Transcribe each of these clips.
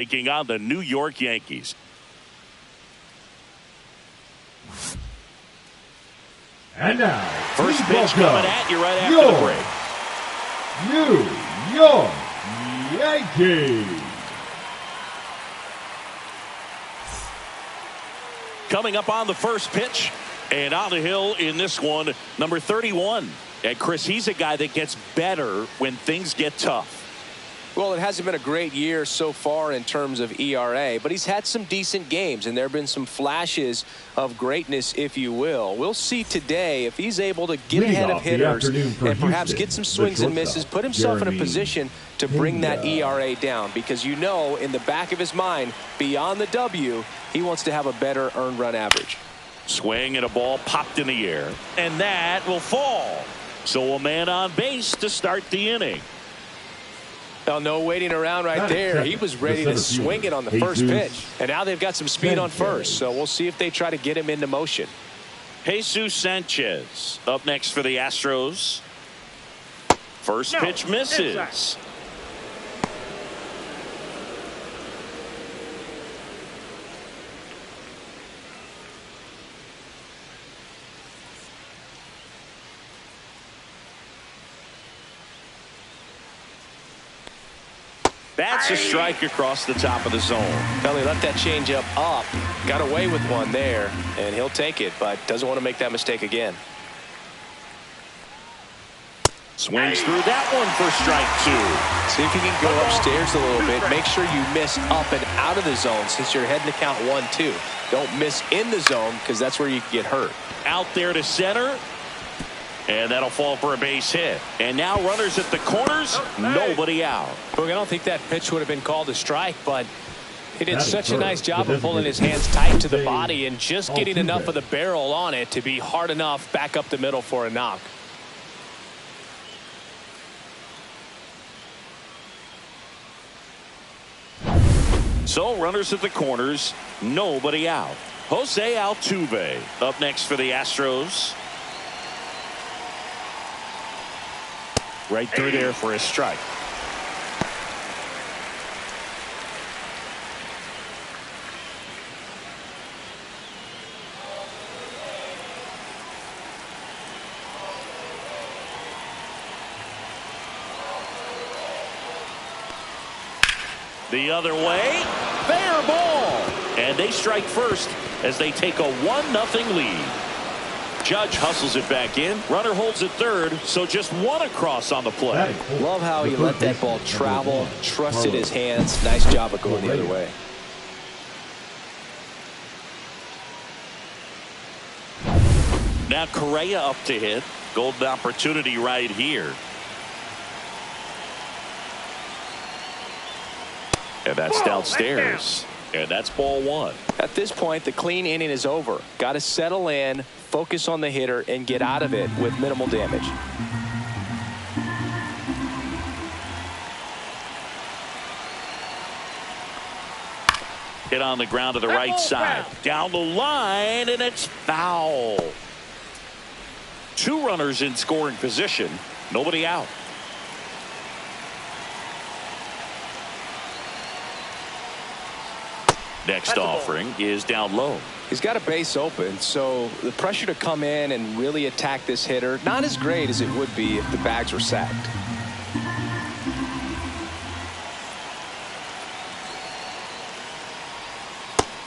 taking on the New York Yankees. And now, first pitch coming at you right after the break. New York Yankees. Coming up on the first pitch, and on the hill in this one, number 31. And Chris, he's a guy that gets better when things get tough. Well, it hasn't been a great year so far in terms of ERA, but he's had some decent games, and there have been some flashes of greatness, if you will. We'll see today if he's able to get ahead of hitters and perhaps get some swings and misses, put himself in a position to bring that ERA down, because you know in the back of his mind, beyond the W, he wants to have a better earned run average. Swing and a ball popped in the air, and that will fall. So a man on base to start the inning. Well, no waiting around right there. He was ready to swing it on the first pitch. And now they've got some speed on first, so we'll see if they try to get him into motion. Jesus Sanchez up next for the Astros. First pitch misses. That's a strike across the top of the zone. Well, he left that changeup up, got away with one there, and he'll take it, but doesn't want to make that mistake again. Swings through that one for strike two. See if you can go upstairs a little bit. Make sure you miss up and out of the zone since you're heading to count 1-2. Don't miss in the zone, because that's where you can get hurt. Out there to center. And that'll fall for a base hit. And now runners at the corners, nobody out. Look, I don't think that pitch would have been called a strike, but he did such a nice job of pulling his hands tight to the body and just getting enough of the barrel on it to be hard enough back up the middle for a knock. So runners at the corners, nobody out. Jose Altuve up next for the Astros. Right through there for a strike. The other way, fair ball. And they strike first as they take a 1-0 lead. Judge hustles it back in. Runner holds it third, so just one across on the play. Love how he let that ball travel, trusted his hands. Nice job of going the other way. Now Correa up to hit. Golden opportunity right here. And that's downstairs. And that's ball one. At this point, the clean inning is over. Got to settle in, focus on the hitter, and get out of it with minimal damage. Hit on the ground to the right side. Down the line, and it's foul. Two runners in scoring position. Nobody out. Next offering is down low. He's got a base open, so the pressure to come in and really attack this hitter, not as great as it would be if the bags were sacked.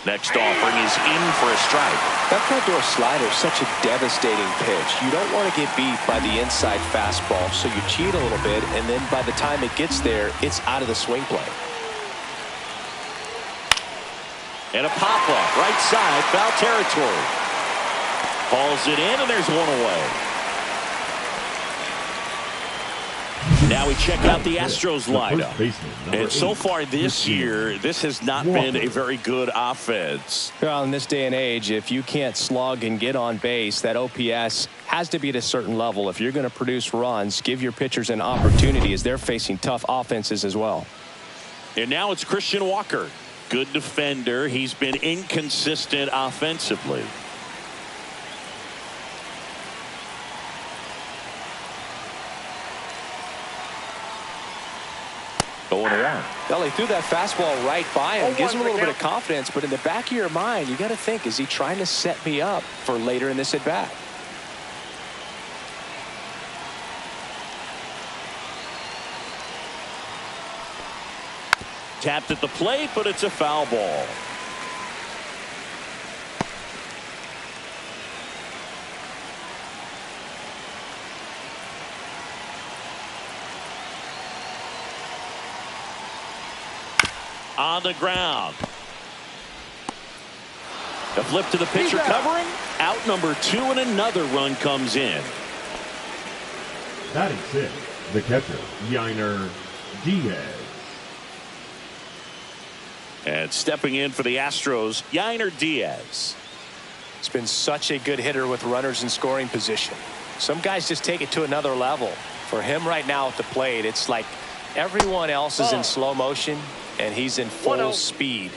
Next offering is in for a strike. That front door slider is such a devastating pitch. You don't want to get beat by the inside fastball, so you cheat a little bit, and then by the time it gets there, it's out of the swing play. And a pop-up, right side, foul territory. Hauls it in, and there's one away. Now we check out the Astros lineup. And so far this year, this has not been a very good offense. Well, in this day and age, if you can't slug and get on base, that OPS has to be at a certain level. If you're going to produce runs, give your pitchers an opportunity as they're facing tough offenses as well. And now it's Christian Walker. Good defender. He's been inconsistent offensively. 0-1. Well, he threw that fastball right by him. Gives him a little bit of confidence, but in the back of your mind, you got to think, is he trying to set me up for later in this at-bat? Tapped at the plate, but it's a foul ball. On the ground. The flip to the pitcher covering. Out number 2, and another run comes in. Batting 6, the catcher, Yainer Diaz. And stepping in for the Astros, Yainer Diaz. It's been such a good hitter with runners in scoring position. Some guys just take it to another level. For him right now at the plate, it's like everyone else is in slow motion, and he's in full speed.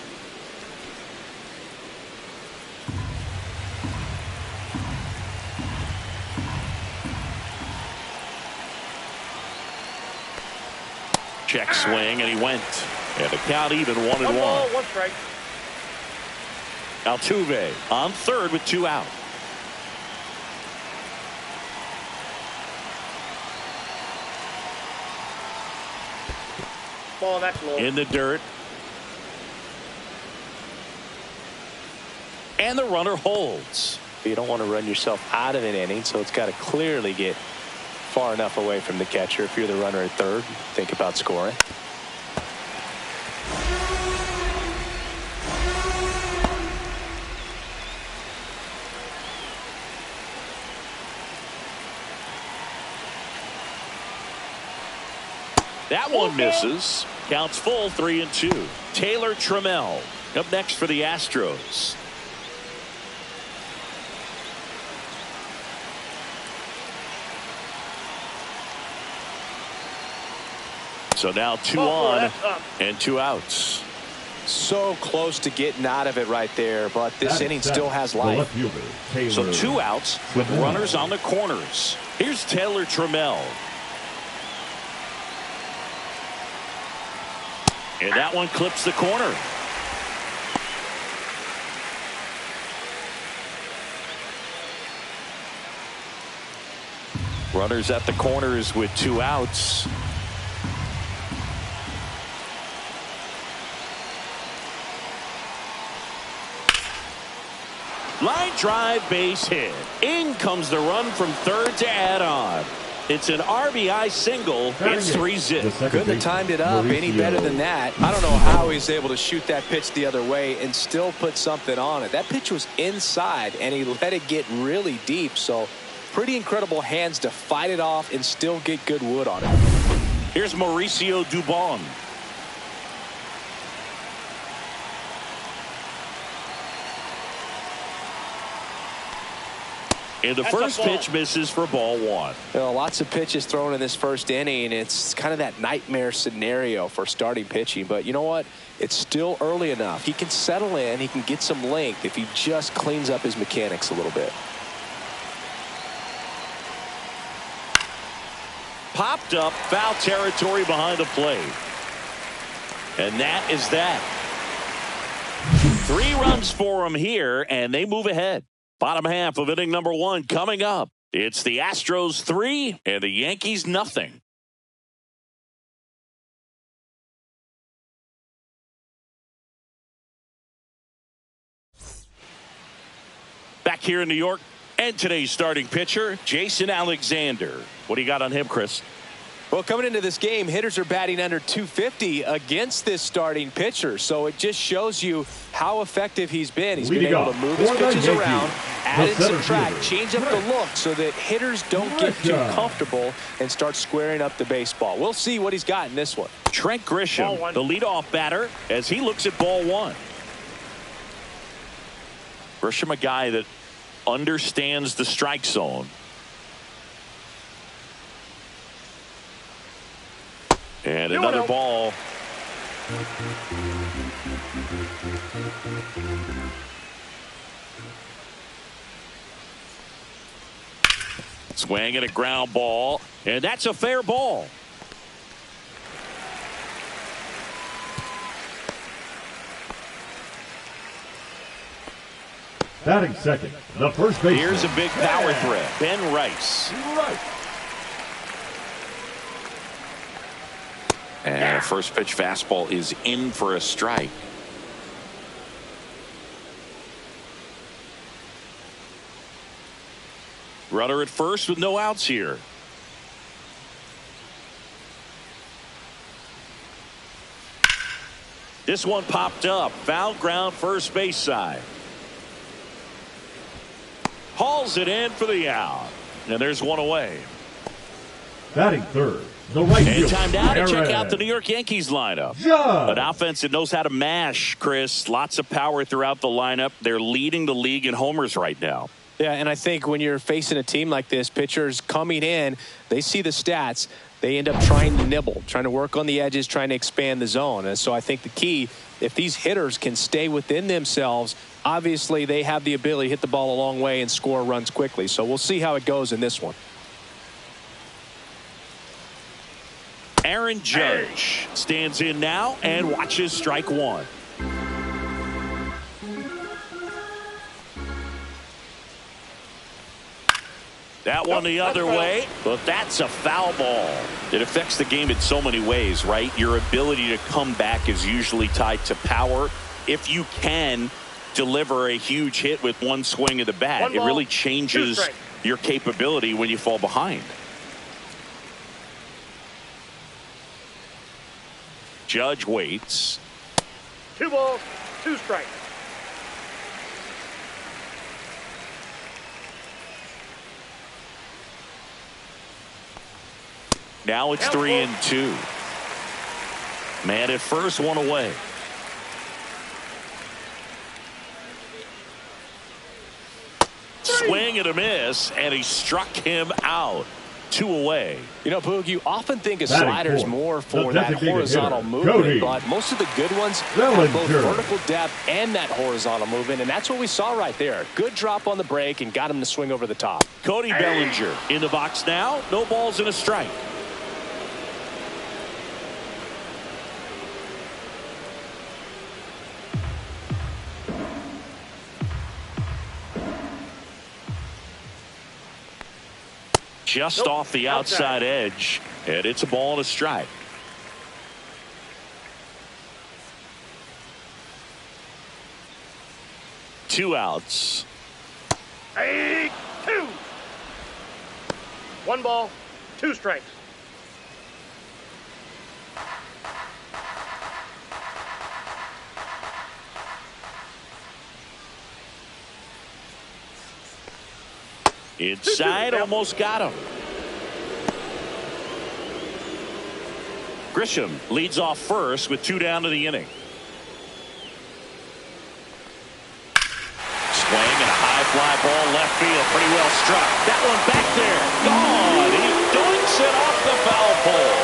Check swing, and he went. And the count even 1-1. 1 strike. Altuve on third with 2 out. Ball, that's low. In the dirt. And the runner holds. You don't want to run yourself out of an inning, so it's got to clearly get far enough away from the catcher. If you're the runner at third, think about scoring. That one misses. Counts full, 3-2. Taylor Trammell up next for the Astros. So now 2 on and 2 outs. So close to getting out of it right there, but this inning still has life. So 2 outs with runners on the corners. Here's Taylor Trammell. And that one clips the corner. Runners at the corners with 2 outs. Line drive, base hit. In comes the run from third to add on. It's an RBI single. It's 3-zip. Couldn't have timed it up any better than that. I don't know how he's able to shoot that pitch the other way and still put something on it. That pitch was inside, and he let it get really deep. So pretty incredible hands to fight it off and still get good wood on it. Here's Mauricio Dubon. And the first pitch misses for ball 1. You know, lots of pitches thrown in this first inning. It's kind of that nightmare scenario for starting pitching. But you know what? It's still early enough. He can settle in. He can get some length if he just cleans up his mechanics a little bit. Popped up, foul territory behind the plate. And that is that. 3 runs for him here, and they move ahead. Bottom half of inning number 1 coming up. It's the Astros 3 and the Yankees 0. Back here in New York, and today's starting pitcher, Jason Alexander. What do you got on him, Chris? Well, coming into this game, hitters are batting under 250 against this starting pitcher. So it just shows you how effective he's been. He's been able to move his pitches around, add and subtract, change up the look so that hitters don't get too comfortable and start squaring up the baseball. We'll see what he's got in this one. Trent Grisham, the leadoff batter, as he looks at ball 1. Grisham, a guy that understands the strike zone. And another ball. Swing and a ground ball. And that's a fair ball. Batting second, the first baseman. Here's a big power threat. Ben Rice. Right. And a first pitch fastball is in for a strike. Runner at first with no outs here. This one popped up. Foul ground first base side. Hauls it in for the out. And there's one away. Batting third, the right And fielder. time now to check out the New York Yankees lineup. Judge. An offense that knows how to mash, Chris. Lots of power throughout the lineup. They're leading the league in homers right now. Yeah, and I think when you're facing a team like this, pitchers coming in, they see the stats. They end up trying to nibble, trying to work on the edges, trying to expand the zone. And so I think the key, if these hitters can stay within themselves, obviously they have the ability to hit the ball a long way and score runs quickly. So we'll see how it goes in this one. Aaron Judge stands in now and watches strike one. That one the other way, but that's a foul ball. It affects the game in so many ways, right? Your ability to come back is usually tied to power. If you can deliver a huge hit with one swing of the bat, it really changes your capability when you fall behind. Judge waits. 2 balls, 2 strikes. Now it's 3-2. Man at first, one away. Swing and a miss, and he struck him out. 2 away. You know, Boog, you often think of Batting sliders fourth, more for the that designated horizontal hitter, movement, Cody but most of the good ones Bellinger. have both vertical depth and that horizontal movement, and that's what we saw right there. Good drop on the break and got him to swing over the top. Cody Bellinger in the box now. No balls and a strike. Just off the outside edge, and it's a ball and a strike. Two outs. 2. 1 ball, 2 strikes. Inside, almost got him. Grisham leads off first with 2 down to the inning. Swing and a high fly ball left field. Pretty well struck. That one back there. Gone. He doinks it off the foul pole.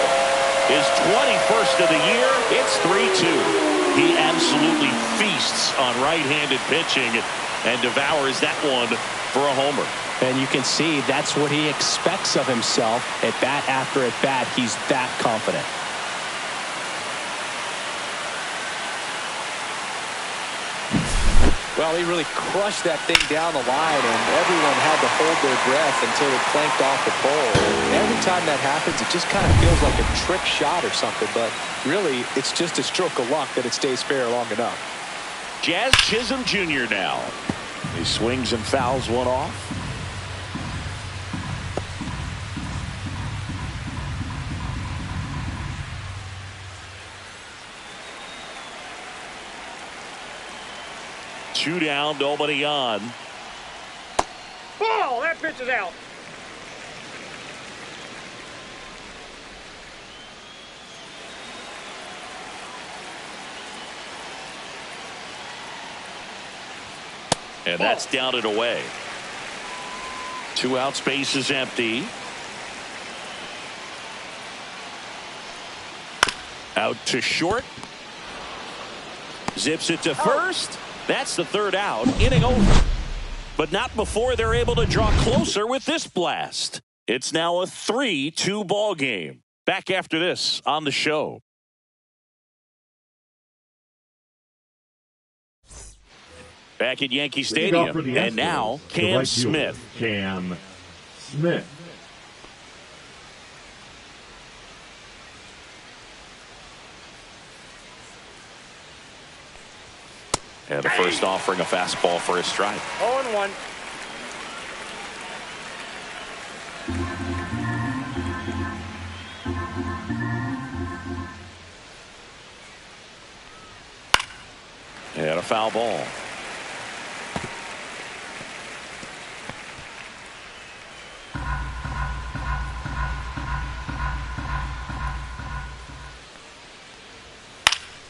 His 21st of the year. It's 3-2. He absolutely feasts on right-handed pitching and devours that one for a homer. And you can see that's what he expects of himself at bat after at bat. He's that confident. Well, he really crushed that thing down the line, and everyone had to hold their breath until it clanked off the pole. And every time that happens, it just kind of feels like a trick shot or something, but really, it's just a stroke of luck that it stays fair long enough. Jazz Chisholm Jr. now. He swings and fouls one off. Two down, nobody on. Ball! That pitch is out. And that's down and away. 2 outs, base is empty. Out to short. Zips it to first. That's the 3rd out. Inning over. But not before they're able to draw closer with this blast. It's now a 3-2 ball game. Back after this on the show. Back at Yankee Leading off for Stadium. the And now, Astros, the Cam right fielder, Smith. Cam Smith. And the first offering a fastball for a strike. 0-1. And a foul ball.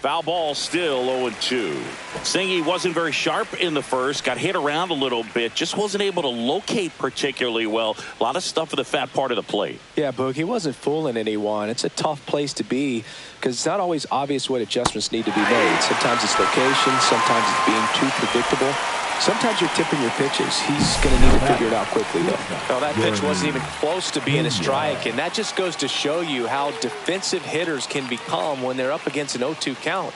Foul ball, still 0-2. Singy wasn't very sharp in the first, got hit around a little bit, just wasn't able to locate particularly well. A lot of stuff at the fat part of the plate. Yeah, Boog, he wasn't fooling anyone. It's a tough place to be because it's not always obvious what adjustments need to be made. Sometimes it's location, sometimes it's being too predictable. Sometimes you're tipping your pitches. He's going to need to figure it out quickly, though. Well, that pitch wasn't even close to being a strike, and that just goes to show you how defensive hitters can become when they're up against an 0-2 count.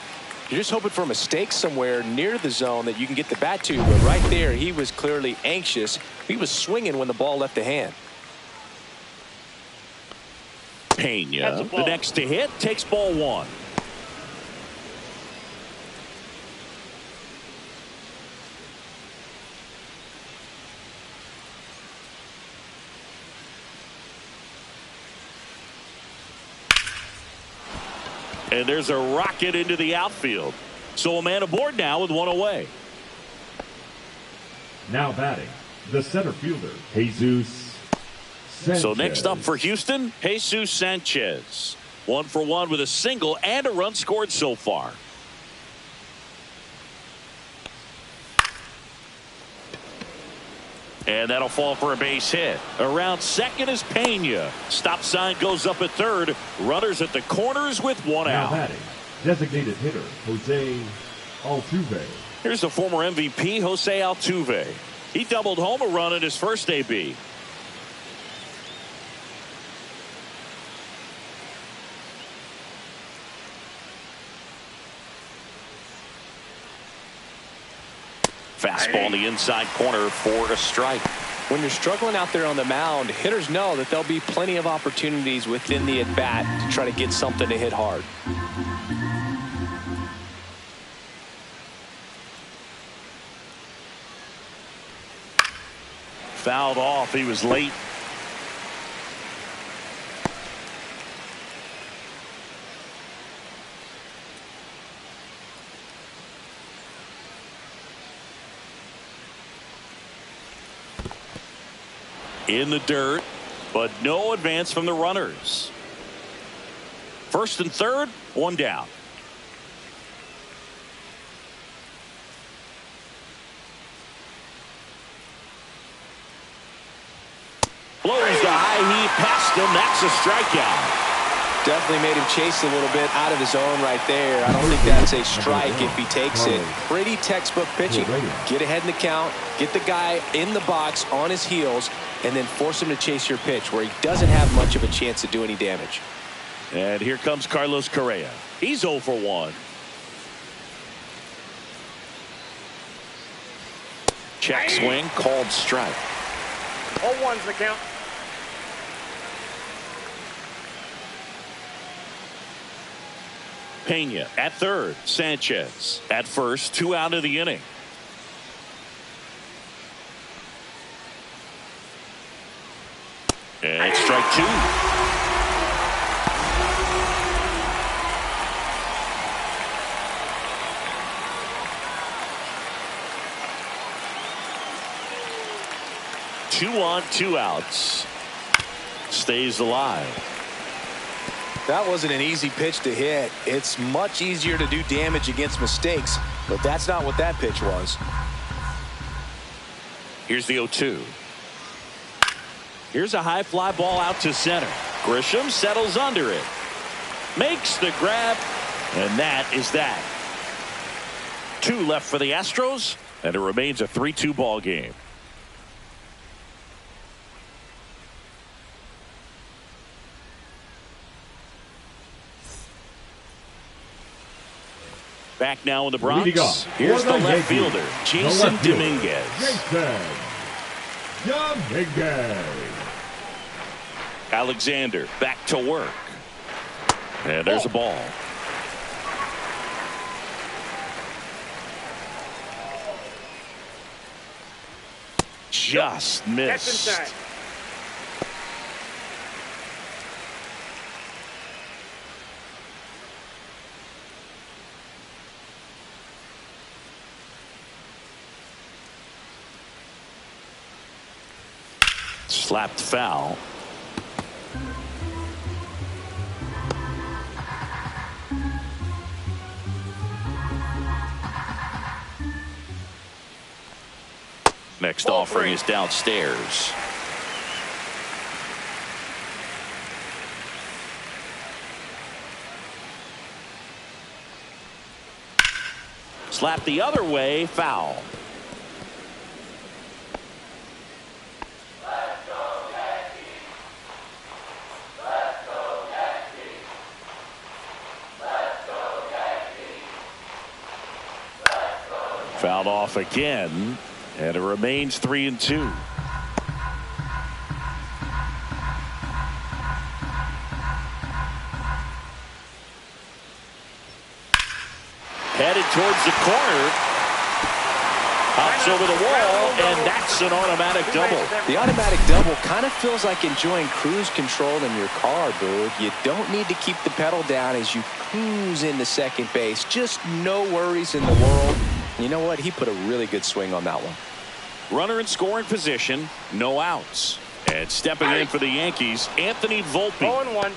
You're just hoping for a mistake somewhere near the zone that you can get the bat to, but right there, he was clearly anxious. He was swinging when the ball left the hand. Pena, the next to hit, takes ball one. And there's a rocket into the outfield. So a man aboard now with one away. Now batting, the center fielder, Jesus Sanchez. So next up for Houston, Jesus Sanchez. 1 for 1 with a single and a run scored so far. And that'll fall for a base hit. Around second is Pena. Stop sign goes up at third. Runners at the corners with one Now out. batting, designated hitter, Jose Altuve. Here's the former MVP, Jose Altuve. He doubled home a run in his first AB. Fastball in the inside corner for a strike. When you're struggling out there on the mound, hitters know that there'll be plenty of opportunities within the at-bat to try to get something to hit hard. Fouled off. He was late. In the dirt, but no advance from the runners. First and third, one down. Blows the high heat past him. That's a strikeout. Definitely made him chase a little bit out of his zone right there. I don't think that's a strike if he takes it. Pretty textbook pitching. Get ahead in the count, get the guy in the box on his heels, and then force him to chase your pitch where he doesn't have much of a chance to do any damage. And here comes Carlos Correa. He's 0 for 1. Check swing, called strike. 0-1's the count. Pena at third. Sanchez at first. 2 out of the inning. And it's strike 2. Two on, 2 outs. Stays alive. That wasn't an easy pitch to hit. It's much easier to do damage against mistakes, but that's not what that pitch was. Here's the 0-2. Here's a high fly ball out to center. Grisham settles under it. Makes the grab, and that is that. 2 left for the Astros, and it remains a 3-2 ball game. Back now in the Leading Bronx. off Here's for the the left Yankees, fielder, the Jason left fielder, Dominguez. Jason Dominguez. Alexander back to work. And there's a ball. Just missed. That's inside. Slapped foul. Next offering is downstairs. Slap the other way, foul. Fouled off again, and it remains 3-2. Headed towards the corner. Hops over the wall, and that's an automatic double. The automatic double kind of feels like enjoying cruise control in your car, Boog. You don't need to keep the pedal down as you cruise into second base. Just no worries in the world. You know what? He put a really good swing on that one. Runner in scoring position, no outs. And stepping in for the Yankees, Anthony Volpe. 0-1.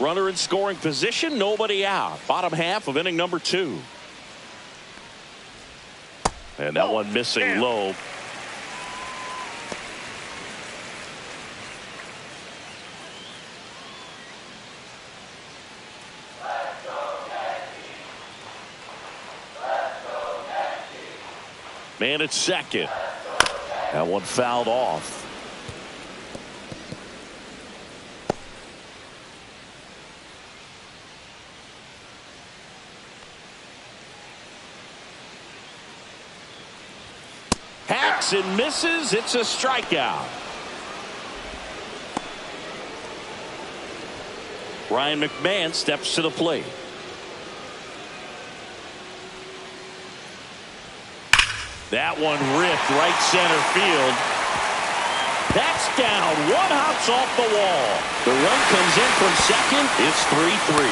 Runner in scoring position, nobody out. Bottom half of inning number 2. And that one missing low. Man at second. That one fouled off. Hacks and misses. It's a strikeout. Ryan McMahon steps to the plate. That one ripped right center field. That's down. One hops off the wall. The run comes in from second. It's 3-3.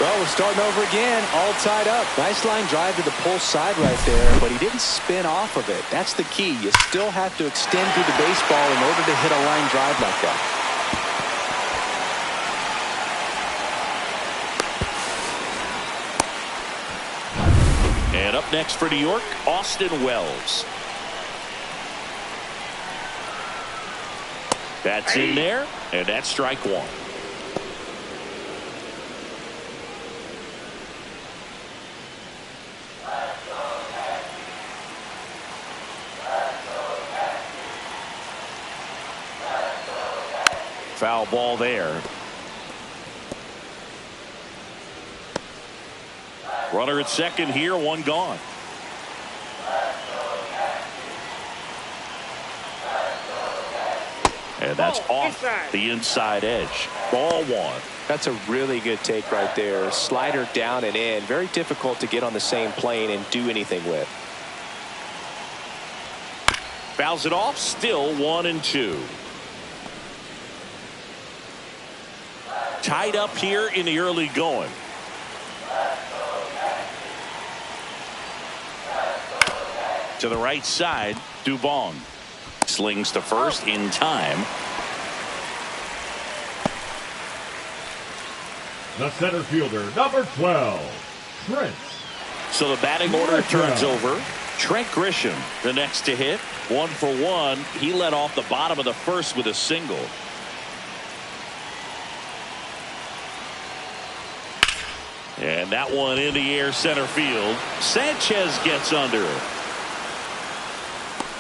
Well, we're starting over again, all tied up. Nice line drive to the pull side right there, but he didn't spin off of it. That's the key. You still have to extend through the baseball in order to hit a line drive like that. And up next for New York, Austin Wells. That's in there, and that's strike one. Foul ball there. Runner at second here, one gone. And that's off the inside edge. Ball one. That's a really good take right there. Slider down and in. Very difficult to get on the same plane and do anything with. Fouls it off, still 1-2. Tied up here in the early going. To the right side, Dubon slings to first in time. The center fielder, number 12, Trent. So the batting order turns over. Trent Grisham, the next to hit. 1 for 1. He led off the bottom of the first with a single. And that one in the air center field. Sanchez gets under.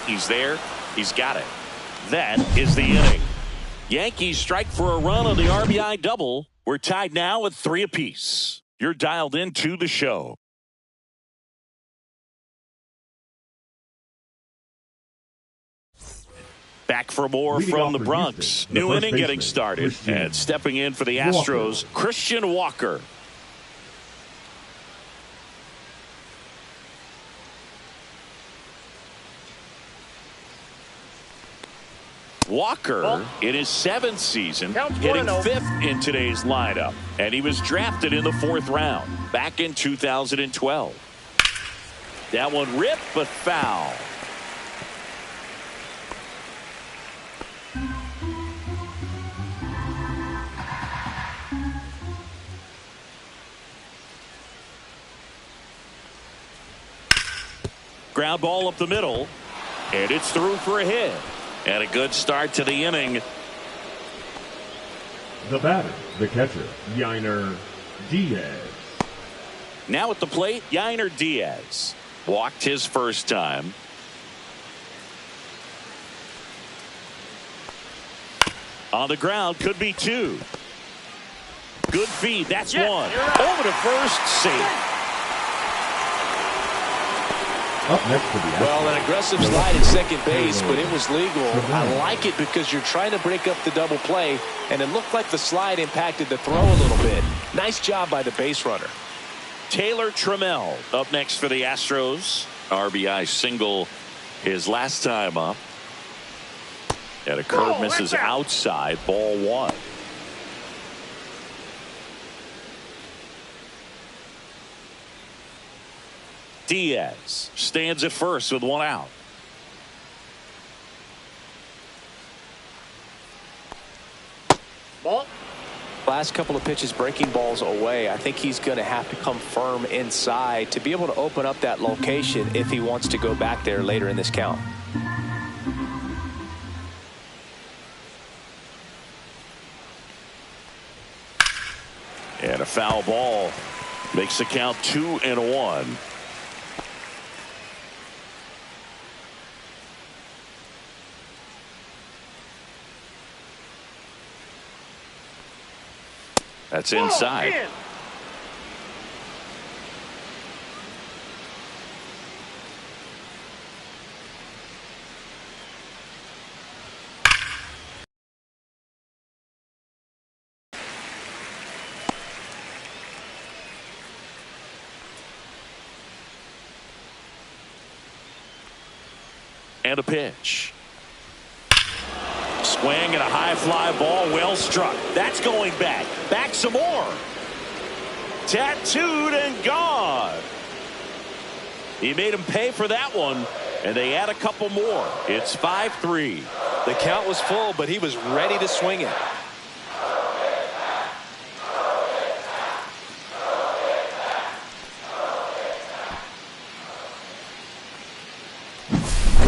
He's there. He's got it. That is the inning. Yankees strike for a run on the RBI double. We're tied now at 3 apiece. You're dialed into the show. Back for more from the Bronx. New inning getting started. And stepping in for the Astros, Christian Walker. Walker, in his 7th season, hitting 5th in today's lineup. And he was drafted in the 4th round back in 2012. That one ripped, but foul. Ground ball up the middle, and it's through for a hit. And a good start to the inning. The batter, the catcher, Yainer Diaz. Now at the plate, Yainer Diaz. Walked his first time. On the ground, could be 2. Good feed, that's 1. Over to first, safe. Up next to the Astros. Well, an aggressive slide at second base, but it was legal. I like it because you're trying to break up the double play, and it looked like the slide impacted the throw a little bit. Nice job by the base runner. Taylor Trammell up next for the Astros. RBI single his last time up. And a curve misses outside, ball 1. Diaz stands at first with 1 out. Ball. Last couple of pitches breaking balls away. I think he's going to have to come firm inside to be able to open up that location if he wants to go back there later in this count. And a foul ball makes the count 2-1. That's inside. And a pitch. Swing and a high fly ball, well struck. That's going back. Back some more. Tattooed and gone. He made him pay for that one, and they add a couple more. It's 5-3. The count was full, but he was ready to swing it.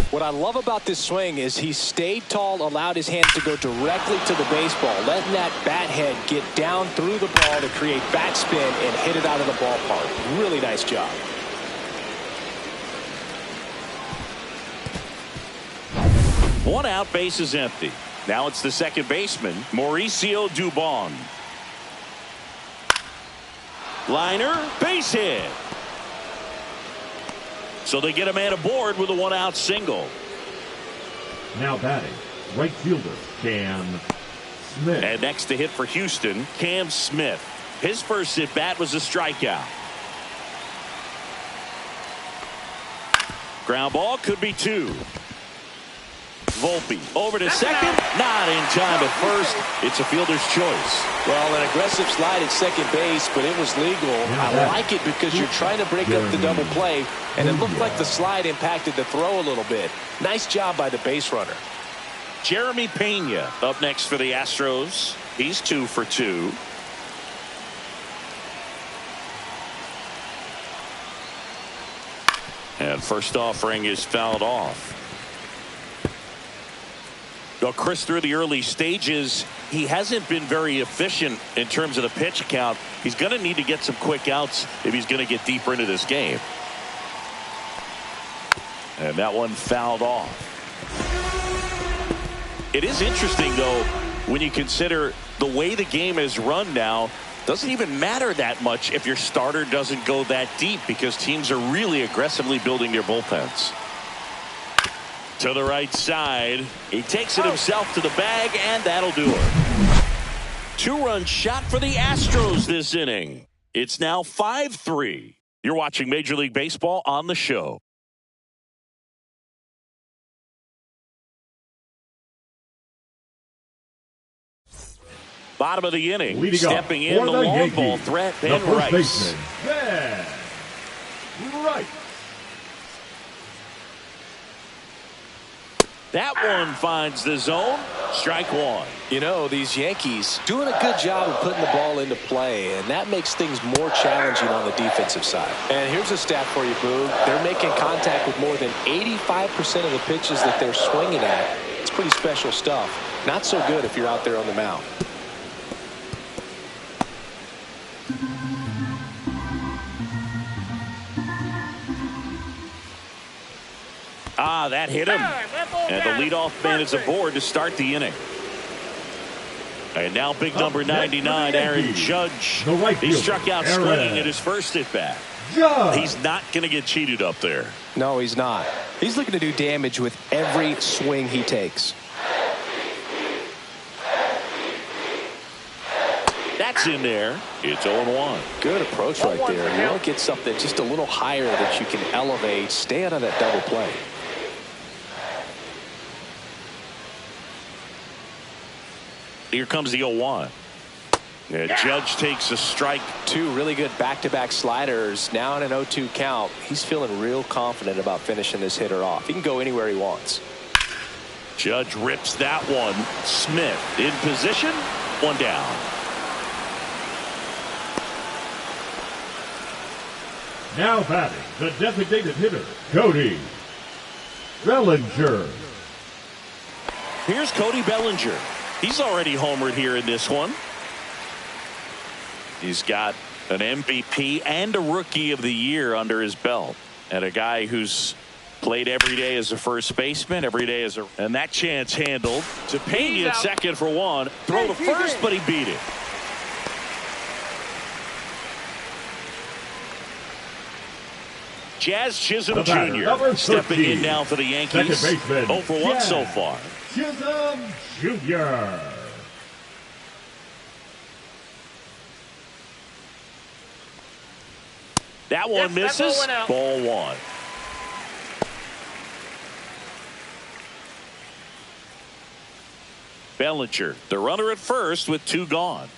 What I love about this swing is he stayed tall, allowed his hands to go directly to the baseball, letting that bat head get down through the ball to create backspin and hit it out of the ballpark. Really nice job. One out, base is empty. Now it's the second baseman, Mauricio Dubon. Liner, base hit. So they get a man aboard with a 1-out single. Now batting, right fielder Cam Smith. And next to hit for Houston, Cam Smith. His first at bat was a strikeout. Ground ball, could be 2. Volpe over to second, not in time at first. It's a fielder's choice. Well, an aggressive slide at second base, but it was legal. I like it because you're trying to break up the double play, and it looked like the slide impacted the throw a little bit. Nice job by the base runner. Jeremy Pena up next for the Astros. He's 2 for 2. And first offering is fouled off. Well, Chris, through the early stages, he hasn't been very efficient in terms of the pitch count. He's going to need to get some quick outs if he's going to get deeper into this game. And that one fouled off. It is interesting, though, when you consider the way the game is run now. Doesn't even matter that much if your starter doesn't go that deep because teams are really aggressively building their bullpens. To the right side. He takes it himself to the bag, and that'll do it. Two-run shot for the Astros this inning. It's now 5-3. You're watching Major League Baseball on the show. Bottom of the inning. Leading stepping in the long Yankees, ball threat, the Ben first Rice. baseman, Ben Rice. That one finds the zone. Strike one. You know, these Yankees doing a good job of putting the ball into play, and that makes things more challenging on the defensive side. And here's a stat for you, Boog. They're making contact with more than 85% of the pitches that they're swinging at. It's pretty special stuff. Not so good if you're out there on the mound. That hit him. And the leadoff man is aboard to start the inning. And now big number 99, Aaron Judge. He struck out swinging at his first at-bat. He's not going to get cheated up there. No, he's not. He's looking to do damage with every swing he takes. That's in there. It's 0-1. Good approach right there. You want to get something just a little higher that you can elevate. Stay out of that double play. Here comes the 0-1. Judge takes a strike. Two really good back-to-back sliders. Now in an 0-2 count. He's feeling real confident about finishing this hitter off. He can go anywhere he wants. Judge rips that one. Smith in position. One down. Now batting, the designated hitter, Cody Bellinger. Here's Cody Bellinger. He's already homered here in this one. He's got an MVP and a Rookie of the Year under his belt. And a guy who's played every day as a first baseman, every day as a... And that chance handled. To Pena at second for one. Throw to first, but he beat it. Jazz Chisholm Jr. stepping in now for the Yankees. 0 for 1 so far. Chisholm Jr. That one misses. Ball one. Bellinger, the runner at first with two gone.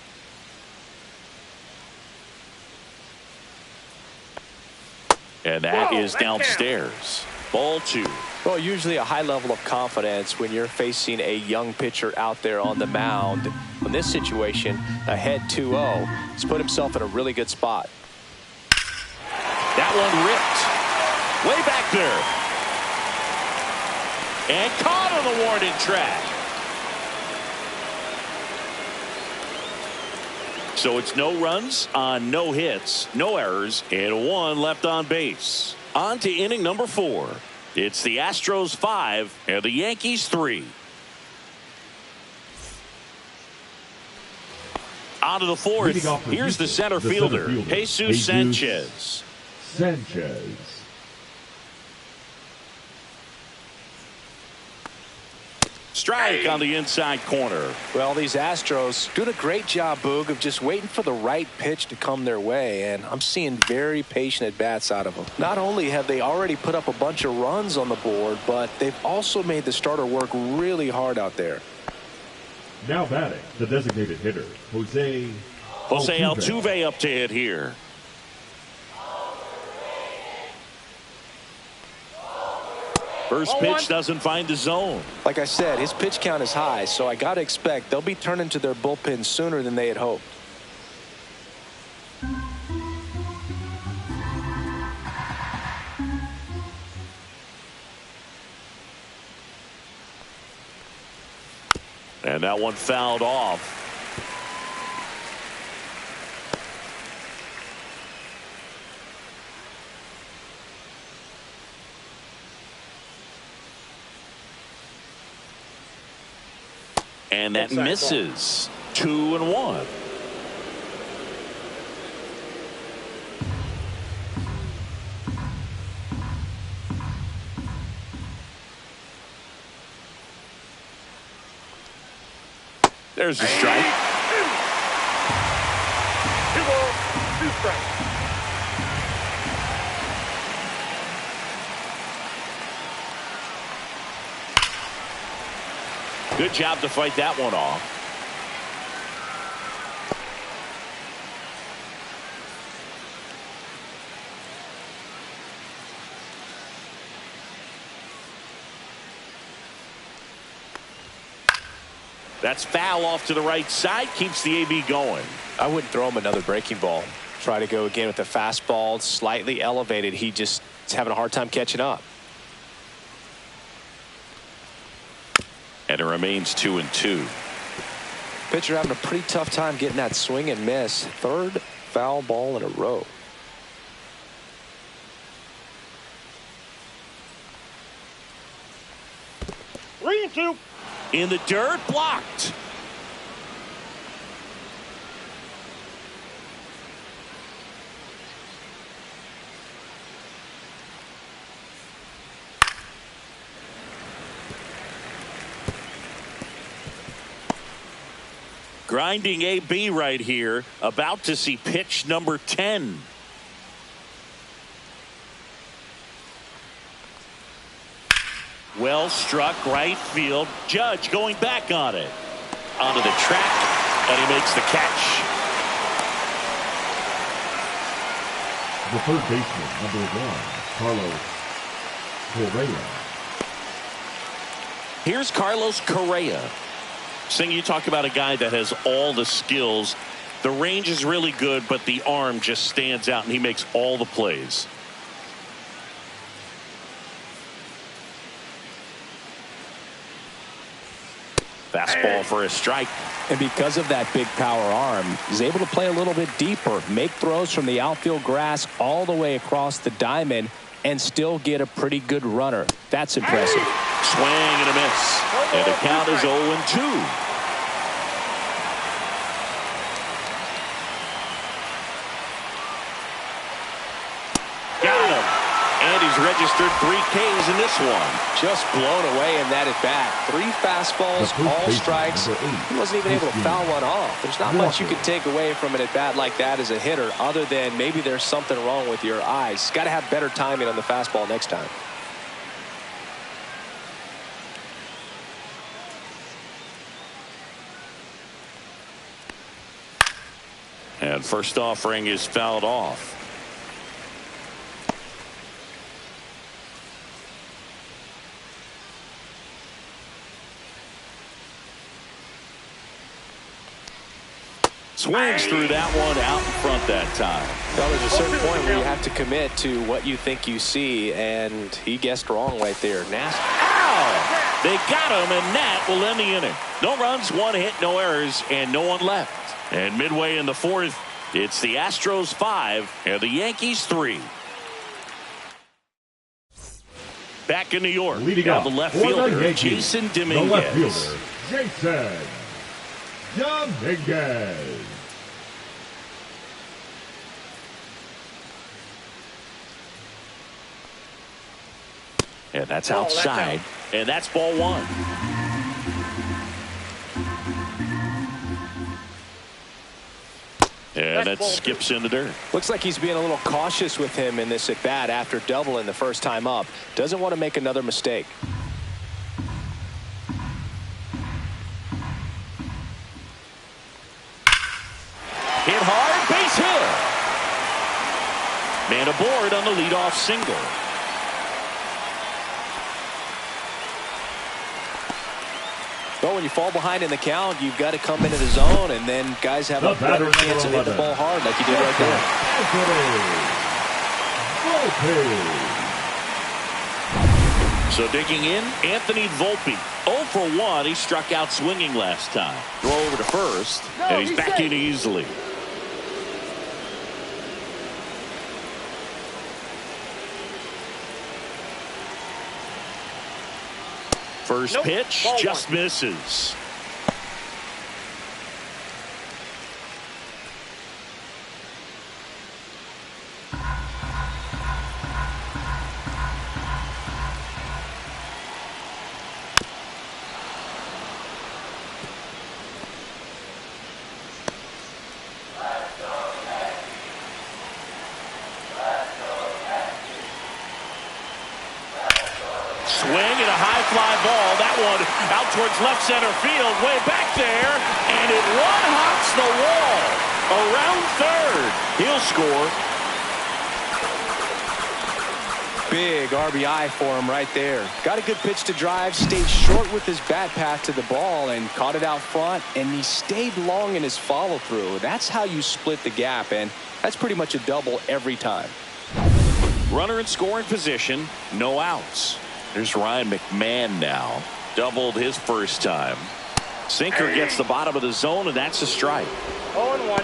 And that is downstairs. Ball two. Well, usually a high level of confidence when you're facing a young pitcher out there on the mound. In this situation, ahead 2-0. He's put himself in a really good spot. That one ripped. Way back there. And caught on the warning track. So it's no runs on no hits, no errors, and one left on base. On to inning number 4. It's the Astros 5 and the Yankees 3. On to the 4th. Here's the center fielder, Jesus Sanchez. Strike on the inside corner. Well, these Astros doing a great job, Boog, of just waiting for the right pitch to come their way, and I'm seeing very patient at-bats out of them. Not only have they already put up a bunch of runs on the board, but they've also made the starter work really hard out there. Now batting, the designated hitter, Jose Altuve up to hit here. First pitch doesn't find the zone. Like I said, his pitch count is high, so I got to expect they'll be turning to their bullpen sooner than they had hoped. And that one fouled off. And that misses. 2-1. There's a strike. 2 balls, 2 strikes. Good job to fight that one off. That's foul off to the right side. Keeps the AB going. I wouldn't throw him another breaking ball. Try to go again with the fastball slightly elevated. He just is having a hard time catching up. And it remains 2-2. Pitcher having a pretty tough time getting that swing and miss. 3rd foul ball in a row. Three and two. In the dirt, blocked. Grinding AB right here. About to see pitch number 10. Well struck right field. Judge going back on it. Onto the track, and he makes the catch. The third baseman, number 1, Carlos Correa. Here's Carlos Correa. Sing, you talk about a guy that has all the skills. The range is really good, but the arm just stands out, and he makes all the plays. Fastball for a strike. And because of that big power arm, he's able to play a little bit deeper, make throws from the outfield grass all the way across the diamond, and still get a pretty good runner. That's impressive. Swing and a miss. And the count is 0-2. Got him. And he's registered 3 Ks in this one. Just blown away in that at bat. 3 fastballs, all strikes. He wasn't even able to foul one off. There's not much you can take away from an at bat like that as a hitter, other than maybe there's something wrong with your eyes. Got to have better timing on the fastball next time. And first offering is fouled off. Swings through that one out in front that time. Well, there's a certain point where you have to commit to what you think you see, and he guessed wrong right there. Nasty. Ow! They got him, and that will end the inning. No runs, 1 hit, no errors, and no one left. And midway in the 4th, it's the Astros 5 and the Yankees 3. Back in New York, now the left fielder, Jason Dominguez. The left fielder, Jason Dominguez. And that's outside, and that's ball 1. And that skips in the dirt. Looks like he's being a little cautious with him in this at bat after doubling the first time up. Doesn't want to make another mistake. Hit hard, base hit. Man aboard on the leadoff single. Well, when you fall behind in the count, you've got to come into the zone, and then guys have a better chance of hitting the ball hard like you did right Volpe. So digging in, Anthony Volpe. 0 for 1. He struck out swinging last time. Throw over to first, and he's back in easily. First pitch just misses. swing and a high fly ball. That one out towards left center field, way back there, and it one-hops the wall. Around third. He'll score. Big RBI for him right there. Got a good pitch to drive, stayed short with his bat path to the ball and caught it out front, and he stayed long in his follow-through. That's how you split the gap, and that's pretty much a double every time. Runner in scoring position, no outs. There's Ryan McMahon now. Doubled his first time. Sinker gets the bottom of the zone, and that's a strike. 0-1.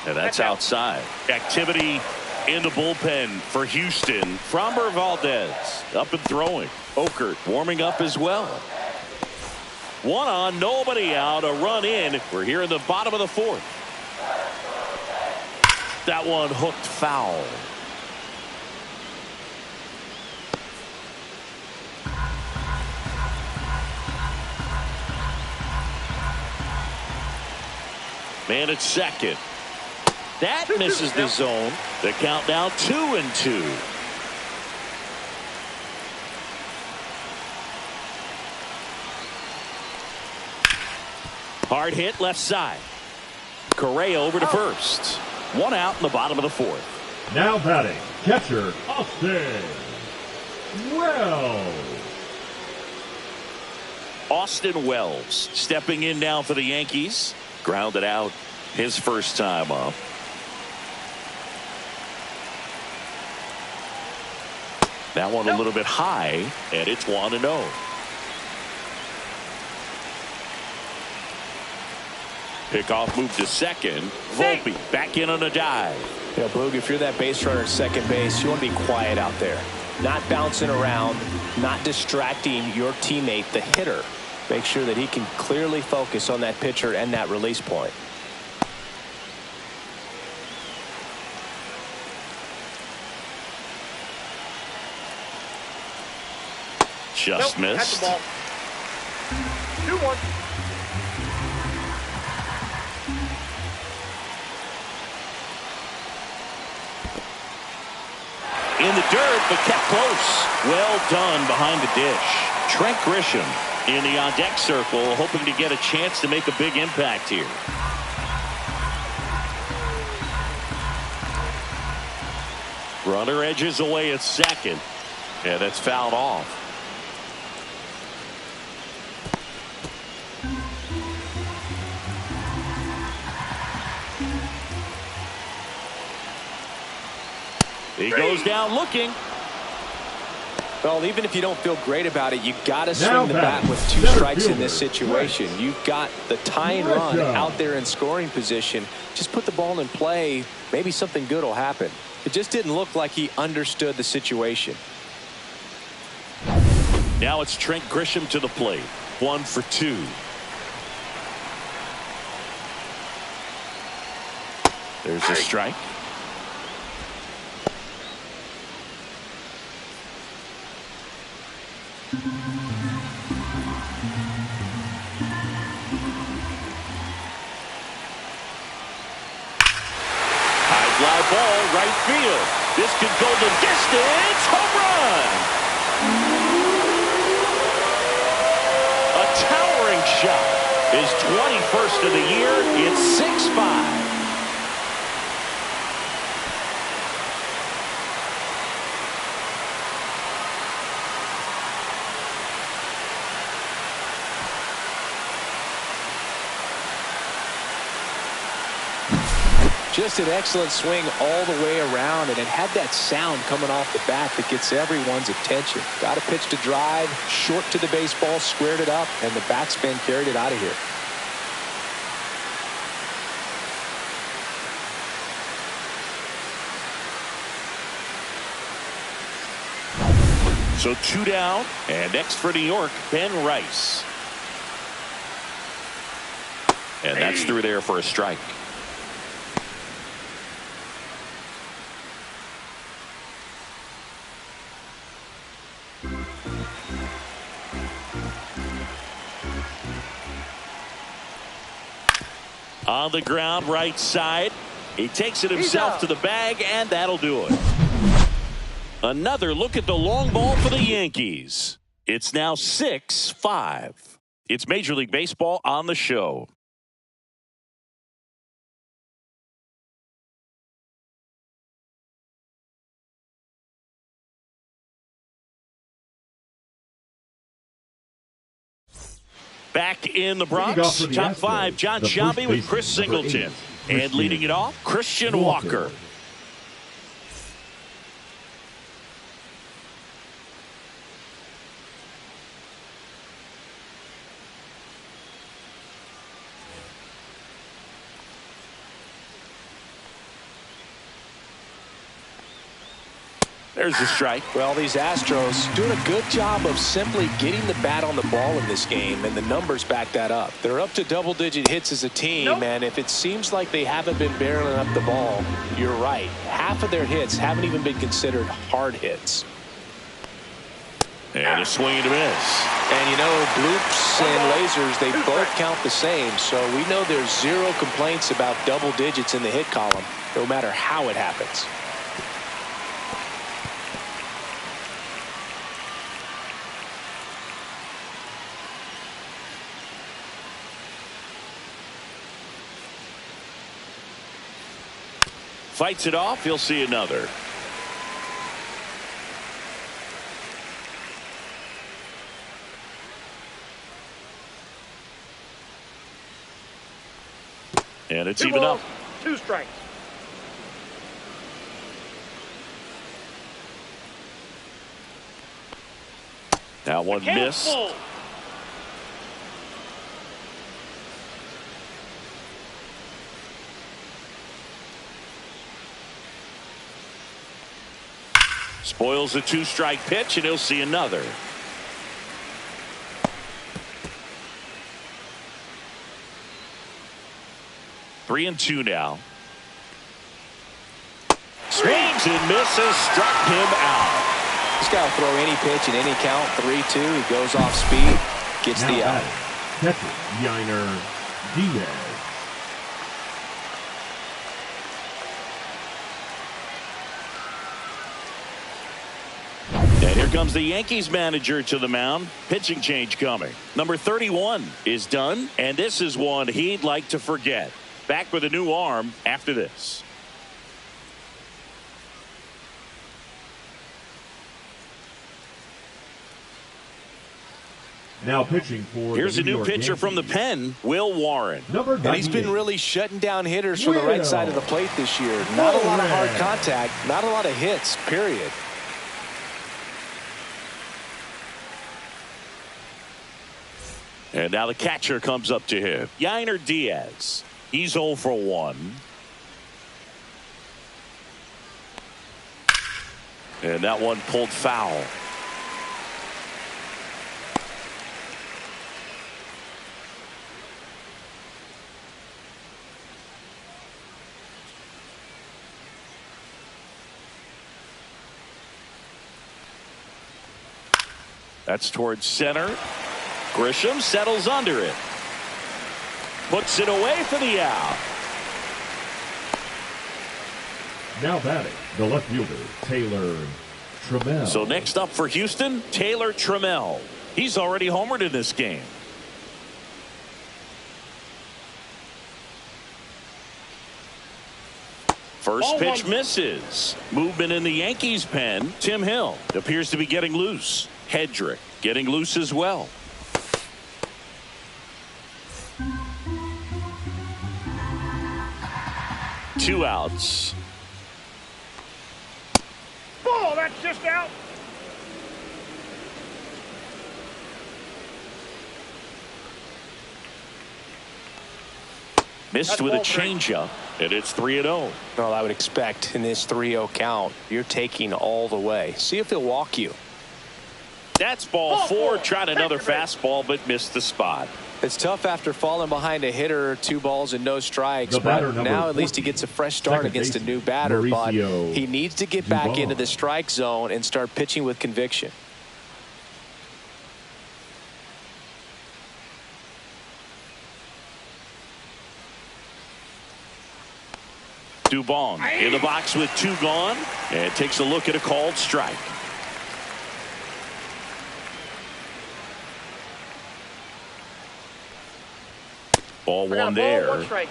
And that's outside. Activity in the bullpen for Houston. Framber Valdez up and throwing. Okert warming up as well. One on, nobody out, a run in. We're here in the bottom of the fourth. That one hooked foul. Man at second. That misses the zone. The count now 2-2. Hard hit left side. Correa over to first. One out in the bottom of the fourth. Now batting, catcher Austin Wells. Austin Wells stepping in now for the Yankees. Grounded out his first time up. That one a little bit high, and it's 1-0. Pickoff move to second. Volpe back in on a dive. Yeah, Boog, if you're that base runner at second base, you want to be quiet out there. Not bouncing around, not distracting your teammate, the hitter. Make sure that he can clearly focus on that pitcher and that release point. Just missed. At the ball. 2-1. In the dirt, but kept close. Well done behind the dish. Trent Grisham in the on-deck circle, hoping to get a chance to make a big impact here. Runner edges away at second. Yeah, that's fouled off. He goes down looking. Well, even if you don't feel great about it, you got to swing the bat with 2 strikes in this situation. You've got the tying run out there in scoring position. Just put the ball in play. Maybe something good will happen. It just didn't look like he understood the situation. Now it's Trent Grisham to the plate. 1 for 2. There's a strike. Fly ball right field. This could go the distance. Home run. A towering shot. His 21st of the year. It's 6-5. Just an excellent swing all the way around, and it had that sound coming off the bat that gets everyone's attention. Got a pitch to drive, short to the baseball, squared it up, and the backspin carried it out of here. So 2 down, and next for New York, Ben Rice. And that's through there for a strike. On the ground, right side. He takes it himself to the bag, and that'll do it. Another look at the long ball for the Yankees. It's now 6-5. It's Major League Baseball on the show. Back in the Bronx, top five, John Sciambi with Chris Singleton. And leading it off, Christian Walker. There's the strike. Well, these Astros doing a good job of simply getting the bat on the ball in this game, and the numbers back that up. They're up to double-digit hits as a team, and if it seems like they haven't been barreling up the ball, you're right. Half of their hits haven't even been considered hard hits. And a swing and a miss. And, you know, bloops and lasers, they both count the same, so we know there's zero complaints about double digits in the hit column, no matter how it happens. Fights it off. He'll see another. And it's even up. 2 strikes. That one missed. Spoils a 2-strike pitch, and he'll see another. Three and two now. Swings and misses, struck him out. He's got to throw any pitch in any count. 3-2. He goes off speed, gets now the out. Catcher, Yainer Diaz. And here comes the Yankees manager to the mound. Pitching change coming. Number 31 is done, and this is one he'd like to forget. Back with a new arm after this. Now pitching for Here's the a new York pitcher Yankees. from the pen, Will Warren. Number And he's been 98. really shutting down hitters from the right side of the plate this year. Not a lot of hard contact, not a lot of hits, period. And now the catcher comes up to him. Yainer Diaz. He's 0 for 1. And that one pulled foul. That's towards center. Grisham settles under it. Puts it away for the out. Now batting, the left fielder, Taylor Trammell. So next up for Houston, Taylor Trammell. He's already homered in this game. First pitch misses. Movement in the Yankees pen. Tim Hill appears to be getting loose. Hedrick getting loose as well. Two outs. Ball, that's just out. Missed with a changeup, and it's 3-0. Well, I would expect in this 3-0 count, you're taking all the way. See if he'll walk you. That's ball 4. Tried another fastball, but missed the spot. It's tough after falling behind a hitter, 2 balls and no strikes. But now at least he gets a fresh start against a new batter. But he needs to get back into the strike zone and start pitching with conviction. Dubon in the box with 2 gone and takes a look at a called strike. Ball 1 there. 1 strike.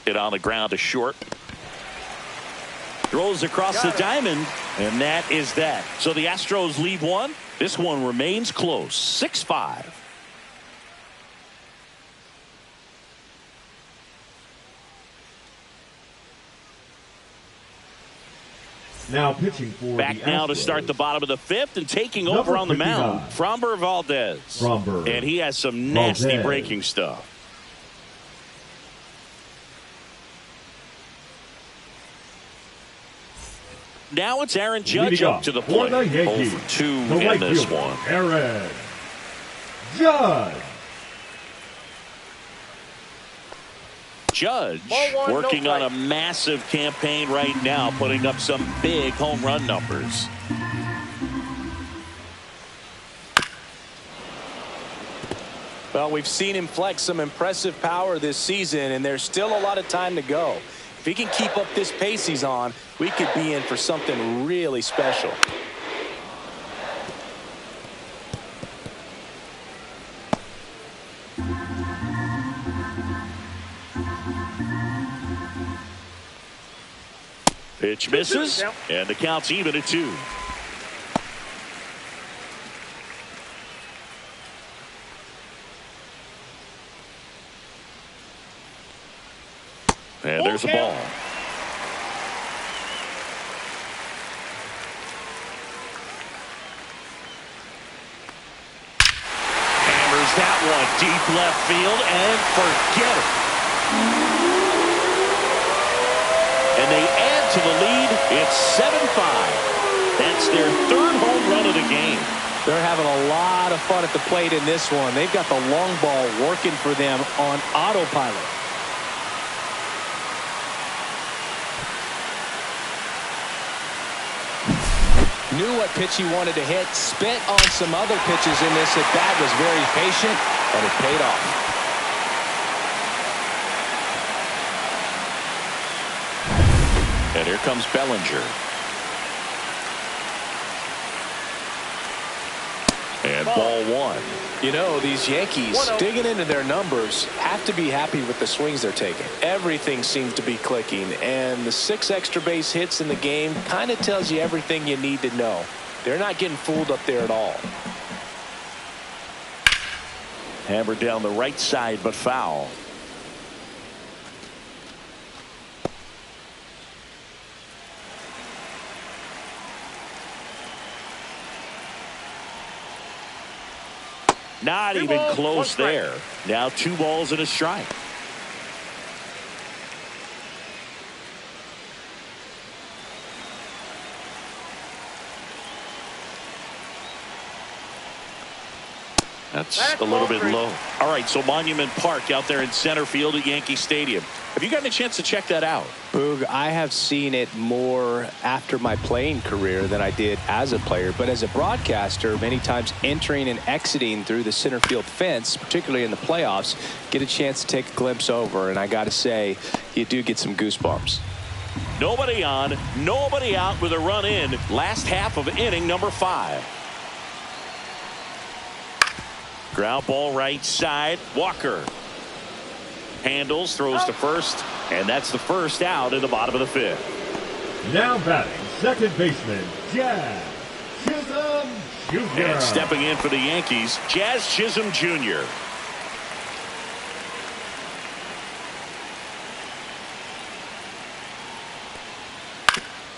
Hit on the ground to short. Throws across the diamond, and that is that. So the Astros lead 1. This one remains close, 6-5. Now pitching for Back the now to Astros, start the bottom of the 5th and taking Number over on the mound, 59. Framber Valdez. Framber And he has some nasty Valdez. breaking stuff. Now it's Aaron Judge Leading up off to the for plate. the Yankees, 0 for 2 the in right this fielder, one. Aaron Judge. Judge Ball 1, working no on a strike. massive campaign right now, putting up some big home run numbers. Well, we've seen him flex some impressive power this season, and there's still a lot of time to go. If he can keep up this pace he's on, we could be in for something really special. Pitch misses, and the count's even at 2. And there's a ball. Hammers that one deep left field and forget it. And they add to the lead. It's 7-5. That's their 3rd home run of the game. They're having a lot of fun at the plate in this one. They've got the long ball working for them on autopilot. Knew what pitch he wanted to hit, spent on some other pitches in this at bat, was very patient, and it paid off. And here comes Bellinger. And ball 1. You know, these Yankees, 1-0. digging into their numbers, have to be happy with the swings they're taking. Everything seems to be clicking, and the 6 extra base hits in the game kind of tells you everything you need to know. They're not getting fooled up there at all. Hammered down the right side, but foul. Not 2 even balls, 1 close strike. there. Now 2 balls and a strike. That's a little bit low. All right, so Monument Park out there in center field at Yankee Stadium. Have you gotten a chance to check that out? Boog, I have seen it more after my playing career than I did as a player. But as a broadcaster, many times entering and exiting through the center field fence, particularly in the playoffs, get a chance to take a glimpse over. And I got to say, you do get some goosebumps. Nobody on, nobody out with a run in. Last half of inning number 5. Ground ball right side. Walker handles, throws to first, and that's the first out in the bottom of the 5th. Now batting, second baseman, Jazz Chisholm Jr. And stepping in for the Yankees, Jazz Chisholm Jr.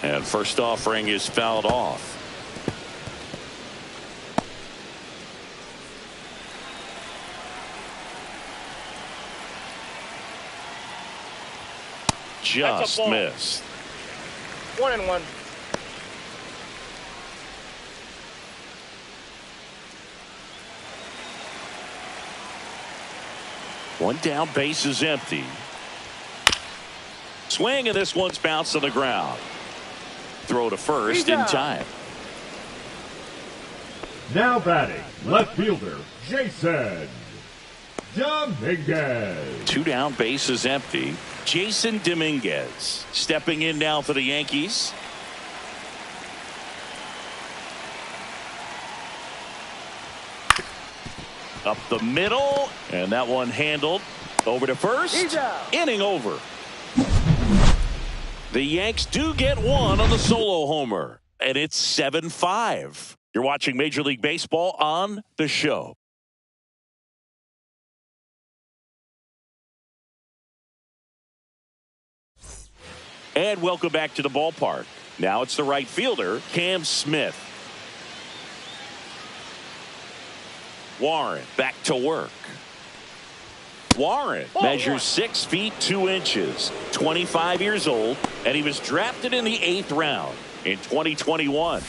And first offering is fouled off. Just ball. missed. 1-1. One down, base is empty. Swing, and this one's bounced on the ground. Throw to first in time. Now batting, left fielder, Jason Dominguez. 2 down, bases empty. Jason Dominguez stepping in now for the Yankees. Up the middle, and that one handled. Over to first. Inning over. The Yanks do get one on the solo homer, and it's 7-5. You're watching Major League Baseball on The Show. And welcome back to the ballpark. Now it's the right fielder, Cam Smith. Warren back to work. Warren measures 6 feet 2 inches, 25 years old, and he was drafted in the 8th round in 2021.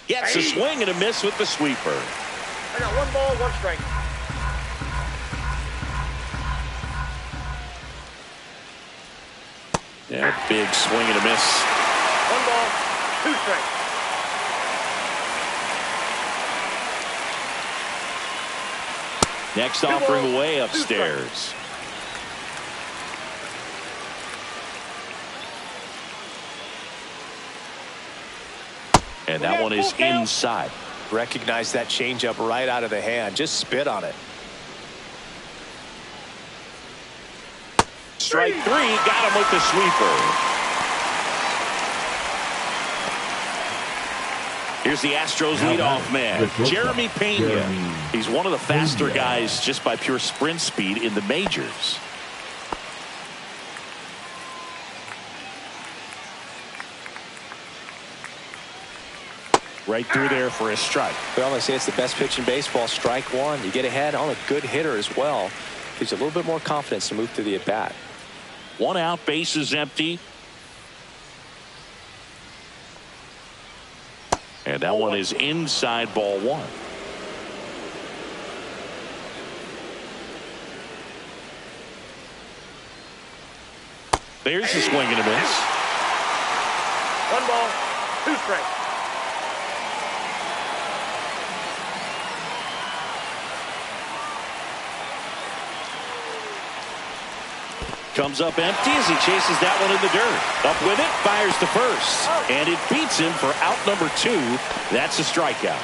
Gets a swing and a miss with the sweeper. I got 1 ball, 1 strike. Yeah, big swing and a miss. 1 ball, 2 strikes. Next offering away upstairs. And that one is inside. Recognize that changeup right out of the hand. Just spit on it. Strike 3, got him with the sweeper. Here's the Astros leadoff man, Jeremy Pena. He's one of the faster guys just by pure sprint speed in the majors. Right through there for a strike. Well, they say it's the best pitch in baseball. Strike 1. You get ahead on a good hitter as well. Gives you a little bit more confidence to move through the at-bat. 1 out, bases empty. And that one is inside, ball 1. There's the swing and a miss. 1 ball, 2 strikes. Comes up empty as he chases that one in the dirt. Up with it, fires to first. And it beats him for out number 2. That's a strikeout.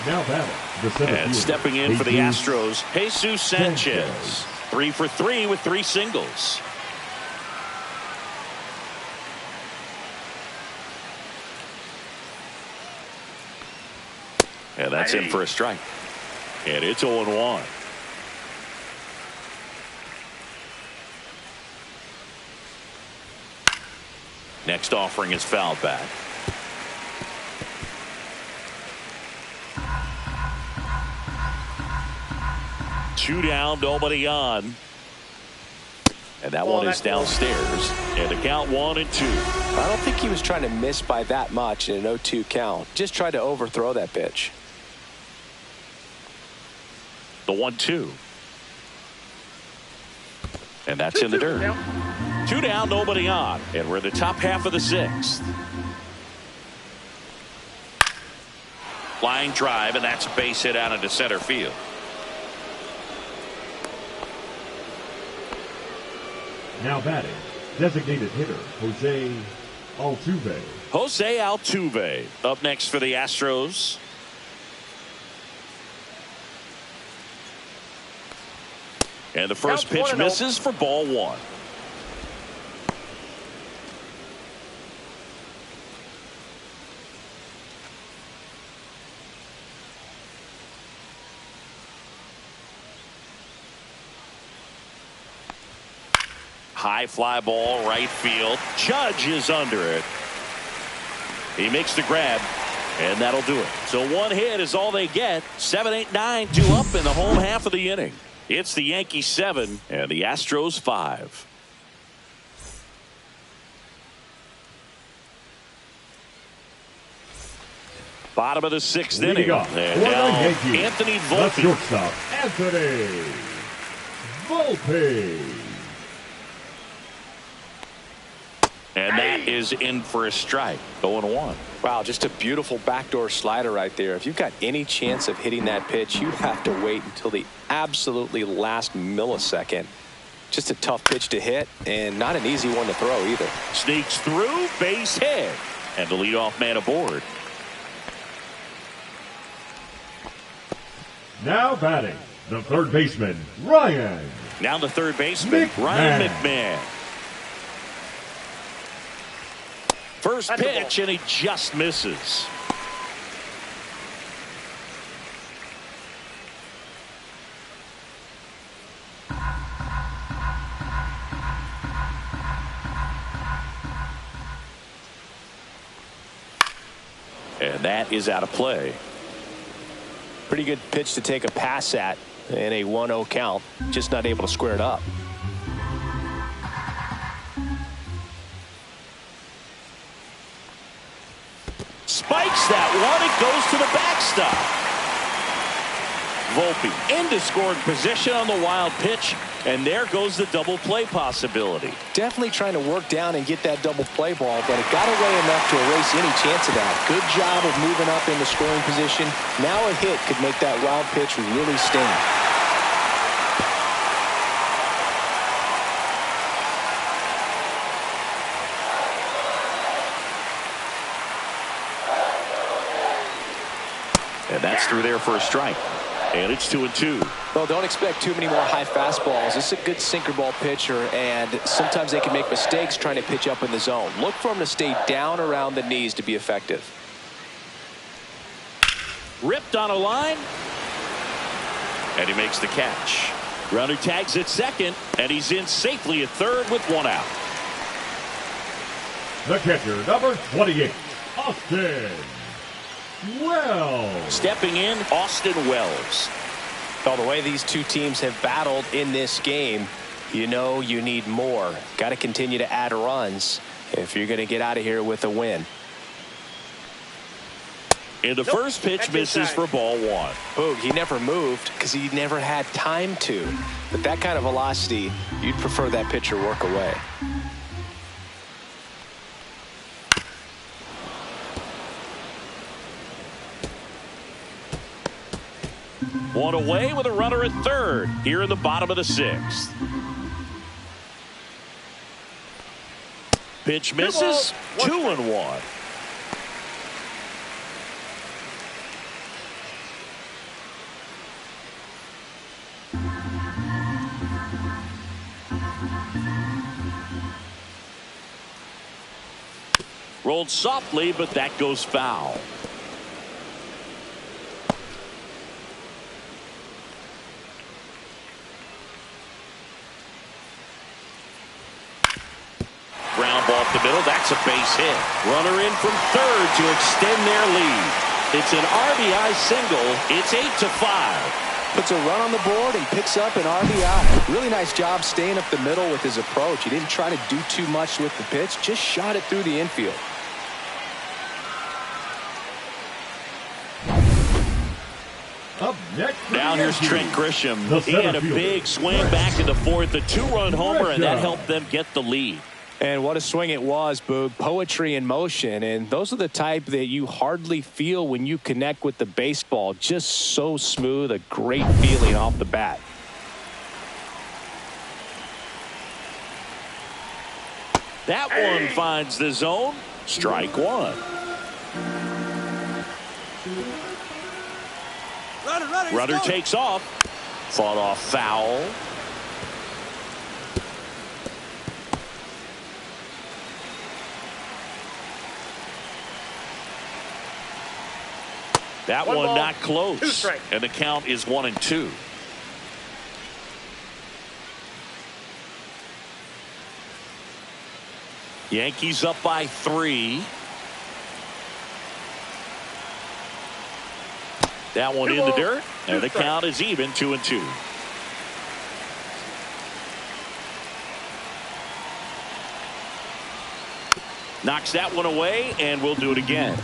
Now batting, the center And fielder, stepping in for the Jesus Astros, Jesus Sanchez. 3 for 3 with 3 singles. And that's in for a strike. And it's 0-1. Next offering is fouled back. Two down, nobody on. And that one is downstairs. And the count 1-2. I don't think he was trying to miss by that much in an 0-2 count. Just tried to overthrow that pitch. The 1-2. And that's in the dirt. 2 down, nobody on. And we're in the top half of the 6th. Flying drive, and that's a base hit out into center field. Now batting, designated hitter, Jose Altuve. Jose Altuve up next for the Astros. And the first pitch misses for ball 1. High fly ball, right field. Judge is under it. He makes the grab, and that'll do it. So 1 hit is all they get. 7, 8, 9, 2 up in the home half of the inning. It's the Yankees 7 and the Astros 5. Bottom of the 6th inning. And now Anthony Volpe. Shortstop, Anthony Volpe. is in for a strike. 0-1. Wow, just a beautiful backdoor slider right there. If you've got any chance of hitting that pitch, you have to wait until the absolutely last millisecond. Just a tough pitch to hit, and not an easy one to throw either. Sneaks through, base hit, and the leadoff man aboard. Now batting, the third baseman, Ryan. Now the third baseman, McMahon. Ryan McMahon. First pitch, and he just misses. And that is out of play. Pretty good pitch to take a pass at in a 1-0 count. Just not able to square it up. Spikes that one. It goes to the backstop. Volpe into scoring position on the wild pitch, and there goes the double play possibility. Definitely trying to work down and get that double play ball, but it got away enough to erase any chance of that. Good job of moving up in the scoring position. Now a hit could make that wild pitch really sting. And that's through there for a strike. And it's 2-2. Well, don't expect too many more high fastballs. This is a good sinker ball pitcher, and sometimes they can make mistakes trying to pitch up in the zone. Look for him to stay down around the knees to be effective. Ripped on a line. And he makes the catch. Runner tags at second, and he's in safely at third with one out. The catcher, number 28, Austin Wells. Stepping in, Austin Wells. Well, the way these two teams have battled in this game, you know you need more. Got to continue to add runs if you're going to get out of here with a win. And the first pitch misses for ball one. Boog, he never moved because he never had time to. But that kind of velocity, you'd prefer that pitcher work away. One away with a runner at third here in the bottom of the sixth. Pitch misses. 2-1. Rolled softly, but that goes foul. Ground ball up the middle. That's a base hit. Runner in from third to extend their lead. It's an RBI single. It's 8-5. Puts a run on the board and picks up an RBI. Really nice job staying up the middle with his approach. He didn't try to do too much with the pitch. Just shot it through the infield. Up next, Now here's Trent Grisham. He had a big swing back in the fourth, a two-run homer, and that helped them get the lead. And what a swing it was, Boog. Poetry in motion. And those are the type that you hardly feel when you connect with the baseball. Just so smooth, a great feeling off the bat. That one finds the zone. Strike one. Runner takes off. Fought off foul. That one ball, not 2 close. strikes. And the count is 1-2. Yankees up by 3. That one in the dirt. And the count is even 2-2. Knocks that one away, and we'll do it again.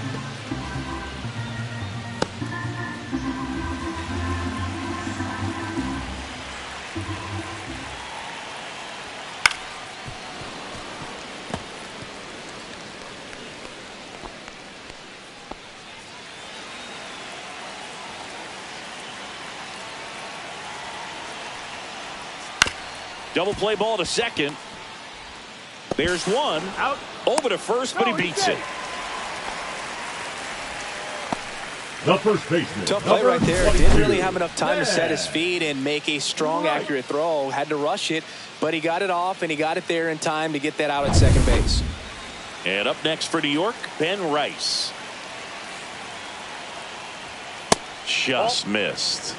Double play ball to second. There's one. Out. Over to first, but he beats it. The first baseman. Tough play right there. Didn't really have enough time to set his feet and make a strong, accurate throw. Had to rush it, but he got it off, and he got it there in time to get that out at second base. And up next for New York, Ben Rice. Just missed.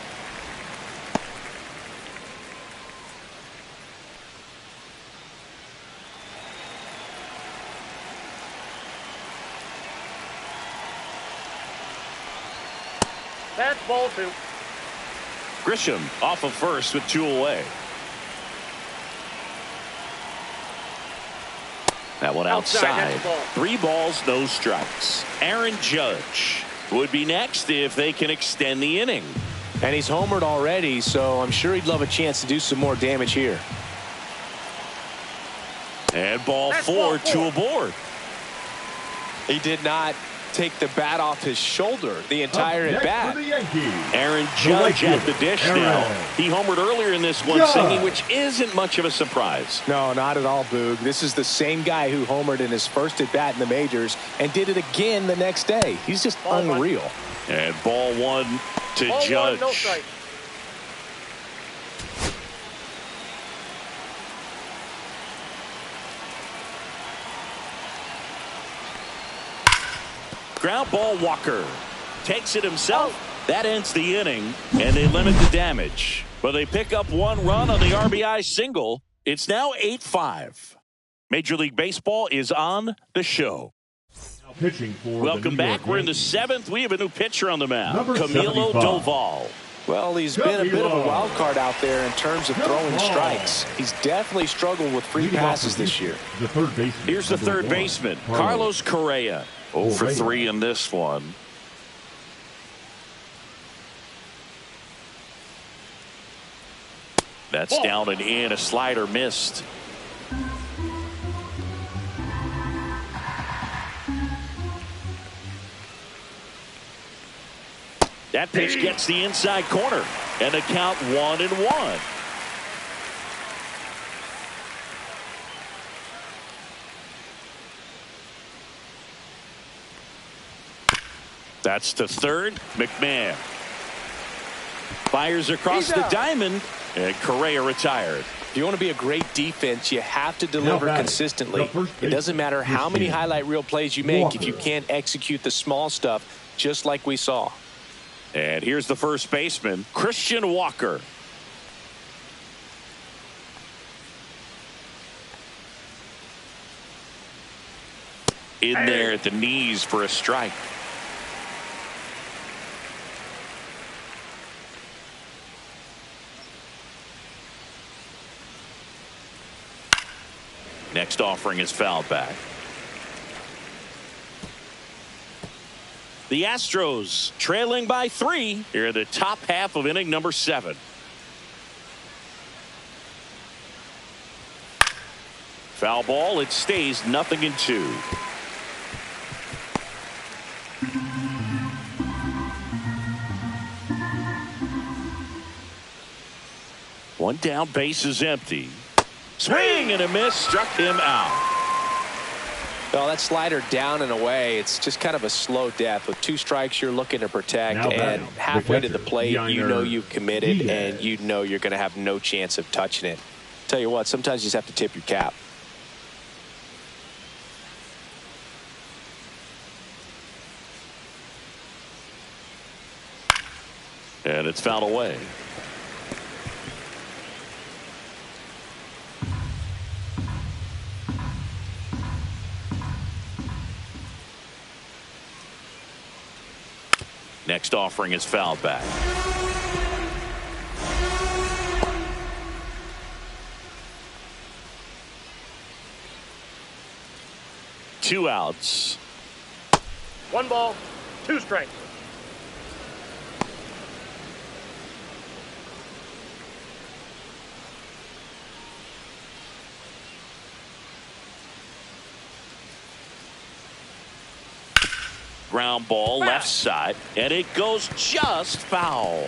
That's ball 2. Grisham off of first with 2 away. That one outside. 3 balls, no strikes. Aaron Judge would be next if they can extend the inning. And he's homered already, so I'm sure he'd love a chance to do some more damage here. And ball 4, 2 aboard. He did not take the bat off his shoulder the entire at bat. Aaron Judge at the dish now. He homered earlier in this one, singing, which isn't much of a surprise. No, not at all, Boog. This is the same guy who homered in his first at bat in the majors and did it again the next day. He's just unreal. And ball 1 to Ball Judge. 1, no strike. Ground ball, Walker takes it himself. That ends the inning, and they limit the damage. But they pick up 1 run on the RBI single. It's now 8-5. Major League Baseball is on the show. Pitching for Welcome back. We're in the 7th. We have a new pitcher on the mound, Camilo Doval. Well, he's been a bit of a wild card out there in terms of throwing strikes. He's definitely struggled with free passes this year. The third baseman. Here's the third baseman, Carlos Correa. 0 for 3 in this one. That's down and in. A slider missed. That pitch gets the inside corner, and the count 1-1. That's to third. McMahon fires across the diamond, and Correa retired. If you want to be a great defense, you have to deliver consistently. It doesn't matter how many highlight reel plays you make if you can't execute the small stuff, just like we saw. And here's the first baseman, Christian Walker. In there at the knees for a strike. Next offering is fouled back. The Astros trailing by 3 here in the top half of inning number 7. Foul ball. It stays 0-2. One down, base is empty. Swing and a miss, struck him out. Well, that slider down and away, it's just kind of a slow death. With 2 strikes, you're looking to protect, and halfway to the plate, you know you've committed, and you know you're going to have no chance of touching it. Tell you what, sometimes you just have to tip your cap. And it's fouled away. Next offering is fouled back. Two outs. 1 ball, 2 strikes. Ground ball left side, and it goes just foul.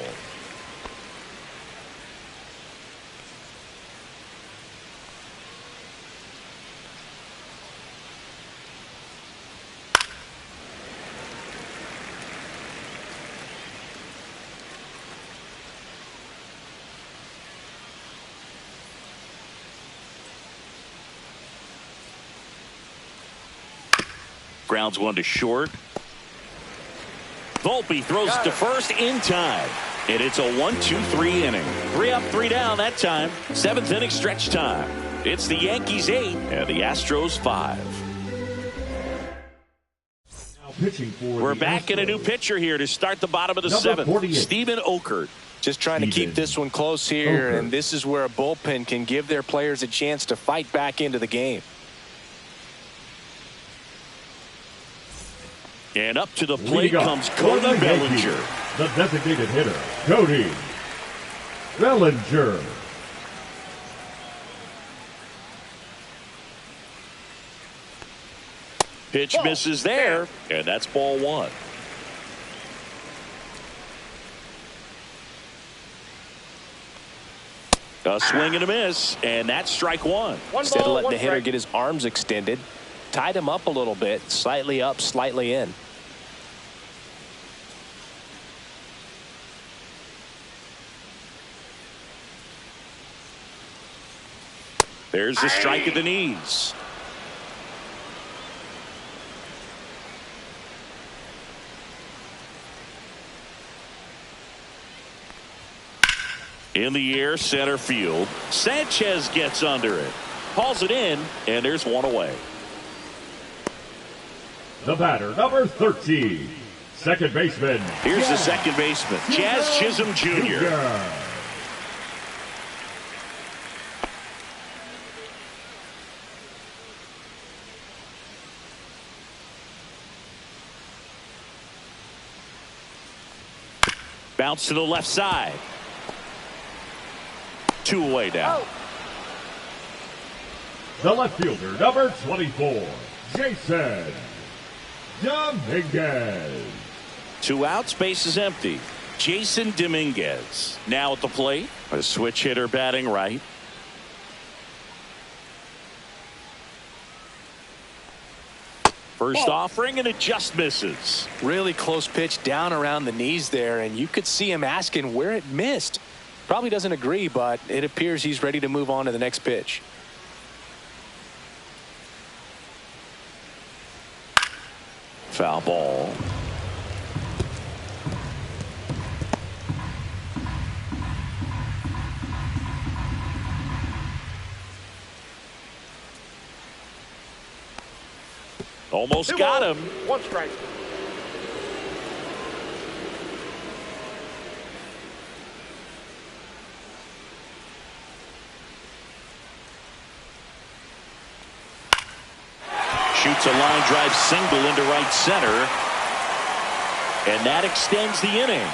Grounds one to short. Volpe throws it to first in time. And it's a 1-2-3 inning. 3 up, 3 down that time. 7th inning stretch time. It's the Yankees 8 and the Astros 5. Now pitching for We're the back in a new Astros. pitcher here to start the bottom of the Number 7th. 48. Steven Okert. Just trying to keep this one close here, and this is where a bullpen can give their players a chance to fight back into the game. And up to the plate Leading comes off Cody for the Bellinger. Yankees, the designated hitter, Cody Bellinger. Pitch misses there, and that's ball 1. A swing and a miss, and that's strike 1. Instead of ball, letting one the hitter strike. get his arms extended, tied him up a little bit, slightly up, slightly in. There's the strike at the knees. In the air, center field. Sanchez gets under it. Hauls it in, and there's one away. The batter, number 13, second baseman. Here's the second baseman, Jazz Chisholm Jr. Bounce to the left side. 2 away now. The left fielder, number 24, Jason Dominguez. 2 outs, base is empty. Jason Dominguez now at the plate. A switch hitter batting right. First offering, and it just misses. Really close pitch down around the knees there, and you could see him asking where it missed. Probably doesn't agree, but it appears he's ready to move on to the next pitch. Foul ball. Almost got him. 1 strike. Shoots a line drive single into right center. And that extends the inning.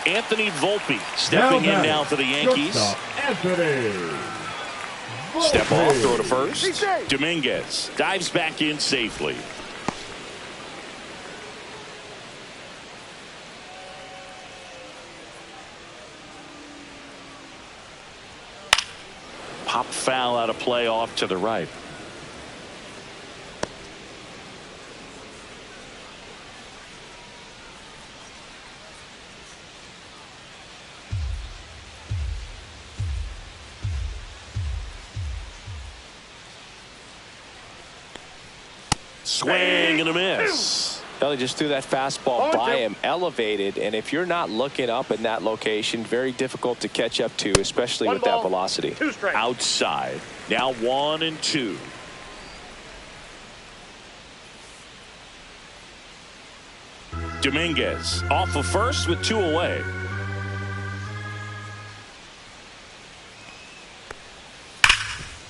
Anthony Volpe stepping in now for the Yankees. Shortstop, Anthony Volpe. Step off, throw to first. Dominguez dives back in safely. Pop foul out of play off to the right. Swing and a miss. Well, he just threw that fastball by him, elevated, and if you're not looking up in that location, very difficult to catch up to, especially with that velocity. 2 strikes. Outside. Now 1-2. Dominguez off of first with 2 away.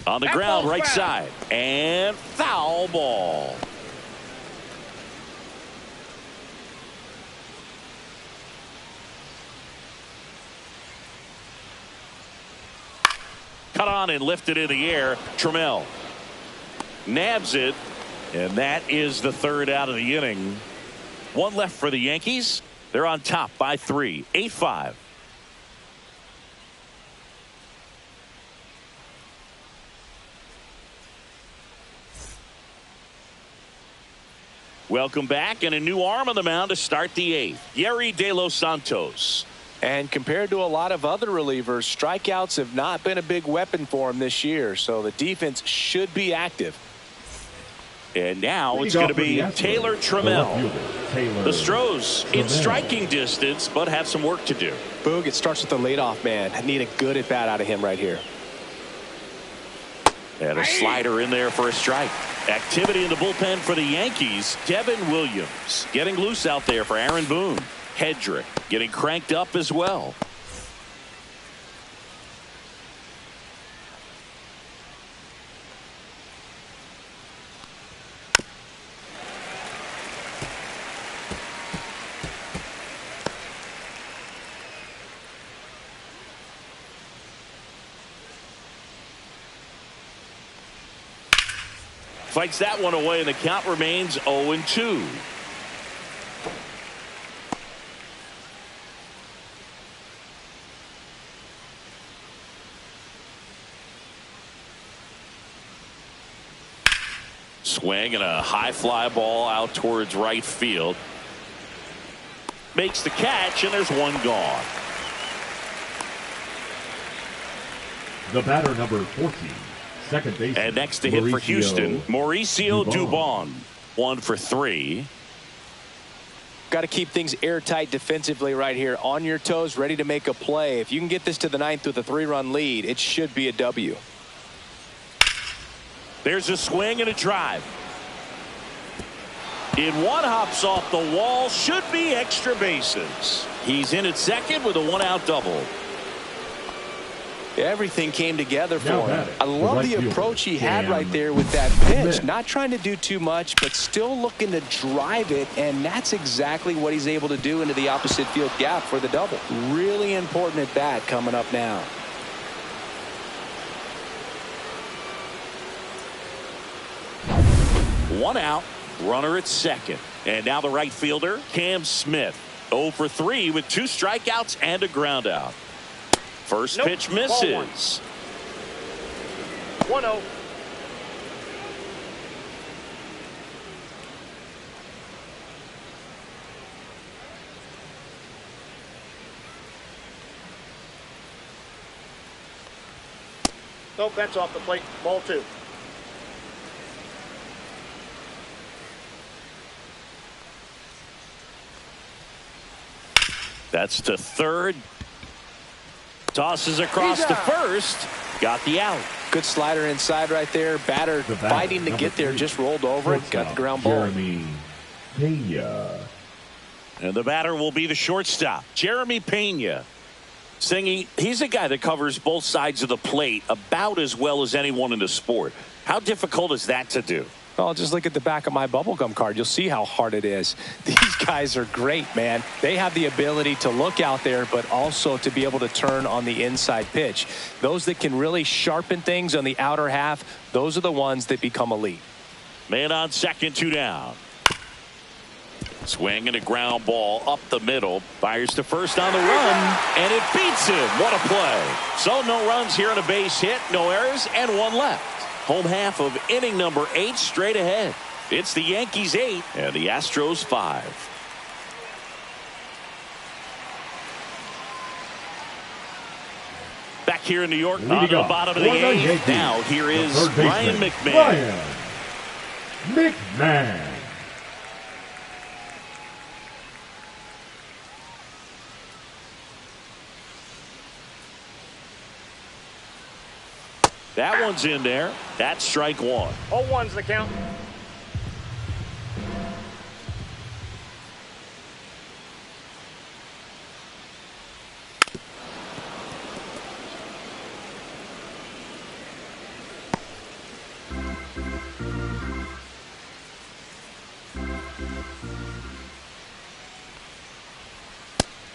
On the ground, right side. And foul ball. Cut on and lifted in the air. Trammell nabs it, and that is the 3rd out of the inning. 1 left for the Yankees. They're on top by 3, 8-5. Welcome back, and a new arm on the mound to start the 8th. Yerry De Los Santos. And compared to a lot of other relievers, strikeouts have not been a big weapon for him this year. So the defense should be active. And now it's going to be Taylor Trammell. The Astros in striking distance, but have some work to do. Boog, it starts with the leadoff man. I need a good at bat out of him right here. And a slider in there for a strike. Activity in the bullpen for the Yankees. Devin Williams getting loose out there for Aaron Boone. Hedrick getting cranked up as well. Fights that one away, and the count remains 0-2. Swing and a high fly ball out towards right field. Makes the catch, and there's one gone. The batter, number 14. Second base. And next to hit for Houston, Mauricio Dubon. 1 for 3. Got to keep things airtight defensively right here. On your toes, ready to make a play. If you can get this to the 9th with a 3-run lead, it should be a W. There's a swing and a drive. In one, hops off the wall. Should be extra bases. He's in at second with a 1-out double. Everything came together for him. I the love right the fielder, approach he had Cam right there with that pitch. Smith. Not trying to do too much, but still looking to drive it, and that's exactly what he's able to do into the opposite field gap for the double. Really important at bat coming up now. One out, runner at second. And now the right fielder, Cam Smith. 0 for 3 with 2 strikeouts and a ground out. First pitch misses. 1-0. Nope, that's off the plate. Ball 2. That's to third. Tosses across to first. Got the out. Good slider inside right there. Batter fighting to get there. Just rolled over it. Got the ground ball. Jeremy Pena. And the batter will be the shortstop, Jeremy Pena. Singy, he's a guy that covers both sides of the plate about as well as anyone in the sport. How difficult is that to do? Well, just look at the back of my bubblegum card. You'll see how hard it is. These guys are great, man. They have the ability to look out there, but also to be able to turn on the inside pitch. Those that can really sharpen things on the outer half, those are the ones that become elite. Man on second, 2 down. Swing and a ground ball up the middle. Fires to first on the run, and it beats him. What a play. So no runs here on a base hit, no errors, and 1 left. Home half of inning number 8 straight ahead. It's the Yankees 8 and the Astros 5. Back here in New York, on the bottom of the 8th. Now here is Ryan McMahon. Ryan McMahon. That one's in there. That's strike 1. 0-1's the count.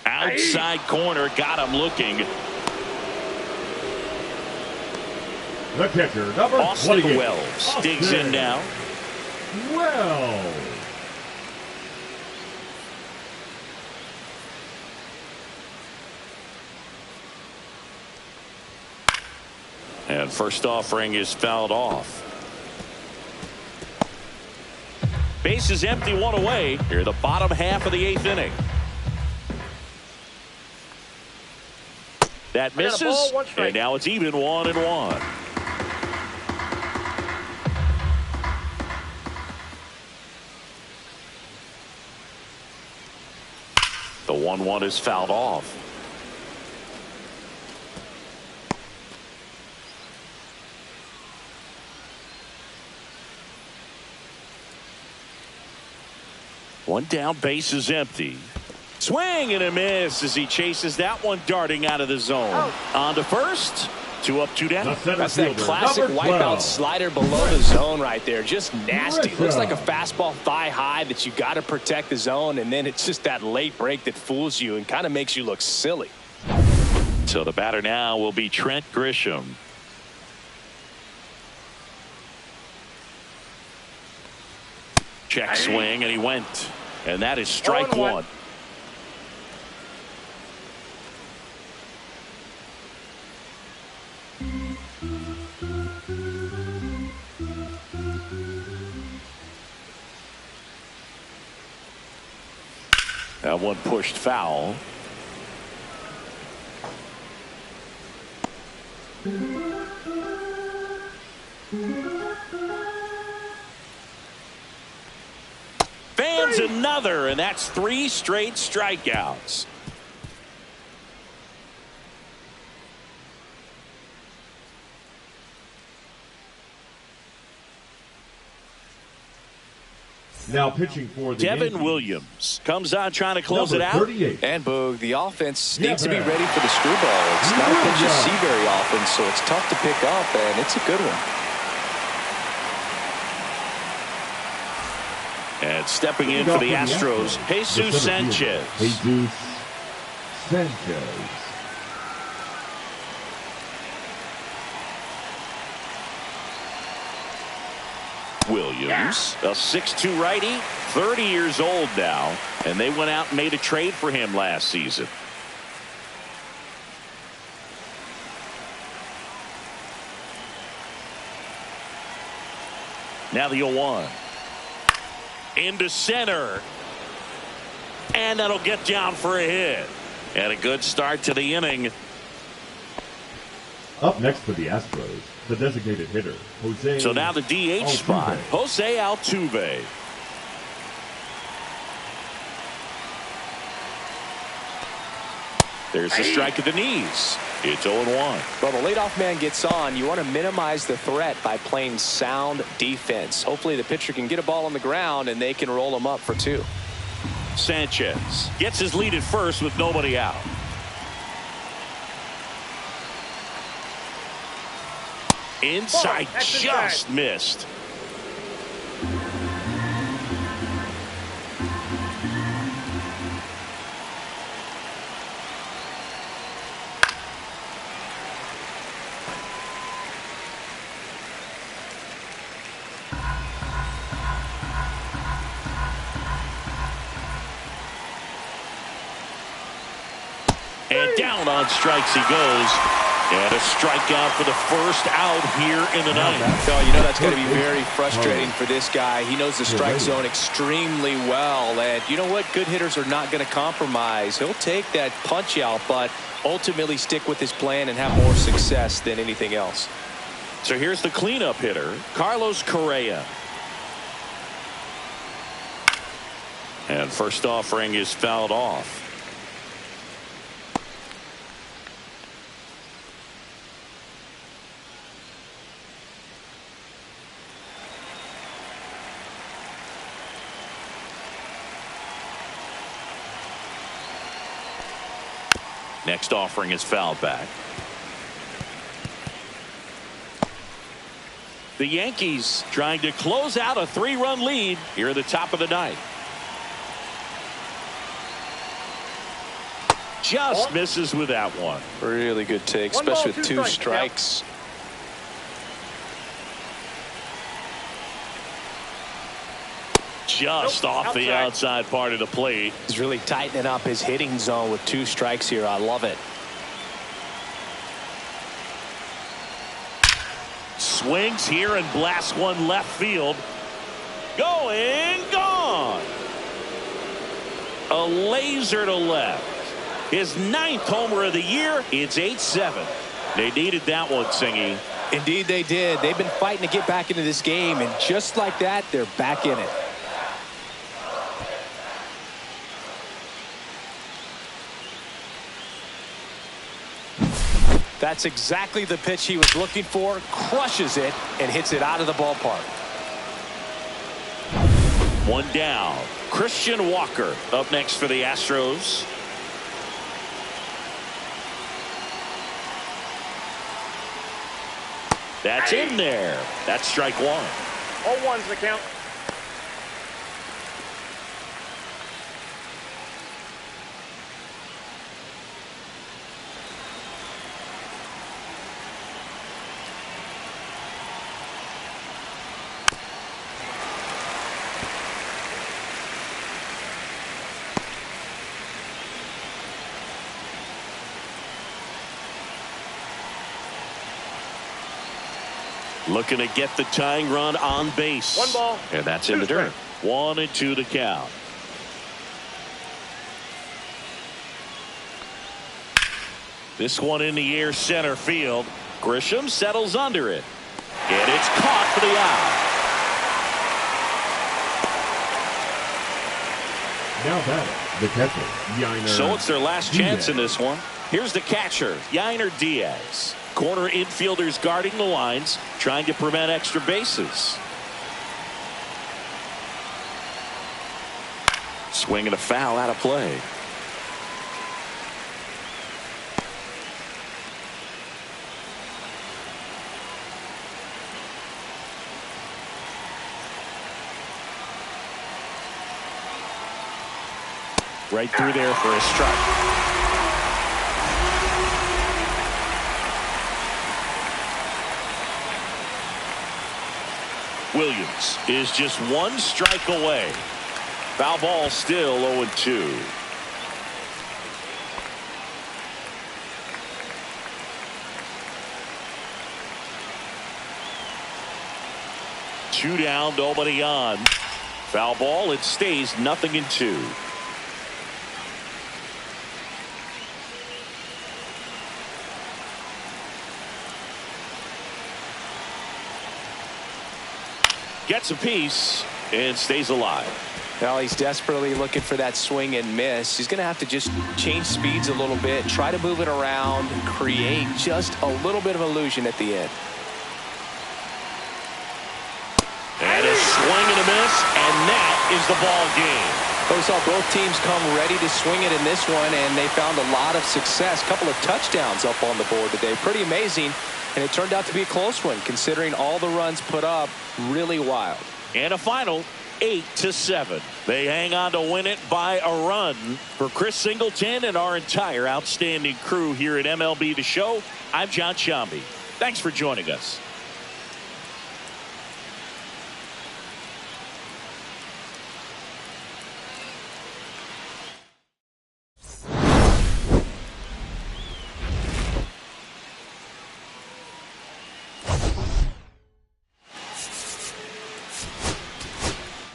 Outside corner, got him looking. The catcher, number Austin 28. Wells digs in now. Wells. And first offering is fouled off. Base is empty, 1 away. Here the bottom half of the 8th inning. That I got a misses, ball, 1 strike. and now it's even 1-1. The 1-1 is fouled off. One down, base is empty. Swing and a miss as he chases that one darting out of the zone. On to first. 2 up, 2 down. That's that classic wipeout slider below the zone right there. Just nasty. Looks like a fastball thigh high that you got to protect the zone, and then it's just that late break that fools you and kind of makes you look silly. So the batter now will be Trent Grisham. Check swing, and he went. And that is strike 1. That one pushed foul. Fans another, and that's 3 straight strikeouts. Now pitching for the Devin Yankees, Williams comes on trying to close it number out. 38. And Boog, the offense needs to be ready for the screwball. It's not a pitch you see very often, so it's tough to pick up, and it's a good one. And stepping in for the Astros, Jesus Sanchez. Jesus Sanchez. Williams, a 6'2" righty, 30 years old now, and they went out and made a trade for him last season. Now the 0-1. Into center. And that'll get down for a hit. And a good start to the inning. Up next for the Astros, the designated hitter, Jose. So now the DH spot, Jose Altuve. There's the strike at the knees. It's 0-1. Well, the leadoff man gets on. You want to minimize the threat by playing sound defense. Hopefully the pitcher can get a ball on the ground and they can roll him up for 2. Sanchez gets his lead at first with nobody out. Inside, just missed. And down on strikes he goes. And a strikeout for the first out here in the ninth. So, you know, that's going to be very frustrating for this guy. He knows the strike zone extremely well. And you know what? Good hitters are not going to compromise. He'll take that punch out, but ultimately stick with his plan and have more success than anything else. So here's the cleanup hitter, Carlos Correa. And first offering is fouled off. Next offering is fouled back. The Yankees trying to close out a 3-run lead here at the top of the ninth. Just misses with that one. Really good take, especially with 2 strikes. Just off the outside part of the plate. He's really tightening up his hitting zone with 2 strikes here. I love it. Swings here and blasts one left field. Going, gone. A laser to left. His 9th homer of the year. It's 8-7. They needed that one, Singy. Indeed they did. They've been fighting to get back into this game, and just like that, they're back in it. That's exactly the pitch he was looking for. Crushes it and hits it out of the ballpark. One down. Christian Walker up next for the Astros. That's in there. That's strike one. 0-1's the count. Looking to get the tying run on base. 1 ball. And that's in the dirt. 1-2 to count. This one in the air center field. Grisham settles under it. And it's caught for the out. Now batting, the catcher, Yainer. So it's their last chance Diaz. in this one. Here's the catcher, Yainer Diaz. Corner infielders guarding the lines, trying to prevent extra bases. Swing and a foul out of play. Right through there for a strike. Williams is just 1 strike away. Foul ball still 0-2. Two down, nobody on. Foul ball, it stays 0-2. Gets a piece and stays alive. Well, he's desperately looking for that swing and miss. He's going to have to just change speeds a little bit, try to move it around, create just a little bit of illusion at the end. And a swing and a miss, and that is the ball game. We saw both teams come ready to swing it in this one, and they found a lot of success. A couple of touchdowns up on the board today. Pretty amazing. And it turned out to be a close one, considering all the runs put up. Really wild. And a final 8-7. They hang on to win it by a run. For Chris Singleton and our entire outstanding crew here at MLB The Show, I'm John Shambi. Thanks for joining us.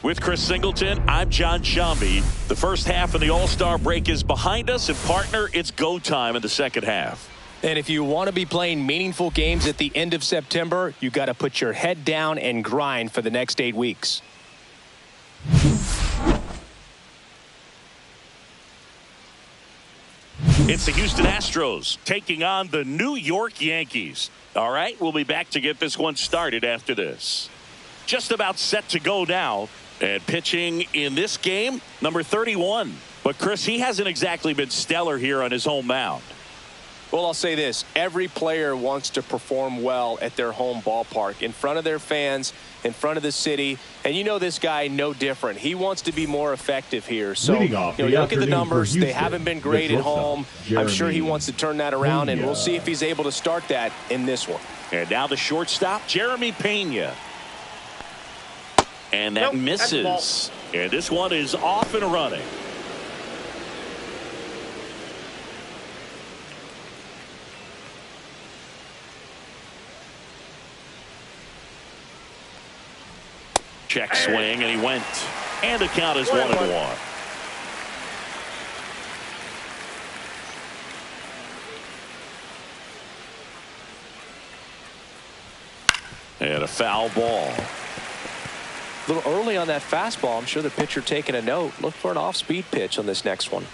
With Chris Singleton, I'm John Shambi. The first half of the All-Star break is behind us, and partner, it's go time in the second half. And if you want to be playing meaningful games at the end of September, you got to put your head down and grind for the next 8 weeks. It's the Houston Astros taking on the New York Yankees. All right, we'll be back to get this one started after this. Just about set to go now. And pitching in this game, number 31. But, Chris, he hasn't exactly been stellar here on his home mound. Well, I'll say this. Every player wants to perform well at their home ballpark, in front of their fans, in front of the city. And you know this guy no different. He wants to be more effective here. So, you look at the numbers. They haven't been great at home. I'm sure he wants to turn that around, and we'll see if he's able to start that in this one. And now the shortstop, Jeremy Pena. And that misses. And this one is off and running. Check swing, and he went. And the count is 1-1. And a foul ball. A little early on that fastball. I'm sure the pitcher taking a note. Look for an off-speed pitch on this next one.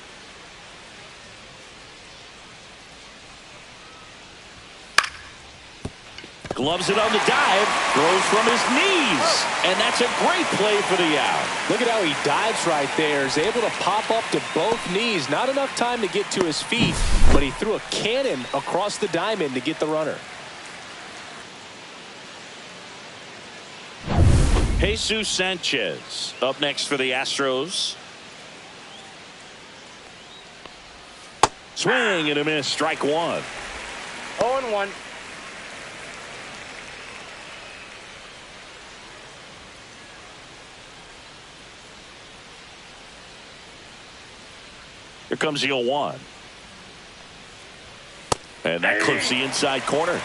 Gloves it on the dive. Throws from his knees. And that's a great play for the out. Look at how he dives right there. Is able to pop up to both knees. Not enough time to get to his feet, but he threw a cannon across the diamond to get the runner. Jesus Sanchez up next for the Astros. Swing and a miss. Strike one. 0-1. Here comes the 0-1. And that clips the inside corner.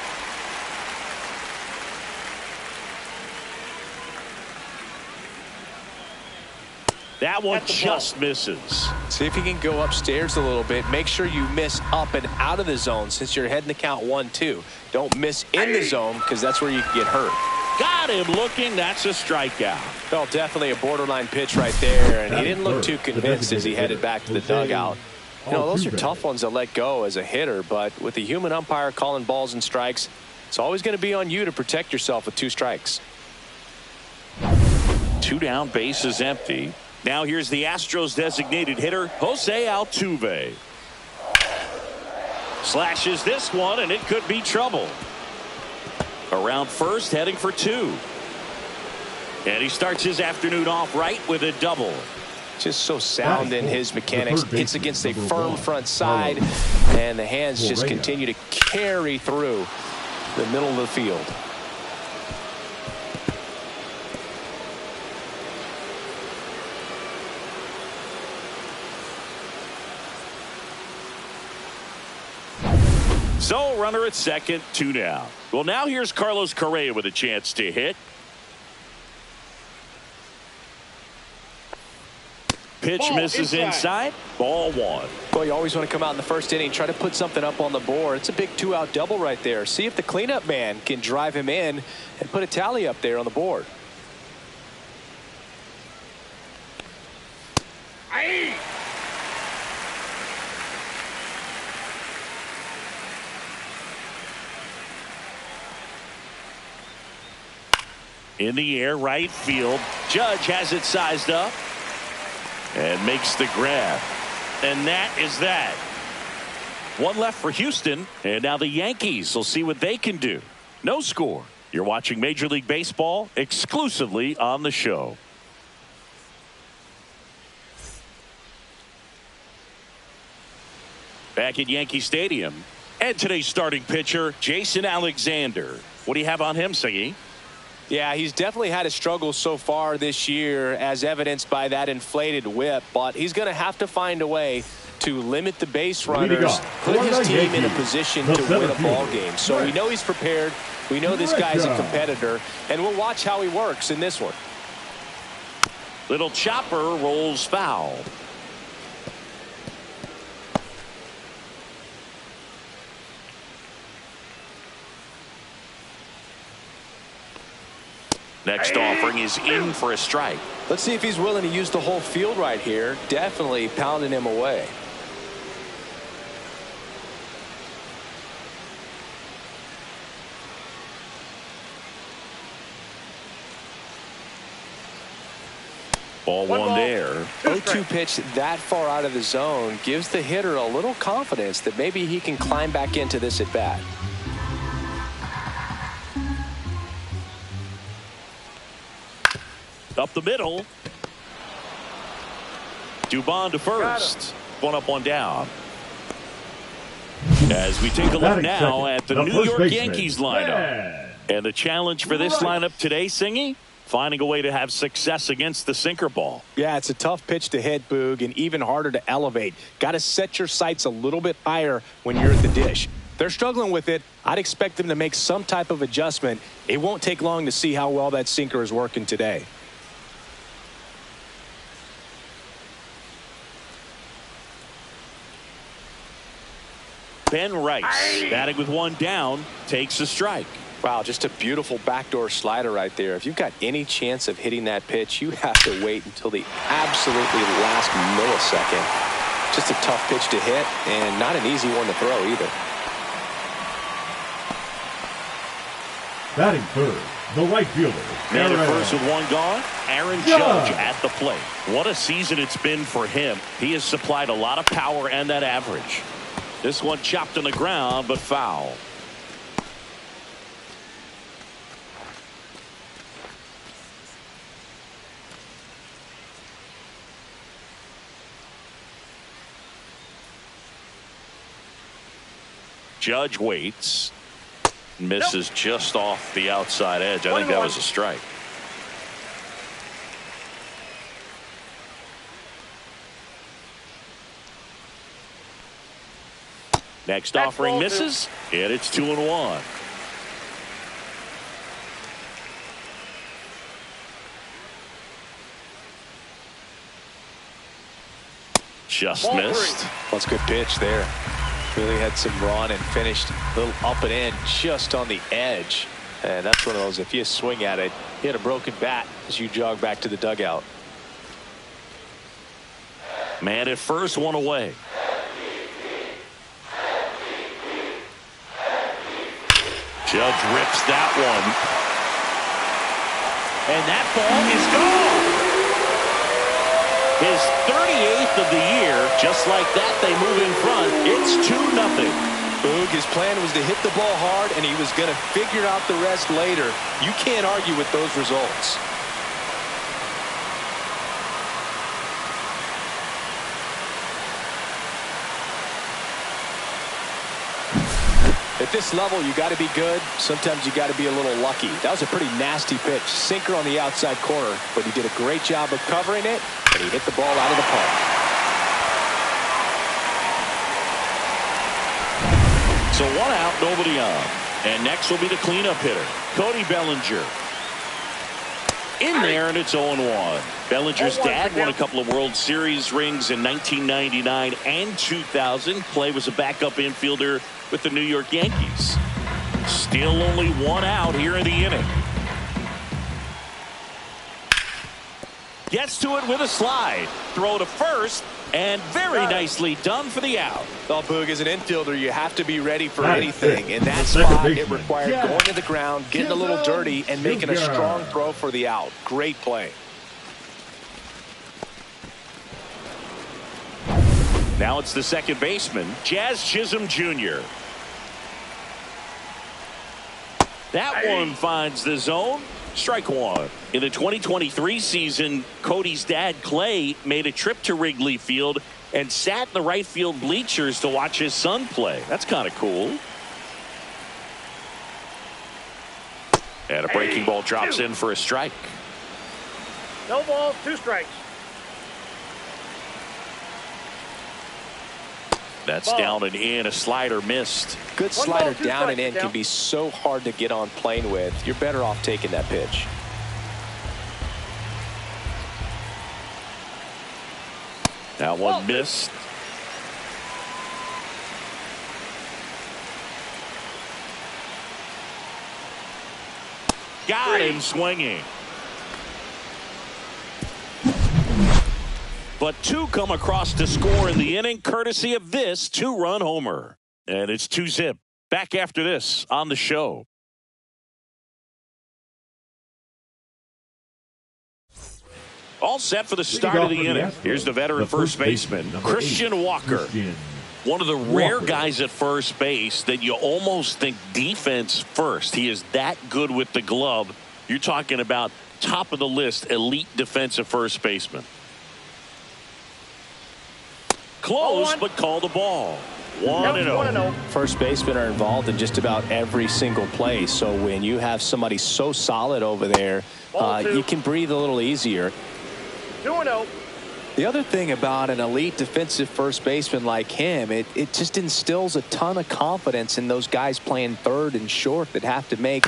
That one just misses. See if you can go upstairs a little bit. Make sure you miss up and out of the zone since you're heading to count 1-2. Don't miss in the zone because that's where you can get hurt. Got him looking. That's a strikeout. Well, definitely a borderline pitch right there, and he didn't look too convinced as he headed back to the dugout. You know, those are tough ones to let go as a hitter, but with the human umpire calling balls and strikes, it's always going to be on you to protect yourself with 2 strikes. 2 down, base is empty. Now here's the Astros designated hitter, Jose Altuve. Slashes this one, and it could be trouble. Around first, heading for 2. And he starts his afternoon off right with a double. Just so sound in his mechanics. Hits against a firm front side, and the hands just continue to carry through the middle of the field. So runner at second, 2 down. Well, now here's Carlos Correa with a chance to hit. Pitch misses inside. Ball 1. Well, you always want to come out in the first inning, try to put something up on the board. It's a big 2-out double right there. See if the cleanup man can drive him in and put a tally up there on the board. In the air, right field. Judge has it sized up and makes the grab. And that is that. 1 left for Houston, and now the Yankees will see what they can do. No score. You're watching Major League Baseball exclusively on the show. Back at Yankee Stadium, and today's starting pitcher, Jason Alexander. What do you have on him, Siggy? Yeah, he's definitely had a struggle so far this year, as evidenced by that inflated whip, but he's going to have to find a way to limit the base runners, put his team in a position to win a ball game. So we know he's prepared. We know this guy's a competitor, and we'll watch how he works in this one. Little chopper rolls foul. Next offering is in for a strike. Let's see if he's willing to use the whole field right here. Definitely pounding him away. Ball 1 there. 0-2 pitch that far out of the zone gives the hitter a little confidence that maybe he can climb back into this at bat. Up the middle. Dubon to first. 1 up, 1 down. As we take a look now at the New York Yankees lineup. And the challenge for this lineup today, Singy, finding a way to have success against the sinker ball. Yeah, it's a tough pitch to hit, Boog, and even harder to elevate. Got to set your sights a little bit higher when you're at the dish. They're struggling with it. I'd expect them to make some type of adjustment. It won't take long to see how well that sinker is working today. Ben Rice, batting with 1 down, takes a strike. Wow, just a beautiful backdoor slider right there. If you've got any chance of hitting that pitch, you have to wait until the absolutely last millisecond. Just a tough pitch to hit and not an easy one to throw either. Batting third, the right fielder. Man at first with one gone. Aaron Judge at the plate. What a season it's been for him. He has supplied a lot of power and that average. This one chopped on the ground, but foul. Judge waits. Misses just off the outside edge. I think that was a strike. Next offering misses, and it's 2-1. Just missed. That's a good pitch there. Really had some run and finished a little up and in just on the edge. And that's one of those, if you swing at it, you hit a broken bat as you jog back to the dugout. Man at first, one away. Judge rips that one. And that ball is gone. His 38th of the year. Just like that, they move in front. It's 2-0. Boog, his plan was to hit the ball hard, and he was going to figure out the rest later. You can't argue with those results. At this level, you got to be good. Sometimes you got to be a little lucky. That was a pretty nasty pitch. Sinker on the outside corner, but he did a great job of covering it, and he hit the ball out of the park. So one out, nobody on. And next will be the cleanup hitter, Cody Bellinger. In there, and it's 0-1. Bellinger's dad won a couple of World Series rings in 1999 and 2000. Clay was a backup infielder with the New York Yankees. Still only one out here in the inning. Gets to it with a slide. Throw to first, and very nicely done for the out. Well, Boog, as an infielder, you have to be ready for anything. In that spot, it required going to the ground, getting a little dirty, and making a strong throw for the out. Great play. Now it's the second baseman, Jazz Chisholm Jr. That one finds the zone. Strike one. In the 2023 season, Cody's dad, Clay, made a trip to Wrigley Field and sat in the right field bleachers to watch his son play. That's kind of cool. And a breaking ball drops in for a strike. No balls, 2 strikes. That's down and in. A slider missed. Good slider down and in can be so hard to get on plane with. You're better off taking that pitch. That one missed. Got him swinging. But 2 come across to score in the inning, courtesy of this 2-run homer. And it's 2-zip. Back after this on the show. All set for the start of the inning. Here's the veteran first baseman, Christian Walker. One of the rare guys at first base that you almost think defense first. He is that good with the glove. You're talking about top of the list, elite defensive first baseman. Close, but call the ball. 1-0. First basemen are involved in just about every single play. So when you have somebody so solid over there, you can breathe a little easier. 2-0. The other thing about an elite defensive first baseman like him, it just instills a ton of confidence in those guys playing third and short that have to make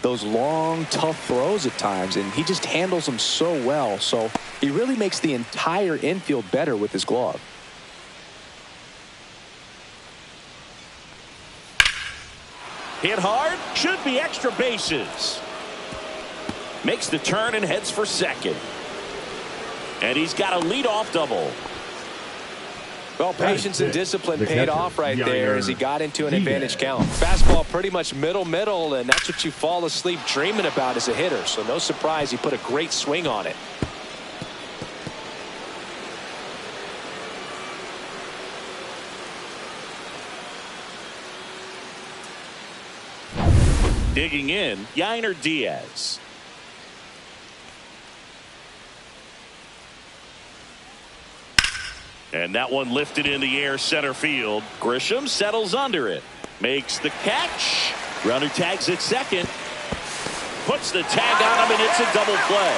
those long, tough throws at times. And he just handles them so well. So he really makes the entire infield better with his glove. Hit hard. Should be extra bases. Makes the turn and heads for second. And he's got a leadoff double. Well, patience and discipline paid off right there as he got into an advantage count. Fastball pretty much middle, and that's what you fall asleep dreaming about as a hitter. So no surprise he put a great swing on it. Digging in, Yainer Diaz. And that one lifted in the air center field. Grisham settles under it. Makes the catch. Runner tags at second. Puts the tag on him, and it's a double play.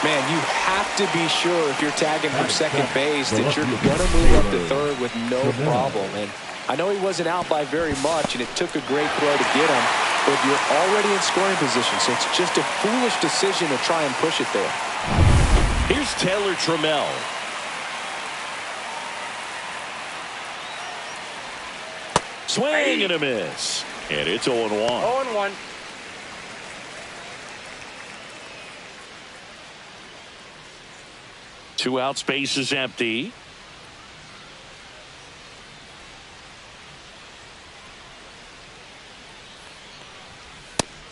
Man, you have to be sure if you're tagging from second base that you're going to move up to third with no problem. And I know he wasn't out by very much, and it took a great throw to get him, but you're already in scoring position, so it's just a foolish decision to try and push it there. Here's Taylor Trammell. Swing and a miss. And it's 0-1. 0-1. Two outs, base is empty.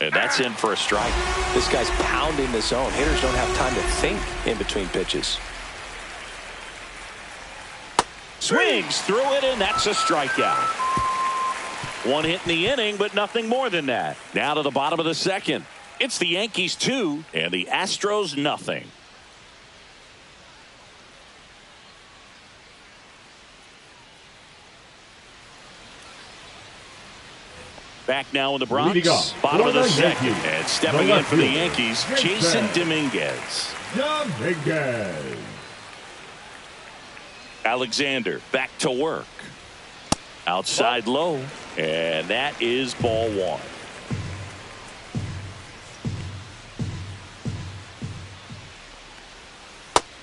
And that's in for a strike. This guy's pounding the zone. Hitters don't have time to think in between pitches. Swings through it, and that's a strikeout. One hit in the inning, but nothing more than that. Now to the bottom of the second. It's the Yankees 2 and the Astros nothing. Back now in the Bronx. Bottom of the second. And stepping in for the Yankees, Jason Dominguez. Alexander back to work. Outside low. And that is ball one.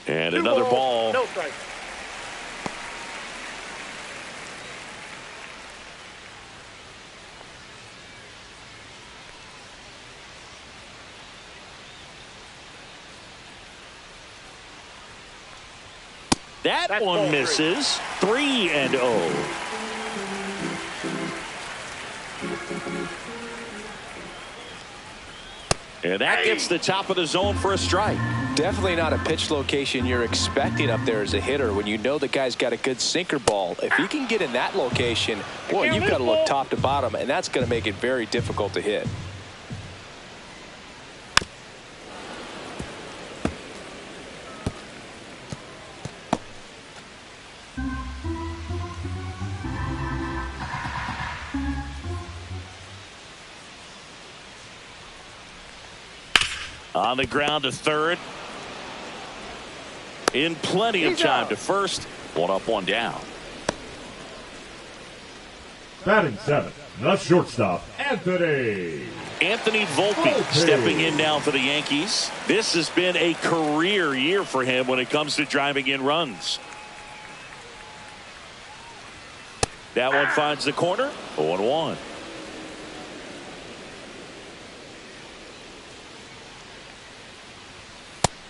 And another ball. No strike. That one misses. 3-0. And that gets the top of the zone for a strike. Definitely not a pitch location you're expecting up there as a hitter when you know the guy's got a good sinker ball. If he can get in that location, boy, you've got to look top to bottom, and that's going to make it very difficult to hit. On the ground to third. In plenty of time to first. One up, one down. Batting seventh, the shortstop, Anthony Volpe stepping in now for the Yankees. This has been a career year for him when it comes to driving in runs. That one finds the corner. 0-1.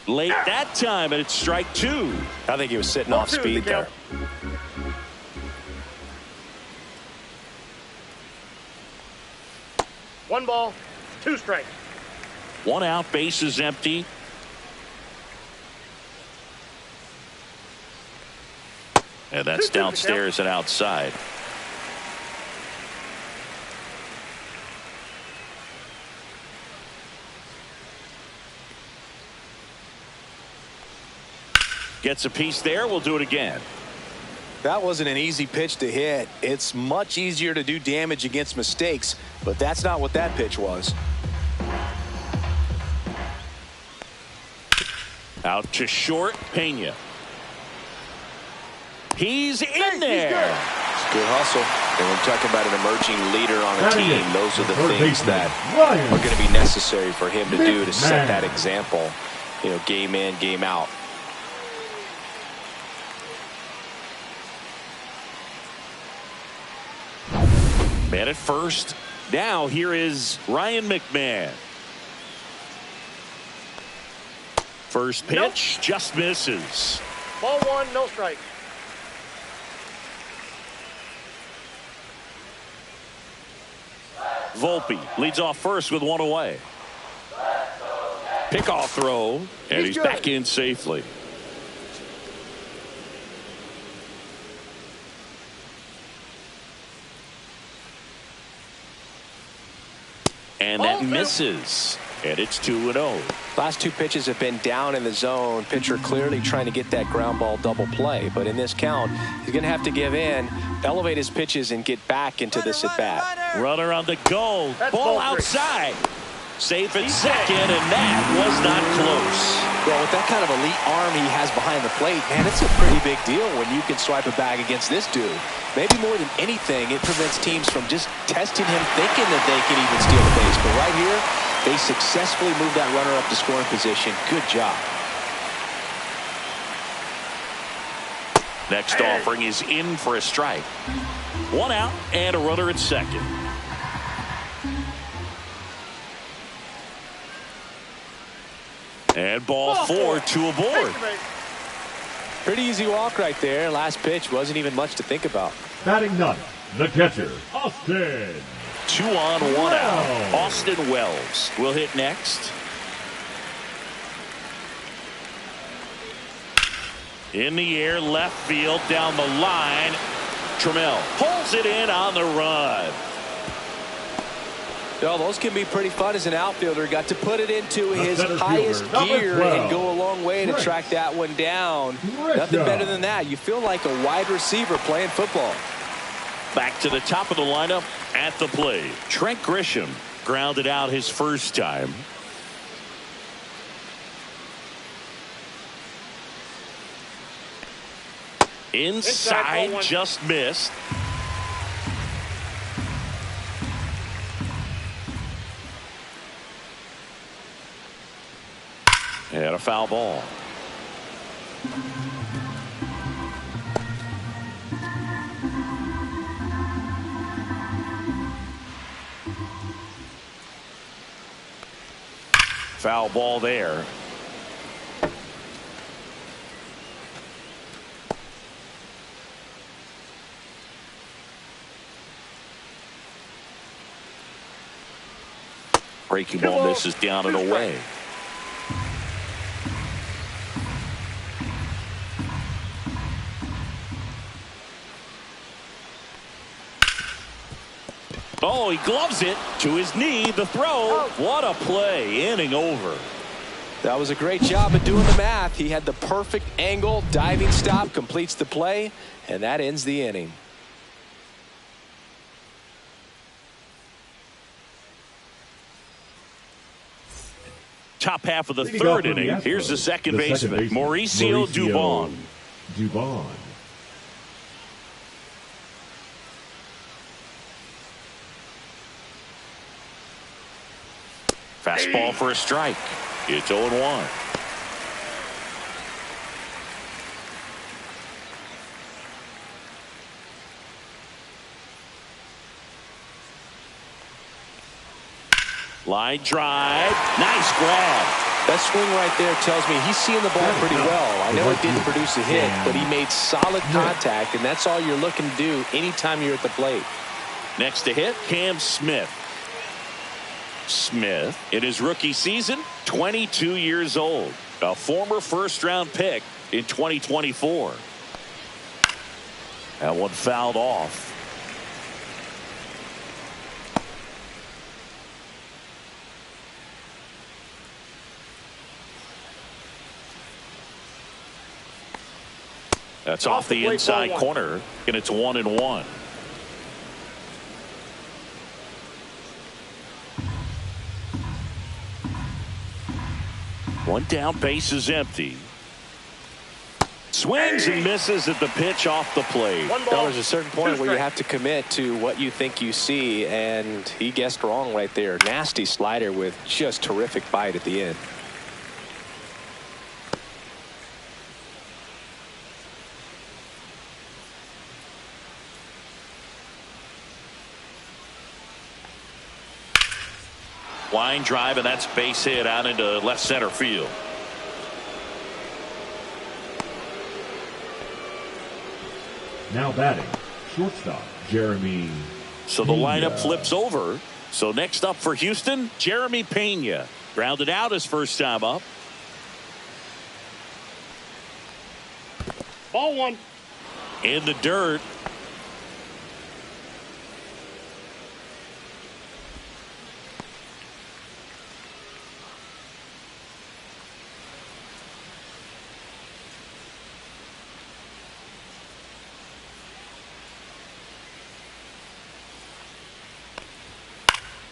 Late that time, and it's strike two. I think he was sitting off speed there. One ball, two strikes. One out, base is empty. And that's downstairs and outside. Gets a piece there. We'll do it again. That wasn't an easy pitch to hit. It's much easier to do damage against mistakes, but that's not what that pitch was. Out to short, Pena. He's in there. It's good hustle. And we're talking about an emerging leader on a team. Those are the things that are going to be necessary for him to do to set that example, you know, game in, game out. Man at first. Now here is Ryan McMahon. First pitch just misses. Ball one, no strike. Volpe leads off first with one away. Pickoff throw, and he's back in safely. And that misses. And it's 2-0. Last two pitches have been down in the zone. Pitcher clearly trying to get that ground ball double play. But in this count, he's going to have to give in, elevate his pitches, and get back into this at bat. Runner on the go. That's ball ball outside. Safe at second, and that was not close. Well, with that kind of elite arm he has behind the plate, man, it's a pretty big deal when you can swipe a bag against this dude. Maybe more than anything, it prevents teams from just testing him, thinking that they can even steal the base. But right here, they successfully moved that runner up to scoring position. Good job. Next offering is in for a strike. One out and a runner at second. And ball four, two aboard. Pretty easy walk right there. Last pitch wasn't even much to think about. Batting ninth, the catcher, Austin. 2 on, 1 out. Austin Wells will hit next. In the air, left field, down the line. Trammell pulls it in on the run. Well, those can be pretty fun as an outfielder. Got to put it into his highest fielder, gear and go a long way to track that one down. Nothing better than that. You feel like a wide receiver playing football. Back to the top of the lineup at the plate. Trent Grisham grounded out his first time. Inside, just missed. And a foul ball. Foul ball there. Breaking ball misses down and away. Oh, he gloves it to his knee. The throw. What a play. Inning over. That was a great job of doing the math. He had the perfect angle. Diving stop completes the play, and that ends the inning. Top half of the third inning. Here's the second baseman, Mauricio Dubon. Fastball for a strike. It's 0-1. Line drive. Nice grab. That swing right there tells me he's seeing the ball pretty well. I know it didn't produce a hit, but he made solid contact, and that's all you're looking to do anytime you're at the plate. Next to hit, Cam Smith. Smith, in his rookie season, 22 years old. A former first-round pick in 2024. That one fouled off. That's off the inside corner, and it's 1-1. One down, base is empty. Swings and misses at the pitch off the plate. There's a certain point where you have to commit to what you think you see, and he guessed wrong right there. Nasty slider with just terrific bite at the end. Line drive, and that's base hit out into left center field. Now batting, shortstop, Jeremy. So the Pena. lineup flips over. So next up for Houston, Jeremy Pena. Grounded out his first time up. Ball one. In the dirt.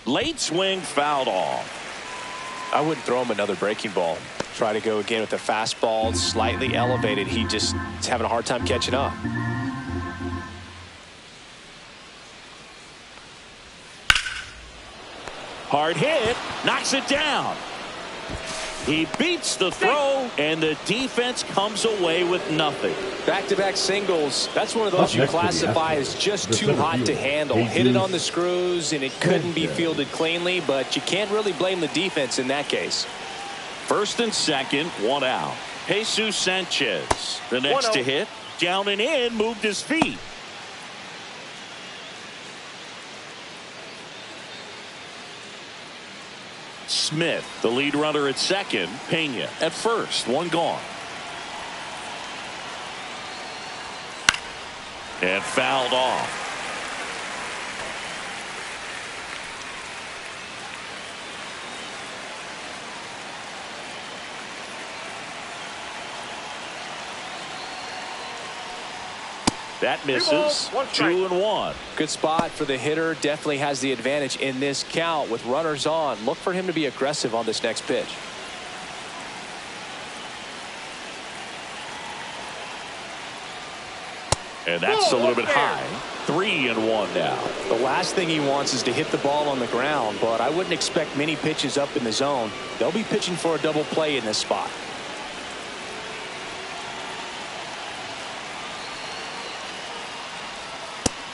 Late swing fouled off. I wouldn't throw him another breaking ball. Try to go again with the fastball, slightly elevated. He just is having a hard time catching up. Hard hit, knocks it down. He beats the throw, and the defense comes away with nothing. Back-to-back singles. That's one of those you classify as just too hot to handle. Hit it on the screws, and it couldn't be fielded cleanly, but you can't really blame the defense in that case. First and second, one out. Jesus Sanchez, the next to hit. Down and in, moved his feet. Smith, the lead runner at second. Pena at first. One gone. And fouled off. That misses. 2-1. Good spot for the hitter. Definitely has the advantage in this count with runners on. Look for him to be aggressive on this next pitch. And that's a little bit high. 3-1 now. The last thing he wants is to hit the ball on the ground, but I wouldn't expect many pitches up in the zone. They'll be pitching for a double play in this spot.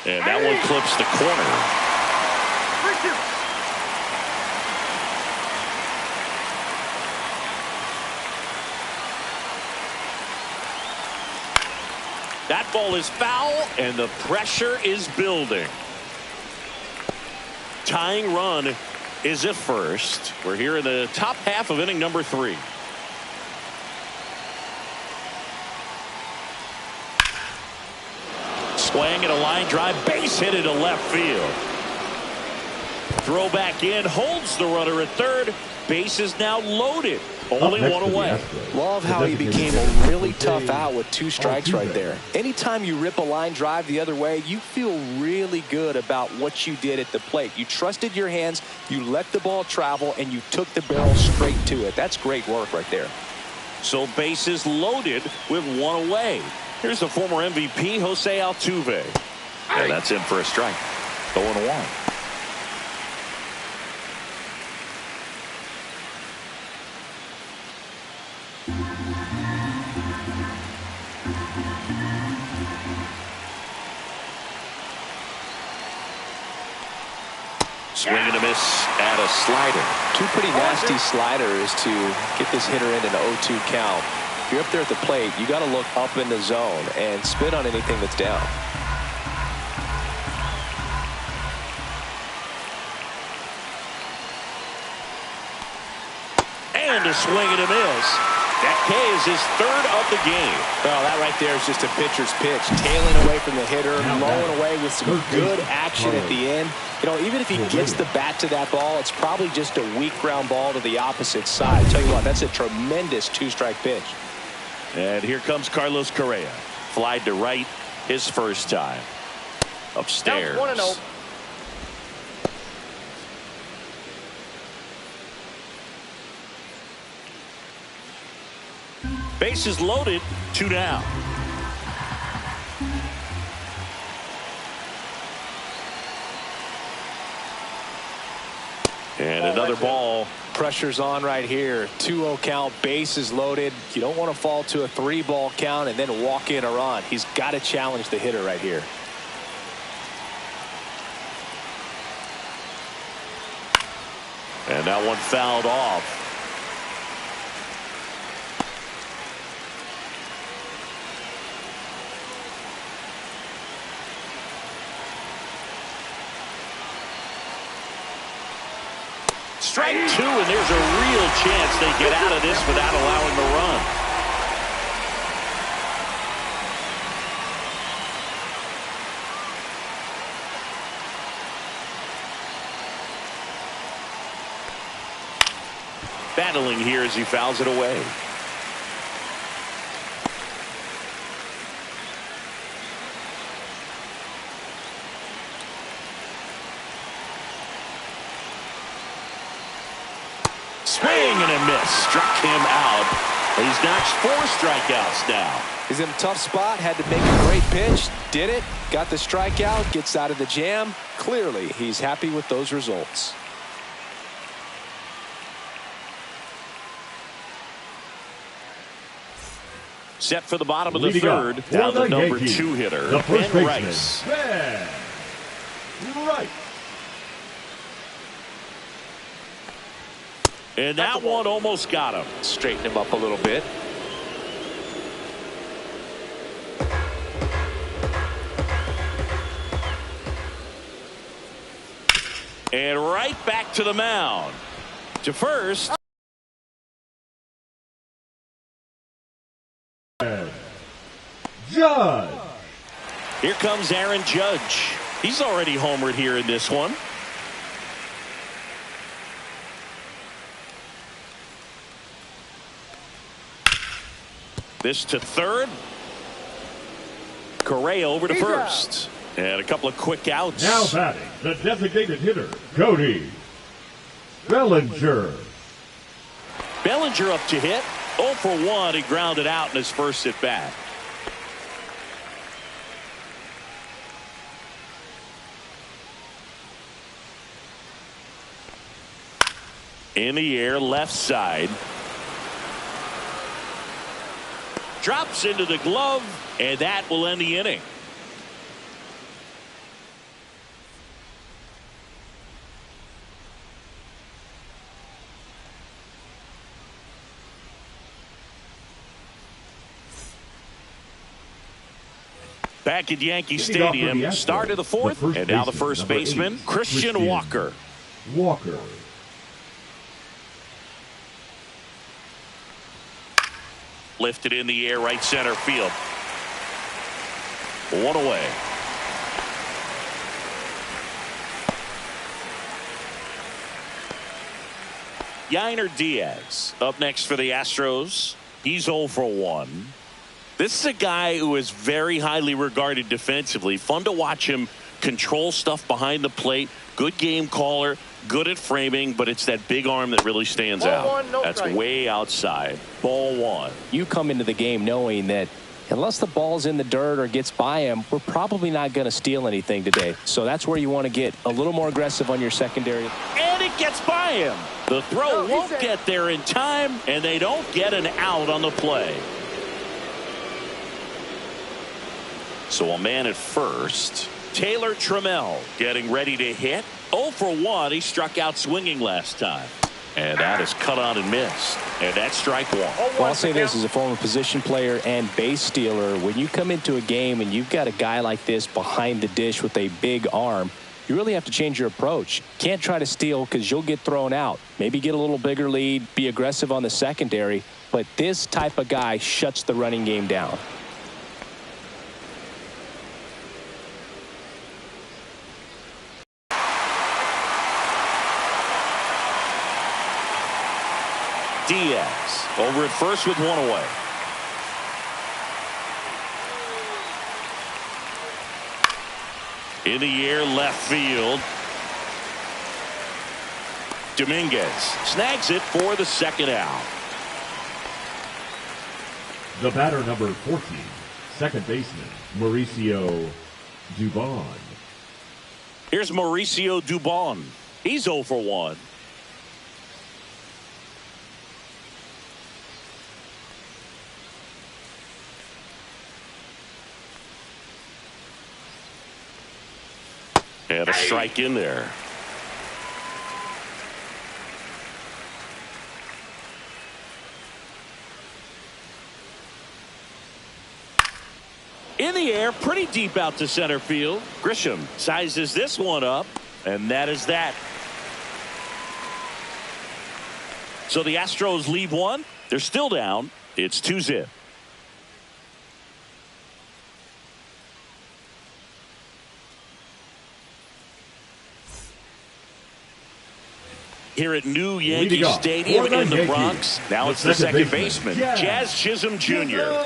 And that one clips the corner. That ball is foul, and the pressure is building. Tying run is at first. We're here in the top half of inning number 3. Swing and a line drive, base hit into left field. Throw back in, holds the runner at third. Base is now loaded. Only one away. Love how he became a really tough out with 2 strikes right there. Anytime you rip a line drive the other way, you feel really good about what you did at the plate. You trusted your hands, you let the ball travel, and you took the barrel straight to it. That's great work right there. So bases loaded with 1 away. Here's the former MVP, Jose Altuve. And that's in for a strike. 0-1. Swing and a miss at a slider. 2 pretty nasty sliders to get this hitter in an 0-2 count. If you're up there at the plate, you got to look up in the zone and spit on anything that's down. And a swing and a miss. That K is his 3rd of the game. Well, that right there is just a pitcher's pitch. Tailing away from the hitter, blowing away with some good action at the end. You know, even if he gets the bat to that ball, it's probably just a weak ground ball to the opposite side. Tell you what, that's a tremendous 2-strike pitch. And here comes Carlos Correa. Flied to right his first time. Upstairs. 1-0. Bases loaded, 2 down. And another ball. Pressure's on right here. 2-0 count, bases loaded. You don't want to fall to a 3-ball count and then walk in a run. He's got to challenge the hitter right here. And that one fouled off. Strike two, and there's a real chance they get out of this without allowing the run. Battling here as he fouls it away. Swing and a miss. Struck him out. He's notched 4 strikeouts now. He's in a tough spot. Had to make a great pitch. Did it. Got the strikeout. Gets out of the jam. Clearly, he's happy with those results. Set for the bottom of the Leading third. Down the number Yankees, 2 hitter, the first Ben baseman, Rice. Ben Rice. And that one almost got him. Straighten him up a little bit. And right back to the mound. To first. Judge. Here comes Aaron Judge. He's already homered here in this one. This to third. Correa over to first. And a couple of quick outs. Now batting, the designated hitter, Cody Bellinger. Bellinger up to hit. 0 for 1. He grounded out in his first at bat. In the air, left side. Drops into the glove, and that will end the inning. Back at Yankee Stadium, start of the fourth, and now the first baseman, Christian Walker. Walker. Lifted in the air, right center field. 1 away. Yainer Diaz up next for the Astros. He's 0 for 1. This is a guy who is very highly regarded defensively. Fun to watch him control stuff behind the plate. Good game caller, good at framing, but it's that big arm that really stands out. Ball one, no That's strike. way outside. Ball 1. You come into the game knowing that unless the ball's in the dirt or gets by him, we're probably not going to steal anything today. So that's where you want to get a little more aggressive on your secondary. And it gets by him. The throw won't get there in time, and they don't get an out on the play. So a man at first. Taylor Trammell getting ready to hit. 0 for 1. He struck out swinging last time. And that is cut on and missed. And that's strike 1. Well, I'll say this as a former position player and base stealer. When you come into a game and you've got a guy like this behind the dish with a big arm, you really have to change your approach. Can't try to steal because you'll get thrown out. Maybe get a little bigger lead, be aggressive on the secondary. But this type of guy shuts the running game down. Diaz over at first with 1 away. In the air, left field. Dominguez snags it for the second out. The batter, number 14, second baseman, Mauricio Dubon. Here's Mauricio Dubon. He's 0 for 1. And a strike in there. In the air, pretty deep out to center field. Grisham sizes this one up, and that is that. So the Astros leave one. They're still down. It's 2-0. Here at new Yankee Stadium in the Bronx. Now it's the second baseman, Jazz Chisholm Jr.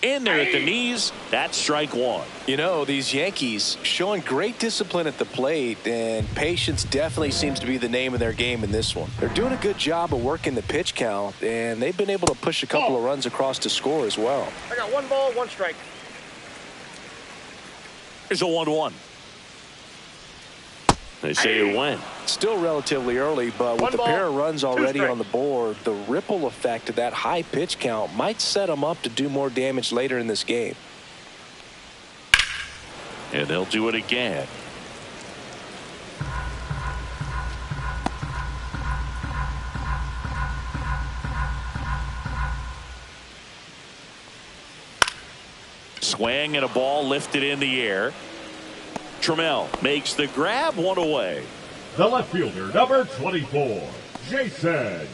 In there at the knees. That's strike one. You know, these Yankees showing great discipline at the plate, and patience definitely seems to be the name of their game in this one. They're doing a good job of working the pitch count, and they've been able to push a couple of runs across to score as well. I got 1 ball, 1 strike. Here's a 1-1. They say it went. Still relatively early, but with the pair of runs already on the board, the ripple effect of that high pitch count might set them up to do more damage later in this game. And they'll do it again. Swing and a ball lifted in the air. Trammell makes the grab, 1 away. The left fielder, number 24, Jason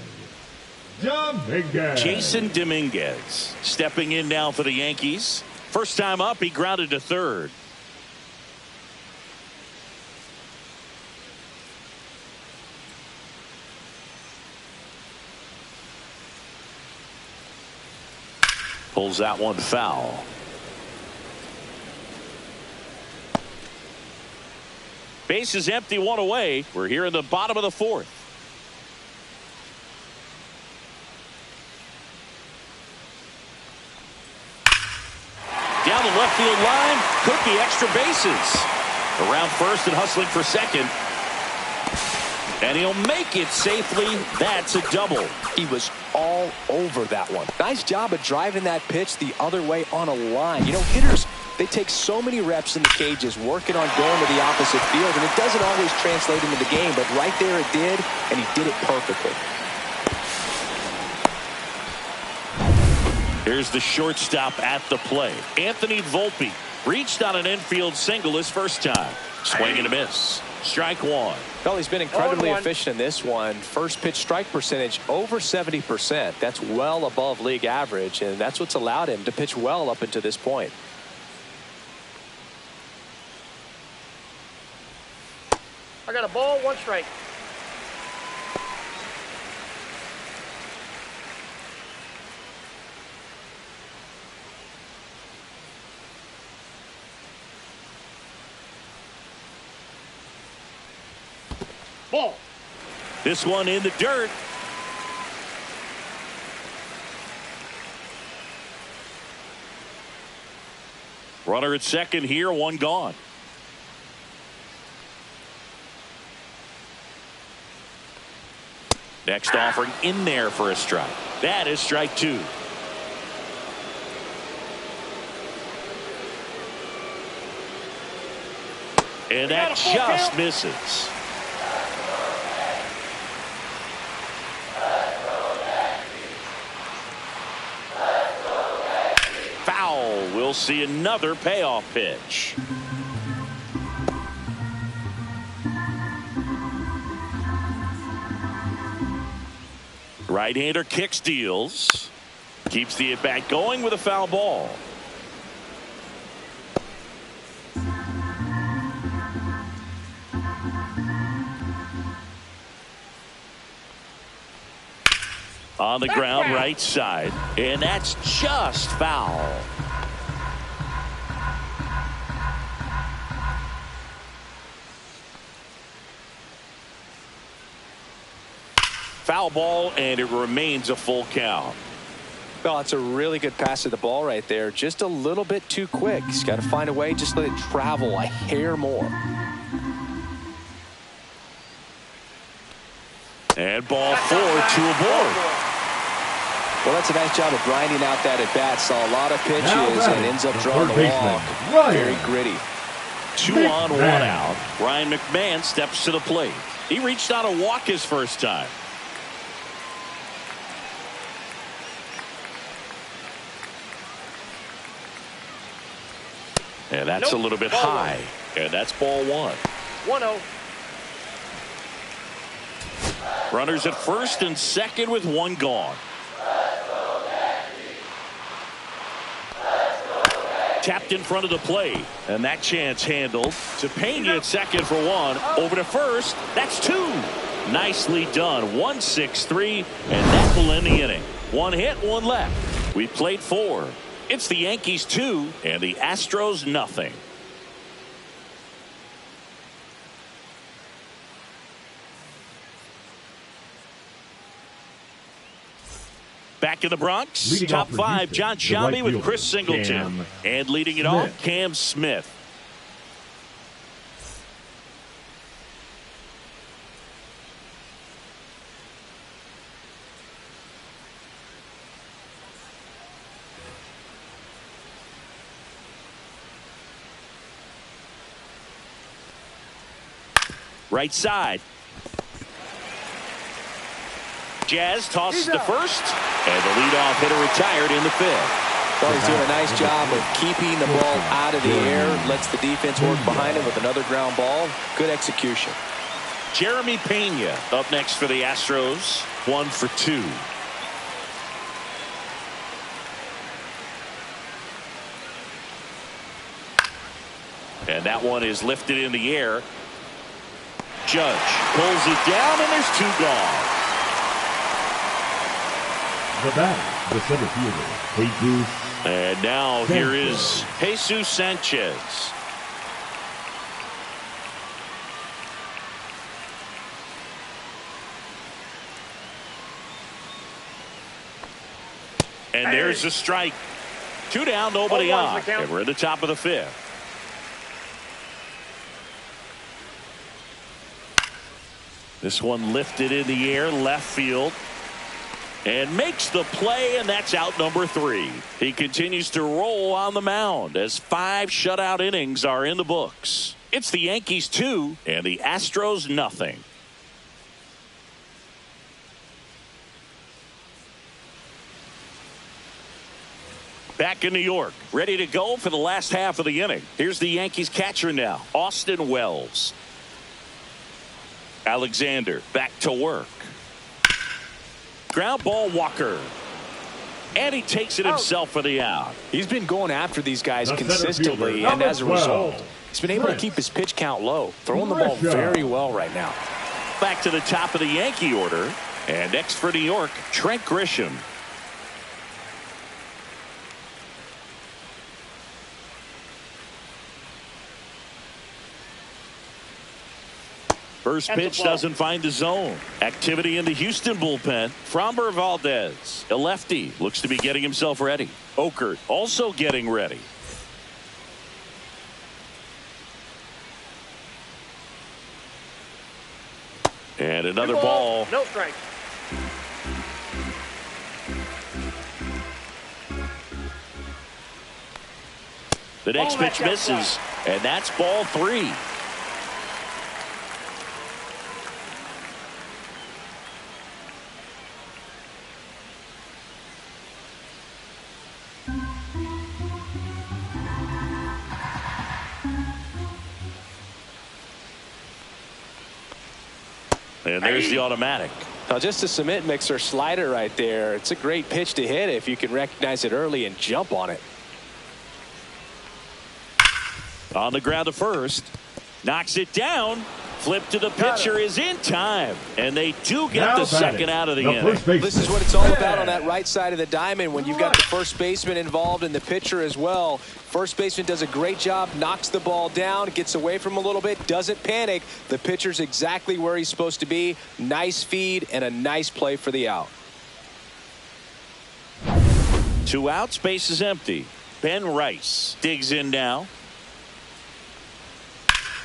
Dominguez. Jason Dominguez stepping in now for the Yankees. First time up, he grounded to third. Pulls that one foul. Base is empty, 1 away. We're here in the bottom of the 4th. Down the left field line. Could be extra bases. Around first and hustling for second. And he'll make it safely. That's a double. He was all over that one. Nice job of driving that pitch the other way on a line. You know, hitters, they take so many reps in the cages working on going to the opposite field, and it doesn't always translate into the game, but right there it did, and he did it perfectly. Here's the shortstop at the plate. Anthony Volpe reached on an infield single his first time. Swing and a miss. Strike one. Well, he's been incredibly efficient in this one. First pitch strike percentage over 70%. That's well above league average, and that's what's allowed him to pitch well up until this point. I got a ball, 1 strike. Ball. This one in the dirt. Runner at second here, 1 gone. Next offering in there for a strike. That is strike 2. And that just misses. Foul. We'll see another payoff pitch. Right-hander kicks, deals. Keeps the at-bat going with a foul ball. On the ground, right side. And that's just foul. Foul ball, and it remains a full count. Well, it's a really good pass to the ball right there. Just a little bit too quick. He's got to find a way, just let it travel a hair more. And ball 4, 2 aboard. Well, that's a nice job of grinding out that at bat. Saw a lot of pitches and ends up drawing the walk. Very gritty. 2 on, 1 out. Ryan McMahon steps to the plate. He reached on a walk his first time. And that's a little bit high. And that's ball one. 1-0. Runners at first and second with one gone. Tapped in front of the plate. And that chance handled. To Pena at second for one. Over to first. That's two. Nicely done. 1-6-3. And that will end the inning. One hit, one left. We played four. It's the Yankees 2 and the Astros nothing. Back in the Bronx, leading top off five, Houston, John the Sciambi right with fielder, Chris Singleton. Cam And leading it Smith. off, Cam Smith. Right side. Jazz tosses to first, and the leadoff hitter retired in the fifth. Well, he's doing a nice job of keeping the ball out of the air, lets the defense work behind him with another ground ball. Good execution. Jeremy Pena up next for the Astros. 1 for 2. And that one is lifted in the air. Judge pulls it down, and there's two gone. The batter, the center fielder, Jesus. And now here is Jesus Sanchez. And there's a strike. 2 down, nobody on. And we're at the top of the fifth. This one lifted in the air, left field. And makes the play, and that's out number 3. He continues to roll on the mound as 5 shutout innings are in the books. It's the Yankees 2 and the Astros nothing. Back in New York, ready to go for the last half of the inning. Here's the Yankees catcher now, Austin Wells. Alexander back to work. Ground ball, Walker. And he takes it himself for the out. He's been going after these guys consistently, and as a result, he's been able to keep his pitch count low, throwing the ball very well right now. Back to the top of the Yankee order. And next for New York, Trent Grisham. First pitch doesn't find the zone. Activity in the Houston bullpen. Framber Valdez, a lefty, looks to be getting himself ready. Okert also getting ready. And another ball. No strike. The next pitch misses, and that's ball 3. And there's the automatic. Now, just a cement mixer slider right there. It's a great pitch to hit if you can recognize it early and jump on it. On the ground to first. Knocks it down. Flip to the pitcher is in time. And they do get the second out of the inning. This is what it's all about on that right side of the diamond when you've got the first baseman involved and the pitcher as well. First baseman does a great job, knocks the ball down, gets away from him a little bit, doesn't panic. The pitcher's exactly where he's supposed to be. Nice feed and a nice play for the out. 2 outs, base is empty. Ben Rice digs in now.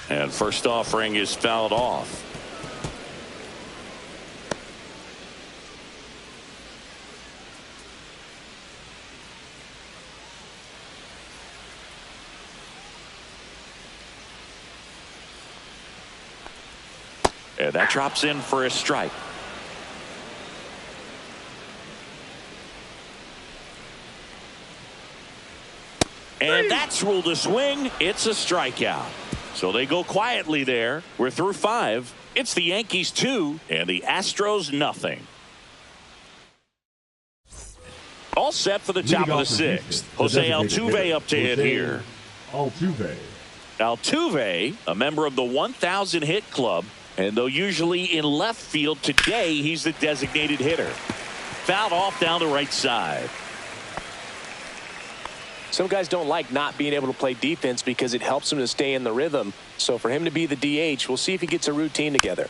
And first offering is fouled off. And that drops in for a strike. And that's ruled a swing. It's a strikeout. So they go quietly there. We're through 5. It's the Yankees 2 and the Astros nothing. All set for the top of the 6th. Jose Altuve up to hit here. Altuve, a member of the 1,000 hit club, and though usually in left field, today he's the designated hitter. Fouled off down the right side. Some guys don't like not being able to play defense because it helps them to stay in the rhythm. So for him to be the DH, we'll see if he gets a routine together.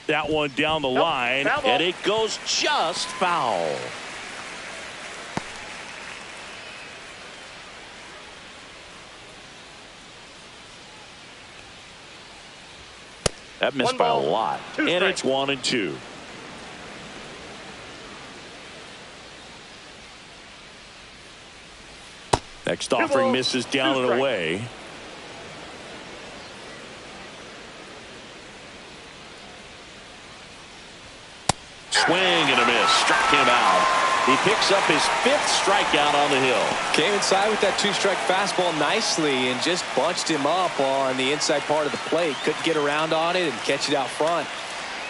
That one down the line, and it goes just foul. That missed by a lot, and it's 1-2. Next offering misses down and away. Swing and a miss. Struck him out. He picks up his 5th strikeout on the hill. Came inside with that 2-strike fastball nicely and just bunched him up on the inside part of the plate. Couldn't get around on it and catch it out front.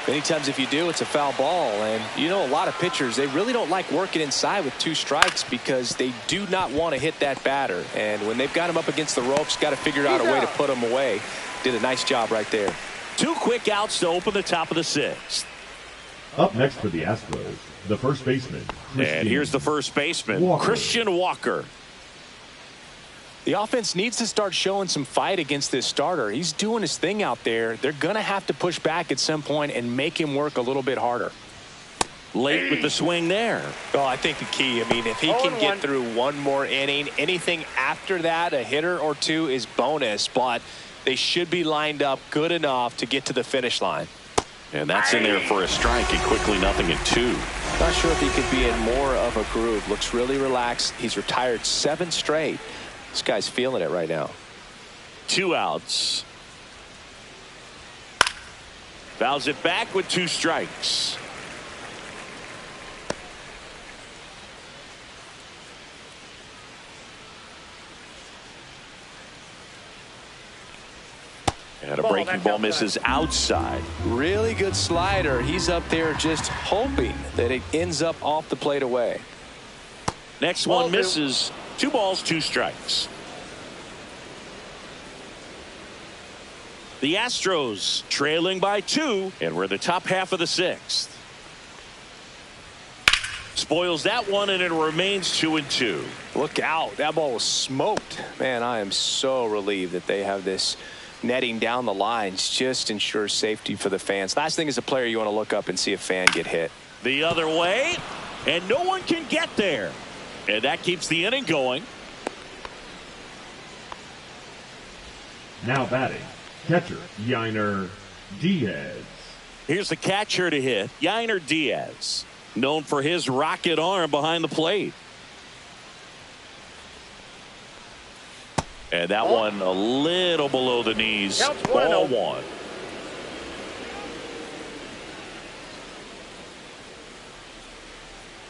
Many times if you do, it's a foul ball. And you know, a lot of pitchers, they really don't like working inside with 2 strikes because they do not want to hit that batter. And when they've got him up against the ropes, got to figure out a way to put him away. Did a nice job right there. 2 quick outs to open the top of the 6th. Up next for the Astros, the first baseman. And here's the first baseman, Christian Walker. The offense needs to start showing some fight against this starter. He's doing his thing out there. They're going to have to push back at some point and make him work a little bit harder. Late with the swing there. Oh, I think the key, I mean, if he can get through one more inning, anything after that, a hitter or 2 is bonus, but they should be lined up good enough to get to the finish line. And that's in there for a strike, and quickly 0-2. Not sure if he could be in more of a groove. Looks really relaxed. He's retired 7 straight. This guy's feeling it right now. 2 outs. Fouls it back with 2 strikes. And a breaking ball misses outside. Really good slider. He's up there just hoping that it ends up off the plate away. Next one misses. 2 balls, 2 strikes. The Astros trailing by 2, and we're in the top half of the 6th. Spoils that one, and it remains 2-2. Look out. That ball was smoked. Man, I am so relieved that they have this netting down the lines. Just ensures safety for the fans. Last thing as a player, you want to look up and see a fan get hit. The other way, and no one can get there. And that keeps the inning going. Now batting, catcher Yainer Diaz. Here's the catcher to hit, Yainer Diaz, known for his rocket arm behind the plate. And that one a little below the knees. Ball 1.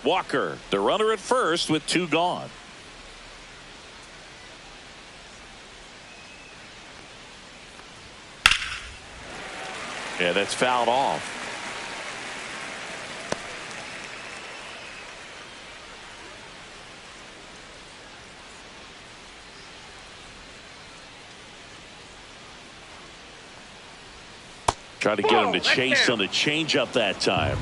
Walker, the runner at first with 2 gone. Yeah, that's fouled off. Try to get him to chase on the changeup that time.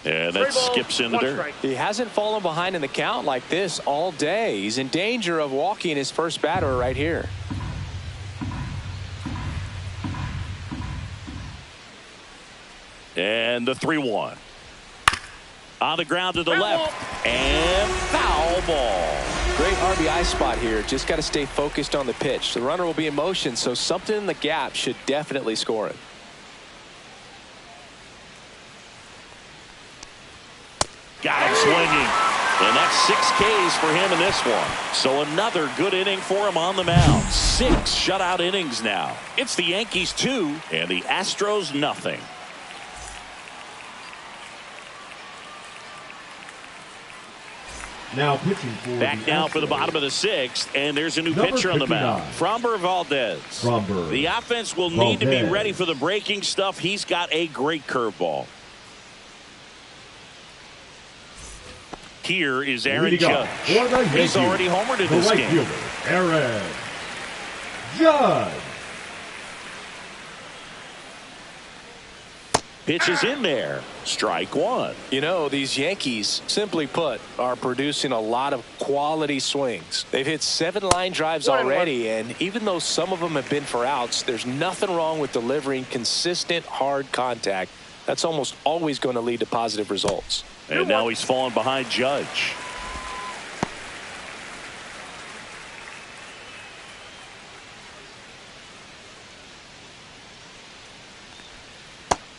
And that skips in the dirt. He hasn't fallen behind in the count like this all day. He's in danger of walking his first batter right here. And the 3-1. On the ground to the left. And foul ball. Great RBI spot here. Just got to stay focused on the pitch. The runner will be in motion, so something in the gap should definitely score it. Got him swinging. And that's 6 Ks for him in this one. So another good inning for him on the mound. 6 shutout innings now. It's the Yankees 2 and the Astros nothing. Now pitching for back the now Astros. for the bottom of the 6th, and there's a new Number pitcher on the 59. mound. Framber Valdez. Framber The offense will need to be Valdez. ready for the breaking stuff. He's got a great curveball. Here is Aaron Judge. He's already homered in the this right game. fielder, Aaron Judge. Pitches in there. Strike one. You know, these Yankees, simply put, are producing a lot of quality swings. They've hit 7 line drives already, and even though some of them have been for outs, there's nothing wrong with delivering consistent, hard contact. That's almost always going to lead to positive results. And now he's fallen behind Judge.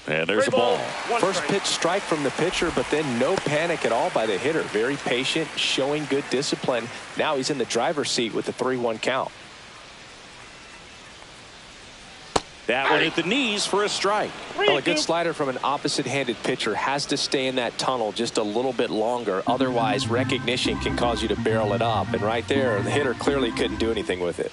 And there's a ball. First pitch strike from the pitcher, but then no panic at all by the hitter. Very patient, showing good discipline. Now he's in the driver's seat with the 3-1 count. That one hit the knees for a strike. Well, a good slider from an opposite-handed pitcher has to stay in that tunnel just a little bit longer. Otherwise, recognition can cause you to barrel it up. And right there, the hitter clearly couldn't do anything with it.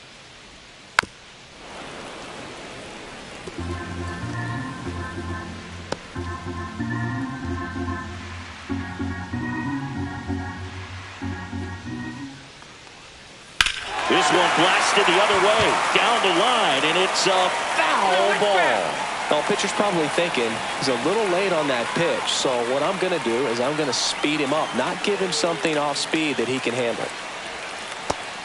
This one blasted the other way, down the line, and it's a foul ball. Well, pitcher's probably thinking he's a little late on that pitch, so what I'm going to do is I'm going to speed him up, not give him something off speed that he can handle.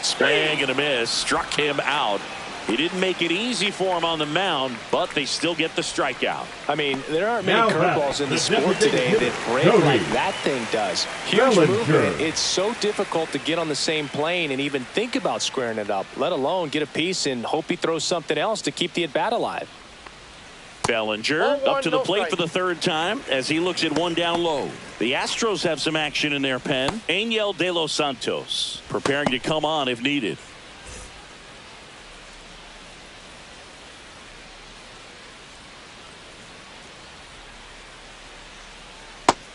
Swing and a miss, struck him out. He didn't make it easy for him on the mound, but they still get the strikeout. I mean, there aren't many Now curveballs in the sport today that break like that thing does. Huge movement. It's so difficult to get on the same plane and even think about squaring it up, let alone get a piece and hope he throws something else to keep the at-bat alive. Bellinger up to the plate for the 3rd time as he looks at one down low. The Astros have some action in their pen. Angel De Los Santos preparing to come on if needed.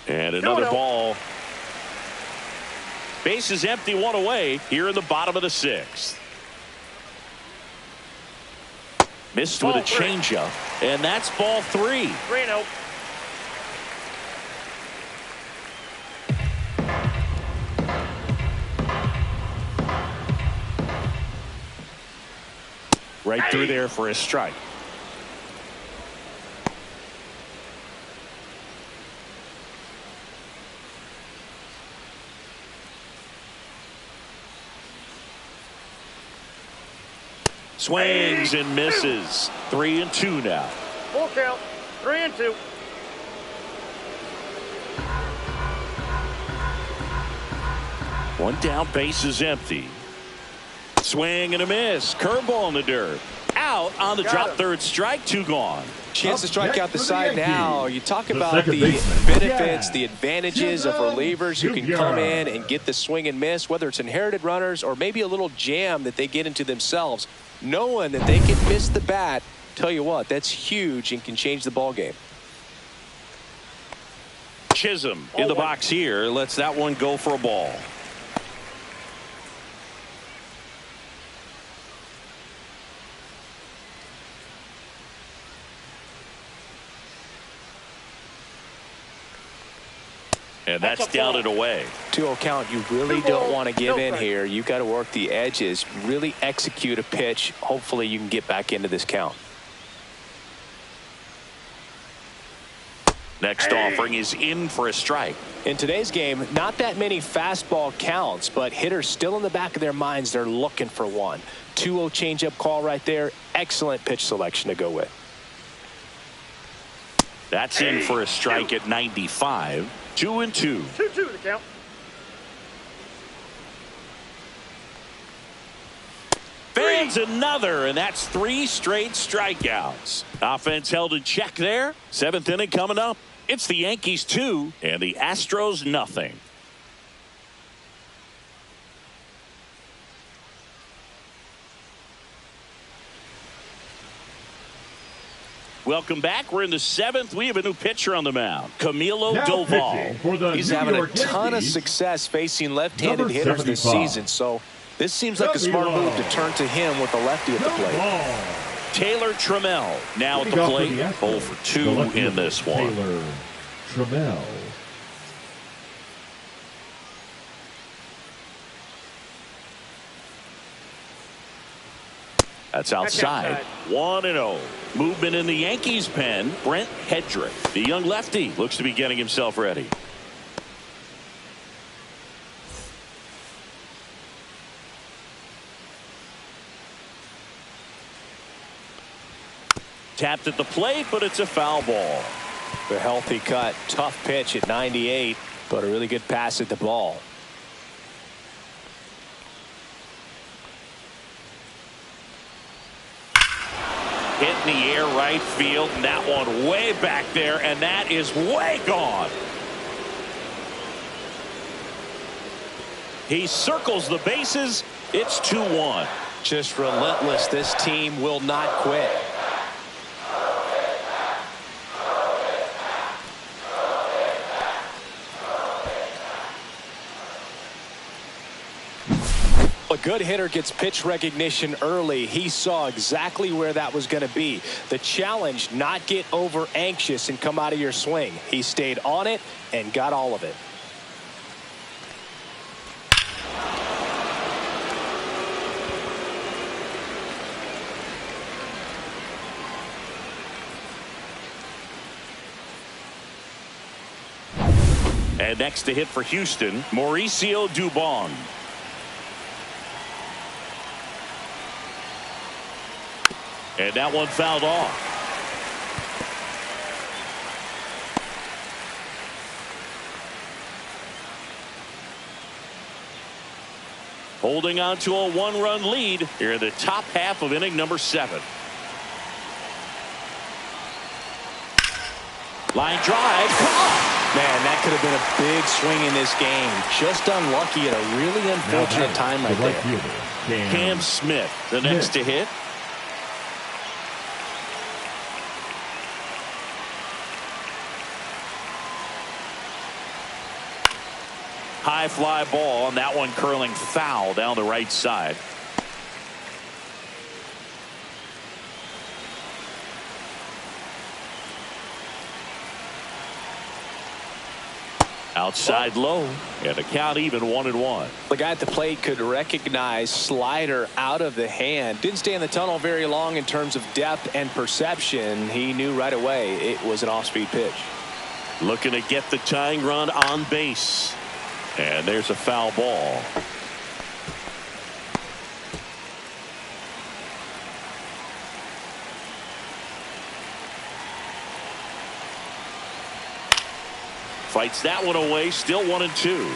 And another ball. Base is empty, 1 away here in the bottom of the 6th. Missed with a changeup, and that's ball 3. 3-0. Right through there for a strike. Swings and misses. 3-2 now. Full count. 3-2. One down, base is empty. Swing and a miss. Curveball in the dirt. Out on the drop, 3rd strike, 2 gone. Chance to strike out the side now. You talk about second the baseman. benefits, the advantages of relievers who can come in and get the swing and miss, whether it's inherited runners or maybe a little jam that they get into themselves. Knowing that they can miss the bat, tell you what, that's huge and can change the ball game. Chisholm in the box here. Lets that one go for a ball. And that's down and away. 2-0 count. You really don't want to give in here. You've got to work the edges, really execute a pitch. Hopefully you can get back into this count. Next offering is in for a strike. In today's game, not that many fastball counts, but hitters still in the back of their minds, they're looking for one. 2-0 changeup call right there. Excellent pitch selection to go with. That's in for a strike at 95. 2-2. 2-2 the count. Lands another, and that's 3 straight strikeouts. Offense held in check there. 7th inning coming up. It's the Yankees 2 and the Astros nothing. Welcome back. We're in the 7th. We have a new pitcher on the mound, Camilo Doval. He's having a ton of success facing left-handed hitters this season, so this seems like a smart move to turn to him with a lefty at the plate. Taylor Trammell now at the plate. 0 for 2 in this one. Taylor Trammell. That's outside. 1-0. Movement in the Yankees pen. Brent Hedrick, the young lefty, looks to be getting himself ready. Tapped at the plate, but it's a foul ball. The healthy cut. Tough pitch at 98, but a really good pass at the ball. Hit in the air right field, and that one way back there, and that is way gone. He circles the bases. It's 2-1. Just relentless. This team will not quit. A good hitter gets pitch recognition early. He saw exactly where that was going to be. The challenge, not get over anxious and come out of your swing. He stayed on it and got all of it. And next to hit for Houston, Mauricio Dubon. And that one fouled off. Holding on to a 1-run lead here in the top half of inning number 7. Line drive. Man, that could have been a big swing in this game. Just unlucky at a really unfortunate time right there. Cam Smith, the next to hit. High fly ball, and that one curling foul down the right side. Outside low, and the count even 1-1. The guy at the plate could recognize slider out of the hand. Didn't stay in the tunnel very long in terms of depth and perception. He knew right away it was an off-speed pitch. Looking to get the tying run on base. And there's a foul ball. Fights that one away, still 1-2.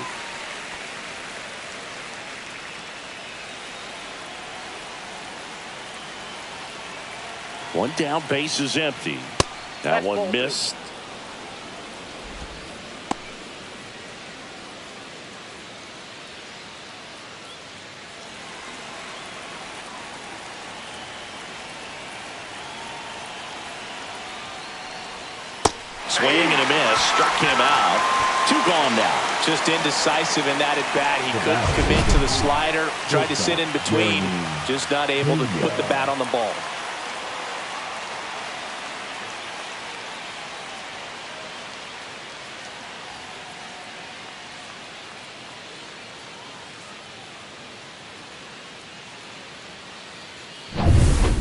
One down, base is empty. That one missed. Swing and a miss, struck him out. 2 gone now. Just indecisive in that at bat. He couldn't commit to the slider, tried to sit in between, just not able to put the bat on the ball.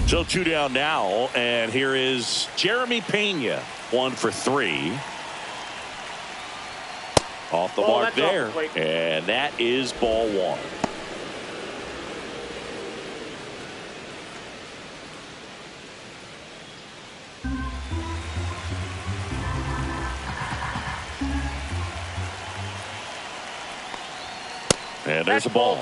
So 2 down now, and here is Jeremy Pena, 1 for 3. Off the mark there, and that is ball 1. And there's a ball.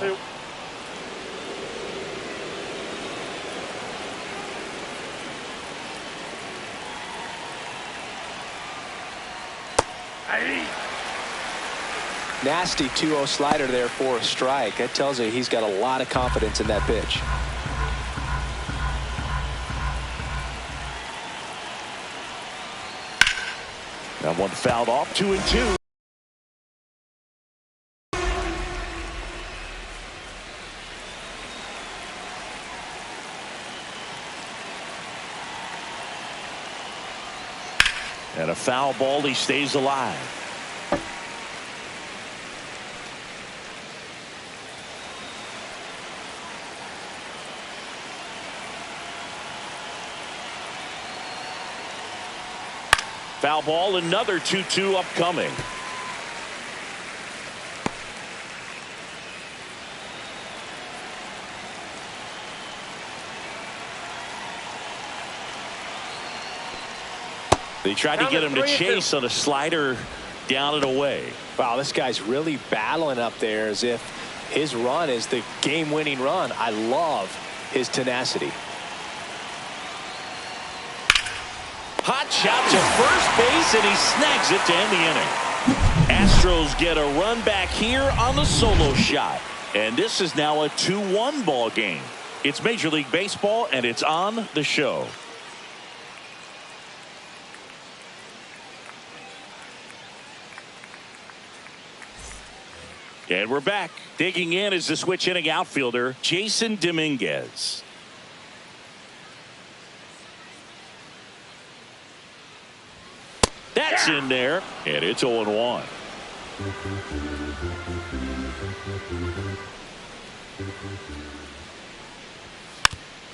Nasty 2-0 slider there for a strike. That tells you he's got a lot of confidence in that pitch. That one fouled off, 2-2. And a foul ball, he stays alive. Foul ball, another 2-2 upcoming. They tried to get him to chase on a slider down and away. Wow, this guy's really battling up there as if his run is the game-winning run. I love his tenacity. Hot shot to first base, and he snags it to end the inning. Astros get a run back here on the solo shot. And this is now a 2-1 ball game. It's Major League Baseball, and it's on the show. And we're back. Digging in is the switch inning outfielder, Jason Dominguez. That's in there, and it's 0-1.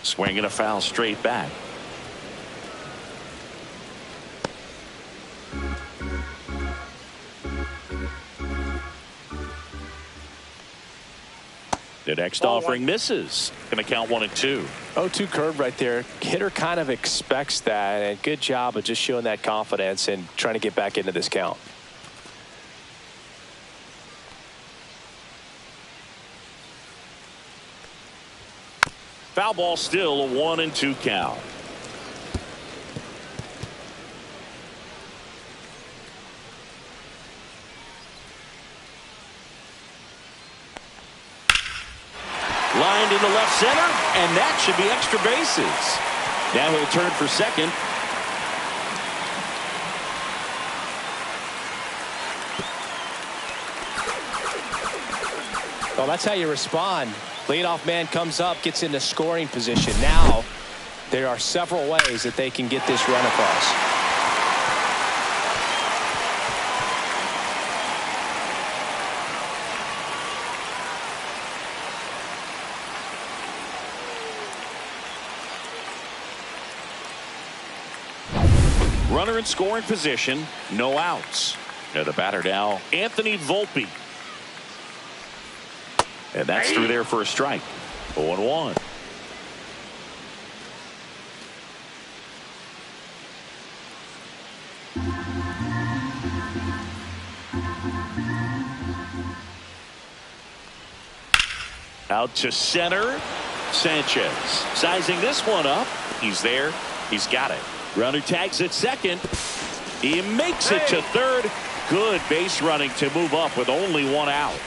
Swinging a foul straight back. The next offering misses. Going to count 1-2. 0-2 curve right there. Hitter kind of expects that, and good job of just showing that confidence and trying to get back into this count. Foul ball, still a 1-2 count. Lined into left center, and that should be extra bases. Now he'll turn for second. Well, that's how you respond. Leadoff man comes up, gets into scoring position. Now there are several ways that they can get this run across. Runner in scoring position, no outs. Now the batter now, Anthony Volpe. And that's through there for a strike. 0-1. Out to center. Sanchez sizing this one up. He's there. He's got it. Runner tags at second. He makes it to third. Good base running to move up with only one out.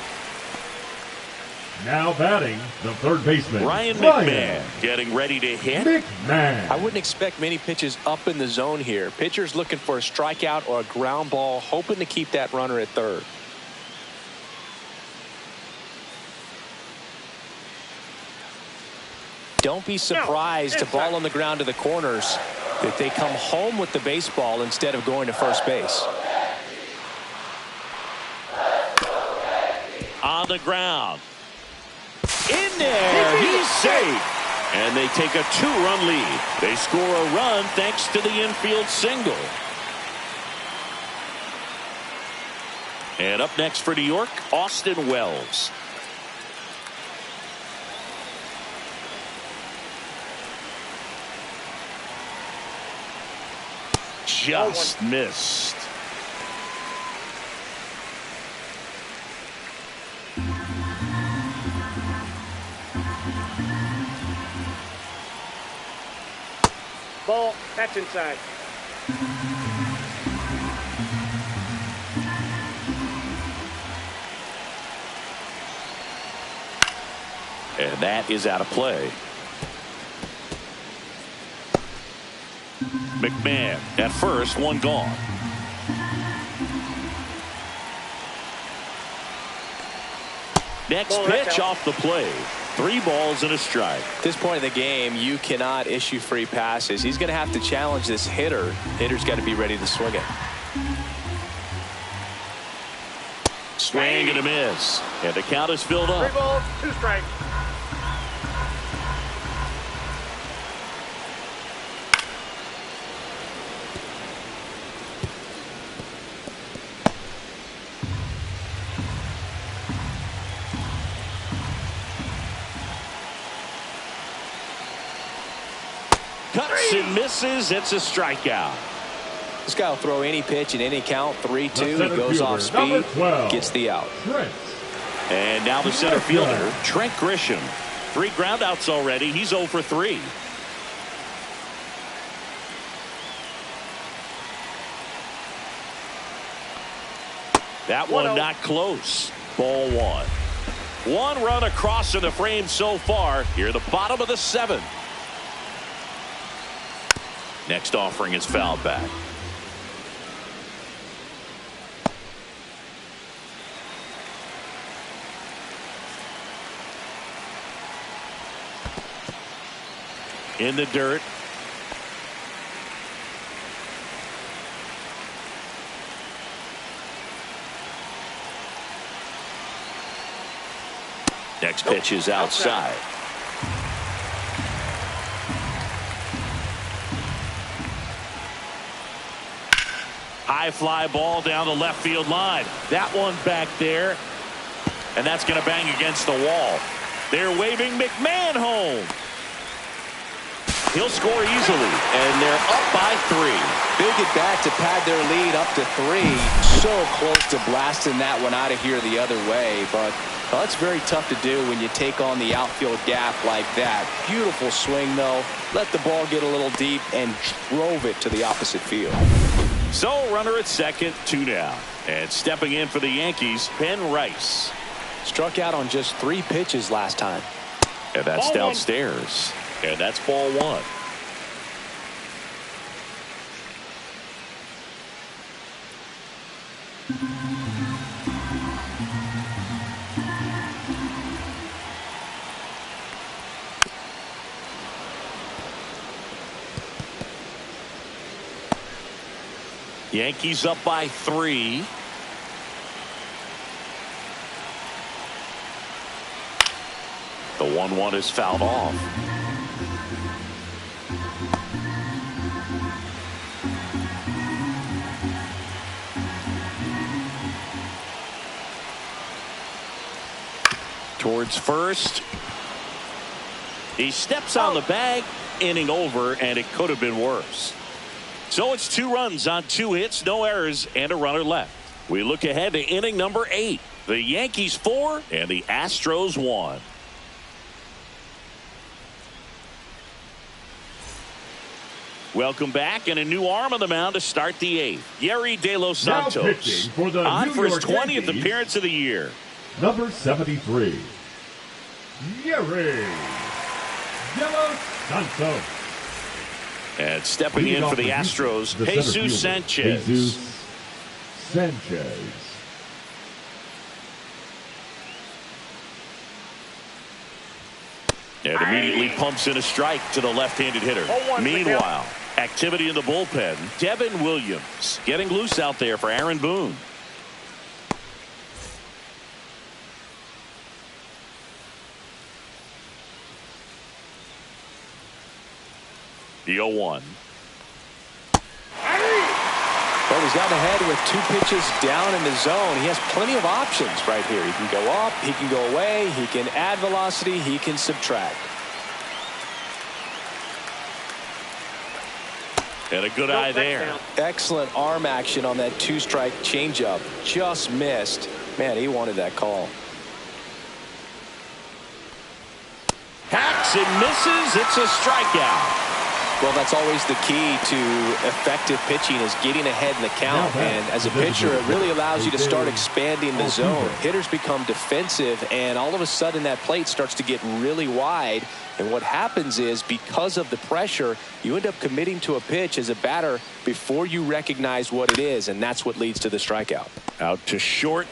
Now batting, the third baseman, Ryan McMahon, getting ready to hit. McMahon. I wouldn't expect many pitches up in the zone here. Pitchers looking for a strikeout or a ground ball, hoping to keep that runner at third. Don't be surprised to ball on the ground to the corners that they come home with the baseball instead of going to first base. On the ground. In there, he's safe. And they take a 2-run lead. They score a run thanks to the infield single. And up next for New York, Austin Wells. Just missed. Ball, that's inside. And that is out of play. McMahon at first, one gone. Next pitch off the plate. 3 balls and a strike. At this point in the game, you cannot issue free passes. He's going to have to challenge this hitter. Hitter's got to be ready to swing it. Swing and a miss. And the count is filled up. 3 balls, 2 strikes. Cuts and misses. It's a strikeout. This guy will throw any pitch in any count. 3-2. He goes off number speed. 12, Gets the out. Trent. And now the center fielder, Trent Grisham. 3 groundouts already. He's 0 for 3. That one not close. Ball 1. 1 run across in the frame so far. Here, the bottom of the 7th. Next offering is fouled back. In the dirt. Next pitch is outside. High fly ball down the left field line. That one back there. And that's going to bang against the wall. They're waving McMahon home. He'll score easily. And they're up by 3. Big at bat to pad their lead up to 3. So close to blasting that one out of here the other way. But well, that's very tough to do when you take on the outfield gap like that. Beautiful swing, though. Let the ball get a little deep and drove it to the opposite field. So runner at second, 2 down. And stepping in for the Yankees, Ben Rice. Struck out on just 3 pitches last time. And that's downstairs. And that's ball 1. Yankees up by 3. The 1-1 is fouled off. Towards first. He steps on the bag. Inning over, and it could have been worse. So it's 2 runs on 2 hits, no errors, and a runner left. We look ahead to inning number 8. The Yankees 4 and the Astros 1. Welcome back, and a new arm on the mound to start the 8th. Yerry De Los Santos for the on New for his York 20th Yankees, appearance of the year. Number 73, Yerry De Los Santos. And stepping in for the Astros, Jesus Sanchez. Jesus Sanchez. And immediately pumps in a strike to the left-handed hitter. Meanwhile, activity in the bullpen. Devin Williams getting loose out there for Aaron Boone. The 0-1. Well, he's gotten ahead with 2 pitches down in the zone. He has plenty of options right here. He can go up, he can go away, he can add velocity, he can subtract. And a good eye there. Excellent arm action on that 2-strike changeup. Just missed. Man, he wanted that call. Hacks and misses. It's a strikeout. Well, that's always the key to effective pitching, is getting ahead in the count. And as a pitcher, it really allows you to start expanding the zone. Hitters become defensive, and all of a sudden that plate starts to get really wide. And what happens is, because of the pressure, you end up committing to a pitch as a batter before you recognize what it is, and that's what leads to the strikeout. Out to short.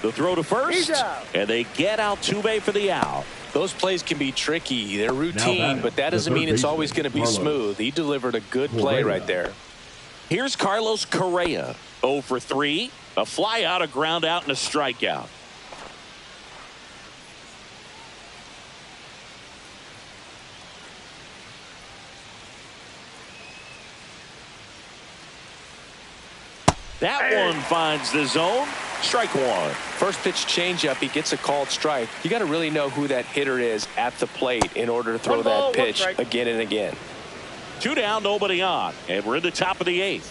The throw to first, and they get Altuve for the out. Those plays can be tricky. They're routine, but that doesn't mean it's always going to be smooth. He delivered a good play right there. Here's Carlos Correa. 0 for 3. A fly out, a ground out, and a strikeout. That one finds the zone. Strike one. First pitch changeup, he gets a called strike. You got to really know who that hitter is at the plate in order to throw that pitch again and again. 2 down, nobody on, and we're in the top of the 8th.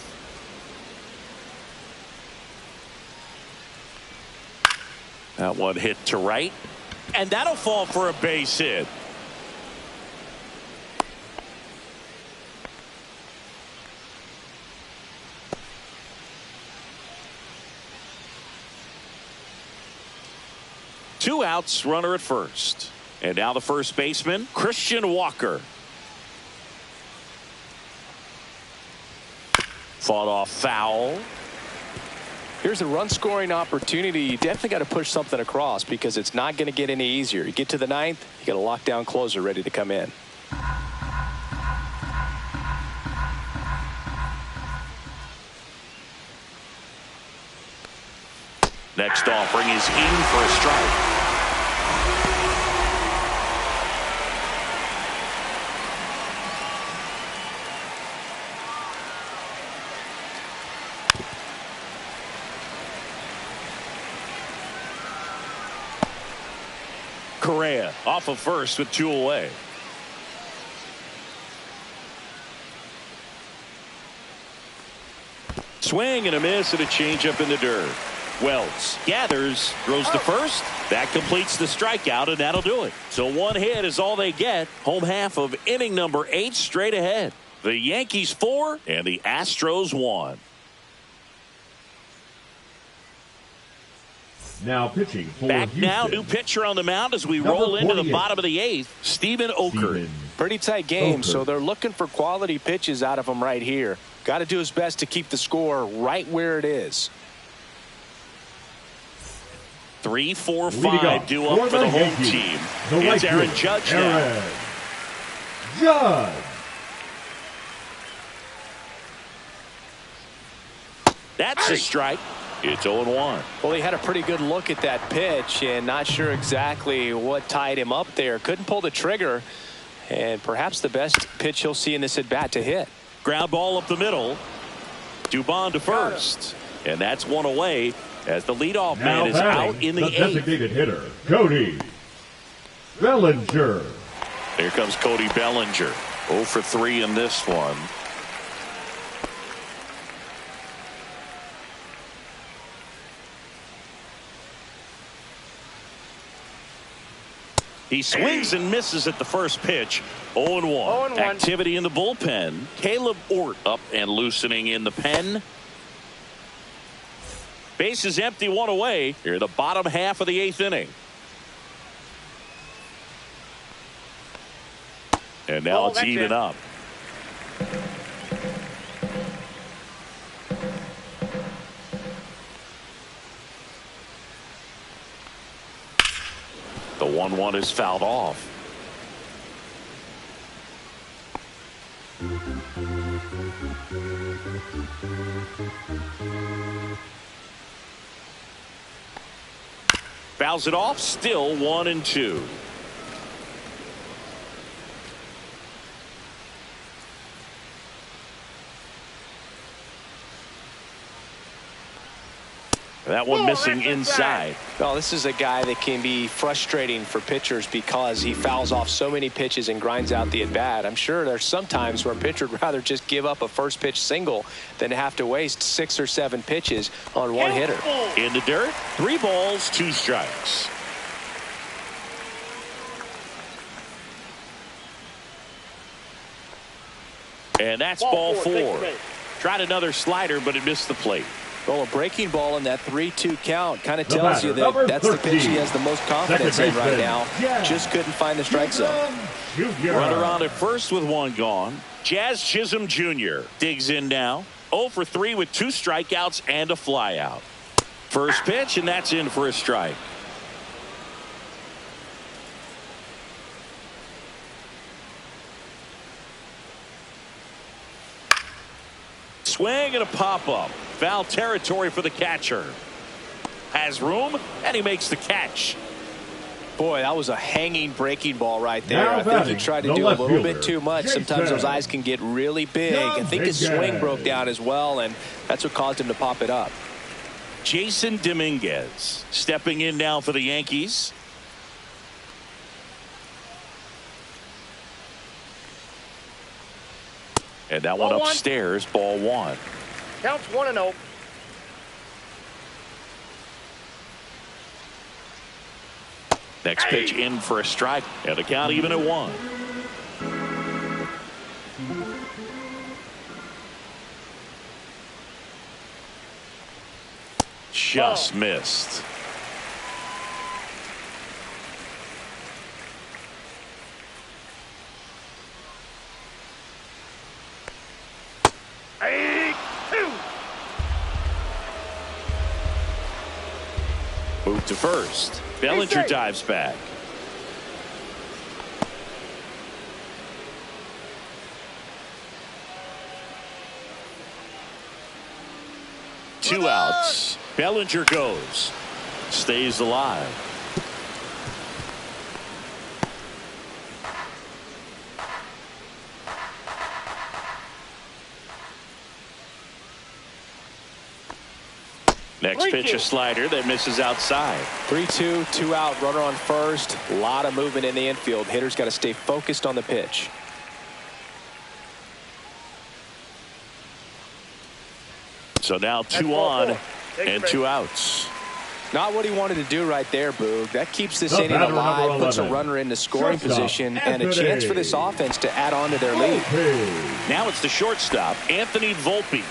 That one hit to right, and that'll fall for a base hit. Two outs, runner at first. And now the first baseman, Christian Walker. Fought off foul. Here's a run scoring opportunity. You definitely got to push something across, because it's not going to get any easier. You get to the 9th, you got a lockdown closer ready to come in. Next offering is in for a strike. Correa off of first with 2 away. Swing and a miss, and a changeup in the dirt. Wells gathers, throws to first. That completes the strikeout, and that'll do it. So 1 hit is all they get. Home half of inning number 8 straight ahead. The Yankees 4 and the Astros 1. Now pitching for Back Houston. now, new pitcher on the mound as we roll into the bottom of the 8th. Stephen Oker. Pretty tight game, so they're looking for quality pitches out of him right here. Got to do his best to keep the score right where it is. 3, 4, 5 due up for the home team. It's Aaron Judge now. Judge. That's a strike. It's 0-1. Well, he had a pretty good look at that pitch, and not sure exactly what tied him up there. Couldn't pull the trigger, and perhaps the best pitch he'll see in this at bat to hit. Ground ball up the middle. Dubon to first, and that's 1 away as the leadoff man is out in the 8th. Designated hitter, Cody Bellinger. Here comes Cody Bellinger. 0 for 3 in this one. He swings and misses at the first pitch. 0-1. Activity in the bullpen. Caleb Ort up and loosening in the pen. Base is empty, 1 away. Here in the bottom half of the 8th inning. And now it's even up. The 1-1 is fouled off. Fouls it off, still 1-2. That one missing inside. Well, this is a guy that can be frustrating for pitchers because he fouls off so many pitches and grinds out the at-bat. I'm sure there's some times where a pitcher would rather just give up a first pitch single than have to waste 6 or 7 pitches on one hitter. In the dirt, 3 balls, 2 strikes. And that's ball Take the four. bait. Tried another slider, but it missed the plate. Well, a breaking ball in that 3-2 count kind of The tells you batter, that that's the pitch 13. he has the most confidence in Second right baseman, now. Jazz Just couldn't find the strike zone. Jr. Runner on at first with one gone. Jazz Chisholm Jr. digs in now. 0 for 3 with 2 strikeouts and a flyout. First pitch, and that's in for a strike. Swing and a pop-up. Foul territory for the catcher. Has room, and he makes the catch. Boy, that was a hanging breaking ball right there. Now I think he batting, tried to the do a left little fielder, bit too much. Jason. Sometimes those eyes can get really big. I think his swing broke down as well, and that's what caused him to pop it up. Jason Dominguez stepping in now for the Yankees. And that one Ball one. upstairs, ball one. Counts 1-0. Next pitch in for a strike, and the count even at 1. Just missed. Move to first. Bellinger dives back. Two outs. Bellinger goes. Stays alive. Next pitch, a slider that misses outside. 3-2, 2 out, runner on first. A lot of movement in the infield. Hitter's got to stay focused on the pitch. So now 2 on and 2 outs. Not what he wanted to do right there, Boog. That keeps this The inning batter, alive, number puts a 11. runner in the scoring Shortstop, position, and a chance for this offense to add on to their lead. Now it's the shortstop, Anthony Volpe.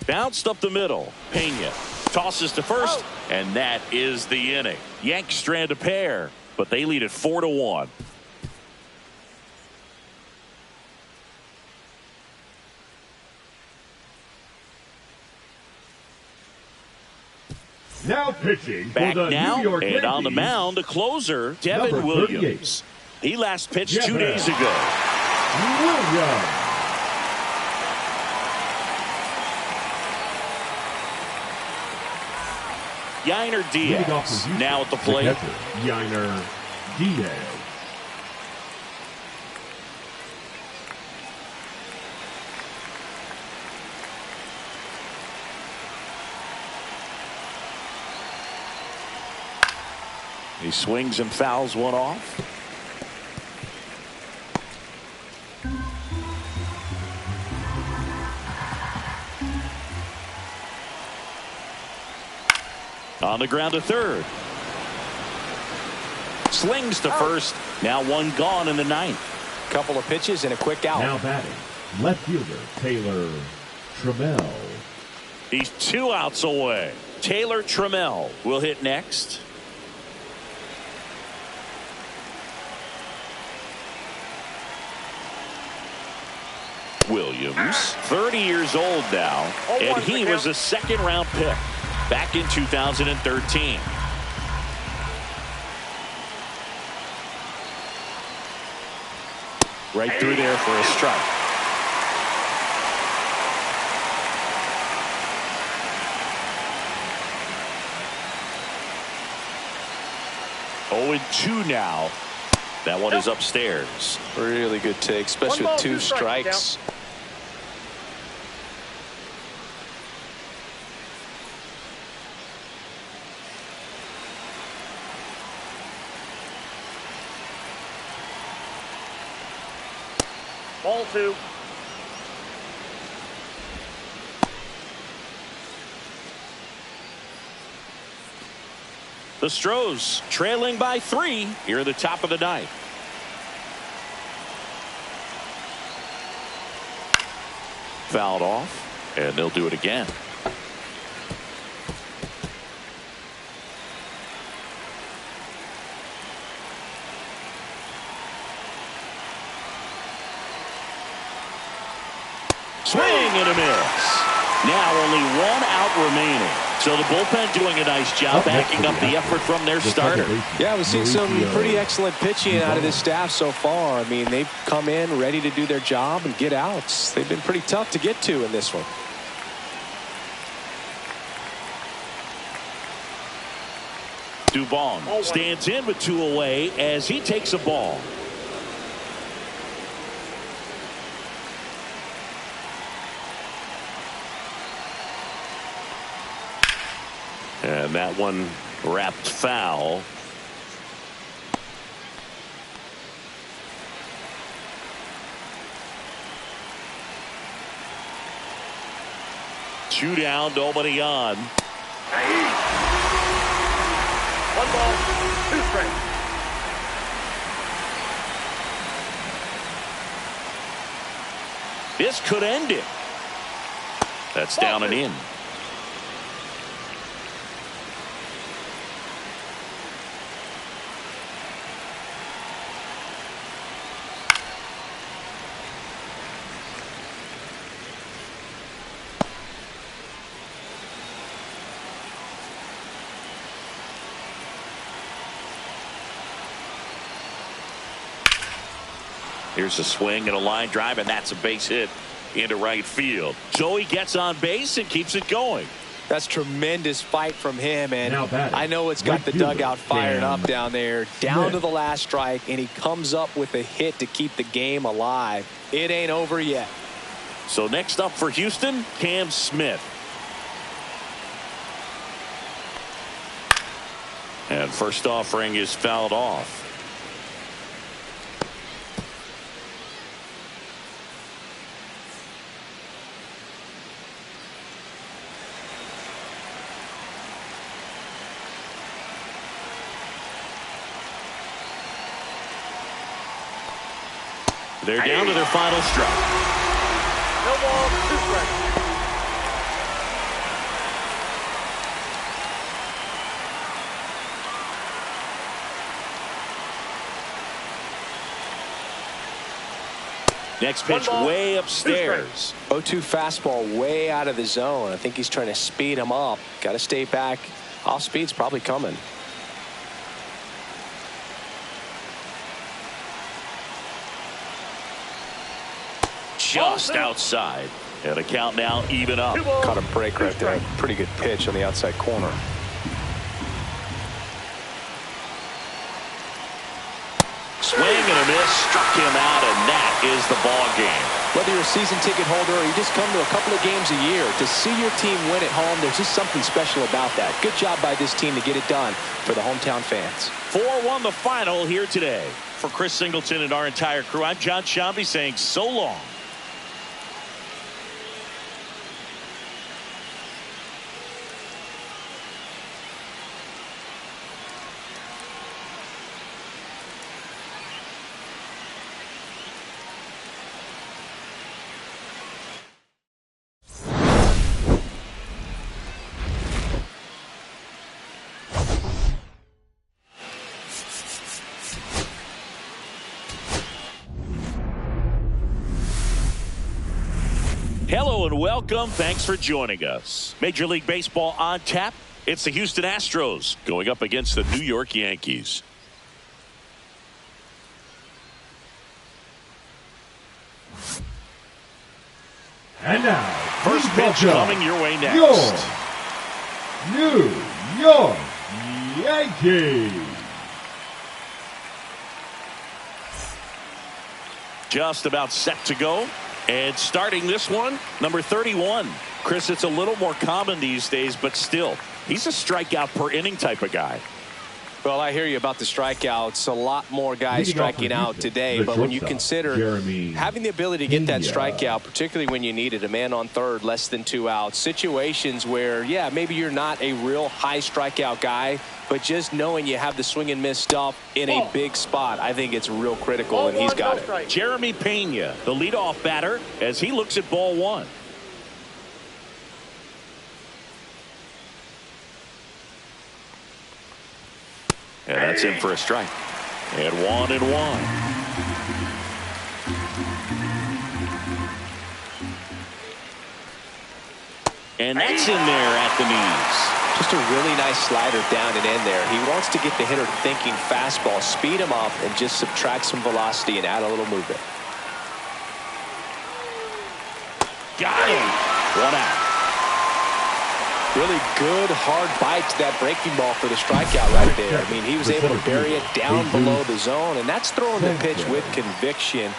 Bounced up the middle. Pena tosses to first, and that is the inning. Yanks strand a pair, but they lead it 4-1. Now pitching Back for the now, New York and Yankees, on the mound, the closer, Devin number Williams. He last pitched 2 days ago. Williams. Yainer Leading off for Diaz Houston, now at the the plate. catcher, Yainer Diaz. He swings and fouls one off. On the ground to third. Slings to first. Now 1 gone in the 9th. Couple of pitches and a quick out. Now batting, left fielder Taylor Trammell. He's 2 outs away. Taylor Trammell will hit next. Williams, 30 years old now, and he was a 2nd-round pick back in 2013. Right through there for a strike. Oh, and 2 now. That one is upstairs. Really good take, especially with 2 strikes. Ball 2. The Astros trailing by 3 here at the top of the ninth. Fouled off, and they'll do it again. Swing and a miss. Now only 1 out remaining. So the bullpen doing a nice job backing up the effort from their starter. Yeah, we've seen some pretty excellent pitching out of this staff so far. I mean, they've come in ready to do their job and get outs. They've been pretty tough to get to in this one. Dubon stands in with 2 away as he takes a ball. And that one wrapped foul. Two down, nobody on. 1 ball, 2 strikes. This could end it. That's down and in. Here's a swing and a line drive, and that's a base hit into right field. So he gets on base and keeps it going. That's tremendous fight from him, and I know it's got the fielder, dugout fired up down there, down Smith. to the last strike, and he comes up with a hit to keep the game alive. It ain't over yet. So next up for Houston, Cam Smith. And first offering is fouled off. They're down to their final strike. No ball, 2 strikes. Next pitch way upstairs. 0-2 fastball way out of the zone. I think he's trying to speed him up. Got to stay back. Off speed's probably coming. Just outside. And a count now even up. Caught a break right there. Pretty good pitch on the outside corner. Swing and a miss. Struck him out, and that is the ball game. Whether you're a season ticket holder or you just come to a couple of games a year, to see your team win at home, there's just something special about that. Good job by this team to get it done for the hometown fans. 4-1 the final here today. For Chris Singleton and our entire crew, I'm John Shambi saying so long. Hello and welcome. Thanks for joining us. Major League Baseball on tap. It's the Houston Astros going up against the New York Yankees. And now, First pitch coming your way next. Your New York Yankees. Just about set to go. And starting this one, number 31. Chris, it's a little more common these days, but still, he's a strikeout per inning type of guy. Well, I hear you about the strikeouts. A lot more guys striking out today. But when you consider having the ability to get that strikeout, particularly when you need it, a man on third, less than 2 outs, situations where, yeah, maybe you're not a real high strikeout guy, but just knowing you have the swing and miss stuff in a big spot, I think it's real critical, and he's got it. Jeremy Pena, the leadoff batter, as he looks at ball 1. And that's in for a strike. And 1-1. And that's in there at the knees. Just a really nice slider down and in there. He wants to get the hitter thinking fastball, speed him up, and just subtract some velocity and add a little movement. Got him. 1 out. Really good, hard bite to that breaking ball for the strikeout right there. I mean, he was able to bury it down below the zone, and that's throwing the pitch with conviction.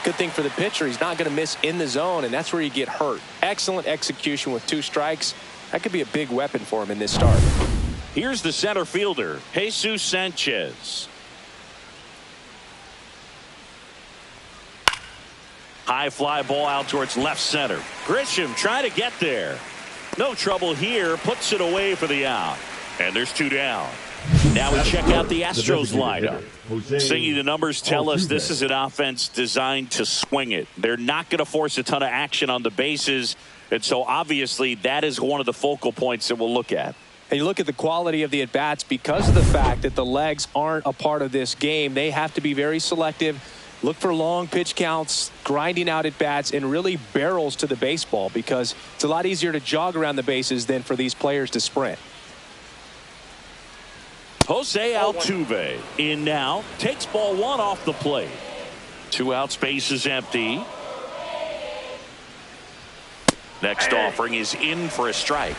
Good thing for the pitcher, he's not going to miss in the zone, and that's where you get hurt. Excellent execution with 2 strikes. That could be a big weapon for him in this start. Here's the center fielder, Jesus Sanchez. High fly ball out towards left center. Grisham trying to get there. No trouble here, puts it away for the out. And there's 2 down. Now we check out the Astros lineup. Seeing the numbers tell us this is an offense designed to swing it. They're not going to force a ton of action on the bases. And so obviously that is one of the focal points that we'll look at. And you look at the quality of the at-bats because of the fact that the legs aren't a part of this game. They have to be very selective. Look for long pitch counts, grinding out at bats, and really barrels to the baseball because it's a lot easier to jog around the bases than for these players to sprint. Jose Altuve in now, takes ball 1 off the plate. 2 out, space is empty. Next offering is in for a strike.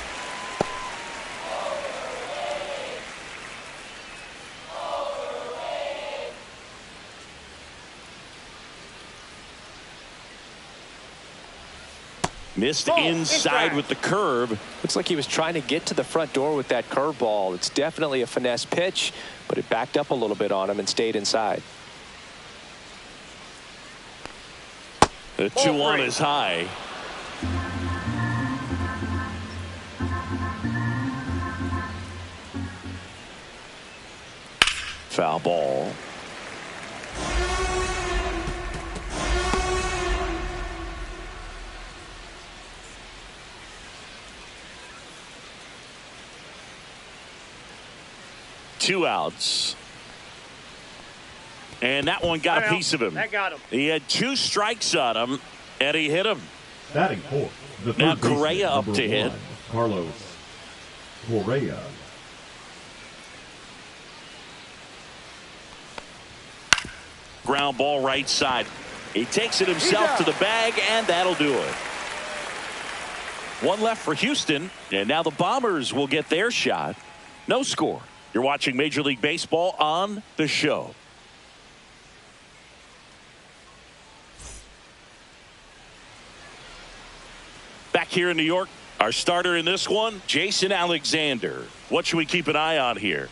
Missed inside with the curve. Looks like he was trying to get to the front door with that curveball. It's definitely a finesse pitch, but it backed up a little bit on him and stayed inside. The 2-1 is high. Foul ball. Two outs. And that one got a piece of him. That got him. He had 2 strikes on him, and he hit him. Batting fourth. Now Correa up to hit. Carlos Correa. Ground ball right side. He takes it himself to the bag, and that'll do it. 1 left for Houston, and now the Bombers will get their shot. No score. You're watching Major League Baseball on The Show. Back here in New York, our starter in this one, Jason Alexander. What should we keep an eye on here?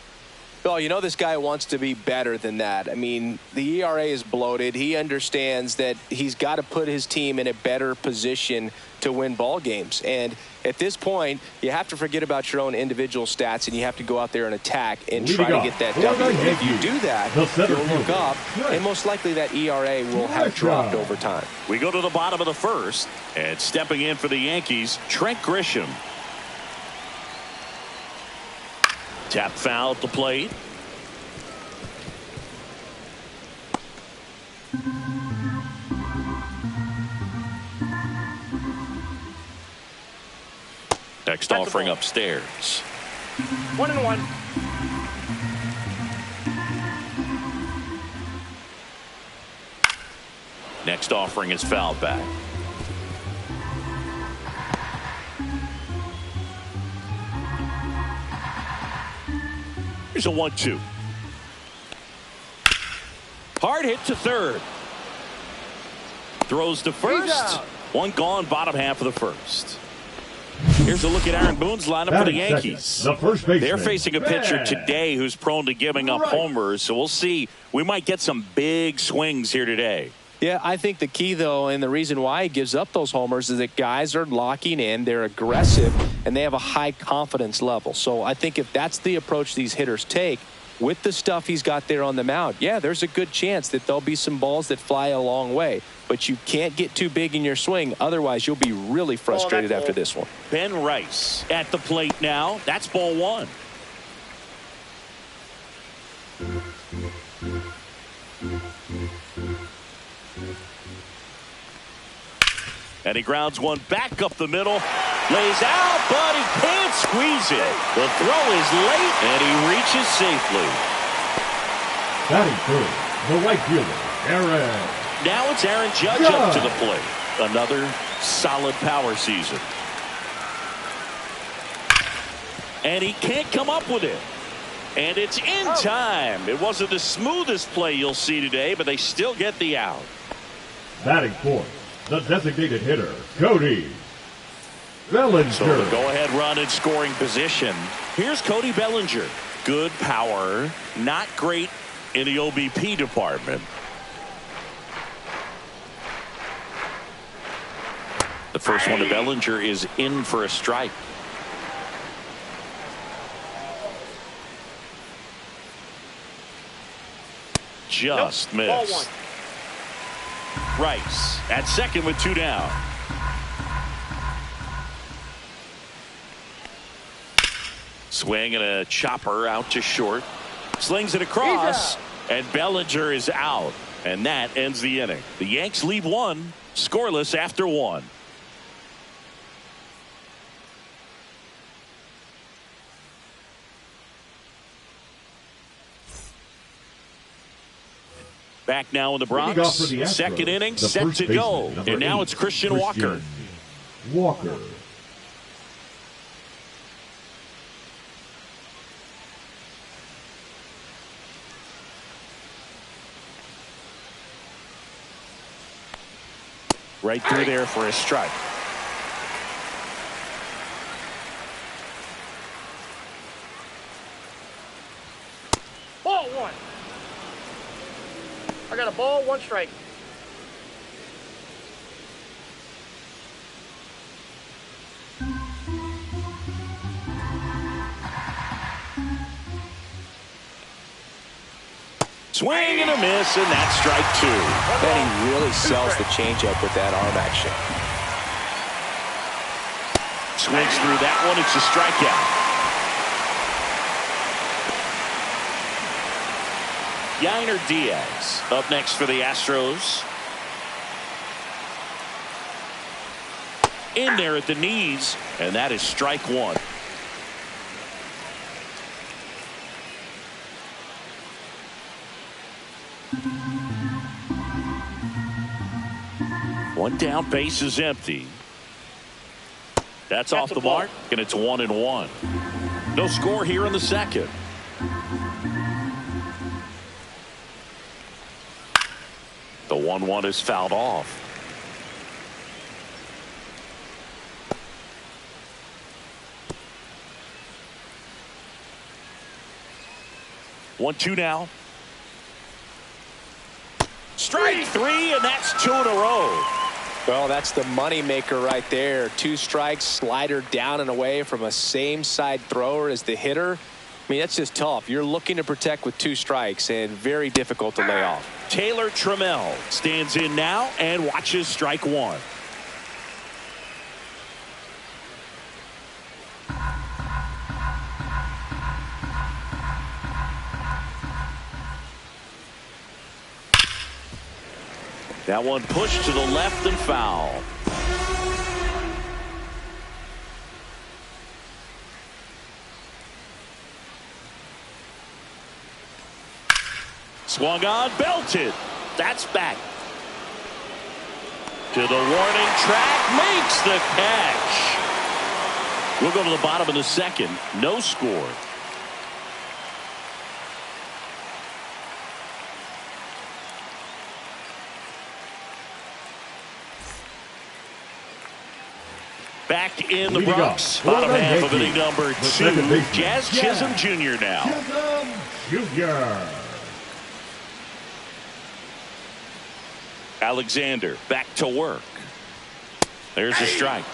Well, you know this guy wants to be better than that. I mean, the ERA is bloated. He understands that he's got to put his team in a better position to win ball games. And at this point, you have to forget about your own individual stats, and you have to go out there and attack and try to get that W. If you do that, you'll look up, and most likely that ERA will have dropped over time. We go to the bottom of the first, and stepping in for the Yankees, Trent Grisham. Tap foul at the plate. Next offering upstairs. 1-1. Next offering is fouled back. Here's a 1-2. Hard hit to third. Throws to first. One gone, bottom half of the first. Here's a look at Aaron Boone's lineup for the Yankees. Second, the first baseman. They're facing a pitcher Ben. today who's prone to giving up homers, so we'll see. We might get some big swings here today. Yeah, I think the key, though, and the reason why he gives up those homers is that guys are locking in, they're aggressive, and they have a high confidence level. So I think if that's the approach these hitters take, with the stuff he's got there on the mound, yeah, there's a good chance that there'll be some balls that fly a long way. But you can't get too big in your swing. Otherwise, you'll be really frustrated after this one. Ben Rice at the plate now. That's ball one. And he grounds one back up the middle. Lays out, but he can't squeeze it. The throw is late, and he reaches safely. Batting third, the right fielder, Aaron. Now it's Aaron Judge up to the plate. Another solid power season. And he can't come up with it. And it's in time. It wasn't the smoothest play you'll see today, but they still get the out. Batting fourth, the designated hitter, Cody Bellinger. So the go-ahead run in scoring position. Here's Cody Bellinger. Good power, not great in the OBP department. The first one to Bellinger is in for a strike. Just missed. Rice at second with two down. Swing and a chopper out to short. Slings it across, and Bellinger is out. And that ends the inning. The Yanks leave one, scoreless after one. Back now in the Bronx. The Second Astros, inning the set first to go. baseman, And now 8, it's Christian Walker. Walker. Right through there for a strike. Ball one. I got a ball, one strike. Swing and a miss, and that's strike two. And he really sells the changeup with that arm action. Swings through that one. It's a strikeout. Yainer Diaz up next for the Astros. In there at the knees, and that is strike one. One down, base is empty. That's off the mark, and it's 1-1. No score here in the second. The 1-1 is fouled off. One, two now. Strike three, and that's two in a row. Well, that's the money maker right there. Two strikes, slider down and away from a same side thrower as the hitter. I mean, that's just tough. You're looking to protect with two strikes, and very difficult to lay off. Taylor Trammell stands in now and watches strike one. That one pushed to the left and foul. Swung on, belted. That's back. To the warning track, makes the catch. We'll go to the bottom of the second. No score. Back in the Leading Bronx. off for Bottom the half of Yankees, inning number the 2. second baseman, Jazz Chisholm Jr. now. Chisholm Jr. Alexander back to work. There's a strike.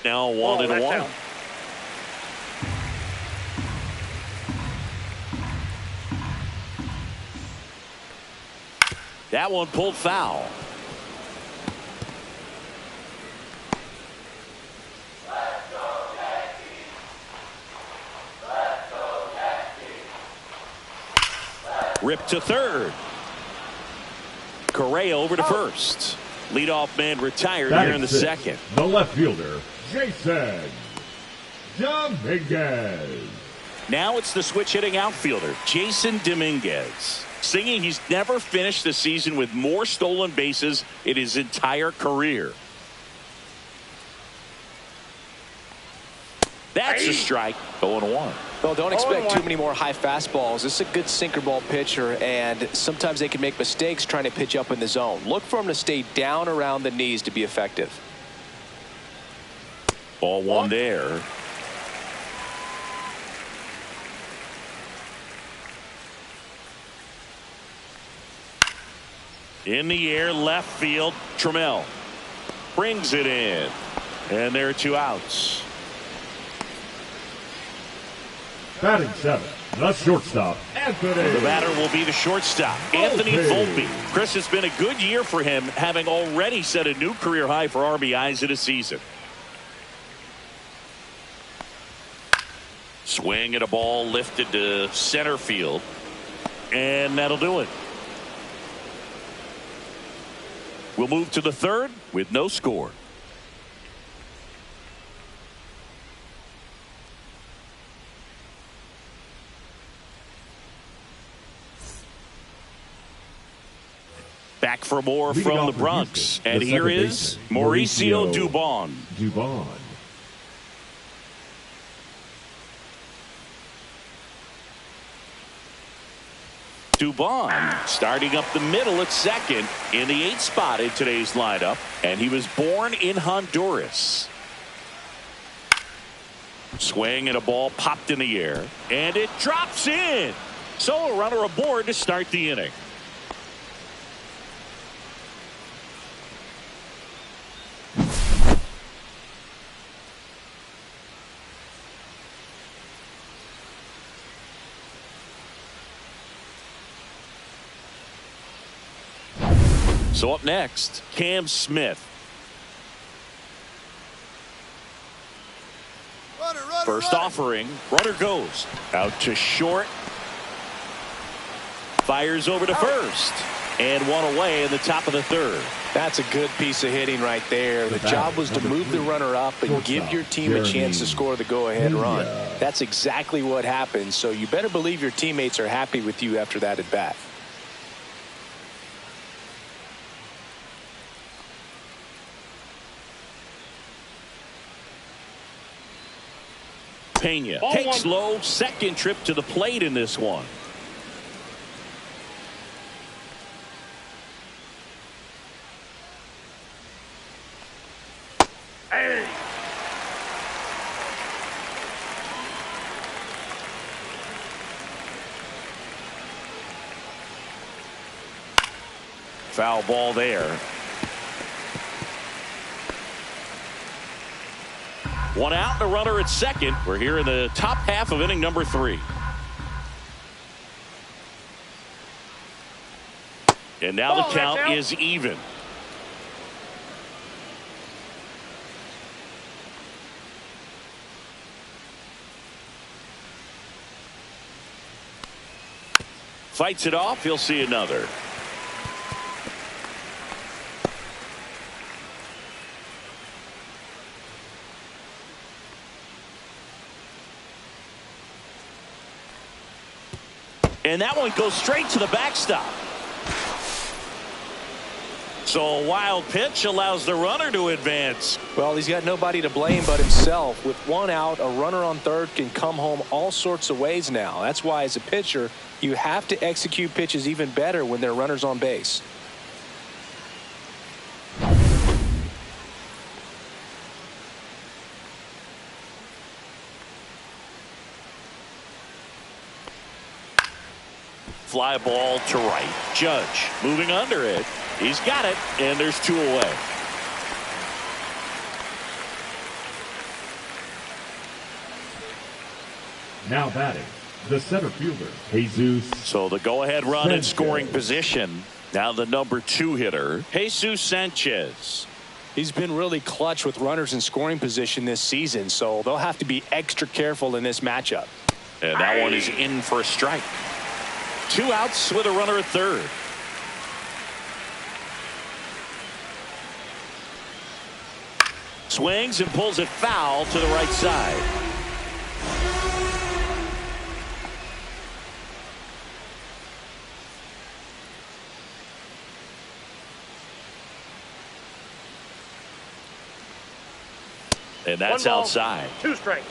Now 1-1. That one pulled foul. Ripped to third. Correa over to first. Leadoff man retired here in the second. The left fielder, Jason Dominguez. Now it's the switch hitting outfielder, Jason Dominguez. Singing he's never finished the season with more stolen bases in his entire career. That's a strike. 0-1. Well, don't expect too many more high fastballs. This is a good sinker ball pitcher, and sometimes they can make mistakes trying to pitch up in the zone. Look for him to stay down around the knees to be effective. Ball one there. In the air, left field. Trammell brings it in, and there are 2 outs. Batting 7th, the shortstop, Anthony. The batter will be the shortstop, Anthony Volpe. Chris, it's been a good year for him, having already set a new career high for RBIs in a season. Swing at a ball lifted to center field, and that'll do it. We'll move to the third with no score. Back for more from the Bronx. And here is Mauricio Dubon. Dubon starting up the middle at second in the 8th spot in today's lineup. And he was born in Honduras. Swing and a ball popped in the air. And it drops in. So a runner aboard to start the inning. So up next, Cam Smith. First offering, runner goes out to short. Fires over to first. And one away in the top of the third. That's a good piece of hitting right there. The job was to move the runner up and give your team a chance to score the go-ahead run. That's exactly what happened. So you better believe your teammates are happy with you after that at bat. Pena takes low, second trip to the plate in this one. Foul ball there. One out, the runner at second. We're here in the top half of inning number 3. And now the count is even. Fights it off. He'll see another. And that one goes straight to the backstop. So a wild pitch allows the runner to advance. Well, he's got nobody to blame but himself. With one out, a runner on third can come home all sorts of ways now. That's why, as a pitcher, you have to execute pitches even better when there are runners on base. Fly ball to right. Judge moving under it. He's got it, and there's 2 away. Now batting, the center fielder, Jesus. So the go-ahead run in Sanchez. scoring position. Now the number 2 hitter, Jesus Sanchez. He's been really clutch with runners in scoring position this season, so they'll have to be extra careful in this matchup. And that one is in for a strike. 2 outs with a runner at third. Swings and pulls it foul to the right side. And that's 1 ball, outside. 2 strikes.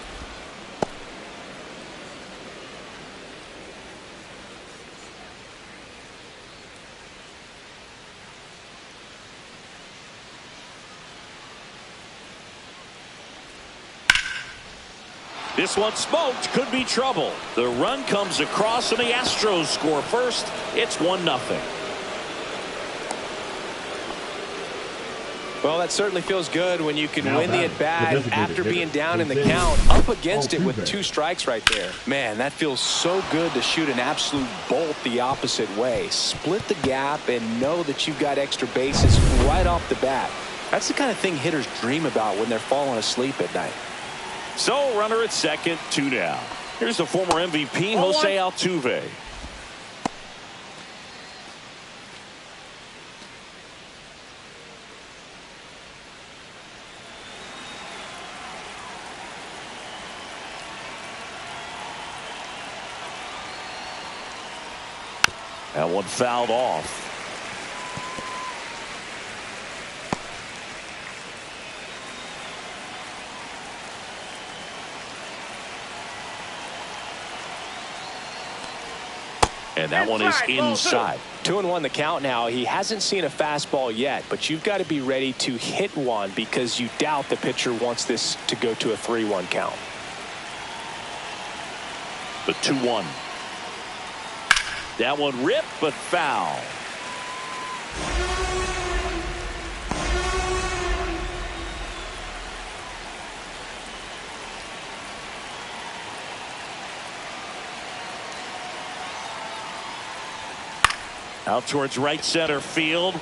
This one smoked, could be trouble. The run comes across and the Astros score first. It's 1-0. Well, that certainly feels good when you can win the at-bat after being down in the Jose count, up against it with Altuve. 2 strikes right there. Man, that feels so good to shoot an absolute bolt the opposite way. Split the gap and know that you've got extra bases right off the bat. That's the kind of thing hitters dream about when they're falling asleep at night. So runner at second, 2 down. Here's the former MVP, Jose Altuve. That one fouled off. And that one is inside. 2-1 the count now. He hasn't seen a fastball yet, but you've got to be ready to hit one because you doubt the pitcher wants this to go to a 3-1 count. The 2-1. That one ripped, but foul. Out towards right center field.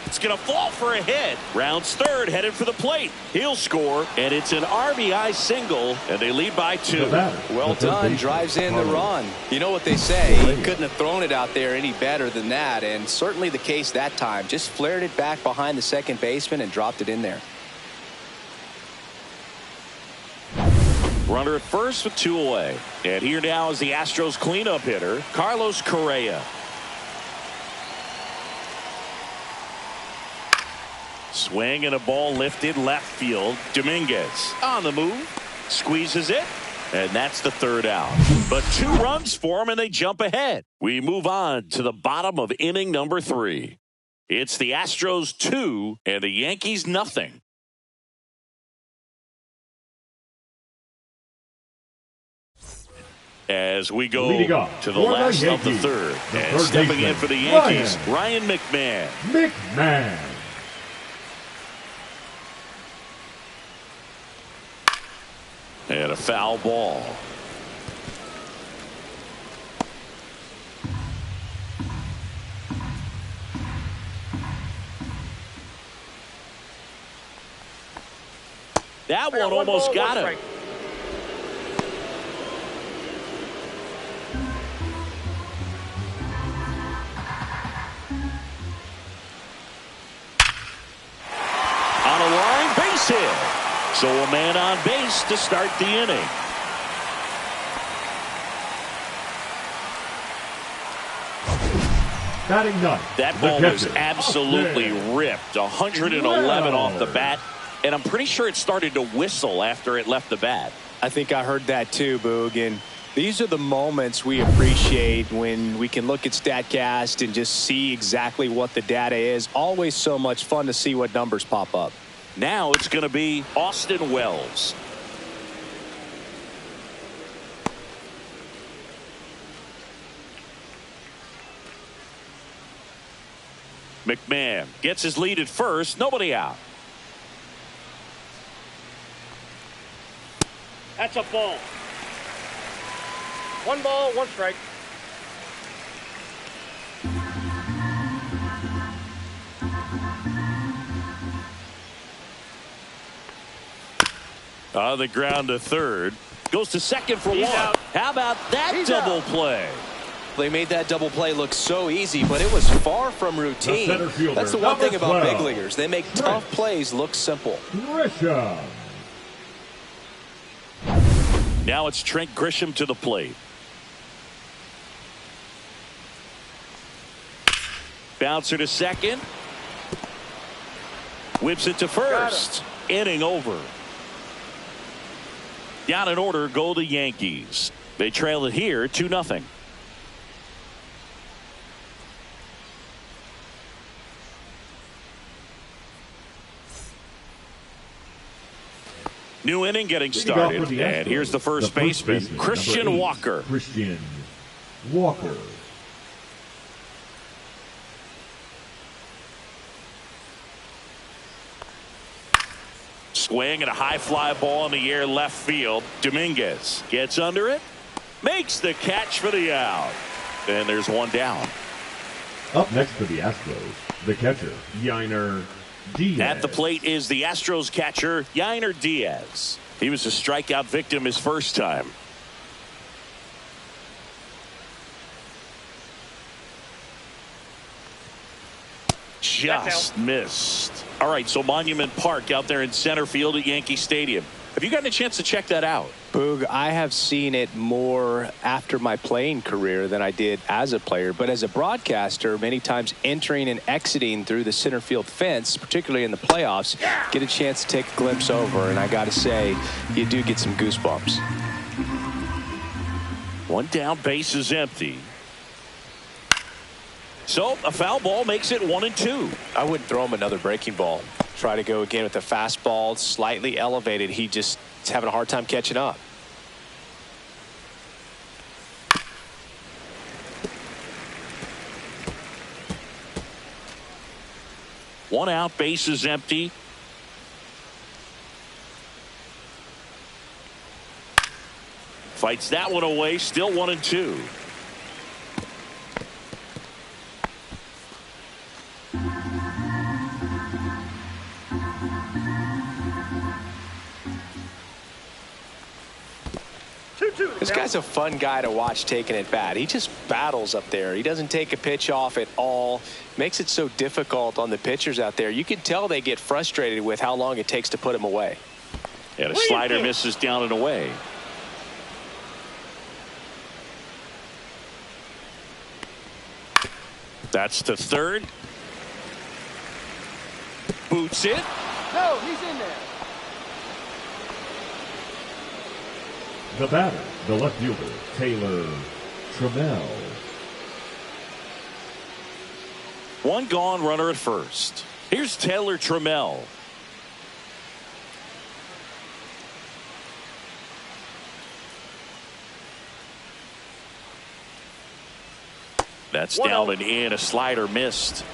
It's going to fall for a hit. Rounds third, headed for the plate. He'll score, and it's an RBI single, and they lead by 2. Well done. Drives in the run. You know what they say. He couldn't have thrown it out there any better than that, and certainly the case that time. Just flared it back behind the second baseman and dropped it in there. Runner at first with 2 away. And here now is the Astros cleanup hitter, Carlos Correa. Swing and a ball lifted left field. Dominguez on the move. Squeezes it. And that's the 3rd out. But 2 runs for him and they jump ahead. We move on to the bottom of inning number 3. It's the Astros 2 and the Yankees nothing. As we go to the last of the 3rd. And stepping in for the Yankees, Ryan McMahon. And a foul ball. That one almost got him. On a line base hit. So a man on base to start the inning. Batting ninth. That the ball was catcher, absolutely Austin ripped. 111 off the Wells. bat. And I'm pretty sure it started to whistle after it left the bat. I think I heard that too, Boog. And these are the moments we appreciate when we can look at StatCast and just see exactly what the data is. Always so much fun to see what numbers pop up. Now it's going to be Austin Wells. McMahon gets his lead at first. Nobody out. That's a ball. One ball, one strike. On the ground to third. Goes to second for He's one. out. How about that He's double out. play? They made that double play look so easy, but it was far from routine. center fielder, That's the one number thing about 12. big leaguers. They make tough plays look simple. Grisham. Now it's Trent Grisham to the plate. Bouncer to second. Whips it to first. Inning over. Down in order go the Yankees. They trail it here 2-0. New inning getting started. And here's the first baseman, Christian number 8, Walker. Christian Walker. Swing and a high fly ball in the air left field. Dominguez gets under it. Makes the catch for the out. And there's one down. Up next for the Astros, the catcher, Yainer Diaz. At the plate is the Astros catcher, Yainer Diaz. He was a strikeout victim his first time. Just missed. All right, so Monument Park out there in center field at Yankee Stadium. Have you gotten a chance to check that out? Boog, I have seen it more after my playing career than I did as a player. But as a broadcaster, many times entering and exiting through the center field fence, particularly in the playoffs, get a chance to take a glimpse over. And I got to say, you do get some goosebumps. One down, base is empty. So a foul ball makes it 1-2. I wouldn't throw him another breaking ball. Try to go again with the fastball, slightly elevated. He just is having a hard time catching up. One out, base is empty. Fights that one away, still 1-2. This guy's a fun guy to watch taking at bat. He just battles up there. He doesn't take a pitch off at all. Makes it so difficult on the pitchers out there. You can tell they get frustrated with how long it takes to put him away. And a slider misses down and away. That's to third. Boots it. No, he's in there. The batter, the left fielder, Taylor Trammell. One gone, runner at first. Here's Taylor Trammell. That's down and in. A slider missed.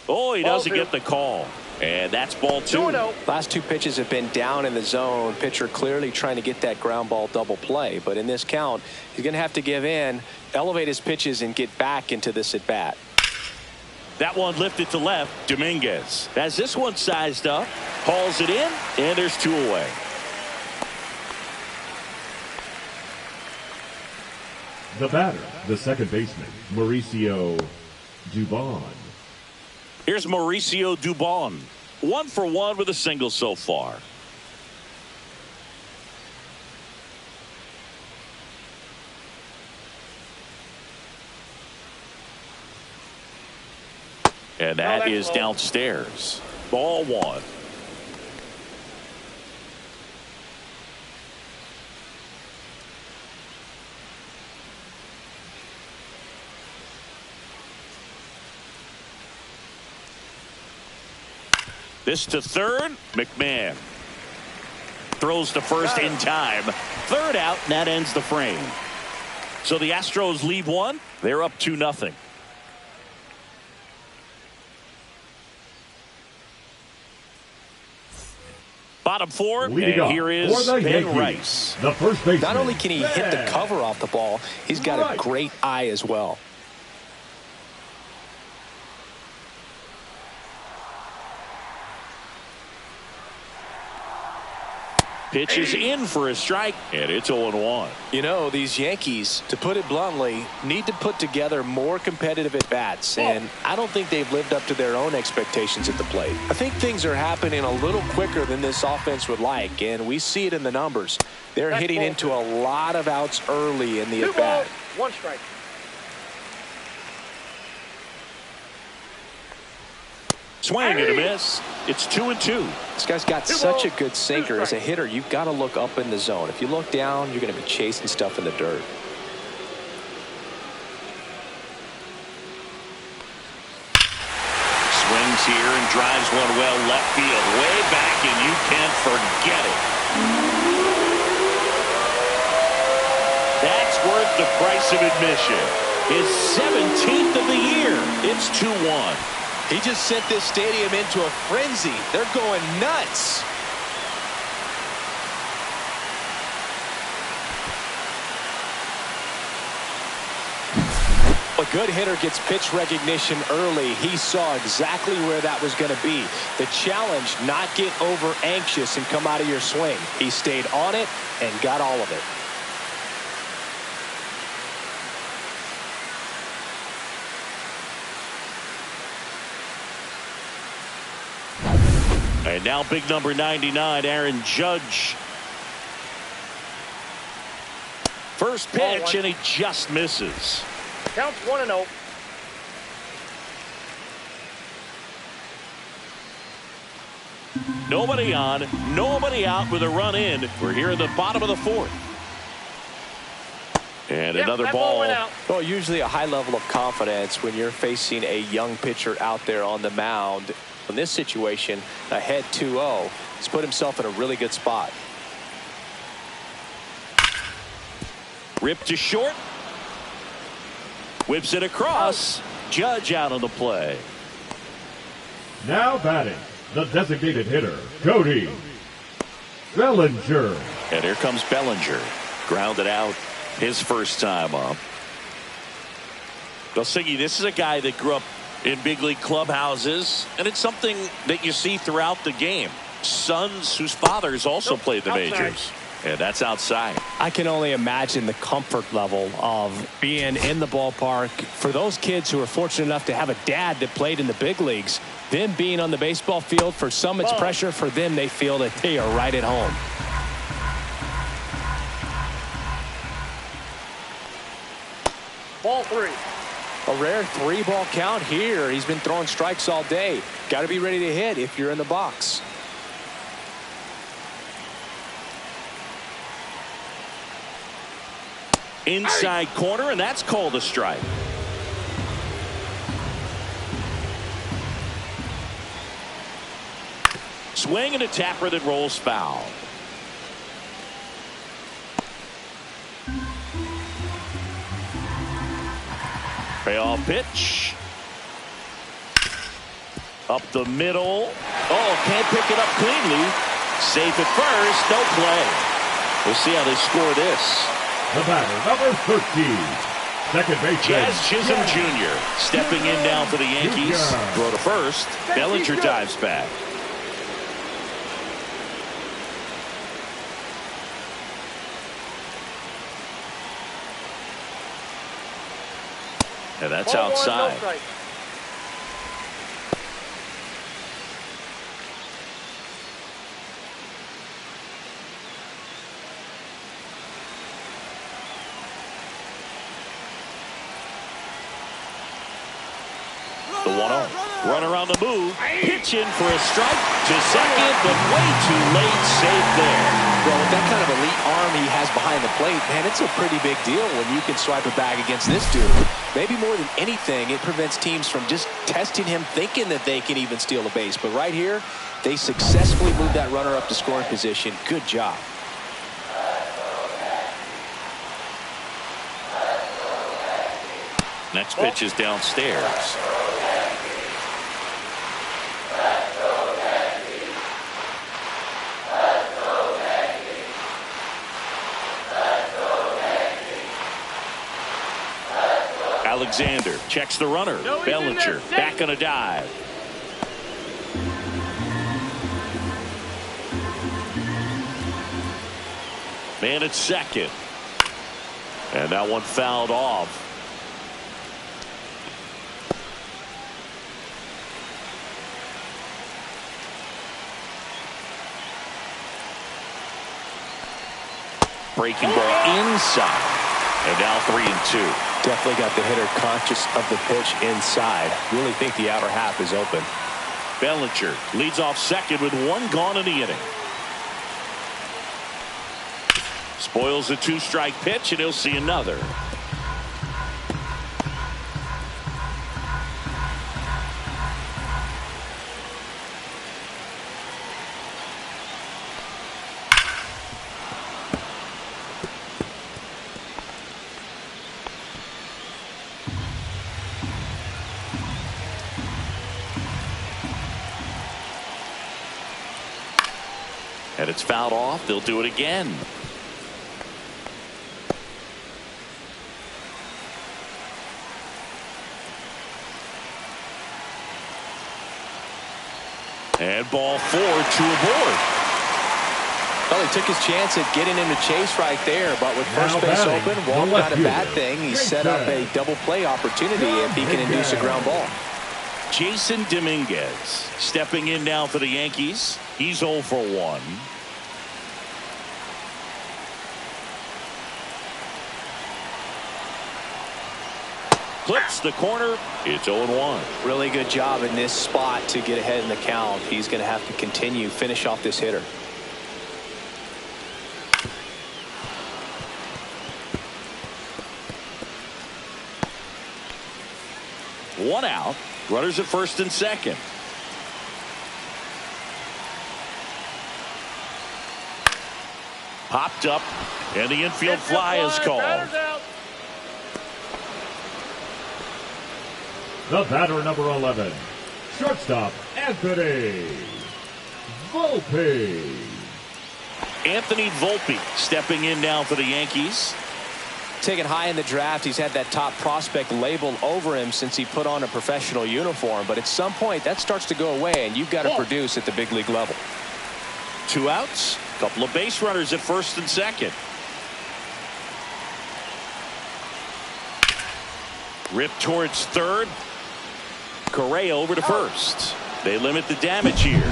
Oh, he doesn't get the call. And that's ball 2. 2-0. Last two pitches have been down in the zone. Pitcher clearly trying to get that ground ball double play. But in this count, he's going to have to give in, elevate his pitches, and get back into this at bat. That one lifted to left. Dominguez has this one sized up. Hauls it in. And there's 2 away. The batter, the second baseman, Mauricio Dubon. Here's Mauricio Dubon. 1 for 1 with a single so far. And that is downstairs. Ball 1. This to third. McMahon throws to first in time. Third out, and that ends the frame. So the Astros lead 1. They're up 2-0. Bottom 4, and here is Ben Rice. The first baseman. Not only can he hit the cover off the ball, he's got a great eye as well. Pitch is in for a strike, and it's 0-1. You know, these Yankees, to put it bluntly, need to put together more competitive at-bats, and I don't think they've lived up to their own expectations at the plate. I think things are happening a little quicker than this offense would like, and we see it in the numbers. They're hitting into a lot of outs early in the at-bat. 1 strike. Swing and a miss. It's 2-2. This guy's got such a good sinker. As a hitter, you've got to look up in the zone. If you look down, you're going to be chasing stuff in the dirt. Swings here and drives one well left field. Way back, and you can't forget it. That's worth the price of admission. His 17th of the year. It's 2-1. He just sent this stadium into a frenzy. They're going nuts. A good hitter gets pitch recognition early. He saw exactly where that was going to be. The challenge, not get over anxious and come out of your swing. He stayed on it and got all of it. And now big number 99, Aaron Judge. First pitch, and he just misses. Counts 1-0. Nobody on, nobody out with a run in. We're here in the bottom of the 4th. And another ball. Well, usually a high level of confidence when you're facing a young pitcher out there on the mound. In this situation, ahead 2-0, he's put himself in a really good spot. Ripped to short. Whips it across. Judge out on the play. Now batting, the designated hitter, Cody Bellinger. And here comes Bellinger. Grounded out his first time up. Well, Siggy, this is a guy that grew up in big league clubhouses, and it's something that you see throughout the game. Sons whose fathers also played the majors. And that's outside. I can only imagine the comfort level of being in the ballpark for those kids who are fortunate enough to have a dad that played in the big leagues. Them being on the baseball field, for some it's pressure. For them, they feel that they are right at home. Ball 3. A rare 3-ball count here. He's been throwing strikes all day. Got to be ready to hit if you're in the box. Inside corner, and that's called a strike. Swing and a tapper that rolls foul. Payoff pitch. Up the middle. Oh, can't pick it up cleanly. Safe at first. No play. We'll see how they score this. The batter, number 13, second baseman, Jazz Chisholm Jr. stepping in now for the Yankees. Throw to first. Bellinger dives back. And that's outside. The 1-0. Runner on the move. Pitch in for a strike to second, but way too late. Safe there. Well, with that kind of elite arm he has behind the plate, man, it's a pretty big deal when you can swipe a bag against this dude. Maybe more than anything, it prevents teams from just testing him, thinking that they can even steal a base. But right here, they successfully moved that runner up to scoring position. Good job. Next pitch is downstairs. Alexander checks the runner. Bellinger back on a dive. Man at second. And that one fouled off. Breaking ball inside. And now 3-2. Definitely got the hitter conscious of the pitch inside. Really think the outer half is open. Bellinger leads off second with one gone in the inning. Spoils a 2-strike pitch, and he'll see another. And it's fouled off. They'll do it again. And ball 4, 2 aboard. Well, he took his chance at getting him to chase right there, but with first base open, Wong got a bad thing. He set up a double play opportunity if he can induce a ground ball. Jason Dominguez stepping in now for the Yankees. He's 0 for 1. Clips the corner. It's 0-1. Really good job in this spot to get ahead in the count. He's going to have to continue finish off this hitter. One out. Runners at first and second. Popped up, and the infield fly is called. The batter, number 11, shortstop Anthony Volpe. Anthony Volpe stepping in now for the Yankees. Taken high in the draft, he's had that top prospect label over him since he put on a professional uniform. But at some point, that starts to go away, and you've got to produce at the big league level. 2 outs. Couple of base runners at first and second. Ripped towards third. Correa over to first. They limit the damage here.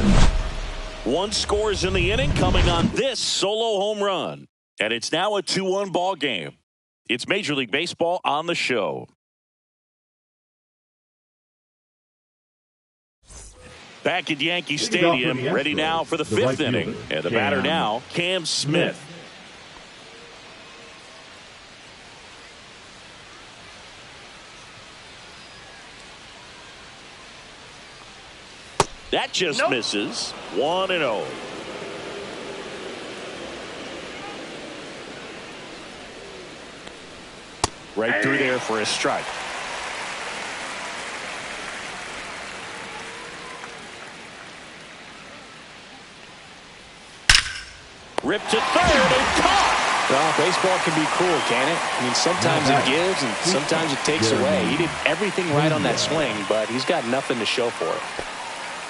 1 scores in the inning coming on this solo home run. And it's now a 2-1 ball game. It's Major League Baseball on the show. Back at Yankee Stadium, ready now for the 5th inning. And the batter now, Cam Smith. That just misses. 1-0. Right through there for a strike. Ripped to third and caught. Well, baseball can be cruel, can it? I mean, sometimes it gives and sometimes it takes away. He did everything right on that swing, but he's got nothing to show for it.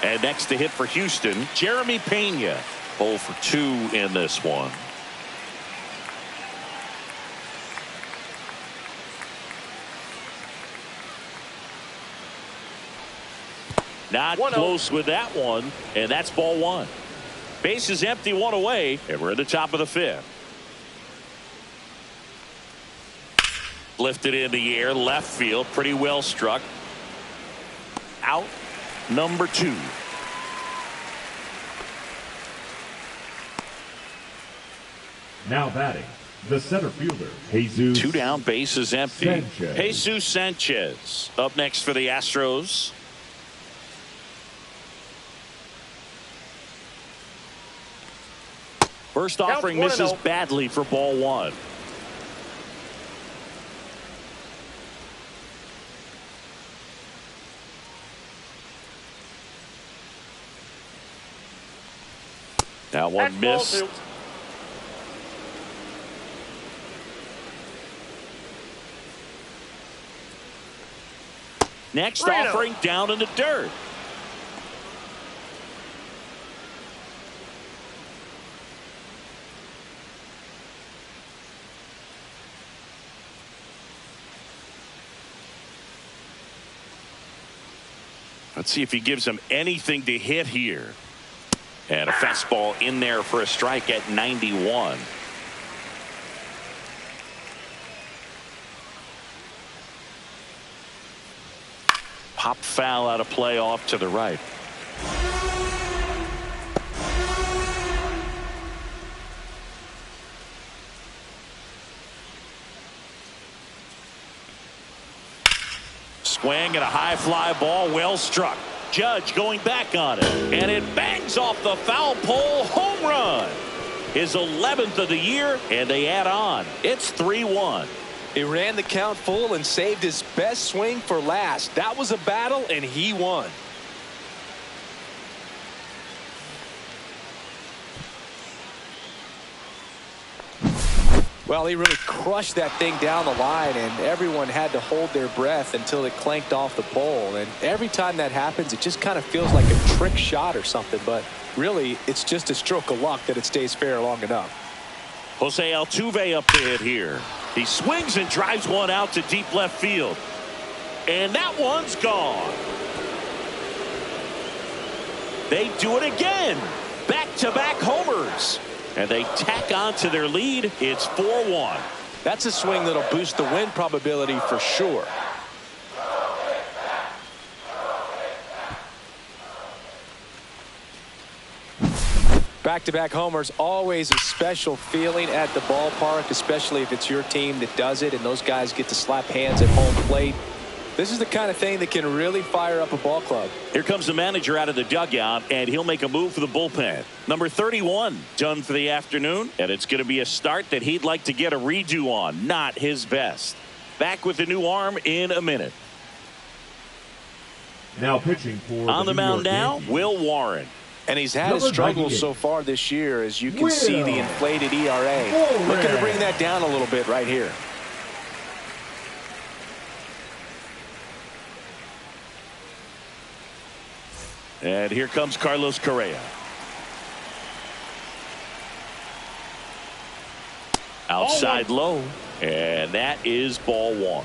And next to hit for Houston, Jeremy Pena. 0 for 2 in this one. Not close with that one, and that's ball 1. Base is empty, 1 away, and we're at the top of the 5th. Lifted in the air, left field, pretty well struck. out number 2. Now batting, the center fielder, Jesus. 2 down, bases empty. Sanchez. Jesus Sanchez up next for the Astros. First offering misses badly for ball 1. Now one missed. Next offering down in the dirt. Let's see if he gives him anything to hit here. And a fastball in there for a strike at 91. Pop foul out of play off to the right. Swing and a high fly ball, well struck. Judge going back on it, and it bangs off the foul pole. Home run. His 11th of the year, and they add on. It's 3-1. He ran the count full and saved his best swing for last. That was a battle, and he won. Well, he really crushed that thing down the line, and everyone had to hold their breath until it clanked off the pole. And every time that happens, it just kind of feels like a trick shot or something. But really, it's just a stroke of luck that it stays fair long enough. Jose Altuve up to hit here. He swings and drives one out to deep left field. And that one's gone. They do it again. Back-to-back homers. And they tack on to their lead. It's 4-1. That's a swing that'll boost the win probability for sure. Back-to-back homers, always a special feeling at the ballpark, especially if it's your team that does it and those guys get to slap hands at home plate. This is the kind of thing that can really fire up a ball club. Here comes the manager out of the dugout, and he'll make a move for the bullpen. Number 31 done for the afternoon, and it's going to be a start that he'd like to get a redo on. Not his best. Back with the new arm in a minute. Now pitching for on the mound now, Will Warren. And he's had his struggles so far this year, as you can see the inflated ERA. Looking to bring that down a little bit right here. And here comes Carlos Correa. Outside low. And that is ball 1.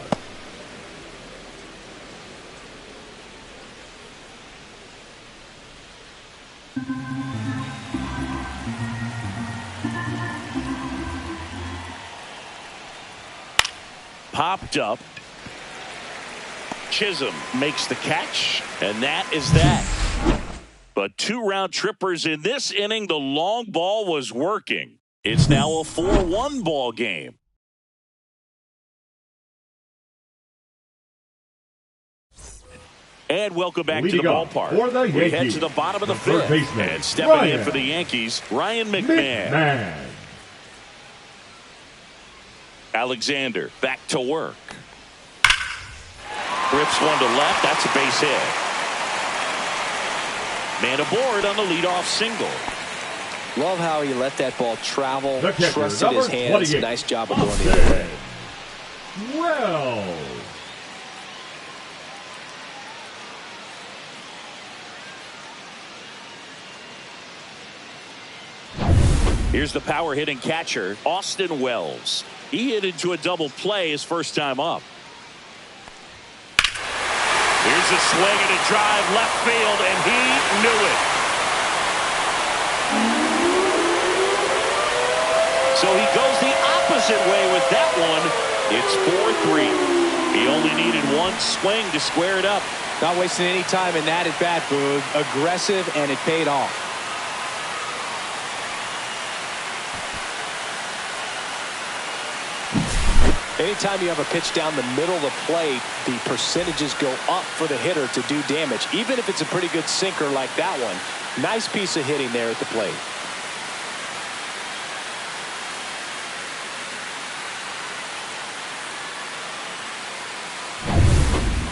Popped up. Chisholm makes the catch, and that is that. But 2 round trippers in this inning. The long ball was working. It's now a 4-1 ball game. And welcome back to the ballpark. We head to the bottom of the 5th. And stepping in for the Yankees, Ryan McMahon. Alexander back to work. Rips one to left. That's a base hit. Man aboard on the leadoff single. Love how he let that ball travel, trusted his hands. Nice job of going the other way. Well. Here's the power hitting catcher, Austin Wells. He hit into a double play his first time up. Here's a swing and a drive left field, and he knew it. So he goes the opposite way with that one. It's 4-3. He only needed one swing to square it up. Not wasting any time in that at bat, Boog. Aggressive, and it paid off. Anytime you have a pitch down the middle of the plate, the percentages go up for the hitter to do damage, even if it's a pretty good sinker like that one. Nice piece of hitting there at the plate.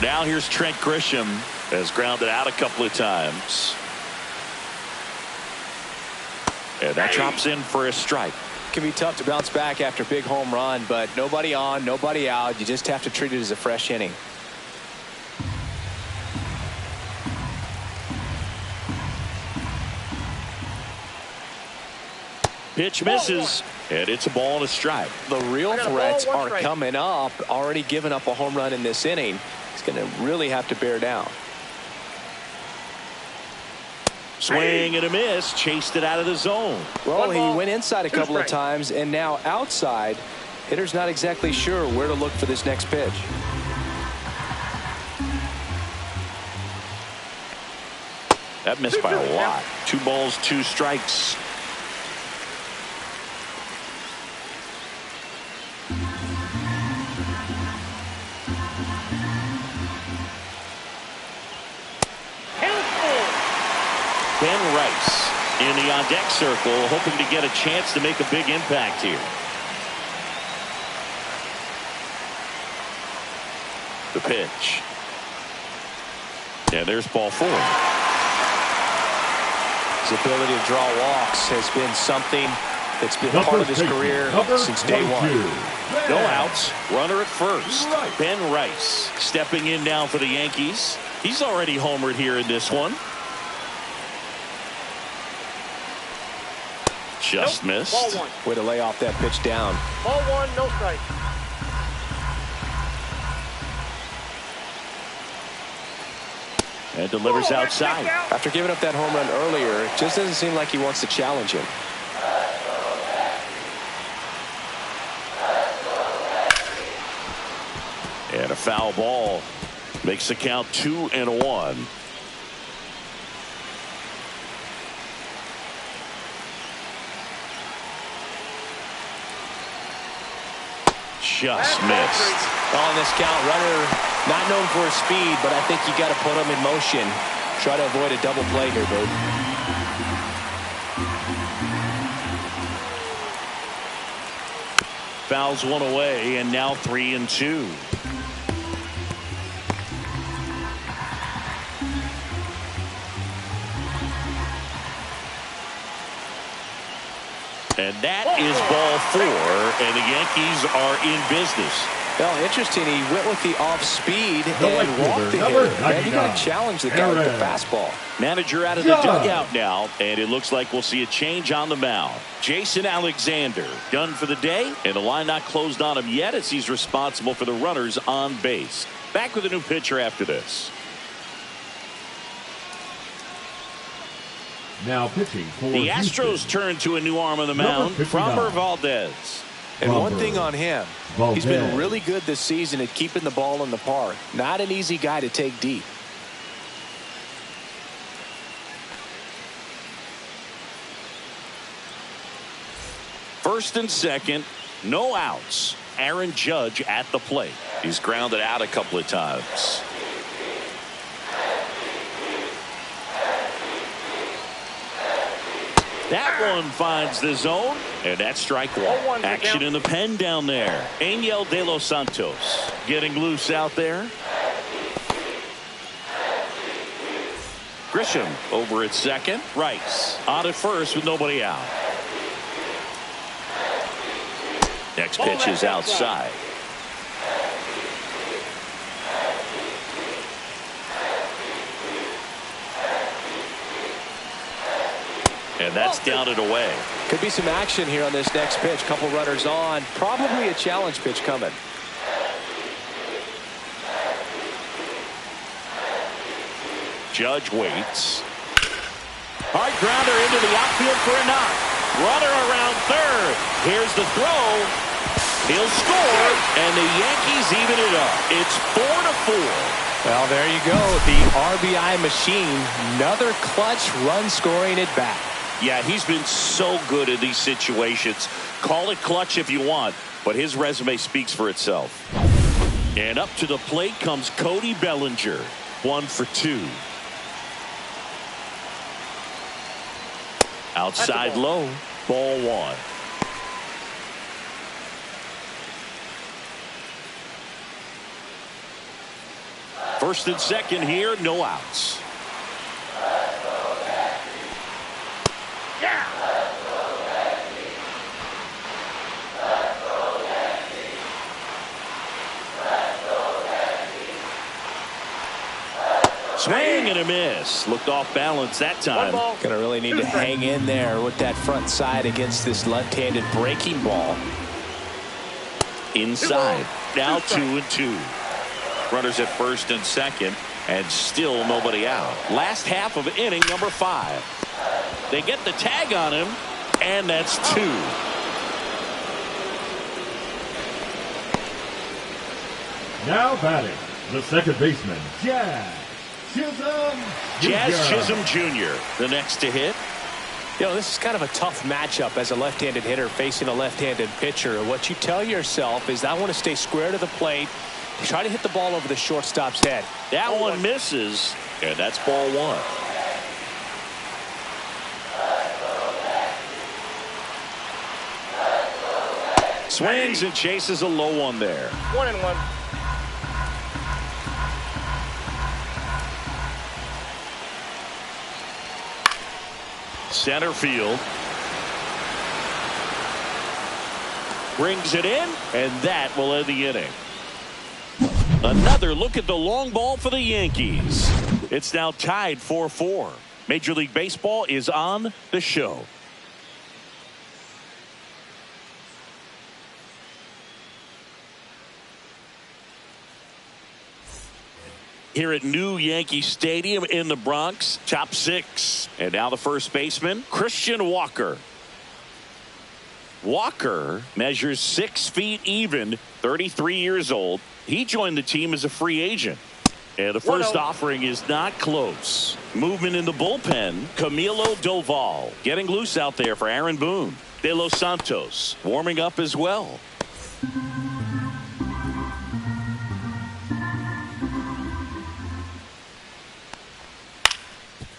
Now here's Trent Grisham, has grounded out a couple of times. And that drops in for a strike. Can be tough to bounce back after a big home run, but nobody on, nobody out. You just have to treat it as a fresh inning. Pitch misses, and it's a ball and a strike. The real threats are coming up. Already given up a home run in this inning. He's going to really have to bear down. Swing and a miss, chased it out of the zone. Well, he went inside a couple of times, and now outside. Hitter's not exactly sure where to look for this next pitch. That missed by a lot. 2 balls, 2 strikes. Ben Rice in the on-deck circle, hoping to get a chance to make a big impact here. The pitch. And there's ball 4. His ability to draw walks has been something that's been part of his career since day one. No outs. Runner at first. Ben Rice stepping in now for the Yankees. He's already homered here in this one. Just missed. Ball 1. Way to lay off that pitch down. Ball 1, no strike. And delivers outside. After giving up that home run earlier, it just doesn't seem like he wants to challenge him. And a foul ball makes the count 2-1. Just missed. On this count, runner not known for his speed, but I think you got to put him in motion. Try to avoid a double play here, Boo. Fouls one away, and now 3-2. And that is ball 4, and the Yankees are in business. Well, interesting. He went with the off speed and walked the hitter. Man, you got to challenge the guy with the fastball. Manager out of the dugout now, and it looks like we'll see a change on the mound. Jason Alexander done for the day, and the line not closed on him yet as he's responsible for the runners on base. Back with a new pitcher after this. Now pitching for the Astros turn to a new arm on the mound, Framber Valdez. And one thing on him, he's been really good this season at keeping the ball in the park. Not an easy guy to take deep. First and second, no outs. Aaron Judge at the plate. He's grounded out a couple of times. That one finds the zone, and that's strike 1. Action in the pen down there. Angel De Los Santos getting loose out there. Grisham over at second. Rice on at first with nobody out. Next pitch is outside. And that's down and away. Could be some action here on this next pitch. Couple runners on. Probably a challenge pitch coming. Judge waits. Hard grounder into the outfield for a knock. Runner around third. Here's the throw. He'll score, and the Yankees even it up. It's 4-4. Well, there you go. The RBI machine. Another clutch run scoring at bat. Yeah, he's been so good in these situations. Call it clutch if you want, but his resume speaks for itself. And up to the plate comes Cody Bellinger. 1 for 2. Outside low. Ball 1. First and second here, no outs. Swing and a miss. Looked off balance that time. Gonna really need to hang in there with that front side against this left-handed breaking ball. Inside. Now 2-2. Runners at first and second, and still nobody out. Last half of inning number 5. They get the tag on him, and that's 2. Now batting, the second baseman, Jazz Chisholm Jr. Jazz Chisholm Jr., the next to hit. You know, this is kind of a tough matchup as a left-handed hitter facing a left-handed pitcher. What you tell yourself is, I want to stay square to the plate, try to hit the ball over the shortstop's head. That one misses, and that's ball 1. Swings and chases a low one there. 1-1. Center field. Brings it in, and that will end the inning. Another look at the long ball for the Yankees. It's now tied 4-4. Major League Baseball is on the show. Here at New Yankee Stadium in the Bronx, top 6. And now the first baseman, Christian Walker. Walker measures 6 feet even, 33 years old. He joined the team as a free agent. And the first offering is not close. Movement in the bullpen, Camilo Doval getting loose out there for Aaron Boone. De Los Santos warming up as well.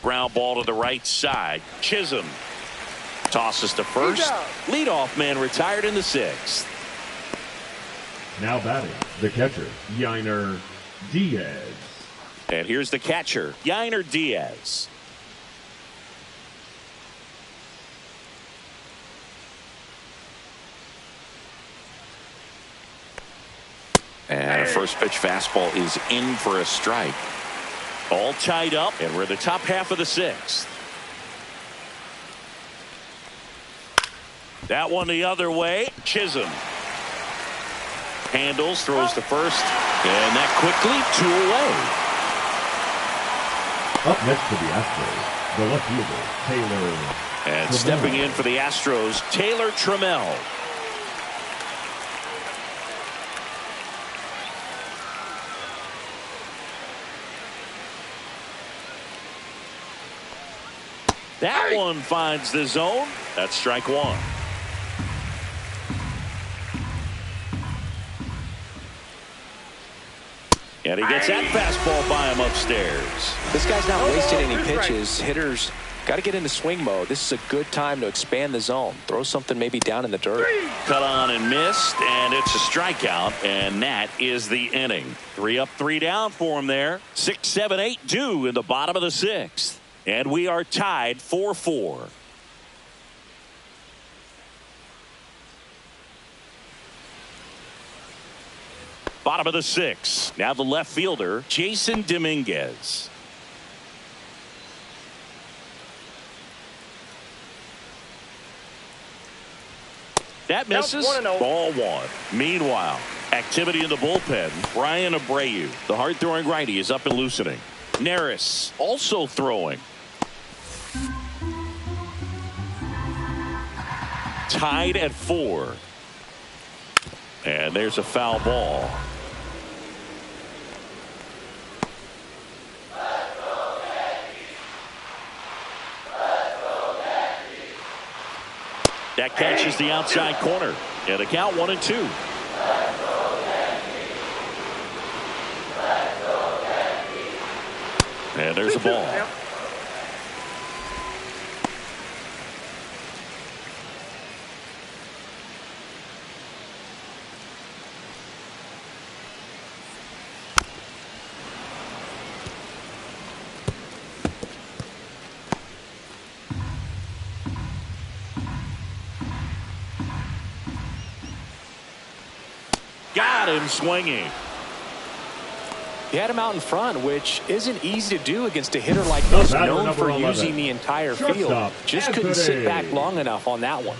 Ground ball to the right side. Chisholm tosses to first. Leadoff man retired in the 6th. Now batting, the catcher, Yainer Diaz. And here's the catcher, Yainer Diaz. And a first pitch fastball is in for a strike. All tied up, and we're the top half of the 6th. That one the other way. Chisholm handles, throws to first, and that quickly 2 away. Up next to the Astros, the left fielder, Taylor. And Trammell. stepping in for the Astros, Taylor Trammell. That one finds the zone. That's strike 1. And he gets that fastball by him upstairs. This guy's not wasting any pitches. Hitters got to get into swing mode. This is a good time to expand the zone. Throw something maybe down in the dirt. Cut on and missed, and it's a strikeout, and that is the inning. 3 up, 3 down for him there. 6, 7, 8 due in the bottom of the 6th. And we are tied 4-4. Bottom of the 6th. Now the left fielder, Jason Dominguez. That misses. Ball 1. Meanwhile, activity in the bullpen. Brian Abreu, the hard-throwing righty, is up and loosening. Neris also throwing. Tied at 4. And there's a foul ball. That catches the outside corner. And a count 1-2. And there's a ball. Got him swinging. He had him out in front, which isn't easy to do against a hitter like this, known for using the entire field. Just couldn't sit back long enough on that one.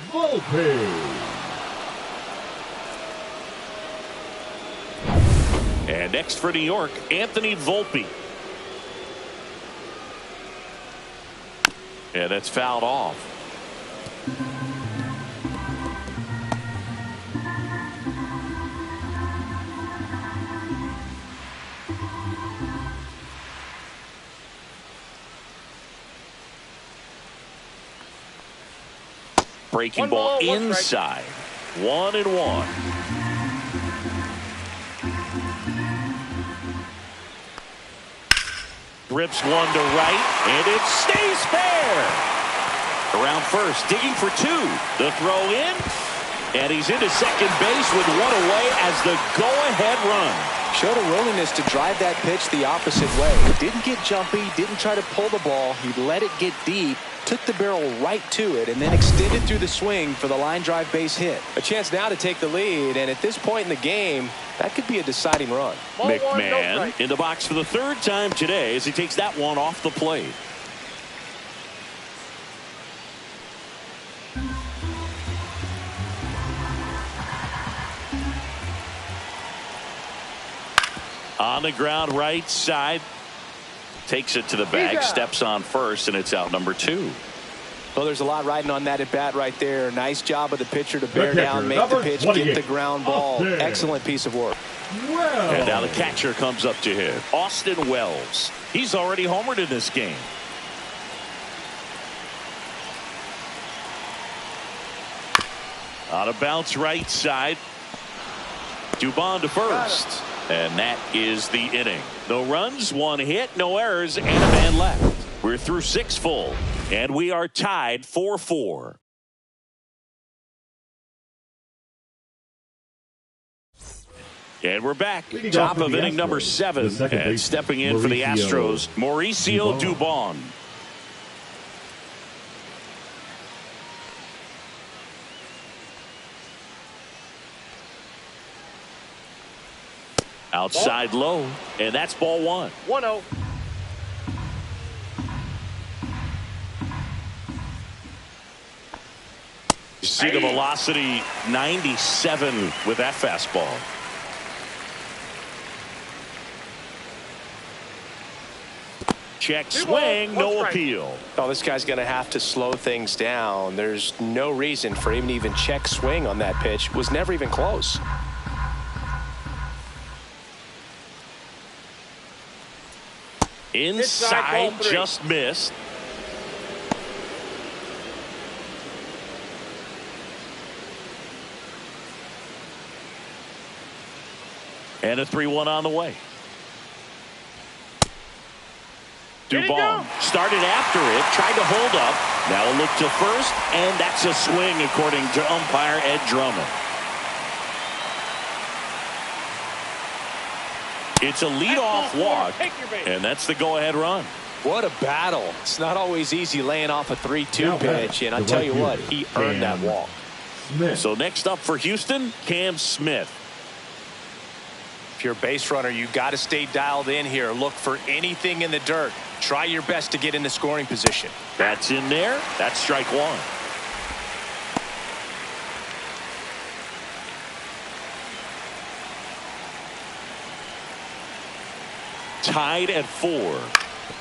And next for New York, Anthony Volpe. And that's fouled off. Breaking ball inside. 1-1. Rips one to right, and it stays fair. Around first, digging for two. The throw in, and he's into second base with one away as the go-ahead run. Showed a willingness to drive that pitch the opposite way. Didn't get jumpy, didn't try to pull the ball. He let it get deep, took the barrel right to it, and then extended through the swing for the line drive base hit. A chance now to take the lead, and at this point in the game, that could be a deciding run. McMahon in the box for the third time today as he takes that one off the plate. On the ground right side. Takes it to the bag, steps on first, and it's out number 2. Well, there's a lot riding on that at bat right there. Nice job of the pitcher to bear down, make the pitch, get the ground ball. Excellent piece of work. And now the catcher comes up to hit. Austin Wells. He's already homered in this game. On a bounce right side. Dubon to first. And that is the inning. No runs, 1 hit, no errors, and a man left. We're through 6 full, and we are tied 4-4. And we're back. Top of inning number 7. And stepping in for the Astros, Mauricio Dubon. Outside low, and that's ball 1. 1-0. You see the velocity 97 with that fastball. Check swing, no appeal. Oh, this guy's going to have to slow things down. There's no reason for him to even check swing on that pitch. Was never even close. Inside, just missed. And a 3-1 on the way. Dubon started after it, tried to hold up. Now a look to first, and that's a swing according to umpire Ed Drummond. It's a leadoff walk, and that's the go-ahead run. What a battle. It's not always easy laying off a 3-2 pitch, and I tell you what, he earned that walk. So next up for Houston, Cam Smith. If you're a base runner, you got to stay dialed in here. Look for anything in the dirt. Try your best to get in the scoring position. That's in there. That's strike 1. Tied at 4.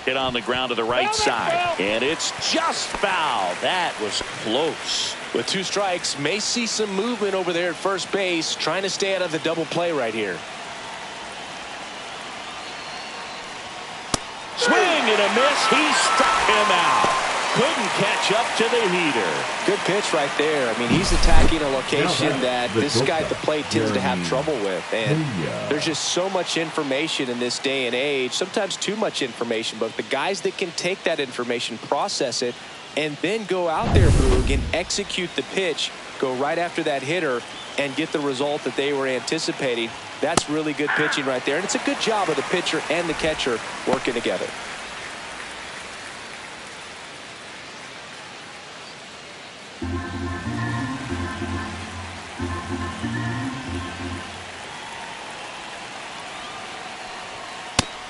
Hit on the ground to the right side. And it's just foul. That was close. With 2 strikes, may see some movement over there at first base, trying to stay out of the double play right here. Swing and a miss. He struck him out. Couldn't catch up to the heater. Good pitch right there. I mean, he's attacking a location that this guy at the plate tends to have trouble with. And there's just so much information in this day and age, sometimes too much information. But the guys that can take that information, process it, and then go out there, Boog, and execute the pitch, go right after that hitter, and get the result that they were anticipating, that's really good pitching right there. And it's a good job of the pitcher and the catcher working together.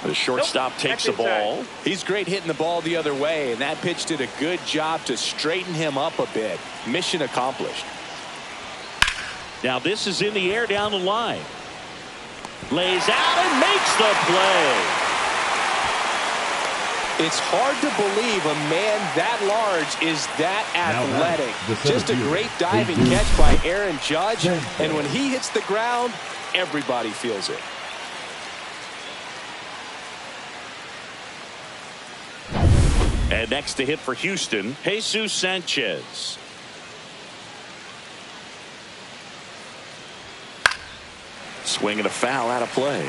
The shortstop takes the ball. He's great hitting the ball the other way, and that pitch did a good job to straighten him up a bit. Mission accomplished. Now this is in the air down the line. Lays out and makes the play. It's hard to believe a man that large is that athletic. Just a great diving catch by Aaron Judge, and when he hits the ground, everybody feels it. And next to hit for Houston, Jesus Sanchez. Swing and a foul out of play.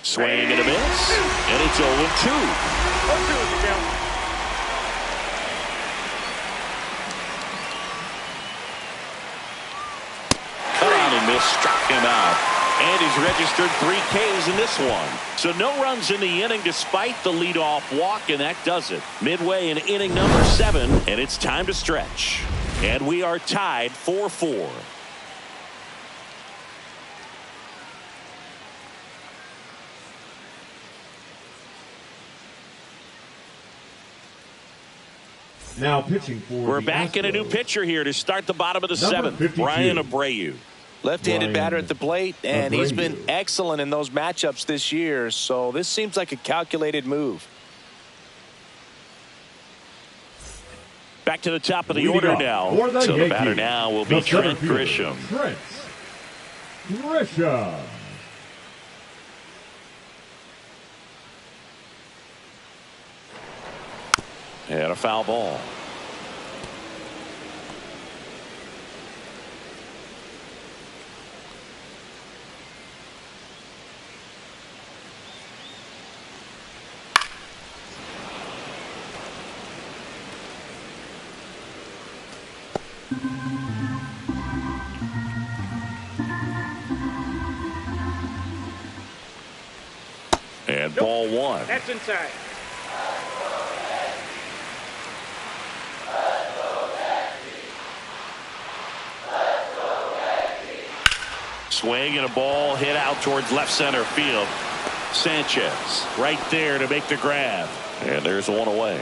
Swing and a miss. And it's 0-2. 0-2 is the count. Struck him out. And he's registered 3 Ks in this one. So no runs in the inning despite the leadoff walk, and that does it. Midway in inning number 7, and it's time to stretch. And we are tied 4-4. Now pitching for We're back in a new pitcher here to start the bottom of the 7th. 52. Brian Abreu. Left-handed batter at the plate, and he's been excellent in those matchups this year, so this seems like a calculated move. Back to the top of the order now. So the batter now will be Trent Grisham. Trent Grisham. And a foul ball. And ball 1. That's inside. Swing and a ball hit out towards left center field. Sanchez right there to make the grab. And there's one away.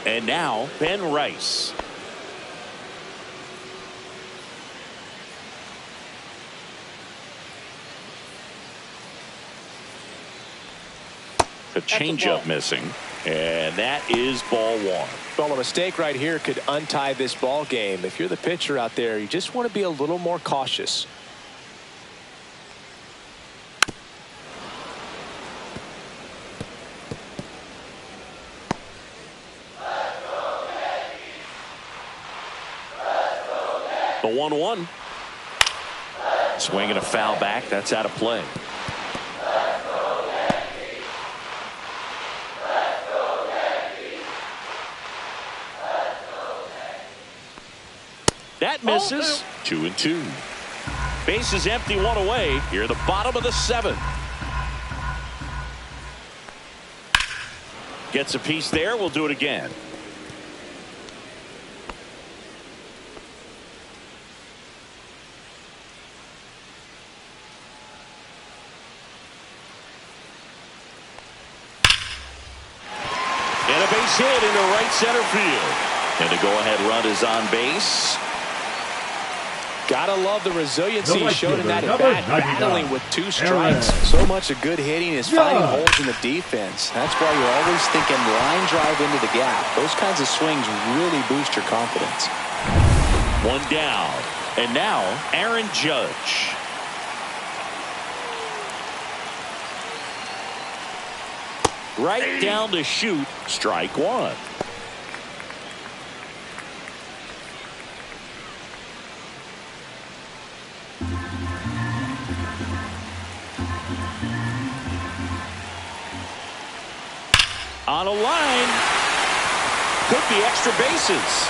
And now Ben Rice. The changeup missing, and that is ball 1. Well, a mistake right here could untie this ball game. If you're the pitcher out there, you just want to be a little more cautious. The 1-1. Swing and a foul back. That's out of play. That misses. 2-2. Base is empty, 1 away. Here at the bottom of the 7th. Gets a piece there. We'll do it again. base hit into right center field. And the go-ahead run is on base. Gotta love the resiliency The right showed in that fielder, at-bat, number battling 99, with 2 strikes. Aaron. So much of good hitting is finding Yeah. holes in the defense. That's why you're always thinking line drive into the gap. Those kinds of swings really boost your confidence. 1 down. And now Aaron Judge. Right down to shoot. Strike 1. On a line. Could be extra bases.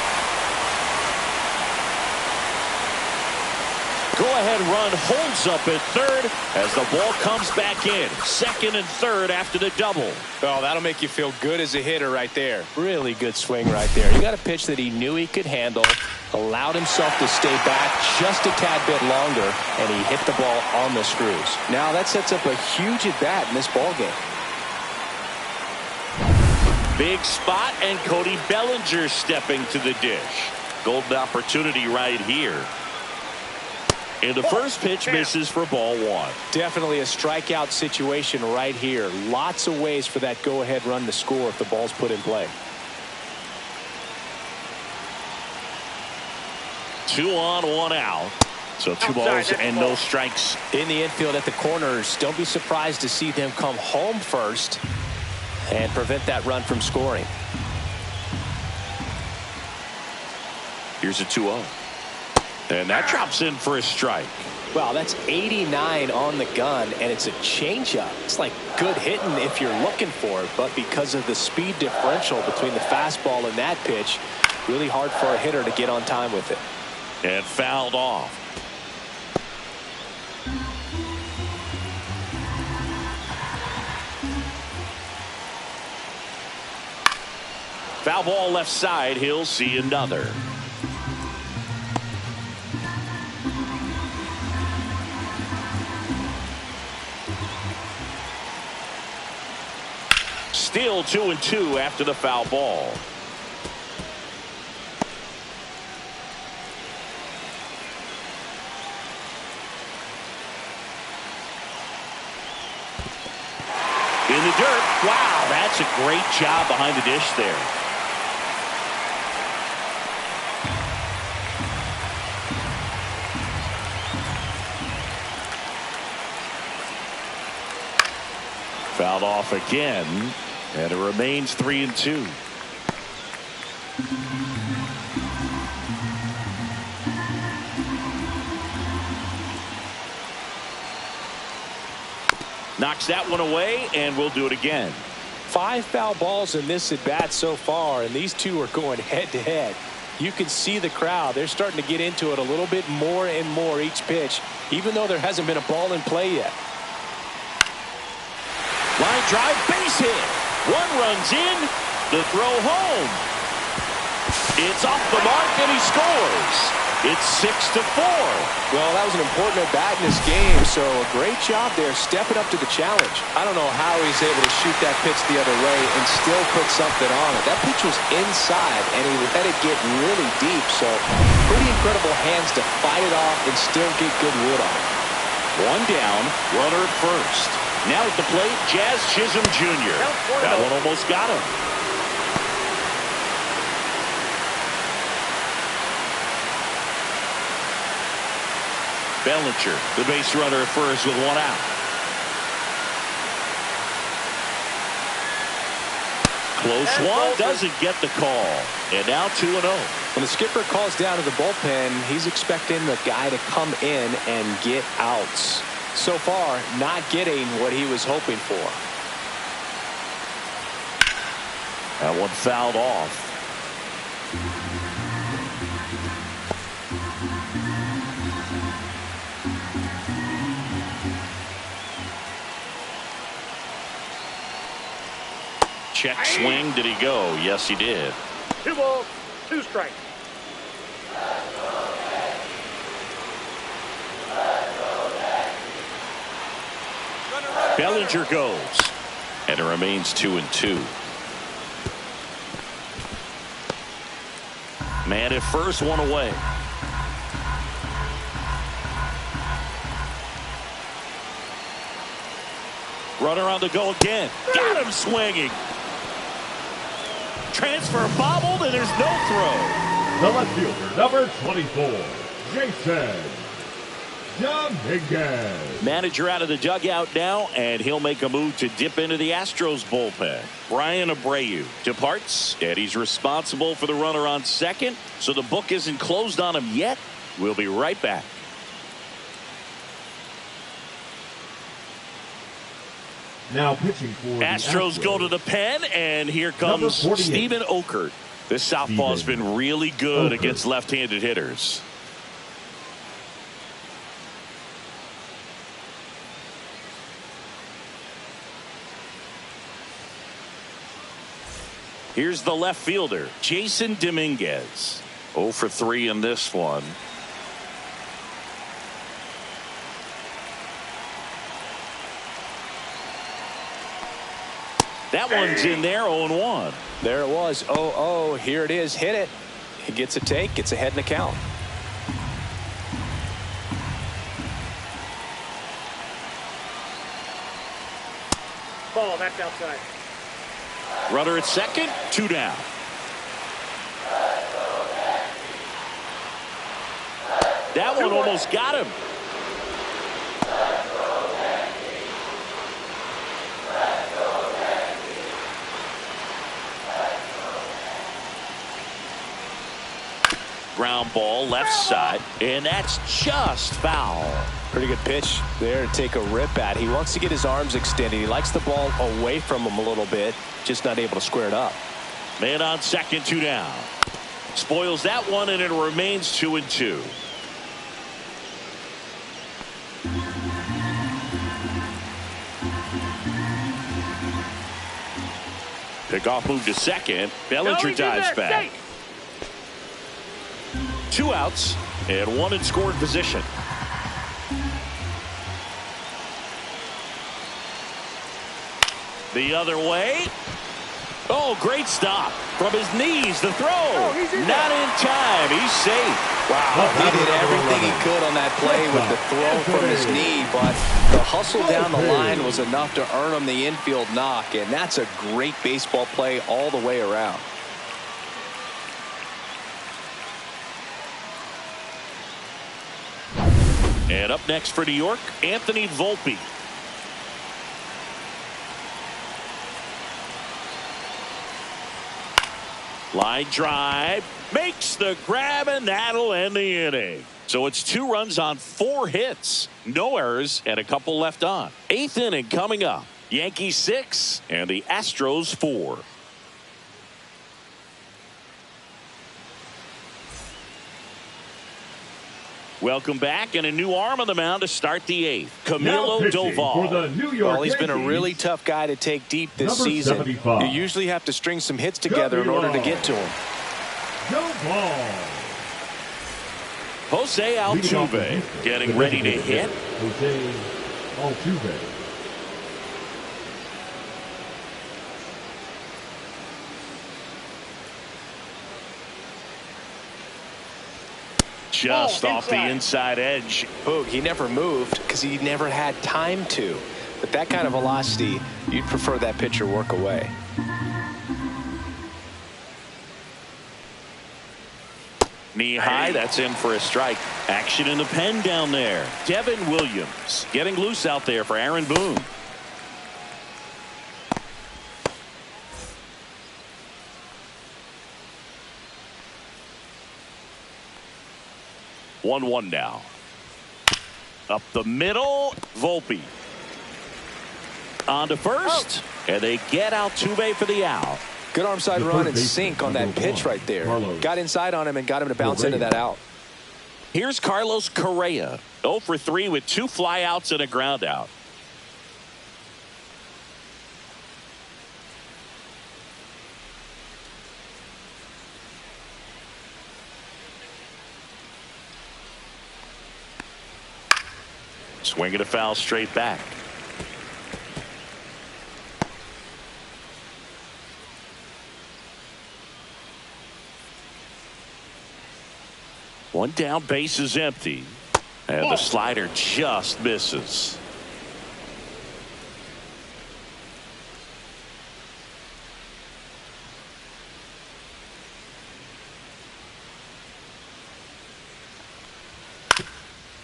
Go-ahead run holds up at third as the ball comes back in. Second and third after the double. Oh, that'll make you feel good as a hitter right there. Really good swing right there. He got a pitch that he knew he could handle, allowed himself to stay back just a tad bit longer, and he hit the ball on the screws. Now that sets up a huge at-bat in this ball game. Big spot, and Cody Bellinger stepping to the dish. Golden opportunity right here. And the first pitch misses for ball 1. Definitely a strikeout situation right here. Lots of ways for that go-ahead run to score if the ball's put in play. 2 on, 1 out. So 2 balls and no strikes. In the infield at the corners, don't be surprised to see them come home first and prevent that run from scoring. Here's a 2-0. And that drops in for a strike. Wow, that's 89 on the gun, and it's a changeup. It's like good hitting if you're looking for it, but because of the speed differential between the fastball and that pitch, really hard for a hitter to get on time with it. And fouled off. Foul ball left side. He'll see another. Still 2-2 after the foul ball. In the dirt. Wow, that's a great job behind the dish there. Fouled off again, and it remains 3-2. Knocks that one away, and we'll do it again. 5 foul balls in this at bat so far, and these two are going head to head. You can see the crowd. They're starting to get into it a little bit more and more each pitch, even though there hasn't been a ball in play yet. Line drive, base hit. One runs in, the throw home. It's off the mark, and he scores. It's 6-4. Well, that was an important at-bat in this game, so a great job there stepping up to the challenge. I don't know how he's able to shoot that pitch the other way and still put something on it. That pitch was inside, and he let it get really deep, so pretty incredible hands to fight it off and still get good wood on it. 1 down, runner at first. Now at the plate, Jazz Chisholm Jr. That one almost got him. Bellinger, the base runner at first with 1 out. Close one, doesn't get the call. And now 2-0. When the skipper calls down to the bullpen, he's expecting the guy to come in and get outs. So far, not getting what he was hoping for. That one fouled off. Check swing. Did he go? Yes, he did. 2 balls, 2 strikes. Bellinger goes. And it remains 2-2. Man at first, one away. Runner on the go again. Got him swinging. Transfer bobbled, and there's no throw. The left fielder, number 24, Jason Dominguez. Manager out of the dugout now, and he'll make a move to dip into the Astros bullpen. Brian Abreu departs, and he's responsible for the runner on second, so the book isn't closed on him yet. We'll be right back. Now pitching for the Astros go to the pen, and here comes Steven Okert. This southpaw's been really good against left-handed hitters. Here's the left fielder, Jason Dominguez. 0 for 3 in this one. That one's in there, 0-1. There it was, 0-0. Here it is, hit it. He gets a take, gets ahead in the count. Ball, that's outside. Runner at second, 2 down. That one almost got him. Ground ball left side, and that's just foul. Pretty good pitch there to take a rip at. He wants to get his arms extended. He likes the ball away from him a little bit, just not able to square it up. Man on second, 2 down. Spoils that one, and it remains 2-2. Pickoff move to second. Bellinger dives back. 2 outs and 1 in scoring position. The other way. Oh, great stop from his knees. The throw. Not in time. He's safe. Wow, he did everything he could on that play with the throw from his knee, but the hustle down the line was enough to earn him the infield knock, and that's a great baseball play all the way around. And up next for New York, Anthony Volpe. Line drive, makes the grab, and that'll end the inning. So it's 2 runs on 4 hits, no errors, and a couple left on. 8th inning coming up. Yankees 6 and the Astros 4. Welcome back, and a new arm on the mound to start the 8th. Camilo Doval. Well, he's been a really tough guy to take deep this season. 75. You usually have to string some hits together in order to get to him. Jose Altuve getting ready to hit. Jose Altuve. Just off the inside edge. Boog, he never moved because he never had time to. But that kind of velocity, you'd prefer that pitcher work away. Knee high, that's in for a strike. Action in the pen down there. Devin Williams getting loose out there for Aaron Boone. One now. Up the middle, Volpe. On to first, and they get Altuve for the out. Good arm side run and sink on that pitch right there. Got inside on him and got him to bounce into that out. Here's Carlos Correa. 0 for 3 with 2 flyouts and a ground out. Swinging a foul straight back. One down, base is empty. And the slider just misses.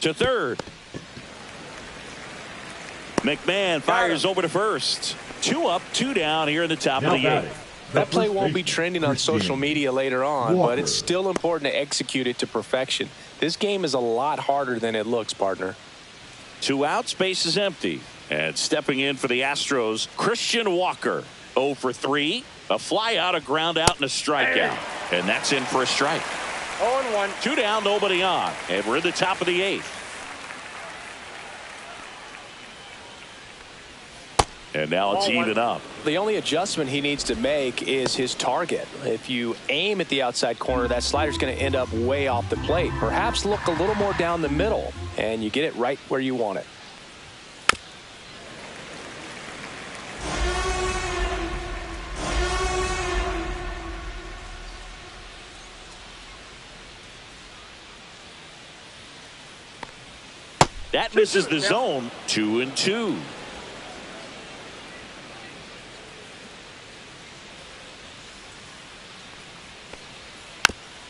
To third. McMahon fires over to first. 2 up, 2 down here in the top of the 8th. That play won't be trending on social media later on, but it's still important to execute it to perfection. This game is a lot harder than it looks, partner. 2 outs, base is empty. And stepping in for the Astros, Christian Walker. 0 for 3. A fly out, a ground out, and a strikeout. And that's in for a strike. 0-1. 2 down, nobody on. And we're in the top of the 8th. And now it's even up. The only adjustment he needs to make is his target. If you aim at the outside corner, that slider's going to end up way off the plate. Perhaps look a little more down the middle, and you get it right where you want it. That misses the zone. 2-2.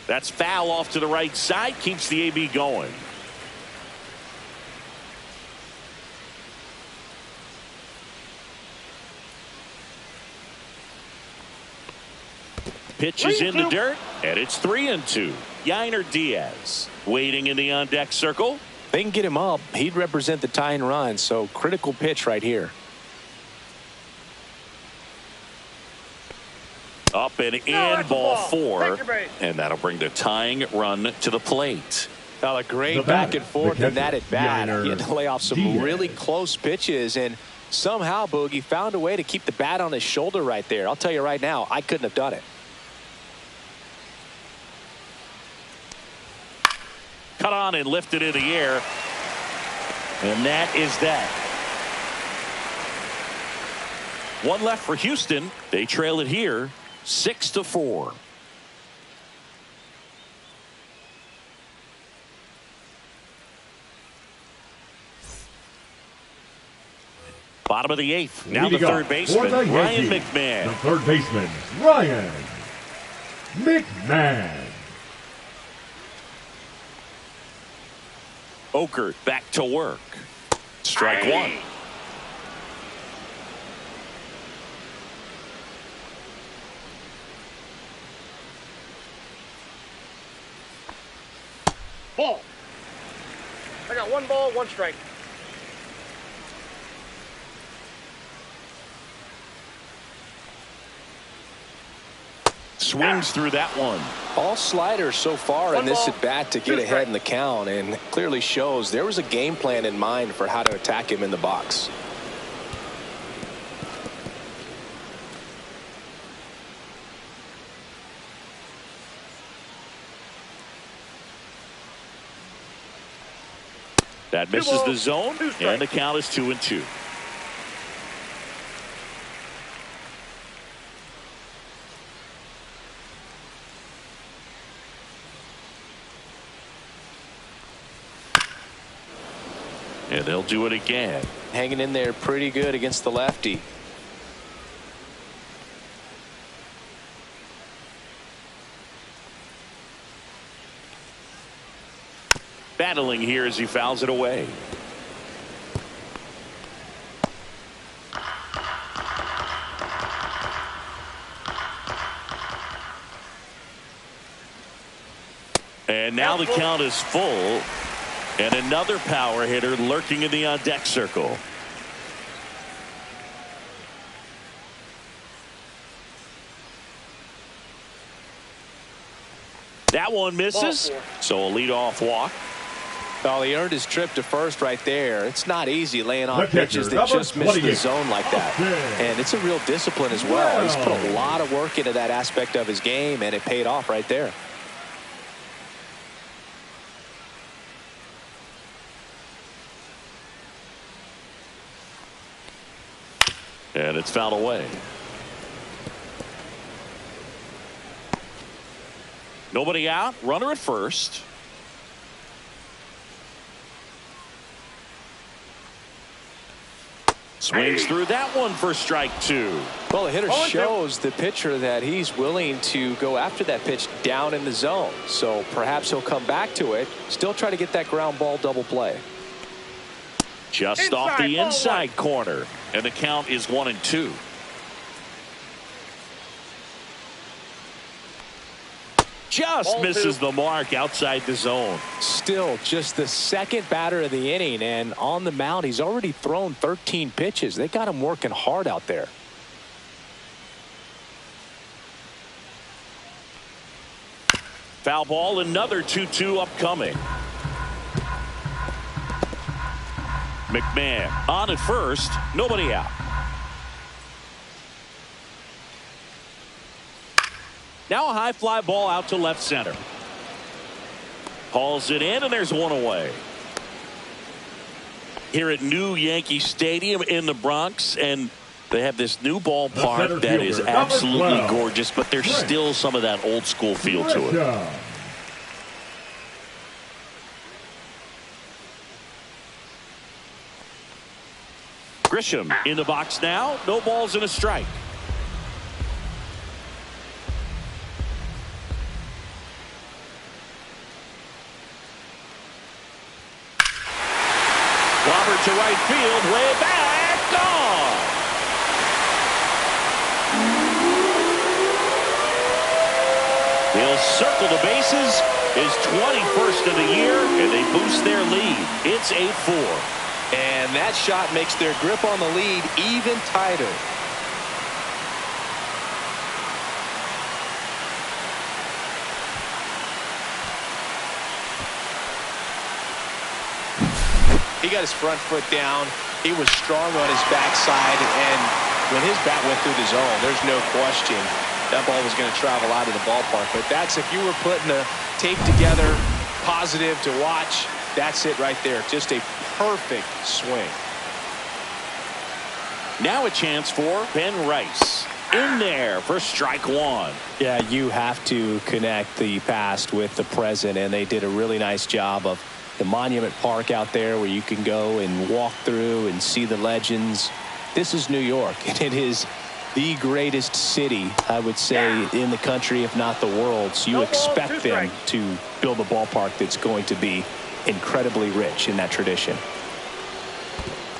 That's foul off to the right side. Keeps the AB going. Pitch is in the dirt, and it's 3-2. Yainer Diaz waiting in the on-deck circle. They can get him up. He'd represent the tying run, so critical pitch right here. Up and in, ball 4, and that'll bring the tying run to the plate. A great back and forth in that at bat. He had to lay off some really close pitches, and somehow Boogie found a way to keep the bat on his shoulder right there. I'll tell you right now, I couldn't have done it. Cut on and lifted in the air, and that is that. 1 left for Houston. They trail it here. 6-4. Bottom of the 8th. Now the third baseman, Ryan McMahon. The third baseman, Ryan McMahon. Oker back to work. Strike 1. Ball. I got 1 ball, 1 strike. Swings through that one. All sliders so far in this at bat to get ahead in the count, and clearly shows there was a game plan in mind for how to attack him in the box. That misses the zone, and the count is 2-2. And they'll do it again. Hanging in there pretty good against the lefty. Battling here as he fouls it away. And now the count is full. And another power hitter lurking in the on-deck circle. That one misses. So a leadoff walk. Oh, he earned his trip to first right there. It's not easy laying off pitches that just miss the zone like that. And it's a real discipline as well. He's put a lot of work into that aspect of his game, and it paid off right there. And it's fouled away. Nobody out. Runner at first. Swings through that one for strike 2. Well, the hitter shows the pitcher that he's willing to go after that pitch down in the zone. So perhaps he'll come back to it. Still try to get that ground ball double play. Just off the inside corner. And the count is 1-2. Just misses the mark outside the zone. Still just the second batter of the inning, and on the mound he's already thrown 13 pitches. They got him working hard out there. Foul ball, another 2-2 upcoming. McMahon on at first, nobody out. Now a high fly ball out to left center. Hauls it in, and there's one away. Here at New Yankee Stadium in the Bronx, and they have this new ballpark that is absolutely gorgeous, but there's still some of that old school feel to it. Grisham in the box now. No balls and a strike. Robert to right field, way back, gone. He'll circle the bases, his 21st of the year, and they boost their lead. It's 8-4. And that shot makes their grip on the lead even tighter. He got his front foot down. He was strong on his backside, and when his bat went through the zone, there's no question that ball was going to travel out of the ballpark. But that's, if you were putting a tape together, positive to watch, that's it right there. Just a perfect swing. Now a chance for Ben Rice. In there for strike 1. Yeah, you have to connect the past with the present, and they did a really nice job of the Monument Park out there where you can go and walk through and see the legends. This is New York, and it is the greatest city, I would say, in the country, if not the world. So you expect them to build a ballpark that's going to be incredibly rich in that tradition.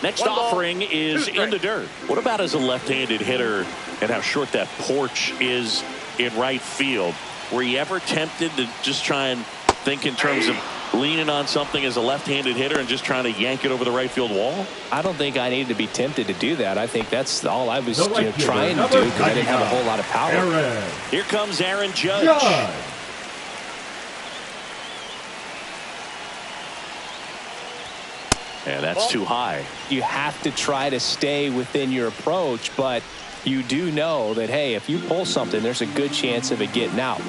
Next offering is in the dirt. What about as a left-handed hitter and how short that porch is in right field? Were you ever tempted to just try and think in terms of leaning on something as a left-handed hitter and just trying to yank it over the right field wall? I don't think I needed to be tempted to do that. I think that's all I was trying to do, because I didn't have a whole lot of power. Here comes Aaron Judge. And that's too high. You have to try to stay within your approach, but you do know that, hey, if you pull something, there's a good chance of it getting out.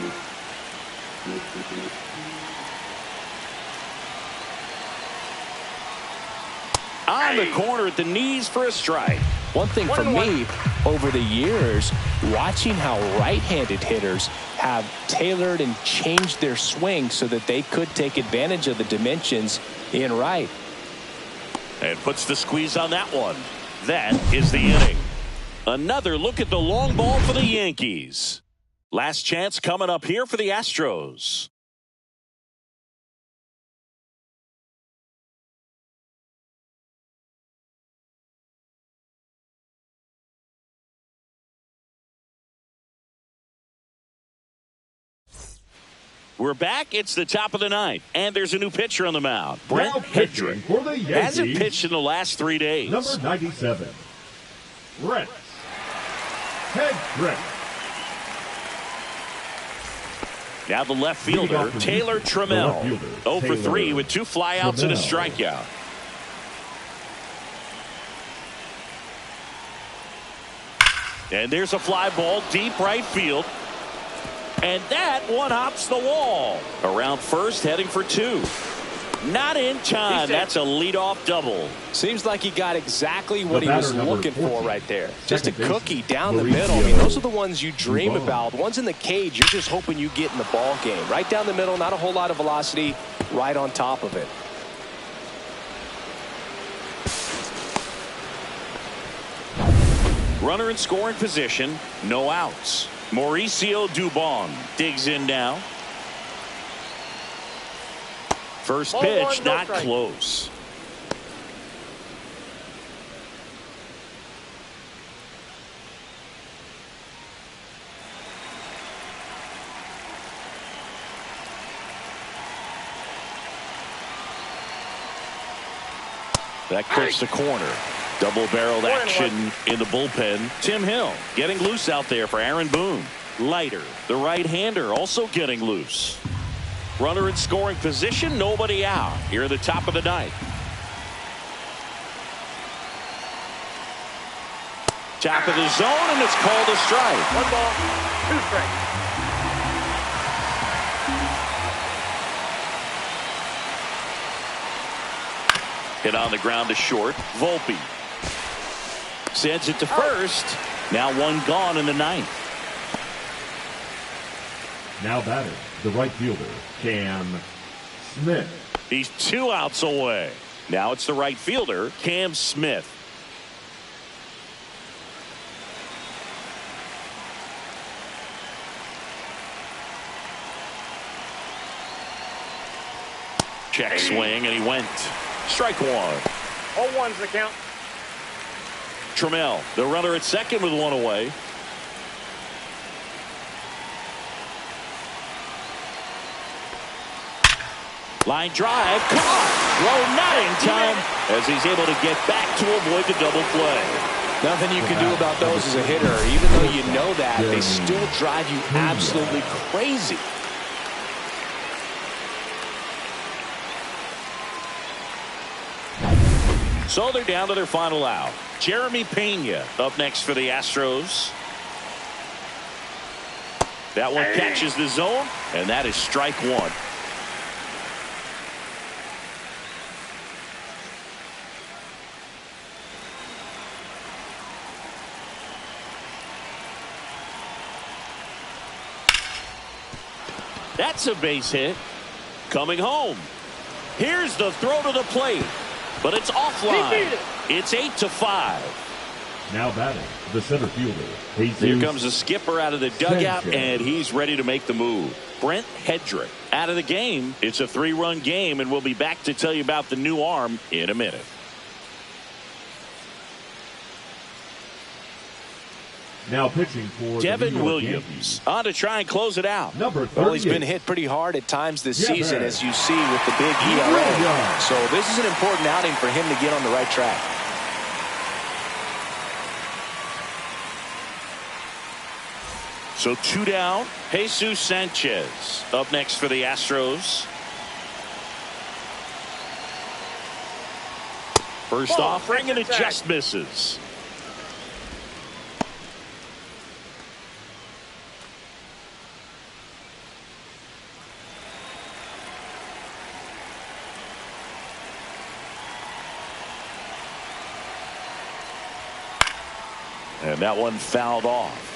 On the corner at the knees for a strike. One thing for me over the years, watching how right-handed hitters have tailored and changed their swing so that they could take advantage of the dimensions in right. And puts the squeeze on that one. That is the inning. Another look at the long ball for the Yankees. Last chance coming up here for the Astros. We're back. It's the top of the ninth, and there's a new pitcher on the mound. Brent Hendrick for the Yankees, hasn't pitched in the last 3 days. Number 97, Brent Hendrick. Now the left fielder, Taylor Trammell, 0 for 3 with 2 flyouts and a strikeout. And there's a fly ball deep right field. And that one hops the wall. Around first, heading for 2. Not in time. That's a leadoff double. Seems like he got exactly what he was looking for right there. Just a cookie down the middle. I mean, those are the ones you dream about. Ones in the cage, you're just hoping you get in the ball game. Right down the middle, not a whole lot of velocity, right on top of it. Runner in scoring position, no outs. Mauricio Dubon digs in now. First Ball pitch, one, no not strike. close. That clips the corner. Double-barreled action in the bullpen. Tim Hill getting loose out there for Aaron Boone. Leiter, the right-hander, also getting loose. Runner in scoring position, nobody out. Here at the top of the ninth. Top of the zone, and it's called a strike. 1 ball, 2 strikes. Hit on the ground to short. Volpe sends it to first. Now 1 gone in the ninth. Now batting, the right fielder, Cam Smith. He's 2 outs away. Now it's the right fielder, Cam Smith. Check swing, and he went. Strike 1. 0-1's the count. Trammell, the runner at second with 1 away. Line drive, caught. Throw not in time as he's able to get back to avoid the double play. Nothing you can do about those as a hitter. Even though you know that, they still drive you absolutely crazy. So they're down to their final out. Jeremy Pena up next for the Astros. That one catches the zone, and that is strike 1. That's a base hit. Coming home. Here's the throw to the plate, but it's offline. It's 8-5. Now batting, the center fielder, Jesus. Here comes the skipper out of the dugout, Sanchez. and he's ready to make the move. Brent Hedrick out of the game. It's a 3-run game, and we'll be back to tell you about the new arm in a minute. Now pitching for the New Devin York Williams Yankees. on to try and close it out. Number 38. Well, he's been hit pretty hard at times this Yeah, season, man. as you see with the big ERA. So this is an important outing for him to get on the right track. So 2 down. Jesus Sanchez up next for the Astros. First Ball, off, ring, and it attack. just misses. And that one fouled off.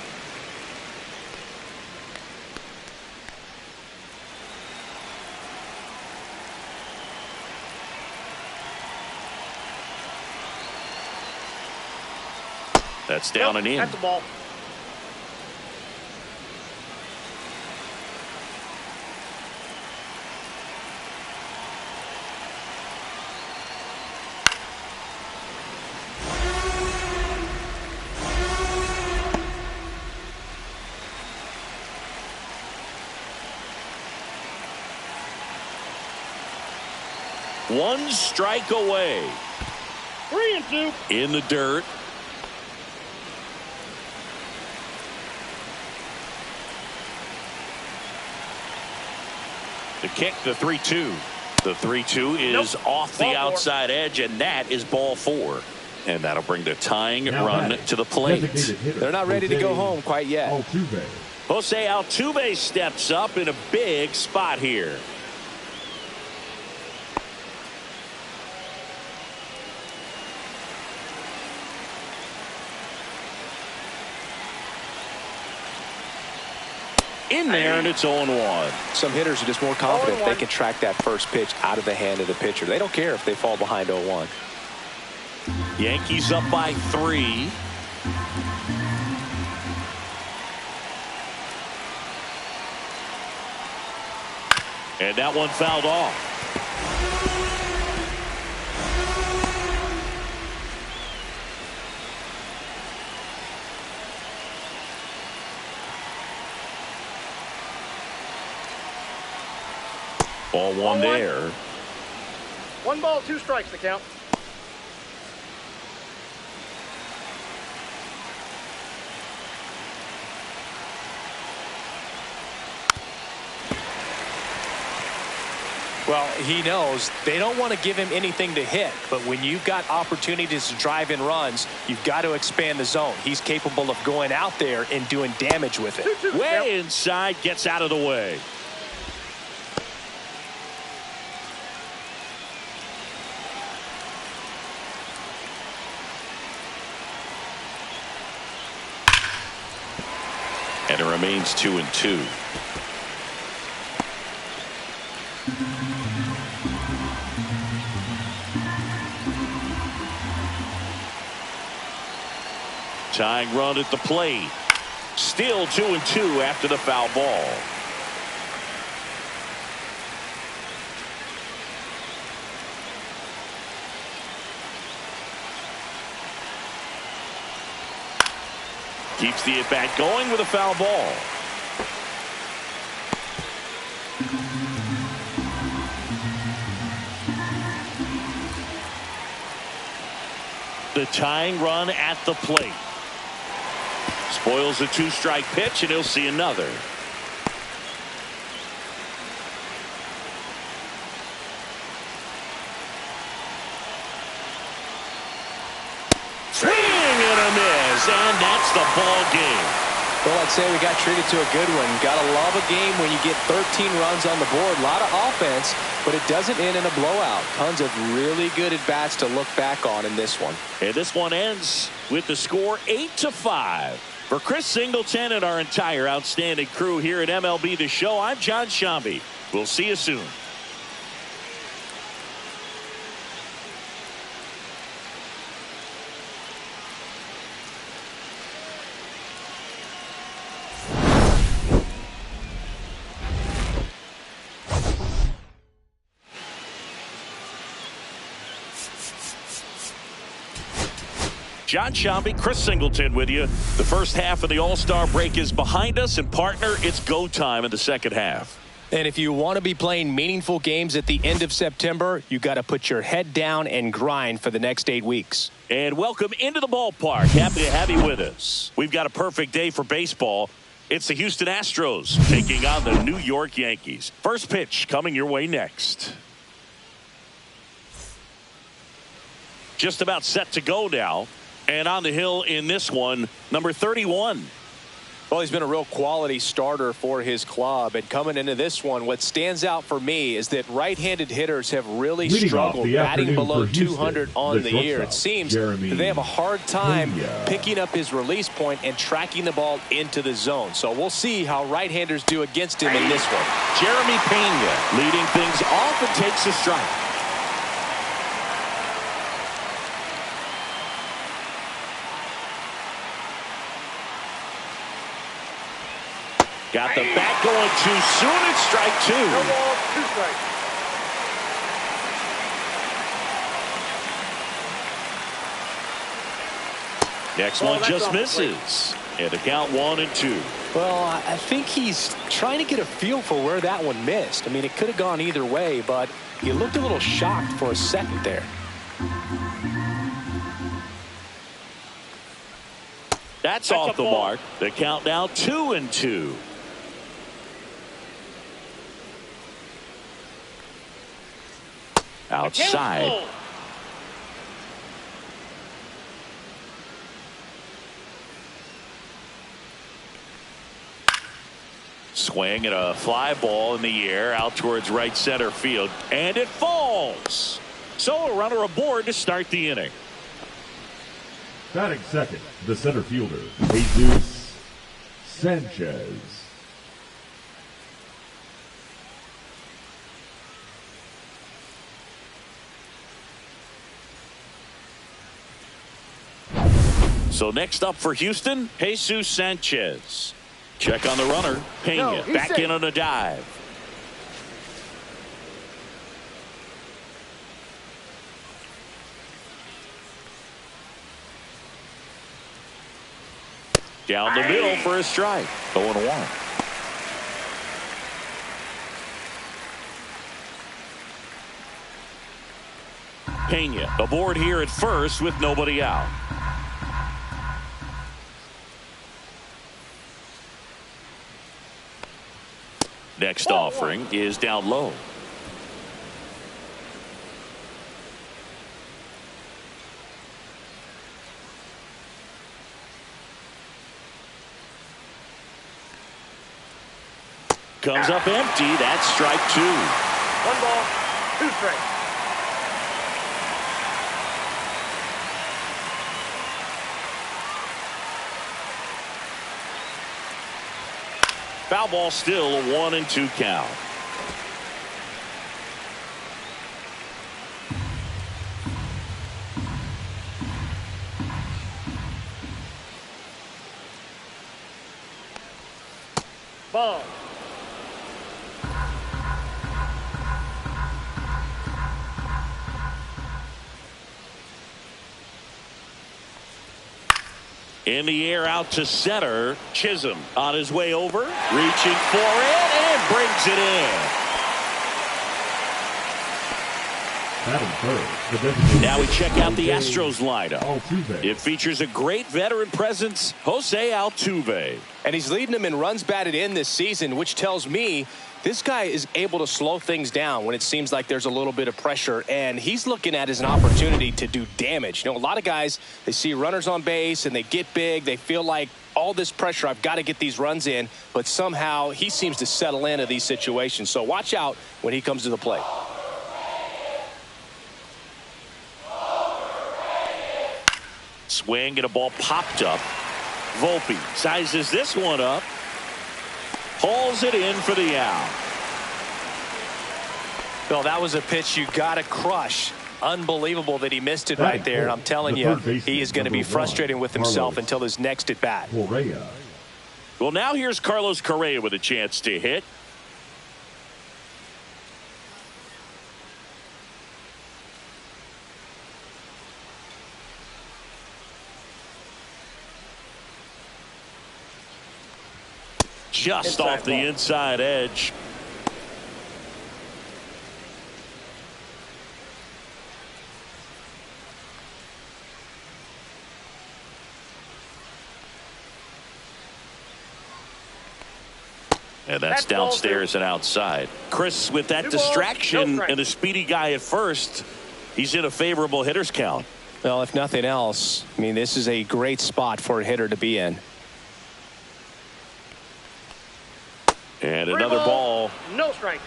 That's down and in. That's the ball. One strike away. 3-2. In the dirt. The kick, the 3-2. The 3-2 is off the Ball 4. outside edge, and that is ball 4. And that'll bring the tying Now run batting, to the plate. designated hitter, They're not ready to go home quite yet. Altuve. Jose Altuve steps up in a big spot here. In there, and it's 0-1. Some hitters are just more confident 0-1. they can track that first pitch out of the hand of the pitcher. They don't care if they fall behind 0-1. Yankees up by 3. And that one fouled off. Ball one there. 1 ball, 2 strikes to count. Well, he knows they don't want to give him anything to hit, but when you've got opportunities to drive in runs, you've got to expand the zone. He's capable of going out there and doing damage with it. Way inside, gets out of the way. And it remains 2-2. Tying run at the plate. Still 2-2 after the foul ball. Keeps the at-bat going with a foul ball. The tying run at the plate. Spoils a 2-strike pitch, and he'll see another. Swing and a miss, and that's the ball game. Well, I'd say we got treated to a good one. Gotta love a game when you get 13 runs on the board. A lot of offense, but it doesn't end in a blowout. Tons of really good at-bats to look back on in this one. And this one ends with the score 8-5. For Chris Singleton and our entire outstanding crew here at MLB The Show, I'm John Shambi. We'll see you soon. John Shambi, Chris Singleton with you. The first half of the All-Star break is behind us, and partner, it's go time in the second half. And if you want to be playing meaningful games at the end of September, you got to put your head down and grind for the next 8 weeks. And welcome into the ballpark. Happy to have you with us. We've got a perfect day for baseball. It's the Houston Astros taking on the New York Yankees. First pitch coming your way next. Just about set to go now. And on the hill in this one, number 31. Well, he's been a real quality starter for his club. And coming into this one, what stands out for me is that right-handed hitters have really struggled batting below 200 on the year. It seems that they have a hard time picking up his release point and tracking the ball into the zone. So we'll see how right-handers do against him in this one. Jeremy Pena leading things off and takes a strike. Got the bat going too soon. It's strike 2. No ball, 2 strikes. Next one just misses. And the count 1-2. Well, I think he's trying to get a feel for where that one missed. I mean, it could have gone either way, but he looked a little shocked for a second there. That's off the mark. The count now 2-2. Outside. Swing and a fly ball in the air out towards right center field. And it falls. So a runner aboard to start the inning. Batting second, the center fielder, Jesus Sanchez. So next up for Houston, Jesus Sanchez. Check on the runner. Pena No, back safe. in on a dive. Down the middle for a strike. 0-1. Pena aboard here at first with nobody out. Next offering is down low. Comes up empty. That's strike 2. 1 ball, 2 strikes. Foul ball, still a 1-2 count. Ball. In the air out to center. Chisholm on his way over. Reaching for it and brings it in. Now we check out the Astros lineup. It features a great veteran presence, Jose Altuve. And he's leading them in runs batted in this season, which tells me this guy is able to slow things down when it seems like there's a little bit of pressure, and he's looking at it as an opportunity to do damage. You know, a lot of guys, they see runners on base and they get big. They feel like all this pressure, I've got to get these runs in, but somehow he seems to settle into these situations. So watch out when he comes to the plate. Swing and a ball popped up. Volpe sizes this one up. Pulls it in for the out. Well, that was a pitch you got to crush. Unbelievable that he missed it right there. And I'm telling you, he is going to be frustrated with himself until his next at bat. Well, now here's Carlos Correa with a chance to hit. Just off the inside edge. And that's downstairs and outside. Chris, with that distraction and a speedy guy at first, he's in a favorable hitter's count. Well, if nothing else, I mean, this is a great spot for a hitter to be in. And another ball. No strikes.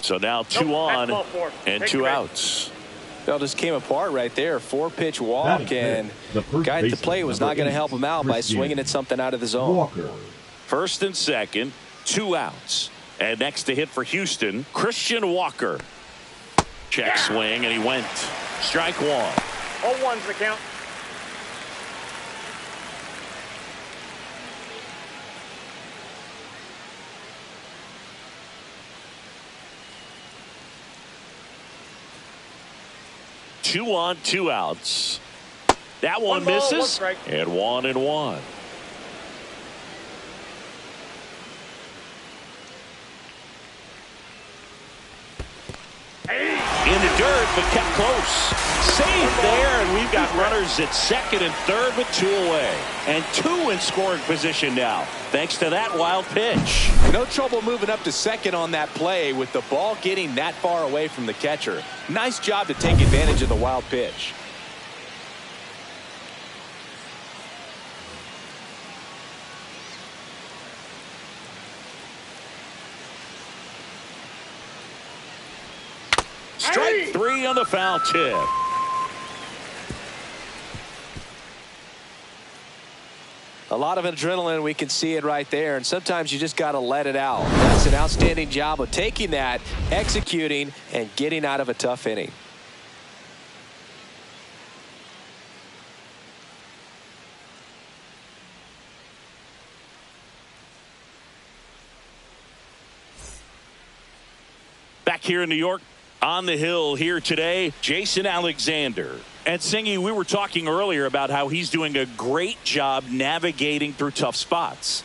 So now 2 on and 2 outs. Well, just came apart right there. 4-pitch walk, and guy at the plate was not going to help him out by swinging at something out of the zone. First and second, 2 outs. And next to hit for Houston, Christian Walker. Check swing, and he went. Strike 1. 0-1's the count. Two on, 2 outs. That one ball, misses. 1 strike. And 1-1. In the dirt, but kept close. Safe there, and we've got runners at second and third with 2 away. And 2 in scoring position now, thanks to that wild pitch. No trouble moving up to second on that play with the ball getting that far away from the catcher. Nice job to take advantage of the wild pitch. Strike 3 on the foul tip. A lot of adrenaline. We can see it right there. And sometimes you just got to let it out. That's an outstanding job of taking that, executing, and getting out of a tough inning. Back here in New York, on the hill here today, Jason Alexander. And Singy, we were talking earlier about how he's doing a great job navigating through tough spots.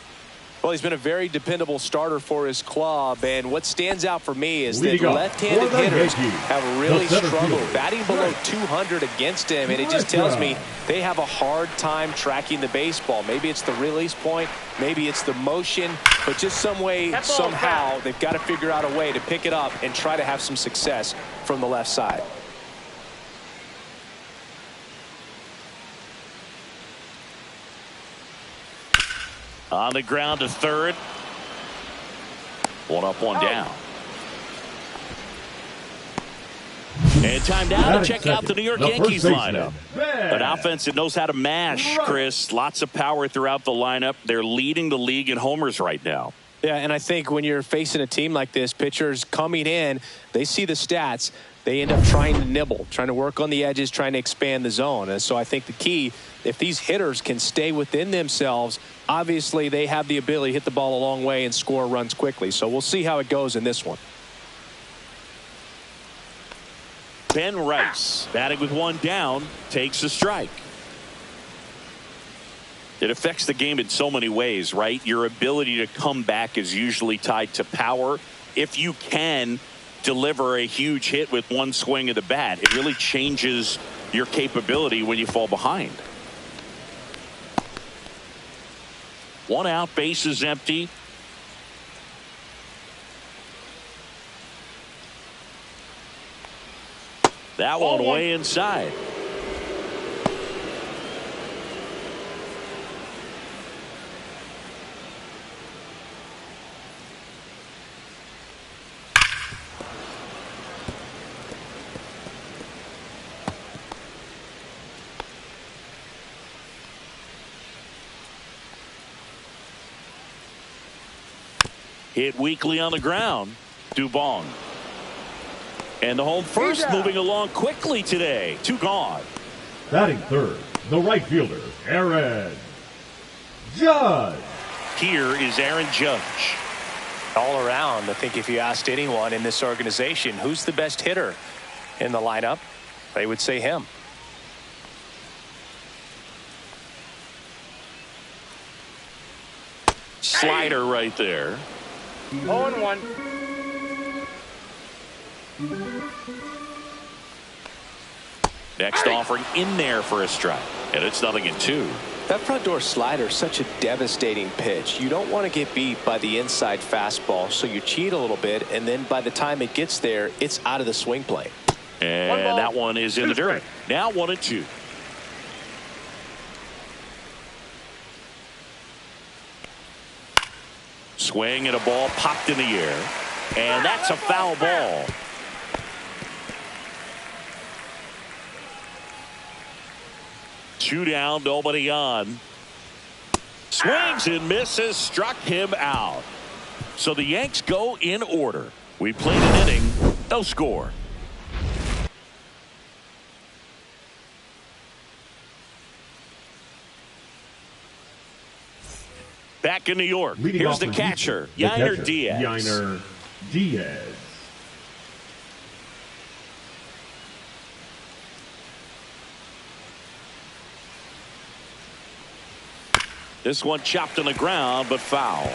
Well, he's been a very dependable starter for his club, and what stands out for me is that left-handed hitters have really struggled, batting below 200 against him, and it just tells me they have a hard time tracking the baseball. Maybe it's the release point, maybe it's the motion, but just some way, somehow, they've got to figure out a way to pick it up and try to have some success from the left side. On the ground to third. One up, one down. And time now to check out the New York Yankees lineup. An offense that knows how to mash, Chris. Lots of power throughout the lineup. They're leading the league in homers right now. Yeah, and I think when you're facing a team like this, pitchers coming in, they see the stats. They end up trying to nibble, trying to work on the edges, trying to expand the zone. And so I think the key, if these hitters can stay within themselves, obviously they have the ability to hit the ball a long way and score runs quickly. So we'll see how it goes in this one. Ben Rice, batting with one down, takes a strike. It affects the game in so many ways, right? Your ability to come back is usually tied to power. If you can deliver a huge hit with one swing of the bat, it really changes your capability when you fall behind. One out, base is empty. That one way inside. Hit weakly on the ground. Dubon. And the home first moving along quickly today. Two gone. Batting third, the right fielder, Aaron Judge. Here is Aaron Judge. All around, I think if you asked anyone in this organization who's the best hitter in the lineup, they would say him. Slider right there. 0-1. Next offering in there for a strike. And it's 0-2. That front door slider is such a devastating pitch. You don't want to get beat by the inside fastball, so you cheat a little bit, and then by the time it gets there, it's out of the swing plane. And that one is in the dirt. Now 1-2. Swing and a ball popped in the air. And that's a foul ball. Two down, nobody on. Swings and misses, struck him out. So the Yanks go in order. We played an inning, no score. Back in New York, here's the catcher, Yainer Diaz. Yainer Diaz. This one chopped on the ground, but foul.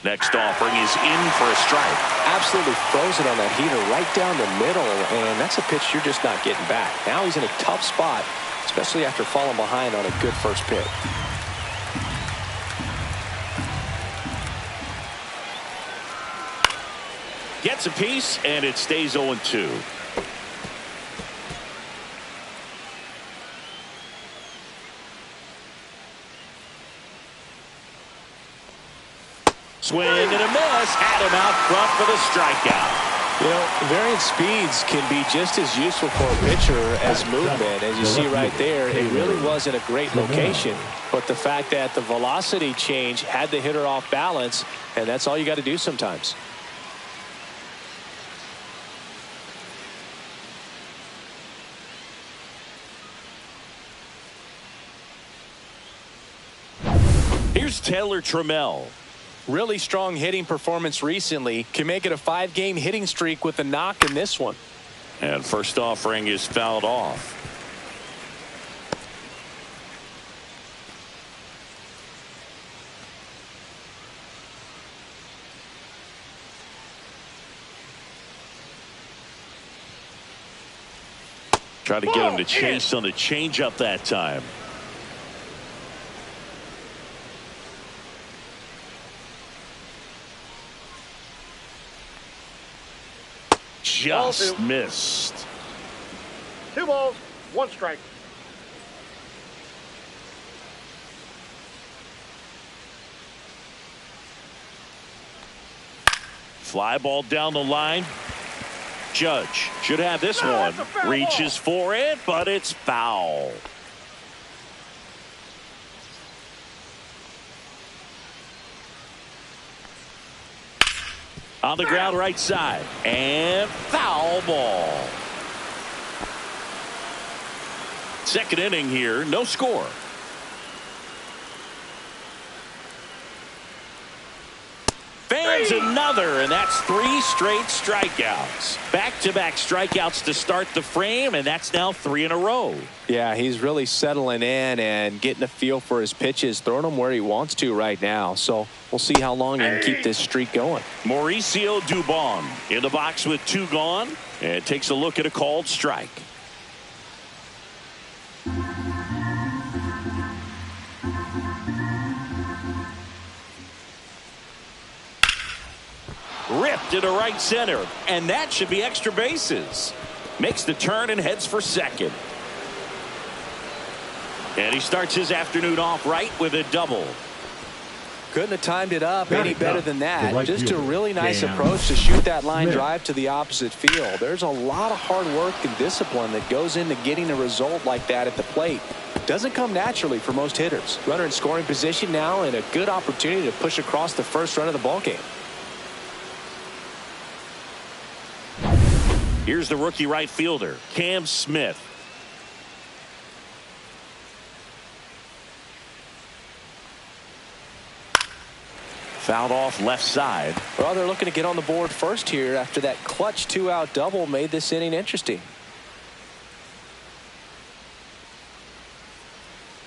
Next offering is in for a strike. Absolutely frozen on that heater right down the middle, and that's a pitch you're just not getting back. Now he's in a tough spot, especially after falling behind on a good first pitch. Gets a piece, and it stays 0-2. Swing and a miss. Had him out front for the strikeout. You know, varying speeds can be just as useful for a pitcher as movement. As you see right there, it really wasn't a great location. But the fact that the velocity change had the hitter off balance, and that's all you got to do sometimes. Here's Taylor Trammell. Really strong hitting performance recently. Can make it a 5-game hitting streak with a knock in this one. And first offering is fouled off. Try to get him to chase on the changeup that time. Just missed. 2 balls, 1 strike. Fly ball down the line. Judge should have this one. Reaches for it, but it's foul. On the ground right side. And foul ball. Second inning here. No score. Fans another, and that's 3 straight strikeouts. Back-to-back strikeouts to start the frame, and that's now 3 in a row. Yeah, he's really settling in and getting a feel for his pitches, throwing them where he wants to right now. So we'll see how long he can keep this streak going. Mauricio Dubon in the box with 2 gone, and takes a look at a called strike. Ripped into right center, and that should be extra bases. Makes the turn and heads for second. And he starts his afternoon off right with a double. Couldn't have timed it up any better than that. Right Just a fielder. really nice Damn. approach to shoot that line Smith. drive to the opposite field. There's a lot of hard work and discipline that goes into getting a result like that at the plate. Doesn't come naturally for most hitters. Runner in scoring position now, and a good opportunity to push across the first run of the ballgame. Here's the rookie right fielder, Cam Smith. Fouled off left side. Well, they're looking to get on the board first here after that clutch 2-out double made this inning interesting.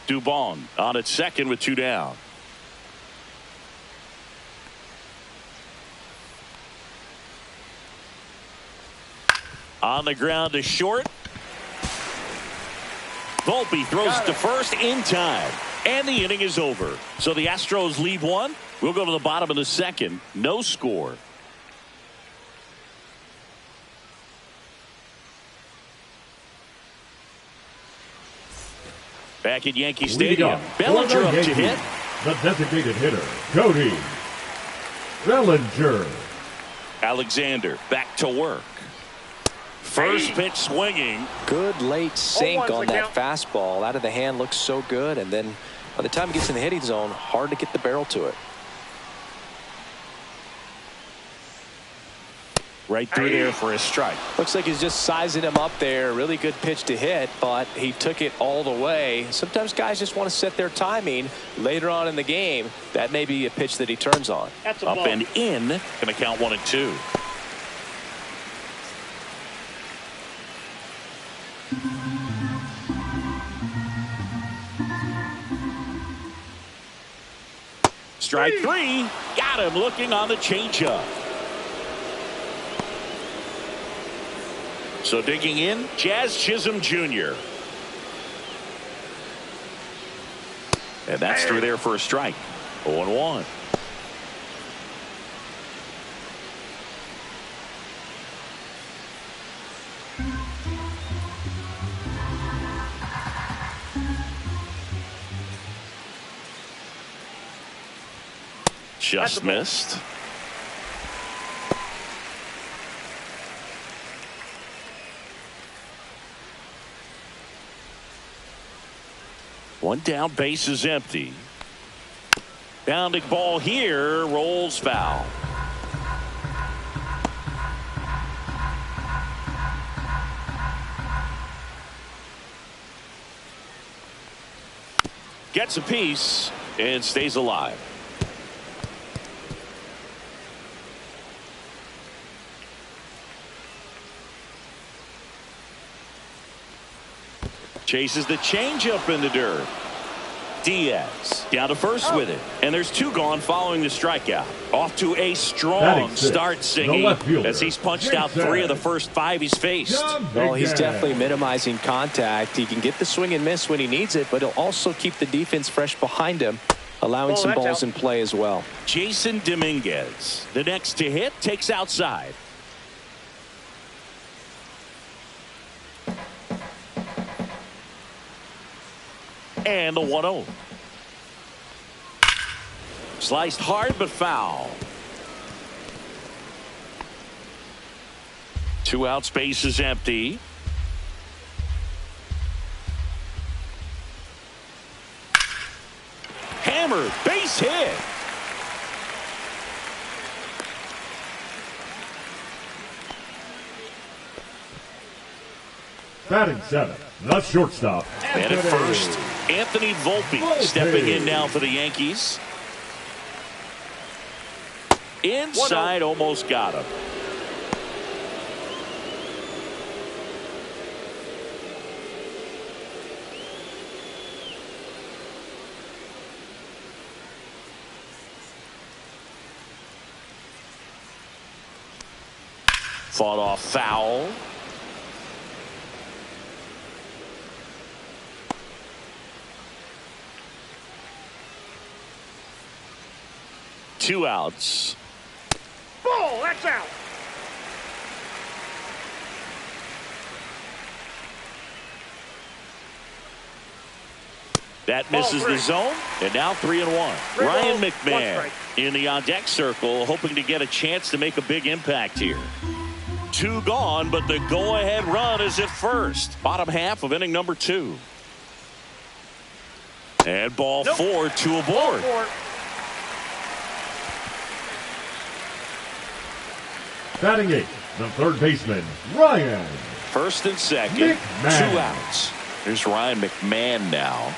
Dubon on at second with 2 down. On the ground to short. Volpe throws it to first in time. And the inning is over. So the Astros lead 1. We'll go to the bottom of the second. No score. Back at Yankee Stadium. Bellinger up to hit. The designated hitter, Cody Bellinger. Alexander back to work. First pitch swinging. Good late sink 0-1's on the that fastball. Out of the hand looks so good, and then by the time it gets in the hitting zone, hard to get the barrel to it. Right through there for a strike. Looks like he's just sizing him up there. Really good pitch to hit, but he took it all the way. Sometimes guys just want to set their timing later on in the game. That may be a pitch that he turns on. That's a Up ball. and in. Going to count 1 and 2. Strike 3. Got him looking on the changeup. So digging in, Jazz Chisholm Jr. And that's through there for a strike. 0-1. Just missed. One down, base is empty. Bounding ball here, rolls foul. Gets a piece and stays alive. Chases the changeup in the dirt. Diaz down to first with it, and there's two gone following the strikeout. Off to a strong start, Singy, as he's punched out 3 of the first 5 he's faced. Well, he's definitely minimizing contact. He can get the swing and miss when he needs it, but he'll also keep the defense fresh behind him, allowing some balls in play as well. Jason Dominguez, the next to hit, takes outside. And the 1-0. Sliced hard but foul. 2 outs, base is empty. Hammered, base hit. Batting 7, the shortstop. And at first, Anthony Volpe stepping in now for the Yankees. Inside, almost got him. Fought off foul. Two outs. Ball, that's out. That misses the zone, and now 3-1. Ryan McMahon 1 strike. in the on-deck circle, hoping to get a chance to make a big impact here. 2 gone, but the go-ahead run is at first. Bottom half of inning number 2. And ball 4, 2 aboard. Batting 8, the third baseman, Ryan. First and second, McMahon. 2 outs. Here's Ryan McMahon now.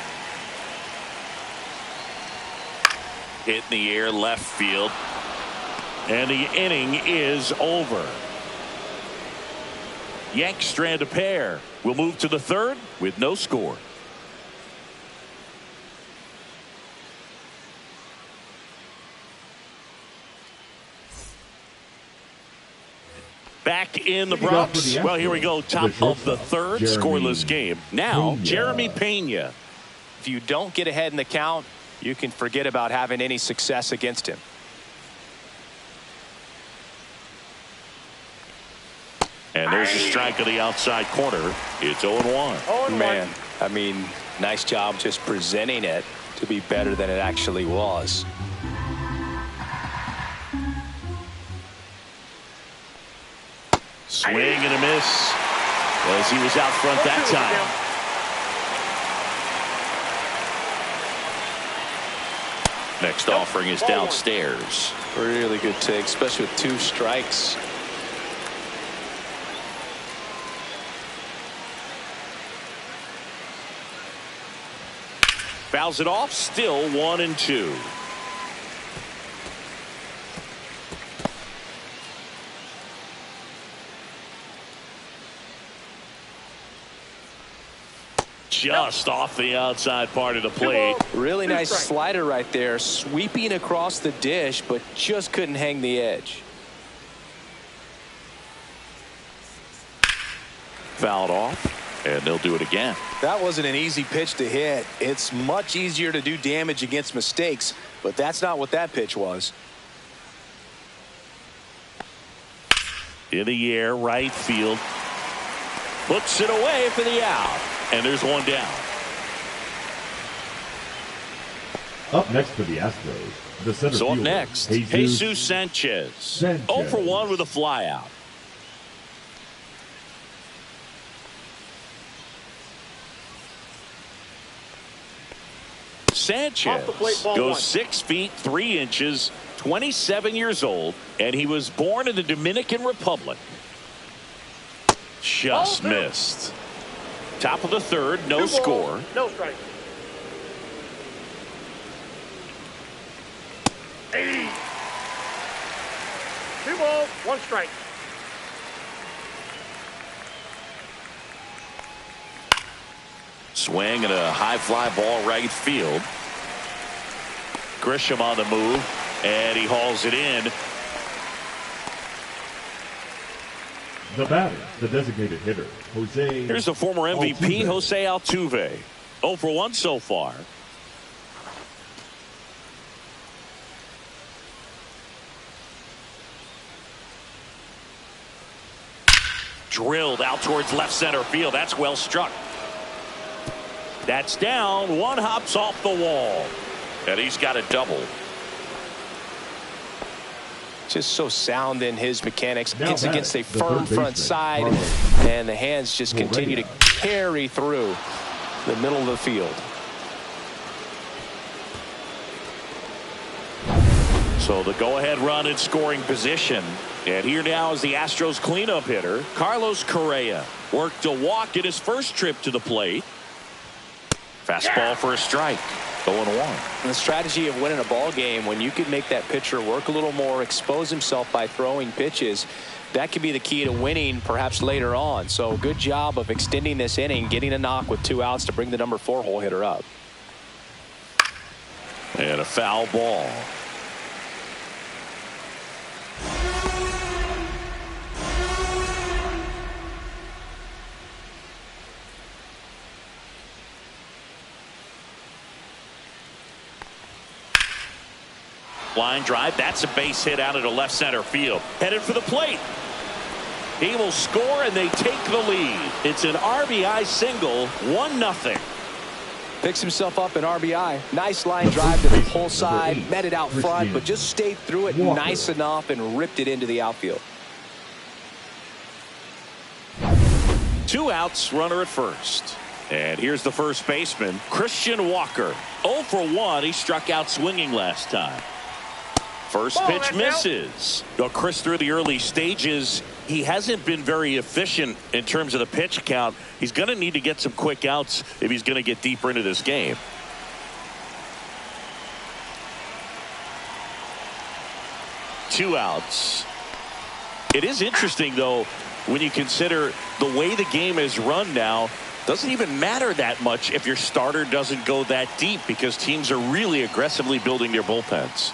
Hit in the air, left field. And the inning is over. Yanks strand a pair. We'll move to the third with no score. Back in the Bronx. Well, here we go. Top of the third, scoreless game. Now, Jeremy Pena. If you don't get ahead in the count, you can forget about having any success against him. And there's a strike on the outside corner. It's 0-1. Man, I mean, nice job just presenting it to be better than it actually was. Swing and a miss as he was out front that time. Next offering is downstairs. Really good take, especially with 2 strikes. Fouls it off, still 1-2. Just off the outside part of the plate. Really nice slider right there, sweeping across the dish, but just couldn't hang the edge. Fouled off, and they'll do it again. That wasn't an easy pitch to hit. It's much easier to do damage against mistakes, but that's not what that pitch was. In the air, right field. Puts it away for the out. And there's 1 down. Up next for the Astros, the center So up fielder, next, Jesus Sanchez. 0 for 1 with a flyout. Sanchez goes 6 feet 3 inches, 27 years old, and he was born in the Dominican Republic. Just missed. Top of the third, no score. No strike. 80. 2 balls, 1 strike. Swing and a high fly ball right field. Grisham on the move, and he hauls it in. The batter, the designated hitter, Jose. Here's the former MVP, Altuve. Jose Altuve. 0 for 1 so far. Drilled out towards left center field. That's well struck. That's down. One hops off the wall. And he's got a double. Just so sound in his mechanics. Now Hits against a the firm third front baseman, side, Carlos. and the hands just continue to carry through the middle of the field. So the go-ahead run in scoring position. And here now is the Astros cleanup hitter, Carlos Correa. Worked a walk in his first trip to the plate. Fastball for a strike. 0-1. And the strategy of winning a ball game, when you can make that pitcher work a little more, expose himself by throwing pitches, that could be the key to winning perhaps later on. So good job of extending this inning, getting a knock with 2 outs to bring the number 4 hole hitter up. And a foul ball. Line drive. That's a base hit out into left center field. Headed for the plate. He will score, and they take the lead. It's an RBI single, 1-0. Picks himself up an RBI. Nice line drive to the pull side. Met it out front, but just stayed through it nice enough and ripped it into the outfield. 2 outs, runner at first. And here's the first baseman, Christian Walker. 0 for 1. He struck out swinging last time. First pitch misses. Now, Chris, through the early stages, he hasn't been very efficient in terms of the pitch count. He's going to need to get some quick outs if he's going to get deeper into this game. Two outs. It is interesting, though, when you consider the way the game is run now. Doesn't even matter that much if your starter doesn't go that deep, because teams are really aggressively building their bullpens.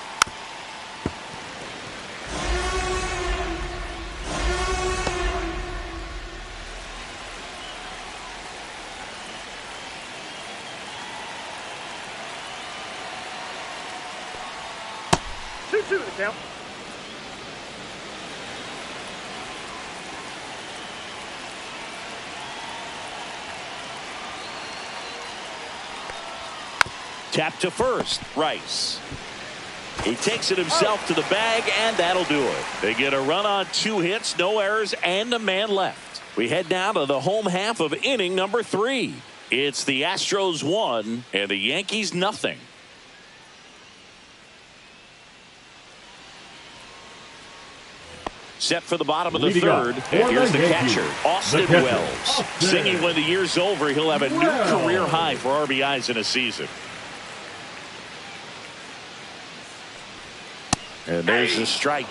Two to count. Tap to first, Rice. He takes it himself to the bag, and that'll do it. They get a run on 2 hits, no errors, and a man left. We head down to the home half of inning number 3. It's the Astros 1 and the Yankees 0. Set for the bottom of the third, and here's the catcher, Austin Wells. Singing when the year's over, he'll have a new career high for RBIs in a season. And there's the strike.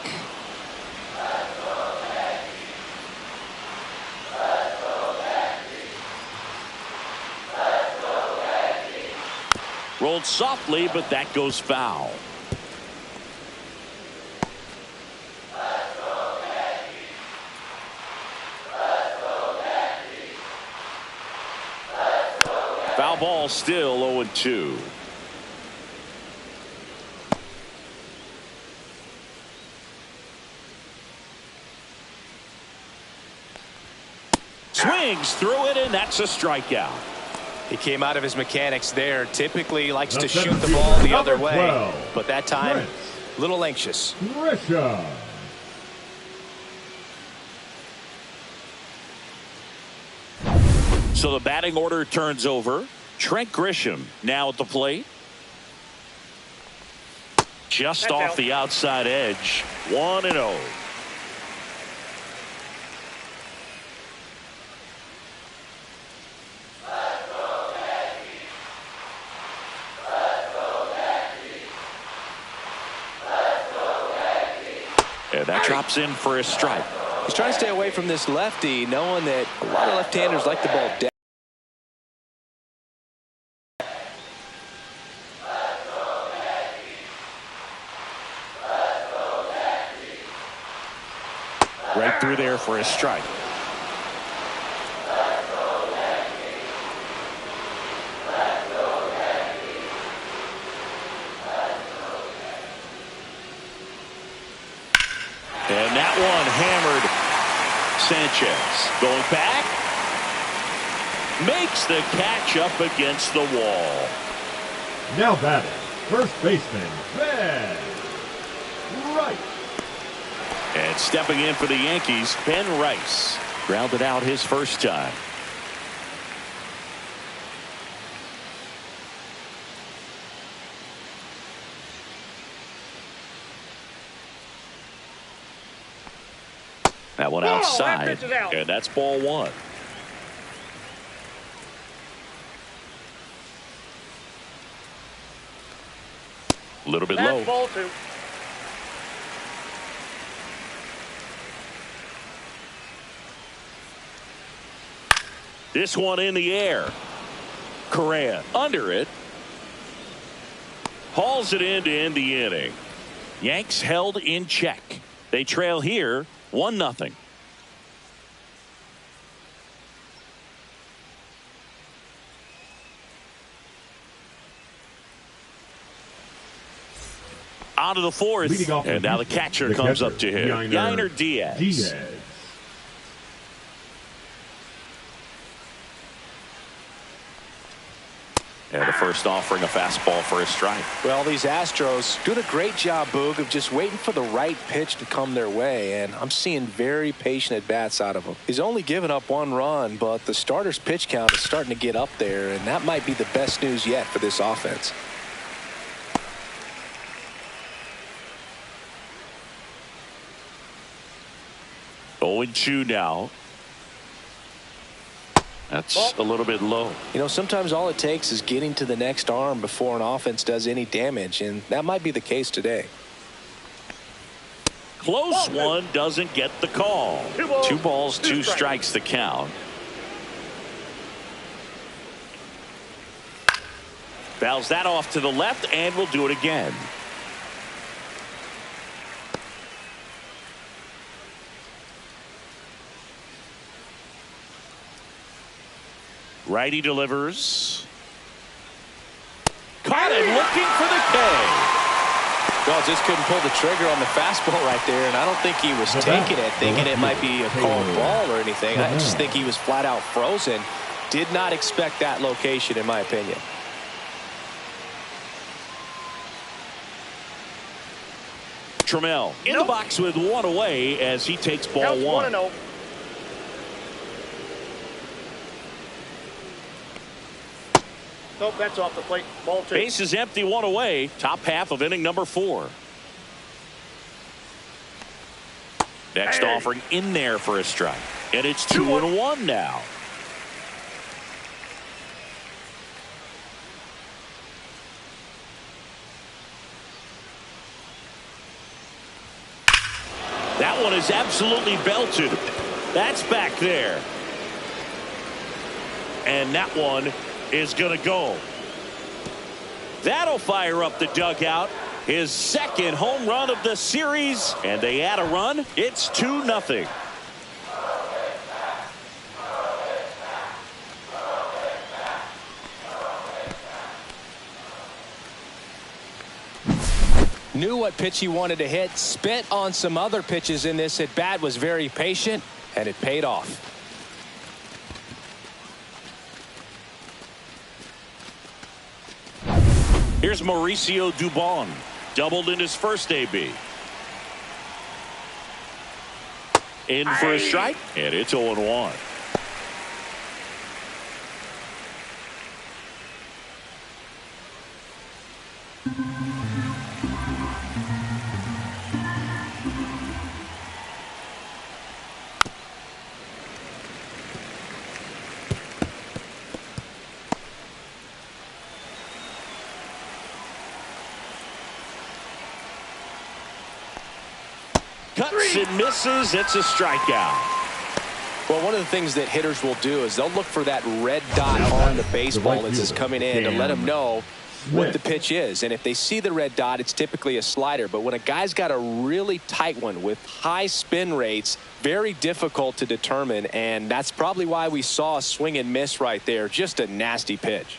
Rolled softly, but that goes foul. Foul ball, still 0-2. Swings through it, and that's a strikeout. He came out of his mechanics there. Typically likes to center shoot the fielder, ball the other number way. 12, But that time, Chris a little anxious. Risha. So the batting order turns over. Trent Grisham now at the plate. Just That's off out. the outside edge. 1-0. And that drops in for a strike. He's trying to stay away from this lefty, knowing that a lot of left-handers like the ball dead. Right through there for a strike. And that one hammered. Sanchez going back. Makes the catch up against the wall. Now batting, first baseman, Ben Rice. And stepping in for the Yankees, Ben Rice. Grounded out his first time. That one outside, that pitch is out. and that's ball one. A little bit That's low. ball two. This one in the air. Correa under it. Hauls it in to end the inning. Yanks held in check. They trail here 1-0. Out of the fourth, Leading off and now the catcher comes up to him. Yainer Diaz. And the first offering a fastball for a strike. Well, these Astros doing a great job, Boog, of just waiting for the right pitch to come their way, and I'm seeing very patient at-bats out of him. He's only given up 1 run, but the starter's pitch count is starting to get up there, and that might be the best news yet for this offense. Going 2 now. That's a little bit low. You know, sometimes all it takes is getting to the next arm before an offense does any damage, and that might be the case today. Close one, doesn't get the call. 2 balls, 2 strikes the count. Fouls that off to the left, and will do it again. Righty delivers. Caught it, looking for the K. Well, just couldn't pull the trigger on the fastball right there, and I don't think he was taking it, thinking it might be a called ball or anything. I just think he was flat out frozen. Did not expect that location, in my opinion. Trammell in the box with 1 away as he takes ball Counts 1. 1-0. Nope, that's off the plate. Ball 2. Base is empty, 1 away. Top half of inning number 4. Next offering in there for a strike. And it's 2-1 now. That one is absolutely belted. That's back there. And that one is going to go. That'll fire up the dugout. His second home run of the series, and they add a run. It's 2-0. Knew what pitch he wanted to hit, spit on some other pitches in this at bat, was very patient, and it paid off. Here's Mauricio Dubon. Doubled in his first AB. In for a strike, and it's 0-1. Cuts and misses. It's a strikeout. Well, one of the things that hitters will do is they'll look for that red dot on the baseball as it's coming in to let them know what the pitch is. And if they see the red dot, it's typically a slider. But when a guy's got a really tight one with high spin rates, very difficult to determine. And that's probably why we saw a swing and miss right there. Just a nasty pitch.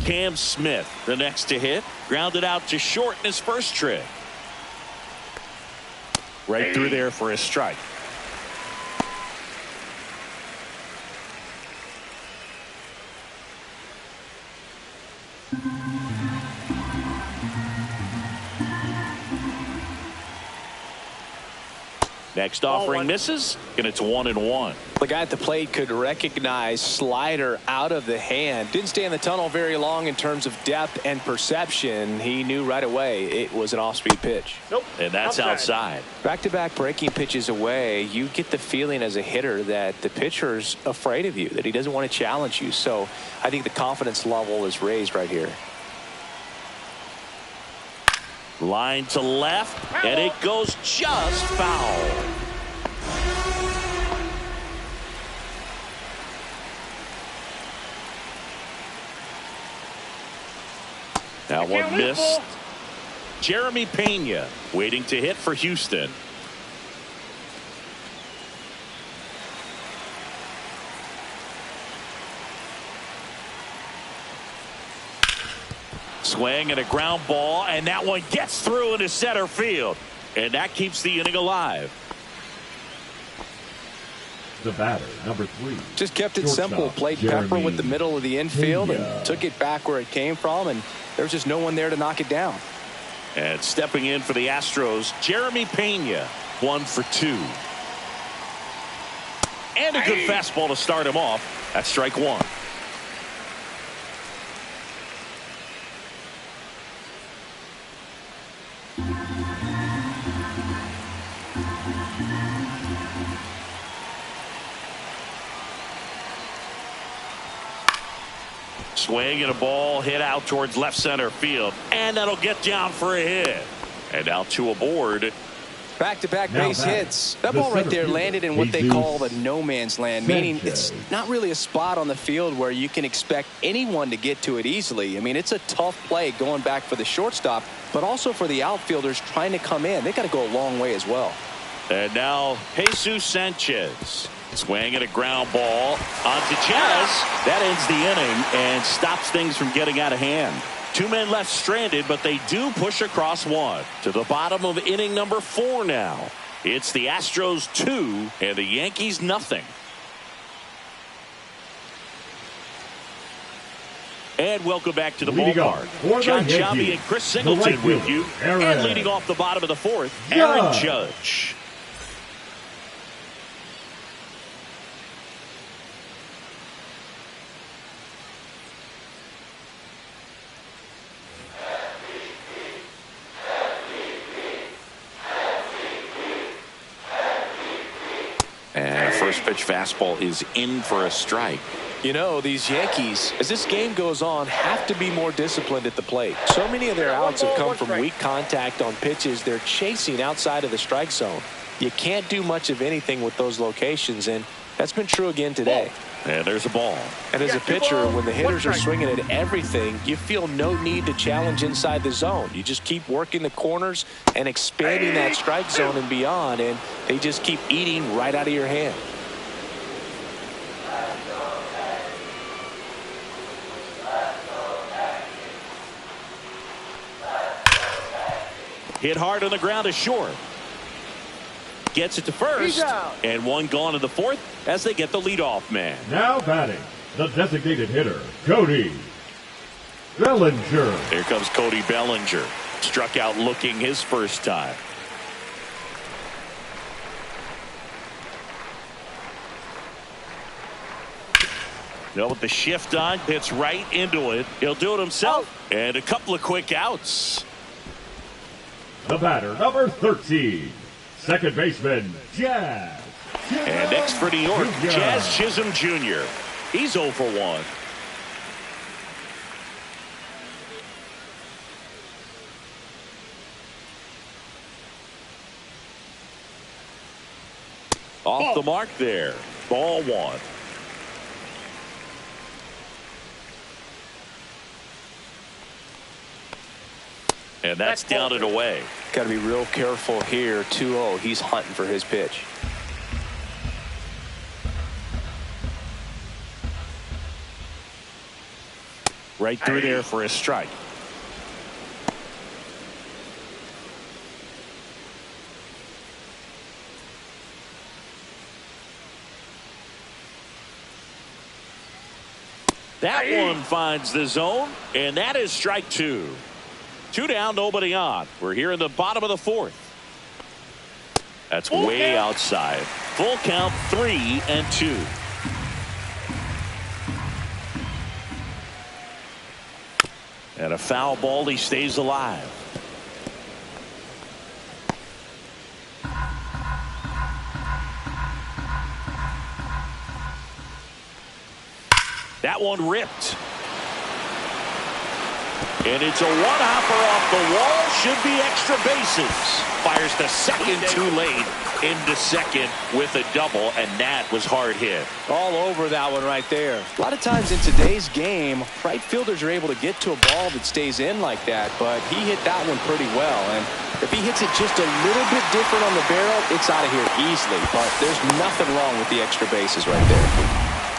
Cam Smith, the next to hit, grounded out to short in his first trip. Right through there for a strike. Next offering misses, and it's 1-1. The guy at the plate could recognize slider out of the hand. Didn't stay in the tunnel very long in terms of depth and perception. He knew right away it was an off-speed pitch. Nope. And that's outside. Back-to-back breaking pitches away, you get the feeling as a hitter that the pitcher's afraid of you, that he doesn't want to challenge you. So I think the confidence level is raised right here. Line to left, and it goes just foul. That one missed. Jeremy Pena waiting to hit for Houston. Swing and a ground ball, and that one gets through into center field, and that keeps the inning alive. The batter, number 3. Just kept it simple. Played Pepper with the middle of the infield and took it back where it came from, and there's just no one there to knock it down. And stepping in for the Astros, Jeremy Pena, 1 for 2. And a good fastball to start him off. That's strike 1. Swing and a ball hit out towards left center field, and that'll get down for a hit. And now 2 aboard. Back-to-back base hits. That ball right there landed in what they call the no man's land, meaning it's not really a spot on the field where you can expect anyone to get to it easily. I mean, it's a tough play going back for the shortstop, but also for the outfielders trying to come in. They got to go a long way as well. And now Jesus Sanchez. Swing and a ground ball onto Chaz. That ends the inning and stops things from getting out of hand. 2 men left stranded, but they do push across 1 to the bottom of inning number 4 now. It's the Astros 2 and the Yankees nothing. And welcome back to the ballpark. John Sciambi and Chris Singleton with you. And leading off the bottom of the 4th, Aaron Judge. And a first pitch fastball is in for a strike. You know, these Yankees, as this game goes on, have to be more disciplined at the plate. So many of their outs have come from weak contact on pitches they're chasing outside of the strike zone. You can't do much of anything with those locations, and that's been true again today. And there's a ball. And as a pitcher, when the hitters are swinging at everything, you feel no need to challenge inside the zone. You just keep working the corners and expanding that strike zone and beyond, and they just keep eating right out of your hand. Hit hard on the ground to short. Gets it to first, and 1 gone in the 4th as they get the leadoff man. Now batting, the designated hitter, Cody Bellinger. Here comes Cody Bellinger. Struck out looking his first time. Now with the shift on, hits right into it. He'll do it himself. And a couple of quick outs. The batter, number 13, second baseman, Jazz. And next for New York, Jazz Chisholm Jr. He's 0 for 1. Off the mark there. Ball 1. And that's down and away. Got to be real careful here. 2-0. He's hunting for his pitch. Right through there for a strike. That one finds the zone, and that is strike 2. 2 down, nobody on. We're here in the bottom of the 4th. That's way outside. Full count, 3-2. And a foul ball. He stays alive. That one ripped. And it's a one-hopper off the wall. Should be extra bases. Fires the second too late into second with a double, and that was hard hit. All over that one right there. A lot of times in today's game, right fielders are able to get to a ball that stays in like that, but he hit that one pretty well. And if he hits it just a little bit different on the barrel, it's out of here easily. But there's nothing wrong with the extra bases right there.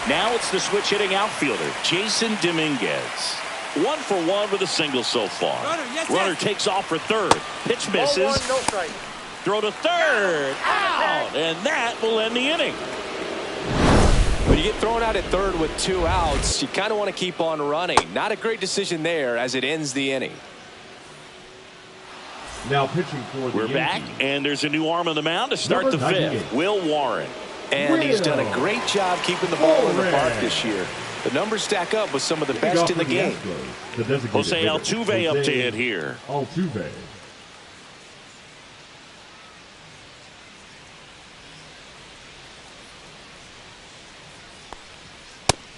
Now it's the switch hitting outfielder, Jason Dominguez. 1 for 1 with a single so far. Runner takes off for third. Pitch misses. Ball 1, no strike. Throw to third. Out. And that will end the inning. When you get thrown out at third with 2 outs, you kind of want to keep on running. Not a great decision there as it ends the inning. Now pitching for the We're back, and there's a new arm on the mound to start the 5th. Will Warren. And he's done a great job keeping the ball in the park this year. The numbers stack up with some of the best in the game. Jose Altuve up to hit here. Altuve.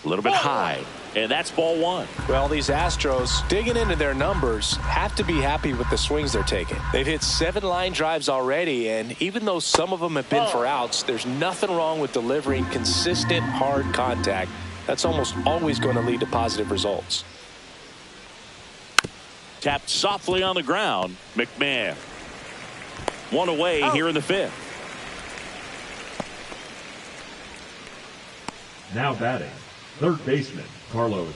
A little bit high, and that's ball 1. Well, these Astros, digging into their numbers, have to be happy with the swings they're taking. They've hit 7 line drives already, and even though some of them have been for outs, there's nothing wrong with delivering consistent, hard contact. That's almost always going to lead to positive results. Tapped softly on the ground. McMahon. 1 away here in the 5th. Now batting, third baseman, Carlos.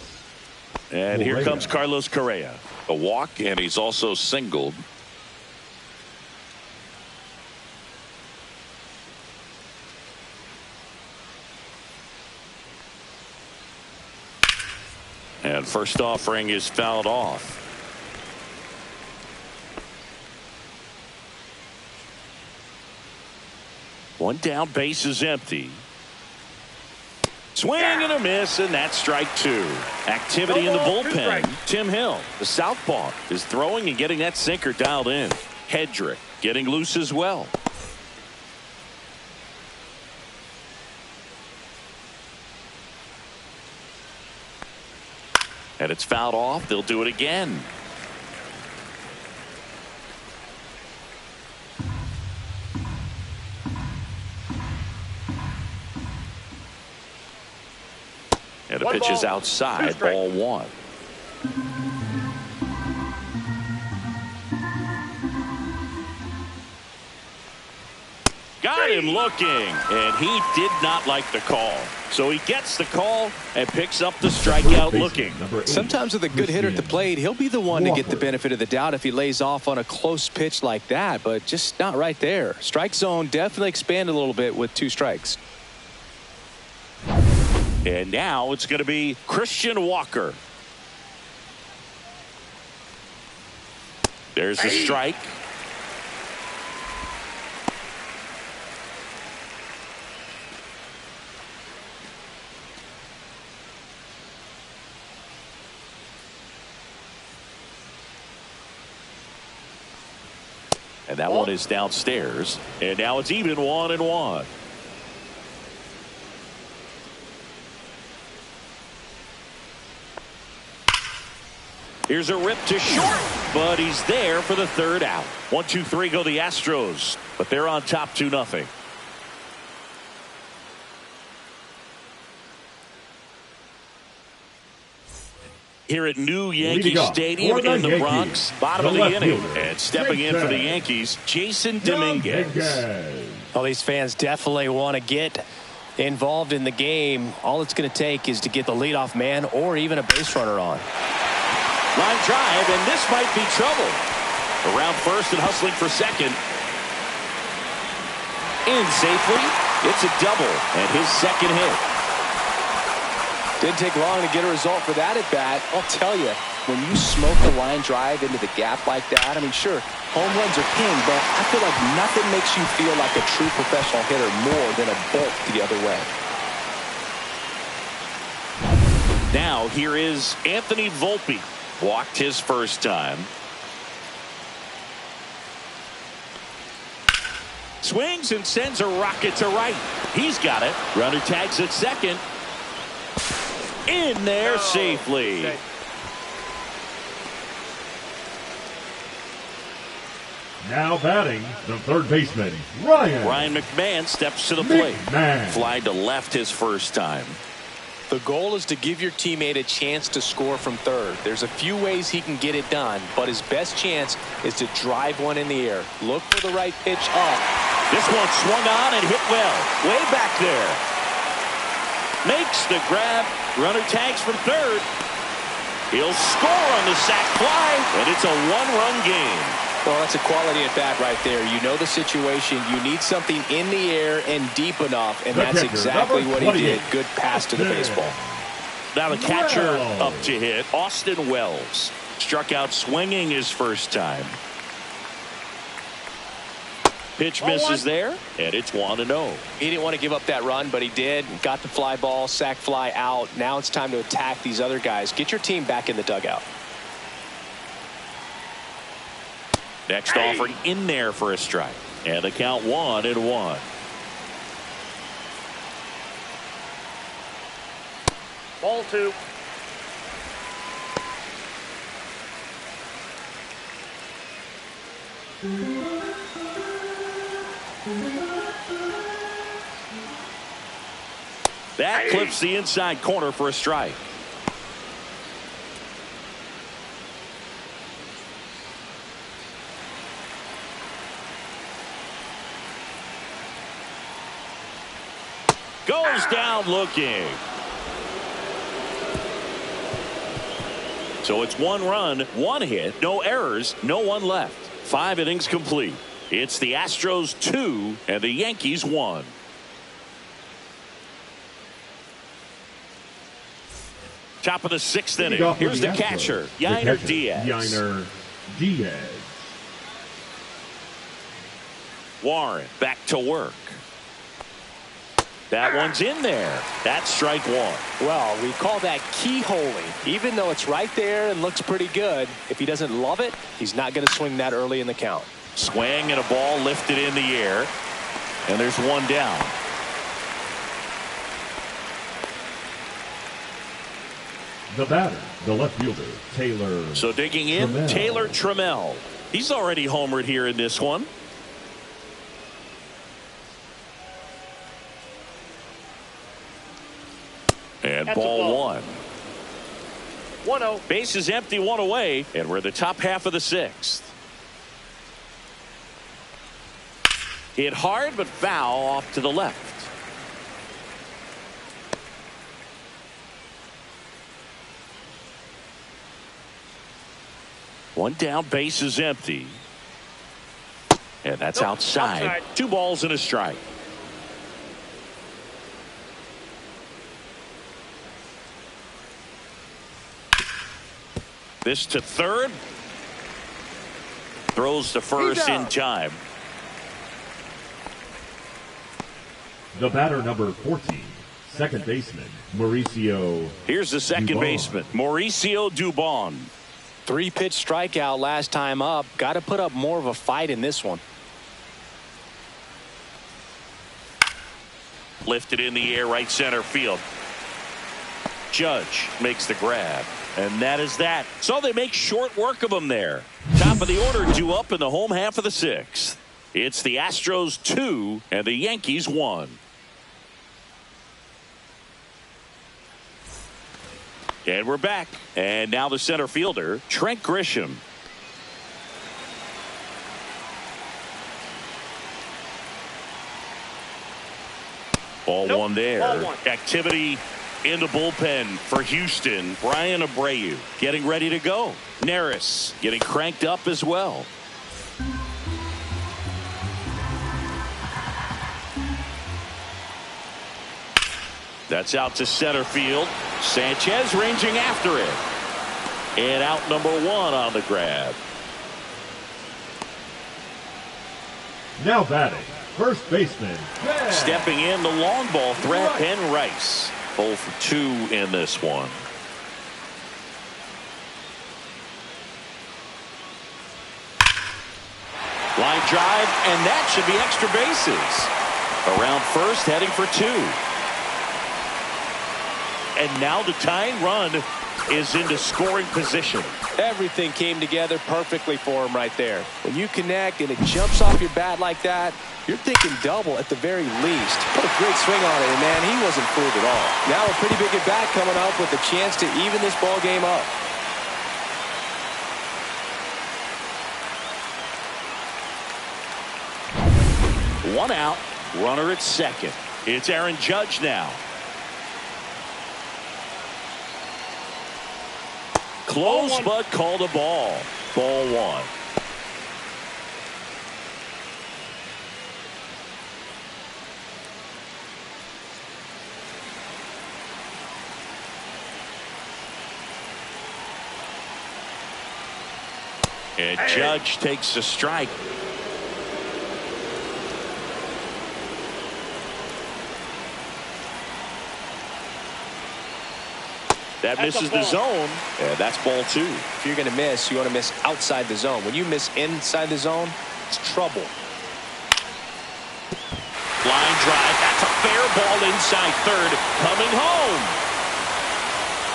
And here Correa. comes Carlos Correa. A walk, and he's also singled. And first offering is fouled off. One down, base is empty. Swing and a miss, and that's strike 2. Activity in the bullpen. Tim Hill, the southpaw, is throwing and getting that sinker dialed in. Hedrick getting loose as well. And it's fouled off. They'll do it again. And the pitch is outside. Ball 1. Got him looking, and he did not like the call. So he gets the call and picks up the strikeout looking. Sometimes with a good hitter at the plate, he'll be the one to get the benefit of the doubt if he lays off on a close pitch like that, but just not right there. Strike zone definitely expanded a little bit with 2 strikes. And now it's going to be Christian Walker. There's the strike. And that one is downstairs. And now it's even 1-1. Here's a rip to short, but he's there for the third out. 1-2-3 go the Astros, but they're on top 2-0. Here at New Yankee Stadium in the Bronx, bottom of the inning, and stepping in for the Yankees, Jason Dominguez. Well, these fans definitely want to get involved in the game. All it's going to take is to get the leadoff man or even a base runner on. Line drive, and this might be trouble. Around first and hustling for second. In safely. It's a double, and his second hit. Didn't take long to get a result for that at bat. I'll tell you, when you smoke a line drive into the gap like that, I mean, sure, home runs are king, but I feel like nothing makes you feel like a true professional hitter more than a bolt the other way. Now here is Anthony Volpe. Walked his first time. Swings and sends a rocket to right. He's got it. Runner tags at second. In there safely. Now batting, the third baseman, Ryan. Ryan McMahon steps to the plate. Fly to left his first time. The goal is to give your teammate a chance to score from third. There's a few ways he can get it done, but his best chance is to drive one in the air. Look for the right pitch up. This one swung on and hit well. Way back there. Makes the grab. Runner tags from third. He'll score on the sac fly, and it's a one-run game. Well, that's a quality at bat right there. You know the situation. You need something in the air and deep enough, and that's exactly what he did. Good pass to the baseball. Now the catcher up to hit, Austin Wells. Struck out swinging his first time. Pitch misses there, and it's 1-0. He didn't want to give up that run, but he did. Got the fly ball, sac fly out. Now it's time to attack these other guys. Get your team back in the dugout. Next offering in there for a strike. And the count 1-1. Ball 2. That clips the inside corner for a strike. Goes down looking. So it's 1 run, 1 hit, no errors, no one left. 5 innings complete. It's the Astros 2 and the Yankees 1. Top of the 6th inning. Here's the catcher, Yainer Diaz. Yainer Diaz. Warren back to work. That one's in there. That's strike 1. Well, we call that keyholing. Even though it's right there and looks pretty good, if he doesn't love it, he's not going to swing that early in the count. Swing and a ball lifted in the air. And there's 1 down. The batter, the left fielder, Taylor. So digging in, Trammell. Taylor Trammell. He's already homered here in this one. And ball 1. 1-0. Base is empty, 1 away, and we're in the top half of the 6th. Hit hard but foul off to the left. One down, base is empty. And that's outside. 2 balls and a strike. This to third. Throws to first in time. The batter, number 14, second baseman, Mauricio. Here's the second Dubon. baseman, Mauricio Dubon. 3-pitch strikeout last time up. Got to put up more of a fight in this one. Lifted in the air, right center field. Judge makes the grab. And that is that. So they make short work of him there. Top of the order due up in the home half of the sixth. It's the Astros 2 and the Yankees 1. And we're back. And now the center fielder, Trent Grisham. Ball one there. Ball one. Activity in the bullpen for Houston. Brian Abreu getting ready to go. Neris getting cranked up as well. That's out to center field. Sanchez ranging after it. And out number 1 on the grab. Now batting, first baseman, Ben. Stepping in the long ball threat, Ben Rice. 0 for 2 in this one. Line drive, and that should be extra bases. Around first, heading for 2. And now the tying run is into scoring position. Everything came together perfectly for him right there. When you connect and it jumps off your bat like that, you're thinking double at the very least. Put a great swing on it, and man, he wasn't fooled at all. Now a pretty big at bat coming up with a chance to even this ball game up. One out, runner at second. It's Aaron Judge now. Close, but called a ball. Ball 1. And Judge takes a strike. That misses the zone, and that's ball 2. If you're going to miss, you want to miss outside the zone. When you miss inside the zone, it's trouble. Line drive. That's a fair ball inside third. Coming home.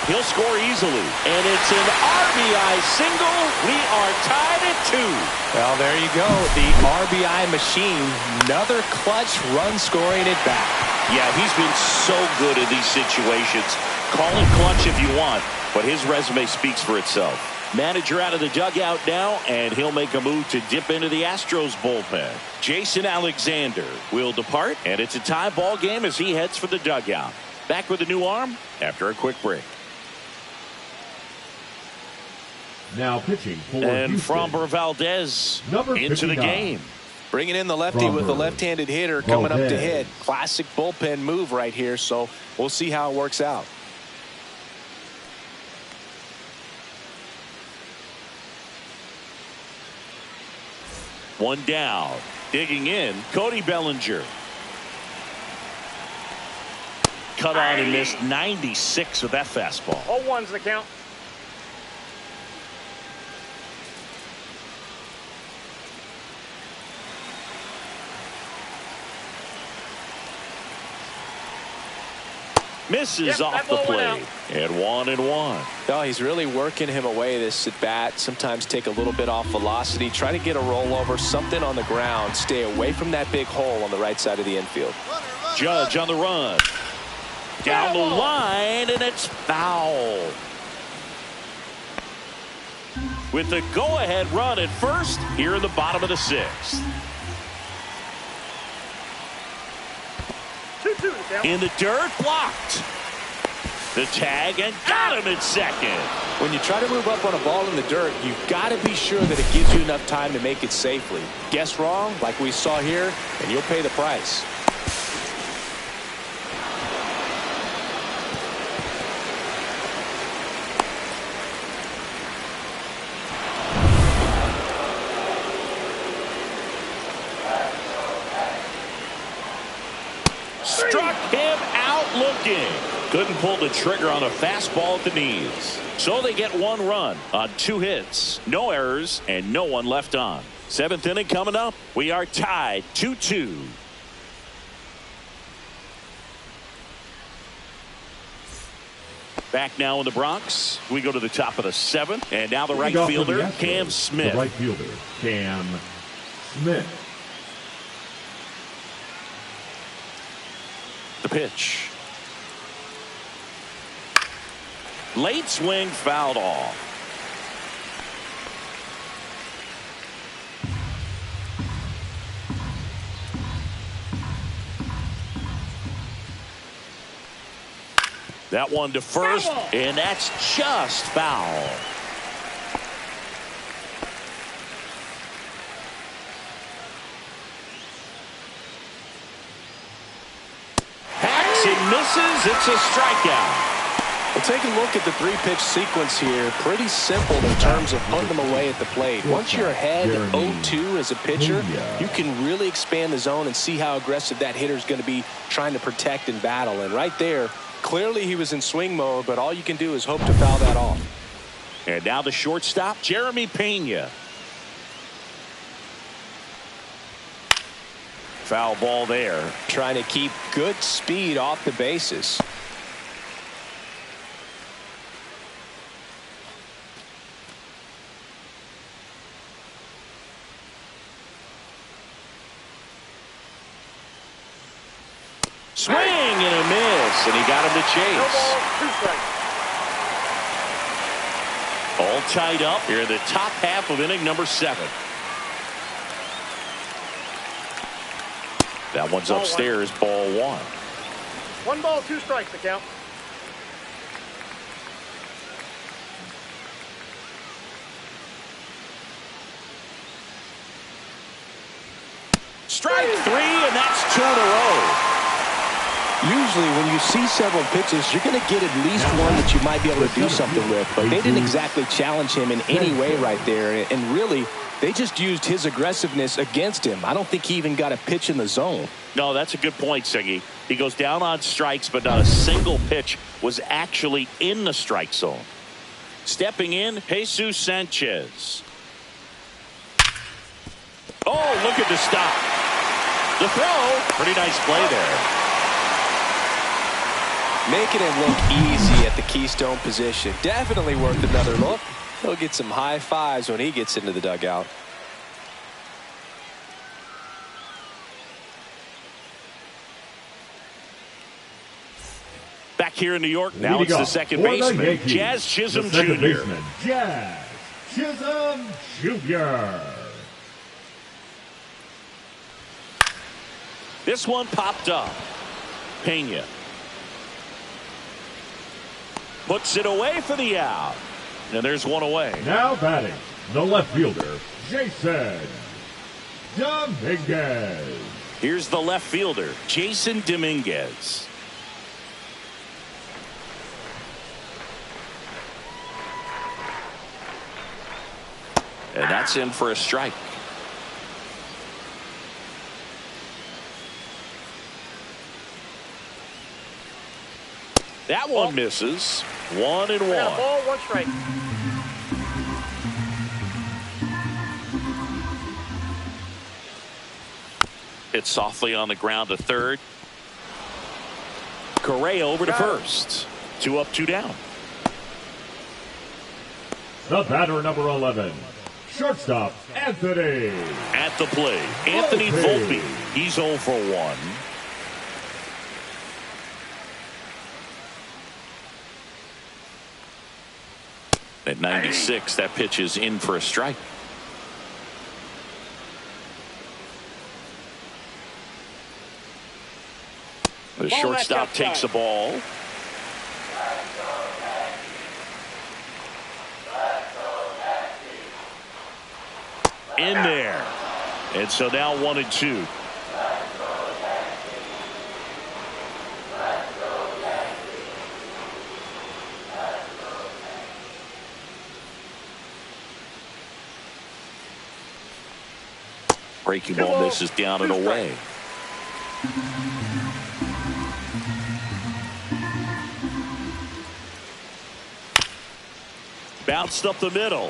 He'll score easily. And it's an RBI single. We are tied at 2. Well, there you go. The RBI machine. Another clutch run scoring it back. Yeah, he's been so good in these situations. Call him clutch if you want, but his resume speaks for itself. Manager out of the dugout now, and he'll make a move to dip into the Astros bullpen. Jason Alexander will depart, and it's a tie ball game as he heads for the dugout. Back with a new arm after a quick break. Now pitching for And Houston, Framber Valdez number into the 59. game. Bringing in the lefty with a left-handed hitter coming up to Valdez. hit. Classic bullpen move right here, so we'll see how it works out. One down. Digging in, Cody Bellinger. Cut on and missed 96 with that fastball. 0-1's the count. Misses Yep, off that the ball went plate. And 1-1. Oh, he's really working him away this at bat. Sometimes take a little bit off velocity. Try to get a rollover, something on the ground. Stay away from that big hole on the right side of the infield. Judge on the run. Down the line, and it's foul. With the go-ahead run at first here in the bottom of the 6th. 2-2 the count. In the dirt, blocked. The tag, and got him at second. When you try to move up on a ball in the dirt, you've got to be sure that it gives you enough time to make it safely. Guess wrong, like we saw here, and you'll pay the price. not looking. Couldn't pull the trigger on a fastball at the knees. So they get 1 run on 2 hits. No errors and no one left on. 7th inning coming up. We are tied 2-2. Back now in the Bronx. We go to the top of the 7th. And now the right fielder, Cam Smith. The right fielder, Cam Smith. The pitch. Late swing, fouled off. That one to first, and that's just foul. Hacks and misses. It's a strikeout. Well, take a look at the 3-pitch sequence here. Pretty simple in terms of putting them away at the plate. Once you're ahead 0-2 as a pitcher, you can really expand the zone and see how aggressive that hitter is going to be trying to protect and battle. And right there, clearly he was in swing mode, but all you can do is hope to foul that off. And now the shortstop, Jeremy Pena. Foul ball there. Trying to keep good speed off the bases. Swing and a miss, and he got him to chase. All tied up here in the top half of inning number 7. That one's upstairs, ball 1. 1 ball, 2 strikes, the count. Strike 3, and that's 2 in a row. Usually when you see several pitches, you're going to get at least one that you might be able to do something with. But they didn't exactly challenge him in any way right there. And really, they just used his aggressiveness against him. I don't think he even got a pitch in the zone. No, that's a good point, Siggy. He goes down on strikes, but not a single pitch was actually in the strike zone. Stepping in, Jesus Sanchez. Oh, look at the stop. The throw. Pretty nice play there. Making it look easy at the Keystone position. Definitely worth another look. He'll get some high fives when he gets into the dugout. Back here in New York, now it's the second baseman, Jazz Chisholm Jr. Jazz Chisholm Jr. This one popped up. Pena puts it away for the out. And there's one away. Now batting, the left fielder, Jason Dominguez. Here's the left fielder, Jason Dominguez. And that's in for a strike. That one misses. 1-1. Ball, 1 strike. Hit softly on the ground to third. Correa over to first. 2 up, 2 down. The batter, number 11, shortstop Anthony. At the plate, Anthony Volpe. He's 0 for 1. At 96, that pitch is in for a strike. The shortstop takes a ball. In there. And so now 1-2. Breaking ball misses down and away. Bounced up the middle.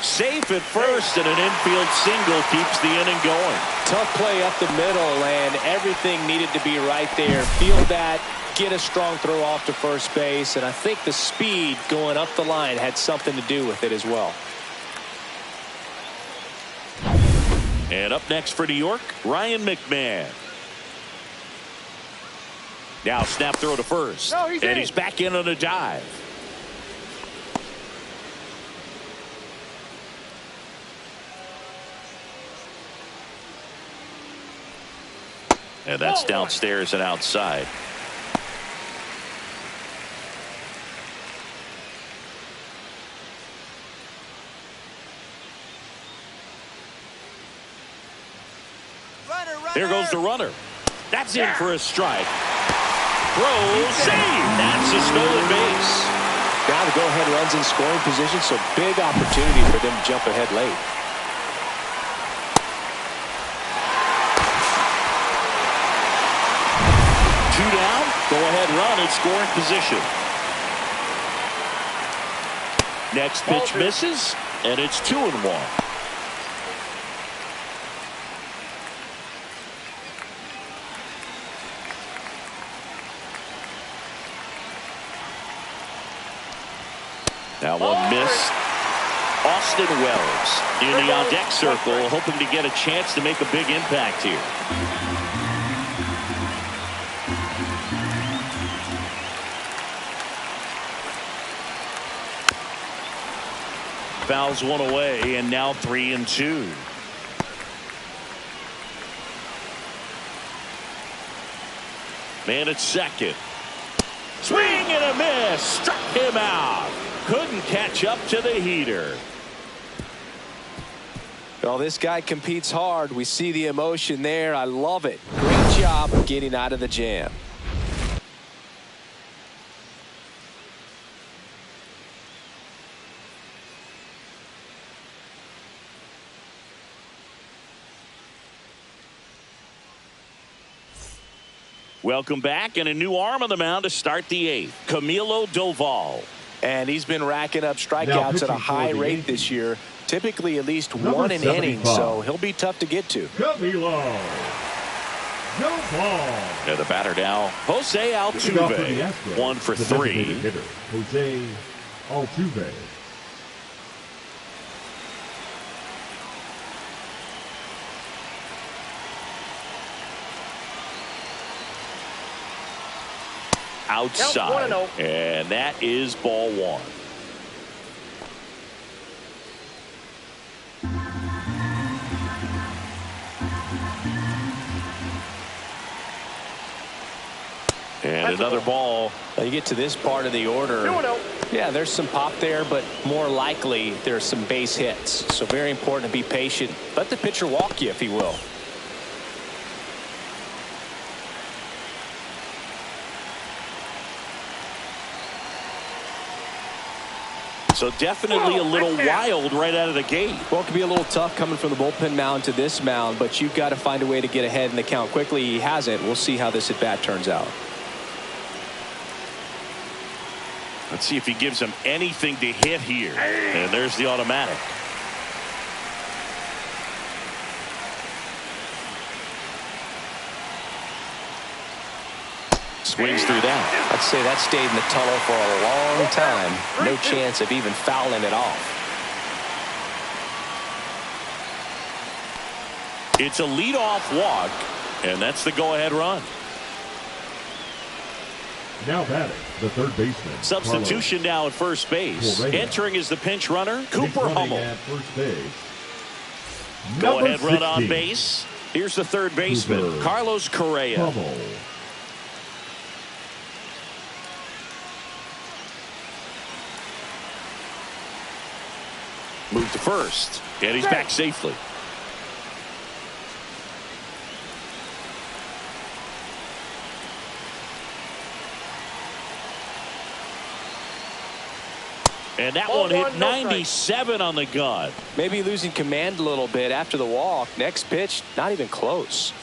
Safe at first, and an infield single keeps the inning going. Tough play up the middle, and everything needed to be right there. Field that, get a strong throw off to first base, and I think the speed going up the line had something to do with it as well. And up next for New York, Ryan McMahon. Now snap throw to first. No, and he's back in on a dive. And that's downstairs and outside. Here goes the runner. That's in for a strike. Throw, save. That's a stolen base. Now the go-ahead runs in scoring position, so big opportunity for them to jump ahead late. Two down, go-ahead run in scoring position. Next pitch misses, and it's 2-1. Now one miss. Austin Wells in the on-deck circle, hoping to get a chance to make a big impact here. Fouls one away, and now 3-2. Man at second. Swing and a miss. Struck him out. Couldn't catch up to the heater. Well, this guy competes hard. We see the emotion there. I love it. Great job of getting out of the jam. Welcome back, and a new arm on the mound to start the eighth. Camilo Doval. And he's been racking up strikeouts at a high rate this year. Typically at least one an inning, so he'll be tough to get to. Camilo Doval. And the batter now, Jose Altuve. 1 for 3. Jose Altuve. Outside, and that is ball 1. And another ball. Now you get to this part of the order. Yeah, there's some pop there, but more likely there's some base hits. So very important to be patient. Let the pitcher walk you, if he will. So definitely a little wild right out of the gate. Well, it can be a little tough coming from the bullpen mound to this mound, but you've got to find a way to get ahead in the count quickly. He hasn't. We'll see how this at bat turns out. Let's see if he gives him anything to hit here. And there's the automatic. Swings through that. I'd say that stayed in the tunnel for a long time. No chance of even fouling it off. It's a leadoff walk, and that's the go-ahead run. Now batting, the third baseman. Substitution now at first base. Entering is the pinch runner, Cooper Hummel. At first base. Go-ahead run on base. Here's the third baseman, Carlos Correa. Hummel. Move to first, and he's back safely. And that one hit 97 on the gun. Maybe losing command a little bit after the walk. Next pitch, not even close.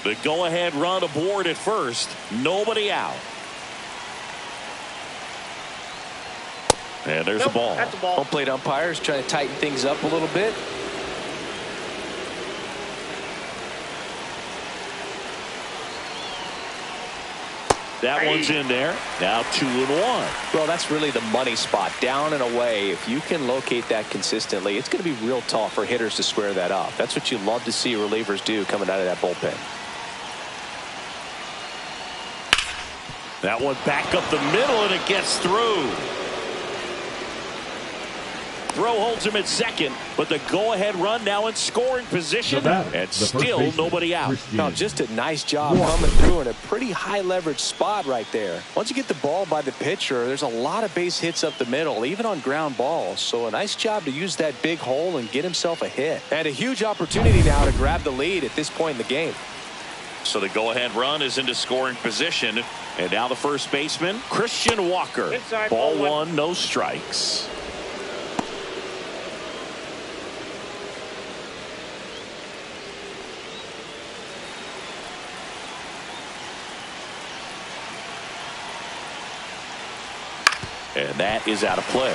The go-ahead run aboard at first. Nobody out. And there's the ball. That's a ball. Home plate umpires trying to tighten things up a little bit. That one's in there. Now 2-1. Well, that's really the money spot. Down and away. If you can locate that consistently, it's going to be real tough for hitters to square that up. That's what you love to see relievers do coming out of that bullpen. That one back up the middle, and it gets through. Throw holds him at second, but the go-ahead run now in scoring position, and still nobody out. No, just a nice job coming through in a pretty high leverage spot right there. Once you get the ball by the pitcher, there's a lot of base hits up the middle, even on ground balls. So a nice job to use that big hole and get himself a hit. And a huge opportunity now to grab the lead at this point in the game. So the go-ahead run is into scoring position, and now the first baseman, Christian Walker. Inside, ball ball one, no strikes. And that is out of play.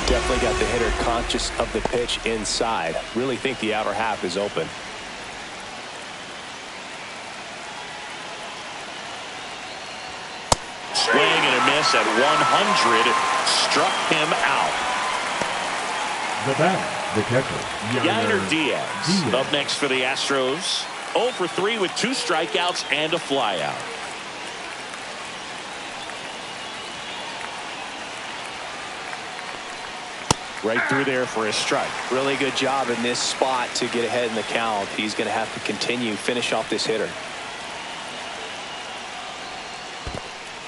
Definitely got the hitter conscious of the pitch inside. Really think the outer half is open. Swing and a miss at 100. Struck him out. The batter, the catcher, Yainer Diaz up next for the Astros. 0 for 3 with 2 strikeouts and a flyout. Right through there for a strike. Really good job in this spot to get ahead in the count. He's going to have to continue finish off this hitter.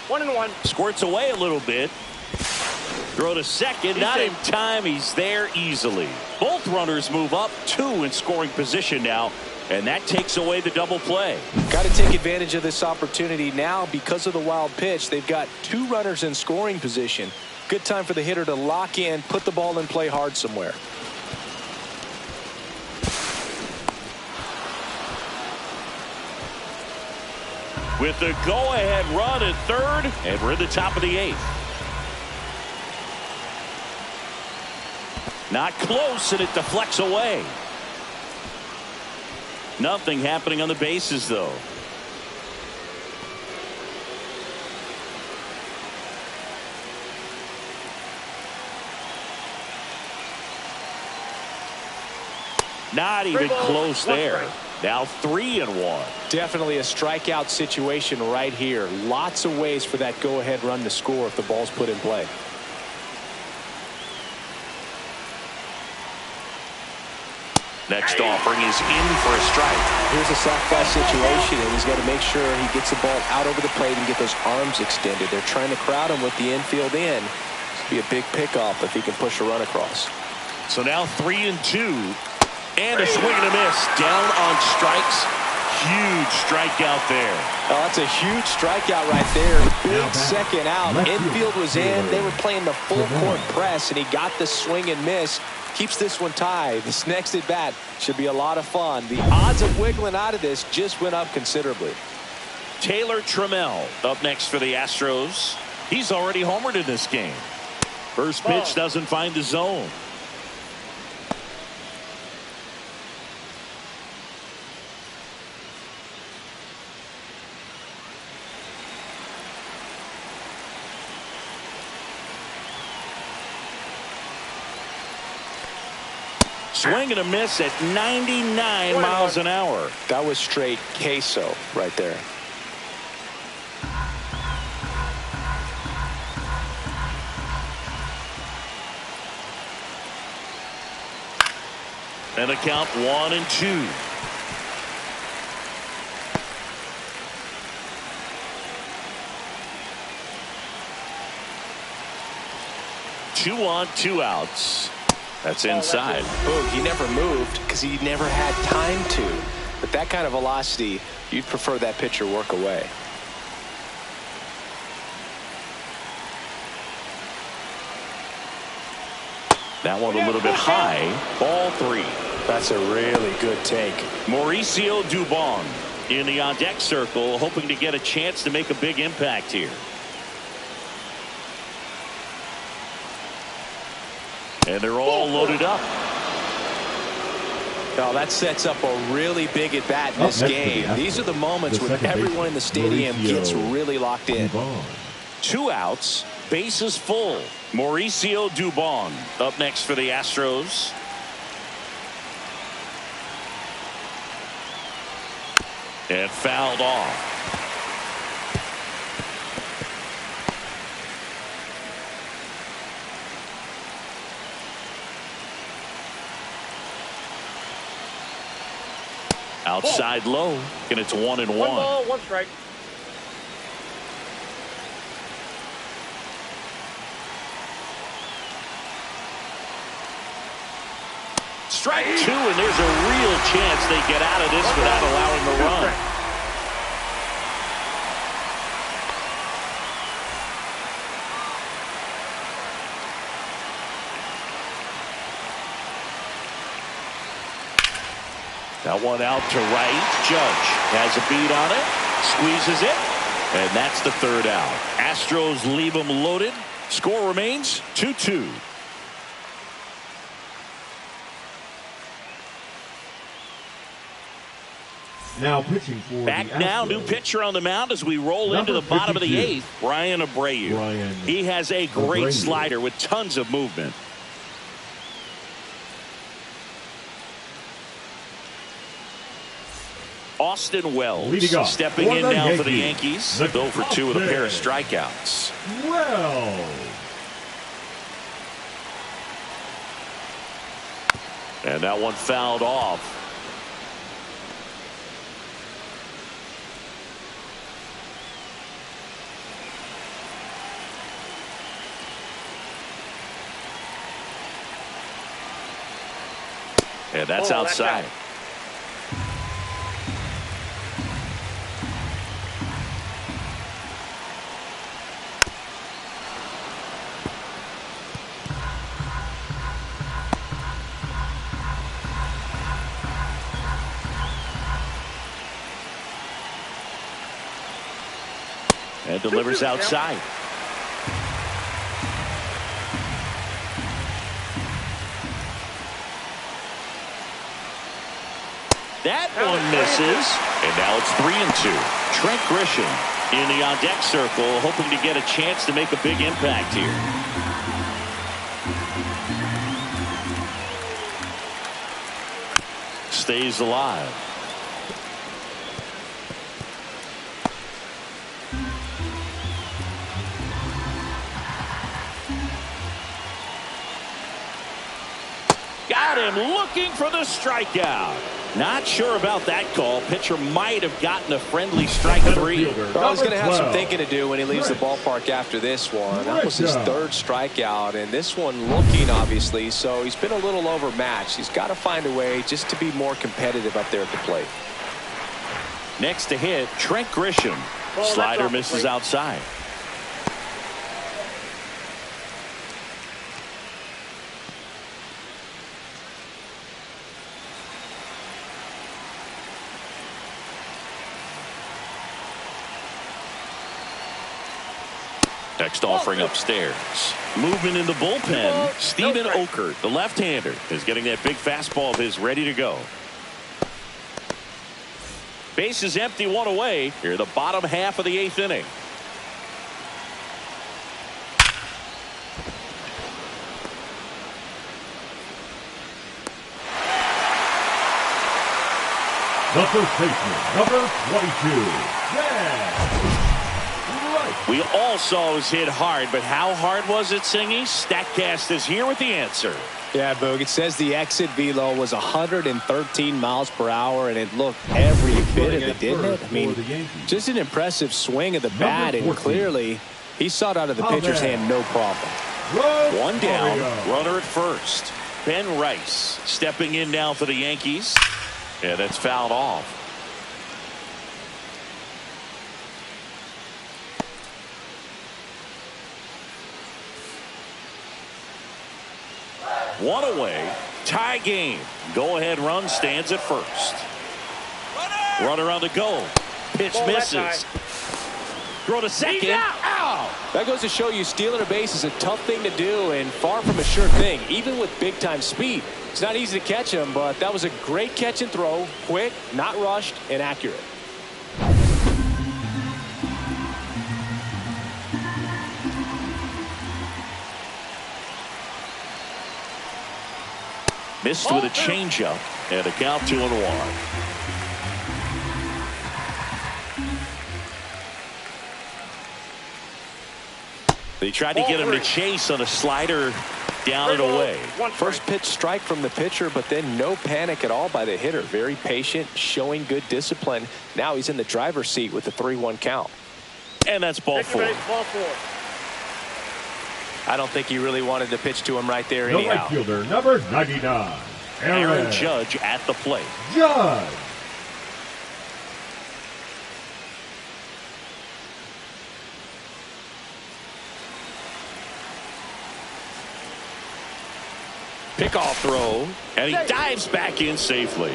1-1. Squirts away a little bit. Throw to second. Not in time. He's there easily. Both runners move up 2 in scoring position now, and that takes away the double play. Got to take advantage of this opportunity now because of the wild pitch. They've got 2 runners in scoring position. Good time for the hitter to lock in, put the ball in play hard somewhere. With the go-ahead run at third, and we're in the top of the 8th. Not close, and it deflects away. Nothing happening on the bases, though. Not even close there. Now 3-1. Definitely a strikeout situation right here. Lots of ways for that go-ahead run to score if the ball's put in play. Next offering is in for a strike. Here's a softball situation, and he's got to make sure he gets the ball out over the plate and get those arms extended. They're trying to crowd him with the infield in. This will be a big pickoff if he can push a run across. So now 3-2. And a swing and a miss. Down on strikes. Huge strikeout there. Oh, that's a huge strikeout right there. Big second out. Infield was in. They were playing the full court press, and he got the swing and miss. Keeps this one tied. This next at bat should be a lot of fun. The odds of wiggling out of this just went up considerably. Taylor Trammell up next for the Astros. He's already homered in this game. First pitch doesn't find the zone. Swing and a miss at 99 miles an hour. That was straight queso right there. And the count 1-2. Two on, 2 outs. That's inside. Boog, he never moved because he never had time to. But that kind of velocity, you'd prefer that pitcher work away. That one a little bit high. Ball 3. That's a really good take. Mauricio Dubon in the on-deck circle, hoping to get a chance to make a big impact here. And they're all loaded up. Now that sets up a really big at bat in this game. These are the moments when everyone in the stadium gets really locked in. 2 outs, bases full. Mauricio Dubon up next for the Astros. And fouled off. Outside low, and it's 1-1. 1 ball, 1 strike. Strike 2, and there's a real chance they get out of this without allowing the run. That one out to right. Judge has a beat on it. Squeezes it. And that's the 3rd out. Astros leave them loaded. Score remains 2-2. Now pitching for Back the now, Astros. new pitcher on the mound as we roll into the bottom of the 8th. Brian Abreu. He has a great slider with tons of movement. Austin Wells stepping in now for the Yankees. Go for 2 with a pair of strikeouts. And that one fouled off. And that's outside. And delivers outside. That one misses. And now it's 3-2. Trent Grisham in the on-deck circle, hoping to get a chance to make a big impact here. Stays alive. Got him looking for the strikeout. Not sure about that call. Pitcher might have gotten a friendly strike 3. Well, he's going to have some thinking to do when he leaves the ballpark after this one. That was his 3rd strikeout, and this one looking, obviously, so he's been a little overmatched. He's got to find a way just to be more competitive up there at the plate. Next to hit, Trent Grisham. Slider misses outside. Next offering upstairs. Movement in the bullpen. Steven Okert, the left-hander, is getting that big fastball of his ready to go. Base is empty, 1 away. Here, the bottom half of the 8th inning. The first baseman, number 22. We all saw it was hit hard, but how hard was it, Singy? Statcast is here with the answer. Yeah, Boog, it says the exit velo was 113 miles per hour, and it looked every bit of it, didn't it? I mean, just an impressive swing of the bat, and clearly he saw it out of the pitcher's hand no problem. 1 down, runner at first. Ben Rice stepping in now for the Yankees. Yeah, that's fouled off. One away. Tie game. Go-ahead run stands at first. Runner on the go. Pitch misses. Throw to second. Out. That goes to show you stealing a base is a tough thing to do and far from a sure thing, even with big-time speed. It's not easy to catch him, but that was a great catch and throw. Quick, not rushed, and accurate. Missed with a changeup and a count 2-1. They tried to get him to chase on a slider down and away. First pitch strike from the pitcher, but then no panic at all by the hitter. Very patient, showing good discipline. Now he's in the driver's seat with the 3-1 count. And that's ball four. I don't think he really wanted to pitch to him right there The anyhow. right fielder, number 99, Aaron Judge at the plate. Judge. Pickoff throw, and he dives back in safely.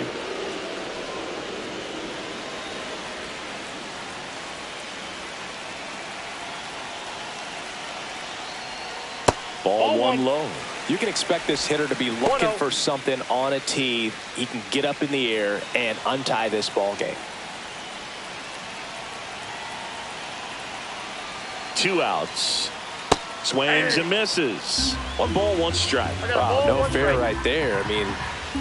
Ball one low. You can expect this hitter to be looking for something on a tee. He can get up in the air and untie this ball game. 2 outs. Swings and misses. 1 ball, 1 strike. Wow, no fair right there. I mean,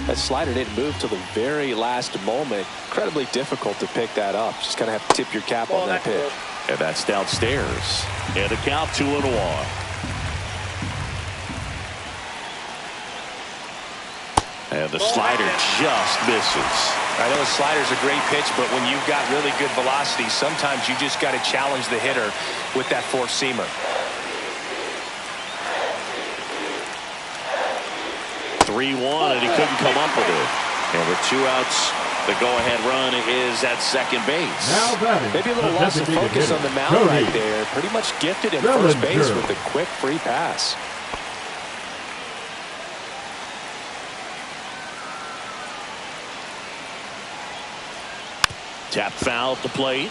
that slider didn't move till the very last moment. Incredibly difficult to pick that up. Just kind of have to tip your cap on that pitch. And that's downstairs. And a count 2-1. And the slider just misses. I know the slider's a great pitch, but when you've got really good velocity, sometimes you just got to challenge the hitter with that four-seamer. 3-1, and he couldn't come up with it. And with 2 outs, the go-ahead run is at second base. Now batting, Maybe a little loss of focus on the mound right there. Pretty much gifted in first base with a quick free pass. Tap foul at the plate.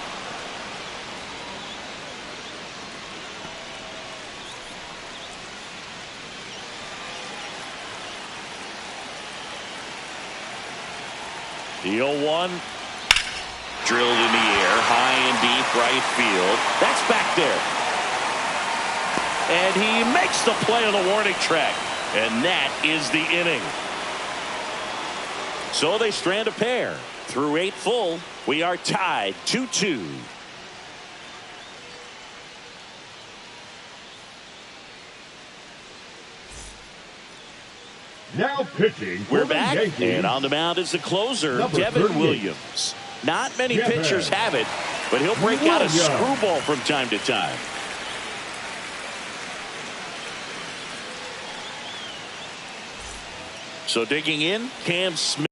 The 0-1. Drilled in the air, high and deep right field. That's back there. And he makes the play on the warning track. And that is the inning. So they strand a pair. Through 8 full, we are tied 2-2. Now pitching. We're for the back, Yankees. and on the mound is the closer, Number Devin 38. Williams. Not many pitchers have it, but he'll break out a screwball from time to time. So digging in, Cam Smith.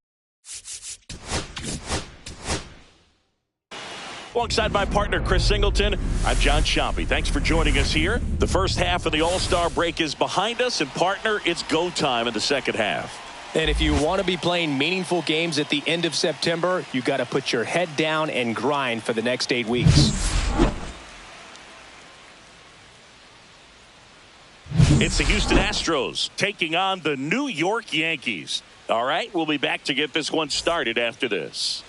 Alongside my partner, Chris Singleton, I'm John Chompy. Thanks for joining us here. The first half of the All-Star break is behind us, and partner, it's go time in the second half. And if you want to be playing meaningful games at the end of September, you got to put your head down and grind for the next 8 weeks. It's the Houston Astros taking on the New York Yankees. All right, we'll be back to get this one started after this.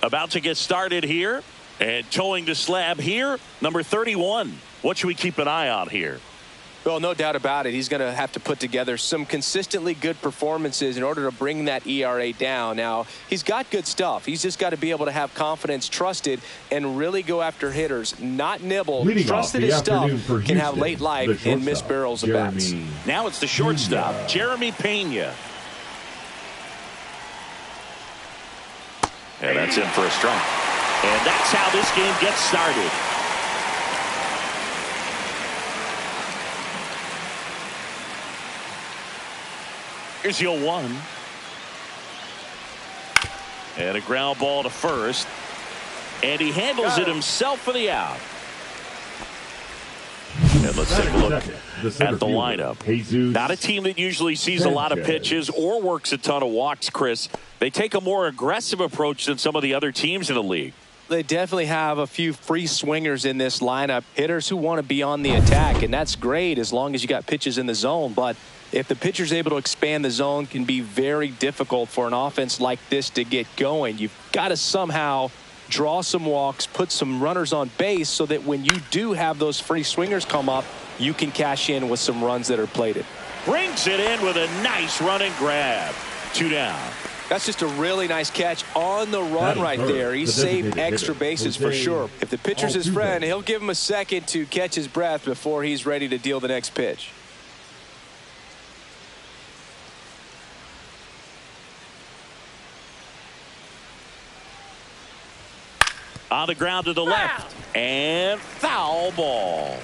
About to get started here. And towing the slab here, number 31. What should we keep an eye on here? Well, no doubt about it. He's going to have to put together some consistently good performances in order to bring that ERA down. Now, he's got good stuff. He's just got to be able to have confidence, trusted, and really go after hitters, not nibble. Trust that his stuff can have late life and miss barrels of bats. Now it's the shortstop, Jeremy Pena. And that's in for a strike. And that's how this game gets started. Here's the 0-1. And a ground ball to first. And he handles it himself for the out. And let's take a look at the fielder, lineup. Jesus Not a team that usually sees a lot of pitches or works a ton of walks, Chris. They take a more aggressive approach than some of the other teams in the league. They definitely have a few free swingers in this lineup, hitters who want to be on the attack, and that's great as long as you got pitches in the zone. But if the pitcher's able to expand the zone, it can be very difficult for an offense like this to get going. You've got to somehow draw some walks, put some runners on base so that when you do have those free swingers come up, you can cash in with some runs that are plated. Brings it in with a nice run and grab. 2 down. That's just a really nice catch on the run right there. He saved extra bases for sure. If the pitcher's his friend, he'll give him a second to catch his breath before he's ready to deal the next pitch. On the ground to the left. And foul ball.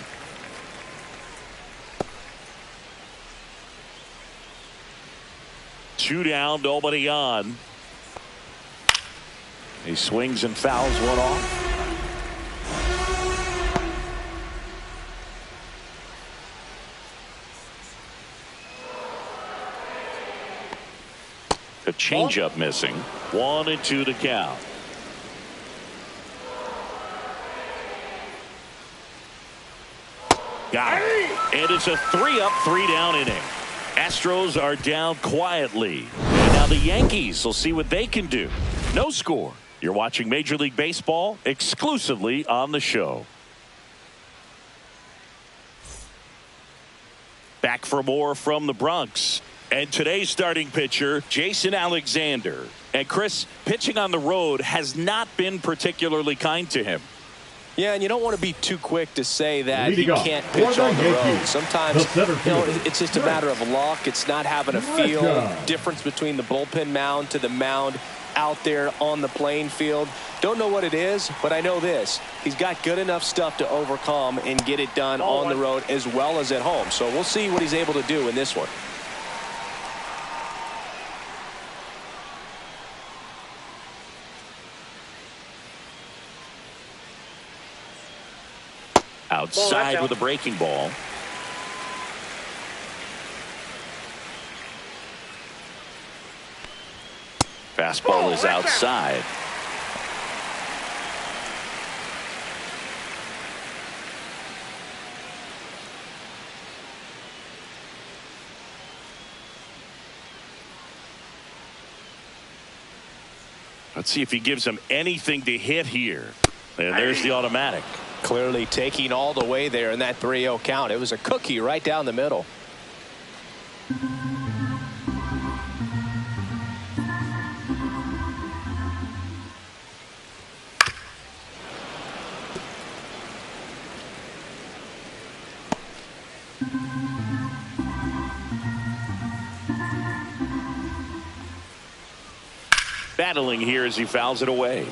Two down, nobody on. He swings and fouls one off. A changeup missing. 1-2 to count. Got it. And it's a 3-up, 3-down inning. Astros are down quietly. And now the Yankees will see what they can do. No score. You're watching Major League Baseball exclusively on the show. Back for more from the Bronx. And today's starting pitcher, Jason Alexander. And Chris, pitching on the road has not been particularly kind to him. Yeah, and you don't want to be too quick to say that he can't pitch on the road. Sometimes, it's just a matter of luck. It's not having a feel difference between the bullpen mound to the mound out there on the playing field. Don't know what it is, but I know this. He's got good enough stuff to overcome and get it done on the road as well as at home. So we'll see what he's able to do in this one. Outside with a breaking ball. Fastball is outside. Let's see if he gives him anything to hit here. And there's the automatic. Clearly taking all the way there in that 3-0 count. It was a cookie right down the middle. Battling here as he fouls it away.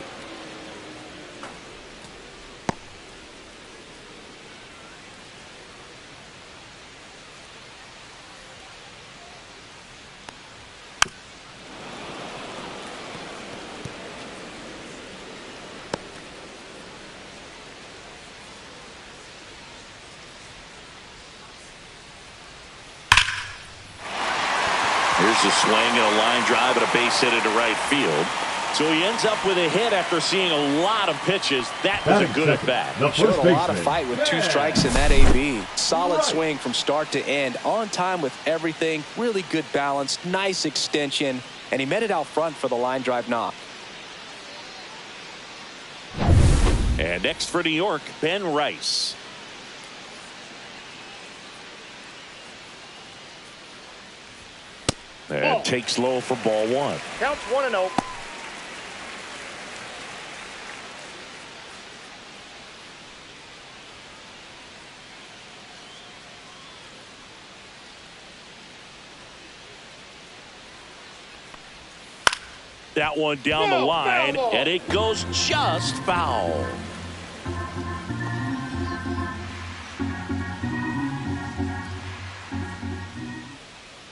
Here's a swing and a line drive and a base hit into right field. So he ends up with a hit after seeing a lot of pitches. That was a good at bat. Showed a lot of fight with 2 strikes in that AB. Solid swing from start to end. On time with everything. Really good balance. Nice extension. And he met it out front for the line drive knock. And next for New York, Ben Rice. And takes low for ball 1. Counts 1-0. That one down the line, and it goes just foul.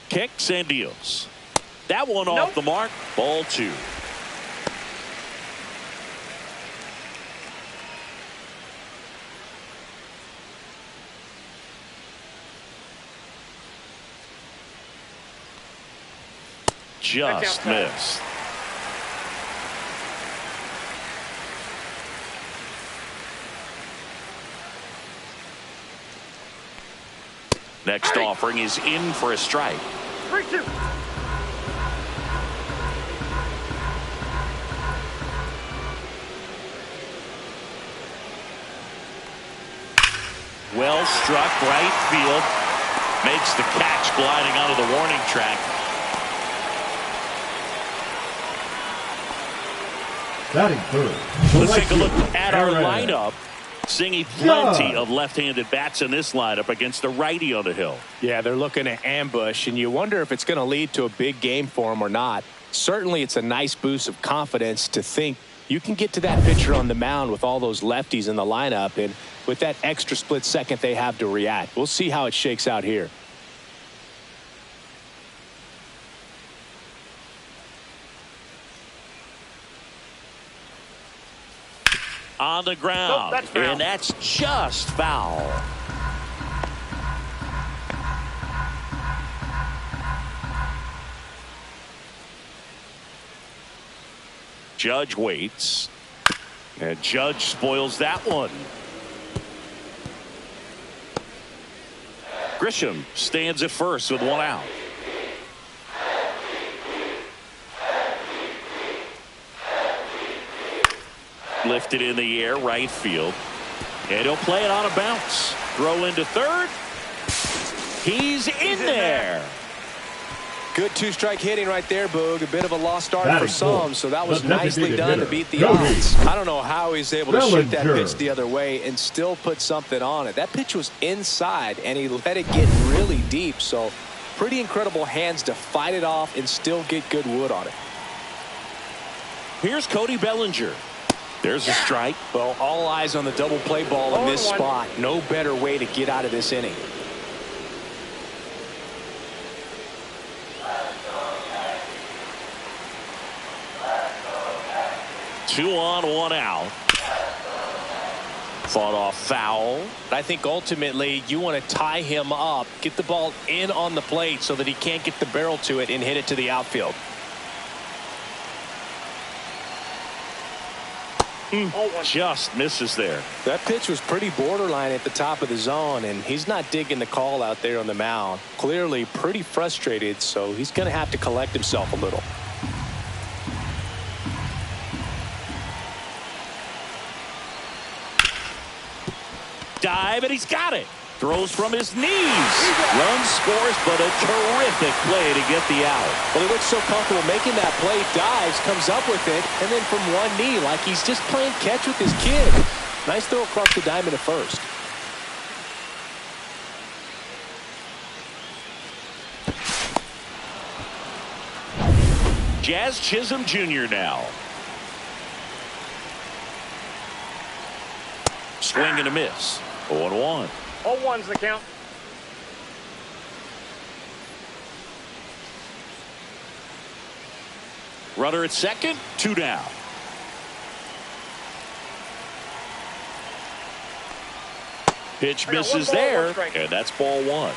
Kicks and deals. That one off the mark. Ball 2. just missed. Next offering is in for a strike. 3-2. Well struck, right field. Makes the catch, gliding onto the warning track. Batting third. Let's take a look at our lineup. Seeing plenty of left-handed bats in this lineup against the righty on the hill. Yeah, they're looking to ambush, and you wonder if it's going to lead to a big game for them or not. Certainly, it's a nice boost of confidence to think you can get to that pitcher on the mound with all those lefties in the lineup, and with that extra split second they have to react. We'll see how it shakes out here. On the ground, Nope, that's foul. and that's just foul. Judge waits, and Judge spoils that one. Grisham stands at first with one out. Lifted in the air, right field. And he'll play it on a bounce. Throw into third. He's in there. Good two-strike hitting right there, Boog. A bit of a lost start That for is some, cool. so that was The nicely designated done to hitter, beat the Cody odds. I don't know how he's able to shoot that Bellinger. pitch the other way and still put something on it. That pitch was inside, and he let it get really deep, so pretty incredible hands to fight it off and still get good wood on it. Here's Cody Bellinger. There's a strike. Well, all eyes on the double play ball in this 0-1. spot. No better way to get out of this inning. Two on, one out. Fought off foul. I think ultimately you want to tie him up, get the ball in on the plate so that he can't get the barrel to it and hit it to the outfield. Just misses there. That pitch was pretty borderline at the top of the zone, and he's not digging the call out there on the mound. Clearly pretty frustrated, so he's going to have to collect himself a little. Dive, and he's got it. Throws from his knees. Run scores, but a terrific play to get the out. Well, he looks so comfortable making that play, dives, comes up with it, and then from one knee, like he's just playing catch with his kid. Nice throw across the diamond at first. Jazz Chisholm Jr. now. Swing and a miss. 0-1. 0-1's the count. Runner at second, two down. Pitch misses one ball, there, one strike. and that's ball one.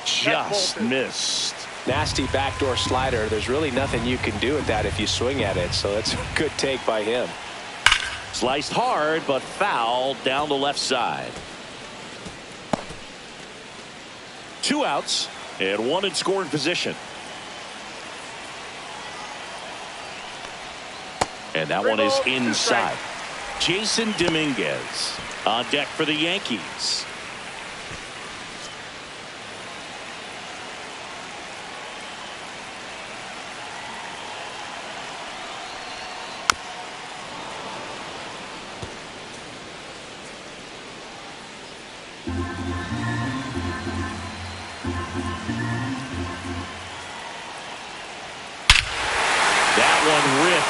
Just missed. Nasty backdoor slider. There's really nothing you can do with that if you swing at it, so that's a good take by him. Sliced hard, but foul down the left side. Two outs and one in scoring position. And that one is inside. Jason Dominguez on deck for the Yankees.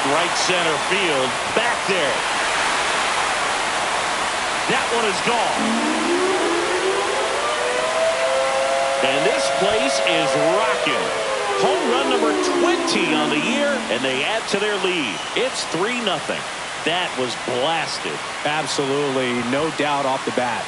Right center field, back there. That one is gone. And this place is rocking. Home run number 20 on the year, and they add to their lead. It's 3-0. That was blasted. Absolutely, no doubt off the bat.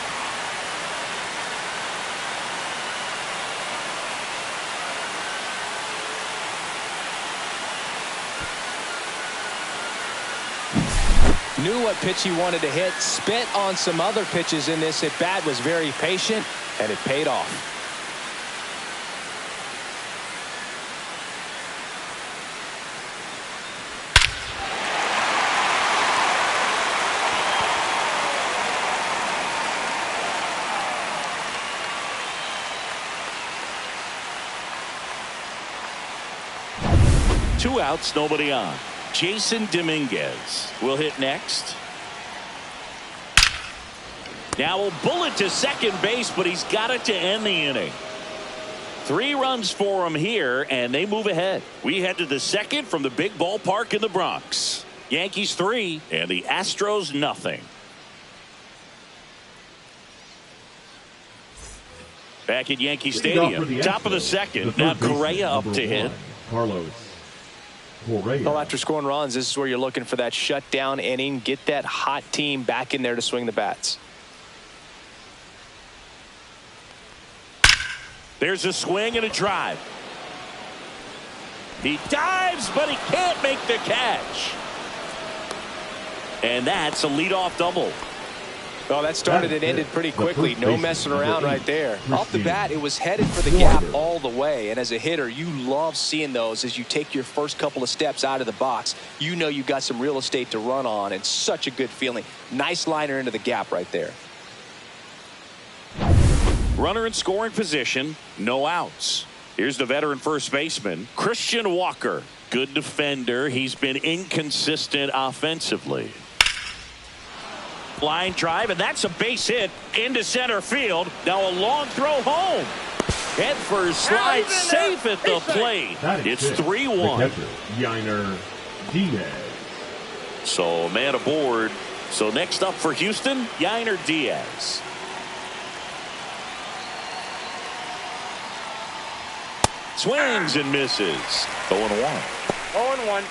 Knew what pitch he wanted to hit, spit on some other pitches in this at bat, was very patient, and it paid off. Two outs, nobody on. Jason Dominguez will hit next. Now a bullet to second base, but he's got it to end the inning. 3 runs for him here, and they move ahead. We head to the second from the big ballpark in the Bronx. Yankees 3 and the Astros nothing. Back at Yankee Stadium, top of the second. Now Correa up to hit. Carlos Correa. Well, after scoring runs, this is where you're looking for that shutdown inning. Get that hot team back in there to swing the bats. There's a swing and a drive. He dives, but he can't make the catch. And that's a leadoff double. Oh, that started and ended pretty quickly. No messing around right there. Off the bat, it was headed for the gap all the way. And as a hitter, you love seeing those as you take your first couple of steps out of the box. You know you got some real estate to run on, and such a good feeling. Nice liner into the gap right there. Runner in scoring position, no outs. Here's the veteran first baseman, Christian Walker. Good defender. He's been inconsistent offensively. Line drive, and that's a base hit into center field. Now a long throw home. Head first slide, safe at the plate. It's 3-1. Yainer Diaz. So man aboard. So next up for Houston, Yainer Diaz. Swings and misses. 0-1. 0-1.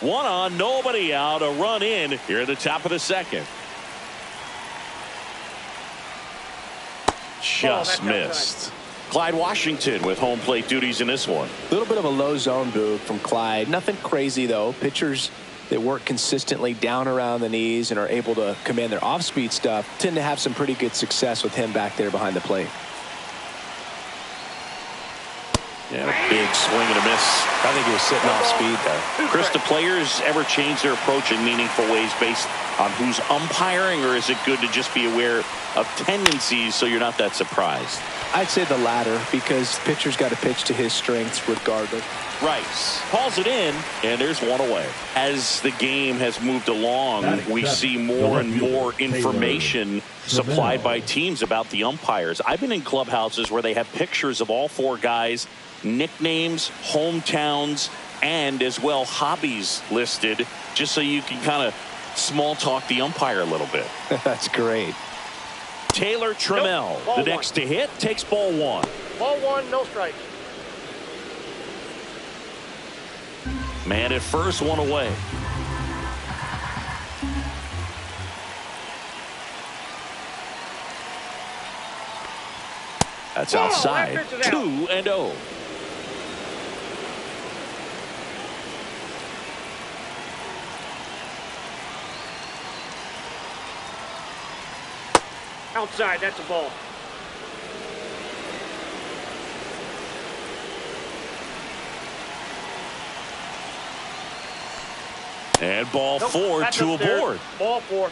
One on, nobody out, a run in here at the top of the second. Just missed. Clyde Washington with home plate duties in this one. A little bit of a low zone boot from Clyde. Nothing crazy, though. Pitchers that work consistently down around the knees and are able to command their off-speed stuff tend to have some pretty good success with him back there behind the plate. Yeah, a big swing and a miss. I think he was sitting off speed there. Chris, do players ever change their approach in meaningful ways based on who's umpiring, or is it good to just be aware of tendencies so you're not that surprised? I'd say the latter, because pitcher's got to pitch to his strengths regardless. Rice calls it in, and there's one away. As the game has moved along, we see more and more information supplied by teams about the umpires. I've been in clubhouses where they have pictures of all 4 guys, nicknames, hometowns, and as well hobbies listed, just so you can kind of small talk the umpire a little bit. That's great. Taylor Trammell, the next to hit, takes ball 1. Ball 1, no strikes. Man at first, 1 away. That's outside. 2-0. Outside, that's a ball. And ball 4, 2 aboard. Ball 4.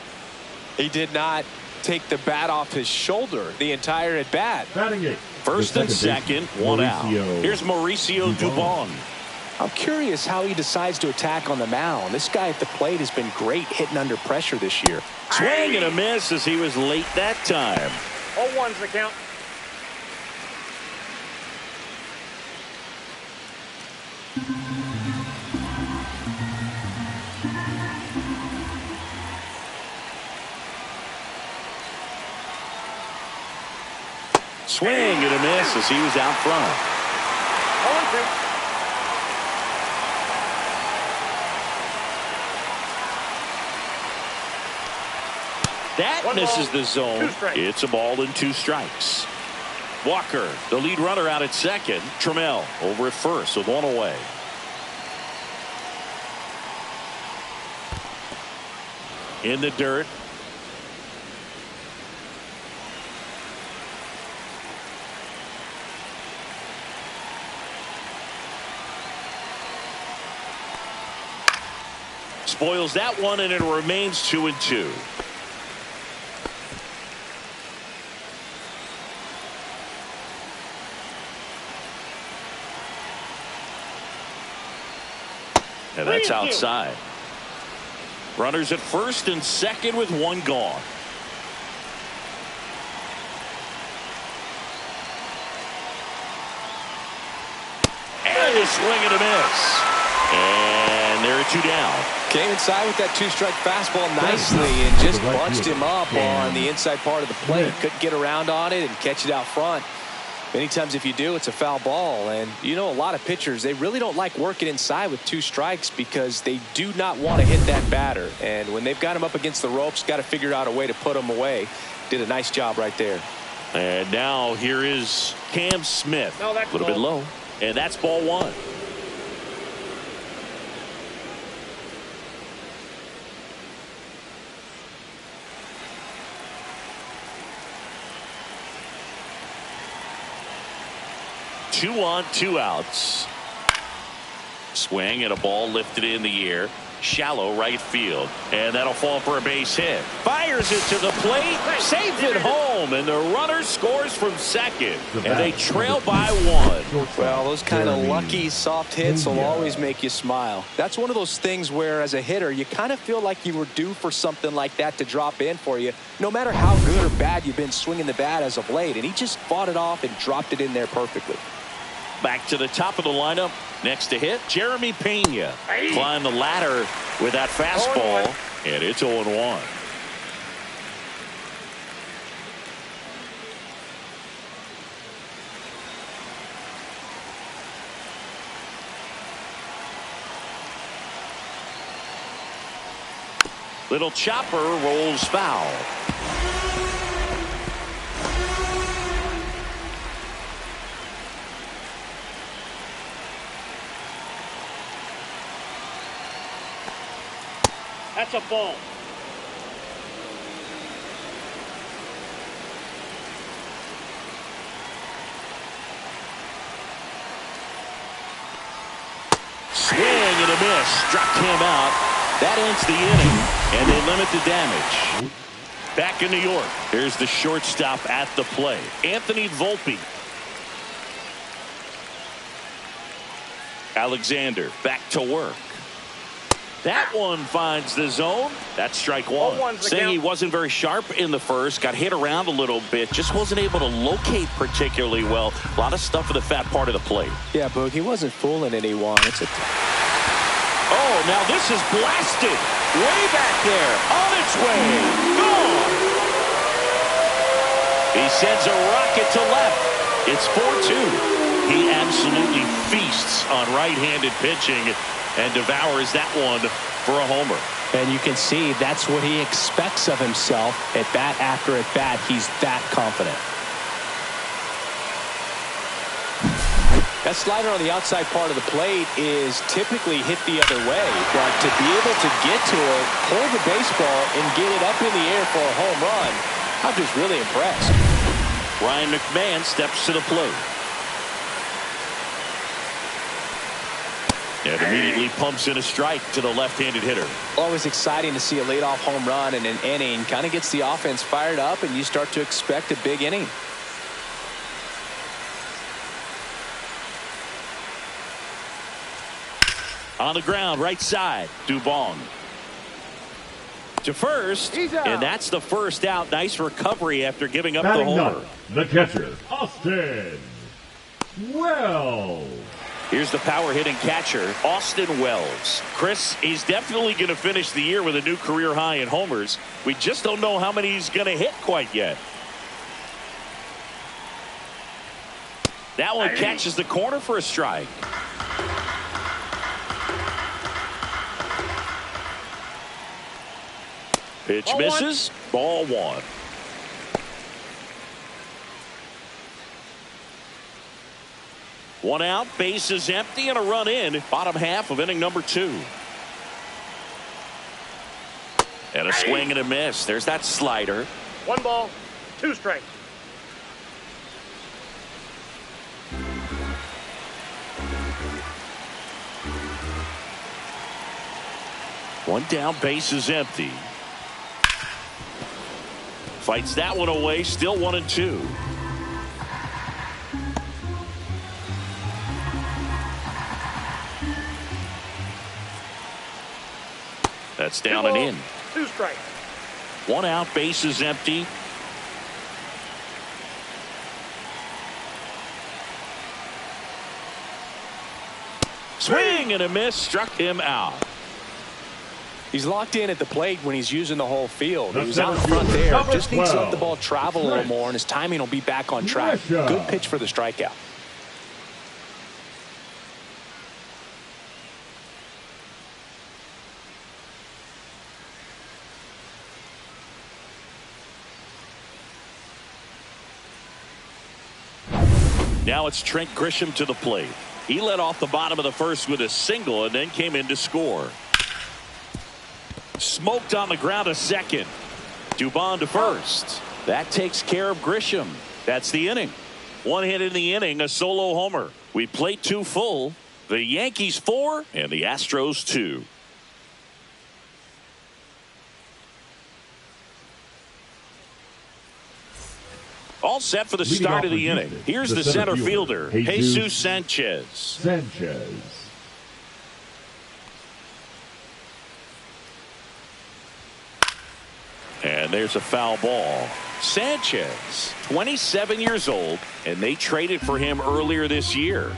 He did not take the bat off his shoulder the entire at bat. First and second, 1 out. Here's Mauricio Dubon. I'm curious how he decides to attack on the mound. This guy at the plate has been great hitting under pressure this year. Swing and a miss as he was late that time. 0-1's the count. Swing and a miss as he was out front. 0-2. That One misses ball, the zone. 2 strikes. It's a ball and 2 strikes. Walker, the lead runner, out at second. Trammell over at first with 1 away. In the dirt. Spoils that one, and it remains 2-2. And that's outside. Runners at first and second with 1 gone. And a swing and a miss. And there are 2 down. Came inside with that 2-strike fastball nicely and just bunched him up on the inside part of the plate. Couldn't get around on it and catch it out front. Many times if you do, it's a foul ball. And you know, a lot of pitchers, they really don't like working inside with 2 strikes because they do not want to hit that batter. And when they've got him up against the ropes, got to figure out a way to put him away. Did a nice job right there. And now here is Cam Smith. No, that's a little bit low. And that's ball 1. Two on, 2 outs. Swing and a ball lifted in the air. Shallow right field. And that'll fall for a base hit. Fires it to the plate. Saves it home. And the runner scores from second. And they trail by 1. Well, those kind of lucky soft hits will always make you smile. That's one of those things where as a hitter you kind of feel like you were due for something like that to drop in for you, no matter how good or bad you've been swinging the bat as of late. And he just fought it off and dropped it in there perfectly. Back to the top of the lineup. Next to hit, Jeremy Pena. Climb the ladder with that fastball. And it's 0-1. Little chopper rolls foul. That's a ball. Swing and a miss. Struck him out. That ends the inning, and they limit the damage. Back in New York, here's the shortstop at the plate, Anthony Volpe. Alexander back to work. That one finds the zone. That's strike 1. Saying he wasn't very sharp in the first. Got hit around a little bit. Just wasn't able to locate particularly well. A lot of stuff in the fat part of the plate. Yeah, Boog, he wasn't fooling anyone. Oh, now this is blasted. Way back there. On its way. Gone. He sends a rocket to left. It's 4-2. He absolutely feasts on right-handed pitching and devours that one for a homer. And you can see that's what he expects of himself at bat after at bat. He's that confident. That slider on the outside part of the plate is typically hit the other way, but to be able to get to it, pull the baseball, and get it up in the air for a home run, I'm just really impressed. Ryan McMahon steps to the plate. And immediately pumps in a strike to the left-handed hitter. Always exciting to see a leadoff home run in an inning. Kind of gets the offense fired up, and you start to expect a big inning. On the ground, right side, Dubon. To first, and that's the first out. Nice recovery after giving up the homer. The catcher, Austin Wells. Here's the power hitting catcher, Austin Wells. Chris, he's definitely going to finish the year with a new career high in homers. We just don't know how many he's going to hit quite yet. That one catches the corner for a strike. Pitch misses. Ball one. One out, base is empty, and a run in. Bottom half of inning number 2. And a swing and a miss. There's that slider. 1 ball, 2 strikes. One down, base is empty. Fights that one away, still 1-2. That's down and in. 2 strikes. One out, base is empty. Swing and a miss, struck him out. He's locked in at the plate when he's using the whole field. He was out in front there. Just needs to let the ball travel a little more, and his timing will be back on track. Good pitch for the strikeout. Now it's Trent Grisham to the plate. He led off the bottom of the first with a single and then came in to score. Smoked on the ground to second. Dubon to first. That takes care of Grisham. That's the inning. One hit in the inning, a solo homer. We played 2 full. The Yankees 4 and the Astros 2. All set for the start of the inning. Here's the center fielder, Jesus Sanchez. And there's a foul ball. Sanchez, 27 years old, and they traded for him earlier this year.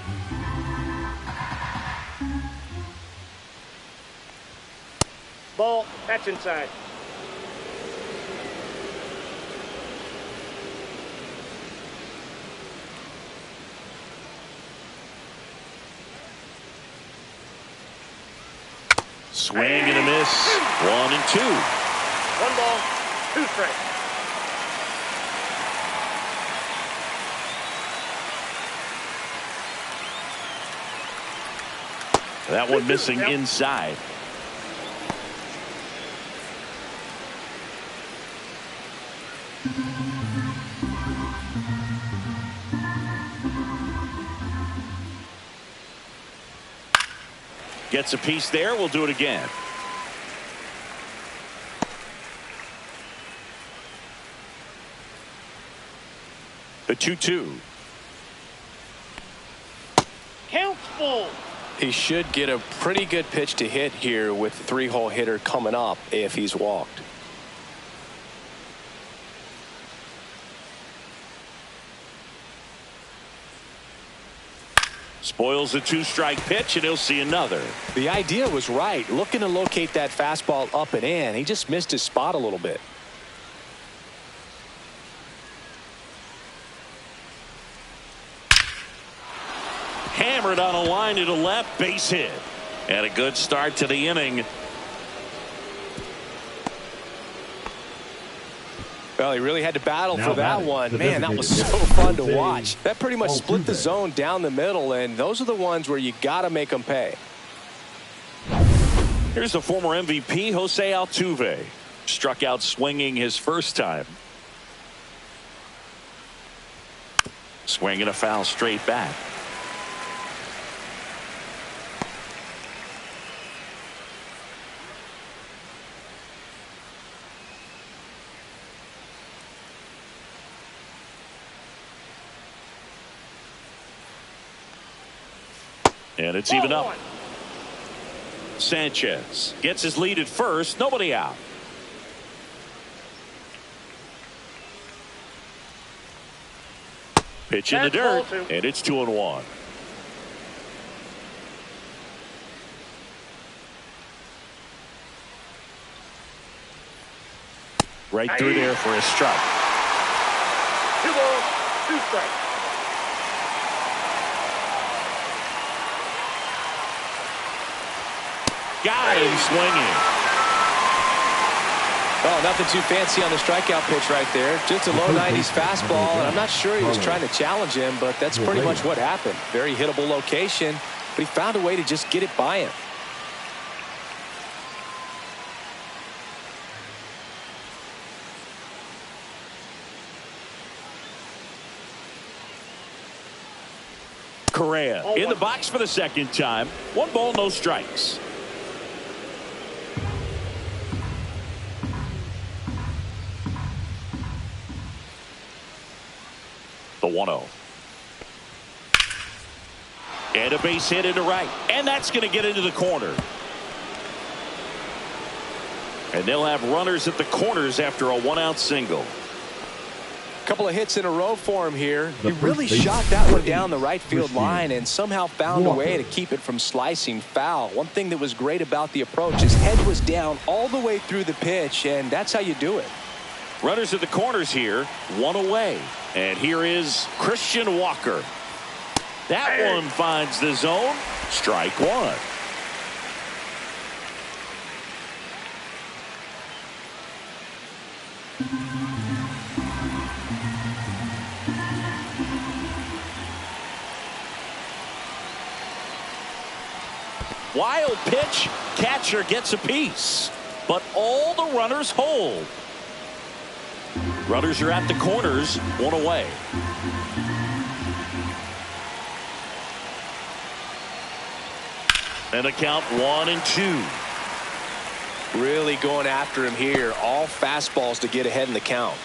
Ball, that's inside. Swing and a miss. 1-2. 1 ball, 2 strikes. That one missing inside. Gets a piece there. We'll do it again. The 2-2. Counts full. He should get a pretty good pitch to hit here with the 3-hole hitter coming up if he's walked. Spoils a 2-strike pitch, and he'll see another. The idea was right. Looking to locate that fastball up and in. He just missed his spot a little bit. Hammered on a line to the left, base hit. And a good start to the inning. Well, he really had to battle for that one. Man, that was so fun to watch. That pretty much split the zone down the middle, and those are the ones where you got to make them pay. Here's the former MVP, Jose Altuve. Struck out swinging his first time. Swinging a foul straight back. And it's even up. Sanchez gets his lead at first. Nobody out. Pitch in the dirt. And it's 2-1. Right through there for a strike. 2 balls, 2 strikes. Got him swinging. Oh, nothing too fancy on the strikeout pitch right there. Just a low 90s fastball, and I'm not sure he was trying to challenge him, but that's pretty much what happened. Very hittable location, but he found a way to just get it by him. Correa in the box for the second time. 1 ball, no strikes. The 1-0. And a base hit into right. And that's going to get into the corner. And they'll have runners at the corners after a 1-out single. Couple of hits in a row for him here. He really shot that one down the right field line and somehow found a way to keep it from slicing foul. One thing that was great about the approach, his head was down all the way through the pitch, and that's how you do it. Runners at the corners here, 1 away. And here is Christian Walker. That one finds the zone. Strike 1. Wild pitch. Catcher gets a piece. But all the runners hold. Runners are at the corners. 1 away. And a count 1-2. Really going after him here. All fastballs to get ahead in the count.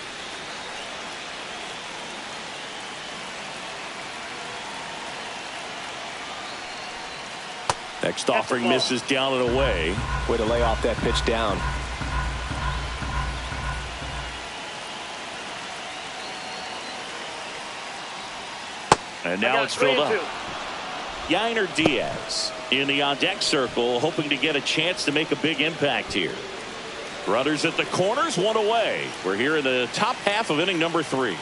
Next offering misses down and away. Way to lay off that pitch down. And now it's filled up. Yainer Diaz in the on-deck circle, hoping to get a chance to make a big impact here. Runners at the corners, 1 away. We're here in the top half of inning number 3.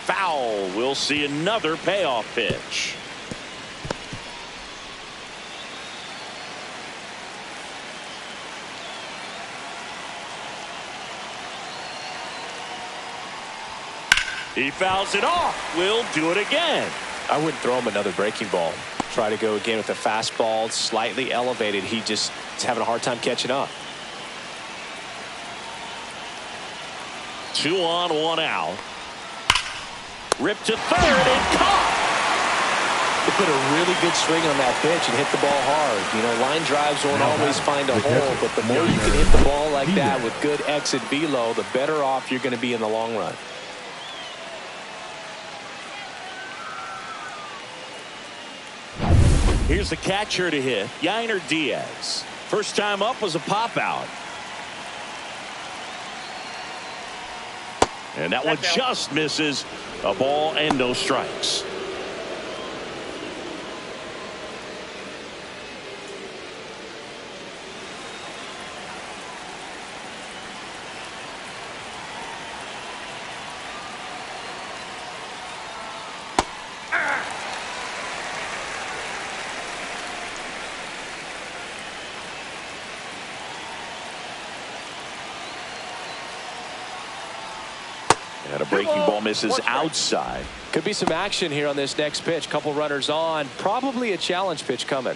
Foul. We'll see another payoff pitch. He fouls it off. We'll do it again. I wouldn't throw him another breaking ball. Try to go again with the fastball slightly elevated. He just is having a hard time catching up. 2 on, 1 out. Ripped to third and caught. He put a really good swing on that pitch and hit the ball hard. You know, line drives won't always find a hole, but the more you can hit the ball like that with good exit velo, the better off you're going to be in the long run. Here's the catcher to hit, Yainer Diaz. First time up was a pop out. And that one just misses. A ball and no strikes. And a breaking ball misses outside. Could be some action here on this next pitch. Couple runners on. Probably a challenge pitch coming.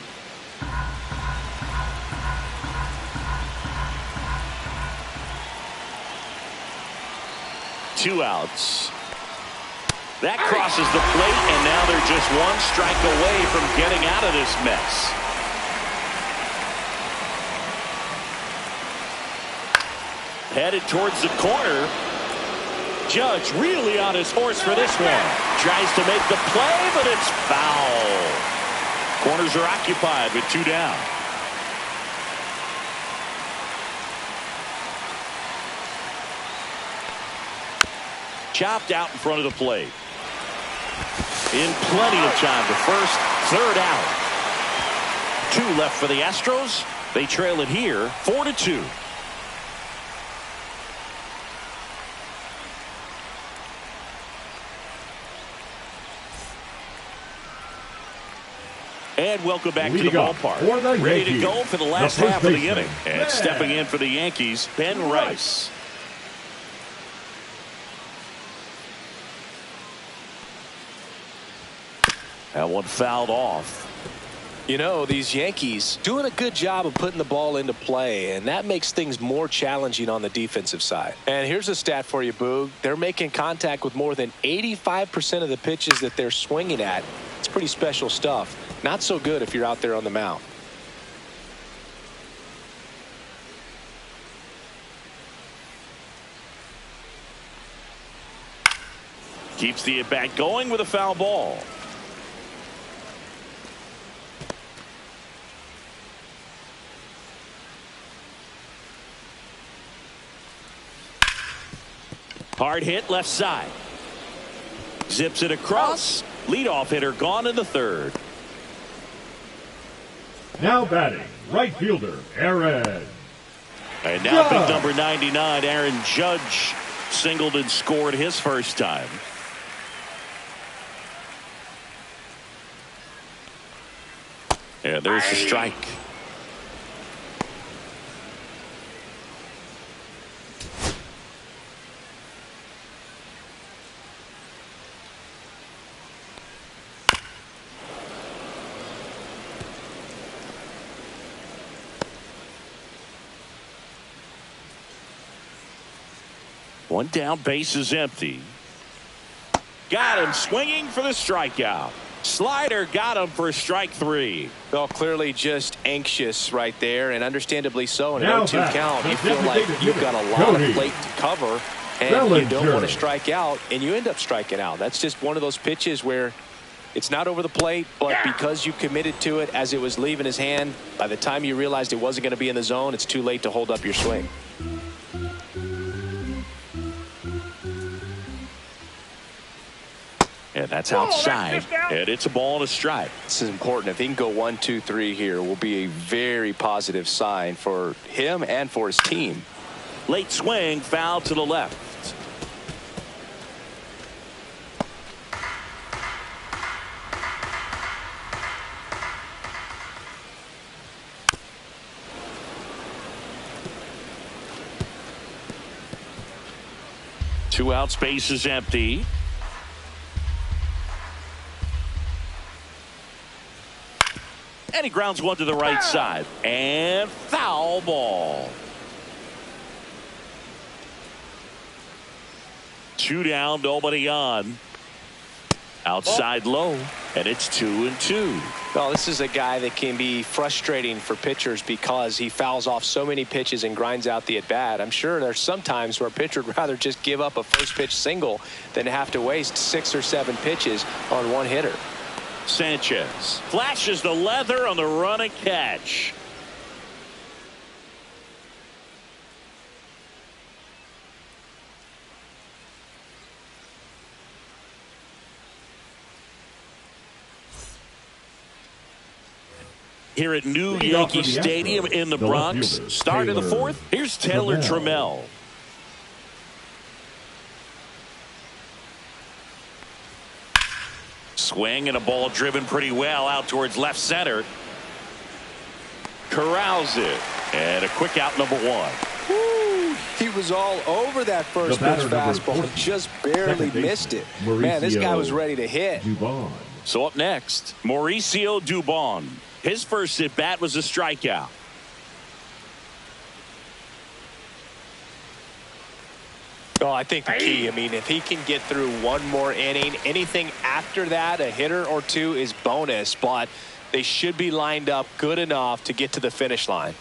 2 outs. That crosses the plate, and now they're just 1 strike away from getting out of this mess. Headed towards the corner. Judge really on his horse for this one. Tries to make the play, but it's foul. Corners are occupied with 2 down. Chopped out in front of the plate. In plenty of time to first, 3rd out. 2 left for the Astros. They trail it here 4-2. And welcome back to the Leading off ballpark. for the Ready to Yankees, go for the last the first half of the baseman, inning. And stepping in for the Yankees, Ben Rice. That one fouled off. You know, these Yankees doing a good job of putting the ball into play, and that makes things more challenging on the defensive side. And here's a stat for you, Boog. They're making contact with more than 85% of the pitches that they're swinging at. It's pretty special stuff. Not so good if you're out there on the mound. Keeps the at-bat going with a foul ball. Hard hit left side. Zips it across. Leadoff hitter gone in the third. Now batting, right fielder, Aaron. And now Judge. big number 99, Aaron Judge, singled and scored his first time. And there's the strike. One down, base is empty. Got him swinging for the strikeout. Slider got him for strike three. Well, clearly just anxious right there, and understandably so. In an Now 0-2 count, the you feel like designated you've got a hitter, lot Cody of plate to cover, and you Bellinger. don't want to strike out, and you end up striking out. That's just one of those pitches where it's not over the plate, but because you committed to it as it was leaving his hand, by the time you realized it wasn't going to be in the zone, it's too late to hold up your swing. And that's outside. And it's a ball and a strike. This is important. If he can go 1, 2, 3 here, will be a very positive sign for him and for his team. Late swing, foul to the left. Two outs, base is empty. And he grounds one to the right side. And foul ball. 2 down, nobody on. Outside low. And it's 2-2. Well, this is a guy that can be frustrating for pitchers because he fouls off so many pitches and grinds out the at-bat. I'm sure there's some times where a pitcher would rather just give up a first pitch single than have to waste 6 or 7 pitches on one hitter. Sanchez flashes the leather on the run and catch. Here at new Yankee Stadium in the Bronx, start of the fourth. Here's Taylor Trammell. Swing and a ball driven pretty well out towards left center. Corrals it. And a quick out, number 1. Woo, he was all over that first pitch fastball. Just barely missed it. Man, this guy was ready to hit. Dubon. So up next, Mauricio Dubon. His first at bat was a strikeout. Oh, I think the key, I mean, if he can get through one more inning, anything after that, a hitter or two is bonus, but they should be lined up good enough to get to the finish line.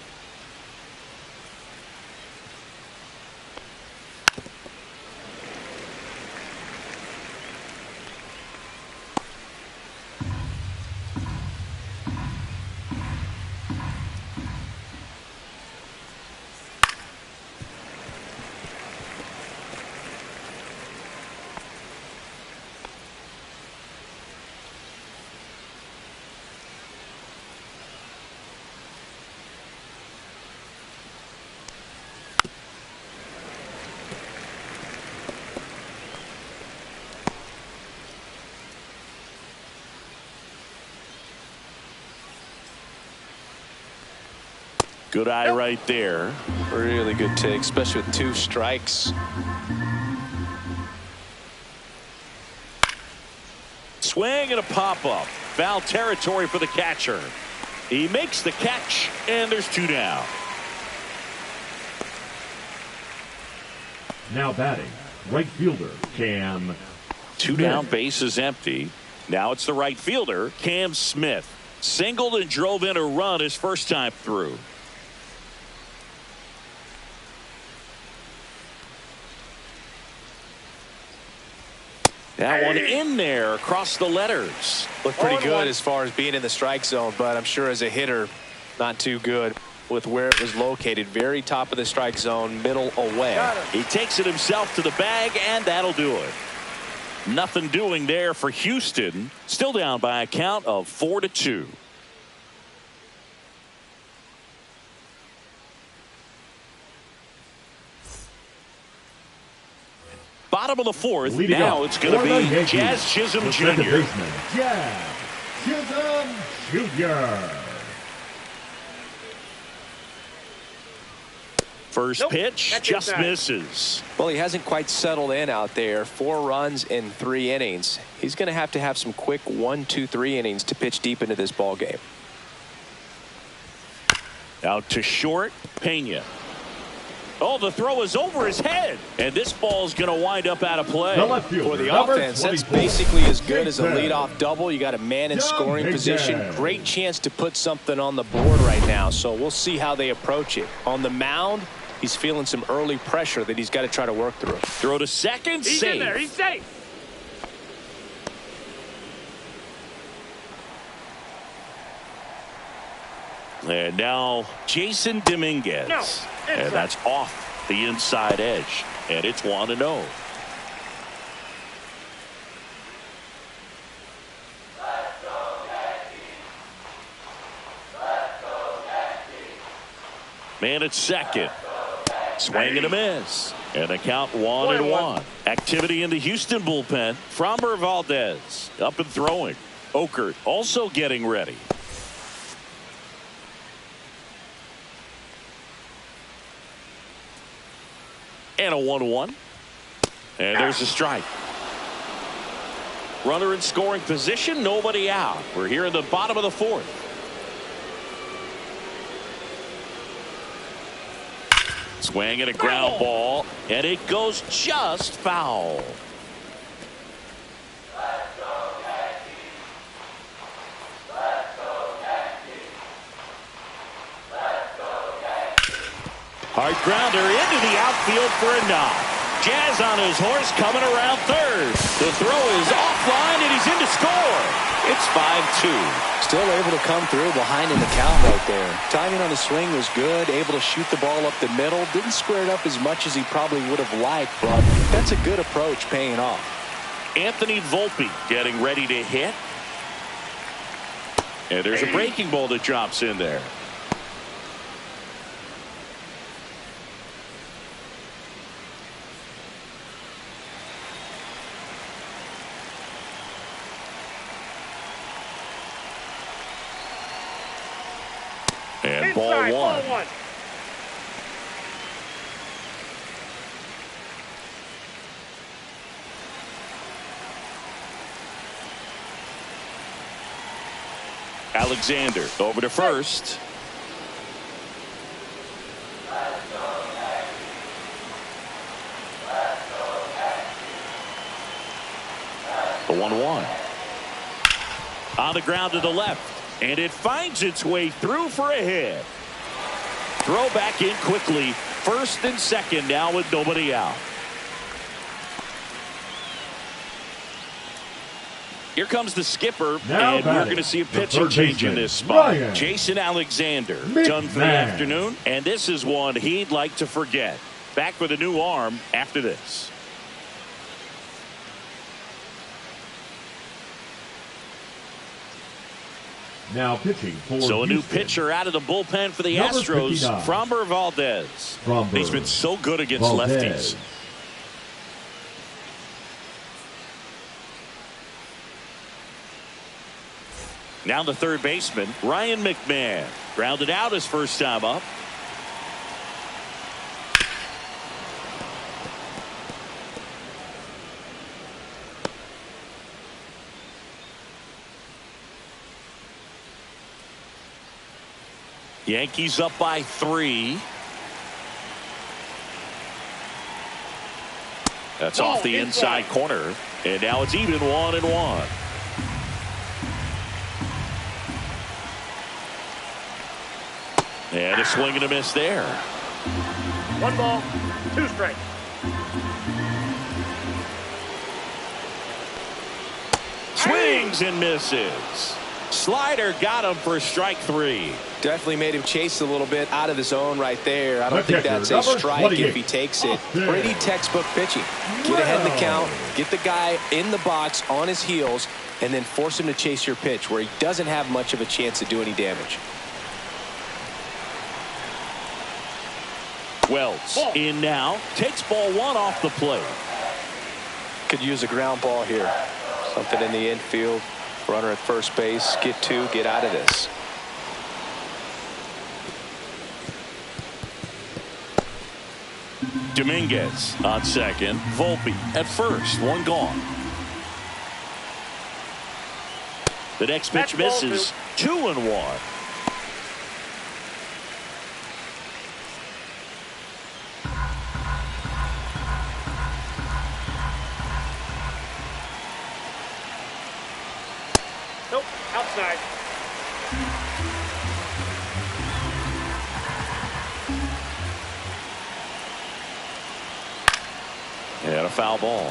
Good eye right there. Really good take, especially with 2 strikes. Swing and a pop-up. Foul territory for the catcher. He makes the catch, and there's 2 down. Now batting, right fielder, Cam. 2 down, base is empty. Now it's the right fielder, Cam Smith. Singled and drove in a run his first time through. That one in there across the letters. Looked pretty good as far as being in the strike zone, but I'm sure as a hitter, not too good with where it was located. Very top of the strike zone, middle away. He takes it himself to the bag, and that'll do it. Nothing doing there for Houston. Still down by a count of 4-2. Bottom of the 4th. Leading now up it's going to for the be Yankees, Jazz Chisholm the second Jr. baseman, Jazz Chisholm Jr. First pitch That's just inside. misses. Well, he hasn't quite settled in out there. 4 runs in 3 innings. He's going to have some quick 1, 2, 3 innings to pitch deep into this ball game. Out to short, Pena. Oh, the throw is over his head, and this ball's going to wind up out of play. The left fielder, For the number offense, that's 24, basically as good as a Jason. leadoff double. You got a man in Young scoring Big position. Jazz. Great chance to put something on the board right now, so we'll see how they approach it. On the mound, he's feeling some early pressure that he's got to try to work through. Throw to second, He's safe. in there. He's safe. And now Jason Dominguez. No, And inside. that's off the inside edge. And it's 1-0. Man at second. Swing and a miss. And the count 1-1. Activity in the Houston bullpen. Framber Valdez up and throwing. Okert also getting ready. And a 1-1. And there's a strike. Runner in scoring position, nobody out. We're here in the bottom of the 4th. Swing and a ground ball, and it goes just foul. Hard grounder into the outfield for a knock. Jazz on his horse coming around third. The throw is offline, and he's in to score. It's 5-2. Still able to come through behind in the count right there. Timing on the swing was good. Able to shoot the ball up the middle. Didn't square it up as much as he probably would have liked, but that's a good approach paying off. Anthony Volpe getting ready to hit. And there's a breaking ball that drops in there. And ball Inside, one. ball 1. Alexander over to first. The 1-1. On the ground to the left. And it finds its way through for a hit. Throw back in quickly. First and second now with nobody out. Here comes the skipper, Now and we're batting, going to see a the pitching third change in baseman, this spot. Ryan Jason Alexander McMahon. done for the afternoon, and this is one he'd like to forget. Back with a new arm after this. Now pitching for So a new Houston, pitcher out of the bullpen for the Number Astros, 59. Framber Valdez. Framber He's been so good against Valdez. lefties. Now the third baseman, Ryan McMahon. Grounded out his first time up. Yankees up by 3. That's off the inside corner. And now it's even 1-1. And a swing and a miss there. 1 ball, 2 strikes. Swings and misses. Slider got him for strike 3. Definitely made him chase a little bit out of the zone right there. I don't think that's a strike if he takes it. Pretty textbook pitching. Get ahead in the count, get the guy in the box on his heels, and then force him to chase your pitch where he doesn't have much of a chance to do any damage. Wells in now. Takes ball 1 off the plate. Could use a ground ball here. Something in the infield. Runner at first base. Get 2. Get out of this. Dominguez on second. Volpe at first. 1 gone. The next pitch misses. 2-1. Nope, outside. And a foul ball.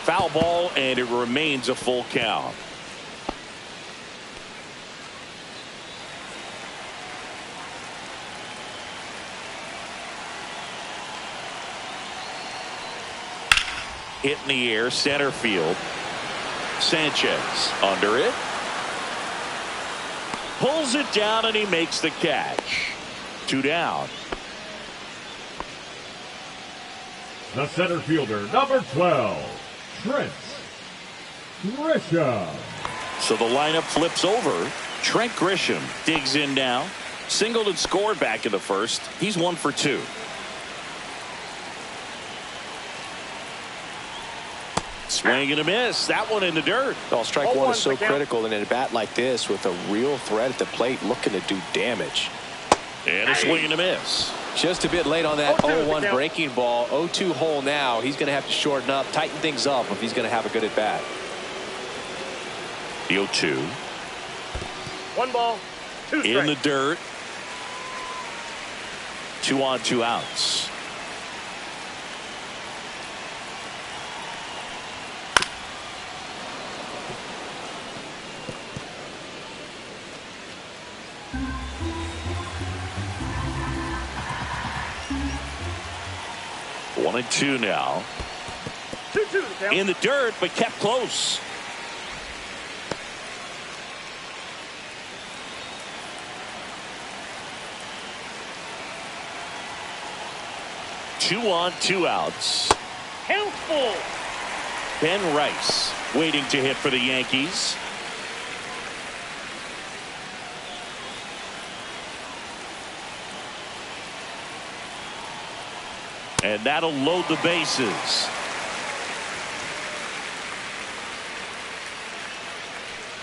Foul ball, and it remains a full count. Hit in the air, center field. Sanchez under it. Pulls it down, and he makes the catch. 2 down. The center fielder, number 12, Trent Grisham. So the lineup flips over. Trent Grisham digs in now. Singled and scored back in the first. He's 1 for 2. Swing and a miss. That one in the dirt. Well, strike 1 is so critical in a bat like this with a real threat at the plate looking to do damage. And a swing and a miss. Just a bit late on that 0-1 breaking ball. 0-2 hole now. He's going to have to shorten up, tighten things up if he's going to have a good at bat. The 0-2. 1 ball, 2 strikes. In the dirt. 2 on, 2 outs. One and 2 now. 2-2 In the dirt, but kept close. Two on, 2 outs. Count full. Ben Rice waiting to hit for the Yankees. And that'll load the bases.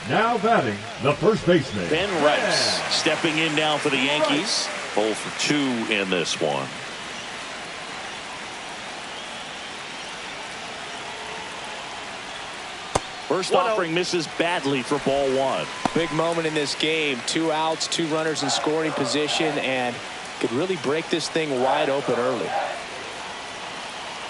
Now batting, the first baseman, Ben Rice stepping in now for the Yankees. 0 for 2 in this one. First offering misses badly for ball 1. Big moment in this game. 2 outs, 2 runners in scoring position, and could really break this thing wide open early.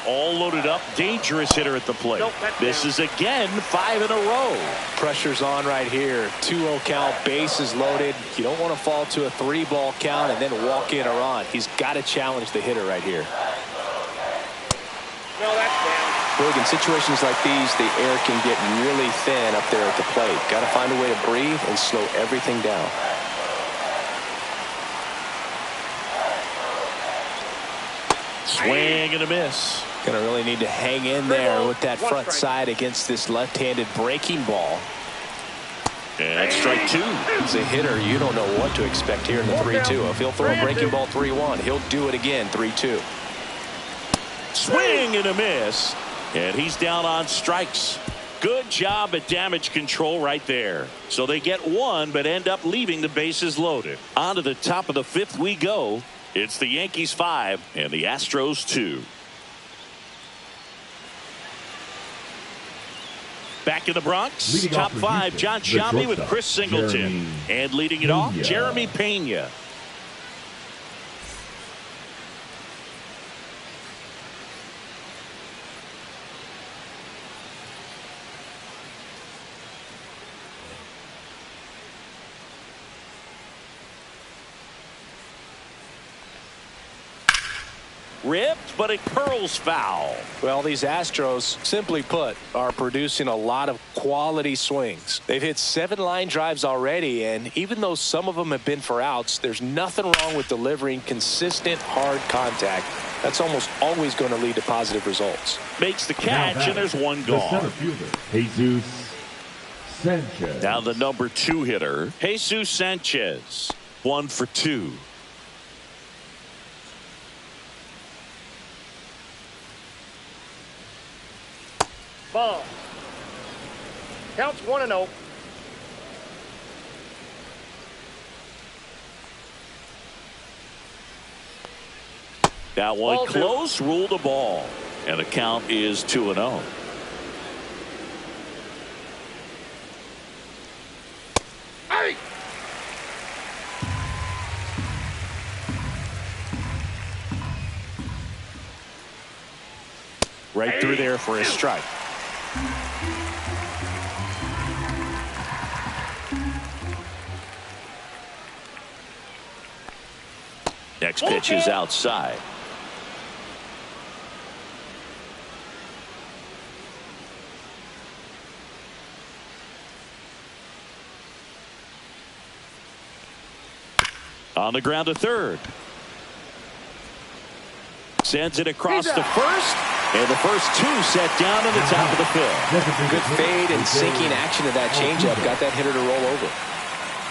All loaded up. Dangerous hitter at the plate. This is again 5 in a row. Pressure's on right here. 2-0 count, bases loaded. You don't want to fall to a 3-ball count and then walk in or on. He's got to challenge the hitter right here. No, that's down. Big, in situations like these, the air can get really thin up there at the plate. Got to find a way to breathe and slow everything down. Swing and a miss. Going to really need to hang in there with that front side against this left-handed breaking ball. And strike two. As a hitter, you don't know what to expect here in the 3-2. If he'll throw a breaking ball 3-1, he'll do it again 3-2. Swing and a miss. And he's down on strikes. Good job at damage control right there. So they get one, but end up leaving the bases loaded. On to the top of the fifth we go. It's the Yankees 5 and the Astros 2. Back in the Bronx, leading top five, Houston, John Sciambi with Chris Singleton. Jeremy and leading it off, Pena. Jeremy Pena. Ripped, but it curls foul. Well, these Astros, simply put, are producing a lot of quality swings. They've hit 7 line drives already, and even though some of them have been for outs, there's nothing wrong with delivering consistent, hard contact. That's almost always going to lead to positive results. Makes the catch, and there's one The center gone. fielder, Jesus Sanchez. Now the number 2 hitter, Jesus Sanchez. 1 for 2. Ball. Counts 1-0. That one Ball two. close, ruled a ball. And the count is 2-0. Hey! Right through there for a strike. Next pitch is outside. On the ground to third. Sends it across to first. And the first 2 set down in the top of the fifth. Good fade and sinking action of that changeup got that hitter to roll over.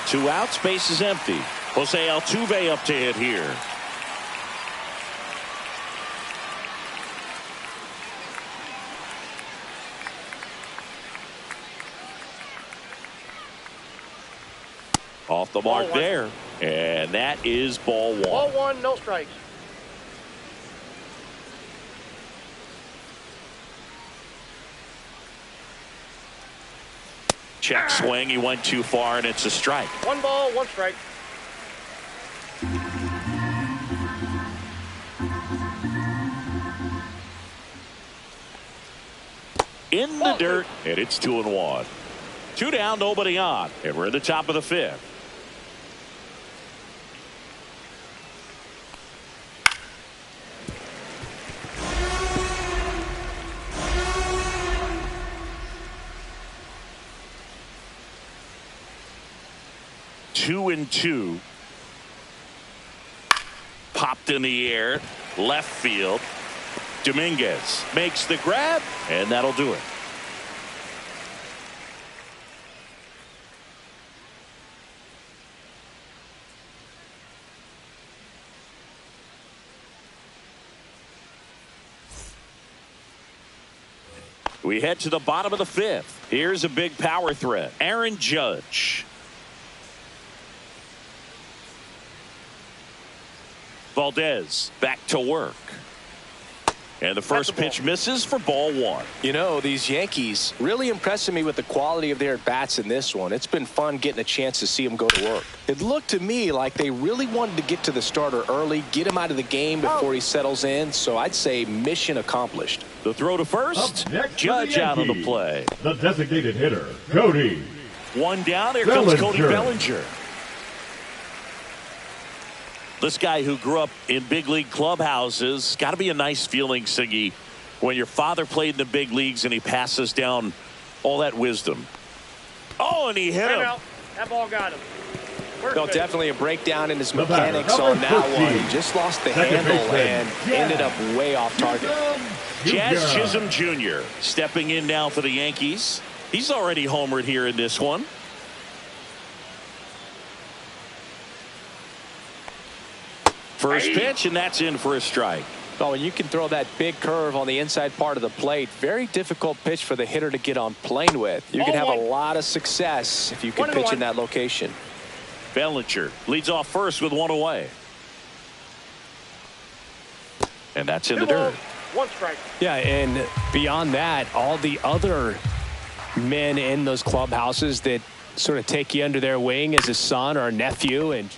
2 outs, base is empty. Jose Altuve up to hit here. Off the mark there. And that is ball 1. Ball 1, no strikes. Check swing. He went too far, and it's a strike. 1 ball, 1 strike. In the dirt, and it's 2-1. 2 down, nobody on. And we're in the top of the fifth. Two and 2. Popped in the air. Left field. Dominguez makes the grab, and that'll do it. We head to the bottom of the fifth. Here's a big power threat. Aaron Judge. Valdez back to work. And the first pitch misses for ball 1. You know, these Yankees really impressing me with the quality of their at-bats in this one. It's been fun getting a chance to see them go to work. It looked to me like they really wanted to get to the starter early, get him out of the game before he settles in. So I'd say mission accomplished. The throw to first. Up next for Judge the out of the Yankees, play. The designated hitter, Cody. 1 down. Here comes Cody Bellinger. Bellinger. This guy who grew up in big league clubhouses, got to be a nice feeling, Siggy, when your father played in the big leagues and he passes down all that wisdom. Oh, and he hit him. Out. That ball got him. No, definitely a breakdown in his The batter, mechanics number on that 14. one. He just lost the Second handle baseman, and ended up way off target. Jazz Chisholm Jr. stepping in now for the Yankees. He's already homered here in this one. First pitch, and that's in for a strike. Oh, and you can throw that big curve on the inside part of the plate. Very difficult pitch for the hitter to get on plane with. You can have a lot of success if you can pitch in that location. Bellinger leads off first with one away. And that's in the dirt. One strike. Yeah, and beyond that, all the other men in those clubhouses that sort of take you under their wing as a son or a nephew. And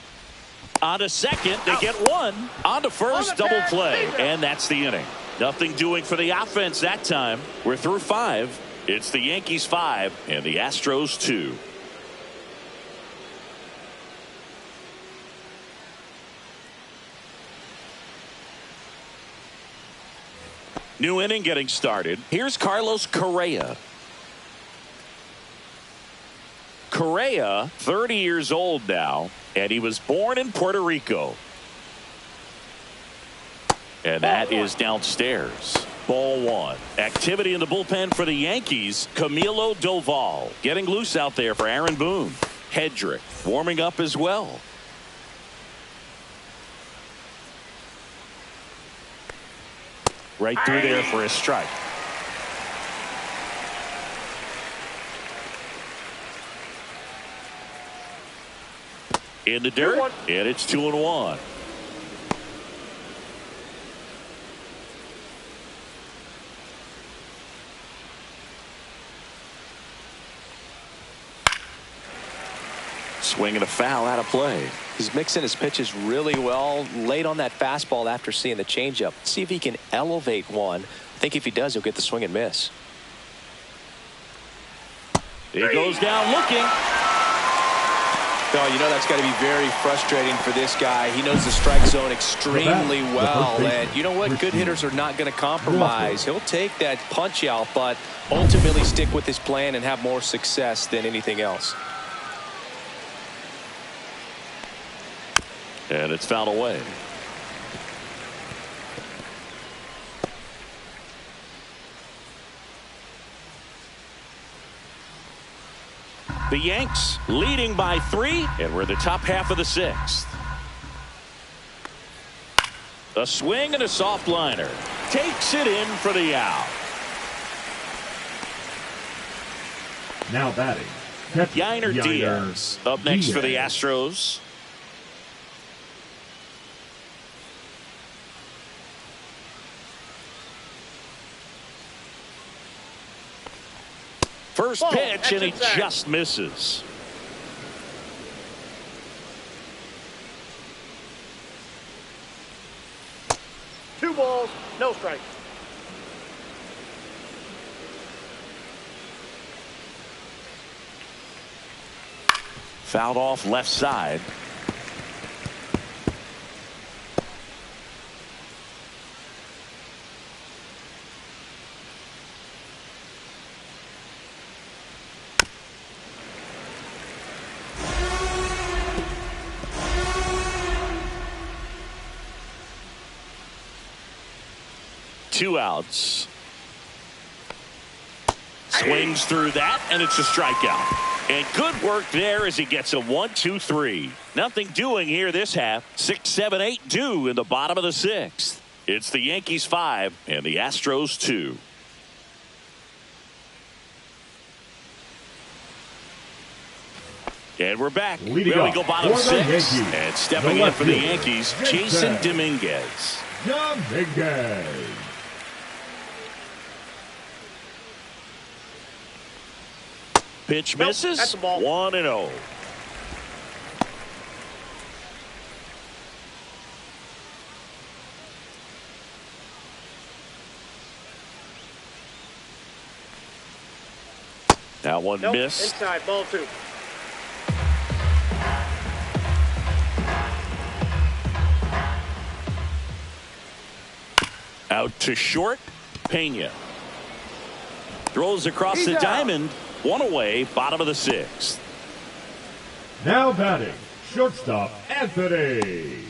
on to second, they get one. On to first, double play. And that's the inning. Nothing doing for the offense that time. We're through 5. It's the Yankees 5 and the Astros 2. New inning getting started. Here's Carlos Correa. Correa, 30 years old now, and he was born in Puerto Rico. And that is downstairs. Ball 1. Activity in the bullpen for the Yankees. Camilo Doval getting loose out there for Aaron Boone. Hedrick warming up as well. Right through there for a strike. In the dirt, and it's 2-1. Swing and a foul out of play. He's mixing his pitches really well. Late on that fastball after seeing the changeup. See if he can elevate one. I think if he does, he'll get the swing and miss. He goes down looking. Oh, you know that's got to be very frustrating for this guy. He knows the strike zone extremely well. And you know what? Good hitters are not going to compromise. He'll take that punch out, but ultimately stick with his plan and have more success than anything else. And it's fouled away. The Yanks leading by 3, and we're in the top half of the 6th. A swing and a soft liner. Takes it in for the out. Now batting. Yainer Diaz up next for the Astros. First pitch, and he just misses. Two balls, no strike. Fouled off left side. Two outs. Swings through that, and it's a strikeout. And good work there as he gets a 1-2-3. Nothing doing here this half. 6, 7, 8 due in the bottom of the 6th. It's the Yankees 5 and the Astros 2. And we're back. Here we go, bottom 6. And stepping in for the Yankees, Jason Dominguez. Pitch misses. That's a ball. 1-0. That one missed. Inside, ball 2. Out to short. Pena throws across the diamond. One away, bottom of the 6th. Now batting, Shortstop, Anthony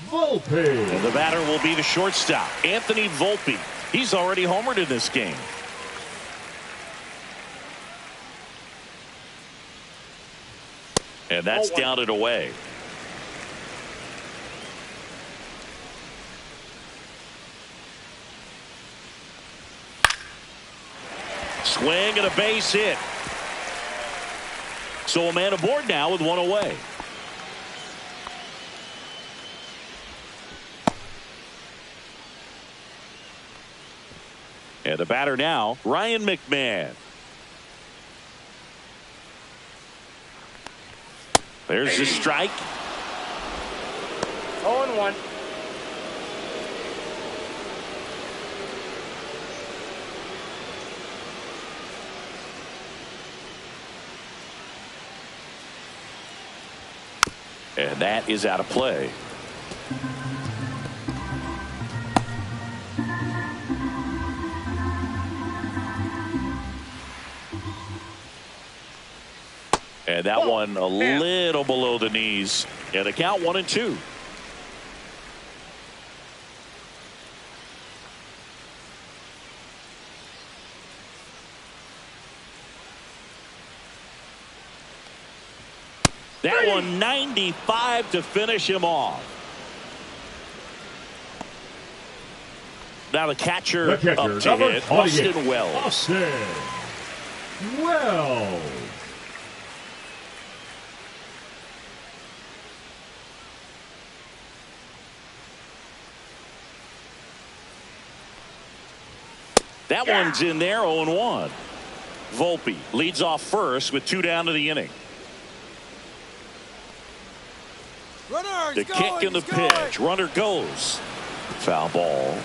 Volpe. And the batter will be the shortstop, Anthony Volpe. He's already homered in this game. And that's down and away. Swing and a base hit. So a man aboard now with one away. And the batter now, Ryan McMahon. There's the strike. 0-1. And that is out of play. And that one a little below the knees. And the count 1-2. That one 95 to finish him off. Now the catcher up to hit, Austin Wells. Austin Wells. That one's in there, 0-1. Volpe leads off first with 2 down to the inning. The kick and the pitch. Runner goes. Foul ball.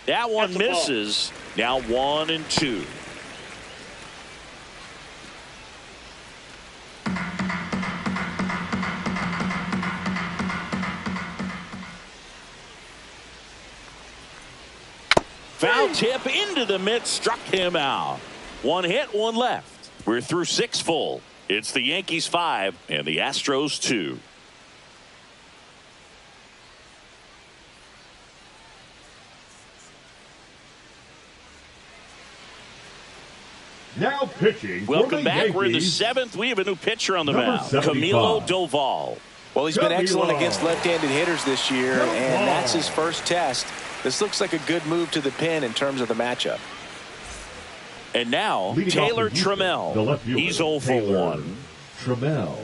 That one misses. Now 1-2. Foul tip into the mitt, struck him out. 1 hit, 1 left. We're through 6 full. It's the Yankees 5 and the Astros 2. Now pitching. Welcome back. Yankees. We're in the 7th. We have a new pitcher on the Number mound, 75. Camilo Doval. Well, he's been excellent against left-handed hitters this year, and that's his first test. This looks like a good move to the pin in terms of the matchup. And now, Leading Taylor off Houston, Trammell. the left fielder, He's 0 for Taylor 1. Trammell.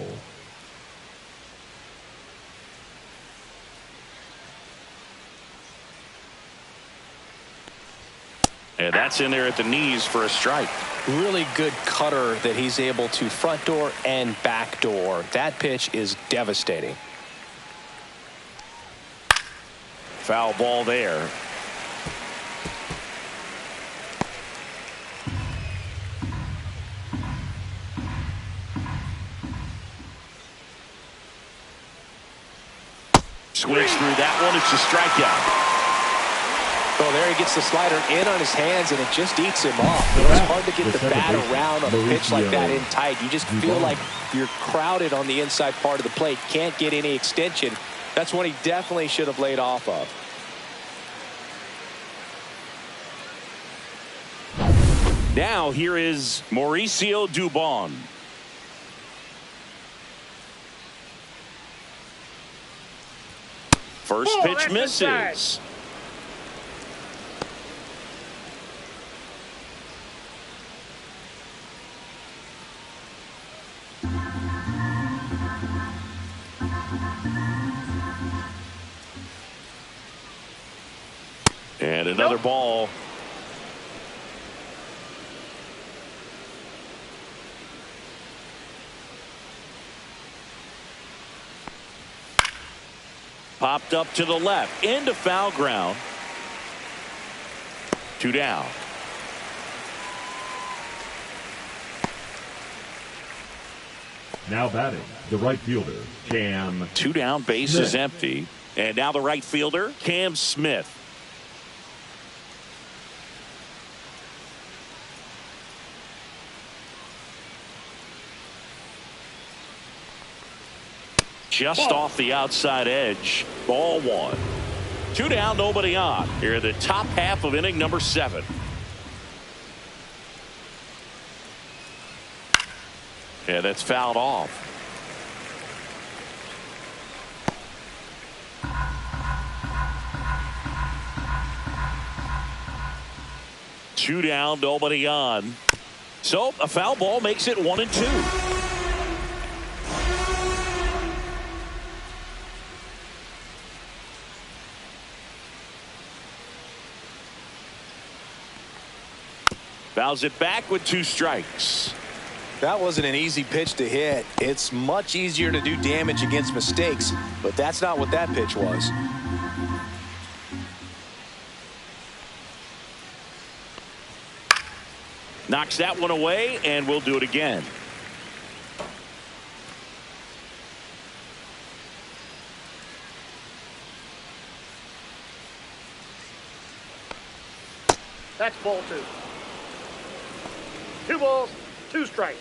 And that's in there at the knees for a strike. Really good cutter that he's able to front door and back door. That pitch is devastating. Foul ball there. Swings through that one. It's a strikeout. Oh, there he gets the slider in on his hands, and it just eats him off. It's hard to get the bat around on a pitch like that in tight. You just feel like you're crowded on the inside part of the plate. Can't get any extension. That's one he definitely should have laid off of. Now here is Mauricio Dubon. First pitch misses. And another ball. Popped up to the left into foul ground. 2 down. Now batting, the right fielder, Cam. 2 down, base is empty. And now the right fielder, Cam Smith. just off the outside edge. Ball 1. 2 down, nobody on. Here in the top half of inning number 7. Yeah, that's fouled off. Two down, nobody on. So a foul ball makes it 1-2. Fouls it back with 2 strikes. That wasn't an easy pitch to hit. It's much easier to do damage against mistakes, but that's not what that pitch was. Knocks that one away, and we'll do it again. That's ball 2. 2 balls, 2 strikes.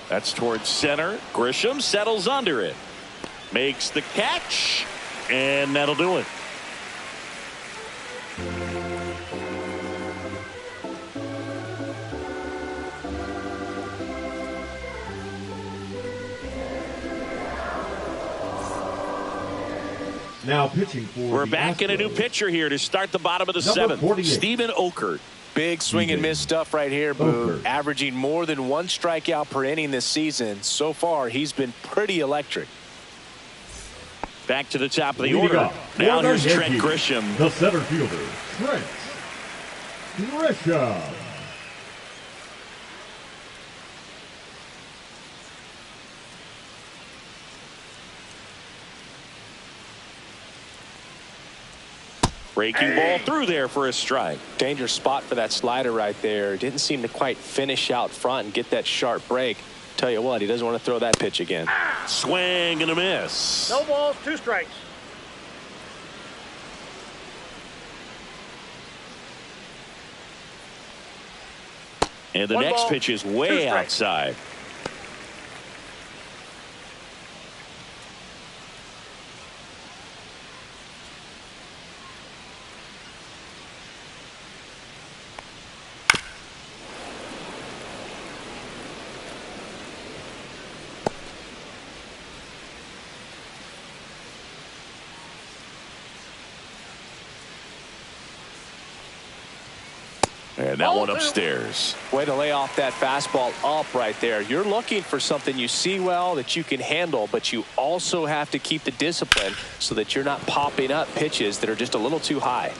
That's towards center. Grisham settles under it. Makes the catch, and that'll do it. Now pitching for We're the back in a new Astros. pitcher here to start the bottom of the Number 7th. 48. Steven Okert. Big swing and miss stuff right here, Boo. Okert. Averaging more than 1 strikeout per inning this season. So far, he's been pretty electric. Back to the top of the Leading order. off Now for the here's Trent Yankees, Grisham. the center fielder, Trent Grisham. Breaking ball through there for a strike. Dangerous spot for that slider right there. Didn't seem to quite finish out front and get that sharp break. Tell you what, he doesn't want to throw that pitch again. Swing and a miss. No balls, 2 strikes. And the 1 next ball, pitch is 2 way strikes. outside. And that one upstairs. Way to lay off that fastball up right there. You're looking for something you see well that you can handle, but you also have to keep the discipline so that you're not popping up pitches that are just a little too high.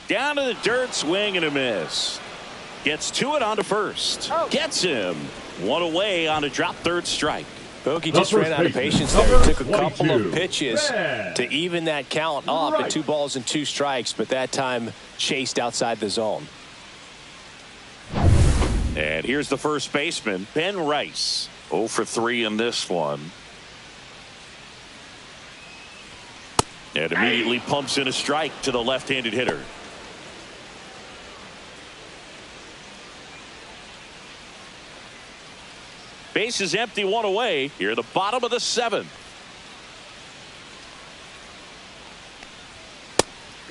Down to the dirt, swing and a miss. Gets to it onto first. Gets him. 1 away on a drop third strike. Bogey The just first ran out of baseman, patience there. number He took a couple 22, of pitches Red. to even that count up Right. at 2 balls and 2 strikes, but that time chased outside the zone. And here's the first baseman, Ben Rice. 0 for 3 in this one. And immediately pumps in a strike to the left-handed hitter. Base is empty, 1 away. Here, the bottom of the 7th.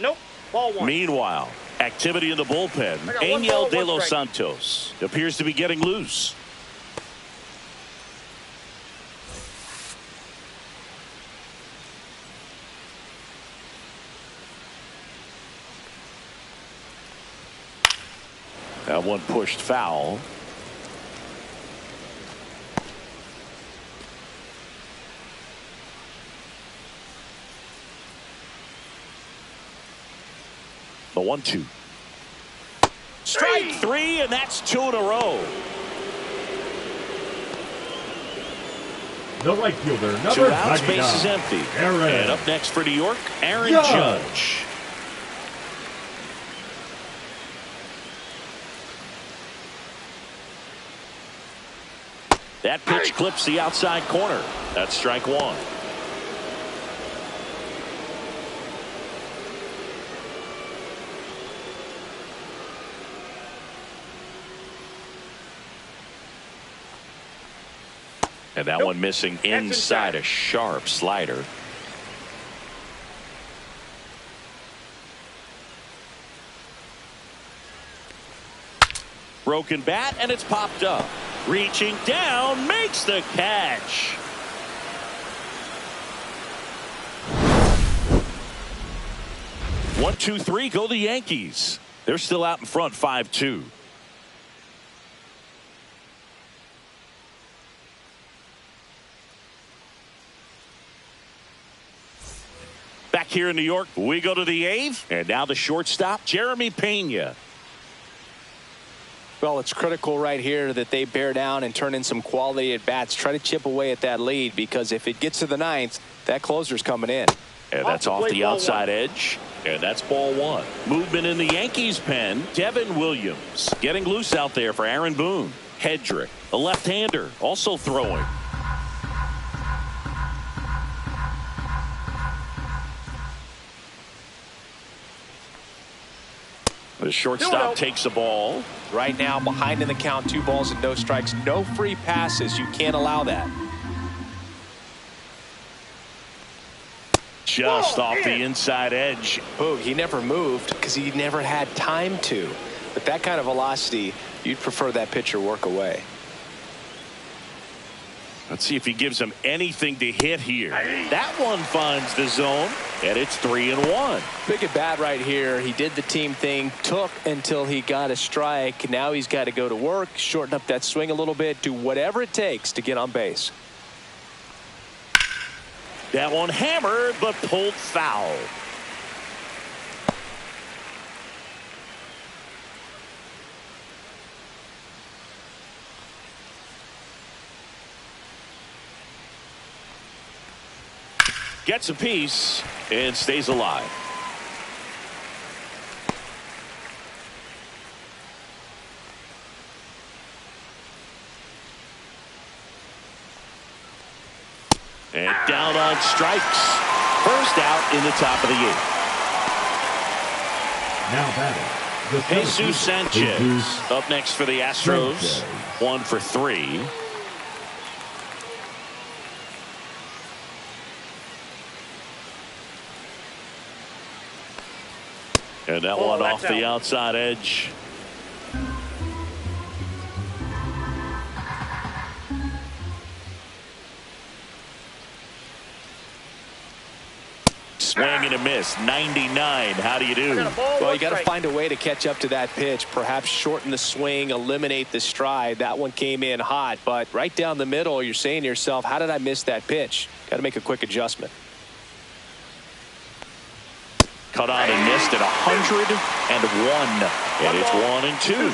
Nope. Ball 1. Meanwhile, activity in the bullpen. I got 1 Angel ball, De 1 Los strike. Santos appears to be getting loose. That one pushed foul. The 1-2. Strike three, and that's 2 in a row. The right fielder, number 2 outs, 99, base is empty. Aaron. And up next for New York, Aaron Judge. Judge. That pitch clips the outside corner. That's strike 1. And that one missing inside, a sharp slider. Broken bat, and it's popped up. Reaching down, makes the catch. One, two, three, go the Yankees. They're still out in front, 5-2. Back here in New York, we go to the 8th, and now the shortstop, Jeremy Pena. Well, it's critical right here that they bear down and turn in some quality at bats. Try to chip away at that lead, because if it gets to the 9th, that closer's coming in. And that's off the outside edge. And that's ball 1. Movement in the Yankees pen. Devin Williams getting loose out there for Aaron Boone. Hedrick, a left-hander, also throwing. The shortstop takes the ball. Right now, behind in the count, 2 balls and no strikes. No free passes. You can't allow that. Just off the inside edge. Boog, he never moved because he never had time to. But that kind of velocity, you'd prefer that pitcher work away. Let's see if he gives him anything to hit here. That one finds the zone, and it's 3-1. Big at bat right here. He did the team thing, took until he got a strike. Now he's got to go to work, shorten up that swing a little bit, do whatever it takes to get on base. That one hammered, but pulled foul. Gets a piece and stays alive. And down on strikes. First out in the top of the 8th. Now batting, the Jesus Sanchez up next for the Astros. 1 for 3. And that one off the outside edge. Swing and a miss. 99. How do you do? Well, you got to find a way to catch up to that pitch. Perhaps shorten the swing, eliminate the stride. That one came in hot, but right down the middle, you're saying to yourself, how did I miss that pitch? Got to make a quick adjustment. Cut on and missed at 101. And it's 1-2.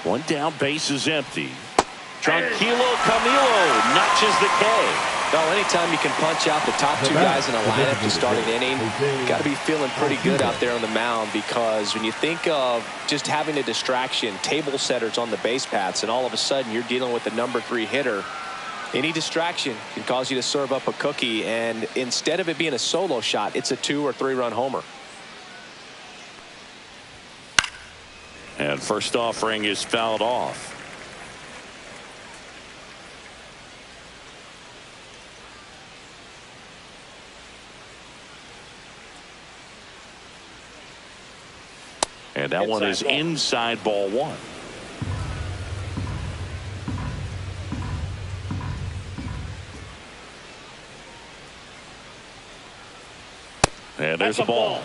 One down, base is empty. Tranquilo Camilo notches the K. Well, anytime you can punch out the top 2 guys in a lineup to start an inning, you got to be feeling pretty good out there on the mound, because when you think of just having a distraction, table setters on the base paths, and all of a sudden you're dealing with the number 3 hitter, any distraction can cause you to serve up a cookie, and instead of it being a solo shot, it's a 2 or 3 run homer. And first offering is fouled off. And that one is inside ball 1. And there's a ball.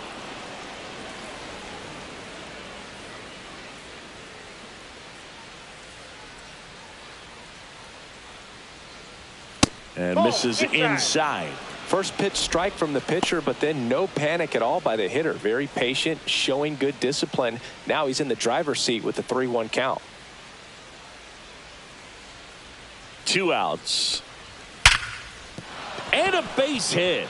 And misses inside. First pitch strike from the pitcher, but then no panic at all by the hitter. Very patient, showing good discipline. Now he's in the driver's seat with the 3-1 count. 2 outs. And a base hit.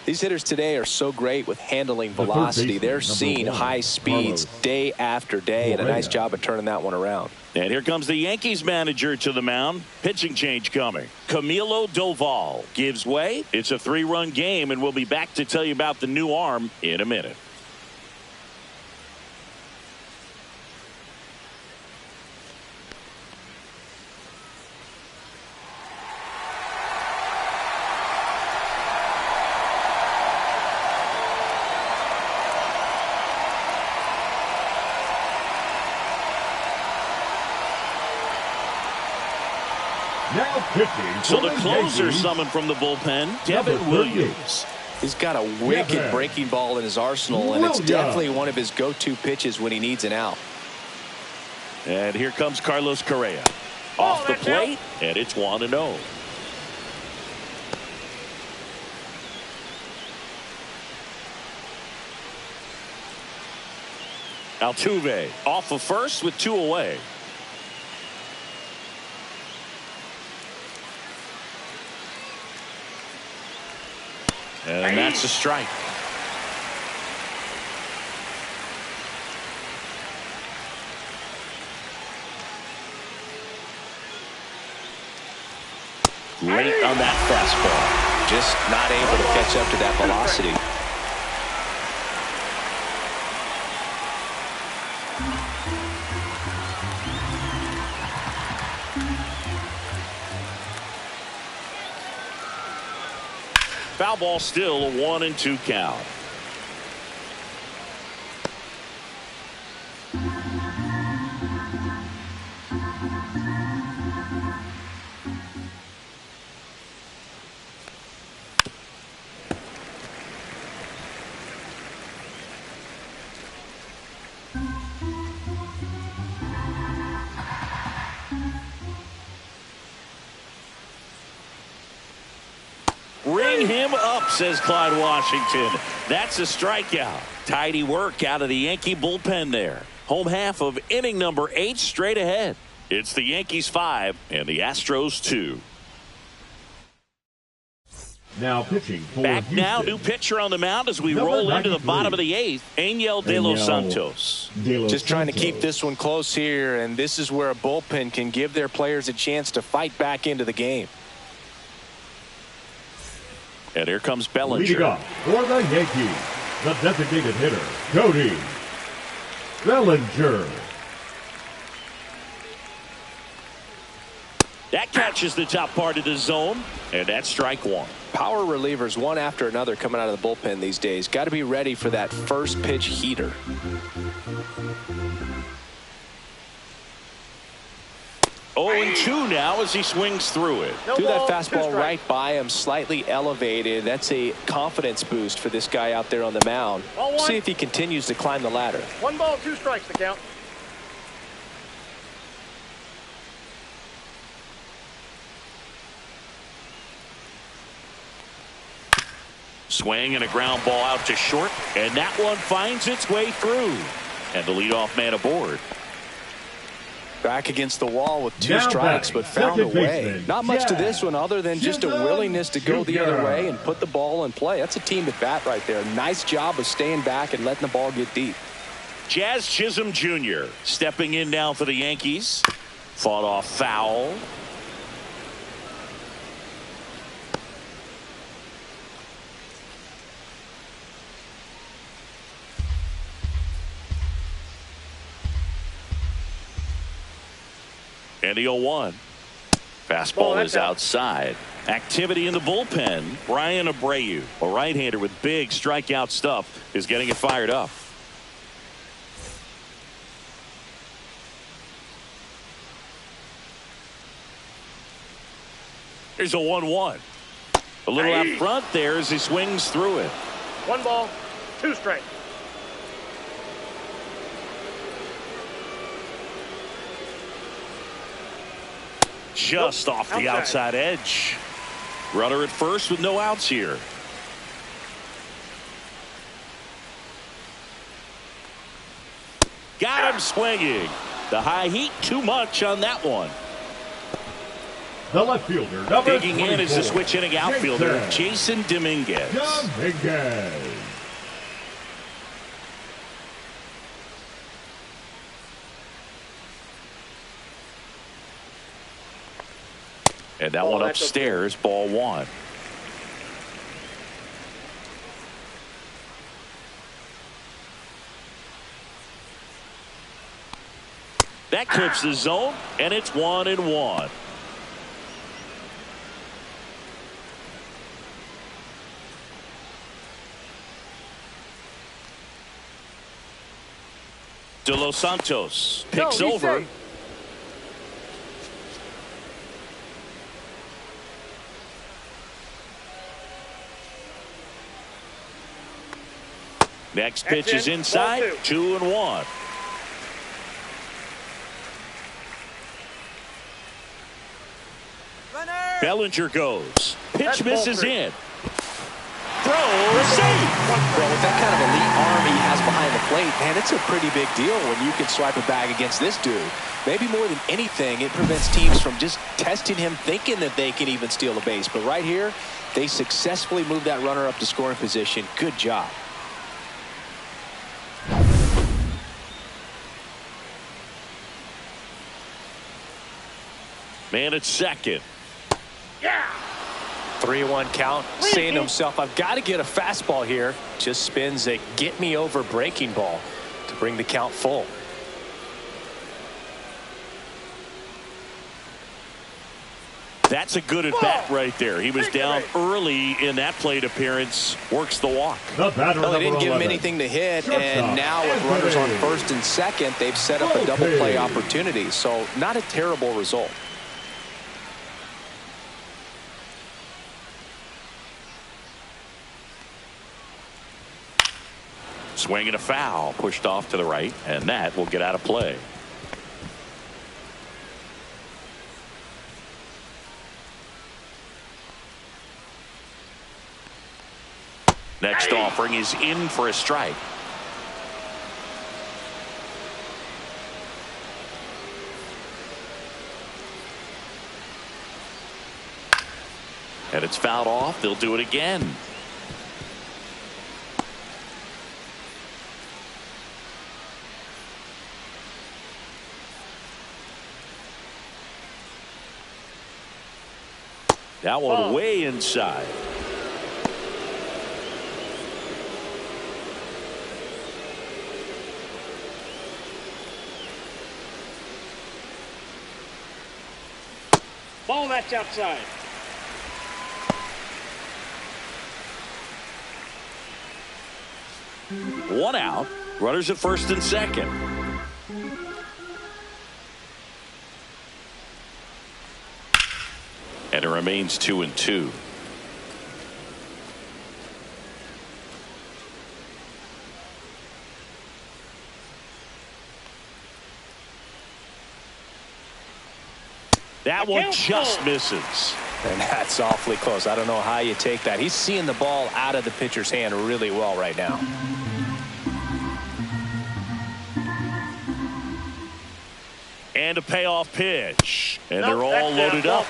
These hitters today are so great with handling velocity. They're seeing high speeds day after day, and a nice job of turning that one around. And here comes the Yankees manager to the mound. Pitching change coming. Camilo Doval gives way. It's a 3-run game, and we'll be back to tell you about the new arm in a minute. Now pitching. So the closer summoned from the bullpen, Devin Williams. He's got a wicked breaking ball in his arsenal, and it's definitely one of his go-to pitches when he needs an out. And here comes Carlos Correa. Off the plate, and it's 1-0. Altuve off of first with 2 away. And that's a strike. Great on that fastball. Just not able to catch up to that velocity. Foul ball, still a 1-2 count. Ring him up, says Clyde Washington. That's a strikeout. Tidy work out of the Yankee bullpen there. Home half of inning number 8 straight ahead. It's the Yankees 5 and the Astros 2. Now pitching for Back Houston. now, new pitcher on the mound as we roll into the bottom of the 8th. Angel De Los Santos. Just trying to keep this one close here, and this is where a bullpen can give their players a chance to fight back into the game. And here comes Leading Bellinger. up for the Yankees, the designated hitter, Cody Bellinger. That catches the top part of the zone, and that's strike 1. Power relievers one after another coming out of the bullpen these days. Got to be ready for that first pitch heater. Oh, and 2 now as he swings through it. Threw that fastball right by him, slightly elevated. That's a confidence boost for this guy out there on the mound. See if he continues to climb the ladder. 1 ball, 2 strikes to count. Swing and a ground ball out to short, and that one finds its way through. And the leadoff man aboard. Back against the wall with 2 Now strikes, batting, but found a second way. baseman, Not much to Jazz this one other than just a Chisholm willingness to go the other Jr. way and put the ball in play. That's a team at bat right there. Nice job of staying back and letting the ball get deep. Jazz Chisholm Jr. stepping in now for the Yankees. Fought off foul. And the 0-1. Fastball is outside. Activity in the bullpen. Brian Abreu, a right-hander with big strikeout stuff, is getting it fired up. Here's a 1-1. A little out front there as he swings through it. 1 ball, 2 strikes. Just off the outside edge. Runner at first with no outs here. Got him swinging. The high heat too much on that one. The left fielder, number Digging in is the switch hitting outfielder, Jason Dominguez. And that one upstairs, ball one. That clips the zone, and it's 1-1. De Los Santos picks over. Safe. Next pitch is inside, 2-1. Bellinger goes. Pitch misses in. Throw, safe. Well, with that kind of elite arm he has behind the plate, man, it's a pretty big deal when you can swipe a bag against this dude. Maybe more than anything, it prevents teams from just testing him, thinking that they can even steal a base. But right here, they successfully moved that runner up to scoring position. Good job. Man at second. 3-1 count, saying to himself, I've got to get a fastball here. Just spins a get me over breaking ball to bring the count full. That's a good at bat right there. He was down early in that plate appearance. Works the walk. The batter, well, they didn't give him 11. anything to hit, and now with runners on first and second, they've set up a double play opportunity. So not a terrible result. Swinging a foul, pushed off to the right, and that will get out of play. Next offering is in for a strike. And it's fouled off. They'll do it again. That one way inside. Ball that's outside. One out. Runners at first and second. And it remains 2-2. That one just misses. And that's awfully close. I don't know how you take that. He's seeing the ball out of the pitcher's hand really well right now. And a payoff pitch. And they're all loaded up.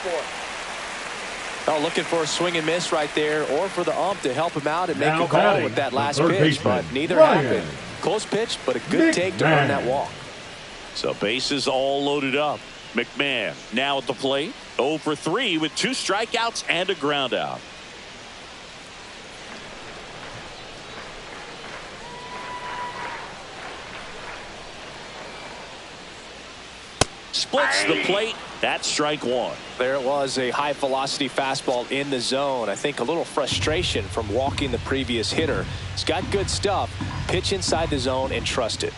Oh, looking for a swing and miss right there, or for the ump to help him out and make a call with that last pitch, but neither happened. Close pitch, but a good take to earn that walk. So bases all loaded up. McMahon now at the plate. 0 for 3 with 2 strikeouts and a ground out. Splits the plate. That's strike one. There it was, a high velocity fastball in the zone. I think a little frustration from walking the previous hitter. He's got good stuff. Pitch inside the zone and trust it.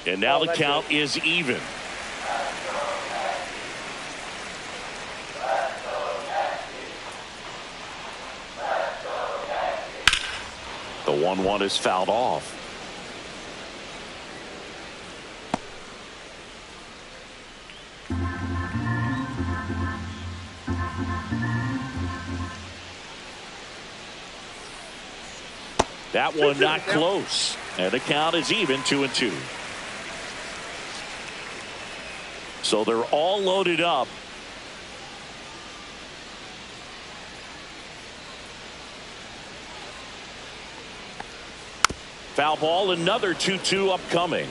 And now the count is even. The 1-1 is fouled off. That one not close. And the count is even 2-2. So they're all loaded up. Foul ball, another 2-2 upcoming.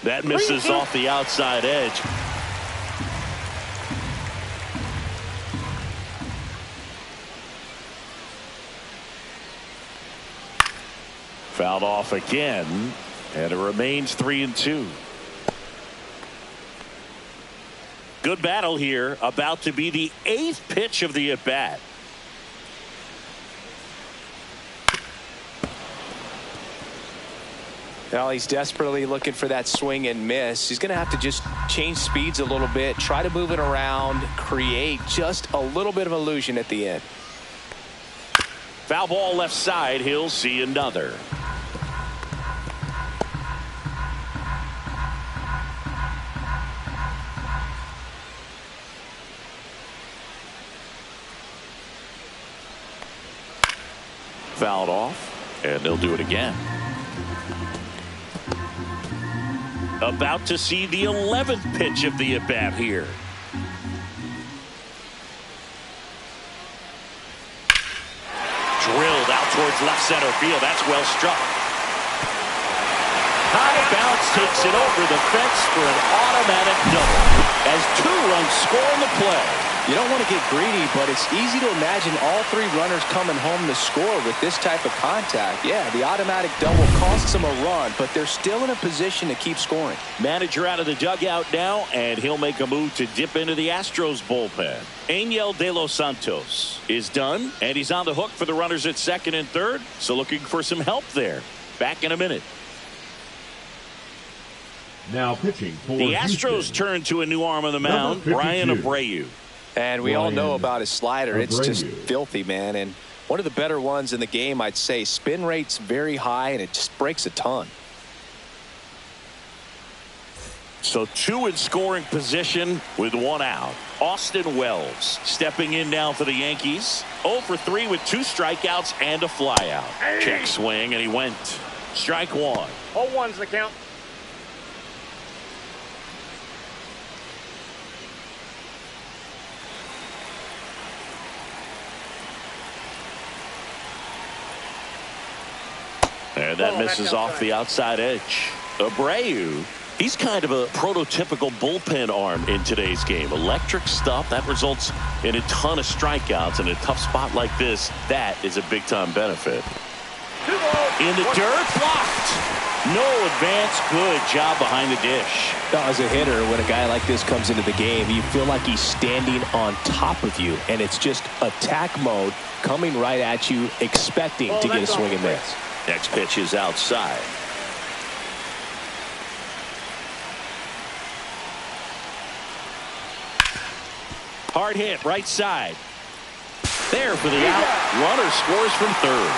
That misses off the outside edge. Fouled off again, and it remains 3-2. Good battle here, about to be the 8th pitch of the at-bat. Well, he's desperately looking for that swing and miss. He's going to have to just change speeds a little bit, try to move it around, create just a little bit of illusion at the end. Foul ball left side. He'll see another. Fouled off, and they'll do it again. About to see the 11th pitch of the at-bat here. Drilled out towards left center field. That's well struck. High bounce takes it over the fence for an automatic double as 2 runs score in the play. You don't want to get greedy, but it's easy to imagine all 3 runners coming home to score with this type of contact. Yeah, the automatic double costs them a run, but they're still in a position to keep scoring. Manager out of the dugout now, and he'll make a move to dip into the Astros bullpen. Angel De Los Santos is done, and he's on the hook for the runners at second and third, so looking for some help there. Back in a minute. Now pitching for the Astros Houston. turn to a new arm on the mound, Brian Abreu. And we all know about his slider. It's just Abreu. filthy, man. And one of the better ones in the game, I'd say. Spin rate's very high, and it just breaks a ton. So 2 in scoring position with 1 out. Austin Wells stepping in now for the Yankees. 0 for 3 with 2 strikeouts and a flyout. Hey. Check swing, and he went. Strike 1. 0-1's the count. And that misses off the outside edge. Abreu, he's kind of a prototypical bullpen arm in today's game. Electric stuff that results in a ton of strikeouts. In a tough spot like this, that is a big-time benefit. 2 balls. In the dirt, blocked. No advance. Good job behind the dish. As a hitter, when a guy like this comes into the game, you feel like he's standing on top of you, and it's just attack mode coming right at you, expecting to get a swing and miss. Next pitch is outside. Hard hit, right side. There for the out. Runner scores from third.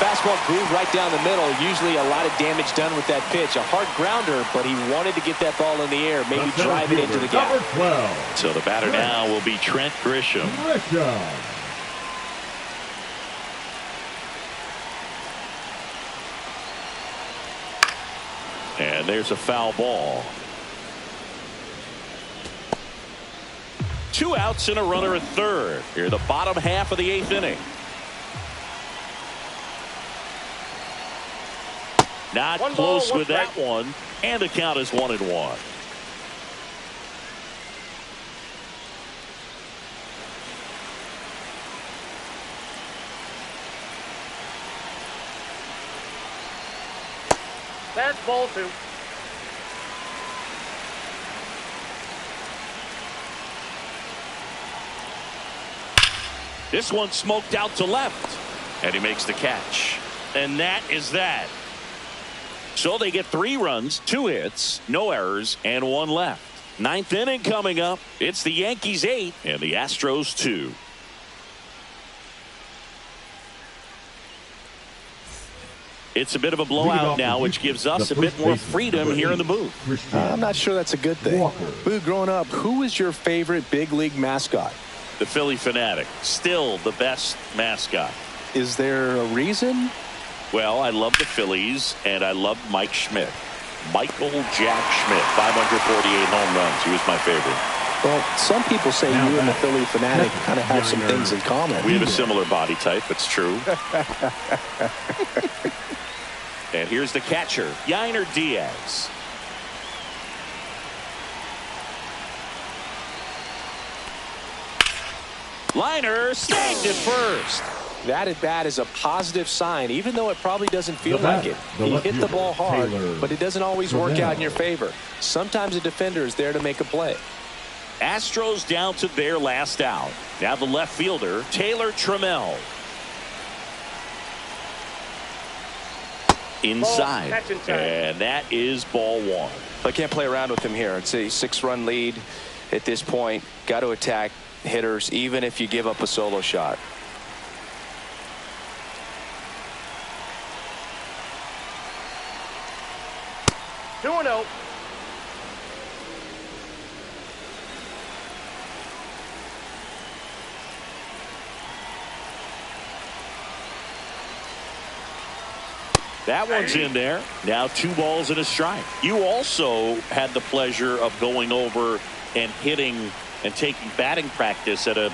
Fastball groove right down the middle. Usually a lot of damage done with that pitch. A hard grounder, but he wanted to get that ball in the air, maybe drive it into the gap. Number 12. So the batter now will be Trent Grisham. And there's a foul ball. 2 outs and a runner at third. Here the bottom half of the 8th inning. Not close with that one. And the count is 1-1. That's ball 2. This one smoked out to left. And he makes the catch. And that is that. So they get 3 runs, 2 hits, no errors, and 1 left. 9th inning coming up. It's the Yankees 8 and the Astros 2. It's a bit of a blowout now, which gives us a bit more freedom here in the booth. I'm not sure that's a good thing. Boo, growing up, who was your favorite big league mascot? The Philly Fanatic, still the best mascot. Is there a reason? Well, I love the Phillies, and I love Mike Schmidt. Michael Jack Schmidt, 548 home runs. He was my favorite. Well, some people say you and the Philly Fanatic kind of have some things in common. We have a similar body type. It's true. And here's the catcher, Yainer Diaz. Liner snagged it first. That at bat is a positive sign, even though it probably doesn't feel like it. He hit the ball hard, but it doesn't always work out in your favor. Sometimes a defender is there to make a play. Astros down to their last out. Now the left fielder, Taylor Trammell. Inside. And that is ball one. I can't play around with him here. It's a 6-run lead at this point. Got to attack hitters, even if you give up a solo shot. Two and oh. That one's in there. Now 2 balls and a strike. You also had the pleasure of going over and hitting and taking batting practice at a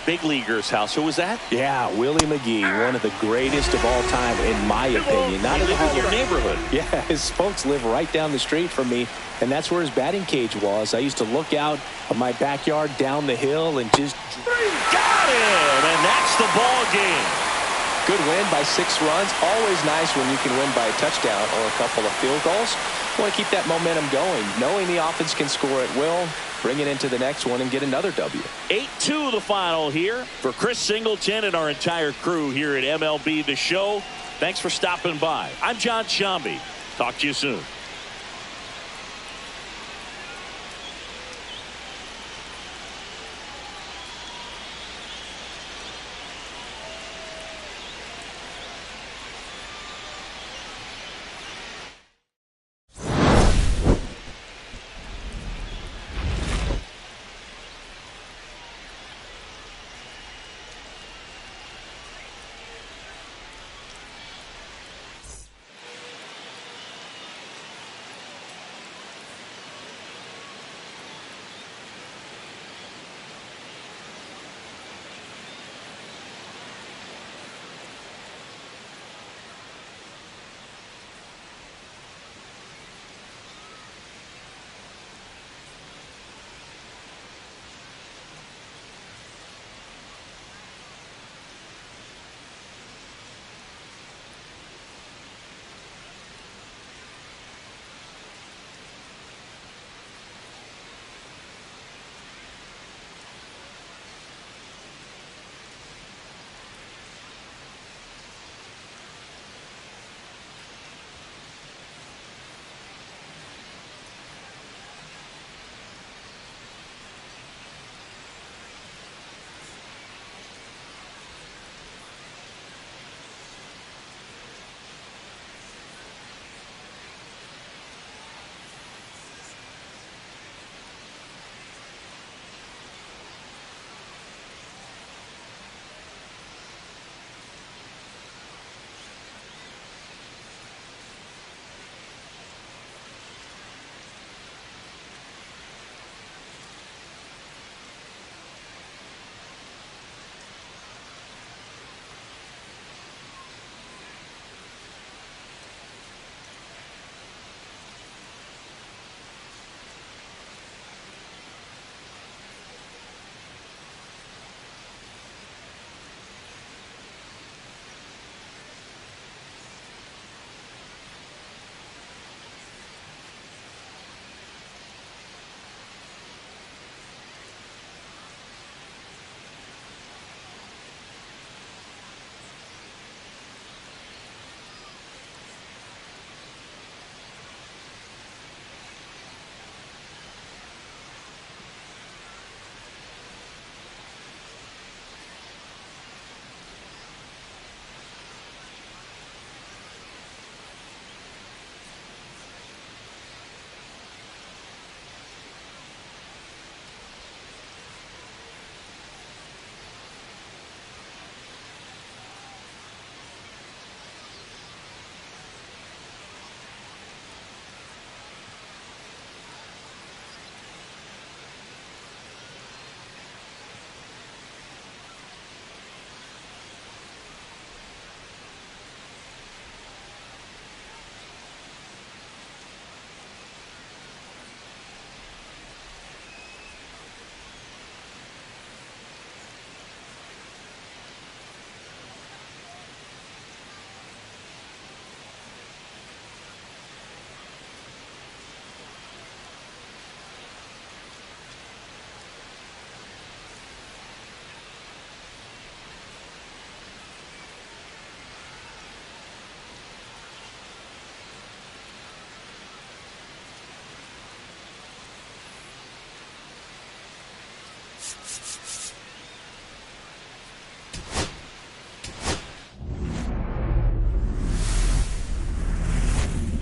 big leaguer's house. Who was that? Yeah, Willie McGee, one of the greatest of all time, in my opinion. Not in your neighborhood. Yeah, his folks live right down the street from me, and that's where his batting cage was. I used to look out of my backyard down the hill and just... Got him, and that's the ball game. Good win by 6 runs. Always nice when you can win by a touchdown or a couple of field goals. Want to keep that momentum going, knowing the offense can score at will, bring it into the next one and get another W. 8-2 the final here. For Chris Singleton and our entire crew here at MLB The Show, thanks for stopping by. I'm John Shambi. Talk to you soon.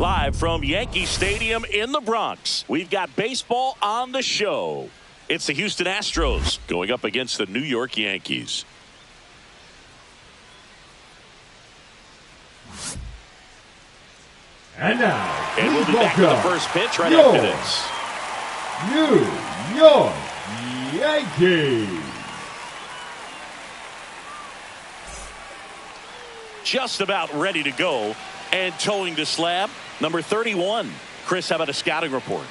Live from Yankee Stadium in the Bronx, we've got baseball on the show. It's the Houston Astros going up against the New York Yankees. And now, and we'll be back to the first pitch right after this. New York Yankees. Just about ready to go, and towing the slab, number 31. Chris, how about a scouting report?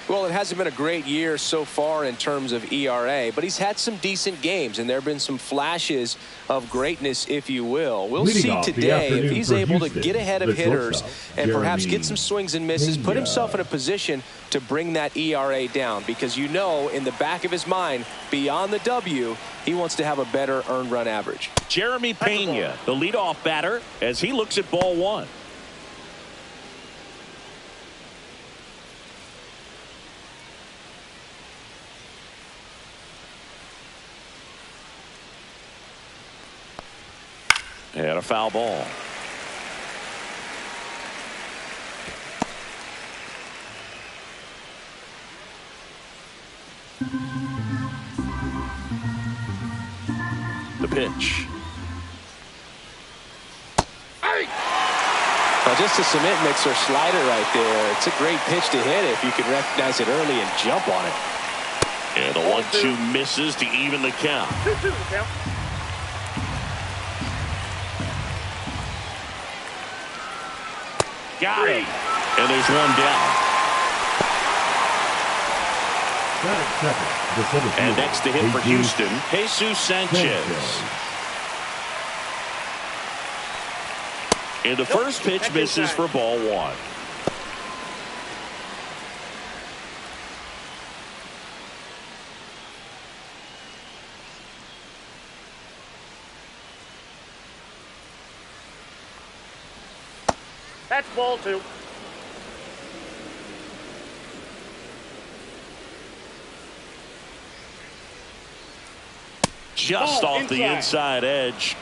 Well, it hasn't been a great year so far in terms of ERA, but he's had some decent games, and there have been some flashes of greatness, if you will. We'll see today if he's able to get ahead of hitters and perhaps get some swings and misses, put himself in a position to bring that ERA down, because you know in the back of his mind, beyond the W, he wants to have a better earned run average. Jeremy Pena, the leadoff batter, as he looks at ball one. And a foul ball. The pitch. Well, just a cement mixer slider right there. It's a great pitch to hit if you can recognize it early and jump on it. And the 1-2 misses to even the count. 2-2 count. Got it. And there's one down. And next to hit for Houston, Jesus Sanchez. And the first pitch misses for ball one. That's ball two. Just off the inside edge.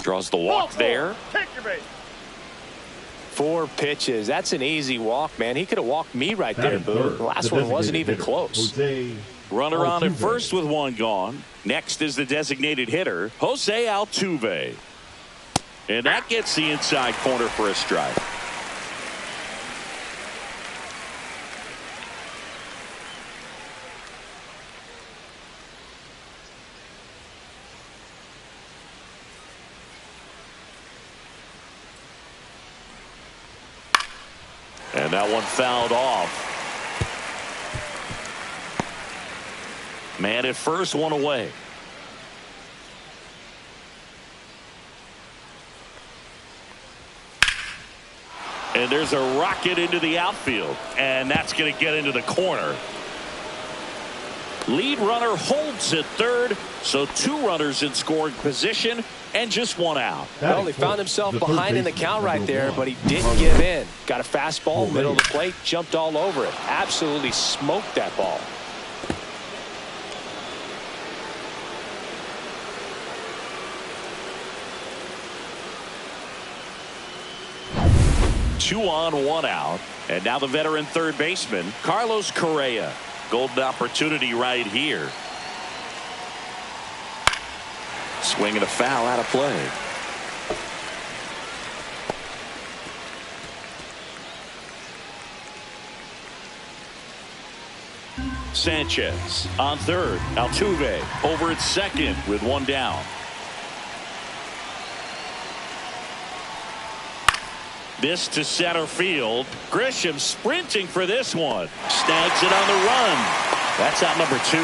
Draws the walk there. Take your base. 4 pitches. That's an easy walk, man. He could have walked me right there, Boo. The last one wasn't even close. Runner on at first with one gone. Next is the designated hitter, Jose Altuve. And that gets the inside corner for a strike. And that one fouled off. Man at first, one away. And there's a rocket into the outfield. And that's going to get into the corner. Lead runner holds at third. So 2 runners in scoring position and just 1 out. Well, he found himself behind in the count right there, but he didn't give in. Got a fastball, middle of the plate, jumped all over it. Absolutely smoked that ball. Two on, 1 out. And now the veteran third baseman, Carlos Correa. Golden opportunity right here. Swing and a foul out of play. Sanchez on third. Altuve over at second with 1 down. This to center field. Grisham sprinting for this one. Snags it on the run. That's out number 2.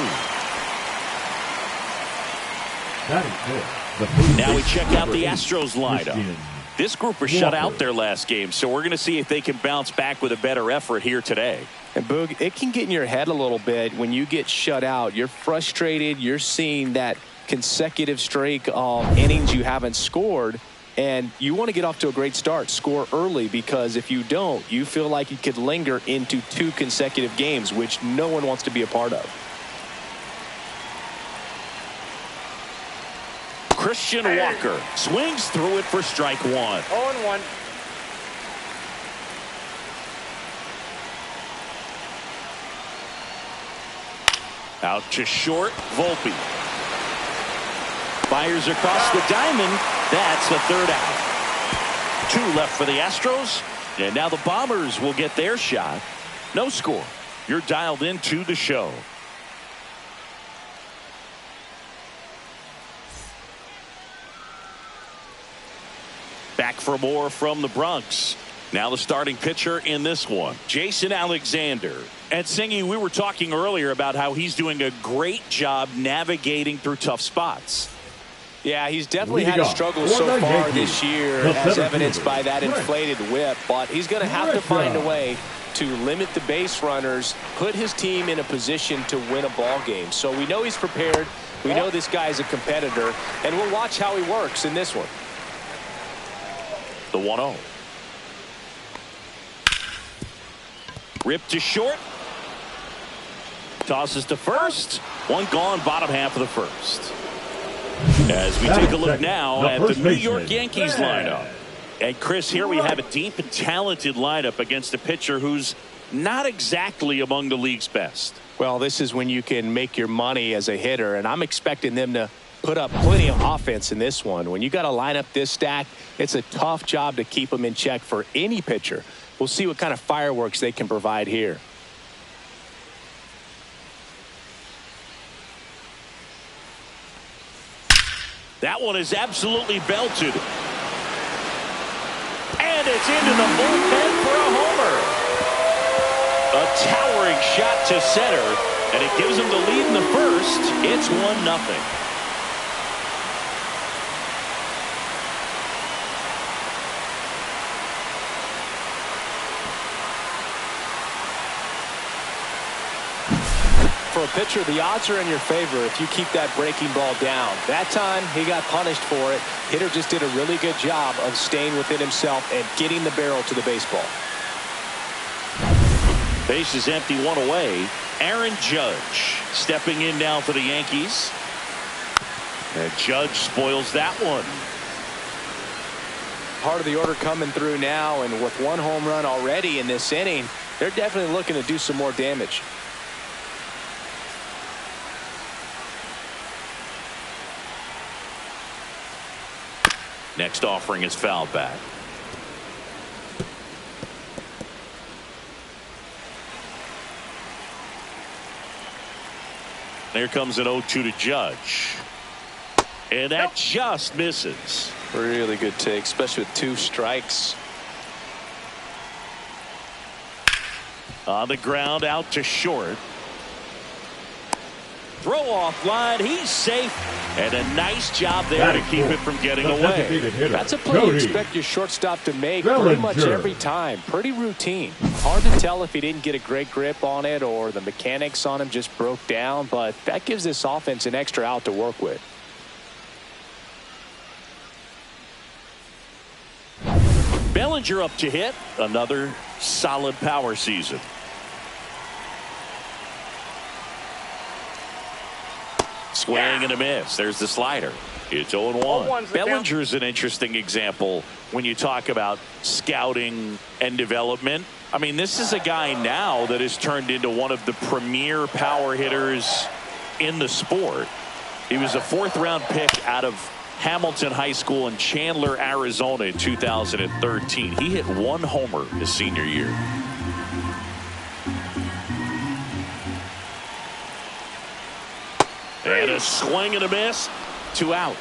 Now we check out the Astros lineup. This group was shut out their last game, so we're going to see if they can bounce back with a better effort here today. And Boog, it can get in your head a little bit when you get shut out. You're frustrated. You're seeing that consecutive streak of innings you haven't scored. And you want to get off to a great start, score early, because if you don't, you feel like you could linger into 2 consecutive games, which no one wants to be a part of. Christian Walker swings through it for strike 1. 0-1. Out to short, Volpe. Fires across the diamond. That's the 3rd out. 2 left for the Astros. And now the Bombers will get their shot. No score. You're dialed into the show. Back for more from the Bronx. Now the starting pitcher in this one, Jason Alexander. And Singy, we were talking earlier about how he's doing a great job navigating through tough spots. Yeah, he's definitely had a struggle so far this year, as evidenced by that inflated whip. But he's going to have to find a way to limit the base runners, put his team in a position to win a ball game. So we know he's prepared. We know this guy is a competitor, and we'll watch how he works in this one. The 1-0. Ripped to short. Tosses to first. One gone, bottom half of the first. As we take a look now at the New York Yankees lineup. And Chris, here we have a deep and talented lineup against a pitcher who's not exactly among the league's best. Well, this is when you can make your money as a hitter, and I'm expecting them to put up plenty of offense in this one. When you got a lineup this stacked, it's a tough job to keep them in check for any pitcher. We'll see what kind of fireworks they can provide here. That one is absolutely belted. And it's into the bullpen for a homer. A towering shot to center, and it gives them the lead in the first. It's 1-0. For a pitcher, the odds are in your favor if you keep that breaking ball down. That time, he got punished for it. Hitter just did a really good job of staying within himself and getting the barrel to the baseball. Base is empty, 1 away. Aaron Judge stepping in now for the Yankees. And Judge spoils that one. Part of the order coming through now, and with 1 home run already in this inning, they're definitely looking to do some more damage. Next offering is fouled back. There comes an 0-2 to Judge. And that just misses. Really good take, especially with 2 strikes. On the ground, out to short. Throw off line. He's safe. And a nice job there to keep it from getting away. That's a play you expect your shortstop to make pretty much every time. Pretty routine. Hard to tell if he didn't get a great grip on it or the mechanics on him just broke down, but that gives this offense an extra out to work with. Bellinger up to hit. Another solid power season. Swing and a miss. There's the slider. It's 0-1. Bellinger's an interesting example when you talk about scouting and development. I mean, this is a guy now that has turned into one of the premier power hitters in the sport. He was a 4th-round pick out of Hamilton High School in Chandler, Arizona in 2013. He hit 1 homer his senior year. And a swing and a miss. 2 out.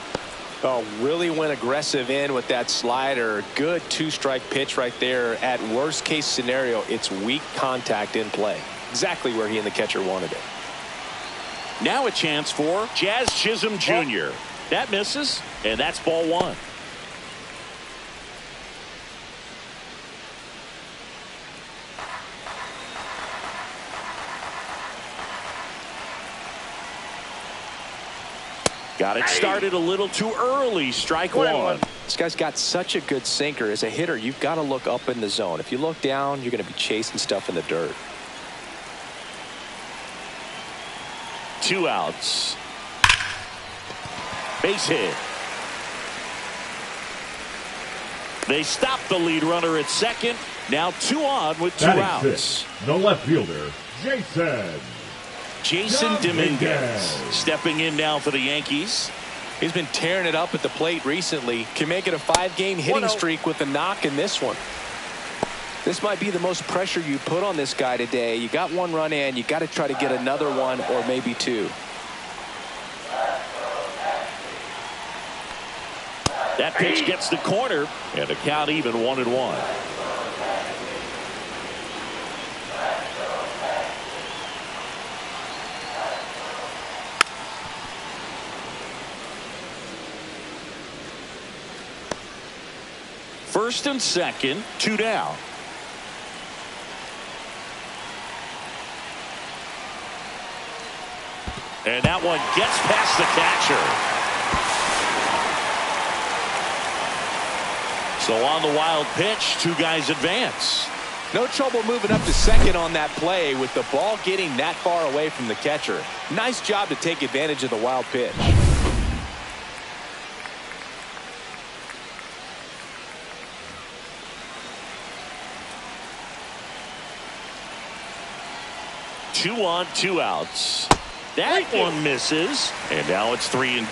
Oh, really went aggressive in with that slider. Good 2-strike pitch right there. At worst case scenario, it's weak contact in play. Exactly where he and the catcher wanted it. Now a chance for Jazz Chisholm Jr. That misses, and that's ball 1. Got it started a little too early. Strike one. This guy's got such a good sinker. As a hitter, you've got to look up in the zone. If you look down, you're going to be chasing stuff in the dirt. 2 outs. Base hit. They stop the lead runner at second. Now 2 on with 2 outs. The left fielder, Jason Dominguez stepping in now for the Yankees. He's been tearing it up at the plate recently. Can make it a 5-game hitting streak with a knock in this one. This might be the most pressure you put on this guy today. You got 1 run in. You got to try to get another 1 or maybe 2. That pitch gets the corner, and the count even 1-1. First and second, 2 down. And that one gets past the catcher. So on the wild pitch, 2 guys advance. No trouble moving up to second on that play with the ball getting that far away from the catcher. Nice job to take advantage of the wild pitch. Two on, 2 outs. That one misses, and now it's 3-2.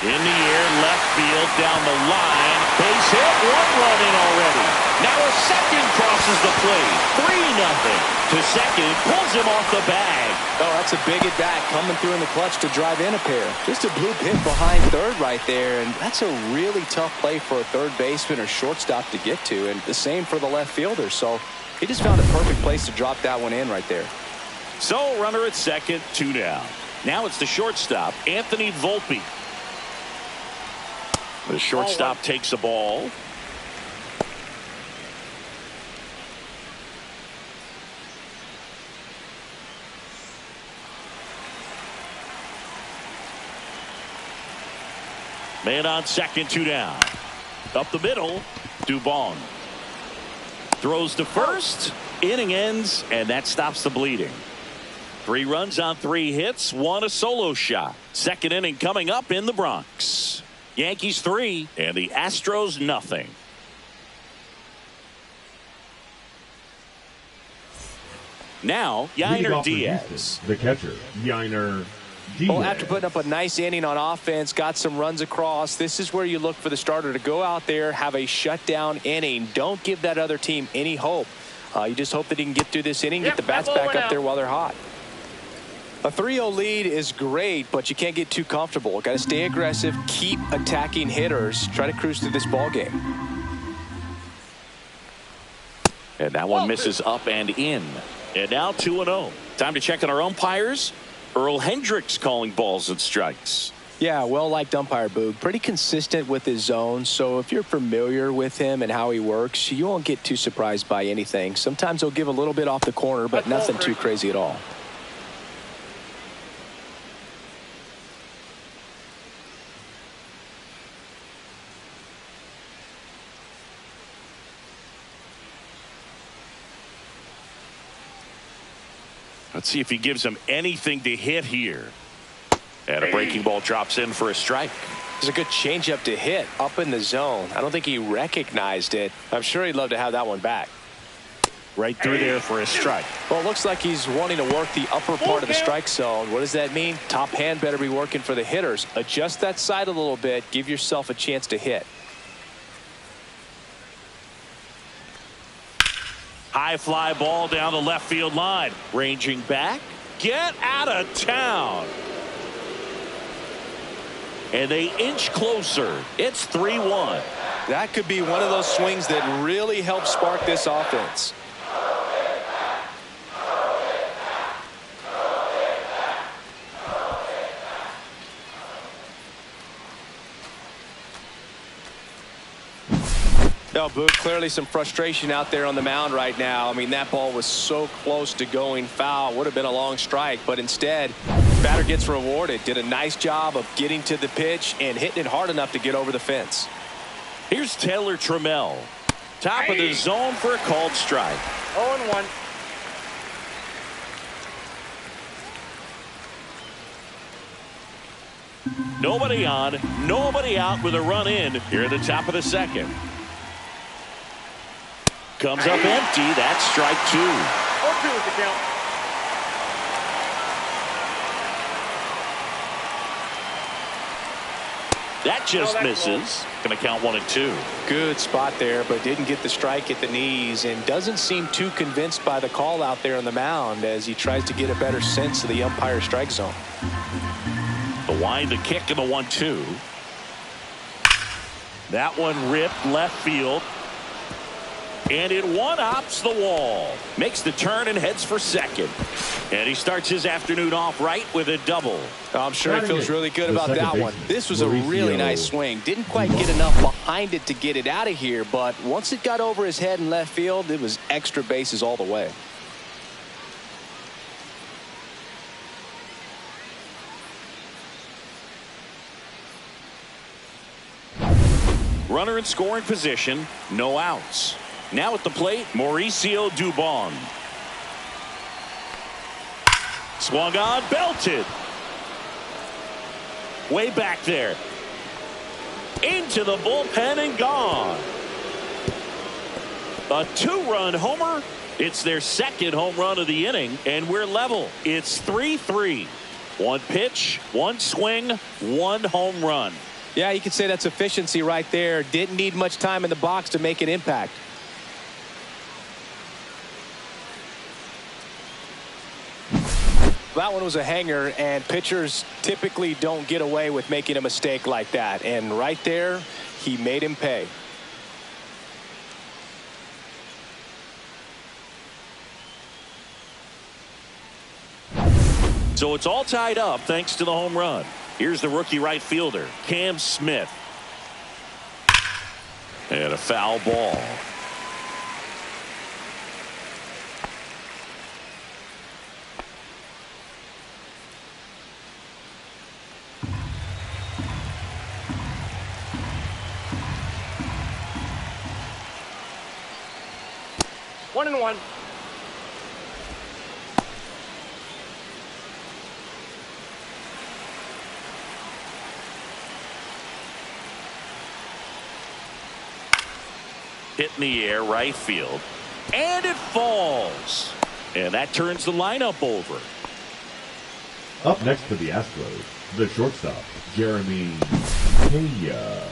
In the air, left field, down the line. Base hit, 1 run in already. Now a second crosses the plate. 3-0. To second, pulls him off the bag. Oh, that's a big at bat coming through in the clutch to drive in a pair. Just a bloop hit behind third right there, and that's a really tough play for a third baseman or shortstop to get to, and the same for the left fielder. So he just found a perfect place to drop that one in right there. So runner at second, 2 down. Now it's the shortstop, Anthony Volpe. The shortstop takes a ball. Man on second, 2 down. Up the middle, Dubon. Throws to first. Inning ends, and that stops the bleeding. 3 runs on 3 hits, 1 a solo shot. Second inning coming up in the Bronx. Yankees 3 and the Astros nothing. Now, Yainer Diaz. The catcher, Yainer Diaz. Well, after putting up a nice inning on offense, got some runs across, this is where you look for the starter to go out there, have a shutdown inning. Don't give that other team any hope. You just hope that he can get through this inning, get the bats back up there while they're hot. A 3-0 lead is great, but you can't get too comfortable. Got to stay aggressive, keep attacking hitters, try to cruise through this ball game. And that one misses up and in. And now 2-0. Time to check on our umpires. Earl Hendricks calling balls and strikes. Yeah, well-liked umpire, Boog. Pretty consistent with his zone, so if you're familiar with him and how he works, you won't get too surprised by anything. Sometimes he'll give a little bit off the corner, but nothing too crazy at all. Let's see if he gives him anything to hit here. And a breaking ball drops in for a strike. There's a good changeup to hit up in the zone. I don't think he recognized it. I'm sure he'd love to have that one back. Right through there for a strike. Well, it looks like he's wanting to work the upper part of the strike zone. What does that mean? Top hand better be working for the hitters. Adjust that side a little bit. Give yourself a chance to hit. High fly ball down the left field line. Ranging back. Get out of town. And they inch closer. It's 3-1. That could be one of those swings that really help spark this offense. Oh, Boog, clearly some frustration out there on the mound right now. I mean, that ball was so close to going foul. Would have been a long strike, but instead, batter gets rewarded. Did a nice job of getting to the pitch and hitting it hard enough to get over the fence. Here's Taylor Trammell. Top of the zone for a called strike. 0-1. Nobody on, nobody out with a run in here at the top of the second. Comes up empty. That's strike 2. 0-2 is the count. That just misses. Going to count 1 and 2. Good spot there, but didn't get the strike at the knees and doesn't seem too convinced by the call out there on the mound as he tries to get a better sense of the umpire strike zone. The wind, the kick, and the 1-2. That one ripped left field. And it one-hops the wall. Makes the turn and heads for second. And he starts his afternoon off right with a double. I'm sure he feels really good about that one. This was a really nice swing. Didn't quite get enough behind it to get it out of here, but once it got over his head in left field, it was extra bases all the way. Runner in scoring position, no outs. Now at the plate, Mauricio Dubon. Swung on, belted. Way back there. Into the bullpen and gone. A 2-run homer. It's their second home run of the inning, and we're level. It's 3-3. 1 pitch, 1 swing, 1 home run. Yeah, you could say that's efficiency right there. Didn't need much time in the box to make an impact. That one was a hanger, and pitchers typically don't get away with making a mistake like that. And right there, he made him pay. So it's all tied up thanks to the home run. Here's the rookie right fielder, Cam Smith. And a foul ball. One and one. Hit in the air, right field. And it falls. And that turns the lineup over. Up next for the Astros, the shortstop, Jeremy Pena.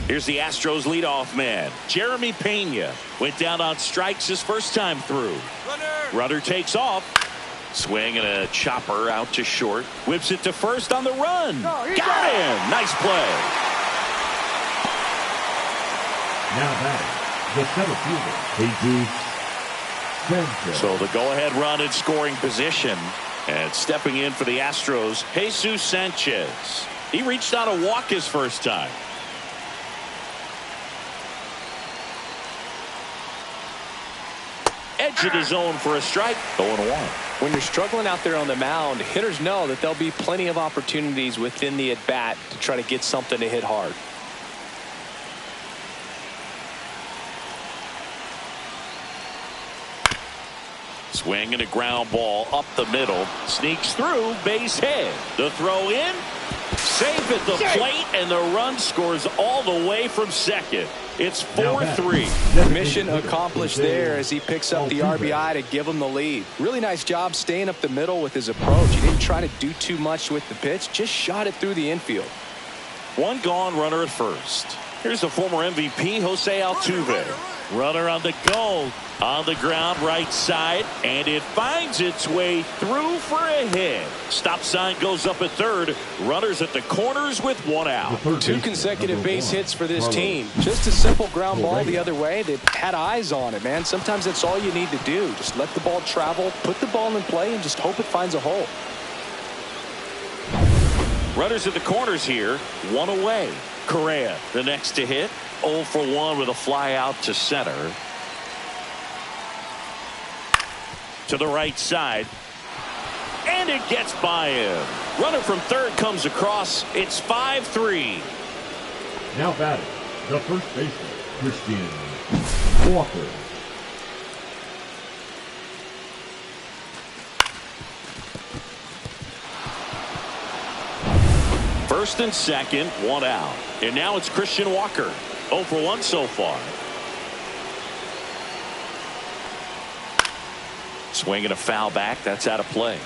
Here's the Astros leadoff man, Jeremy Pena. Went down on strikes his first time through. Runner takes off. Swing and a chopper out to short. Whips it to first on the run. Got him. Nice play. Now batting, the center fielder, Jesus Sanchez. So the go-ahead run in scoring position. And stepping in for the Astros, Jesus Sanchez. He reached on a walk his first time. Edge of the zone for a strike. 0-1. When you're struggling out there on the mound, hitters know that there'll be plenty of opportunities within the at-bat to try to get something to hit hard. Swing and a ground ball up the middle. Sneaks through, base hit. The throw in. Safe at the plate, and the run scores all the way from second. It's 4-3. Mission accomplished there as he picks up the RBI to give him the lead. Really nice job staying up the middle with his approach. He didn't try to do too much with the pitch, just shot it through the infield. 1 gone, runner at first. Here's the former MVP, Jose Altuve. Runner on the go. On the ground, right side, and it finds its way through for a hit. Stop sign goes up at third. Runners at the corners with one out. 2 consecutive base hits for this team. Just a simple ground ball the other way. They had eyes on it, man. Sometimes that's all you need to do. Just let the ball travel, put the ball in play, and just hope it finds a hole. Runners at the corners here, one away. Correa, the next to hit. 0 for 1 with a fly out to center. To the right side, and it gets by him. Runner from third comes across. It's 5-3. Now batting, the first baseman, Christian Walker. First and second, one out. And now it's Christian Walker. 0 for 1 so far. Swinging a foul back. That's out of play.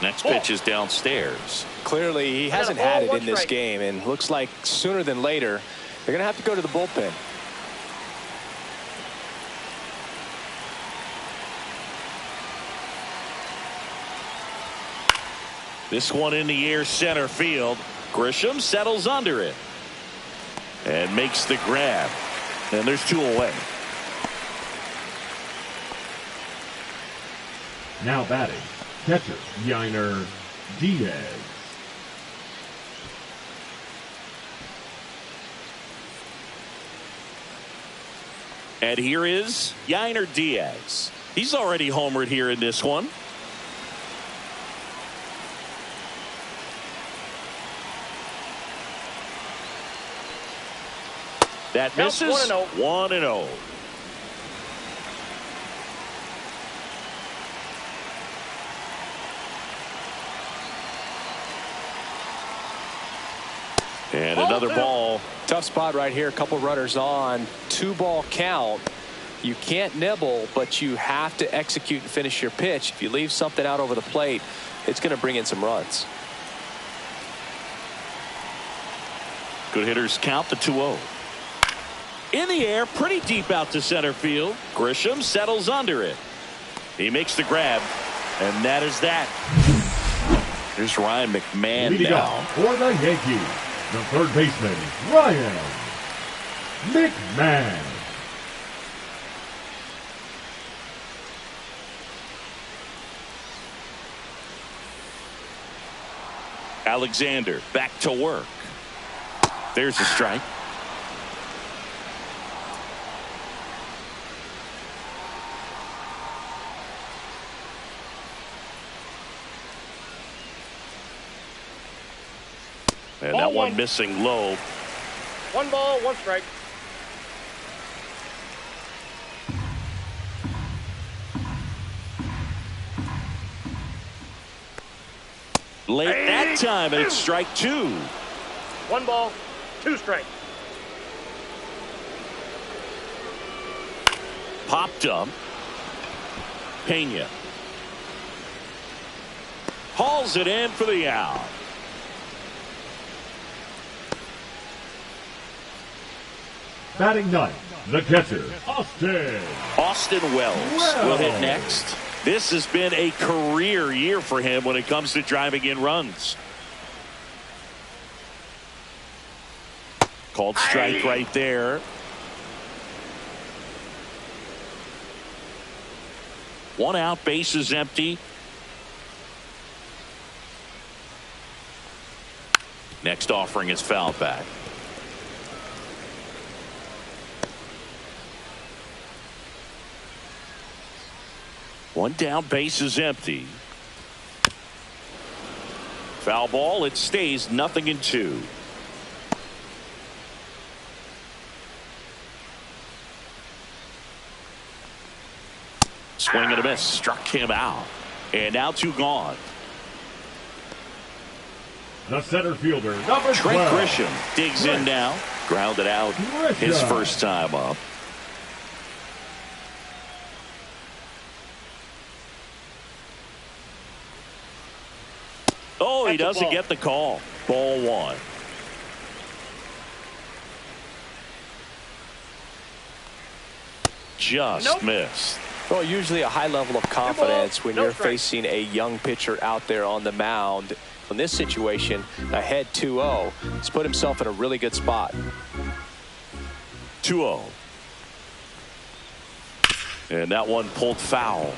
Next pitch is downstairs. Clearly, he hasn't had it in this game, and looks like sooner than later, they're going to have to go to the bullpen. This one in the air, center field. Grisham settles under it and makes the grab. And there's 2 away. Now batting, catcher Yainer Diaz. And here is Yainer Diaz. He's already homered here in this one. That misses. 1-0. 1-0. And another ball. Tough spot right here. A couple runners on. 2-ball count. You can't nibble, but you have to execute and finish your pitch. If you leave something out over the plate, it's going to bring in some runs. Good hitters count the 2-0. In the air, pretty deep out to center field. Grisham settles under it. He makes the grab, and that is that. Here's Ryan McMahon Leading now. off for the Yankees, the third baseman, Ryan McMahon. Alexander back to work. There's a strike. And that one missing low. 1 ball, 1 strike. Late that time, and it's strike 2. 1 ball, 2 strike. Popped up. Pena hauls it in for the out. Batting ninth, the catcher, Austin Wells will hit next. This has been a career year for him when it comes to driving in runs. Called strike right there. One out, base is empty. Next offering is foul back. One down, base is empty. Foul ball, it stays 0-2. Swing and a miss, struck him out. And now 2 gone. The center fielder, number Trent 12. Grisham digs in now. Grounded out his first time up. Oh, he doesn't get the call. Ball one. Just missed. Well, usually a high level of confidence when you're facing a young pitcher out there on the mound. In this situation, ahead 2-0. He's put himself in a really good spot. 2-0. And that one pulled foul.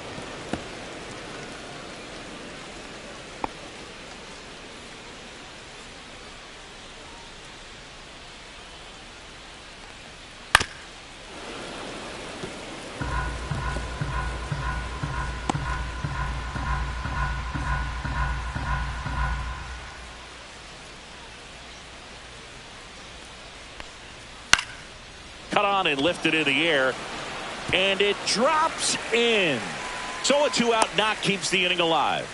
Cut on and lifted in the air, and it drops in. So a 2-out knock keeps the inning alive.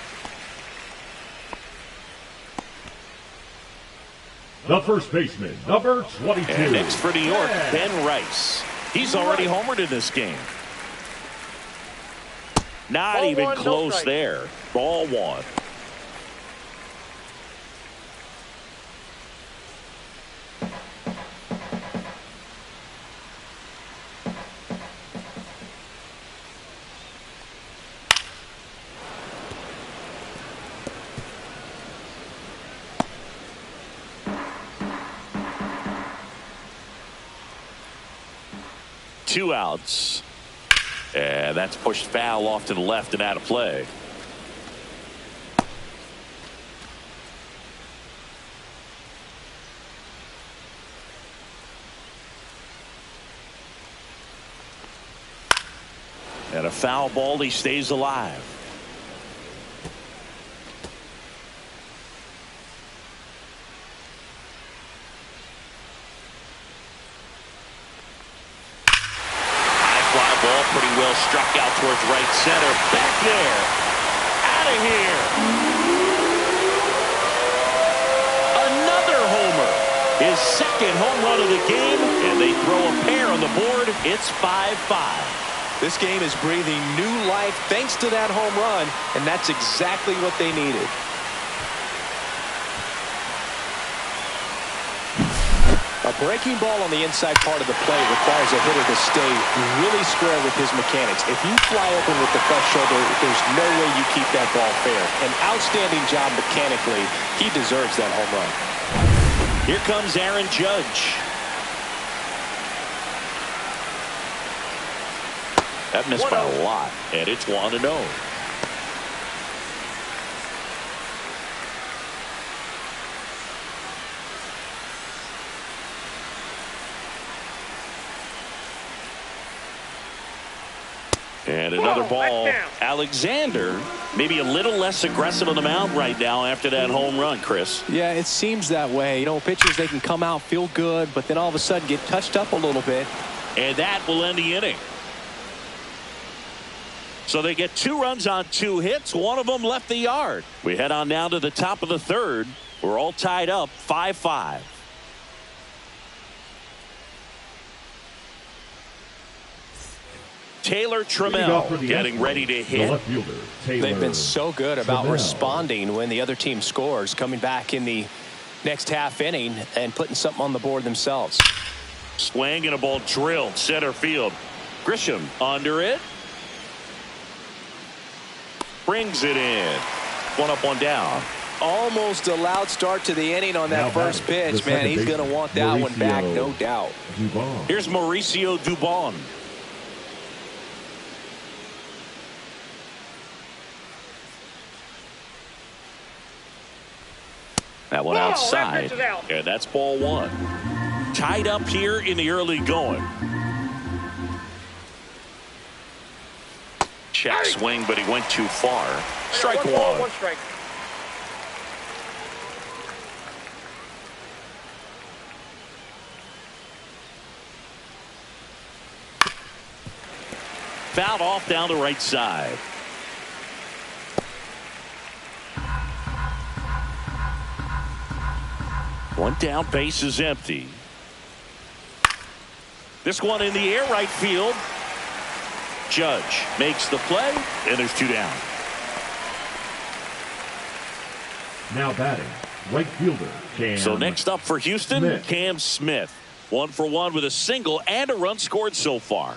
The first baseman, number 22. And next for New York, Ben Rice. He's already homered in this game. Not Ball even one, close there. Ball one. Two outs. And that's pushed foul off to the left and out of play. And a foul ball, he stays alive. Pretty well struck out towards right center. Back there. Out of here. Another homer. His second home run of the game. And they throw a pair on the board. It's 5-5. This game is breathing new life thanks to that home run. And that's exactly what they needed. A breaking ball on the inside part of the plate requires a hitter to stay really square with his mechanics. If you fly open with the front shoulder, there's no way you keep that ball fair. An outstanding job mechanically. He deserves that home run. Here comes Aaron Judge. That missed by a lot, and it's 1-0. And another ball. Alexander maybe a little less aggressive on the mound right now after that home run, Chris. Yeah, it seems that way. You know, pitchers, they can come out, feel good, but then all of a sudden get touched up a little bit. And that will end the inning. So they get 2 runs on 2 hits. One of them left the yard. We head on now to the top of the third. We're all tied up 5-5. Taylor Trammell getting ready to hit. They've been so good about responding when the other team scores, coming back in the next half inning and putting something on the board themselves. Swing and a ball drilled center field. Grisham under it. Brings it in. 1 up, 1 down. Almost a loud start to the inning on that first pitch, man. He's going to want that one back, no doubt. Here's Mauricio Dubon. That one outside, and that's ball 1. Tied up here in the early going. Check swing, but he went too far. Strike 1. Ball, 1 strike. Fouled off down the right side. One down, base is empty. This one in the air, right field. Judge makes the play, and there's 2 down. Now batting, right fielder, Cam. So next up for Houston, Smith. Cam Smith. 1 for 1 with a single and a run scored so far.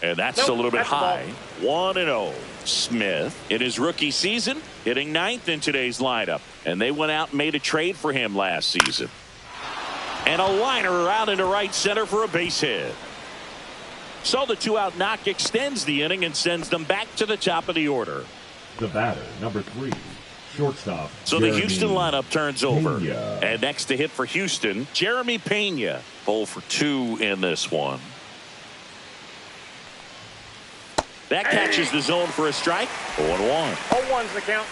And that's a little bit high. 1-0. Smith in his rookie season hitting 9th in today's lineup. And they went out and made a trade for him last season. And a liner out into right center for a base hit. So the 2-out knock extends the inning and sends them back to the top of the order. The batter, number 3, shortstop. So Jeremy the Houston lineup turns over. Pena. And next to hit for Houston, Jeremy Pena. 0 for 2 in this one. That catches the zone for a strike. 0-1. 0-1's the count.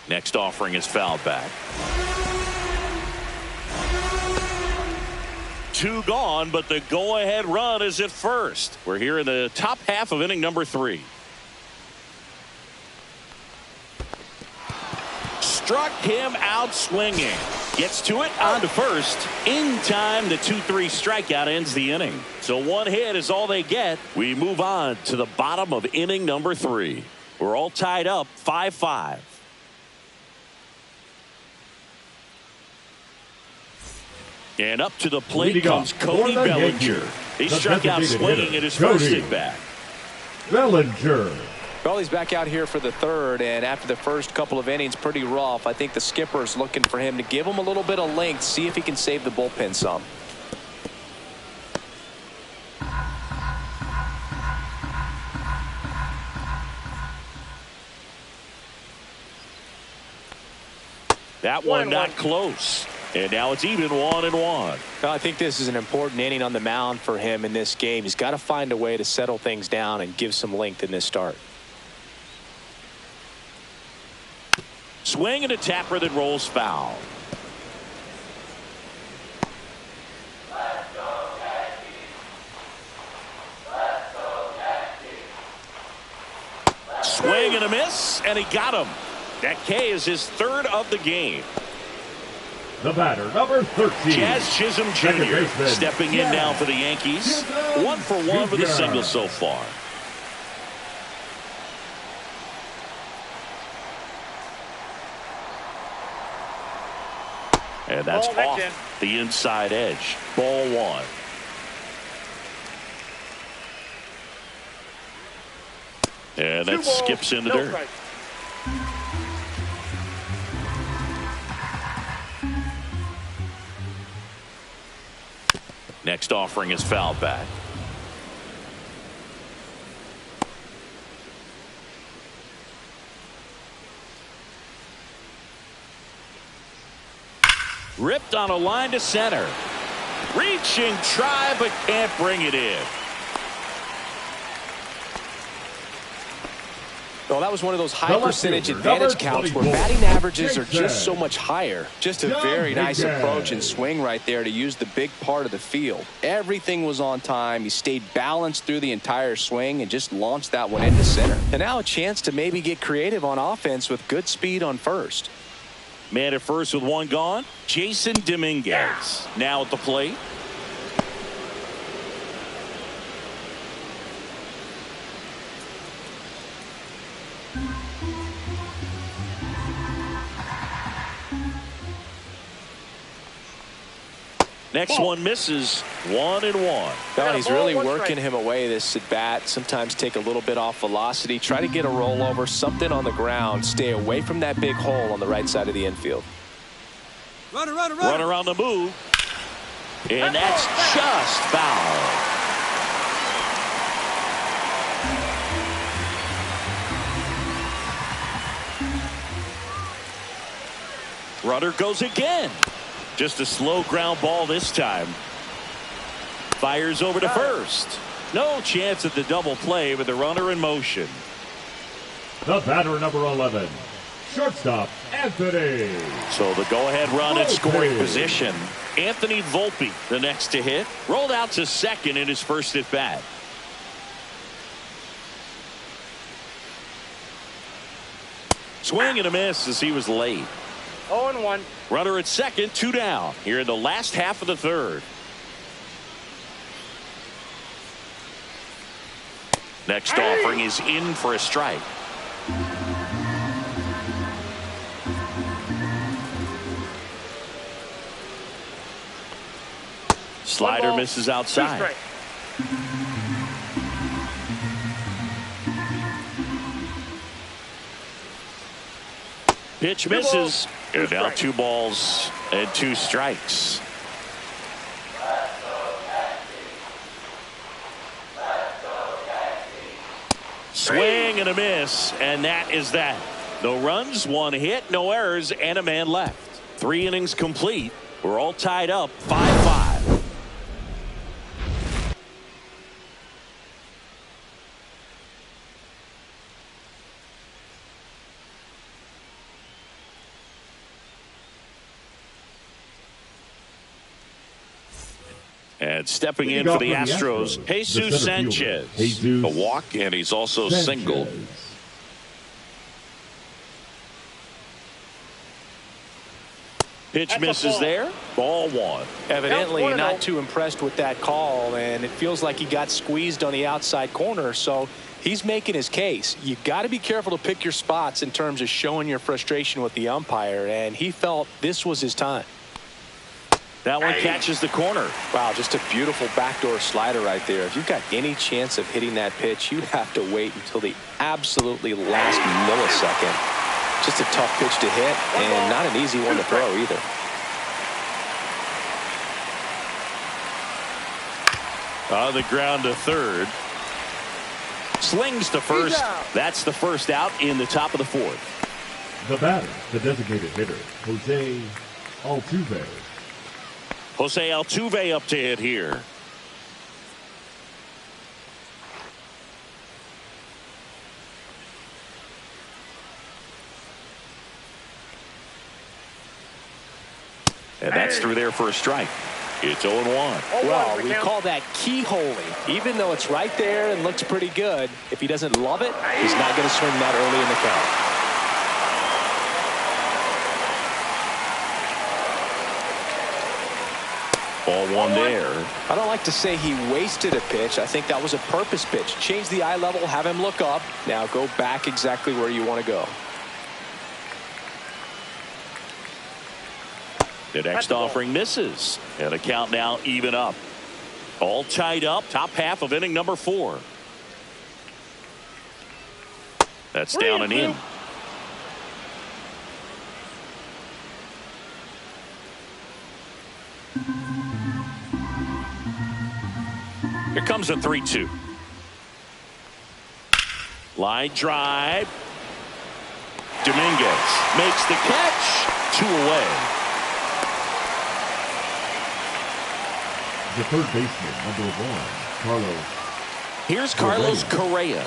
Next offering is fouled back. 2 gone, but the go-ahead run is at first. We're here in the top half of inning number 3. Struck him out swinging. Gets to it on to first. In time, the 2-3 strikeout ends the inning. So 1 hit is all they get. We move on to the bottom of inning number 3. We're all tied up 5-5. And up to the plate comes Cody Bellinger. He struck out swinging at his first at bat. Bellinger. Well, he's back out here for the 3rd, and after the first couple of innings, pretty rough. I think the skipper's looking for him to give him a little bit of length, see if he can save the bullpen some. That one not close. And now it's even 1-1. I think this is an important inning on the mound for him in this game. He's got to find a way to settle things down and give some length in this start. Swing and a tapper that rolls foul. Swing and a miss, and he got him. That K is his 3rd of the game. The batter, number 13. Jazz Chisholm Jr. stepping in now for the Yankees. 1 for 1 with a single so far. And that's off the inside edge. Ball 1. And that skips into dirt. Next offering is fouled back. Ripped on a line to center. Reaching try, but can't bring it in. Well, that was one of those high percentage advantage counts where batting averages are just so much higher. Just a very nice approach and swing right there to use the big part of the field. Everything was on time. He stayed balanced through the entire swing and just launched that one into center. And now a chance to maybe get creative on offense with good speed on first. Man at first with 1 gone. Jason Dominguez now at the plate. Next one misses. 1-1. Well, he's really working him away this at bat. Sometimes take a little bit off velocity. Try to get a rollover, something on the ground. Stay away from that big hole on the right side of the infield. Runner on the move. And that's just foul. Runner goes again. Just a slow ground ball this time. Fires over to first. No chance at the double play with the runner in motion. The batter, number 11, Shortstop, Anthony. So the go-ahead run at scoring Volpe. position. Anthony Volpe, the next to hit. Rolled out to second in his first at bat. Swing and a miss as he was late. 0-1. Runner at second, 2 down here in the last half of the third. Next offering is in for a strike. Slider misses outside. Pitch misses. And now 2 balls and 2 strikes. Swing and a miss, and that is that. No runs, 1 hit, no errors, and a man left. 3 innings complete. We're all tied up 5-5. And stepping in for the Astros, Jesus Sanchez. A walk, and he's also singled. Pitch misses there. Ball 1. Evidently not too impressed with that call, and it feels like he got squeezed on the outside corner, so he's making his case. You got to be careful to pick your spots in terms of showing your frustration with the umpire, and he felt this was his time. That one catches the corner. Wow, just a beautiful backdoor slider right there. If you've got any chance of hitting that pitch, you have to wait until the absolutely last millisecond. Just a tough pitch to hit, and not an easy one to throw either. On the ground to third. Slings to first. That's the first out in the top of the 4th. The batter, the designated hitter, Jose Altuve. Jose Altuve up to hit here. And that's through there for a strike. It's 0-1. Well, we call that keyholing. Even though it's right there and looks pretty good, if he doesn't love it, he's not going to swing that early in the count. Ball 1 there. I don't like to say he wasted a pitch. I think that was a purpose pitch. Change the eye level, have him look up. Now go back exactly where you want to go. The next offering misses. And the count now even up. All tied up. Top half of inning number 4. That's down and in. Here comes a 3-2. Line drive. Dominguez makes the catch. 2 away. The third baseman, number 1, Carlos. Here's Carlos Correa.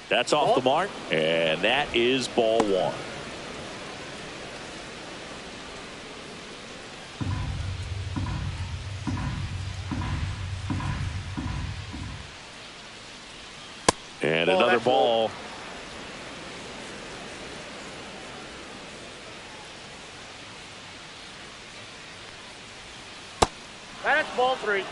That's off the mark, and that is ball 1. And another ball. That's ball 3.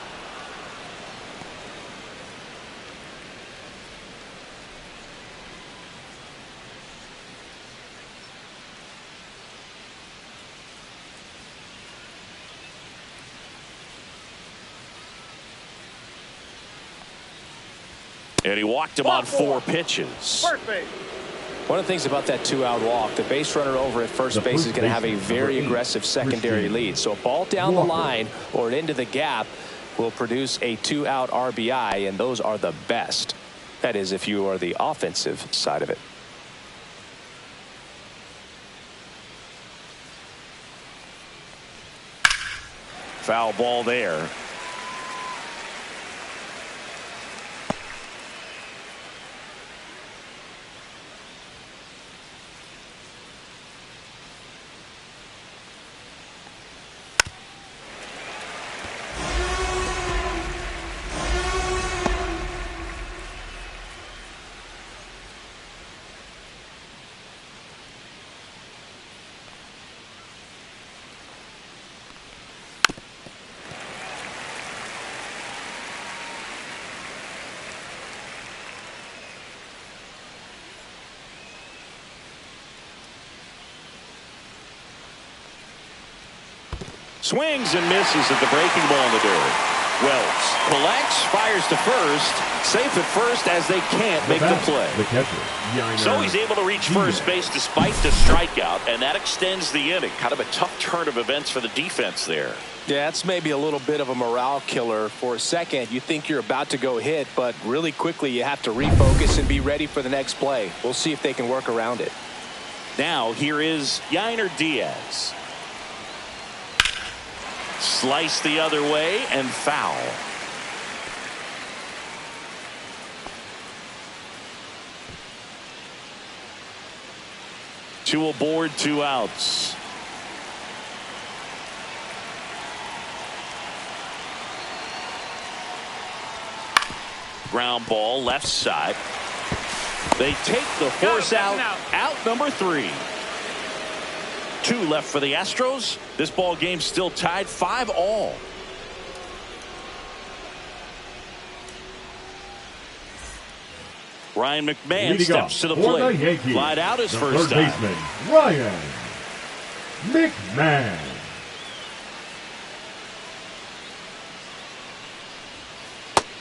And he walked him on 4 pitches. One of the things about that 2-out walk, the base runner over at first base is going to have a very aggressive secondary lead. So a ball down the line or into the gap will produce a 2-out RBI, and those are the best. That is, if you are the offensive side of it. Foul ball there. Swings and misses at the breaking ball in the dirt. Wells collects, fires to first, safe at first as they can't make the play. The catcher, So he's able to reach first base despite the strikeout, and that extends the inning. Kind of a tough turn of events for the defense there. Yeah, it's maybe a little bit of a morale killer. For a second, you think you're about to go hit, but really quickly you have to refocus and be ready for the next play. We'll see if they can work around it. Now here is Yainer Diaz. Slice the other way and foul. Two aboard, 2 outs. Ground ball left side. They take the force out. Out number 3. 2 left for the Astros. This ball game still tied 5-all. Ryan McMahon steps to the plate. Flied out his first time. Third baseman, Ryan McMahon.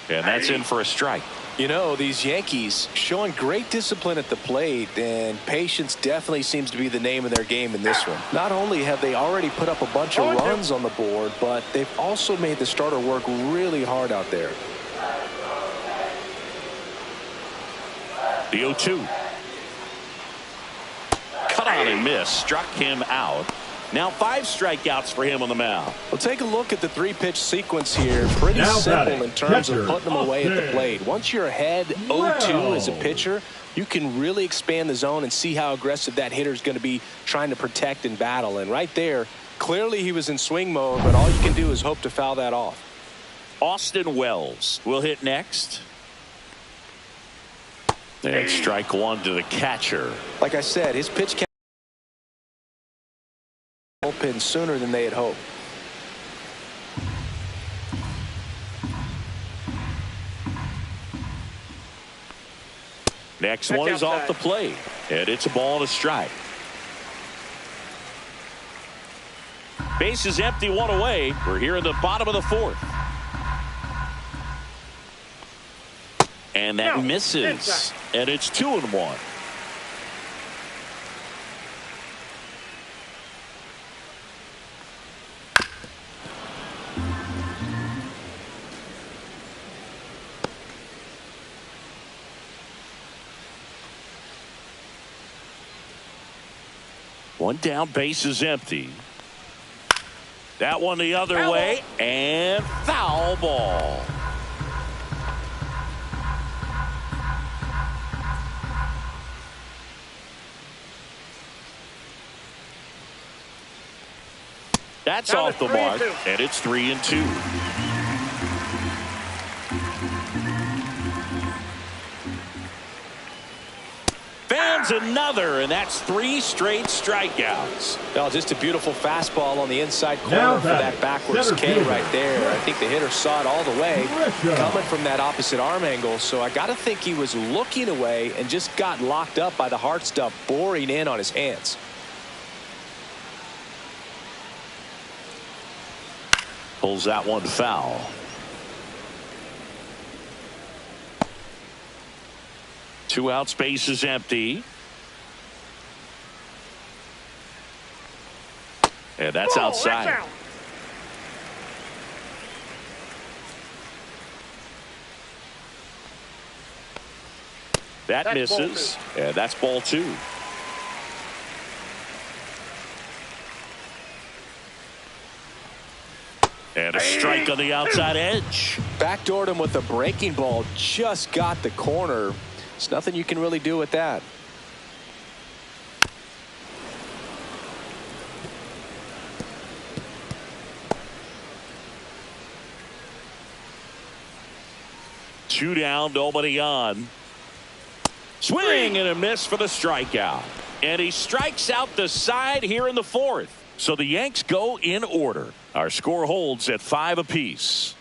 And that's in for a strike. You know, these Yankees showing great discipline at the plate, and patience definitely seems to be the name of their game in this one. Not only have they already put up a bunch of runs on the board, but they've also made the starter work really hard out there. The 0-2. Cut on and miss. Struck him out. Now 5 strikeouts for him on the mound. Well, take a look at the 3-pitch sequence here. Pretty simple in terms of putting them away at the plate. Once you're ahead 0-2 as a pitcher, you can really expand the zone and see how aggressive that hitter is going to be trying to protect and battle. And right there, clearly he was in swing mode, but all you can do is hope to foul that off. Austin Wells will hit next. And strike 1 to the catcher. Like I said, his pitch count bullpen sooner than they had hoped. Next one is off the plate, and it's a ball and a strike. Base is empty, 1 away. We're here in the bottom of the 4th. And that misses. And it's 2-1. One down, base is empty. That one the other way, and foul ball. That's off the mark, and it's 3-2. Fans another, and that's 3 straight strikeouts. Well, just a beautiful fastball on the inside corner for that backwards K right there. I think the hitter saw it all the way coming from that opposite arm angle. So I got to think he was looking away and just got locked up by the hard stuff boring in on his hands. Pulls that one foul. Two outs, base is empty. And that's outside. That's out. That misses. And that's ball 2. And a strike on the outside edge. Backdoored him with a breaking ball. Just got the corner. There's nothing you can really do with that. Two down, nobody on. Swing and a miss for the strikeout. And he strikes out the side here in the fourth. So the Yanks go in order. Our score holds at 5 apiece.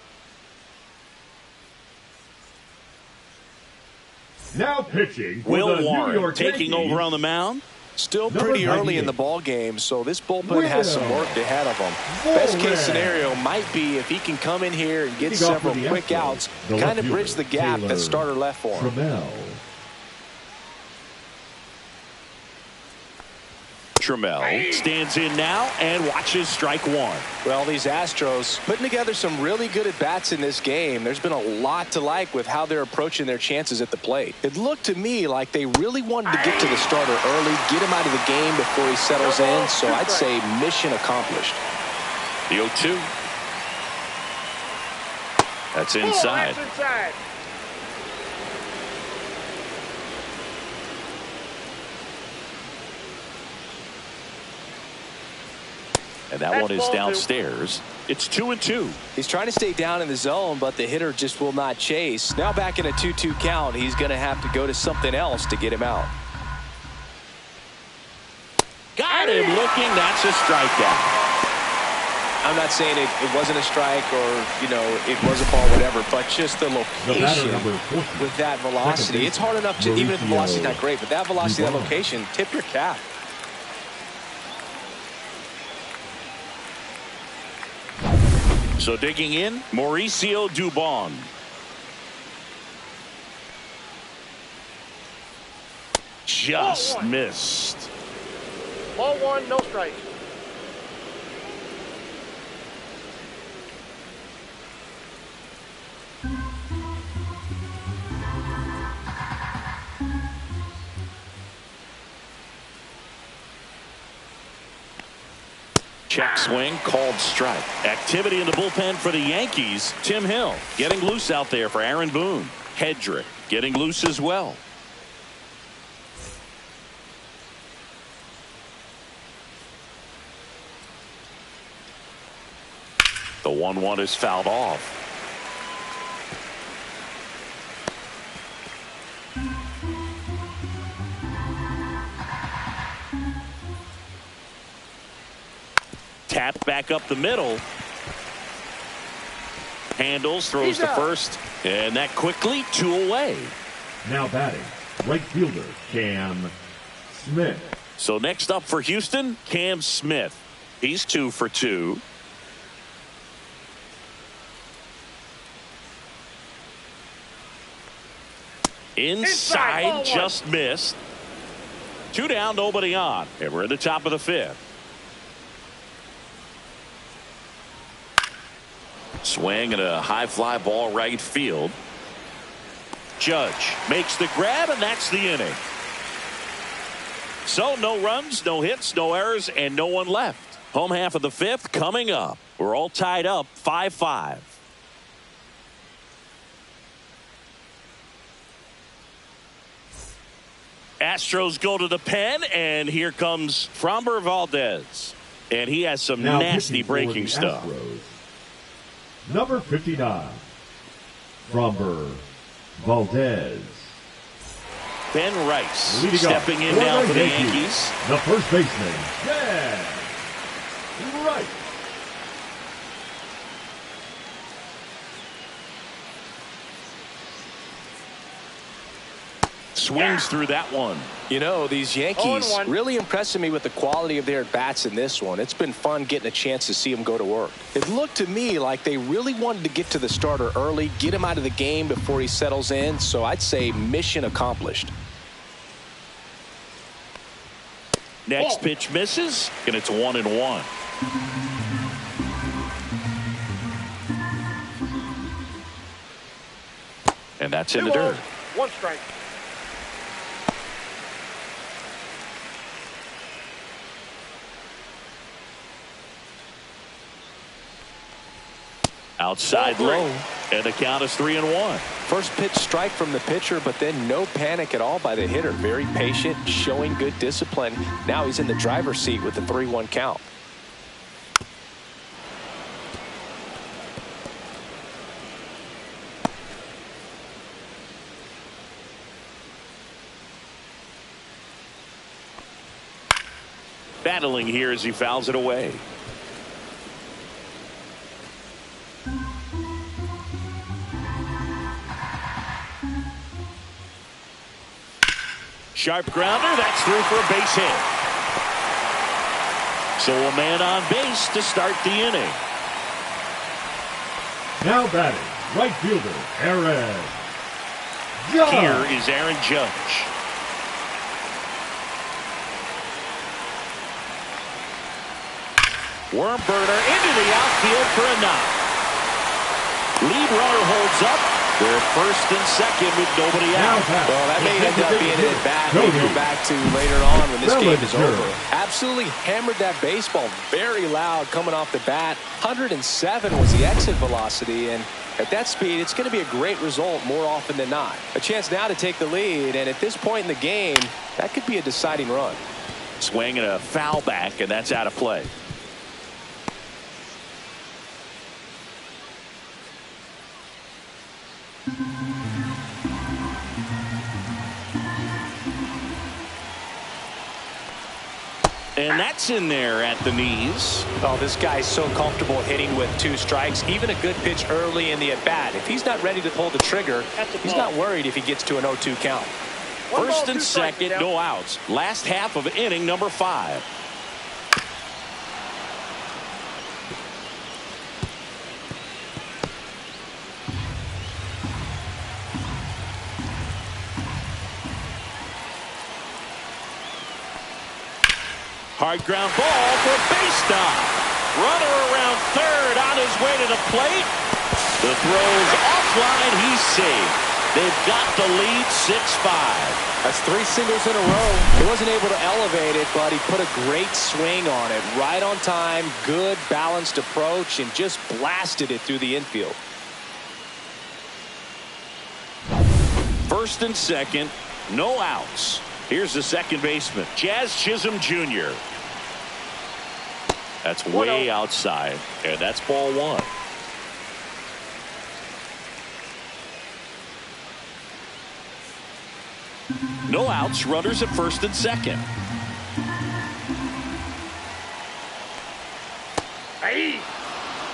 Now pitching for Will the New Warren York taking Yankees. over on the mound. Still Number pretty early 98. in the ball game, so this bullpen has some work ahead of them. Best case scenario might be if he can come in here and get Leading off for several the quick Astros, outs, the kind of left bridge the fielder, gap Taylor that starter left for him. Trammell stands in now and watches strike one. Well, these Astros putting together some really good at-bats in this game. There's been a lot to like with how they're approaching their chances at the plate. It looked to me like they really wanted to get to the starter early, get him out of the game before he settles in, so I'd say mission accomplished. The 0-2. That's inside. That's inside. And that one is downstairs. It's 2-2. He's trying to stay down in the zone, but the hitter just will not chase. Now back in a 2-2 count, he's going to have to go to something else to get him out. Got him looking. That's a strikeout. I'm not saying it wasn't a strike or, you know, it was a ball, whatever, but just the location with that velocity. It's hard enough to, even if the velocity's not great, but that velocity, that location, tip your cap. So digging in, Mauricio Dubon. Just missed. Ball one, no strike. Check swing, called strike. Activity in the bullpen for the Yankees. Tim Hill getting loose out there for Aaron Boone. Hedrick getting loose as well. The 1-1 is fouled off. Tapped back up the middle. Handles, throws to first, and that quickly 2 away. Now batting, right fielder Cam Smith. So next up for Houston, Cam Smith. He's 2 for 2. Inside, just missed. 2 down, nobody on. And we're in the top of the 5th. Swing and a high fly ball right field. Judge makes the grab, and that's the inning. So no runs, no hits, no errors, and no one left. Home half of the 5th coming up. We're all tied up 5-5. Astros go to the pen, and here comes Framber Valdez. And he has some Now nasty breaking stuff. Astros, number 59, Framber Valdez. Ben Rice Leading stepping in for now the for the Yankees, Yankees. the first baseman, Ben Rice. Swings through that one. You know, these Yankees 0-1. really impressing me with the quality of their at-bats in this one. It's been fun getting a chance to see them go to work. It looked to me like they really wanted to get to the starter early, get him out of the game before he settles in, so I'd say mission accomplished. Next pitch misses, and it's 1-1. And that's in the dirt. 1 strike. Outside low, and the count is 3-1. First pitch strike from the pitcher, but then no panic at all by the hitter. Very patient, showing good discipline. Now he's in the driver's seat with the 3-1 count. Battling here as he fouls it away. Sharp grounder, that's through for a base hit. So a man on base to start the inning. Now batting, right fielder, Aaron Judge. Here is Aaron Judge. Worm burner into the outfield for a knock. Lead runner holds up. They're at first and second with nobody out. Well, that may end up being an at-bat we go back to later on when this game is over. Absolutely hammered that baseball. Very loud coming off the bat. 107 was the exit velocity, and at that speed, it's going to be a great result more often than not. A chance now to take the lead, and at this point in the game, that could be a deciding run. Swing and a foul back, and that's out of play. And that's in there at the knees. Oh, this guy's so comfortable hitting with 2 strikes. Even a good pitch early in the at-bat. If he's not ready to pull the trigger, he's not worried if he gets to an 0-2 count. First and second, no outs. Last half of inning number 5. Hard ground ball for a base stop. Runner around third on his way to the plate. The throw's offline. He's safe. They've got the lead 6-5. That's 3 singles in a row. He wasn't able to elevate it, but he put a great swing on it. Right on time, good balanced approach, and just blasted it through the infield. First and second, no outs. Here's the second baseman, Jazz Chisholm Jr. That's way outside, and that's ball 1. No outs, runners at first and second.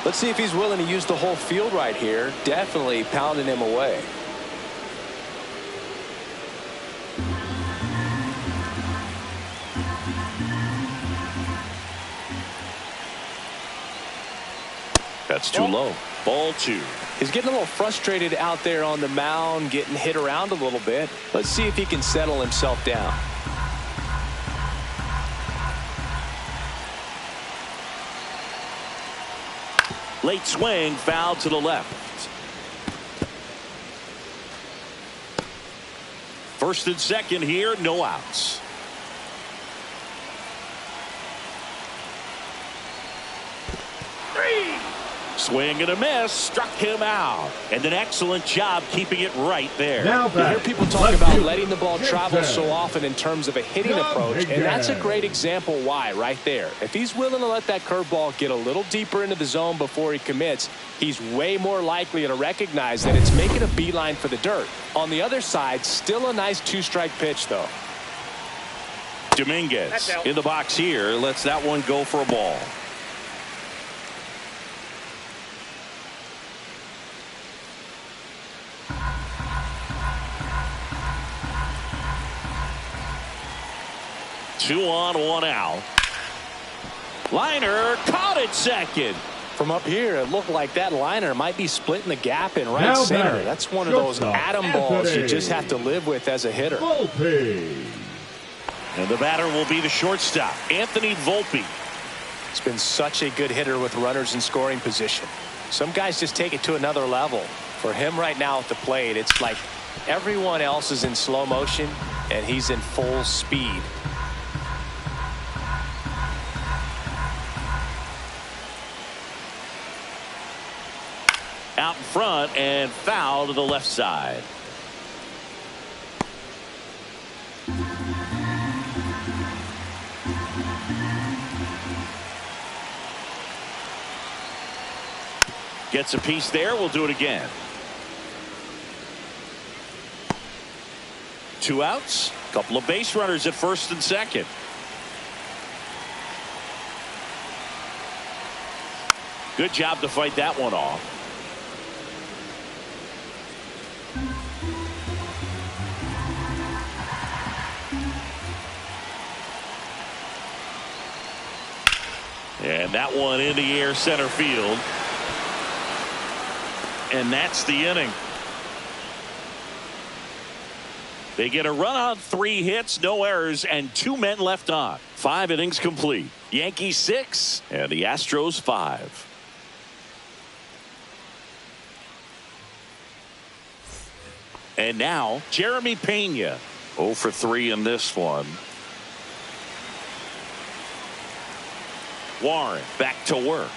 Let's see if he's willing to use the whole field right here. Definitely pounding him away. That's too low. Ball 2. He's getting a little frustrated out there on the mound, getting hit around a little bit. Let's see if he can settle himself down. Late swing, foul to the left. First and second here, no outs. Swing and a miss, struck him out. And an excellent job keeping it right there. You hear people talk about letting the ball travel so often in terms of a hitting approach, and that's a great example why right there. If he's willing to let that curveball get a little deeper into the zone before he commits, he's way more likely to recognize that it's making a beeline for the dirt. On the other side, still a nice 2-strike pitch, though. Dominguez in the box here, lets that one go for a ball. Two on, one out. Liner caught it second. From up here, it looked like that liner might be splitting the gap in right center. That's one of those atom balls you just have to live with as a hitter. Volpe. And the batter will be the shortstop, Anthony Volpe. He's been such a good hitter with runners in scoring position. Some guys just take it to another level. For him right now at the plate, it's like everyone else is in slow motion and he's in full speed. out in front and foul to the left side. Gets a piece there. We'll do it again. 2 outs. Couple of base runners at first and second. Good job to fight that one off. And that one in the air center field. And that's the inning. They get a run on 3 hits, no errors, and 2 men left on. 5 innings complete. Yankees 6 and the Astros 5. And now Jeremy Pena. 0 for 3 in this one. Warren back to work.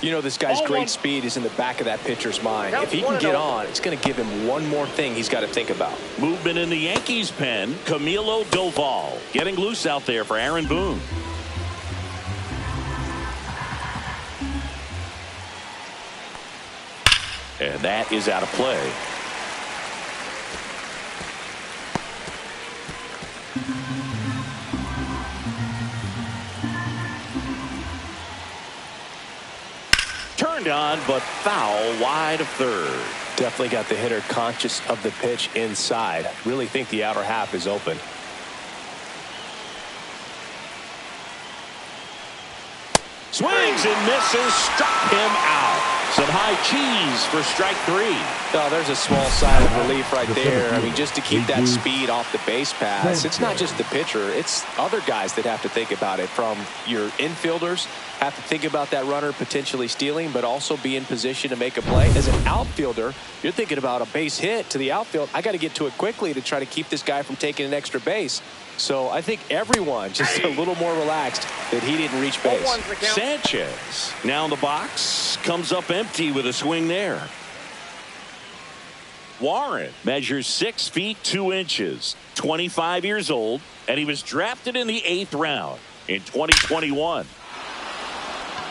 You know, this guy's great speed is in the back of that pitcher's mind. If he can get on, it's going to give him one more thing he's got to think about. Movement in the Yankees pen. Camilo Doval getting loose out there for Aaron Boone. And that is out of play. Turned on, but foul wide of third. Definitely got the hitter conscious of the pitch inside. Really think the outer half is open. Swings and misses. Struck him out. Some high cheese for strike 3. Oh, there's a small sigh of relief right there. I mean, just to keep that speed off the base pass. It's not just the pitcher. It's other guys that have to think about it. From your infielders, have to think about that runner potentially stealing, but also be in position to make a play. As an outfielder, you're thinking about a base hit to the outfield. I got to get to it quickly to try to keep this guy from taking an extra base. So I think everyone just a little more relaxed that he didn't reach base. Sanchez now in the box, comes up empty with a swing there. Warren measures 6 feet 2 inches, 25 years old, and he was drafted in the 8th round in 2021.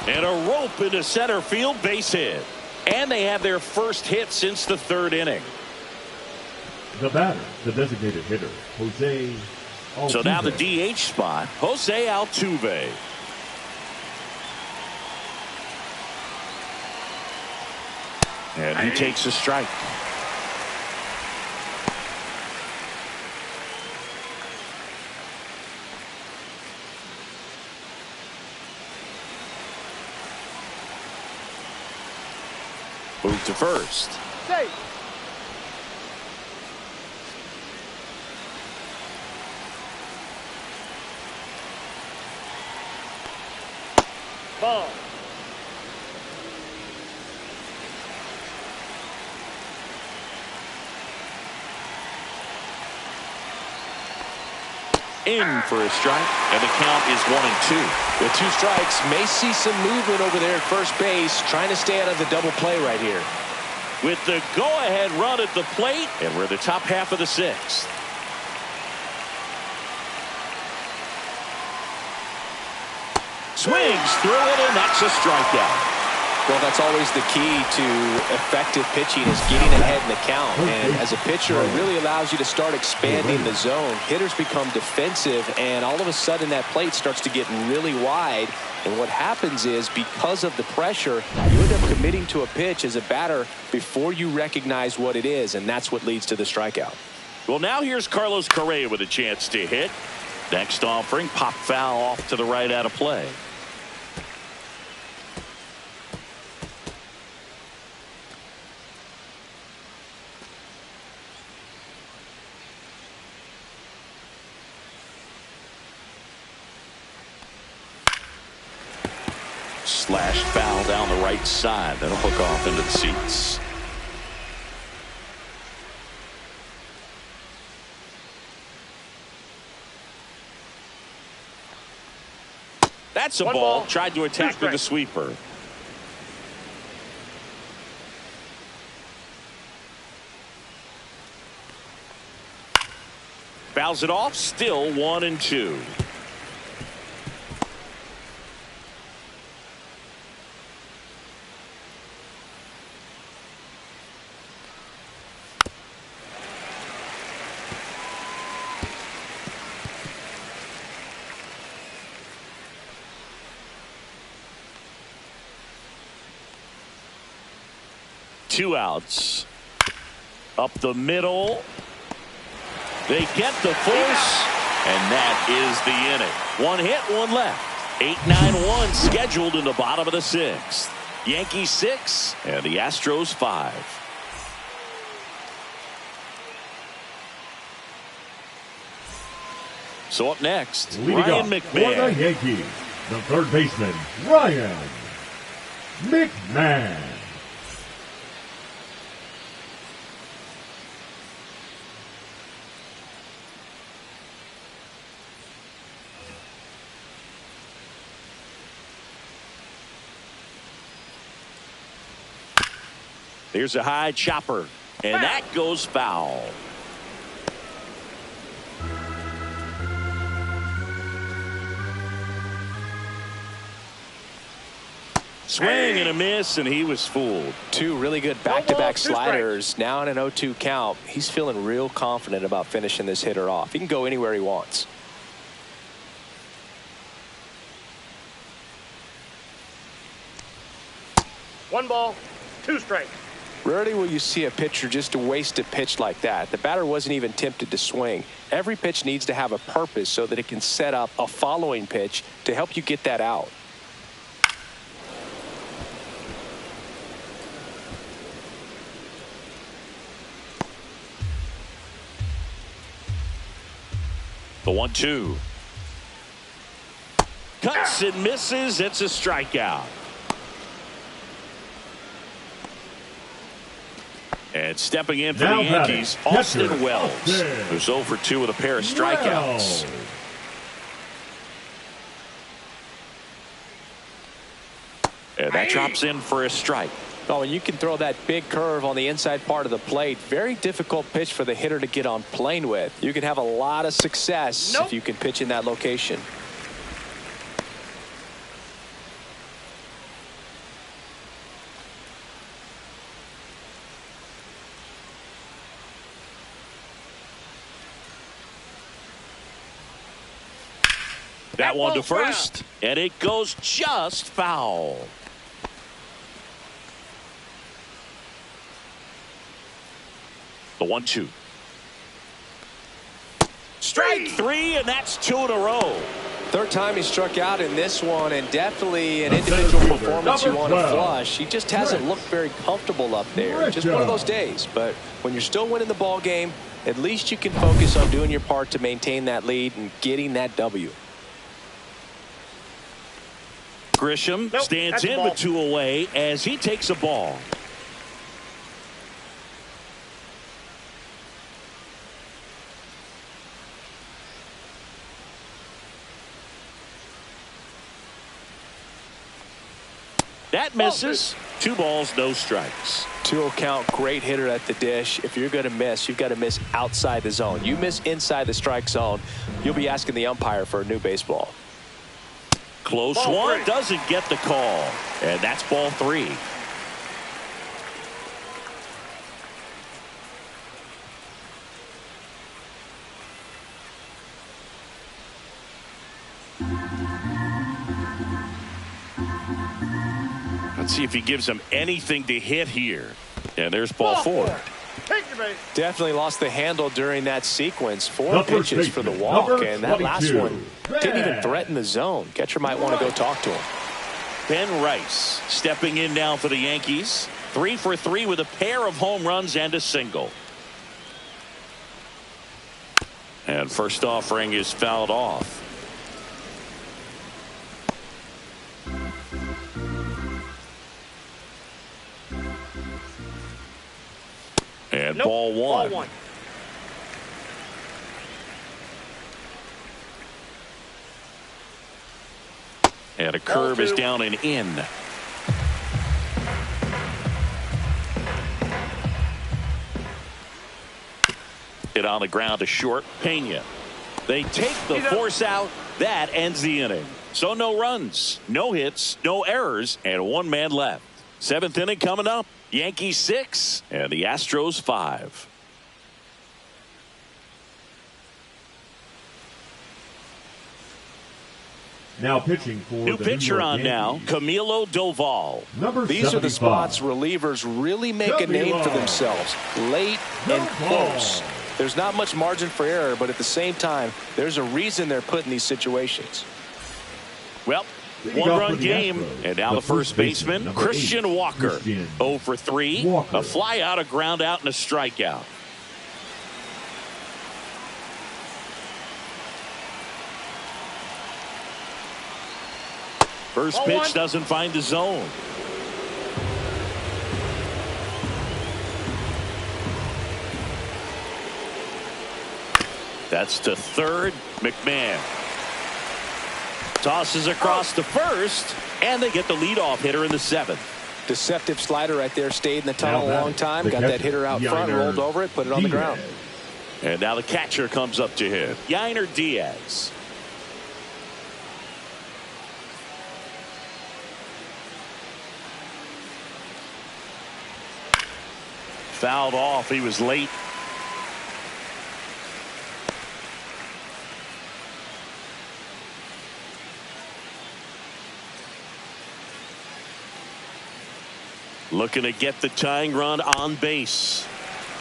And a rope into center field, base hit. And they have their first hit since the 3rd inning. The batter, the designated hitter, Jose Altuve. So now the DH spot, Jose Altuve. And he takes a strike. Move to first. Safe. Ball. In for a strike, and the count is 1-2. With 2 strikes, may see some movement over there at first base, trying to stay out of the double play right here. With the go-ahead run at the plate, and we're in the top half of the 6th. Swings through it, and that's a strikeout. Well, that's always the key to effective pitching is getting ahead in the count. And as a pitcher, it really allows you to start expanding the zone. Hitters become defensive, and all of a sudden that plate starts to get really wide. And what happens is, because of the pressure, you end up committing to a pitch as a batter before you recognize what it is, and that's what leads to the strikeout. Well, now here's Carlos Correa with a chance to hit. Next offering, pop foul off to the right, out of play. Slash foul down the right side. That'll hook off into the seats. That's a ball. Tried to attack with the sweeper. fouls it off. Still 1-2. Two outs. Up the middle. They get the force, and that is the inning. One hit, one left. 8-9-1 scheduled in the bottom of the sixth. Yankees 6 and the Astros 5. So up next, Leading Ryan up for the McMahon. Yankees, the third baseman, Ryan McMahon. Here's a high chopper, and that goes foul. Swing and a miss, and he was fooled. Two really good back-to-back sliders. Now in an 0-2 count. He's feeling real confident about finishing this hitter off. He can go anywhere he wants. One ball, two strikes. Rarely will you see a pitcher just waste a pitch like that. The batter wasn't even tempted to swing. Every pitch needs to have a purpose so that it can set up a following pitch to help you get that out. The 1-2. Cuts and misses. It's a strikeout. And stepping in for Now the Yankees, batting, Austin catcher, Wells, Austin who's 0 for 2 with a pair of strikeouts. And that drops in for a strike. Oh, and you can throw that big curve on the inside part of the plate. Very difficult pitch for the hitter to get on plane with. You can have a lot of success if you can pitch in that location. That one to first, and it goes just foul. The 1-2. Strike three, and that's 2 in a row. Third time he struck out in this one, and definitely an individual performance you want to flush. He just hasn't looked very comfortable up there. Just one of those days. But when you're still winning the ball game, at least you can focus on doing your part to maintain that lead and getting that W. Grisham stands in with 2 away as he takes a ball. That misses. 2 balls, no strikes. 2-0 count, great hitter at the dish. If you're going to miss, you've got to miss outside the zone. You miss inside the strike zone, you'll be asking the umpire for a new baseball. Close one, doesn't get the call. And that's ball 3. Let's see if he gives him anything to hit here. And there's ball 4. Definitely lost the handle during that sequence. 4 pitches for the walk, and that last one didn't even threaten the zone. Catcher might want to go talk to him. Ben Rice stepping in now for the Yankees. 3 for 3 with a pair of home runs and a single. And first offering is fouled off. And ball 1. And a curve is down and in. Hit on the ground to short. Pena They take the force out. That ends the inning. So no runs, no hits, no errors, and one man left. Seventh inning coming up. Yankees 6 and the Astros 5. Now pitching for New the pitcher New York on now, Yankees. Camilo Doval. Number These 75. are the spots relievers really make a name for themselves. Late and close. There's not much margin for error, but at the same time, there's a reason they're put in these situations. Well, one-run game, Astros, and now the first baseman, Christian Walker. 0 for 3, Walker. a fly out, a ground out, and a strikeout. First pitch doesn't find the zone. That's to third. McMahon tosses across to first, and they get the leadoff hitter in the 7th. Deceptive slider right there. Stayed in the tunnel a long time. Got that hitter out front, rolled over it, put it on the ground. And now the catcher comes up to hit. Yainer Diaz. Fouled off. He was late. Looking to get the tying run on base.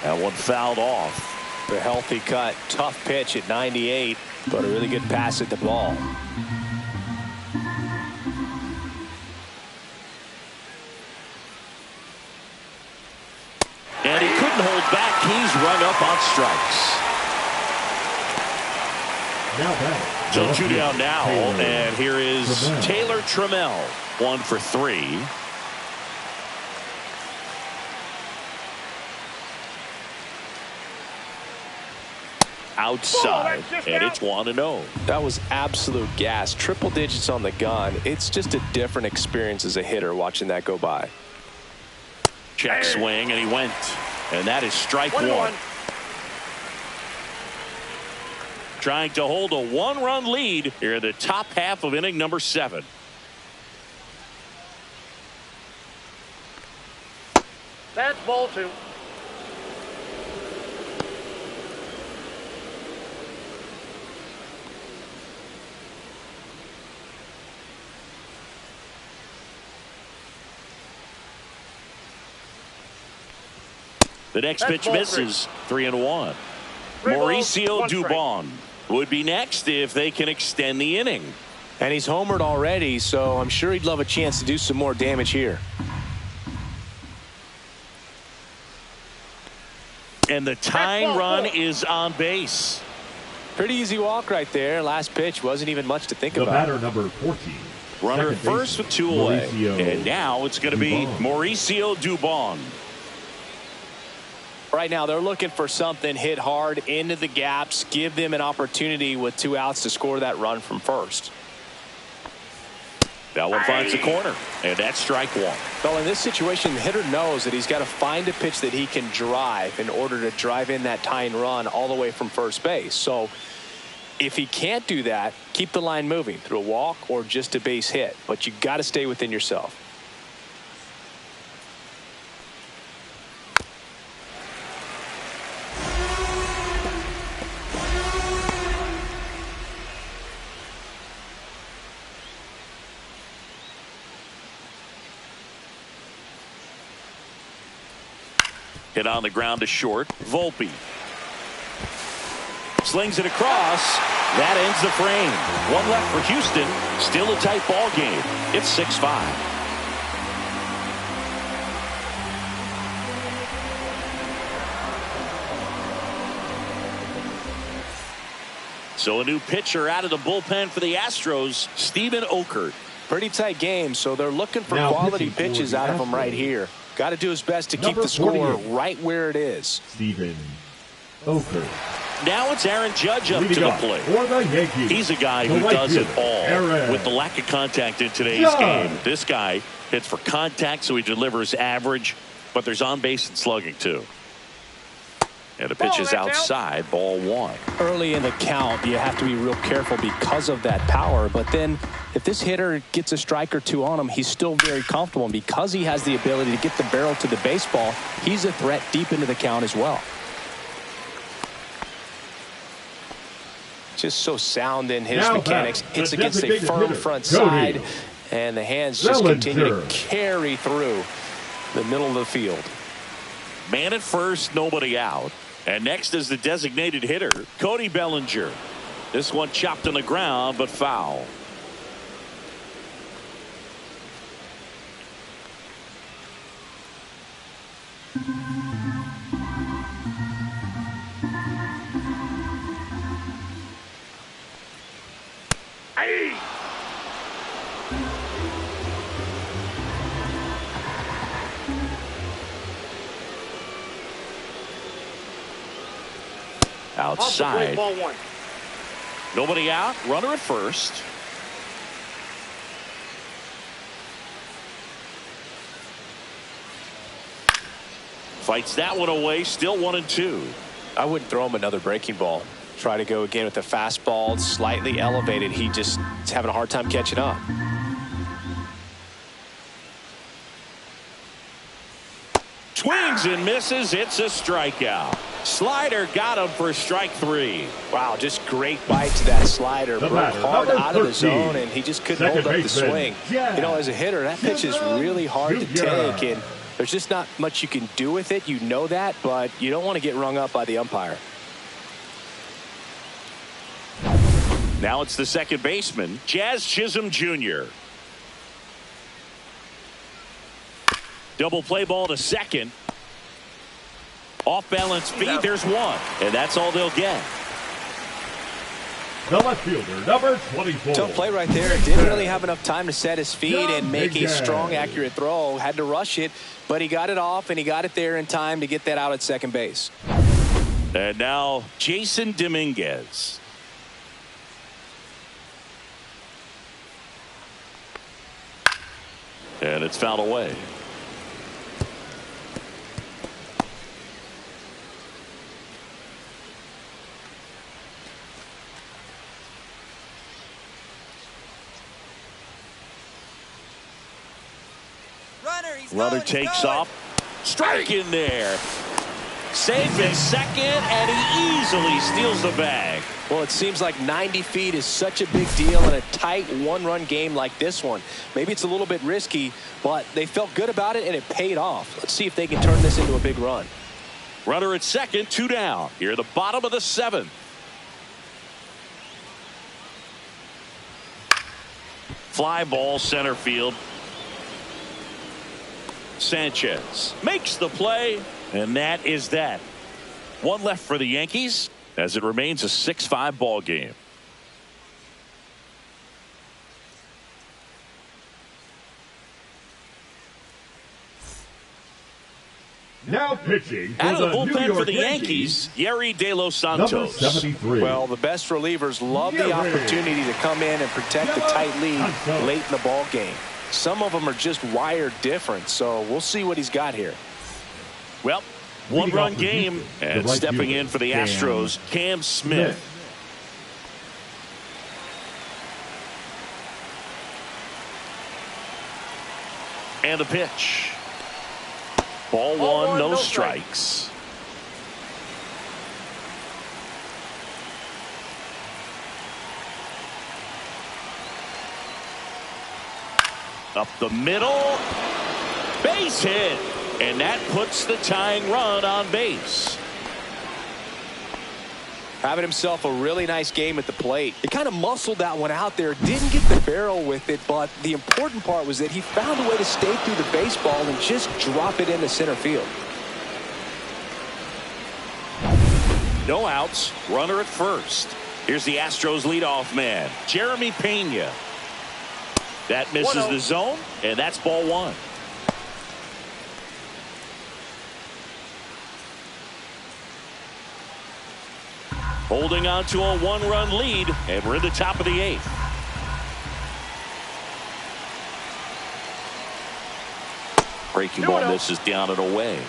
That one fouled off. A healthy cut. Tough pitch at 98, but a really good pass at the ball. And he couldn't hold back. He's run up on strikes. Now back. So 2 down now, and here is Taylor Trammell. 1 for 3. Outside, and it's 1-0. That was absolute gas. Triple digits on the gun. It's just a different experience as a hitter watching that go by. Check swing, and he went. And that is strike 1. Trying to hold a 1-run lead here in the top half of inning number 7. That's ball 2. The next pitch misses. 3-1. Mauricio Dubon would be next if they can extend the inning. And he's homered already, so I'm sure he'd love a chance to do some more damage here. And the tying run is on base. Pretty easy walk right there. Last pitch wasn't even much to think The about. batter number 14. Runner at first with 2 away. And now it's going to be Mauricio Dubon. Right now they're looking for something hit hard into the gaps, give them an opportunity with 2 outs to score that run from first. That one finds the corner, and that's strike 1. Well, in this situation, the hitter knows that he's got to find a pitch that he can drive in order to drive in that tying run all the way from first base. So if he can't do that, keep the line moving through a walk or just a base hit, but you got to stay within yourself. Hit on the ground to short. Volpe slings it across. That ends the frame. 1 left for Houston. Still a tight ball game. It's 6-5. So a new pitcher out of the bullpen for the Astros, Steven Okert. Pretty tight game, so they're looking for quality pitches out of him right here. Got to do his best to keep the score right where it is. Steven Okert. Now it's Aaron Judge up to the plate. For the Yankees. He's a guy who does it all with the lack of contact in today's game. This guy hits for contact, so he delivers average, but there's on base and slugging too. And the pitch is outside, ball one. Early in the count, you have to be real careful because of that power. But then if this hitter gets a strike or two on him, he's still very comfortable. And because he has the ability to get the barrel to the baseball, he's a threat deep into the count as well. Just so sound in his mechanics. Hits against a firm front side. And the hands just continue to carry through the middle of the field. Man at first, nobody out. And next is the designated hitter, Cody Bellinger. This one chopped on the ground, but foul. Hey! Outside. Ball one. Nobody out. Runner at first. Fights that one away. Still 1-2. I wouldn't throw him another breaking ball. Try to go again with the fastball, slightly elevated. He just is having a hard time catching up. Swings and misses. It's a strikeout. Slider got him for strike 3. Wow, just great bite to that slider. Broke hard out of the zone, and he just couldn't hold up the swing. You know, as a hitter, that pitch is really hard to take, and there's just not much you can do with it. You know that, but you don't want to get rung up by the umpire. Now it's the second baseman, Jazz Chisholm Jr. Double play ball to second. Off balance feet. There's one. And that's all they'll get. The left fielder, number 24. Tough play right there. Didn't really have enough time to set his feet and make a strong, accurate throw. Had to rush it, but he got it off, and he got it there in time to get that out at second base. And now Jason Dominguez. And it's fouled away. Runner takes off. Strike in there. Safe in second, and he easily steals the bag. Well, it seems like 90 feet is such a big deal in a tight one-run game like this one. Maybe it's a little bit risky, but they felt good about it, and it paid off. Let's see if they can turn this into a big run. Runner at second, 2 down. Here at the bottom of the 7th. Fly ball center field. Sanchez makes the play, and that is that. One left for the Yankees as it remains a 6-5 ball game. Now pitching for out of the bullpen New York for the Yankees, Yerry De Los number Santos. 73. Well, the best relievers love the opportunity to come in and protect the tight lead late in the ball game. Some of them are just wired different, so we'll see what he's got here. Well, one-run game, and stepping in for the Astros, Cam Smith. And the pitch. Ball one, no strikes. Up the middle. Base hit. And that puts the tying run on base. Having himself a really nice game at the plate. He kind of muscled that one out there. Didn't get the barrel with it, but the important part was that he found a way to stay through the baseball and just drop it into center field. No outs. Runner at first. Here's the Astros leadoff man, Jeremy Pena. That misses the zone, and that's ball one. Holding on to a one-run lead, and we're in the top of the 8th. Breaking ball misses down and away.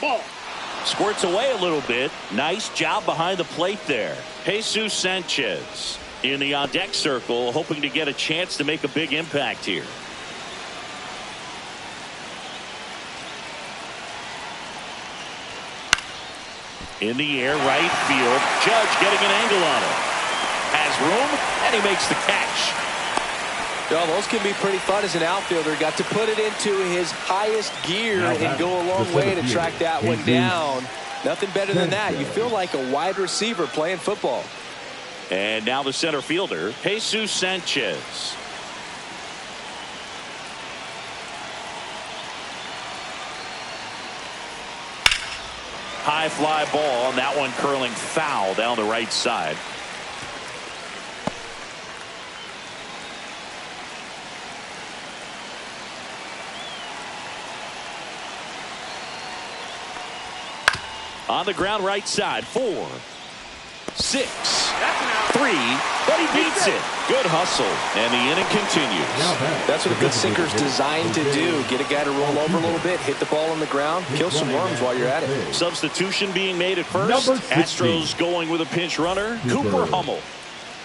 Ball. Squirts away a little bit. Nice job behind the plate there. Jesus Sanchez in the on-deck circle, hoping to get a chance to make a big impact here. In the air, right field. Judge getting an angle on it. Has room, and he makes the catch. Well, those can be pretty fun as an outfielder. Got to put it into his highest gear and go a long way to track that one down. Nothing better than that. You feel like a wide receiver playing football. And now the center fielder, Jesus Sanchez. High fly ball, and that one curling foul down the right side. On the ground right side, 4, 6, 3, but he beats it. Good hustle, and the inning continues. That's what a good sinker's designed to do. Get a guy to roll over a little bit, hit the ball on the ground, kill some worms while you're at it. Substitution being made at first. Astros going with a pinch runner. Cooper Hummel.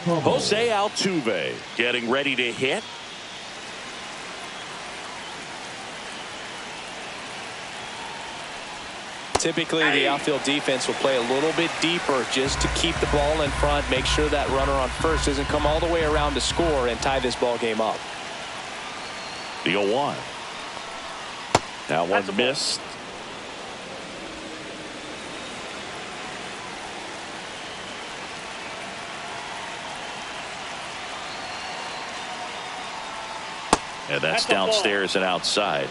Jose Altuve getting ready to hit. Typically, the outfield defense will play a little bit deeper just to keep the ball in front, make sure that runner on first doesn't come all the way around to score and tie this ball game up. The 0-1. Now one missed. And that's downstairs and outside.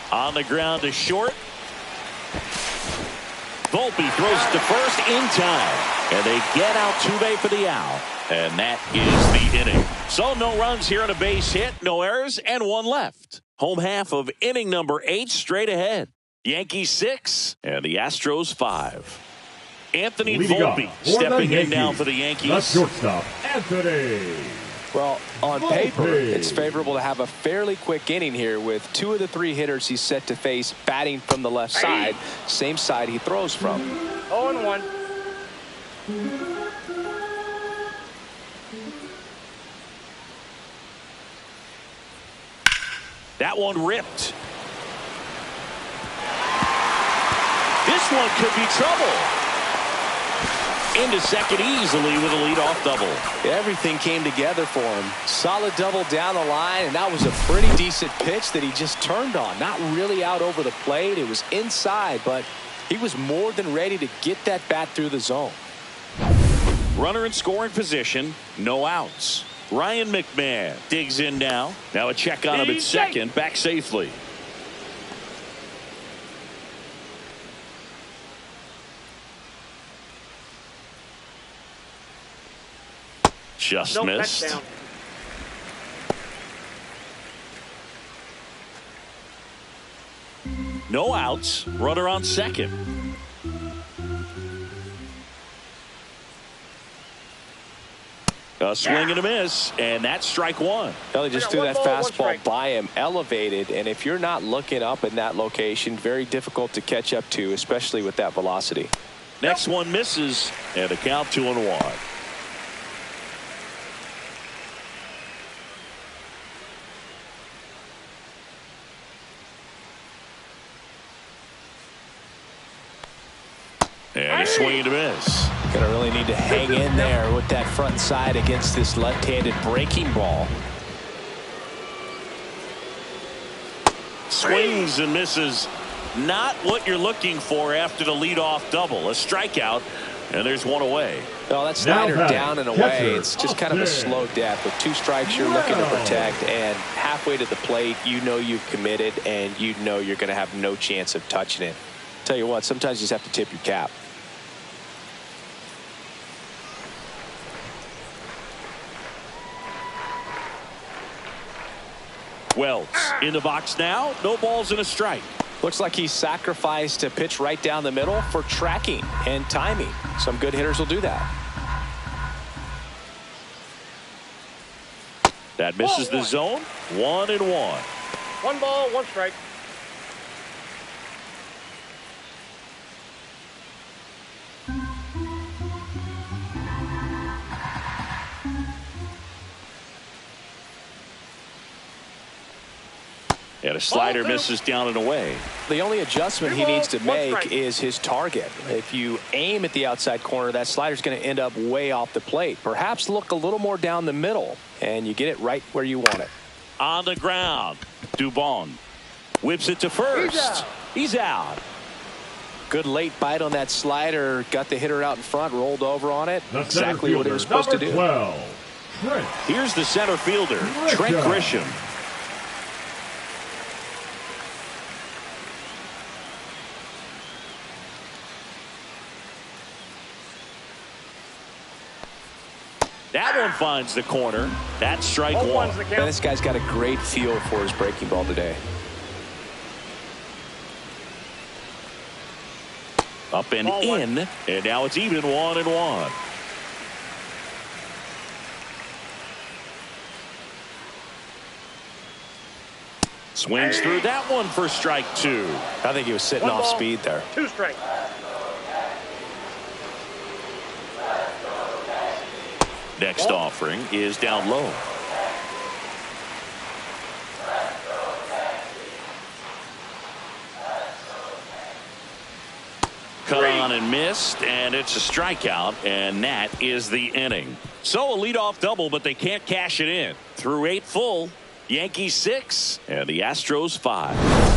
On the ground to short. Volpe throws it to first in time. And they get Altuve for the out. And that is the inning. So no runs here on a base hit, no errors, and one left. Home half of inning number 8 straight ahead. Yankees 6 and the Astros 5. Anthony Volpe stepping in now for the Yankees. The shortstop, Anthony. Well, on paper, it's favorable to have a fairly quick inning here with 2 of the 3 hitters he's set to face batting from the left side, same side he throws from. 0-1. That one ripped. This one could be trouble. Into second easily with a leadoff double. Everything came together for him. Solid double down the line, and that was a pretty decent pitch that he just turned on. Not really out over the plate. It was inside, but he was more than ready to get that bat through the zone. Runner in scoring position, no outs. Ryan McMahon digs in now. Now a check on him at second, back safely. Just missed. That's down. No outs. Runner on second. A swing and a miss, and that's strike 1. Well, he just threw that fastball by him, elevated, and if you're not looking up in that location, very difficult to catch up to, especially with that velocity. Next one misses, and a count 2-1. And a swing and a miss. Gonna really need to hang in there with that front side against this left-handed breaking ball. Swings and misses. Not what you're looking for after the leadoff double. A strikeout, and there's one away. Well, that's Snyder down and away. It's just kind of a slow death. With 2 strikes, you're looking to protect, and halfway to the plate, you know you've committed, and you know you're going to have no chance of touching it. Tell you what, sometimes you just have to tip your cap. Wells in the box now. No balls and a strike. Looks like he sacrificed a pitch right down the middle for tracking and timing. Some good hitters will do that. That misses the zone. 1-1. 1 ball, 1 strike. And a slider misses down and away. The only adjustment he needs to make is his target. If you aim at the outside corner, that slider's going to end up way off the plate. Perhaps look a little more down the middle, and you get it right where you want it. On the ground, Dubon whips it to first. He's out. Good late bite on that slider. Got the hitter out in front, rolled over on it. The Exactly what he was supposed to do. 12, Trent. Here's the center fielder, Trent Grisham. That one finds the corner. That's strike 1. And this guy's got a great feel for his breaking ball today. Up and in, and now it's even 1-1. Swings through that one for strike 2. I think he was sitting off speed there. 2 strikes. Next offering is down low. Cut on and missed, and it's a strikeout, and that is the inning. So a leadoff double, but they can't cash it in. Through 8 full, Yankees 6 and the Astros 5.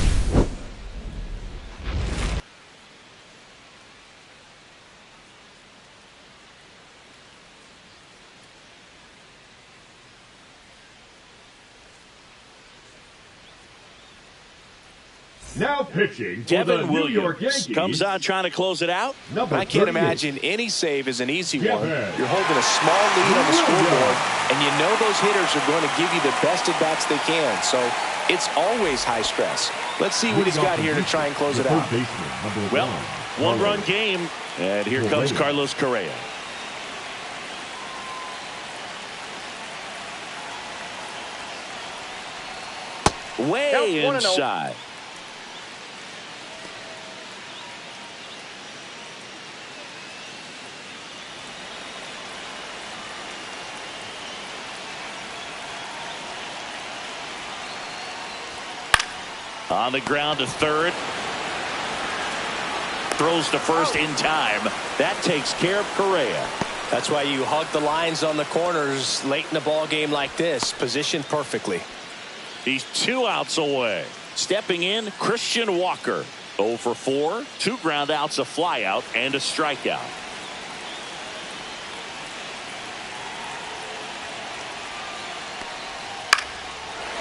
Now pitching for Devin the New York Williams Yankees. comes on trying to close it out. I can't imagine any save is an easy one. Yeah. You're holding a small lead on the scoreboard, and you know those hitters are going to give you the best at bats they can. So it's always high stress. Let's see what he's got here to try and close it out. Well, 1-run game, and here comes Carlos Correa. Way inside. On the ground to third. Throws to first in time. That takes care of Correa. That's why you hug the lines on the corners late in the ball game like this. Positioned perfectly. He's 2 outs away. Stepping in, Christian Walker. 0 for 4. 2 ground outs, a fly out, and a strikeout.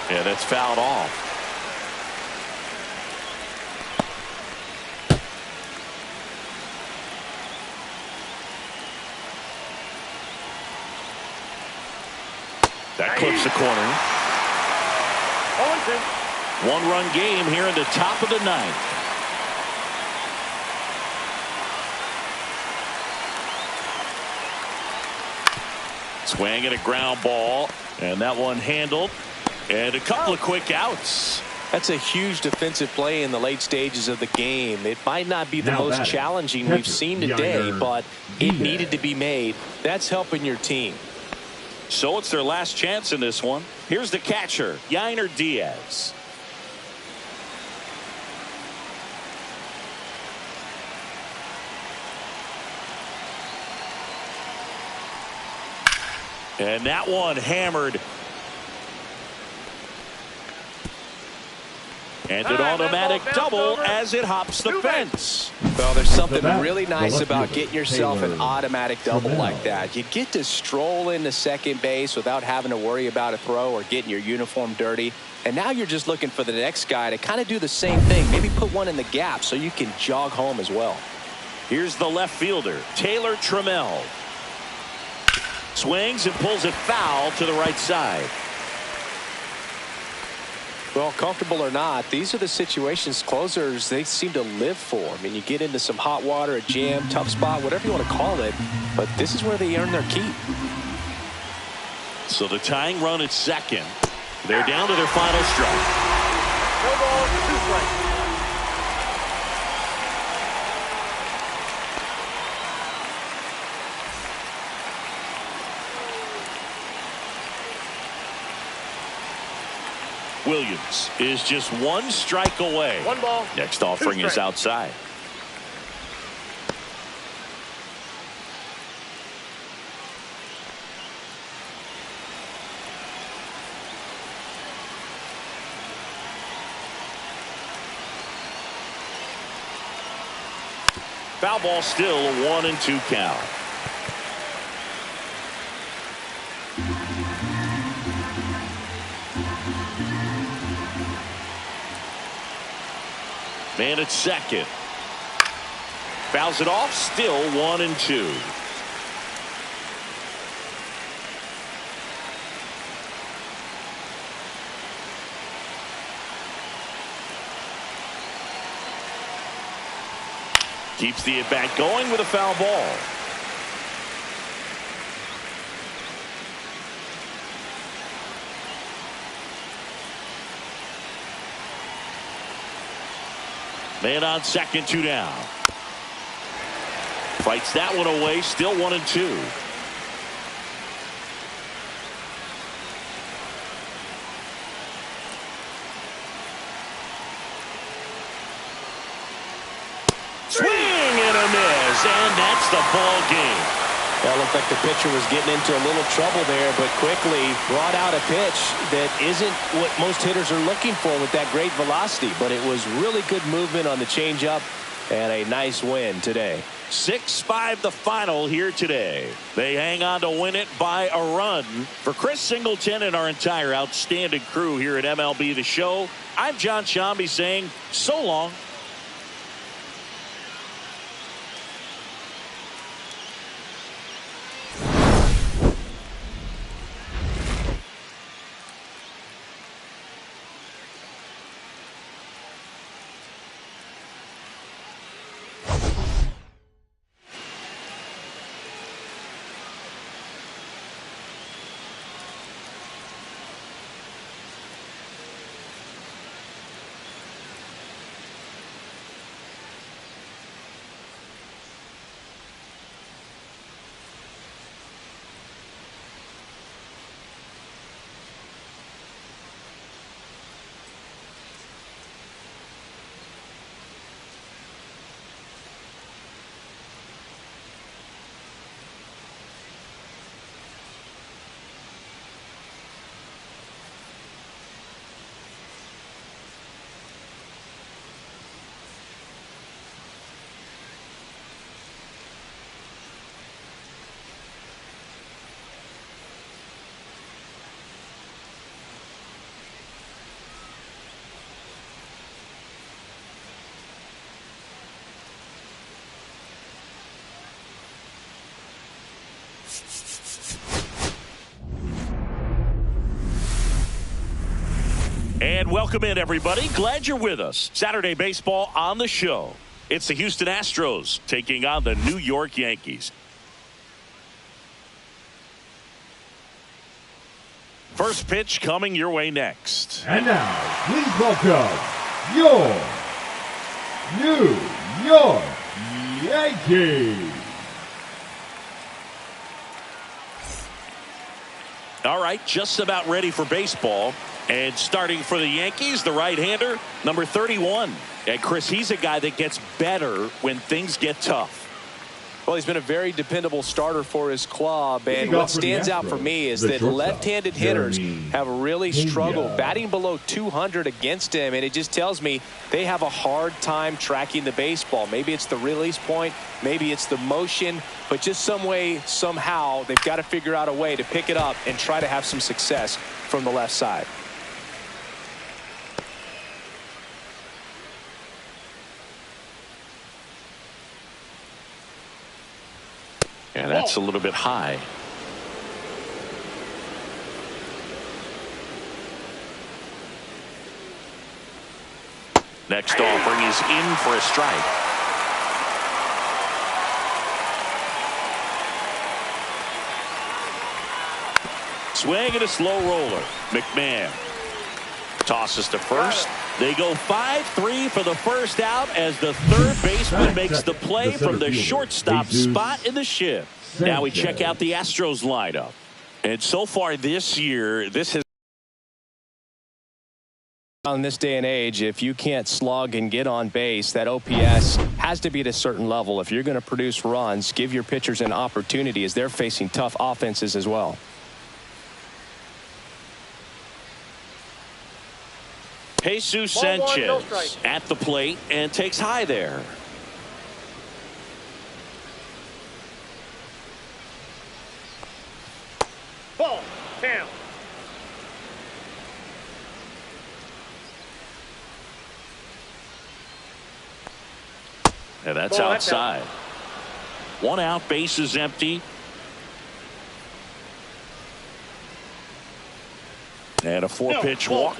Yeah, that's fouled off. That clips the corner. 1-run game here in the top of the 9th. Swing and a ground ball, and that one handled, and a couple of quick outs. That's a huge defensive play in the late stages of the game. It might not be the most challenging we've seen today, but it needed to be made. That's helping your team. So it's their last chance in this one. Here's the catcher, Yainer Diaz. And that one hammered. And an automatic double as it hops the fence. Well, there's something really nice about getting yourself an automatic double like that. You get to stroll into second base without having to worry about a throw or getting your uniform dirty. And now you're just looking for the next guy to kind of do the same thing. Maybe put one in the gap so you can jog home as well. Here's the left fielder, Taylor Trammell. Swings and pulls it foul to the right side. Well, comfortable or not, these are the situations closers they seem to live for. I mean, you get into some hot water, a jam, tough spot, whatever you want to call it, but this is where they earn their keep. So the tying run at second. They're down to their final strike. No ball, 2 strikes. Williams is just 1 strike away. 1 ball. Next offering is outside. Foul ball, still a 1-2 count. Man at second. Fouls it off, still 1-2. Keeps the at-bat going with a foul ball. Man on second, 2 down. Fights that one away, still 1-2. Swing and a miss, and that's the ball game. That looked like the pitcher was getting into a little trouble there, but quickly brought out a pitch that isn't what most hitters are looking for with that great velocity. But it was really good movement on the changeup and a nice win today. 6-5 the final here today. They hang on to win it by a run. For Chris Singleton and our entire outstanding crew here at MLB The Show, I'm John Shambi saying so long. And welcome in, everybody. Glad you're with us. Saturday baseball on the show. It's the Houston Astros taking on the New York Yankees. First pitch coming your way next. And now, please welcome your New York Yankees. All right, just about ready for baseball. And starting for the Yankees, the right-hander, number 31. And Chris, he's a guy that gets better when things get tough. Well, he's been a very dependable starter for his club, and what stands out for me is that left-handed hitters have really struggled batting below 200 against him, and it just tells me they have a hard time tracking the baseball. Maybe it's the release point, maybe it's the motion, but just some way, somehow, they've got to figure out a way to pick it up and try to have some success from the left side. Yeah, that's a little bit high. Next offering is in for a strike. Swing and a slow roller. McMahon tosses to first. They go 5-3 for the first out as the third baseman makes the play from the shortstop spot in the shift. Now we check out the Astros lineup. And so far this year, this has. In this day and age, if you can't slug and get on base, that OPS has to be at a certain level. If you're going to produce runs, give your pitchers an opportunity as they're facing tough offenses as well. Jesus Sanchez at the plate and takes high there. Ball, down. And that's outside. 1 out, base is empty. And a 4-pitch walk.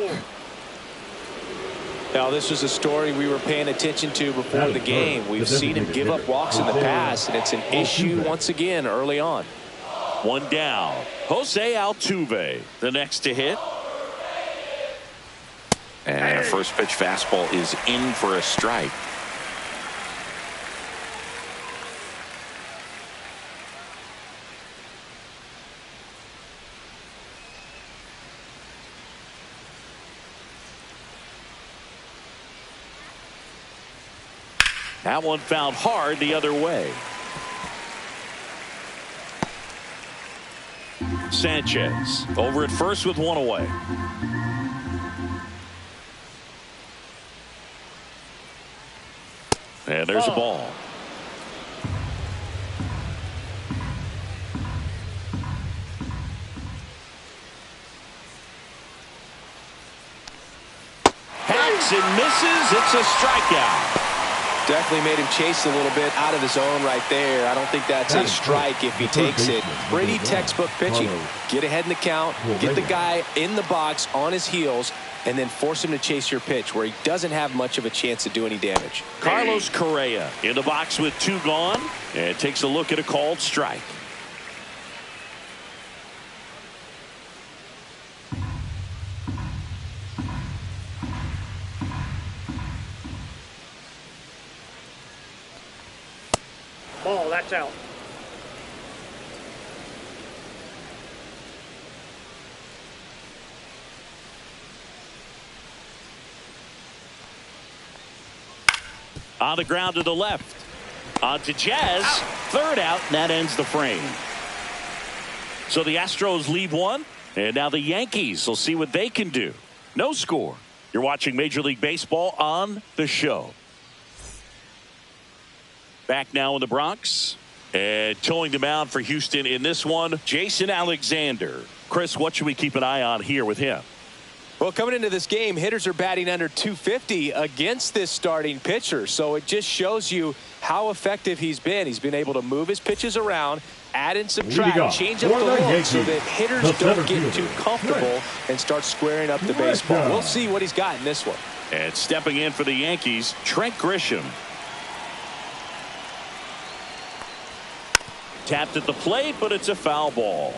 Now, this was a story we were paying attention to before the game. We've seen him give up walks in the past, and it's an issue once again early on. 1 down. Jose Altuve, the next to hit. And a first pitch fastball is in for a strike. That one found hard the other way. Sanchez over at first with 1 away. And there's a ball. Hacks and misses. It's a strikeout. Definitely made him chase a little bit out of the zone right there. I don't think that's a strike if he takes it. Pretty textbook pitching. Get ahead in the count, get the guy in the box on his heels, and then force him to chase your pitch where he doesn't have much of a chance to do any damage. Carlos Correa in the box with 2 gone and takes a look at a called strike. Ball, that's out. On the ground to the left. On to Jazz. Third out, and that ends the frame. So the Astros lead 1, and now the Yankees will see what they can do. No score. You're watching Major League Baseball on the show. Back now in the Bronx. And towing the mound for Houston in this one, Jason Alexander. Chris, what should we keep an eye on here with him? Well, coming into this game, hitters are batting under 250 against this starting pitcher. So it just shows you how effective he's been. He's been able to move his pitches around, add and subtract, change up the look so that hitters don't get too comfortable and start squaring up the baseball. We'll see what he's got in this one. And stepping in for the Yankees, Trent Grisham. Tapped at the plate, but it's a foul ball.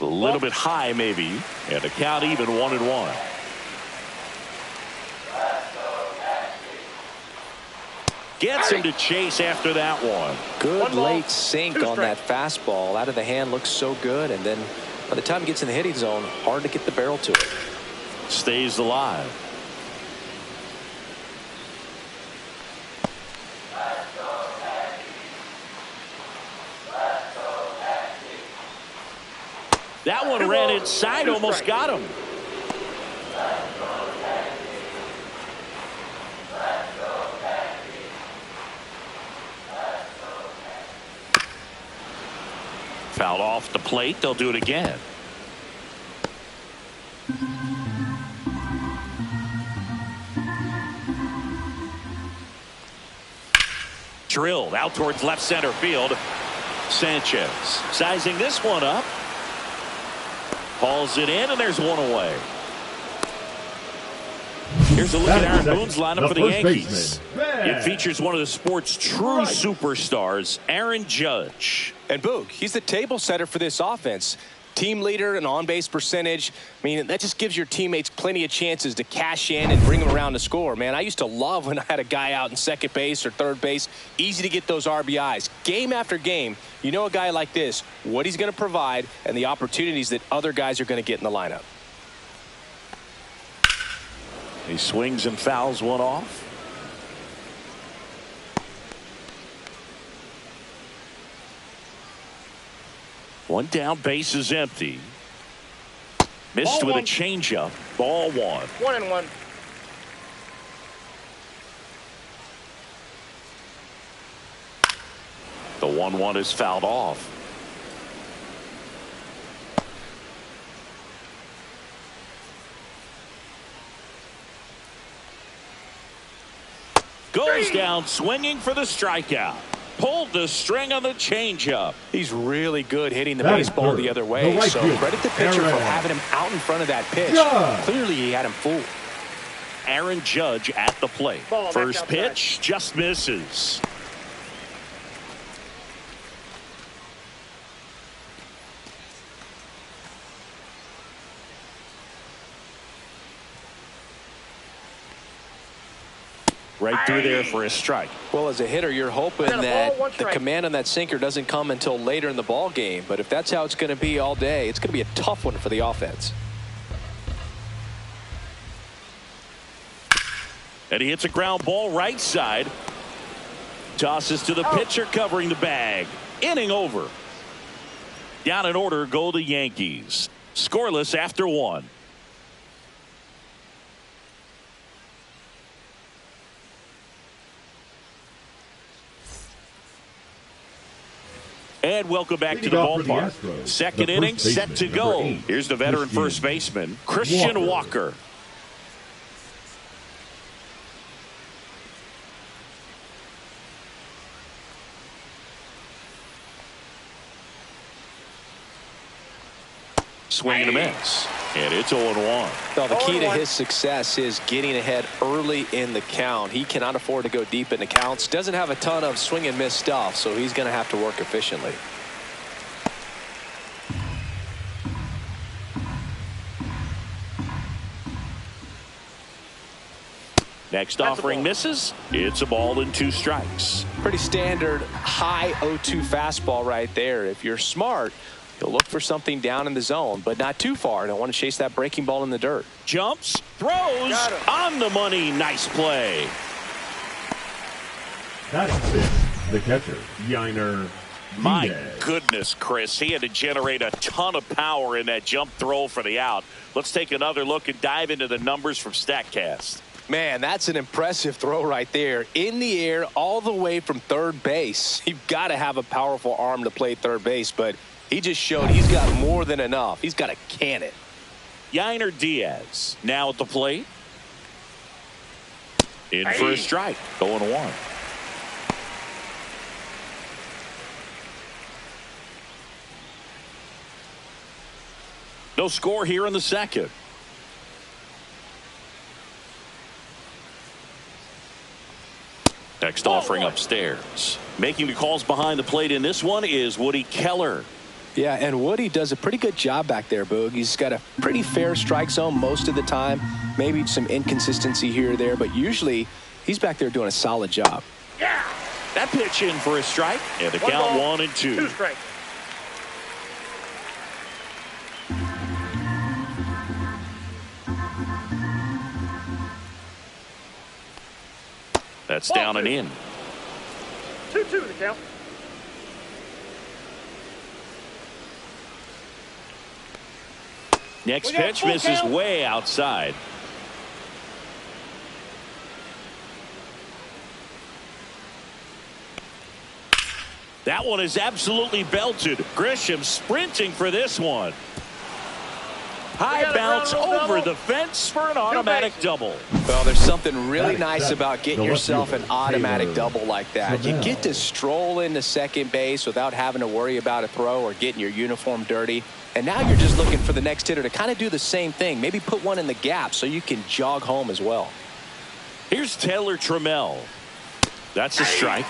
A little bit high, maybe. And the count even 1-1. Gets him to chase after that one. Good late sink on that fastball. Out of the hand, looks so good. And then by the time he gets in the hitting zone, hard to get the barrel to it. Stays alive. That one ran inside, almost got him. Fouled off the plate. They'll do it again. Drilled out towards left center field. Sanchez sizing this one up. Hauls it in, and there's 1 away. Here's a look at Aaron Boone's lineup for the first Yankees. baseman. It features one of the sport's true superstars, Aaron Judge. And Boog, he's the table setter for this offense. Team leader and on-base percentage. I mean, that just gives your teammates plenty of chances to cash in and bring them around to score. Man, I used to love when I had a guy out in second base or third base. Easy to get those RBIs. Game after game, you know a guy like this, what he's going to provide and the opportunities that other guys are going to get in the lineup. He swings and fouls one off. One down, base is empty. Missed with a changeup. Ball one. 1-1. The 1-1 is fouled off. Goes down swinging for the strikeout. Pulled the string on the changeup. He's really good hitting the That is baseball third. the other way. The right So field. credit the pitcher for Aaron. having him out in front of that pitch. Yeah. Clearly he had him fooled. Aaron Judge at the plate. Ball, First back pitch just misses. Right through there for a strike. Well, as a hitter, you're hoping Got a that ball, one the strike. command on that sinker doesn't come until later in the ball game. But if that's how it's going to be all day, it's going to be a tough one for the offense. And he hits a ground ball right side. Tosses to the pitcher covering the bag. Inning over. Down in order go the Yankees. Scoreless after one. And welcome back to the Leading off for the ballpark. Astros, Second the inning first set to baseman, go. number 8, Here's the veteran Christian first baseman, Christian Walker. Swing and a miss. And it's 0-1. Well, the key to 0-1. his success is getting ahead early in the count. He cannot afford to go deep in the counts. Doesn't have a ton of swing and miss stuff, so he's going to have to work efficiently. Next That's a offering ball. misses. It's a ball and 2 strikes. Pretty standard high 0-2 fastball right there. If you're smart, you'll look for something down in the zone, but not too far. Don't want to chase that breaking ball in the dirt. Jumps, throws, Got him. on the money. Nice play. That's it. The catcher, Yankees. My goodness, Chris. He had to generate a ton of power in that jump throw for the out. Let's take another look and dive into the numbers from StatCast. Man, that's an impressive throw right there. In the air, all the way from third base. You've got to have a powerful arm to play third base, but he just showed he's got more than enough. He's got to can it. Yainer Diaz now at the plate. In for a strike. 0-1. No score here in the second. Next offering upstairs. Making the calls behind the plate in this one is Woody Keller. Yeah, and Woody does a pretty good job back there, Boog. He's got a pretty fair strike zone most of the time. Maybe some inconsistency here or there, but usually he's back there doing a solid job. That pitch in for a strike. And the count 1-2. 2 strikes. That's down and in. 2-2 the count. Next We got pitch full misses count. way outside. That one is absolutely belted. Grisham sprinting for this one. High got a bounce ground rule over double. the fence for an automatic bases. double. Well, there's something really That is nice seven. about getting The left yourself an fielder, automatic Taylor double like that. You Lavelle. get to stroll into second base without having to worry about a throw or getting your uniform dirty. And now you're just looking for the next hitter to kind of do the same thing. Maybe put one in the gap so you can jog home as well. Here's Taylor Trammell. That's a strike.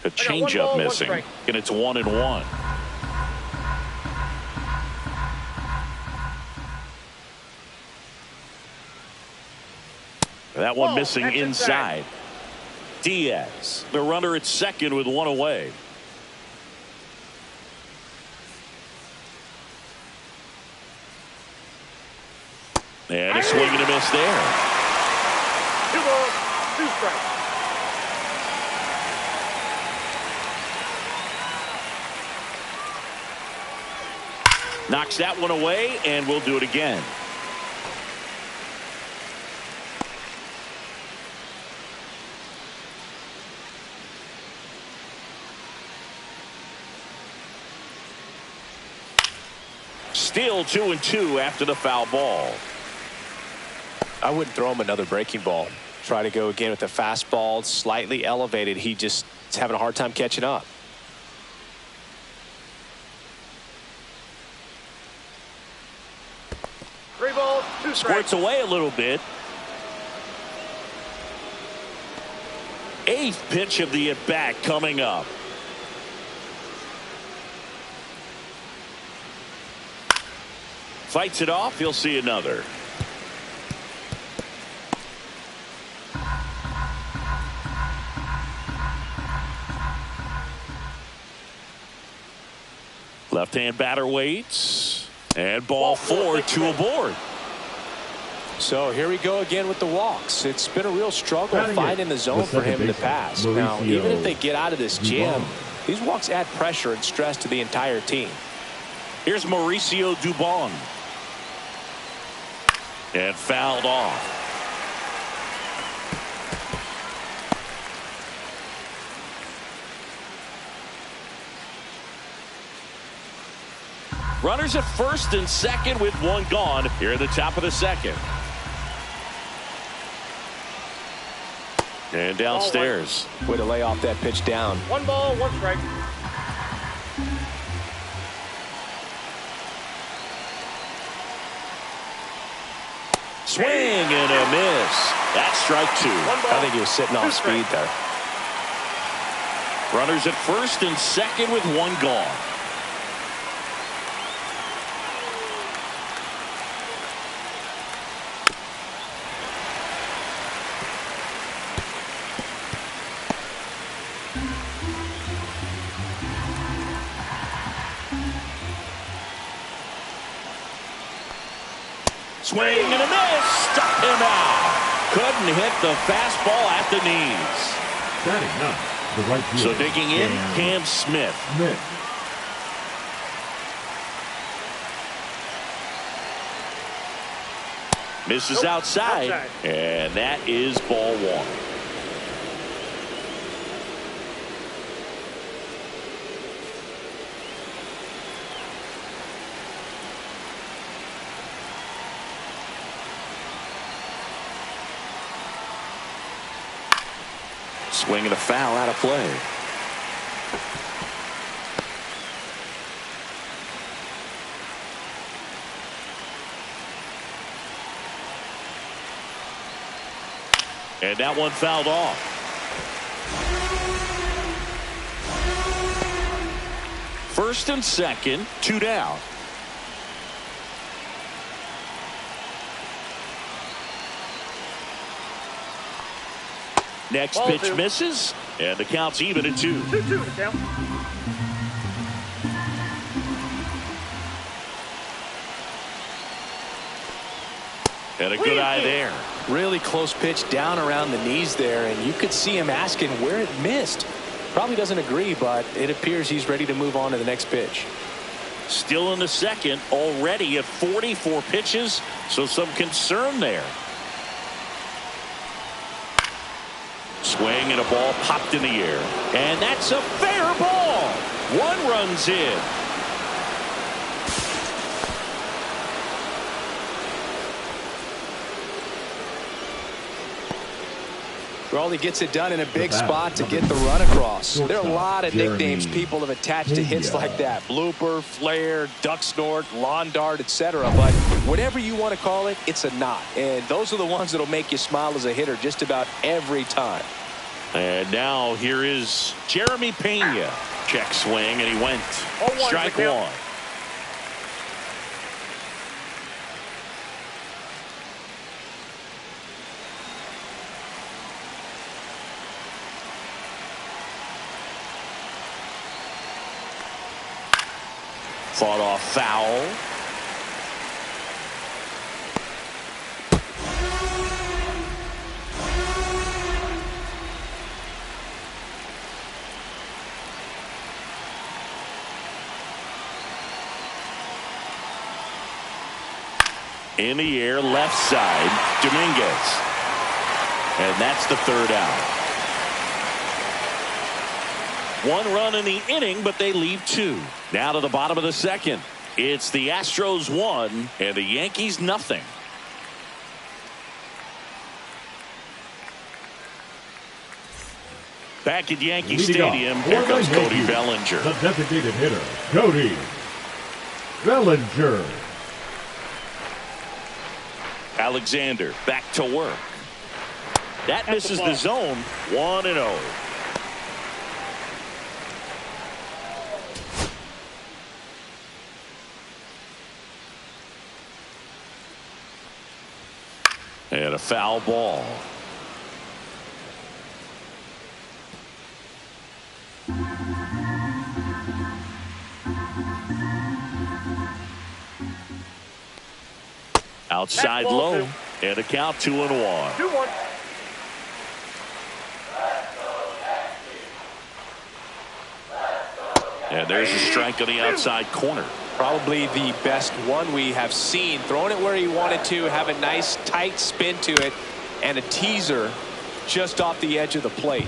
A changeup missing, and it's 1-1. That one missing inside. Diaz, the runner at second with one away. And a swing and a miss there. 2 balls, 2 strikes. Knocks that one away, and we'll do it again. Still 2-2 after the foul ball. I wouldn't throw him another breaking ball. Try to go again with the fastball, slightly elevated. He just is having a hard time catching up. Three balls, 2 strikes. Squirts away a little bit. 8th pitch of the at-bat coming up. Fights it off. He'll see another. Left-hand batter waits. And ball 4, 2 aboard. So here we go again with the walks. It's been a real struggle finding the zone for him in the past. Now, even if they get out of this jam, these walks add pressure and stress to the entire team. Here's Mauricio Dubon. And fouled off. Runners at first and second with one gone here at the top of the second. And downstairs. Way to lay off that pitch down. 1 ball, 1 strike. Swing and a miss. That's strike 2. I think he was sitting off speed there. Runners at first and second with one gone. Swing and a miss. Struck him out. Couldn't hit the fastball at the knees. Batting up, the right fielder. So digging in, Cam Smith. Misses outside, and that is ball 1. Swing and a foul out of play. And that one fouled off. First and second, 2 down. Next Ball pitch 2. misses, and the count's even at 2. 2-2 to count. And a good eye there. Really close pitch down around the knees there, and you could see him asking where it missed. Probably doesn't agree, but it appears he's ready to move on to the next pitch. Still in the second, already at 44 pitches, so some concern there. Swing and a ball popped in the air. And that's a fair ball. 1 run's in. Well, he gets it done in a big spot to get the run across. There are a lot of nicknames people have attached to hits like that. Blooper, flare, duck snort, lawn dart, etc. But whatever you want to call it, it's a knot. And those are the ones that will make you smile as a hitter just about every time. And now here is Jeremy Pena. Check swing, and he went. Strike one. Fought off foul. In the air, left side, Dominguez. And that's the third out. One run in the inning, but they leave two. Now to the bottom of the second. It's the Astros 1 and the Yankees nothing. Back at Yankee Stadium, here comes Cody Bellinger. The designated hitter, Cody Bellinger. Alexander back to work. That misses the zone. 1-0. And a foul ball. Outside low, and a count 2-1. 2-1. And there's a strike on the outside corner. Probably the best one we have seen. Throwing it where he wanted to, have a nice tight spin to it, and a teaser just off the edge of the plate.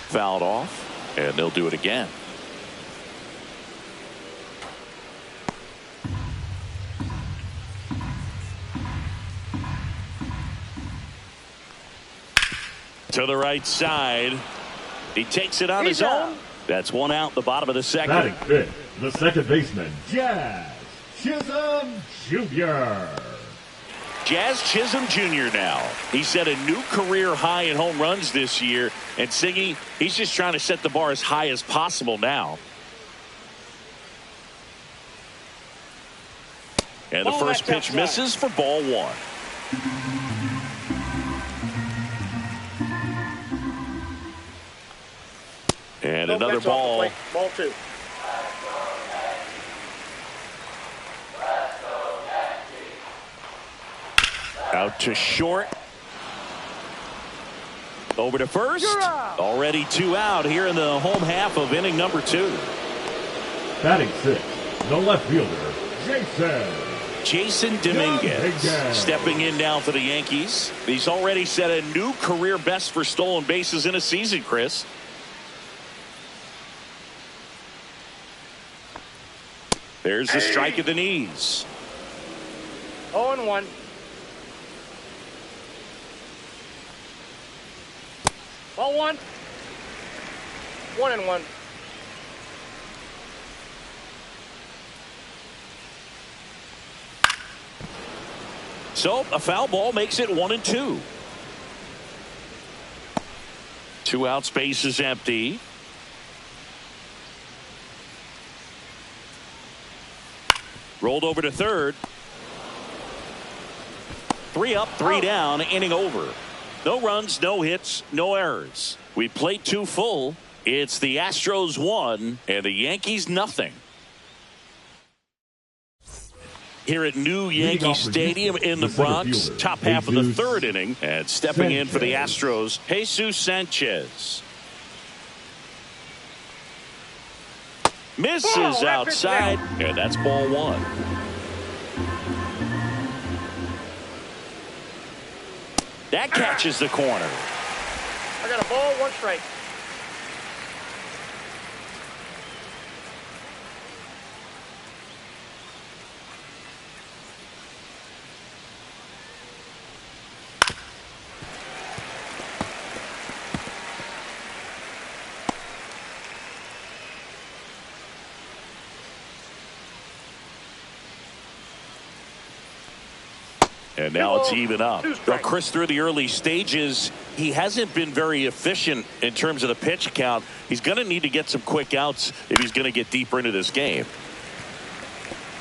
Fouled off, and they'll do it again. To the right side. He takes it on his own. That's one out, the bottom of the second. Batting fifth, the second baseman, Jazz Chisholm Jr. Jazz Chisholm Jr. now. He set a new career high in home runs this year. And Siggy, he's just trying to set the bar as high as possible now. And the first pitch misses for ball one. And another ball. Ball two. Out to short. Over to first. Already two out here in the home half of inning number 2. Batting sixth, the left fielder, Jason Dominguez stepping in now for the Yankees. He's already set a new career best for stolen bases in a season, Chris. There's the strike at the knees. 0-1. Ball one. 1-1. So a foul ball makes it 1-2. 2 outs, base is empty. Rolled over to third. 3 up, 3 down, inning over. No runs, no hits, no errors. We played 2 full. It's the Astros 1 and the Yankees nothing. Here at new Yankee Stadium in the Bronx, top half of the 3rd inning, and stepping in for the Astros, Jesus Sanchez. Misses outside, and that's ball 1. That catches the corner. I got a ball, 1 strike. And now it's even up. Two Well, strikes. Chris, through the early stages, he hasn't been very efficient in terms of the pitch count. He's going to need to get some quick outs if he's going to get deeper into this game.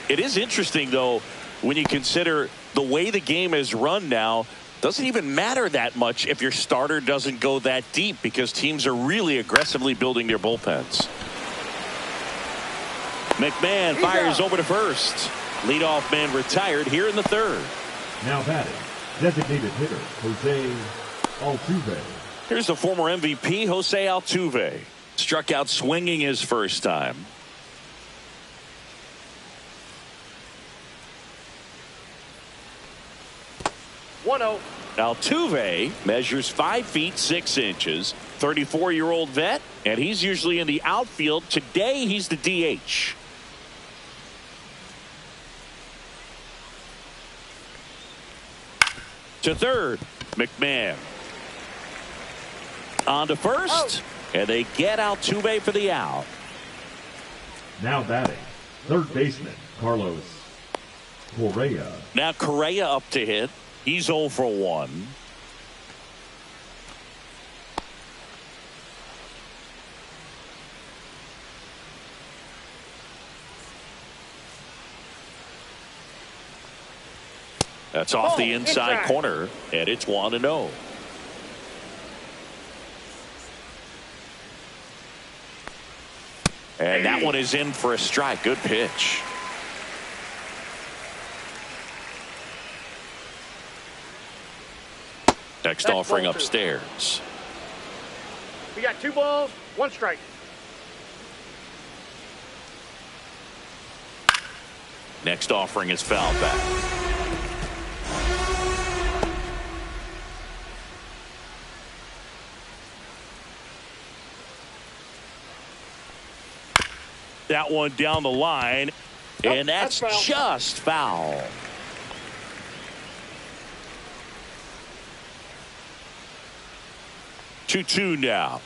It is interesting, though, when you consider the way the game is run now. Doesn't even matter that much if your starter doesn't go that deep, because teams are really aggressively building their bullpens. McMahon fires over to first. Leadoff man retired here in the third. Now batting, designated hitter Jose Altuve. Here's the former MVP, Jose Altuve. Struck out swinging his first time. One-oh. Altuve measures 5 feet 6 inches, 34-year-old vet, and he's usually in the outfield. Today, he's the DH. To third, McMahon. On to first, and they get Altuve for the out. Now batting, third baseman Carlos Correa. Now Correa up to hit. He's 0 for 1. That's off the inside corner, and it's 1-0. And that one is in for a strike. Good pitch. Next offering ball two. upstairs. We got 2 balls, 1 strike. Next offering is foul back. That one down the line, and that's that's foul. just foul. Two now.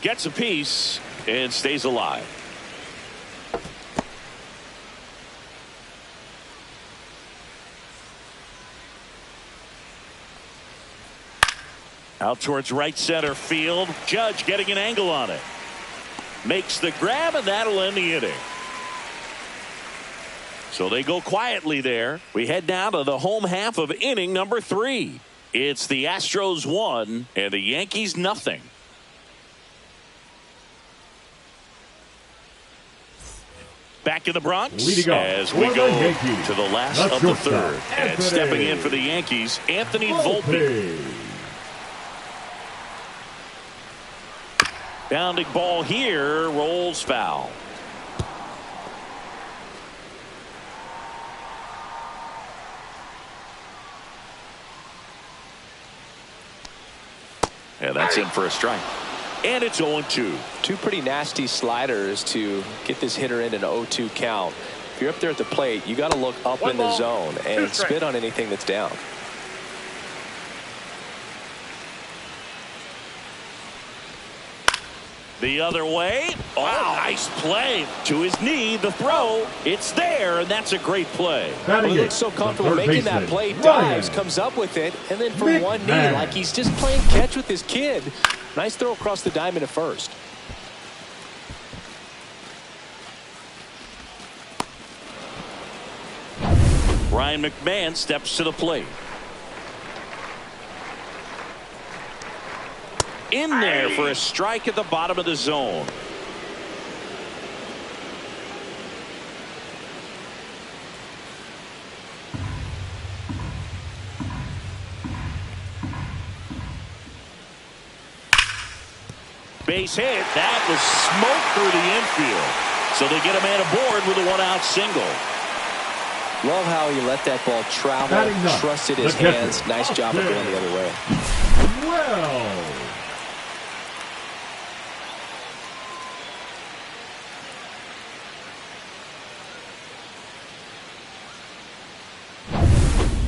Gets a piece and stays alive. Out towards right center field. Judge getting an angle on it. Makes the grab, and that'll end the inning. So they go quietly there. We head down to the home half of inning number 3. It's the Astros 1 and the Yankees nothing. Back in the Bronx as we go to the last of the third. And stepping in for the Yankees, Anthony Volpe. Bounding ball here, rolls foul. And that's in for a strike. And it's 0-2. 2 pretty nasty sliders to get this hitter in an 0-2 count. If you're up there at the plate, you got to look up in the zone and spit on anything that's down. The other way. Oh, nice play. To his knee, the throw. It's there, and that's a great play. Well, he looks so comfortable making that play. Dives, comes up with it, and then from one knee, like he's just playing catch with his kid. Nice throw across the diamond at first. Ryan McMahon steps to the plate. In there for a strike at the bottom of the zone. Base hit. That was smoke through the infield. So they get a man aboard with a 1-out single. Love how he let that ball travel, trusted his hands. Nice job of going the other way. Well.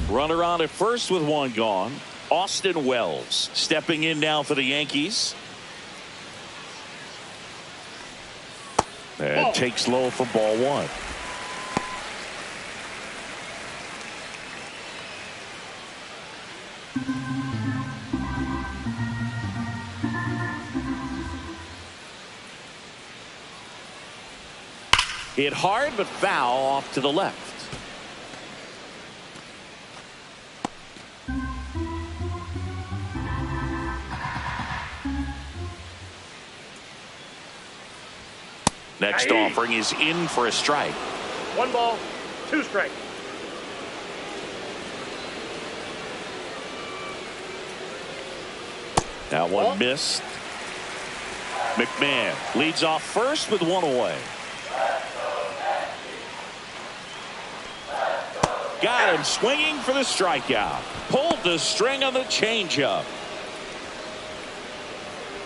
Runner on at first with 1 gone. Austin Wells stepping in now for the Yankees. And takes low for ball 1. Hit hard, but foul off to the left. Next offering is in for a strike. 1 ball, 2 strikes. That one missed. McMahon leads off first with 1 away. Got him swinging for the strikeout. Pulled the string on the changeup.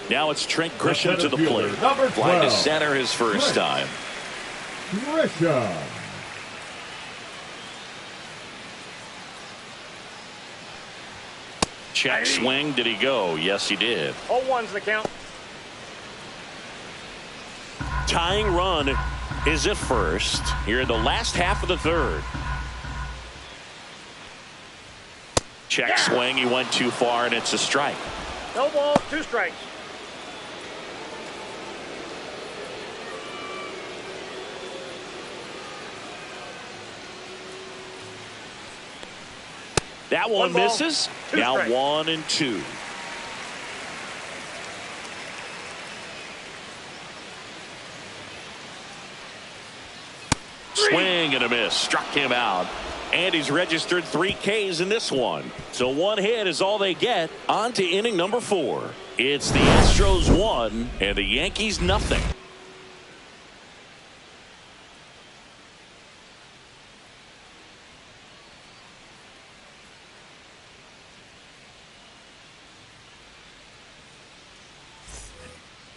Now it's Trent Grisham to the plate. Flying to center his first time. Grisham. Check swing. Did he go? Yes, he did. 0-1's the count. Tying run is at first here in the last half of the third. Check swing. He went too far, and it's a strike. No balls, 2 strikes. That one ball, misses. 2 Now strikes. 1-2. Swing and a miss. Struck him out. And he's registered 3 Ks in this one. So 1 hit is all they get. On to inning number 4. It's the Astros 1 and the Yankees nothing.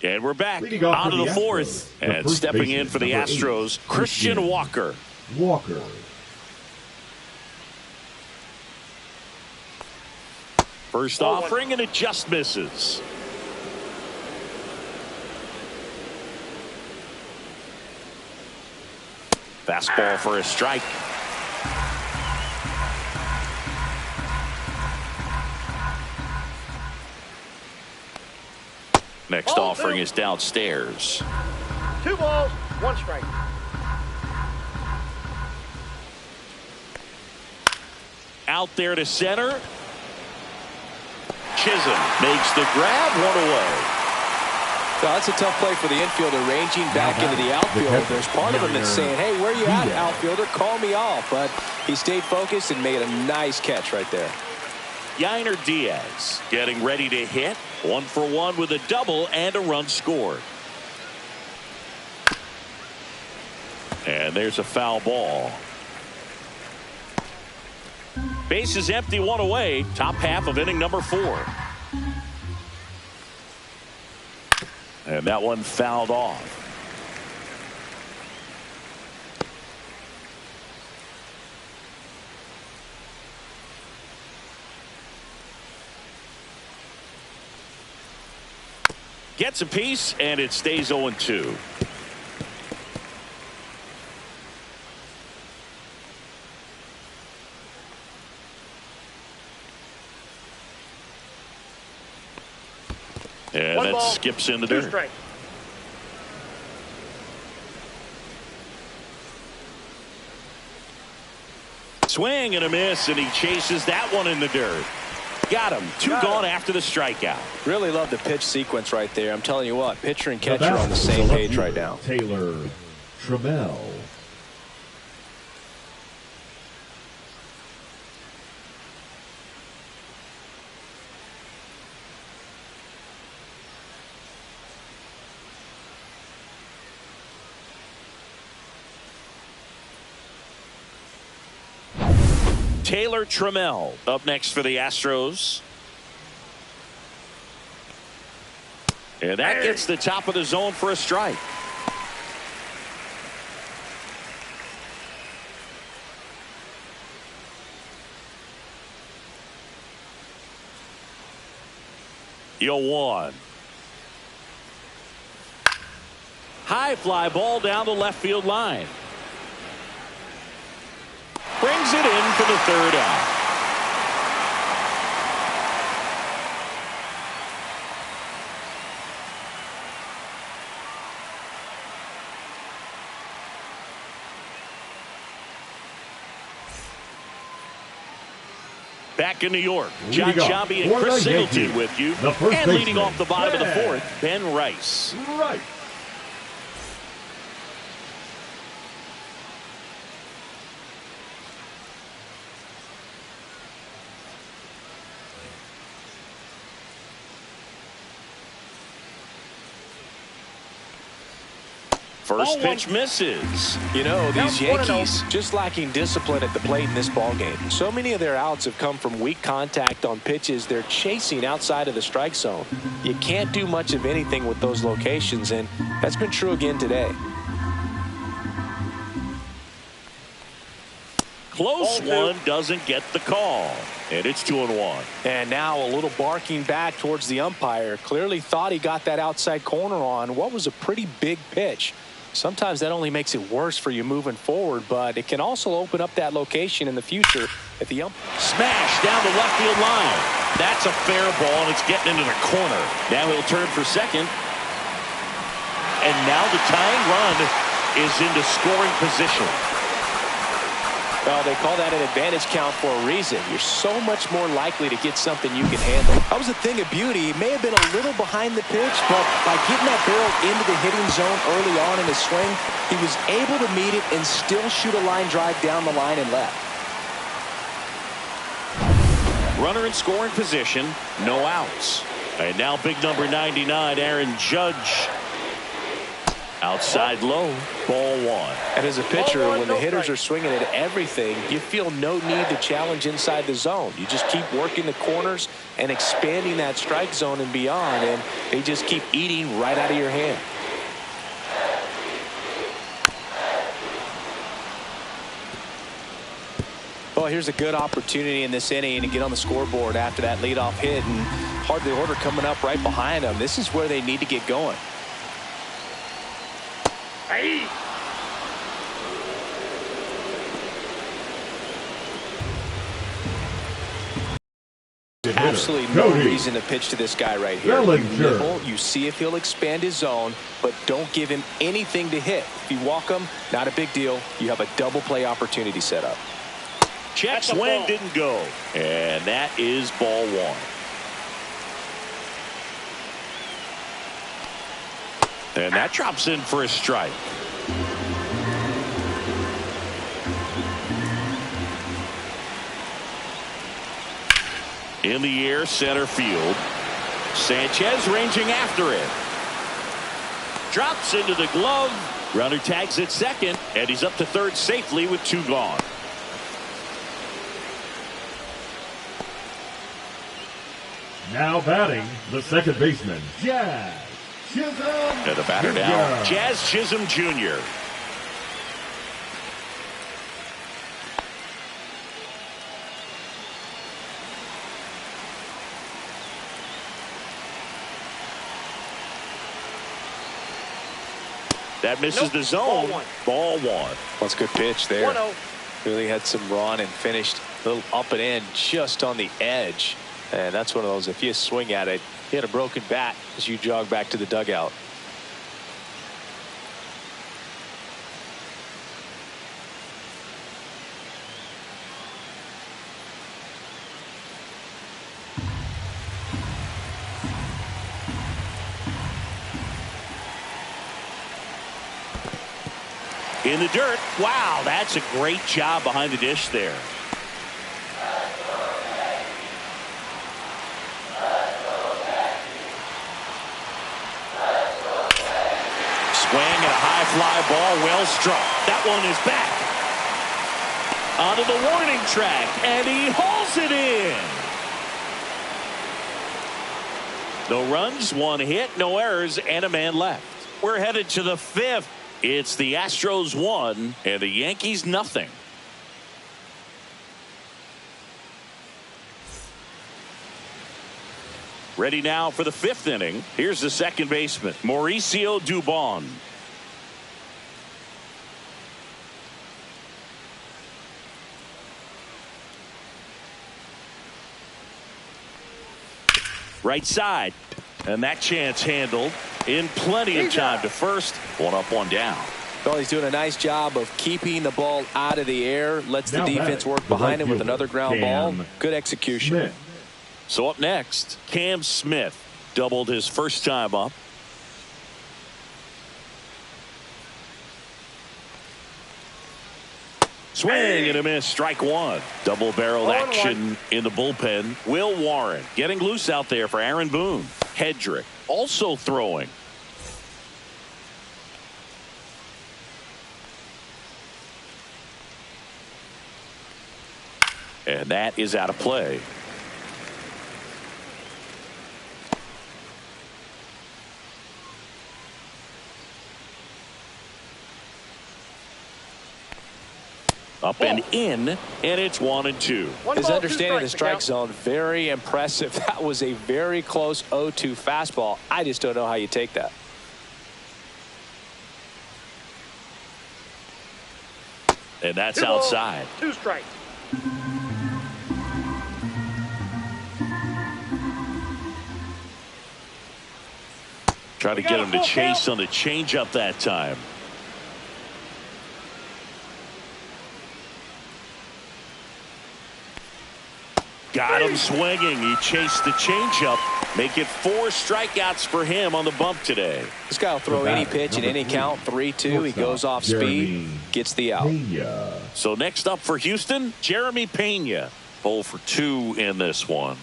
And we're back on to the 4th. And stepping in for the Astros, Christian Walker. First offering, and it just misses. Fastball for a strike. Next offering is downstairs. 2 balls, 1 strike. Out there to center. Chisholm makes the grab, 1 away. So that's a tough play for the infielder, ranging back into the outfield. There's part of him that's saying, hey, where you at, outfielder? Call me off. But he stayed focused and made a nice catch right there. Yainer Diaz getting ready to hit. 1 for 1 with a double and a run scored. And there's a foul ball. Base is empty, 1 away. Top half of inning number 4. And that one fouled off. Gets a piece, and it stays 0-2. And that skips in the dirt. Strike. Swing and a miss, and he chases that one in the dirt. Got him. 2 gone after the strikeout. Really love the pitch sequence right there. I'm telling you what, pitcher and catcher on the same page right now. Taylor Trammell. Taylor Trammell up next for the Astros. And that gets the top of the zone for a strike. Yo, 1. High fly ball down the left field line. Brings it in for the 3rd out. Back in New York, Leading John off Sciambi and for Chris the Singleton Yankees, with you. the first And leading baseman, off the bottom of the Ben. fourth, Ben Rice. Right. First pitch misses. You know, these Down 1-0. Yankees just lacking discipline at the plate in this ball game. So many of their outs have come from weak contact on pitches they're chasing outside of the strike zone. You can't do much of anything with those locations, and that's been true again today. Close one doesn't get the call. And it's 2-1. And now a little barking back towards the umpire. Clearly thought he got that outside corner on what was a pretty big pitch. Sometimes that only makes it worse for you moving forward, but it can also open up that location in the future if the Smash down the left field line. That's a fair ball, and it's getting into the corner. Now he'll turn for second. And now the tying run is into scoring position. Well, they call that an advantage count for a reason. You're so much more likely to get something you can handle. That was a thing of beauty. He may have been a little behind the pitch, but by getting that barrel into the hitting zone early on in his swing, he was able to meet it and still shoot a line drive down the line and left. Runner in scoring position, no outs. And now big number 99, Aaron Judge. Outside low, ball one. And as a pitcher, Ball one, when the no hitters strike. are swinging at everything, you feel no need to challenge inside the zone. You just keep working the corners and expanding that strike zone and beyond, and they just keep eating right out of your hand. Well, here's a good opportunity in this inning to get on the scoreboard after that leadoff hit, and hardly order coming up right behind them. This is where they need to get going. Hey. Absolutely no Cody reason to pitch to this guy right here. You Bellinger. nibble, you see if he'll expand his zone, but don't give him anything to hit. If you walk him, not a big deal. You have a double play opportunity set up. Check That's a swing ball. didn't go. And that is ball one. And that drops in for a strike. In the air, center field. Sanchez ranging after it. Drops into the glove. Runner tags at second, and he's up to third safely with two gone. Now batting, the second baseman, Jazz Chisholm. And the batter now, Jazz Chisholm Jr. That misses the zone. Ball one. That's a good pitch there. 1-0. Really had some run and finished a little up and in just on the edge. And that's one of those, if you swing at it, you had a broken bat as you jog back to the dugout. In the dirt. Wow, that's a great job behind the dish there. Swing and a high fly ball, well struck. That one is back. Onto the warning track, and he hauls it in. No runs, one hit, no errors, and a man left. We're headed to the fifth. It's the Astros 1 and the Yankees nothing. Ready now for the fifth inning. Here's the second baseman, Mauricio Dubon. Right side, and that chance handled in plenty of time to first. One up, one down. Well, he's doing a nice job of keeping the ball out of the air. Lets the Now defense batting, work the behind right him with fielder, another ground ball. Cam Good execution. Smith. So up next, Cam Smith doubled his first time up. Swing and a miss, strike one. Double barreled action in the bullpen. Will Warren getting loose out there for Aaron Boone. Hedrick also throwing. And that is out of play. Up and in, and it's 1-2. His understanding of the strike zone, very impressive. That was a very close 0-2 fastball. I just don't know how you take that. And that's outside. 2 strikes. Try to get him to chase on the changeup that time. Got him swinging. He chased the changeup. Make it 4 strikeouts for him on the bump today. This guy will throw any pitch in any count. 3-2. He goes off speed, gets the out. So next up for Houston, Jeremy Pena. 0 for 2 in this one.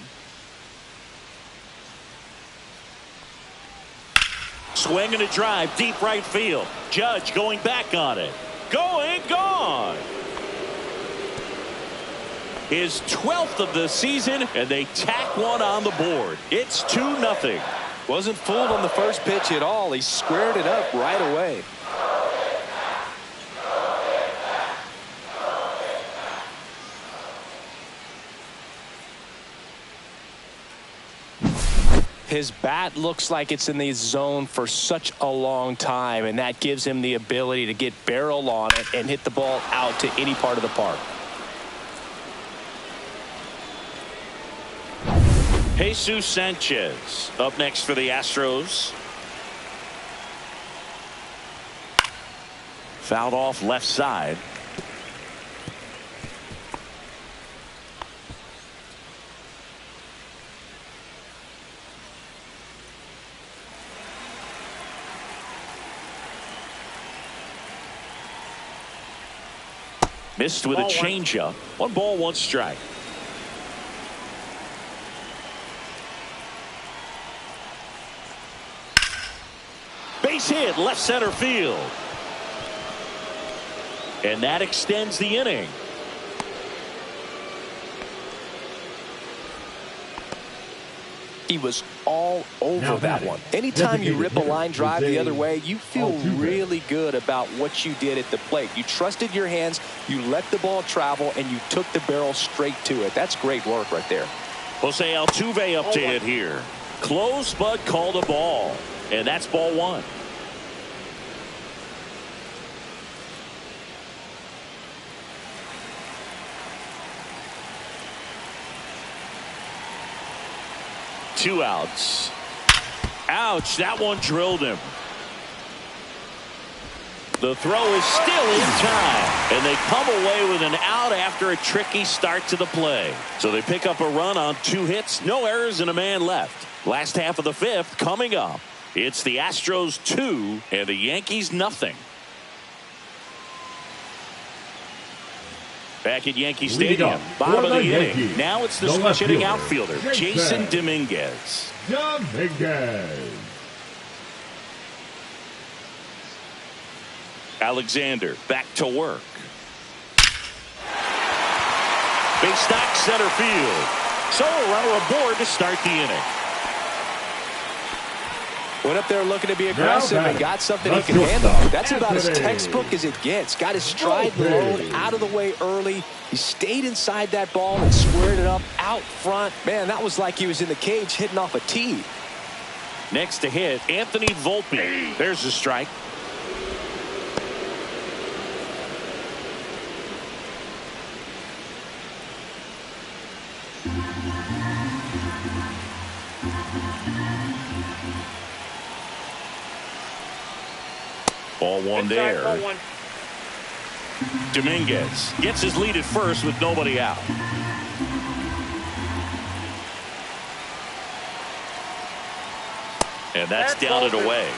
Swing and a drive, deep right field. Judge going back on it. Going, gone. His 12th of the season, and they tack one on the board. It's 2-0. Wasn't fooled on the first pitch at all. He squared it up right away. His bat looks like it's in the zone for such a long time, and that gives him the ability to get barrel on it and hit the ball out to any part of the park. Jesus Sanchez up next for the Astros. Fouled off left side. Missed with a changeup. 1 ball, 1 strike. Base hit, left center field. And that extends the inning. He was all over that one. Anytime you rip a line drive the other way, you feel really good about what you did at the plate. You trusted your hands, you let the ball travel, and you took the barrel straight to it. That's great work right there. Jose Altuve up to hit here. Close, but called a ball. And that's ball 1. Two outs. Ouch, that one drilled him. The throw is still in time, and they come away with an out after a tricky start to the play. So they pick up a run on 2 hits, no errors, and a man left. Last half of the 5th coming up. It's the Astros 2 and the Yankees nothing. Back at Yankee Stadium, bottom of the inning. Now it's the switch hitting outfielder, Jason Dominguez. Alexander back to work. Base knock center field. So a runner aboard to start the inning. Went up there looking to be aggressive and got something he can handle. That's about as textbook as it gets. Got his stride low out of the way early. He stayed inside that ball and squared it up out front. Man, that was like he was in the cage hitting off a tee. Next to hit, Anthony Volpe. There's a strike. Ball one Inside, there. ball one. Dominguez gets his lead at first with nobody out. And that's down and away.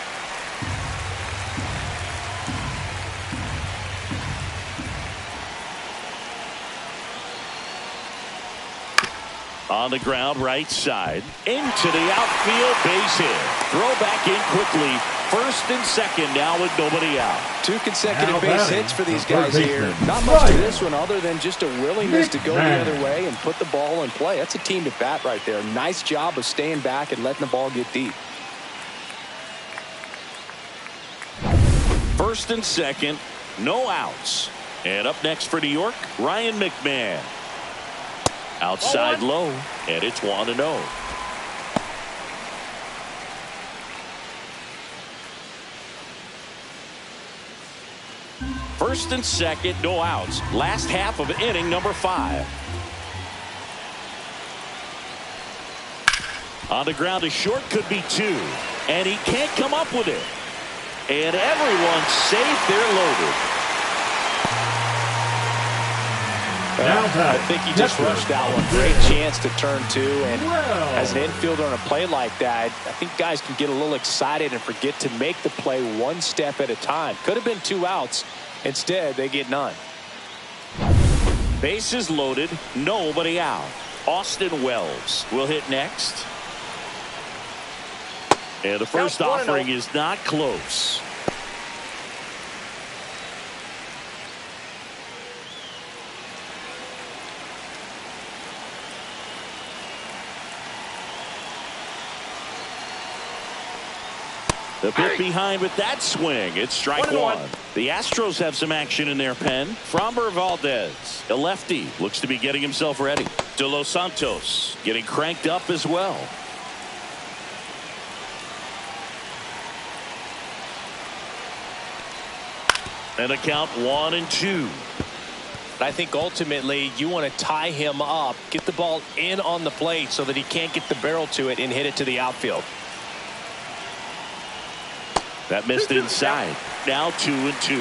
On the ground, right side. Into the outfield, base hit. Throw back in quickly. First and second now with nobody out. 2 consecutive Now base batting, hits for these the third guys here. baseman, Not much to Ryan. this one other than just a willingness to go the McMahon. other way and put the ball in play. That's a team at bat right there. Nice job of staying back and letting the ball get deep. First and second, no outs. And up next for New York, Ryan McMahon. Outside low, and it's 1-0. First and second, no outs. Last half of inning number 5. On the ground, a short could be 2. And he can't come up with it. And everyone's safe. They're loaded. I think he just rushed that one. Great chance to turn 2. And as an infielder on a play like that, I think guys can get a little excited and forget to make the play one step at a time. Could have been 2 outs. Instead, they get none. Bases loaded, nobody out. Austin Wells will hit next. And the first offering is not close. The pitch behind with that swing. It's strike 1. The Astros have some action in their pen. Framber Valdez, a lefty, looks to be getting himself ready. De Los Santos getting cranked up as well. And a count 1-2. I think ultimately you want to tie him up, get the ball in on the plate so that he can't get the barrel to it and hit it to the outfield. That missed inside. Now 2-2.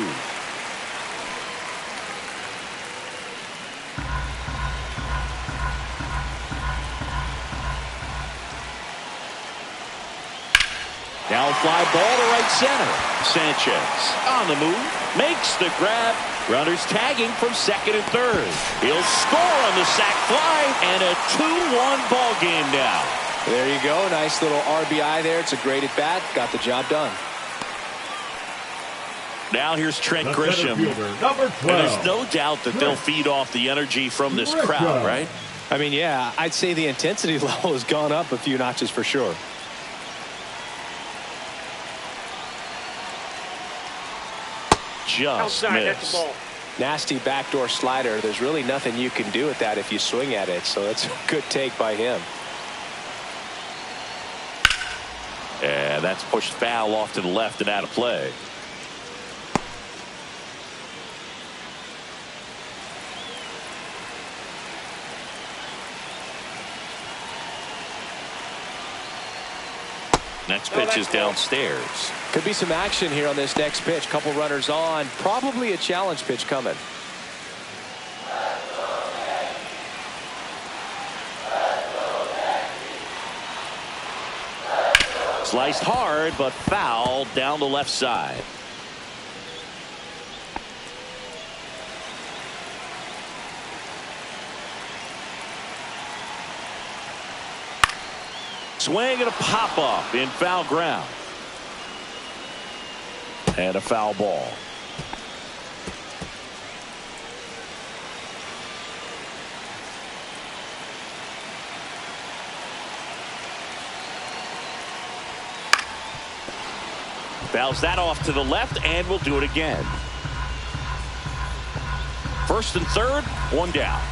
Now a fly ball to right center. Sanchez on the move. Makes the grab. Runners tagging from second and third. He'll score on the sac fly. And a 2-1 ball game now. There you go. Nice little RBI there. It's a great at bat. Got the job done. Now here's Trent Grisham. Number 12. And there's no doubt that they'll feed off the energy from this crowd, right? I mean, yeah, I'd say the intensity level has gone up a few notches for sure. Just Outside, that's the missed. ball. Nasty backdoor slider. There's really nothing you can do with that if you swing at it. So that's a good take by him. And that's pushed foul off to the left and out of play. Next pitch is downstairs. Could be some action here on this next pitch. Couple runners on. Probably a challenge pitch coming. Sliced hard, but foul down the left side. Swing and a pop up in foul ground. And a foul ball. Fouls that off to the left, and we'll do it again. First and third, one down.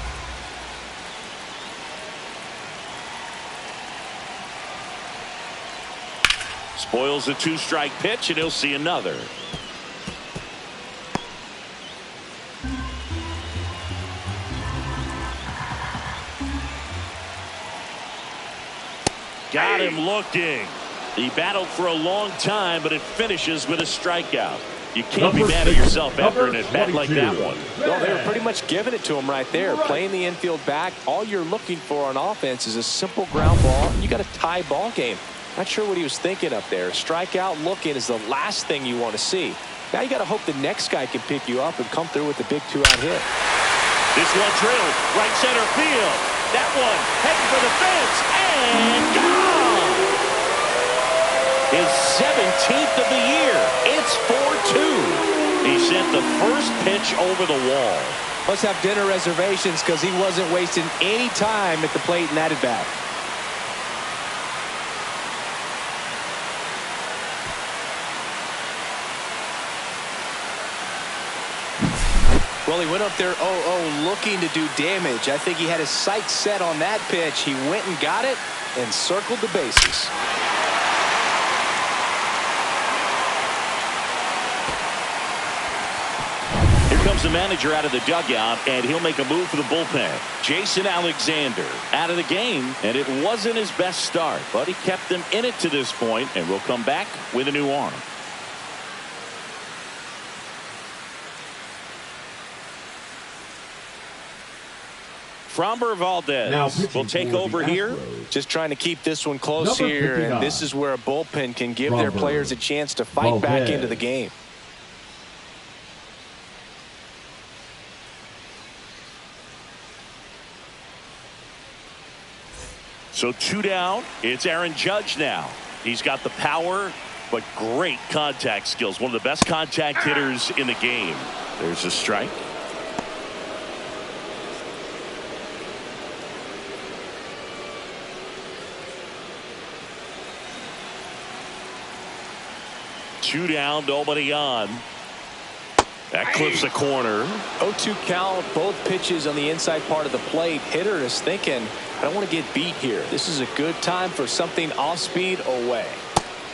Spoils a 2-strike pitch, and he'll see another. Got him looking. He battled for a long time, but it finishes with a strikeout. You can't be mad at yourself after an at-bat like that one. Well, they were pretty much giving it to him right there. Playing the infield back, all you're looking for on offense is a simple ground ball, and you got a tie ball game. Not sure what he was thinking up there. A strikeout looking is the last thing you want to see. Now you got to hope the next guy can pick you up and come through with a big two-out hit. This one drilled right center field. That one heading for the fence and gone. His 17th of the year. It's 4-2. He sent the first pitch over the wall. Must have dinner reservations because he wasn't wasting any time at the plate in that at-bat. Well, he went up there 0-0 looking to do damage. I think he had his sights set on that pitch. He went and got it and circled the bases. Here comes the manager out of the dugout, and he'll make a move for the bullpen. Jason Alexander out of the game, and it wasn't his best start, but he kept them in it to this point, and will come back with a new arm. Framber Valdez will take over here. Just trying to keep this one close here, and this is where a bullpen can give their players a chance to fight back into the game. So 2 down. It's Aaron Judge now. He's got the power, but great contact skills. One of the best contact hitters in the game. There's a strike. Two down, nobody on. That clips the corner. 0-2 count, both pitches on the inside part of the plate. Hitter is thinking, I don't want to get beat here. This is a good time for something off speed away.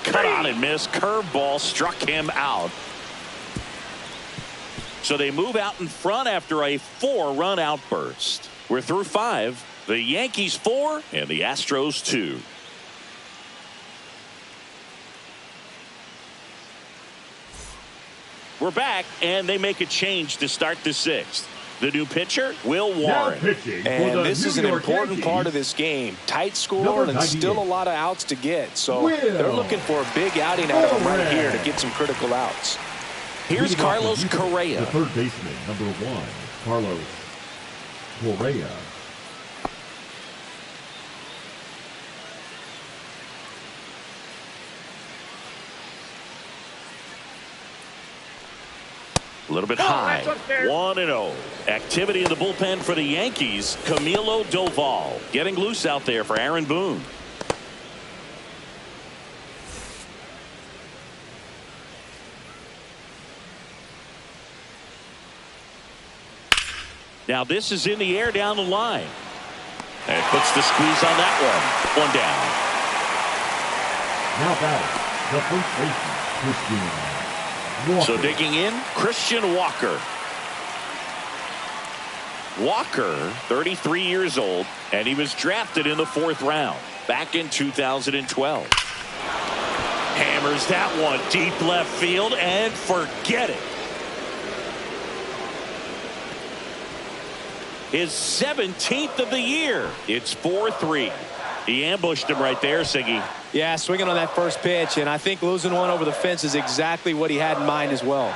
Cut on and miss. Curveball struck him out. So they move out in front after a 4-run outburst. We're through 5. The Yankees 4 and the Astros 2. We're back, and they make a change to start the 6th. The new pitcher, Will Warren. And this is an important part of this game. Tight score and still a lot of outs to get. So they're looking for a big outing out of him right here to get some critical outs. Here's Carlos Correa. The third baseman, number 1, Carlos Correa. A little bit high. 1-0. Activity in the bullpen for the Yankees. Camilo Doval getting loose out there for Aaron Boone. Now this is in the air down the line. And puts the squeeze on that one. 1 down. Now batting, the first baseman, Christian Walker. So digging in, Christian Walker. Walker, 33 years old, and he was drafted in the 4th round back in 2012. Hammers that one deep left field and forget it. His 17th of the year. It's 4-3. He ambushed him right there, Siggy. Yeah, swinging on that first pitch, and I think losing one over the fence is exactly what he had in mind as well.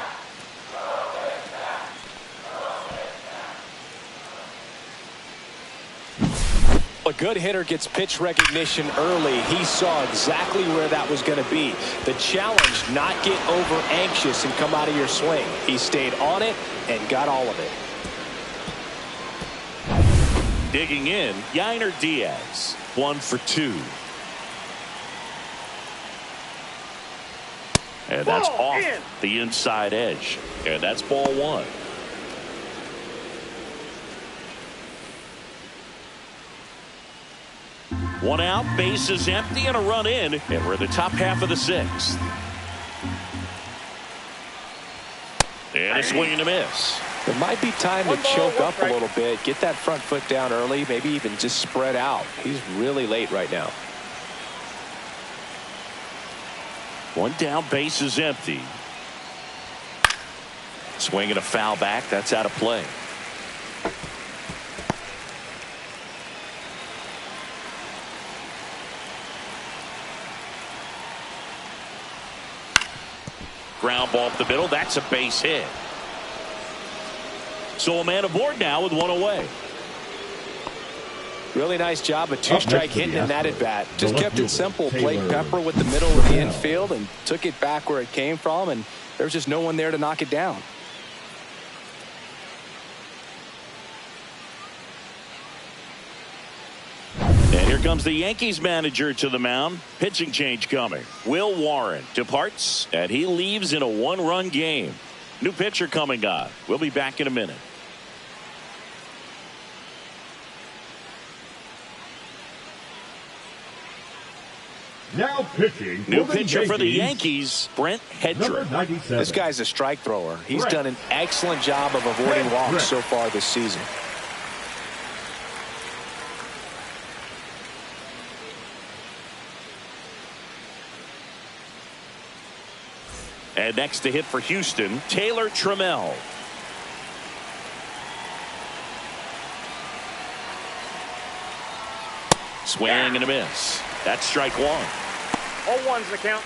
A good hitter gets pitch recognition early. He saw exactly where that was going to be. The challenge, not get over anxious and come out of your swing. He stayed on it and got all of it. Digging in, Yainer Diaz, 1 for 2. And that's off the inside edge. And that's ball 1. One out, bases empty, and a run in. And we're in the top half of the 6th. And a swing and a miss. There might be time to choke up a little bit, get that front foot down early, maybe even just spread out. He's really late right now. One down, bases empty. Swing and a foul back. That's out of play. Ground ball up the middle. That's a base hit. So a man aboard now with one away. Really nice job, a two-strike hitting in that at bat. Just kept it simple. Played Pepper with the middle of the infield and took it back where it came from, and there's just no one there to knock it down. And here comes the Yankees manager to the mound. Pitching change coming. Will Warren departs, and he leaves in a one-run game. New pitcher coming on. We'll be back in a minute. Now pitching. New pitcher for the Yankees, Brent Hedrick. This guy's a strike thrower. He's done an excellent job of avoiding walks so far this season. And next to hit for Houston, Taylor Trammell. Swing and a miss. That's strike one. 0-1's the count.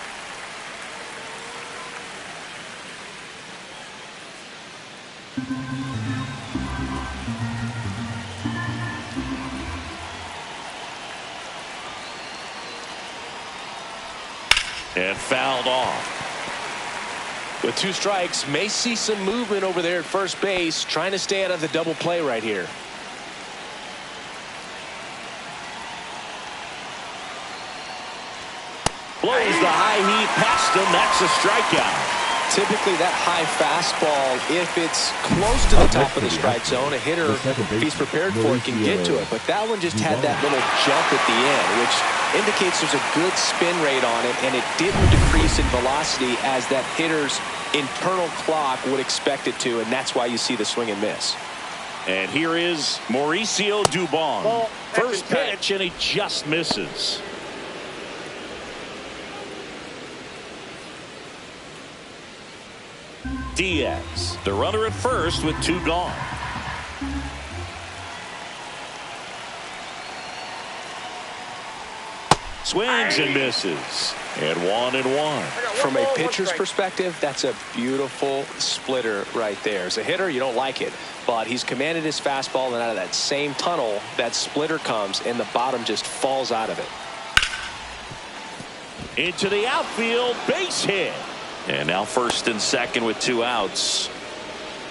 And fouled off. With 2 strikes, may see some movement over there at first base, trying to stay out of the double play right here. Blows the high heat past him. That's a strikeout. Typically that high fastball, if it's close to the top of the strike zone, a hitter, if he's prepared for it, can get to it. But that one just had that little jump at the end, which indicates there's a good spin rate on it, and it didn't decrease in velocity as that hitter's internal clock would expect it to, and that's why you see the swing and miss. And here is Mauricio Dubon. Ball, First pitch, and he just misses. Diaz, the runner at first with 2 gone. Swings and misses. And 1-1. From a pitcher's perspective, that's a beautiful splitter right there. As a hitter, you don't like it, but he's commanded his fastball, and out of that same tunnel, that splitter comes, and the bottom just falls out of it. Into the outfield, base hit. And now first and second with 2 outs.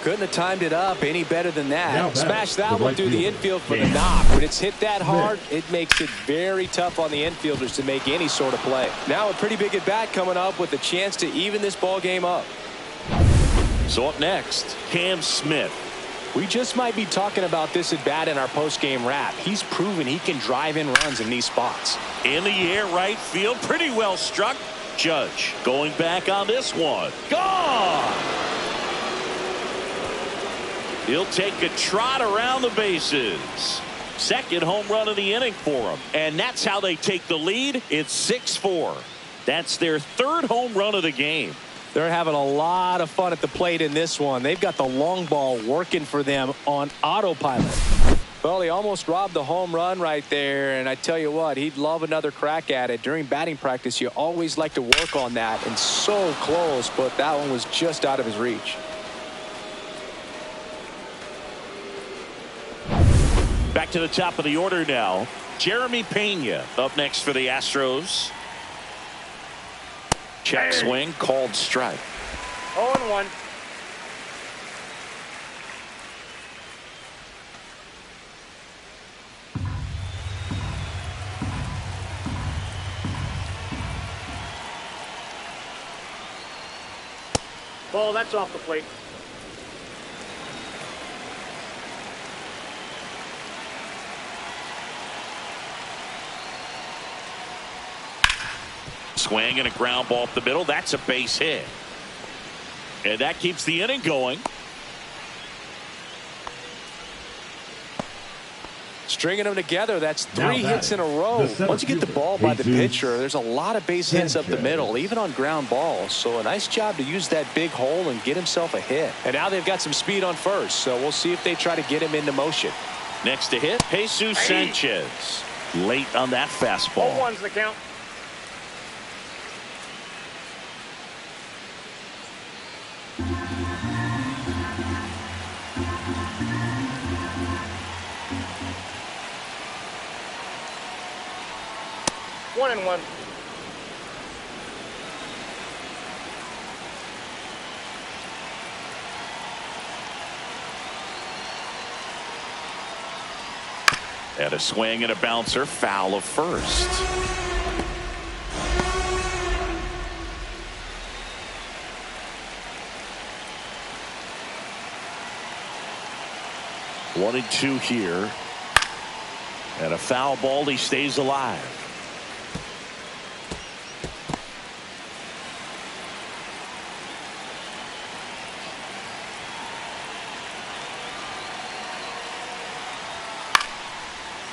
Couldn't have timed it up any better than that. Smash that one through the infield for the Yeah. knock. When it's hit that hard, it makes it very tough on the infielders to make any sort of play. Now a pretty big at bat coming up with a chance to even this ball game up. So up next, Cam Smith. We just might be talking about this at bat in our post-game wrap. He's proven he can drive in runs in these spots. In the air, right field, pretty well struck. Judge going back on this one. Gone! He'll take a trot around the bases. Second home run of the inning for him. And that's how they take the lead. It's 6-4. That's their 3rd home run of the game. They're having a lot of fun at the plate in this one. They've got the long ball working for them on autopilot. Well, he almost robbed the home run right there, and I tell you what, he'd love another crack at it. During batting practice, you always like to work on that, and so close, but that one was just out of his reach. Back to the top of the order now. Jeremy Pena up next for the Astros. Check swing, called strike. 0-1. Ball, that's off the plate. Swing and a ground ball up the middle. That's a base hit. And that keeps the inning going. Stringing them together, that's Now 3 hits in a row. the center Once you get the fielder, ball by the Jesus pitcher, there's a lot of base hits up the Sanchez. middle, even on ground balls. So a nice job to use that big hole and get himself a hit. And now they've got some speed on first, so we'll see if they try to get him into motion. Next to hit, Jesus Sanchez. Late on that fastball. 0-1's the count. One and one. And a swing and a bouncer, foul of first. One and two here. And a foul ball, he stays alive.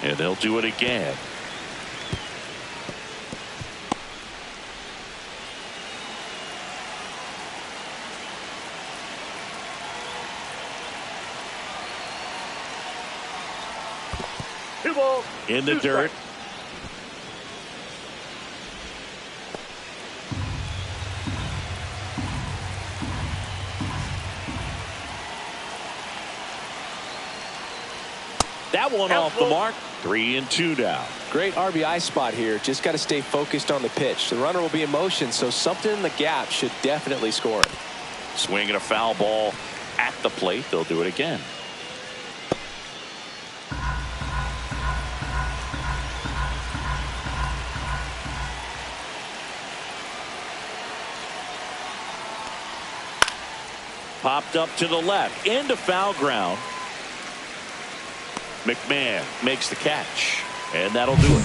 And they'll do it again. Two balls. In the two dirt. strikes. That one off the mark. 3 and 2 now. Great RBI spot here. Just got to stay focused on the pitch. The runner will be in motion, so something in the gap should definitely score it. Swing and a foul ball at the plate. They'll do it again. Popped up to the left into foul ground. McMahon makes the catch, and that'll do it.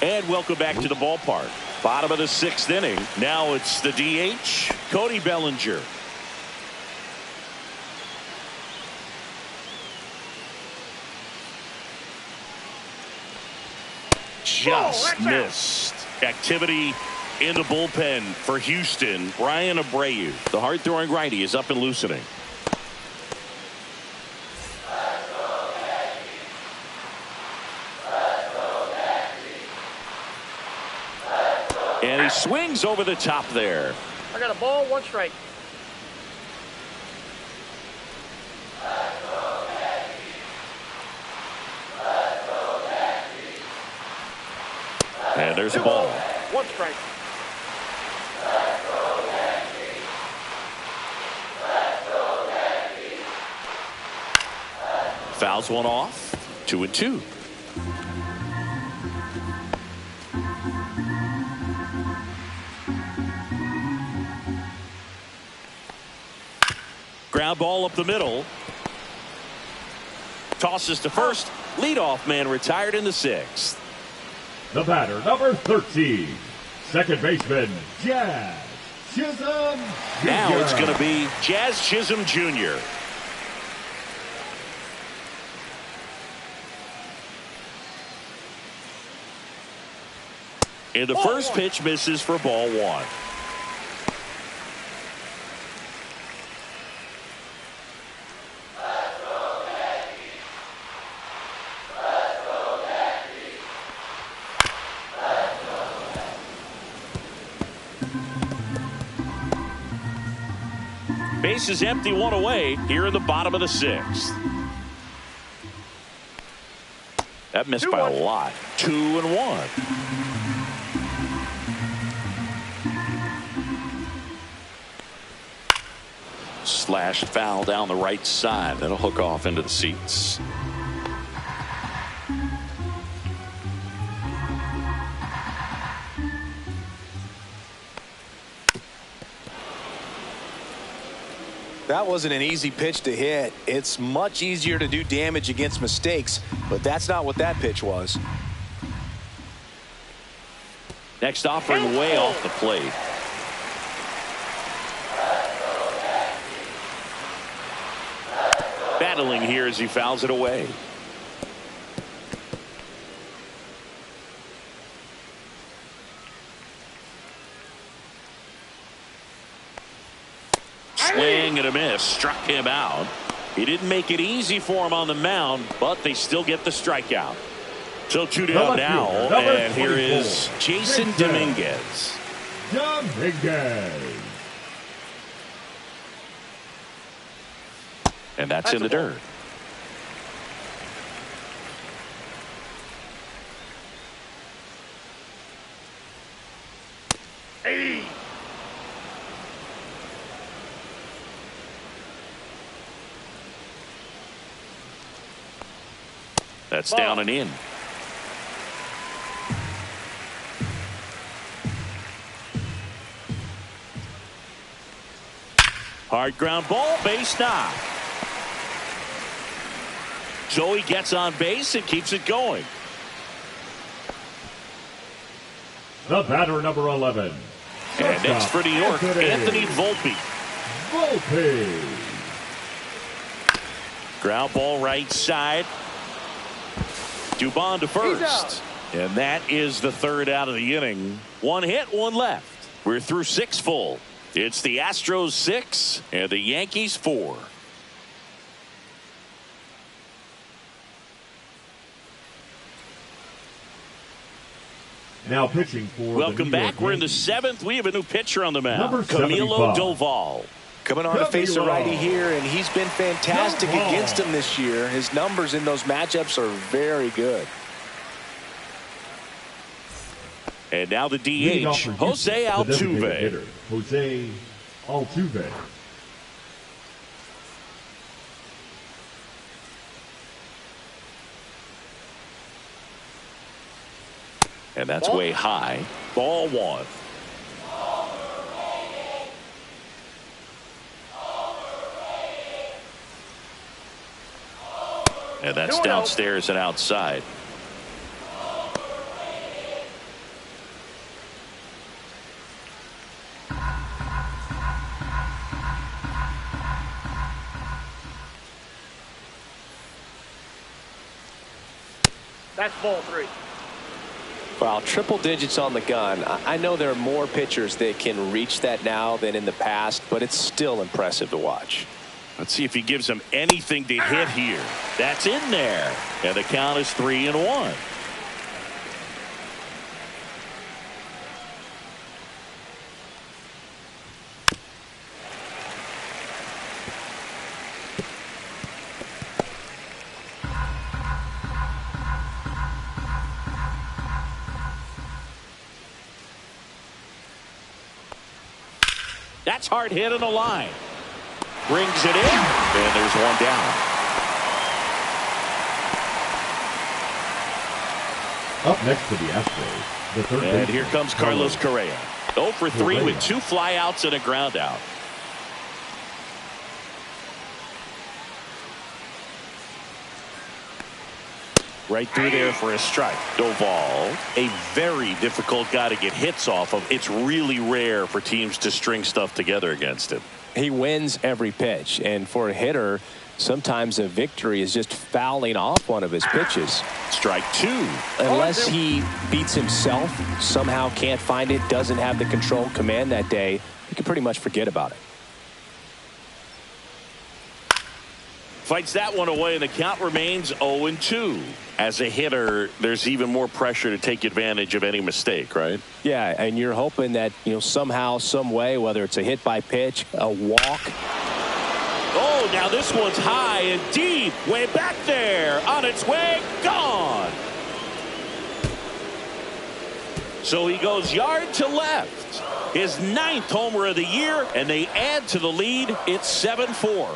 And welcome back to the ballpark. Bottom of the 6th inning. Now it's the DH, Cody Bellinger. Just missed. Activity in the bullpen for Houston. Ryan Abreu, the hard-throwing righty, is up and loosening. And he swings over the top there. I got a ball, 1 strike. And there's a ball. 1 strike. Fouls one off. 2 and 2. Ground ball up the middle. Tosses to first. Leadoff man retired in the 6th. The batter, number 13, second baseman, Jazz Chisholm Jr. Now it's going to be Jazz Chisholm Jr. And the first pitch misses for ball 1. Base is empty, 1 away here in the bottom of the 6th. That missed by a lot. 2 and 1. Slashed foul down the right side. That'll hook off into the seats. That wasn't an easy pitch to hit. It's much easier to do damage against mistakes, but that's not what that pitch was. Next offering way off the plate. Battling here as he fouls it away. and a miss. Struck him out. He didn't make it easy for him on the mound, but they still get the strikeout. So 2 down now, and here is Jason Dominguez. And that's in the dirt. Hey. That's down and in. Hard ground ball, base knock. So he gets on base and keeps it going. The batter, number 11. And next for New York, Anthony Volpe. Ground ball right side. Dubon to first. And that is the 3rd out of the inning. 1 hit, 1 left. We're through 6 full. It's the Astros 6 and the Yankees 4. Now pitching for Welcome back. We're in the 7th. We have a new pitcher on the mound. Camilo Doval. Coming on to face the righty here, and he's been fantastic against him this year. His numbers in those matchups are very good. And now the DH, Jose Altuve. Jose Altuve. And that's way high. Ball 1. And that's downstairs and outside. That's ball 3. Wow, triple digits on the gun. I know there are more pitchers that can reach that now than in the past, but it's still impressive to watch. Let's see if he gives them anything to hit here. That's in there. And the count is 3-1. That's hard hit on the line. Brings it in, and there's 1 down. Up next for the Astros, the 3rd. And here comes Carlos Correa. 0 for 3 with 2 flyouts and a ground out. Right through there for a strike. Doval, a very difficult guy to get hits off of. It's really rare for teams to string stuff together against him. He wins every pitch, and for a hitter, sometimes a victory is just fouling off one of his pitches. Strike 2. Unless he beats himself, somehow can't find it, doesn't have the control command that day, you can pretty much forget about it. Fights that one away, and the count remains 0-2. As a hitter, there's even more pressure to take advantage of any mistake, right? Yeah, and you're hoping that, somehow, some way, whether it's a hit by pitch, a walk. Oh, now this one's high and deep, way back there, on its way, gone. So he goes yard to left. His 9th homer of the year, and they add to the lead. It's 7-4.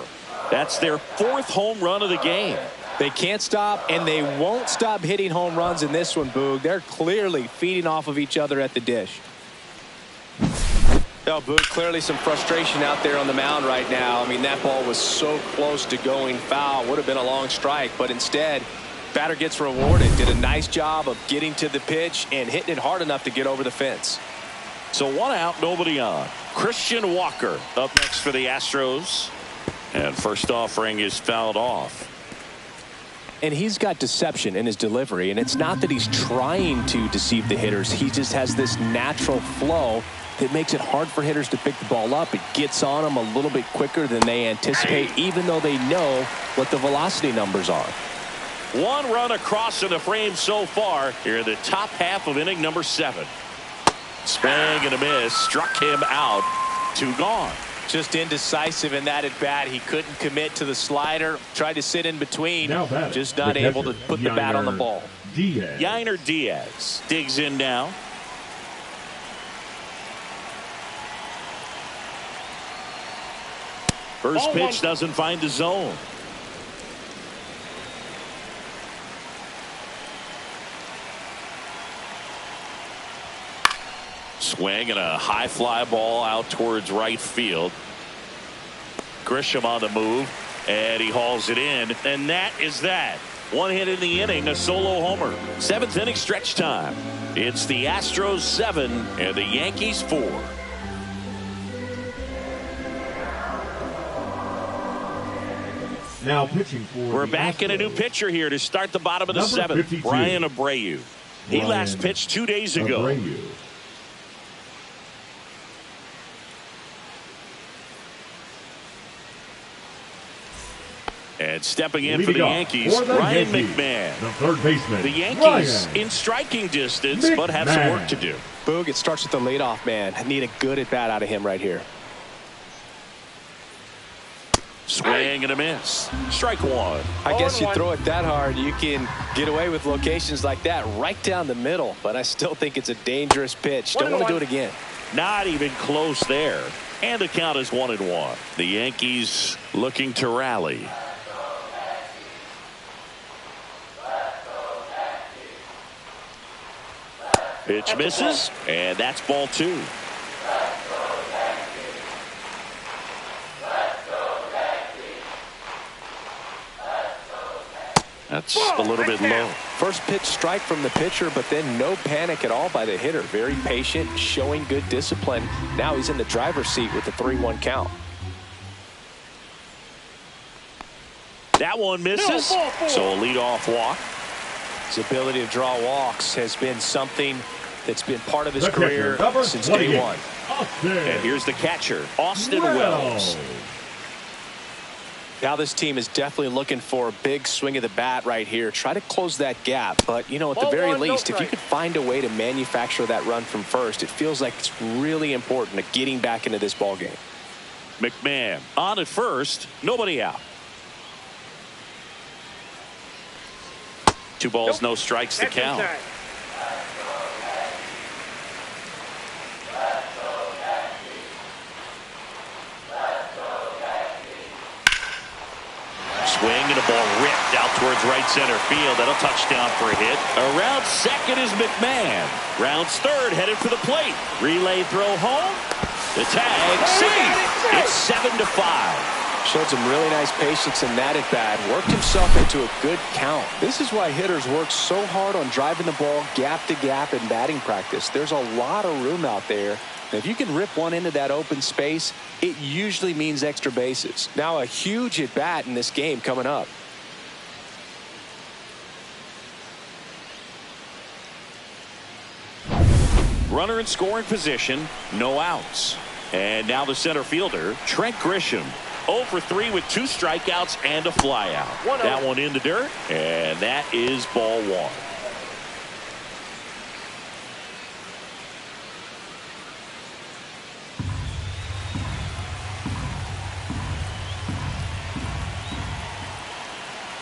That's their 4th home run of the game. They can't stop, and they won't stop hitting home runs in this one, Boog. They're clearly feeding off of each other at the dish. Oh, Boog, clearly some frustration out there on the mound right now. I mean, that ball was so close to going foul. Would have been a long strike, but instead, batter gets rewarded. Did a nice job of getting to the pitch and hitting it hard enough to get over the fence. So 1 out, nobody on. Christian Walker up next for the Astros. And first offering is fouled off. And he's got deception in his delivery, and it's not that he's trying to deceive the hitters. He just has this natural flow that makes it hard for hitters to pick the ball up. It gets on them a little bit quicker than they anticipate, even though they know what the velocity numbers are. One run across in the frame so far here in the top half of inning number 7. Swing and a miss. Struck him out. 2 gone. Just indecisive in that at bat. He couldn't commit to the slider. Tried to sit in between. Just not able to put the bat on the ball. Yainer Diaz digs in now. First pitch doesn't find the zone. Swing and a high fly ball out towards right field. Grisham on the move, and he hauls it in, and that is that. 1 hit in the inning, a solo homer. 7th inning stretch time. It's the Astros 7 and the Yankees 4. Now pitching for We're back in a new pitcher here to start the bottom of the 7th. Brian Abreu. He last pitched 2 days ago. And stepping in for the Yankees, Ryan McMahon. The third baseman. The Yankees in striking distance, but have some work to do. Boog, it starts with the leadoff man. I need a good at bat out of him right here. Swing and a miss. Strike 1. I guess you throw it that hard, you can get away with locations like that right down the middle. But I still think it's a dangerous pitch. Don't want to do it again. Not even close there. And the count is 1-1. The Yankees looking to rally. Pitch misses, and that's ball 2. That's a little bit low. First pitch strike from the pitcher, but then no panic at all by the hitter. Very patient, showing good discipline. Now he's in the driver's seat with the 3-1 count. That one misses. So a leadoff walk. His ability to draw walks has been something that's been part of his career since day 1. And here's the catcher, Austin Wells. Now this team is definitely looking for a big swing of the bat right here. Try to close that gap. But, you know, at the very least, if you could find a way to manufacture that run from first, it feels like it's really important to getting back into this ball game. McMahon on at first, nobody out. 2 balls, no strikes to count. Swing and a ball ripped out towards right center field. That'll touchdown for a hit. Around second is McMahon. Rounds third, headed for the plate. Relay throw home. The tag safe. It's 7-5. Showed some really nice patience in that at bat. Worked himself into a good count. This is why hitters work so hard on driving the ball gap to gap in batting practice. There's a lot of room out there. And if you can rip one into that open space, it usually means extra bases. Now a huge at bat in this game coming up. Runner in scoring position, no outs. And now the center fielder, Trent Grisham. 0 for 3 with 2 strikeouts and a flyout. That one in the dirt, and that is ball 1.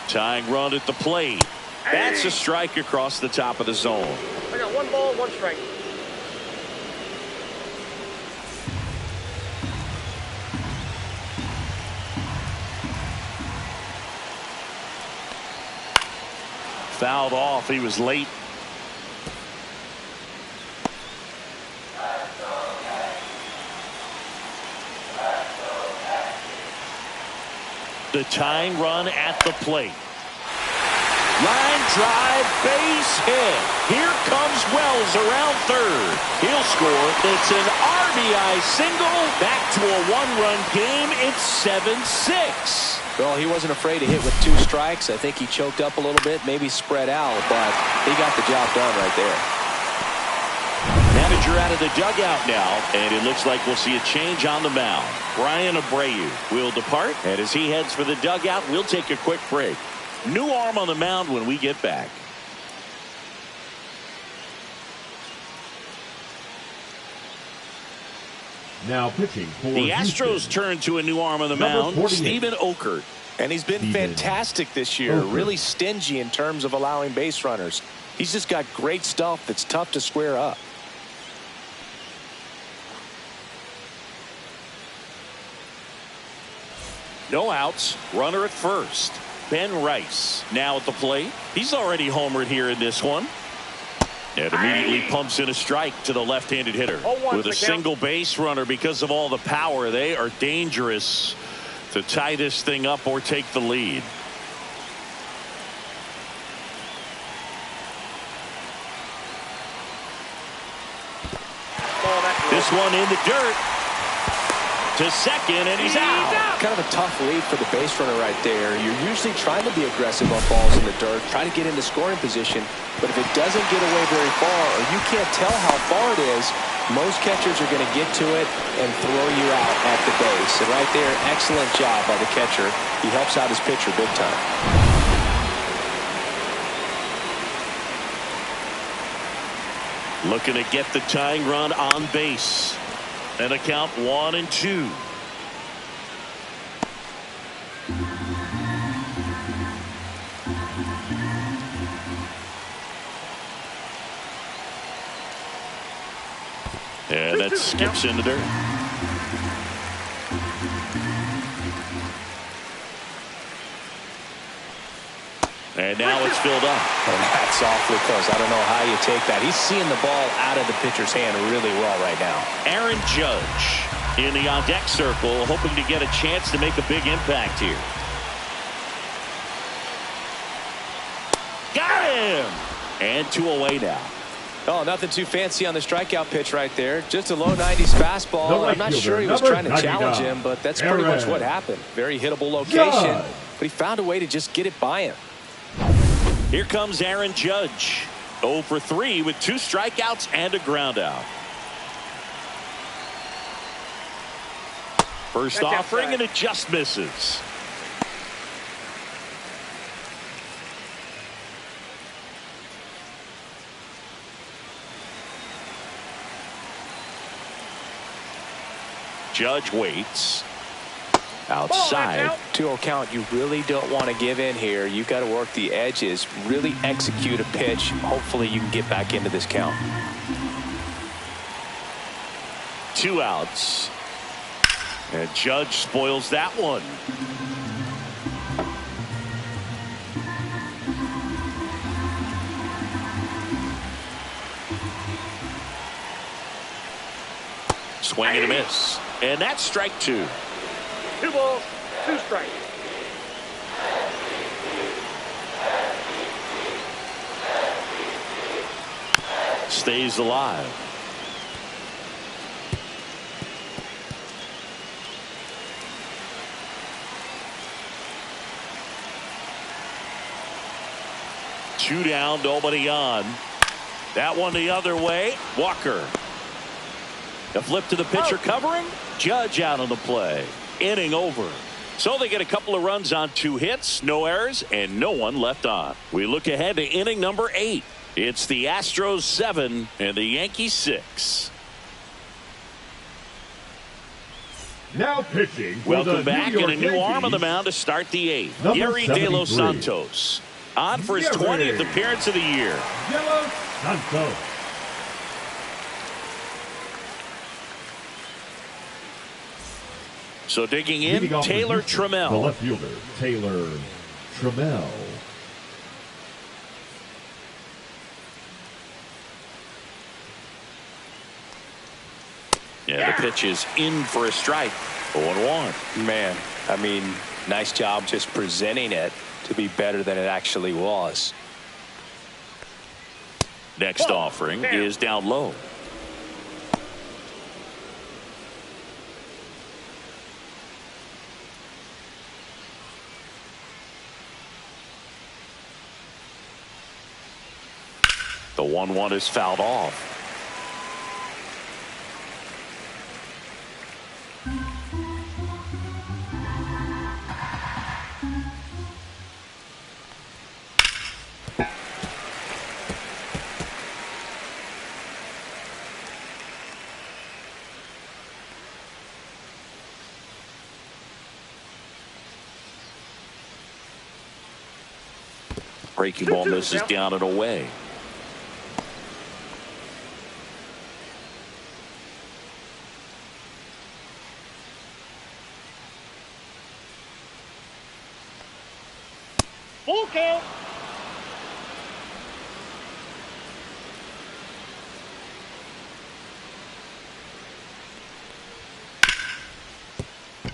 Tying run at the plate. That's a strike across the top of the zone. I got 1 ball, 1 strike. Fouled off. He was late. The tying run at the plate. Line drive, base hit. Here comes Wells around third. He'll score. It's an RBI single. Back to a 1-run game. It's 7-6. Well, he wasn't afraid to hit with 2 strikes. I think he choked up a little bit, maybe spread out, but he got the job done right there. Now to manager out of the dugout now, and it looks like we'll see a change on the mound. Brian Abreu will depart, and as he heads for the dugout, we'll take a quick break. New arm on the mound when we get back. Now pitching for the Astros Houston. turn to a new arm on the mound, 48. Stephen Okert. And he's been fantastic this year. Really stingy in terms of allowing base runners. He's just got great stuff that's tough to square up. No outs. Runner at first. Ben Rice now at the plate. He's already homered here in this one. And immediately pumps in a strike to the left-handed hitter. With a single base runner, because of all the power, they are dangerous to tie this thing up or take the lead. This one in the dirt to second, and he's out. Kind of a tough lead for the base runner right there. You're usually trying to be aggressive on balls in the dirt, try to get into scoring position, but if it doesn't get away very far, or you can't tell how far it is, most catchers are going to get to it and throw you out at the base. And right there, excellent job by the catcher. He helps out his pitcher big time. Looking to get the tying run on base. And a count 1-2. And that skips in the dirt. And now it's filled up. And that's awfully close. I don't know how you take that. He's seeing the ball out of the pitcher's hand really well right now. Aaron Judge in the on-deck circle, hoping to get a chance to make a big impact here. Got him! And 2 away now. Oh, nothing too fancy on the strikeout pitch right there. Just a low 90s fastball. I'm not sure he was trying to challenge him, but that's pretty much what happened. Very hittable location, but he found a way to just get it by him. Here comes Aaron Judge. 0 for 3 with 2 strikeouts and a ground out. First offering, and it just misses. Judge waits. Outside. 2-0 count. You really don't want to give in here. You've got to work the edges, really execute a pitch. Hopefully you can get back into this count. 2 outs. And Judge spoils that one. Swing and a miss. And that's strike 2. 2 balls, 2 strikes. Stays alive. Two down, nobody on. That one the other way. Walker. A flip to the pitcher covering. Judge out on the play. Inning over. So they get a couple of runs on 2 hits, no errors, and no one left on. We look ahead to inning number 8. It's the Astros 7 and the Yankees 6. Now pitching. Welcome back, and a new arm on the mound to start the 8th. Yeri De Los Santos. On for his 20th appearance of the year. De Los Santos. So digging in, Taylor Trammell. The left fielder, Taylor Trammell. Yeah, the pitch is in for a strike. 0-1. Man, I mean, nice job just presenting it to be better than it actually was. Next offering is down low. The 1-1 is fouled off. Breaking ball misses down and away. Full count.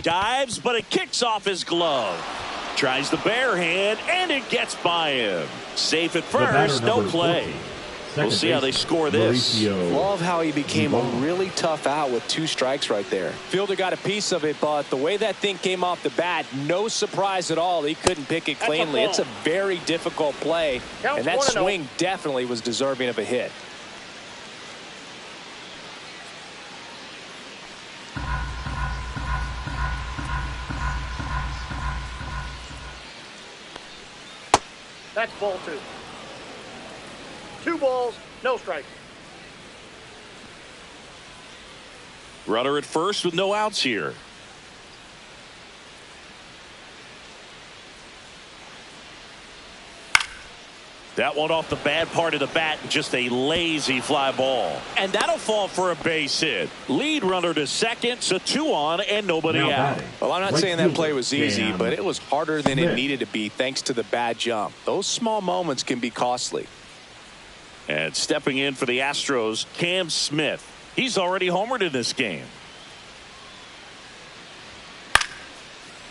Dives, but it kicks off his glove. Tries the bare hand, and it gets by him. Safe at first, no play. We'll see how they score this. Love how he became a really tough out with 2 strikes right there. Fielder got a piece of it, but the way that thing came off the bat, no surprise at all. He couldn't pick it cleanly. It's a very difficult play, and that swing definitely was deserving of a hit. That's ball 2. 2 balls, no strike. Runner at first with no outs here. That one off the bad part of the bat, just a lazy fly ball. And that'll fall for a base hit. Lead runner to second, so 2 on and nobody out. Well, I'm not saying that play was easy, but it was harder than it needed to be thanks to the bad jump. Those small moments can be costly. And stepping in for the Astros, Cam Smith. He's already homered in this game.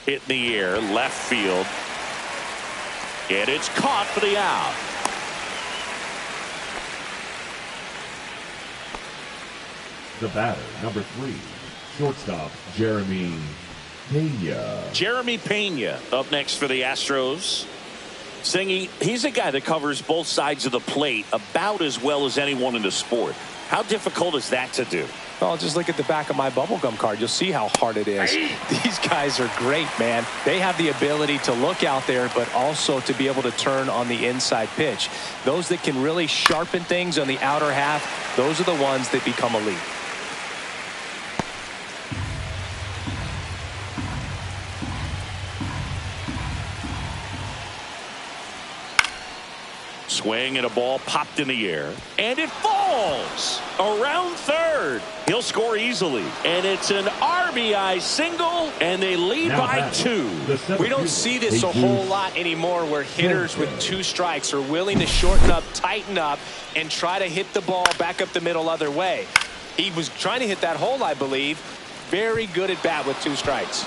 Hit in the air, left field. And it's caught for the out. The batter, number 3, shortstop, Jeremy Pena. Jeremy Pena up next for the Astros. Singy, he's a guy that covers both sides of the plate about as well as anyone in the sport. How difficult is that to do? Well, just look at the back of my bubblegum card. You'll see how hard it is. These guys are great, man. They have the ability to look out there, but also to be able to turn on the inside pitch. Those that can really sharpen things on the outer half, those are the ones that become elite. Swing and a ball popped in the air, and it falls around third. He'll score easily, and it's an RBI single, and they lead by 2. We don't see this a whole lot anymore where hitters with 2 strikes are willing to shorten up, tighten up, and try to hit the ball back up the middle other way. He was trying to hit that hole, I believe. Very good at bat with 2 strikes.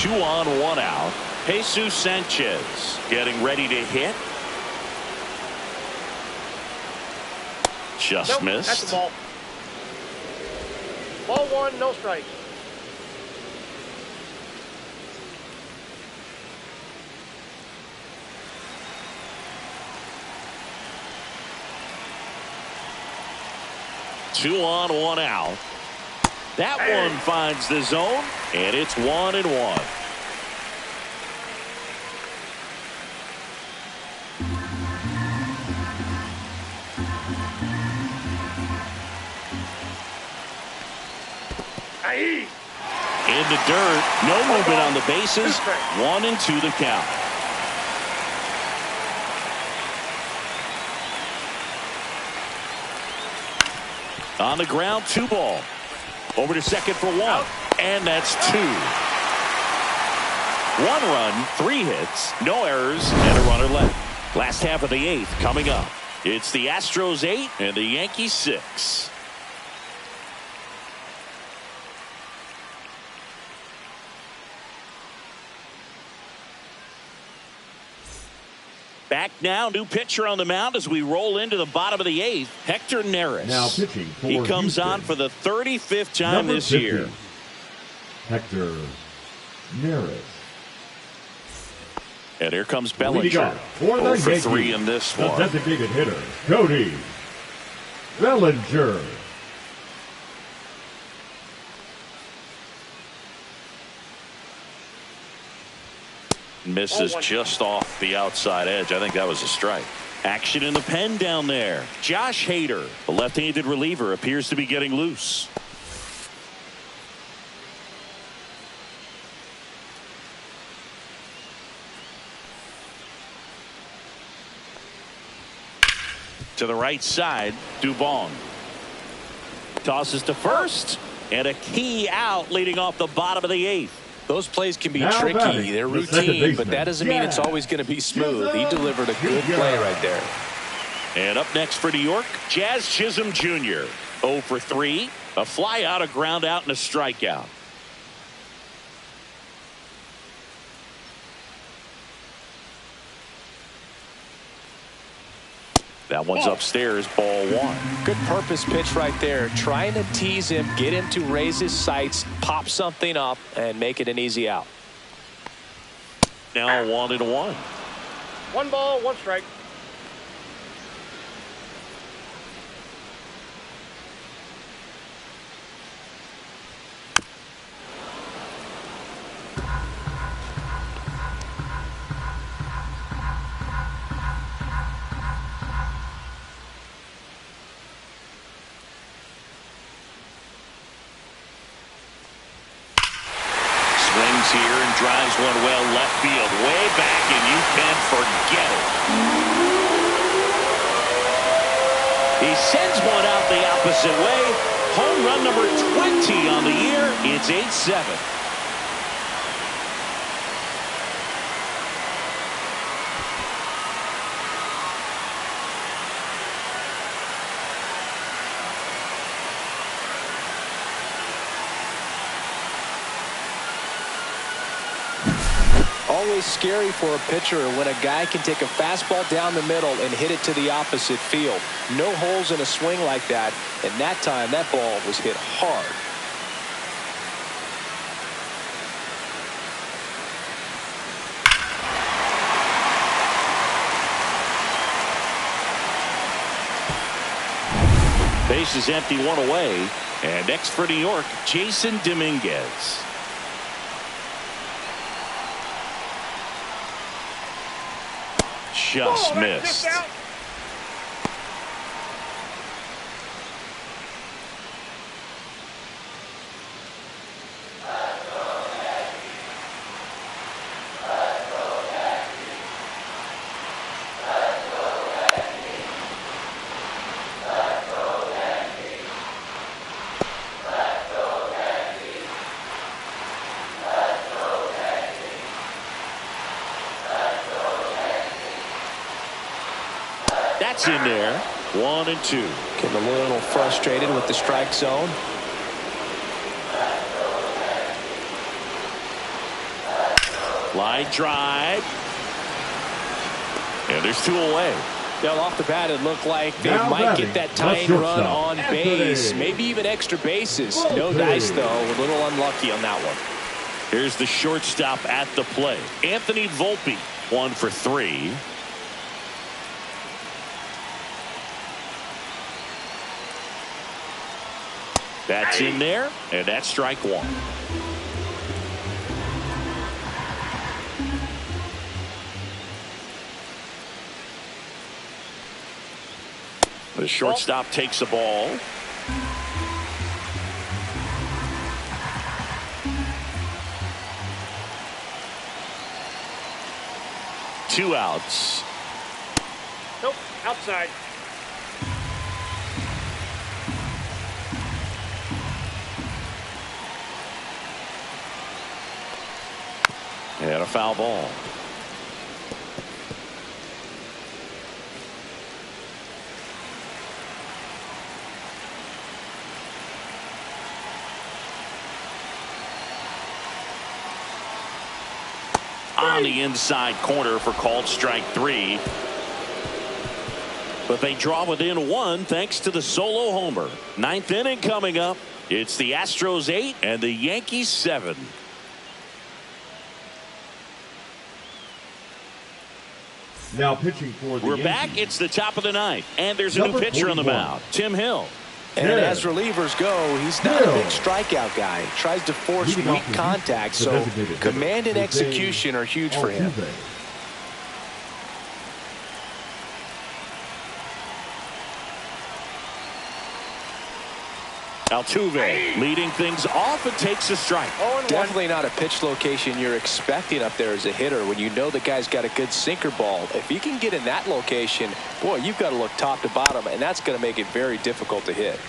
2 on, 1 out. Jesus Sanchez getting ready to hit. Just missed. That's the ball. Ball 1, no strike. Two on, 1 out. That one finds the zone, and it's 1-1. In the dirt, no movement on the bases. 1-2 the count. On the ground, 2 ball. Over to second for 1, and that's 2. 1 run, 3 hits, no errors, and a runner left. Last half of the 8th coming up. It's the Astros 8 and the Yankees 6. Back now, new pitcher on the mound as we roll into the bottom of the 8th. Hector Neris. Now pitching for He comes Houston. on for the 35th time Number this 50, year. Hector Neris. And here comes Leading Bellinger. off for the 0 for Yankees, 3 in this the one. designated hitter, Cody Bellinger. Misses just off the outside edge. I think that was a strike. Action in the pen down there. Josh Hader, the left-handed reliever, appears to be getting loose. To the right side, Dubon. Tosses to first. And a key out leading off the bottom of the 8th. Those plays can be Now tricky. batting, They're the second routine, but baseman. that doesn't mean it's Yeah. always going to be smooth. He delivered a good play right there. And up next for New York, Jazz Chisholm Jr. 0 for 3. A fly out, a ground out, and a strikeout. That one's upstairs, ball 1. Good purpose pitch right there. Trying to tease him, get him to raise his sights, pop something up, and make it an easy out. Now 1-1. 1 ball, 1 strike. Swings here and drives one well left field, way back, and you can forget it. He sends one out the opposite way. Home run number 20 on the year. It's 8-7. Always scary for a pitcher when a guy can take a fastball down the middle and hit it to the opposite field. No holes in a swing like that, and that time that ball was hit hard. Base is empty, 1 away. And next for New York, Jason Dominguez. Just missed. Out. That's in there. 1-2. Getting a little frustrated with the strike zone. Line drive. And there's 2 away. Well, off the bat, it looked like they Now might batting, get that the tying shortstop, run on base. Anthony. Maybe even extra bases. No Volpe. dice, though. A little unlucky on that one. Here's the shortstop at the plate. Anthony Volpe, 1 for 3. That's in there, and that's strike 1. The shortstop takes the ball. Two outs. Nope, outside. And a foul ball. On the inside corner for called strike 3. But they draw within 1 thanks to the solo homer. 9th inning coming up. It's the Astros 8 and the Yankees 7. Now pitching for the We're Yankees. back. It's the top of the 9th. And there's a new Number pitcher on the 41. mound. Tim Hill. And Yeah. as relievers go, he's not a Yeah. big strikeout guy. Tries to force Leading off weak the contact, the so designated hitter, command and Jose execution are huge for him. Altuve. Altuve leading things off and takes a strike. Definitely not a pitch location you're expecting up there as a hitter when you know the guy's got a good sinker ball. If you can get in that location, boy, you've got to look top to bottom, and that's going to make it very difficult to hit.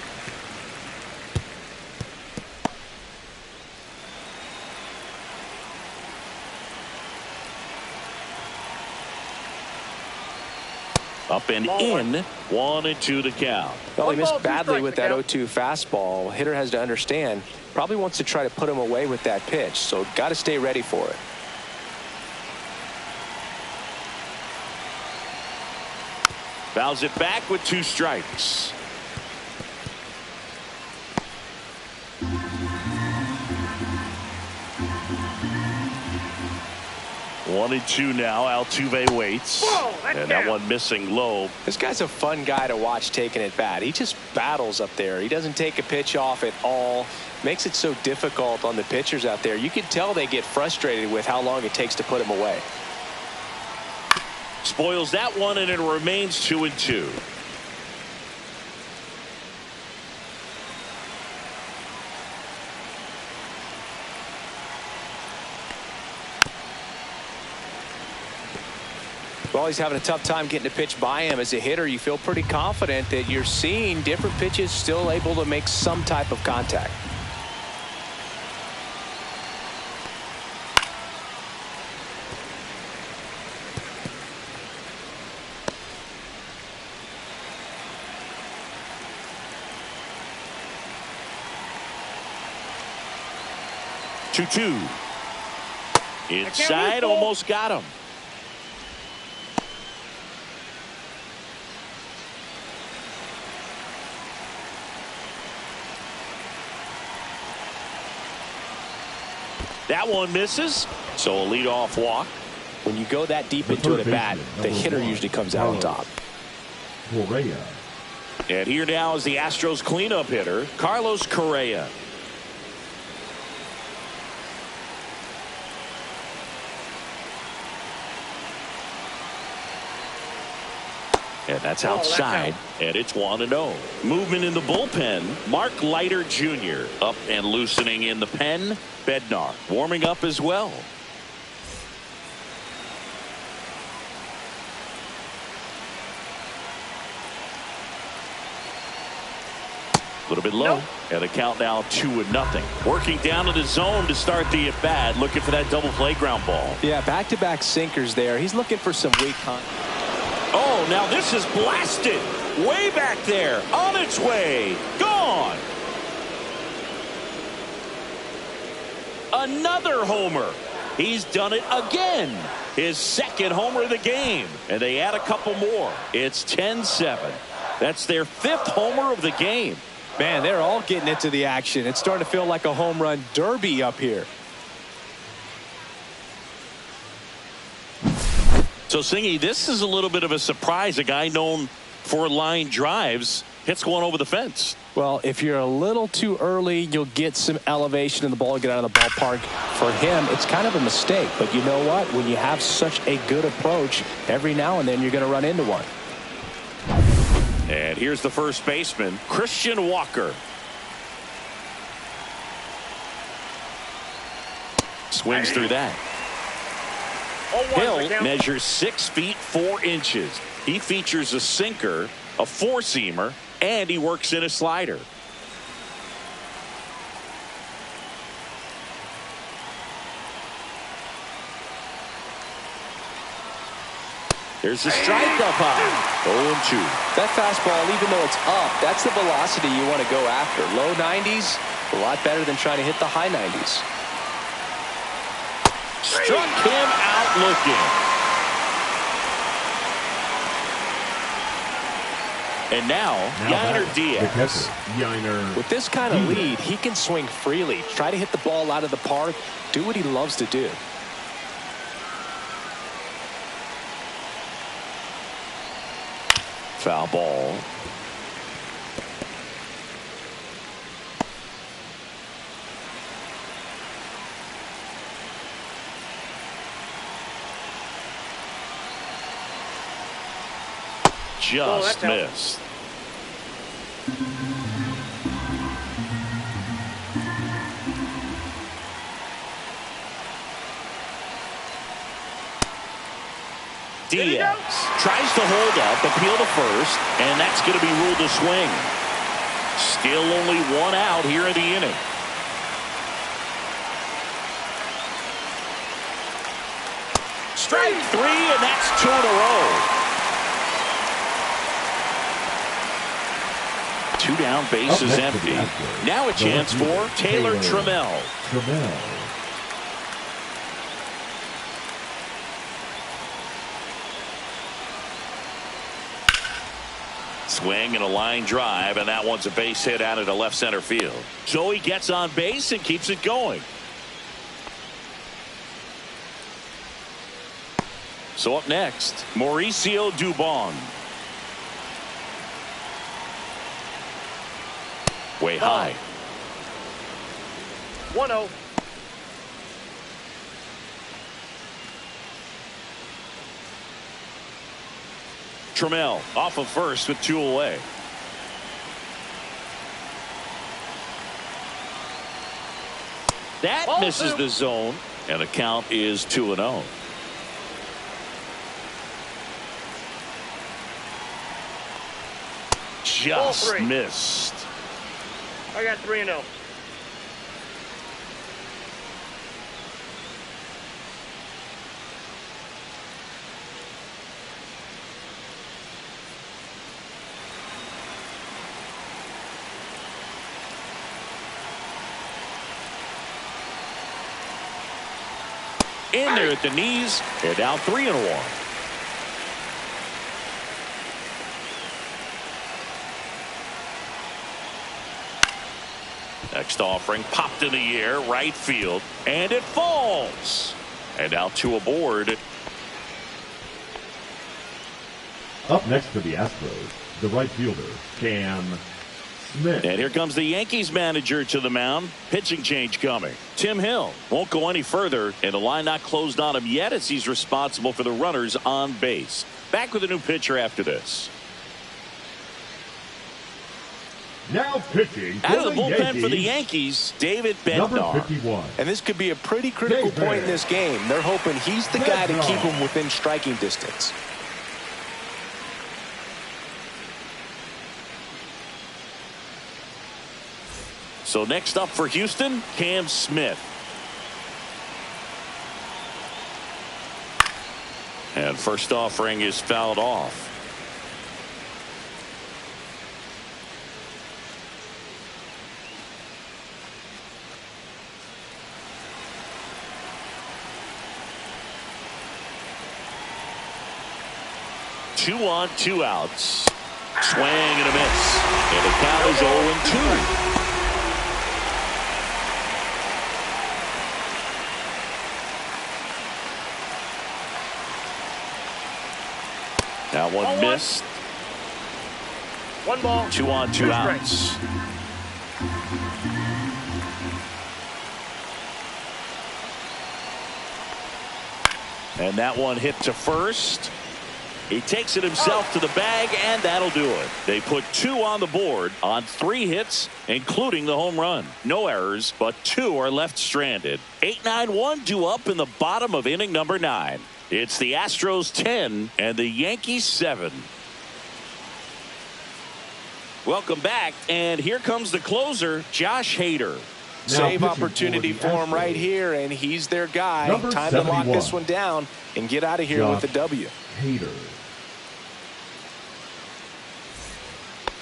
Up and in, 1-2 the count. Well, he missed badly with that 0-2 fastball. Hitter has to understand, probably wants to try to put him away with that pitch, so got to stay ready for it. Fouls it back with 2 strikes. 1-2 now. Altuve waits. And that one missing low. This guy's a fun guy to watch taking it bat. He just battles up there. He doesn't take a pitch off at all. Makes it so difficult on the pitchers out there. You can tell they get frustrated with how long it takes to put him away. Spoils that one, and it remains 2-2. Well, he's having a tough time getting a pitch by him. As a hitter, you feel pretty confident that you're seeing different pitches still able to make some type of contact. Two. Inside, almost got him. That one misses, so a leadoff walk. When you go that deep into it at bat, the hitter usually comes out on top. Correa. And here now is the Astros cleanup hitter, Carlos Correa. And that's outside, and it's 1-0. Movement in the bullpen. Mark Leiter Jr. up and loosening in the pen. Bednar warming up as well. A little bit low. And the count now 2-0. Working down to the zone to start the at bat, looking for that double play ground ball. Yeah, back-to-back sinkers there. He's looking for some weak contact. Oh, now this is blasted. Way back there. On its way. Gone. Another homer. He's done it again. His second homer of the game. And they add a couple more. It's 10-7. That's their 5th homer of the game. Man, they're all getting into the action. It's starting to feel like a home run derby up here. So, Singy, this is a little bit of a surprise. A guy known for line drives hits one over the fence. Well, if you're a little too early, you'll get some elevation in the ball, get out of the ballpark. For him, it's kind of a mistake. But you know what? When you have such a good approach, every now and then you're going to run into one. And here's the first baseman, Christian Walker. Swings through that. Hill measures 6 feet 4 inches. He features a sinker, a 4-seamer, and he works in a slider. There's the strike up high. 0-2. That fastball, even though it's up, that's the velocity you want to go after. Low 90s, a lot better than trying to hit the high 90s. Struck him out looking. And now Yainer Diaz. With this kind of lead, he can swing freely. Try to hit the ball out of the park. Do what he loves to do. Foul ball. Just missed. Diaz tries to hold up, appeal to first, and that's going to be ruled a swing. Still only one out here in the inning. Strike three, and that's two in a row. Two down, bases empty. Now a chance for Taylor Trammell. Swing and a line drive, and that one's a base hit out into left center field. So he gets on base and keeps it going. So up next, Mauricio Dubon. Way high. 1-0. Trammell off of first with two away. That misses the zone, and the count is 2-0. Just missed. I got 3-0. In there at the knees, and now 3-1. Next offering popped in the air, right field, and it falls. And now two aboard. Up next for the Astros, the right fielder, Cam Smith. And here comes the Yankees manager to the mound. Pitching change coming. Tim Hill won't go any further, and the line not closed on him yet as he's responsible for the runners on base. Back with a new pitcher after this. Now pitching out of the bullpen for the Yankees, David Bednar. Number 51. And this could be a pretty critical point in this game. They're hoping he's the guy to keep him within striking distance. So next up for Houston, Cam Smith. And first offering is fouled off. Two on, two outs. Swing and a miss. And the count is 0-2. Now one missed. One ball. Two on, two outs. And that one hit to first. He takes it himself to the bag, and that'll do it. They put two on the board on 3 hits, including the home run. No errors, but 2 are left stranded. 8-9-1 due up in the bottom of inning number 9. It's the Astros 10 and the Yankees 7. Welcome back, and here comes the closer, Josh Hader. Save opportunity for him right here, and he's their guy. Time to lock this one down and get out of here with the W. Hader.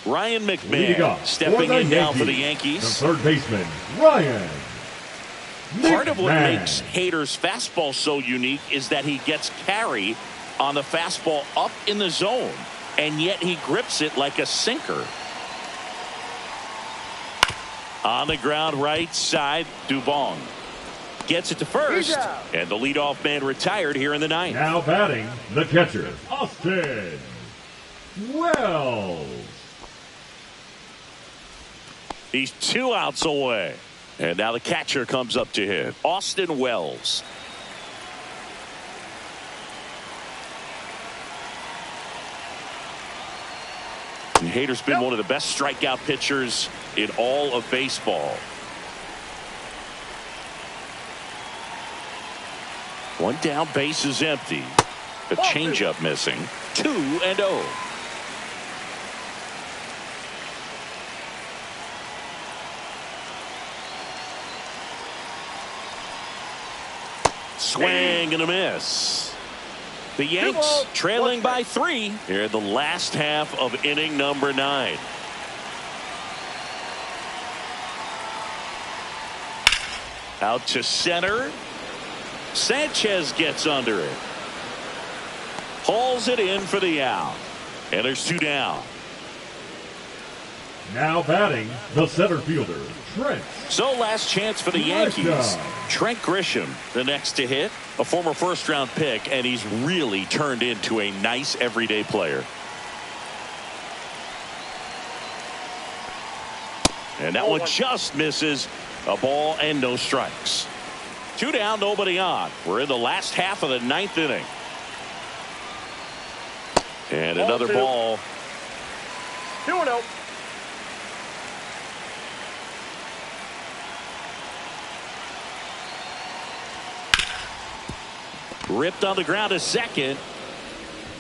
Ryan McMahon stepping in now for the Yankees. The third baseman, Ryan McMahon. Part of what makes Hader's fastball so unique is that he gets carry on the fastball up in the zone, and yet he grips it like a sinker. On the ground right side, Dubon gets it to first, and the leadoff man retired here in the 9th. Now batting, the catcher, Austin Wells. He's 2 outs away. And now the catcher comes up to him, Austin Wells. And Hader's been one of the best strikeout pitchers in all of baseball. One down, base is empty. The changeup missing. 2-0. Swing and a miss. The Yanks trailing by 3 here in the last half of inning number 9. Out to center. Sanchez gets under it. Hauls it in for the out. And there's 2 down. Now batting, the center fielder, Trent. So last chance for the Yankees. Trent Grisham, the next to hit, a former first-round pick, and he's really turned into a nice everyday player. And that one just misses. A ball and no strikes. 2 down, nobody on. We're in the last half of the 9th inning. And another ball. 2-0. Ripped on the ground to second.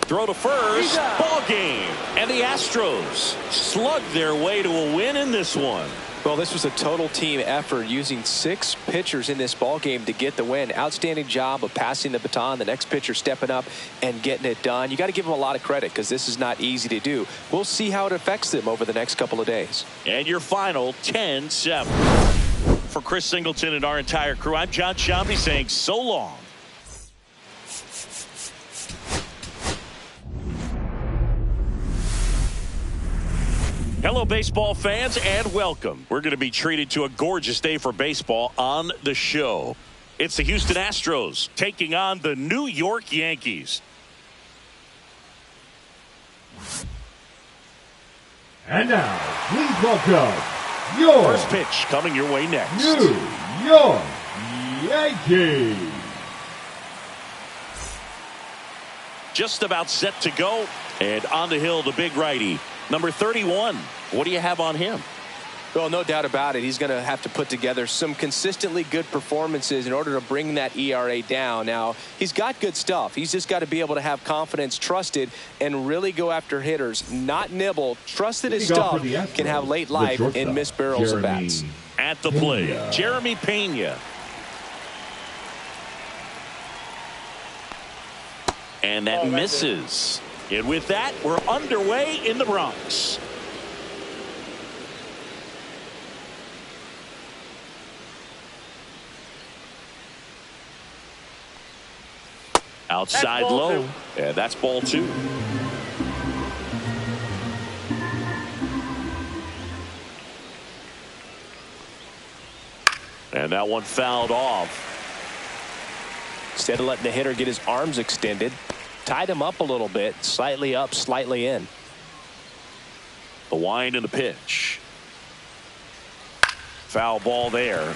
Throw to first. Ball game. And the Astros slugged their way to a win in this one. Well, this was a total team effort, using 6 pitchers in this ball game to get the win. Outstanding job of passing the baton. The next pitcher stepping up and getting it done. You got to give them a lot of credit because this is not easy to do. We'll see how it affects them over the next couple of days. And your final 10-7. For Chris Singleton and our entire crew, I'm John Shambi saying so long. Hello, baseball fans, and welcome. We're going to be treated to a gorgeous day for baseball on the show. It's the Houston Astros taking on the New York Yankees. And now, please welcome your first pitch coming your way next. New York Yankees. Just about set to go, and on the hill, the big righty. Number 31. What do you have on him? Well, no doubt about it. He's going to have to put together some consistently good performances in order to bring that ERA down. Now, he's got good stuff. He's just got to be able to have confidence, trusted, and really go after hitters, not nibble. Trust that his stuff can have late life and miss barrels of bats. At the plate, Jeremy Pena. And that misses. And with that, we're underway in the Bronx. Outside low. And that's ball 2. And that one fouled off. Instead of letting the hitter get his arms extended, tied him up a little bit, slightly up, slightly in. The wind and the pitch. Foul ball there.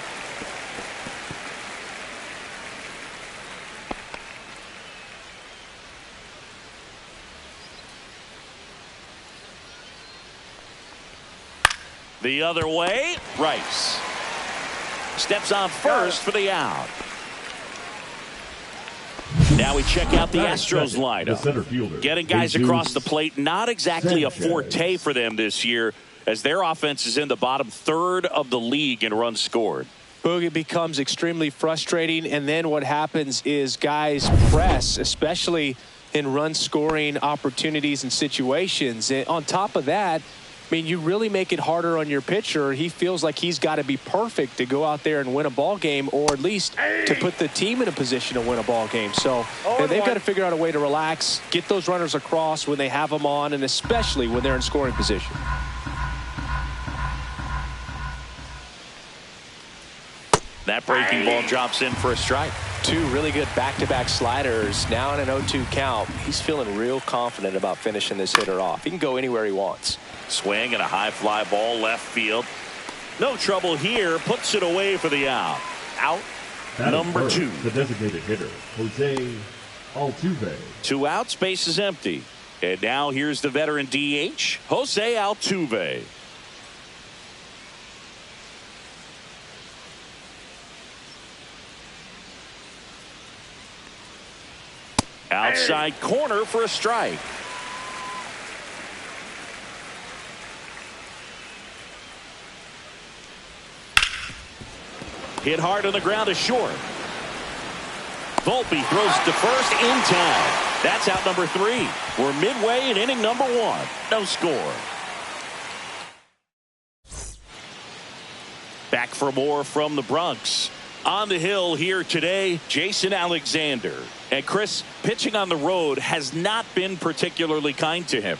The other way, Rice. Steps on first for the out. Now we check out the Astros lineup. Getting guys across the plate, not exactly a forte for them this year, as their offense is in the bottom 1/3 of the league in runs scored. Boogie becomes extremely frustrating, and then what happens is guys press, especially in run scoring opportunities and situations. And on top of that, I mean, you really make it harder on your pitcher. He feels like he's got to be perfect to go out there and win a ball game, or at least to put the team in a position to win a ball game. So they've got to figure out a way to relax, get those runners across when they have them on, and especially when they're in scoring position. That breaking ball drops in for a strike. 2 really good back-to-back sliders. Now in an 0-2 count. He's feeling real confident about finishing this hitter off. He can go anywhere he wants. Swing and a high fly ball left field. No trouble here. Puts it away for the out. Out number 2. The designated hitter, Jose Altuve. 2 outs, base is empty. And now here's the veteran DH, Jose Altuve. Outside corner for a strike. Hit hard on the ground to short. Volpe throws to first in time. That's out number 3. We're midway in inning number 1. No score. Back for more from the Bronx. On the hill here today, Jason Alexander. And Chris, pitching on the road has not been particularly kind to him.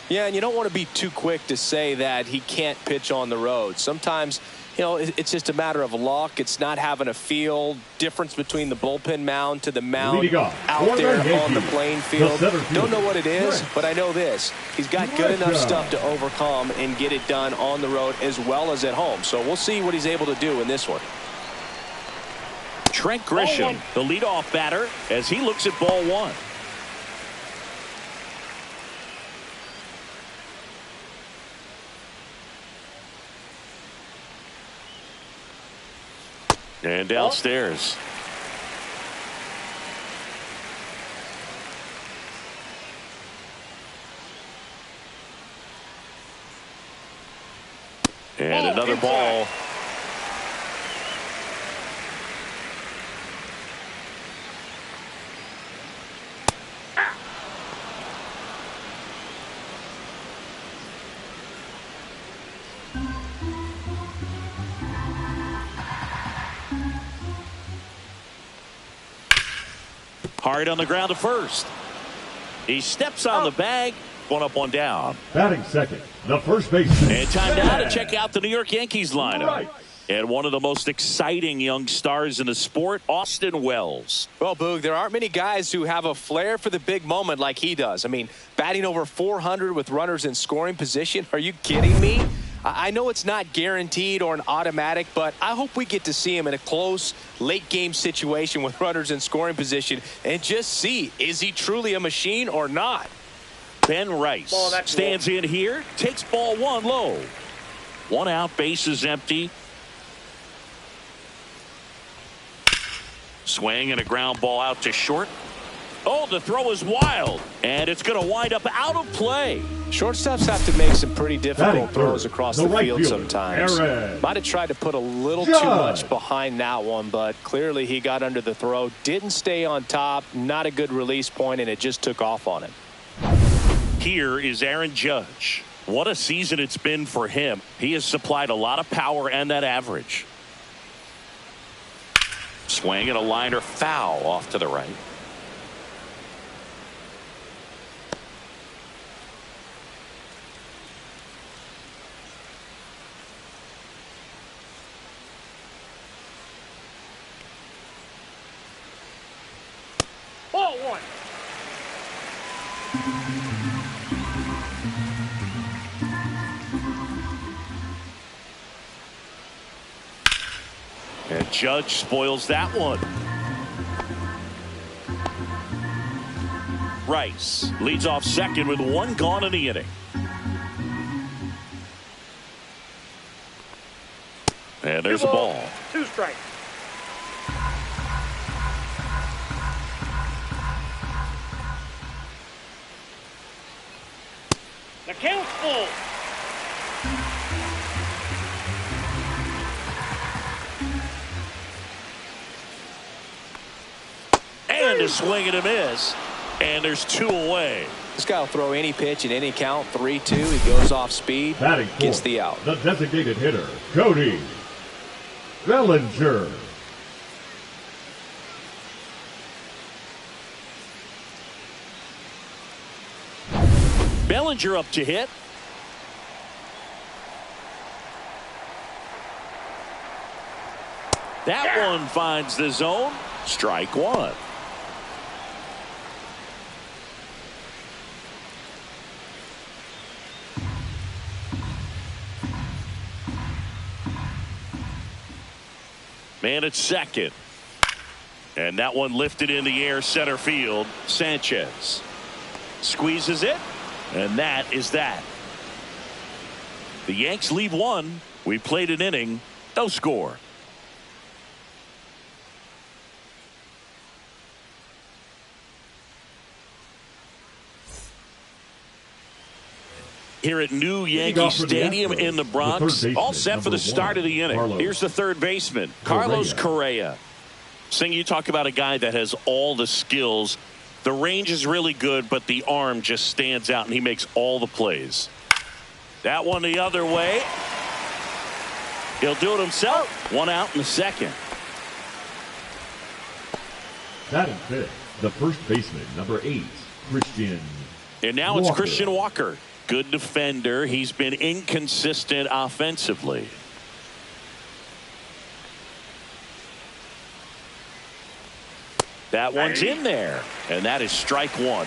Yeah, and you don't want to be too quick to say that he can't pitch on the road. Sometimes, you know, it's just a matter of luck. It's not having a feel. Difference between the bullpen mound to the mound out there on the playing field. Don't know what it is, but I know this. He's got good enough stuff to overcome and get it done on the road as well as at home. So we'll see what he's able to do in this one. Trent Grisham, the leadoff batter, as he looks at ball 1. And downstairs. And another ball. Hard on the ground to first. He steps on the bag. 1 up, 1 down. Batting second, the first baseman. And time now to check out the New York Yankees lineup. And one of the most exciting young stars in the sport, Austin Wells. Well, Boog, there aren't many guys who have a flair for the big moment like he does. I mean, batting over 400 with runners in scoring position. Are you kidding me? I know it's not guaranteed or an automatic, but I hope we get to see him in a close, late-game situation with runners in scoring position and just see, is he truly a machine or not? Ben Rice stands in here, takes ball 1 low. 1 out, base is empty. Swing and a ground ball out to short. Oh, the throw is wild, and it's going to wind up out of play. Shortstops have to make some pretty difficult throws across the field sometimes. Might have tried to put a little too much behind that one, but clearly he got under the throw, didn't stay on top, not a good release point, and it just took off on him. Here is Aaron Judge. What a season it's been for him. He has supplied a lot of power and that average. Swing and a liner foul off to the right. Ball 1. And Judge spoils that one. Rice leads off second with 1 gone in the inning. And there's a ball. 2 strikes. The count's full. And a swing and a miss. And there's 2 away. This guy will throw any pitch in any count. 3-2. He goes off speed. Batting gets fourth, the out. The designated hitter, Cody Bellinger. Bellinger up to hit. That one finds the zone. Strike 1. Man at second. And that one lifted in the air center field. Sanchez squeezes it. And that is that. The Yanks lead 1. We played an inning. No score. here at new Yankee Stadium in the Bronx. All set for the start of the inning. Here's the third baseman, Carlos Correa. Sing, you talk about a guy that has all the skills. The range is really good, but the arm just stands out, and he makes all the plays. That one the other way. He'll do it himself. One out in the second. Batting fifth, the first baseman, number 8, Christian. And now Walker. it's Christian Walker. Good defender. He's been inconsistent offensively. That one's in there. And that is strike one.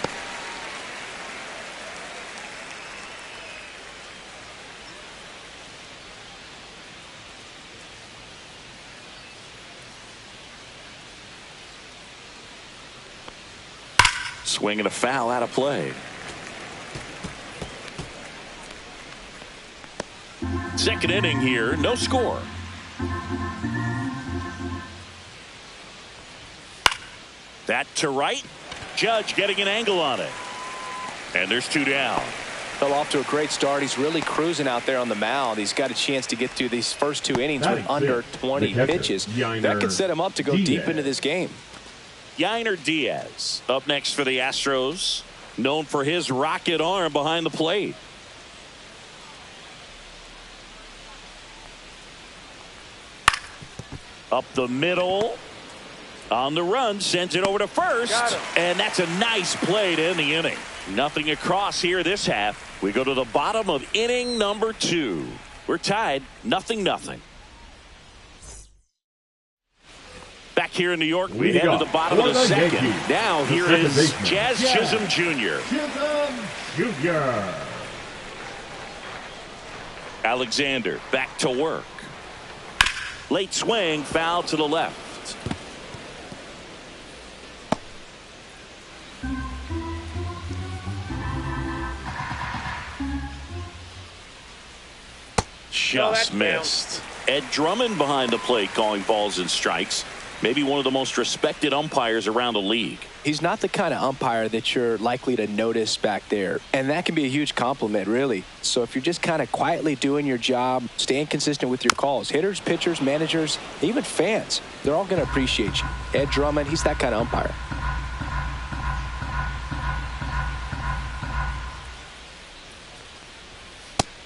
Swing and a foul out of play. Second inning here, no score. That to right. Judge getting an angle on it. And there's 2 down. Fell off to a great start. He's really cruising out there on the mound. He's got a chance to get through these first 2 innings with under 20 pitches. That could set him up to go deep into this game. Yainer Diaz up next for the Astros, known for his rocket arm behind the plate. Up the middle, on the run, sends it over to first, and that's a nice play to end the inning. Nothing across here this half. We go to the bottom of inning number 2. We're tied, 0-0. Back here in New York, we head to the bottom of the second. Now here is Jazz Chisholm Jr. Alexander back to work. Late swing, foul to the left. Just missed. Ed Drummond behind the plate calling balls and strikes. Maybe one of the most respected umpires around the league. He's not the kind of umpire that you're likely to notice back there. And that can be a huge compliment, really. So if you're just kind of quietly doing your job, staying consistent with your calls, hitters, pitchers, managers, even fans, they're all going to appreciate you. Ed Drummond, he's that kind of umpire.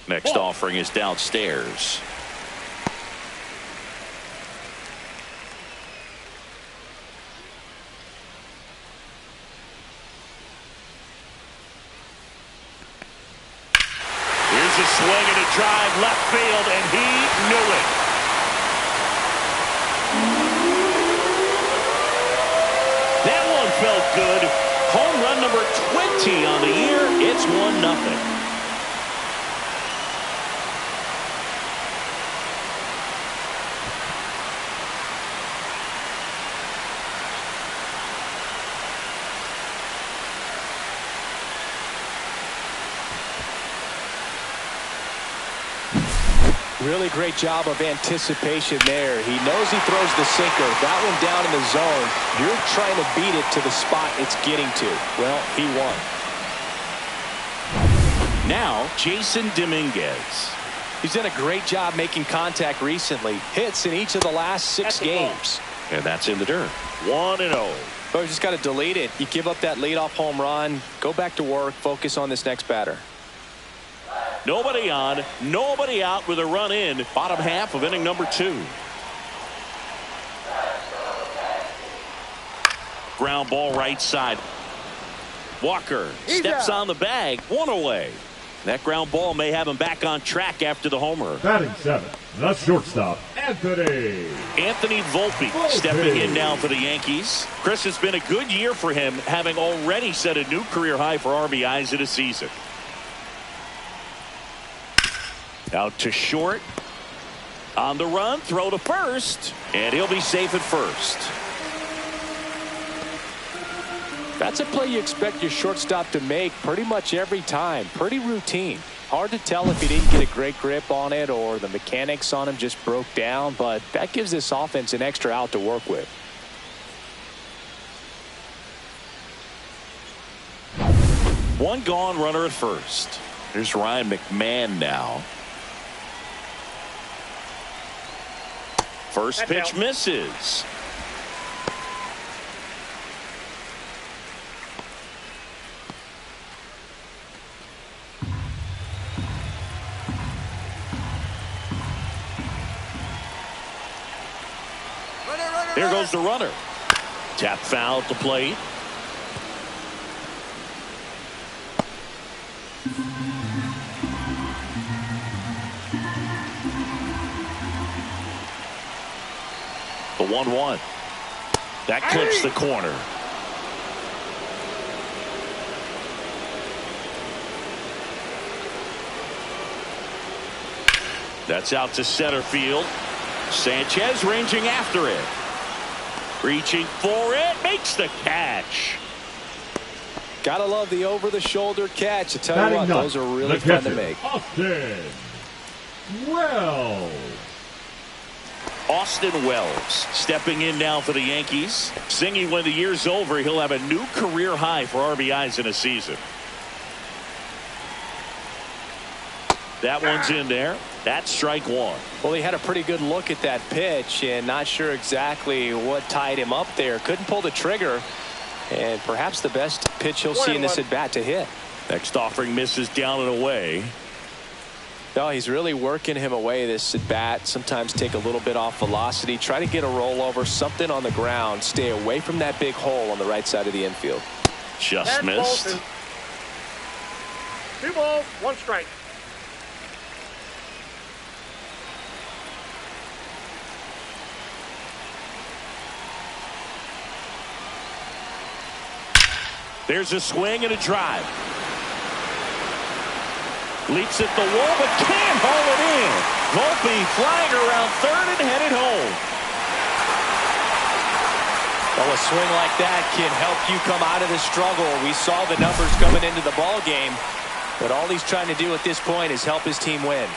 Next offering is downstairs. Here's a swing and a drive left field, and he knew it. That one felt good. Home run number 20 on the year. It's 1-0. Really great job of anticipation there. He knows he throws the sinker. That one down in the zone. You're trying to beat it to the spot it's getting to. Well, he won. Now, Jason Dominguez. He's done a great job making contact recently. Hits in each of the last 6 games. And that's in the dirt. 1-0. Oh, you just got to delete it. You give up that leadoff home run. Go back to work. Focus on this next batter. Nobody on, nobody out with a run in. Bottom half of inning number 2. Ground ball right side. Walker steps on the bag. 1 away. That ground ball may have him back on track after the homer. Batting 7th, the shortstop, Anthony Volpe stepping in now for the Yankees. Chris, it's been a good year for him, having already set a new career high for RBIs in a season. Out to short. On the run, throw to first, and he'll be safe at first. That's a play you expect your shortstop to make pretty much every time. Pretty routine. Hard to tell if he didn't get a great grip on it or the mechanics on him just broke down, but that gives this offense an extra out to work with. One gone, runner at first. Here's Ryan McMahon now. First pitch misses. Here goes the runner. Tap foul at the plate. The 1-1. That clips the corner. That's out to center field. Sanchez ranging after it. Reaching for it, makes the catch. Gotta love the over-the-shoulder catch. I tell you what, those are really fun to make. Austin Wells stepping in now for the Yankees. Singing when the year's over, he'll have a new career high for RBIs in a season. That one's in there. That's strike one. Well, he had a pretty good look at that pitch and not sure exactly what tied him up there. Couldn't pull the trigger, and perhaps the best pitch he'll see in this at bat to hit. Next offering misses down and away. No, he's really working him away this at bat. Sometimes take a little bit off velocity. Try to get a rollover, something on the ground. Stay away from that big hole on the right side of the infield. Just missed. 2 balls, 1 strike. There's a swing and a drive. Leaps at the wall, but can't haul it in. Volpe flying around third and headed home. Well, a swing like that can help you come out of the struggle. We saw the numbers coming into the ball game, but all he's trying to do at this point is help his team win.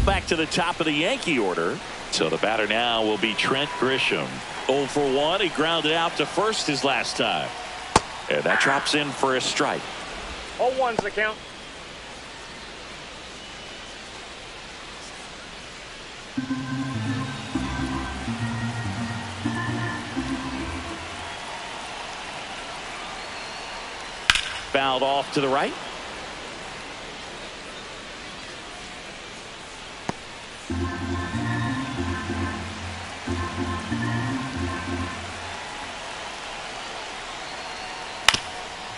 Back to the top of the Yankee order. So the batter now will be Trent Grisham. 0 for 1. He grounded out to first his last time. And that drops in for a strike. 0-1's the count. Fouled off to the right.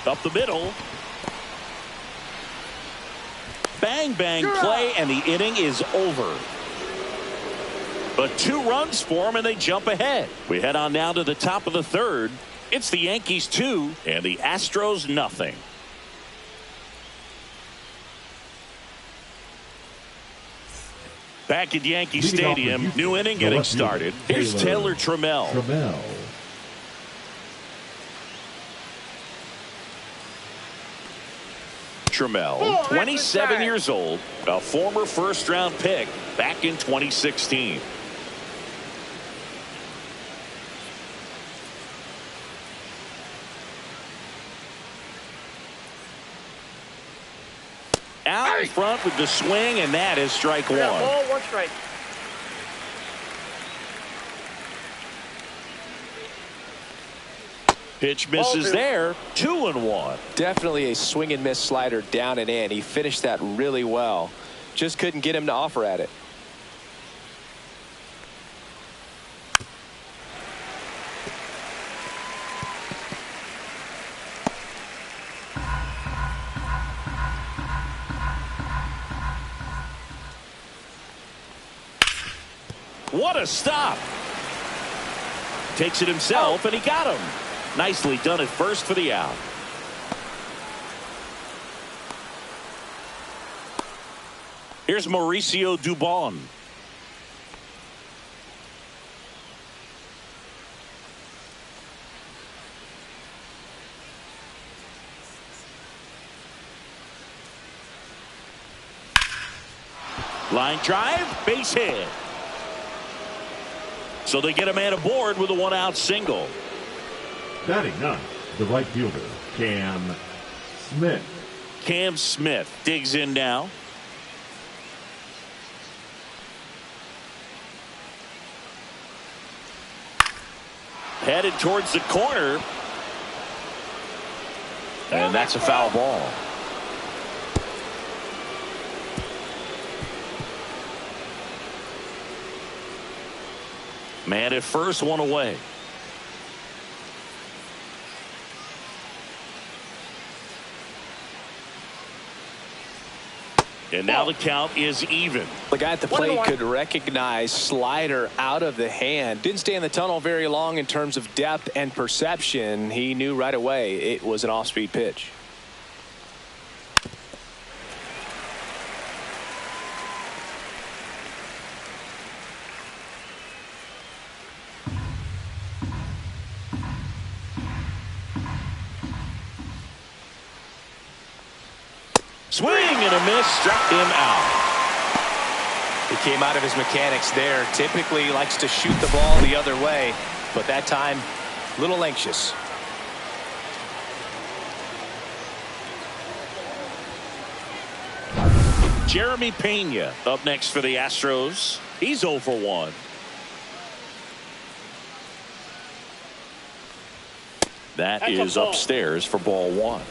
Up the middle. Bang, bang play, and the inning is over. But 2 runs for them, and they jump ahead. We head on now to the top of the third. It's the Yankees 2 and the Astros nothing. Back at Yankee Stadium, new inning getting started. Here's Taylor Trammell. Trammell, 27 years old, a former first-round pick back in 2016. Out in front with the swing, and that is strike one. Ball, 1 strike. Pitch misses there. 2-1. Definitely a swing and miss slider down and in. He finished that really well. Just couldn't get him to offer at it. What a stop. Takes it himself, and he got him. Nicely done at first for the out. Here's Mauricio Dubon. Line drive, base hit. So they get a man aboard with a 1-out single. Batting ninth, the right fielder, Cam Smith. Cam Smith digs in now. Headed towards the corner. And that's a foul ball. Man at first, one away. And now the count is even. The guy at the plate could recognize slider out of the hand. Didn't stay in the tunnel very long in terms of depth and perception. He knew right away it was an off-speed pitch. Swing and a miss, struck him out. He came out of his mechanics there. Typically likes to shoot the ball the other way, but that time a little anxious. Jeremy Pena up next for the Astros. He's 0 for 1. That is upstairs for ball 1.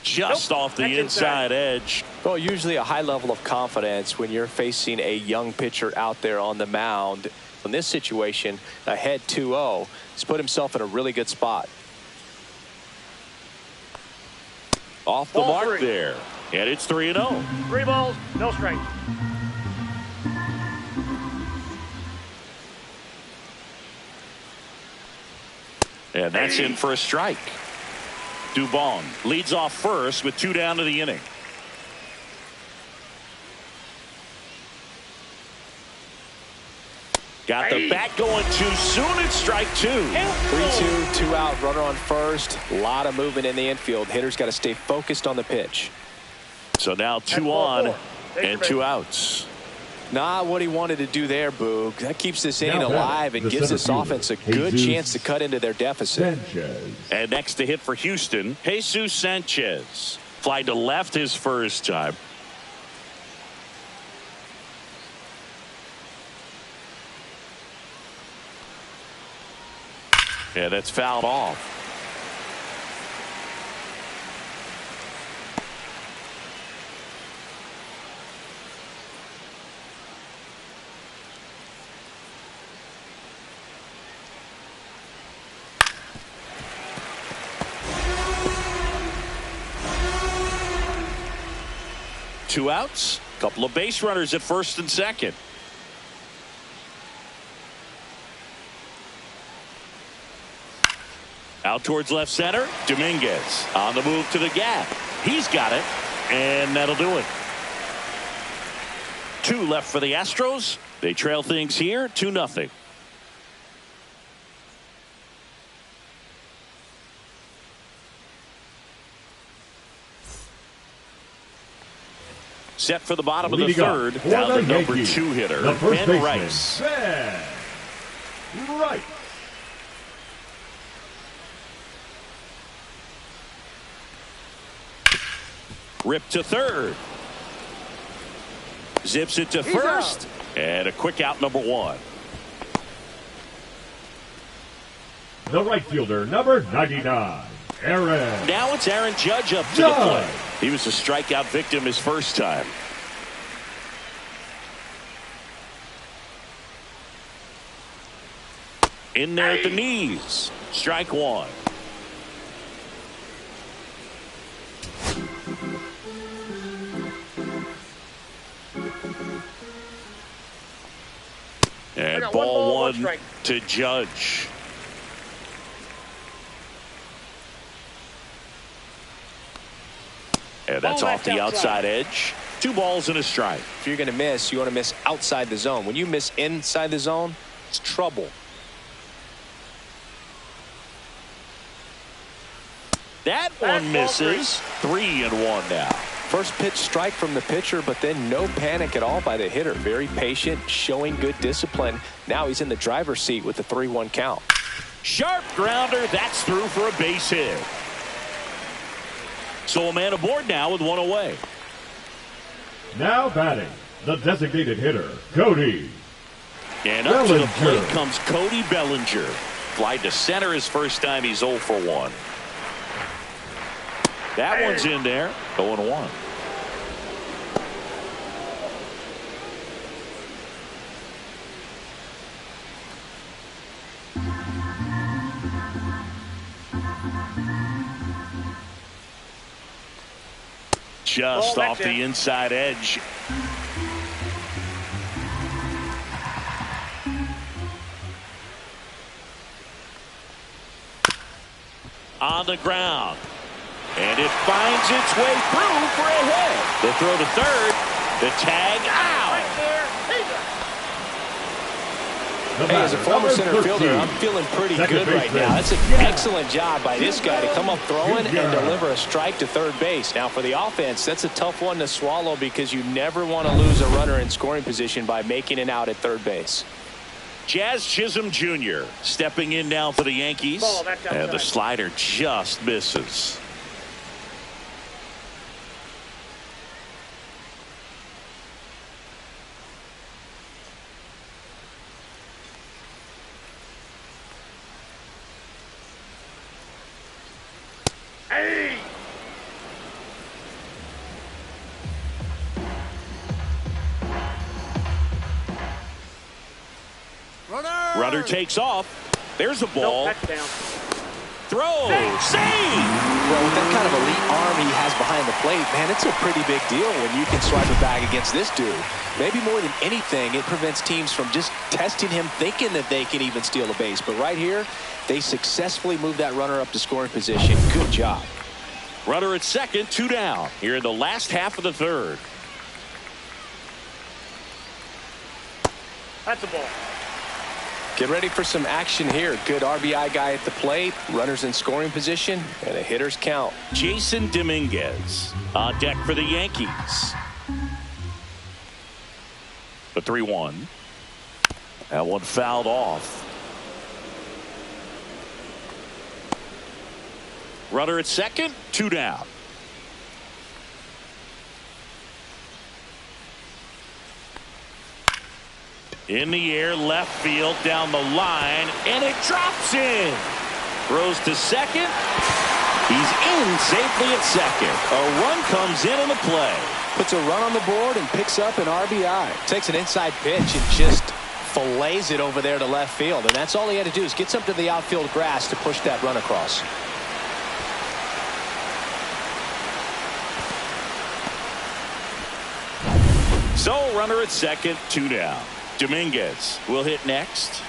Just off the inside edge. Well, usually a high level of confidence when you're facing a young pitcher out there on the mound. In this situation, ahead 2-0, he's put himself in a really good spot. Off the mark there. And it's 3-0. 3 balls, no strikes. And that's in for a strike. Dubon leads off first with 2 down to the inning. Got the bat going too soon. It's strike 2. 3-2, 2 out, runner on first. A lot of movement in the infield. Hitter's got to stay focused on the pitch. So now 2 on and 2 outs. Not what he wanted to do there, Boog. That keeps this inning alive and gives this offense a good chance to cut into their deficit. And next to hit for Houston, Jesus Sanchez. Fly to left his first time. Yeah, that's fouled off. Two outs, couple of base runners at first and second. Out towards left center, Dominguez on the move to the gap. He's got it, and that'll do it. 2 left for the Astros. They trail things here 2-0. Set for the bottom of the third. Now the number 2 hitter, Ben Rice. Ben Rice. Rip to third. Zips it to first. And a quick out, number 1. The right fielder, number 99, Aaron. Now it's Aaron Judge up to the plate. He was a strikeout victim his first time. In there at the knees. Strike 1. And ball 1 to Judge. And that's off the outside edge. 2 balls and a strike. If you're going to miss, you want to miss outside the zone. When you miss inside the zone, it's trouble. That one misses. 3-1 now. First pitch strike from the pitcher, but then no panic at all by the hitter. Very patient, showing good discipline. Now he's in the driver's seat with the 3-1 count. Sharp grounder. That's through for a base hit. So a man aboard now with one away. Now batting, the designated hitter, Cody. And up to the Bellinger. plate comes Cody Bellinger. Fly to center his first time. He's 0 for 1. That one's in there. 0-1. Just off the inside edge. On the ground. And it finds its way through for a hit. The throw to third. The tag out. Hey, as a former center fielder, I'm feeling pretty good right now. That's an excellent job by this guy to come up throwing and deliver a strike to third base. Now, for the offense, that's a tough one to swallow because you never want to lose a runner in scoring position by making it out at third base. Jazz Chisholm Jr. stepping in now for the Yankees. And the slider just misses. Runner takes off. There's a ball. Throw. Save. Well, with that kind of elite arm he has behind the plate, man, it's a pretty big deal when you can swipe it back against this dude. Maybe more than anything, it prevents teams from just testing him, thinking that they can even steal a base. But right here, they successfully moved that runner up to scoring position. Good job. Runner at second, 2 down. Here in the last half of the third. That's a ball. Get ready for some action here. Good RBI guy at the plate. Runners in scoring position. And a hitter's count. Jason Dominguez on deck for the Yankees. The 3-1. That one fouled off. Runner at second, 2 down. In the air, left field, down the line, and it drops in. Throws to second. He's in safely at second. A run comes in on the play. Puts a run on the board and picks up an RBI. Takes an inside pitch and just fillets it over there to left field. And that's all he had to do is get something to the outfield grass to push that run across. So runner at second, 2 down. Dominguez will hit next.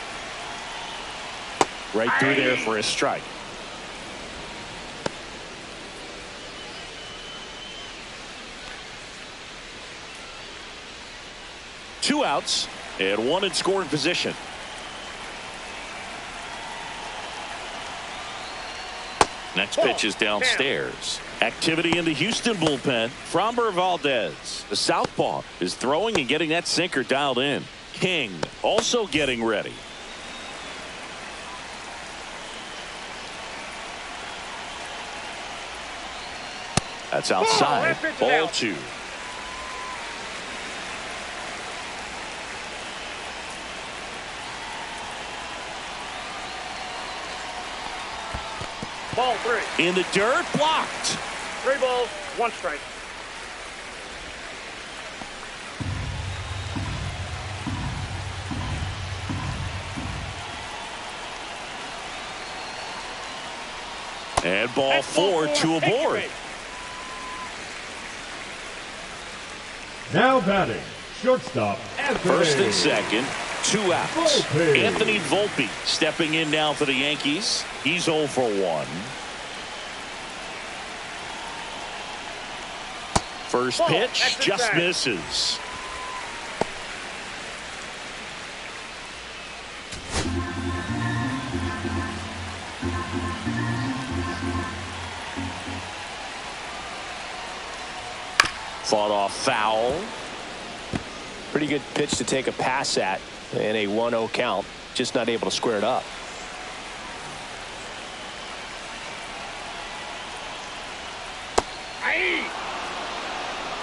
Right through there for a strike. Two outs and one in scoring position. Next pitch is downstairs. Activity in the Houston bullpen. Framber Valdez, the southpaw, is throwing and getting that sinker dialed in. King also getting ready. That's outside. Ball 2. Ball 3. In the dirt, blocked. 3 balls, 1 strike. And ball 4, 2 aboard. Now batting, shortstop, Anthony. First and second, 2 outs. Volpe. Anthony Volpe stepping in now for the Yankees. He's 0 for 1. First pitch just misses. Fought off foul. Pretty good pitch to take a pass at in a 1-0 count. Just not able to square it up.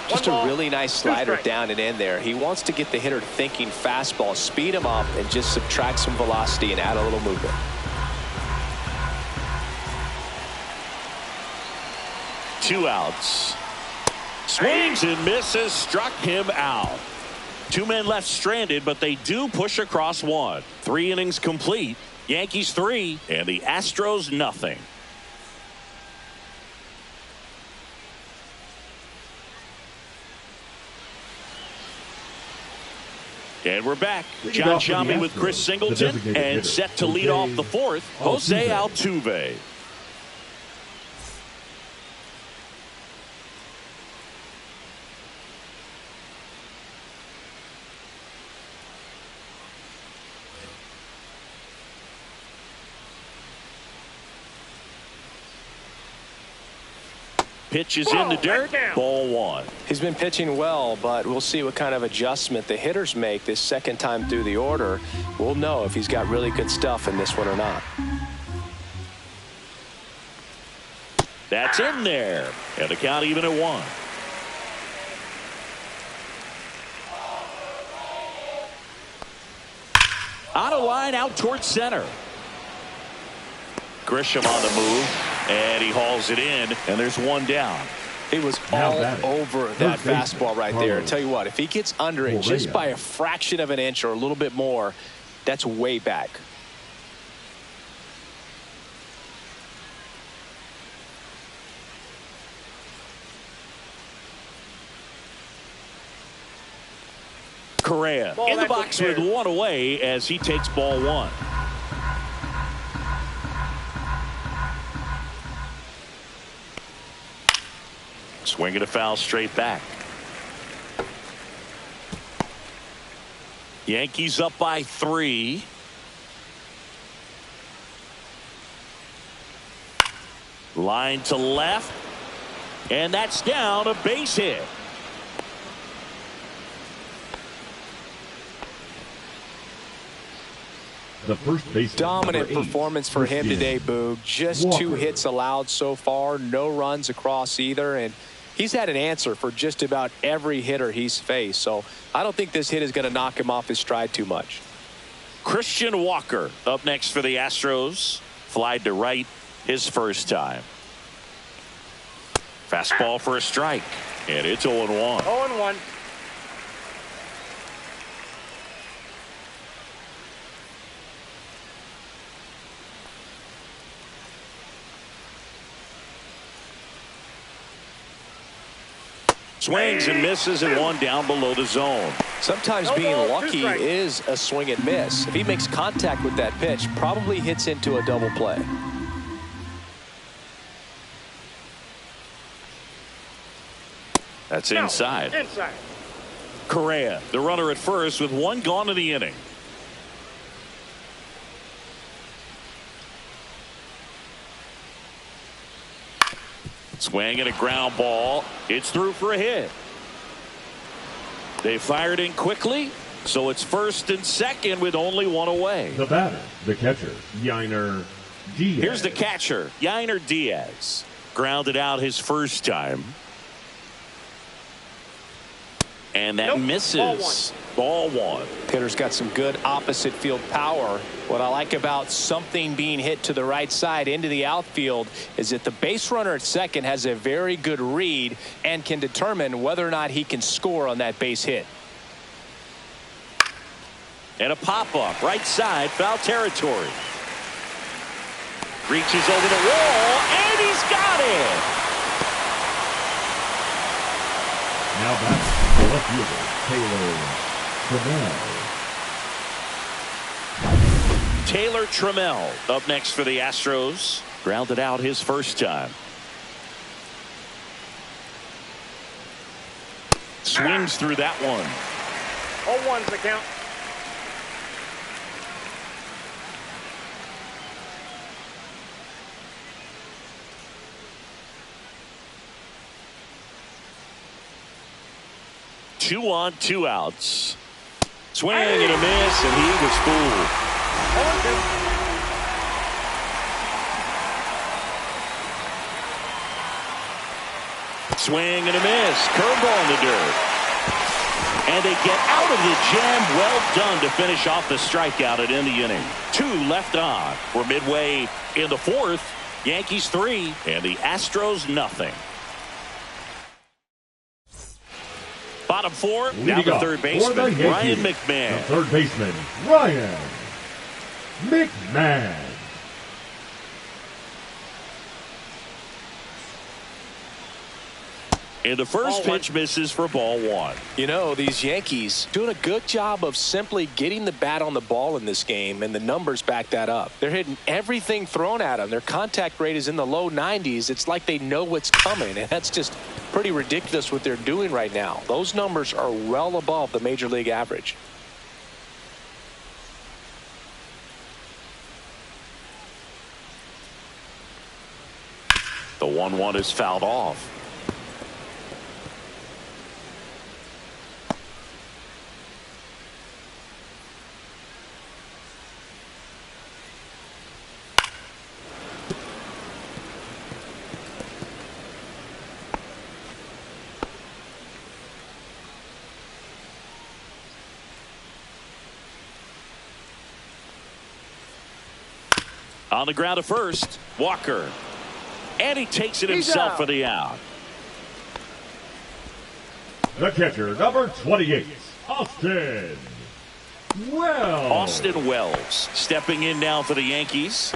Just a really nice slider down and in there. He wants to get the hitter thinking fastball, speed him up, and just subtract some velocity and add a little movement. Two outs. Swings and misses, struck him out. Two men left stranded, but they do push across one. 3 innings complete. Yankees 3 and the Astros nothing. And we're back. John Sciambi with Chris Singleton and set to lead off the fourth, Jose Altuve. Pitch is in the dirt. Ball 1. He's been pitching well, but we'll see what kind of adjustment the hitters make this second time through the order. We'll know if he's got really good stuff in this one or not. That's in there. And the count even at 1. On a line out towards center. Grisham on the move. And he hauls it in, and there's one down. It was all over that fastball right there. Tell you what, if he gets under it just by a fraction of an inch or a little bit more, that's way back. Correa in the box with one away as he takes ball 1. Swinging a foul straight back. Yankees up by 3. Line to left. And that's down, a base hit. The first base. Dominant performance for him today, Boog. Just 2 hits allowed so far. No runs across either. And he's had an answer for just about every hitter he's faced. So I don't think this hit is going to knock him off his stride too much. Christian Walker up next for the Astros. Flied to right his first time. Fastball for a strike. And it's 0-1. 0-1. Swings and misses and one down below the zone. Sometimes being lucky is a swing and miss. If he makes contact with that pitch, probably hits into a double play. That's inside. Correa, the runner at first with one gone in the inning. Swing and a ground ball. It's through for a hit. They fired in quickly, so it's first and second with only one away. The batter, the catcher, Yainer Diaz. Here's the catcher, Yainer Diaz. Grounded out his first time. And that misses. Ball 1. Hitter's got some good opposite field power. What I like about something being hit to the right side into the outfield is that the base runner at second has a very good read and can determine whether or not he can score on that base hit. And a pop-up right side, foul territory. Reaches over the wall, and he's got it. Now back to the left fielder, Taylor Trammell up next for the Astros. Grounded out his first time. Swings through that one. 0-1's the count. 2 on, 2 outs. Swing and a miss, and he was fooled. Swing and a miss. Curveball in the dirt. And they get out of the jam. Well done to finish off the strikeout at end of the inning. 2 left on. We're midway in the 4th. Yankees 3 and the Astros nothing. Bottom 4, now the third baseman, Ryan McMahon. The third baseman, Ryan McMahon. And the first pitch misses for ball 1. You know, these Yankees doing a good job of simply getting the bat on the ball in this game, and the numbers back that up. They're hitting everything thrown at them. Their contact rate is in the low 90s. It's like they know what's coming, and that's just pretty ridiculous what they're doing right now. Those numbers are well above the major league average. The 1-1 is fouled off. On the ground to first, Walker. And he takes it himself for the out. The catcher, number 28, Austin Wells. Austin Wells stepping in now for the Yankees.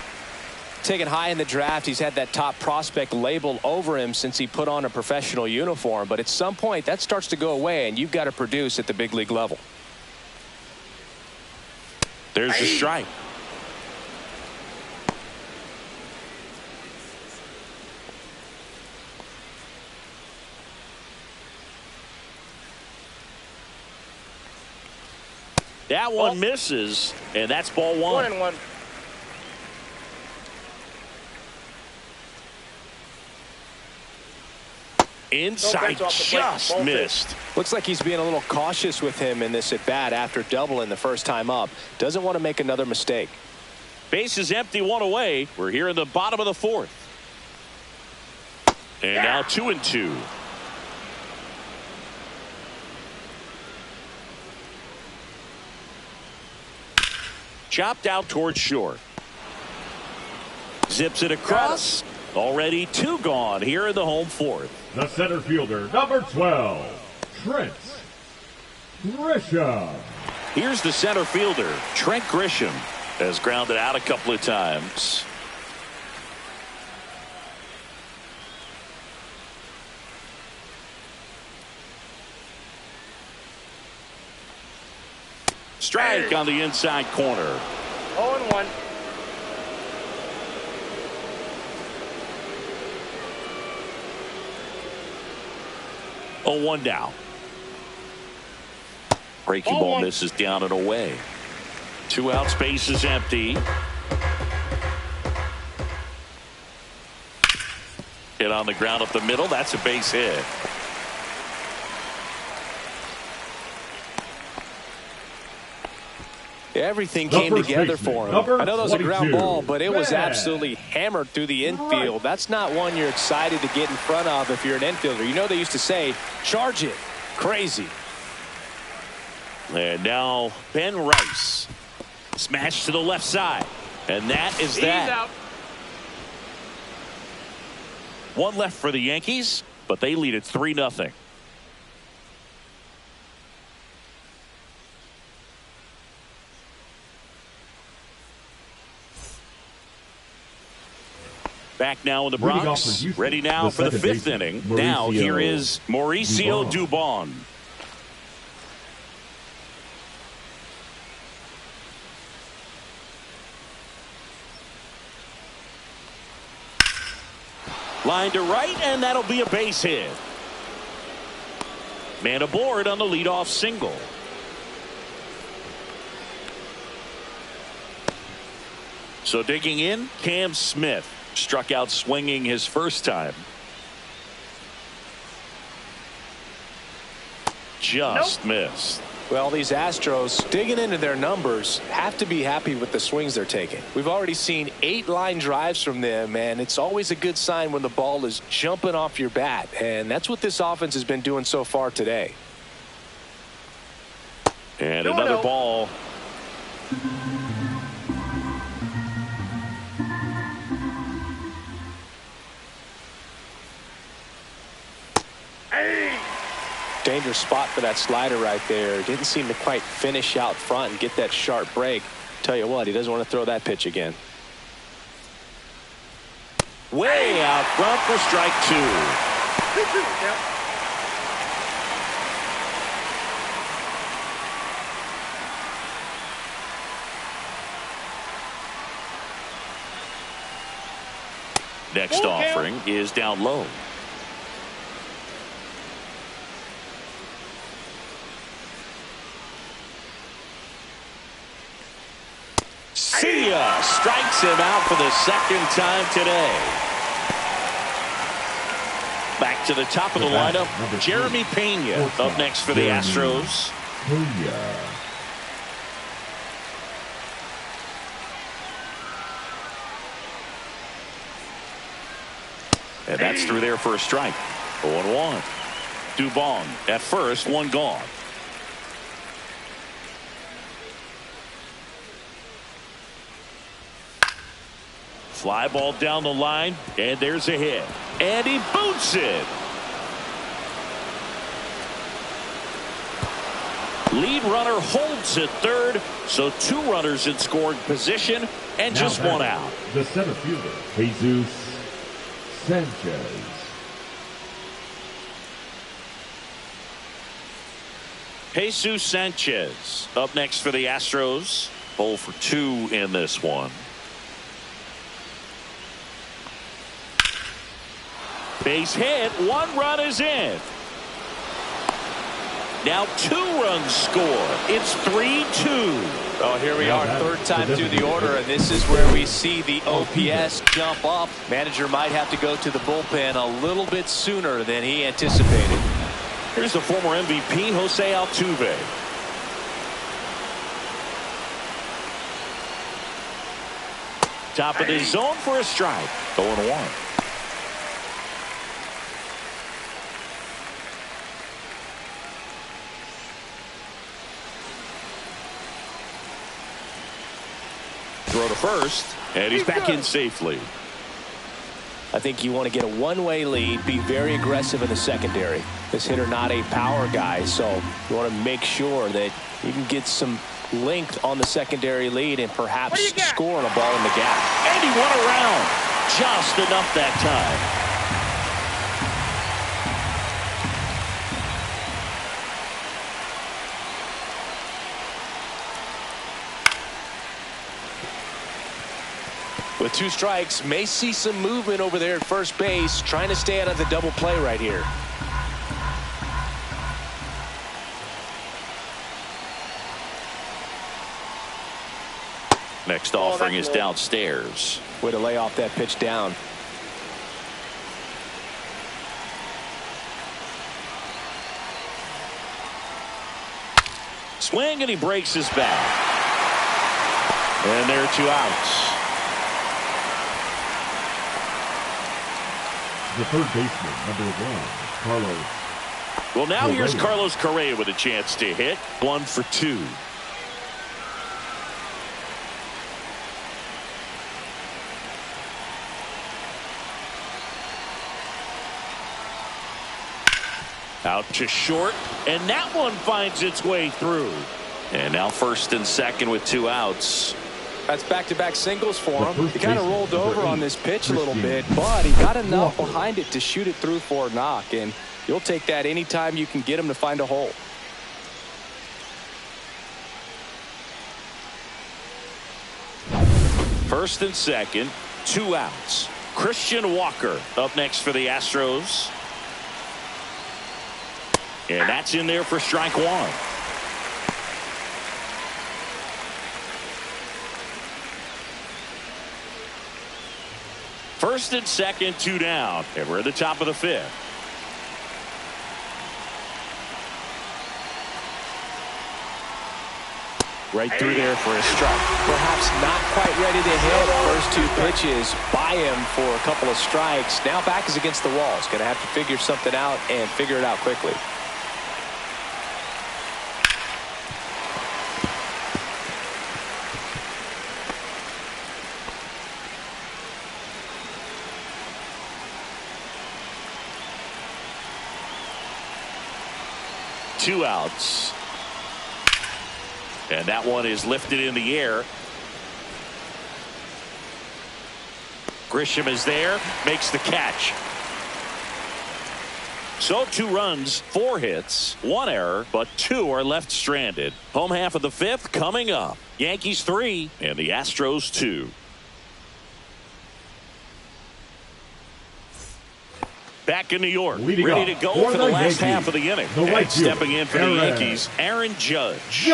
Taken high in the draft, he's had that top prospect label over him since he put on a professional uniform. But at some point, that starts to go away, and you've got to produce at the big league level. There's the strike. That one misses, and that's ball 1. 1-1. Inside, just missed. Looks like he's being a little cautious with him in this at bat after doubling the first time up. Doesn't want to make another mistake. Base is empty, 1 away. We're here in the bottom of the 4th. And now 2-2. Chopped out towards short. Zips it across. Already 2 gone here in the home 4th. The center fielder, number 12, Trent Grisham. Here's the center fielder, Trent Grisham, has grounded out a couple of times. Strike on the inside corner. 0-1. Oh, 1 down. Breaking ball misses down and away. 2 outs, base is empty. Hit on the ground up the middle. That's a base hit. Everything came together for him. I know that was a ground ball, but it was absolutely hammered through the infield. That's not one you're excited to get in front of if you're an infielder. You know they used to say, charge it. Crazy. And now Ben Rice. Smashed to the left side. And that is that. He's out. 1 left for the Yankees, but they lead it 3-0. Back now in the Bronx, ready now for the 5th inning. Now here is Mauricio Dubon. Line to right, and that'll be a base hit. Man aboard on the leadoff single. So digging in, Cam Smith. Struck out swinging his first time. just missed. Well, these Astros, digging into their numbers, have to be happy with the swings they're taking. We've already seen 8 line drives from them, and it's always a good sign when the ball is jumping off your bat, and that's what this offense has been doing so far today. And another ball. Dangerous spot for that slider right there. Didn't seem to quite finish out front and get that sharp break. Tell you what, he doesn't want to throw that pitch again. Way out front for strike 2. Next offering is down low. See ya. Strikes him out for the second time today. Back to the top of the lineup. Jeremy Pena up next for the Astros. And that's through there for a strike. 0-1. Dubon at first, 1 gone. Fly ball down the line, and there's a hit. And he boots it. Lead runner holds at third, so 2 runners in scoring position and just 1 out. The center fielder, Jesus Sanchez. Jesus Sanchez up next for the Astros. 0 for 2 in this one. Base hit, 1 run is in. Now 2 runs score. It's 3-2. Oh, here we are, third time through the order, and this is where we see the OPS jump up. Manager might have to go to the bullpen a little bit sooner than he anticipated. Here's the former MVP, Jose Altuve. Top of the zone for a strike. 0-1. Throw to first, and he's back in safely. I think you want to get a one-way lead, be very aggressive in the secondary. This hitter not a power guy, so you want to make sure that you can get some length on the secondary lead and perhaps scoring a ball in the gap. And he went around just enough that time. With 2 strikes, may see some movement over there at first base, trying to stay out of the double play right here. Next offering is downstairs. Way to lay off that pitch down. Swing, and he breaks his back. And there are 2 outs. The third baseman, number 1, Carlos. Well, now here's Carlos Correa with a chance to hit. 1 for 2. Out to short, and that one finds its way through. And now first and second with 2 outs. That's back-to-back singles for him. He kind of rolled over on this pitch a little bit, but he got enough behind it to shoot it through for a knock, and you'll take that anytime you can get him to find a hole. First and second, 2 outs. Christian Walker up next for the Astros. And that's in there for strike 1. First and second, 2 down, and we're at the top of the 5th. Right through there for a strike. Perhaps not quite ready to hit. First two pitches by him for a couple of strikes. Now back is against the wall. He's going to have to figure something out and figure it out quickly. Two outs. And that one is lifted in the air. Grisham is there, makes the catch. So 2 runs, 4 hits, 1 error, but 2 are left stranded. Home half of the 5th coming up. Yankees 3 and the Astros 2. Back in New York, ready to go for the last half of the inning. And stepping in for the Yankees, Aaron Judge.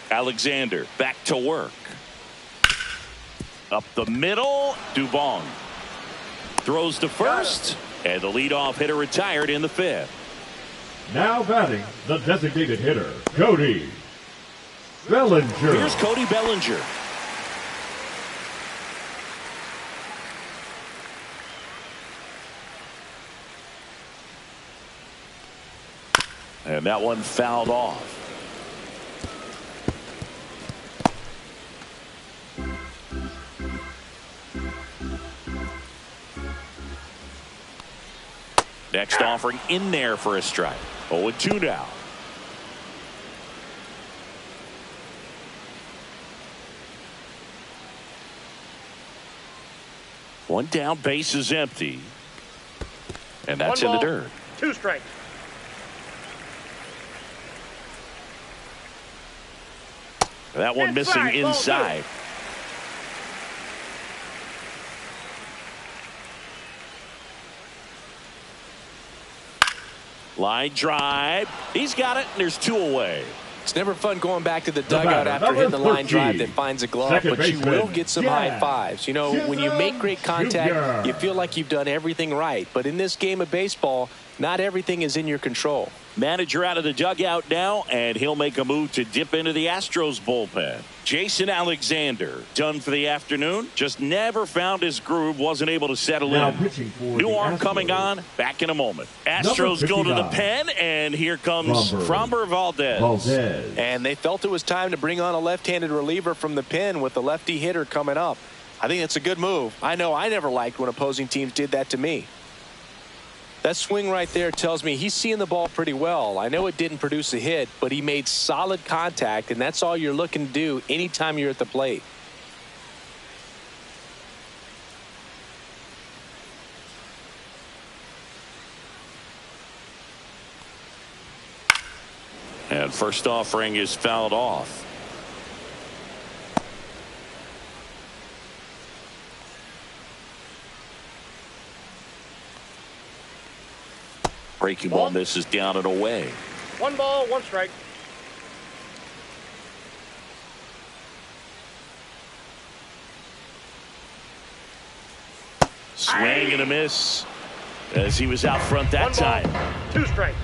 Alexander back to work. Up the middle, Dubon throws to first, and the leadoff hitter retired in the 5th. Now batting, the designated hitter, Cody Bellinger. Here's Cody Bellinger. And that one fouled off. Next offering in there for a strike. 0-2 now. One down, base is empty. And that's in the dirt. 2 strikes. That one missing inside. Line drive. He's got it, and there's 2 away. It's never fun going back to the dugout after hitting the line drive that finds a glove, but you will get some high fives. You know, when you make great contact, you feel like you've done everything right. But in this game of baseball, not everything is in your control. Manager out of the dugout now, and he'll make a move to dip into the Astros bullpen. Jason Alexander, done for the afternoon. Just never found his groove, wasn't able to settle in. New arm coming on, back in a moment. Astros go to the pen, and here comes Framber Valdez. And they felt it was time to bring on a left-handed reliever from the pen with the lefty hitter coming up. I think it's a good move. I know I never liked when opposing teams did that to me. That swing right there tells me he's seeing the ball pretty well. I know it didn't produce a hit, but he made solid contact, and that's all you're looking to do anytime you're at the plate. And first offering is fouled off. Breaking ball misses down and away. 1 ball, 1 strike. Swing and a miss as he was out front that time. 2 strikes.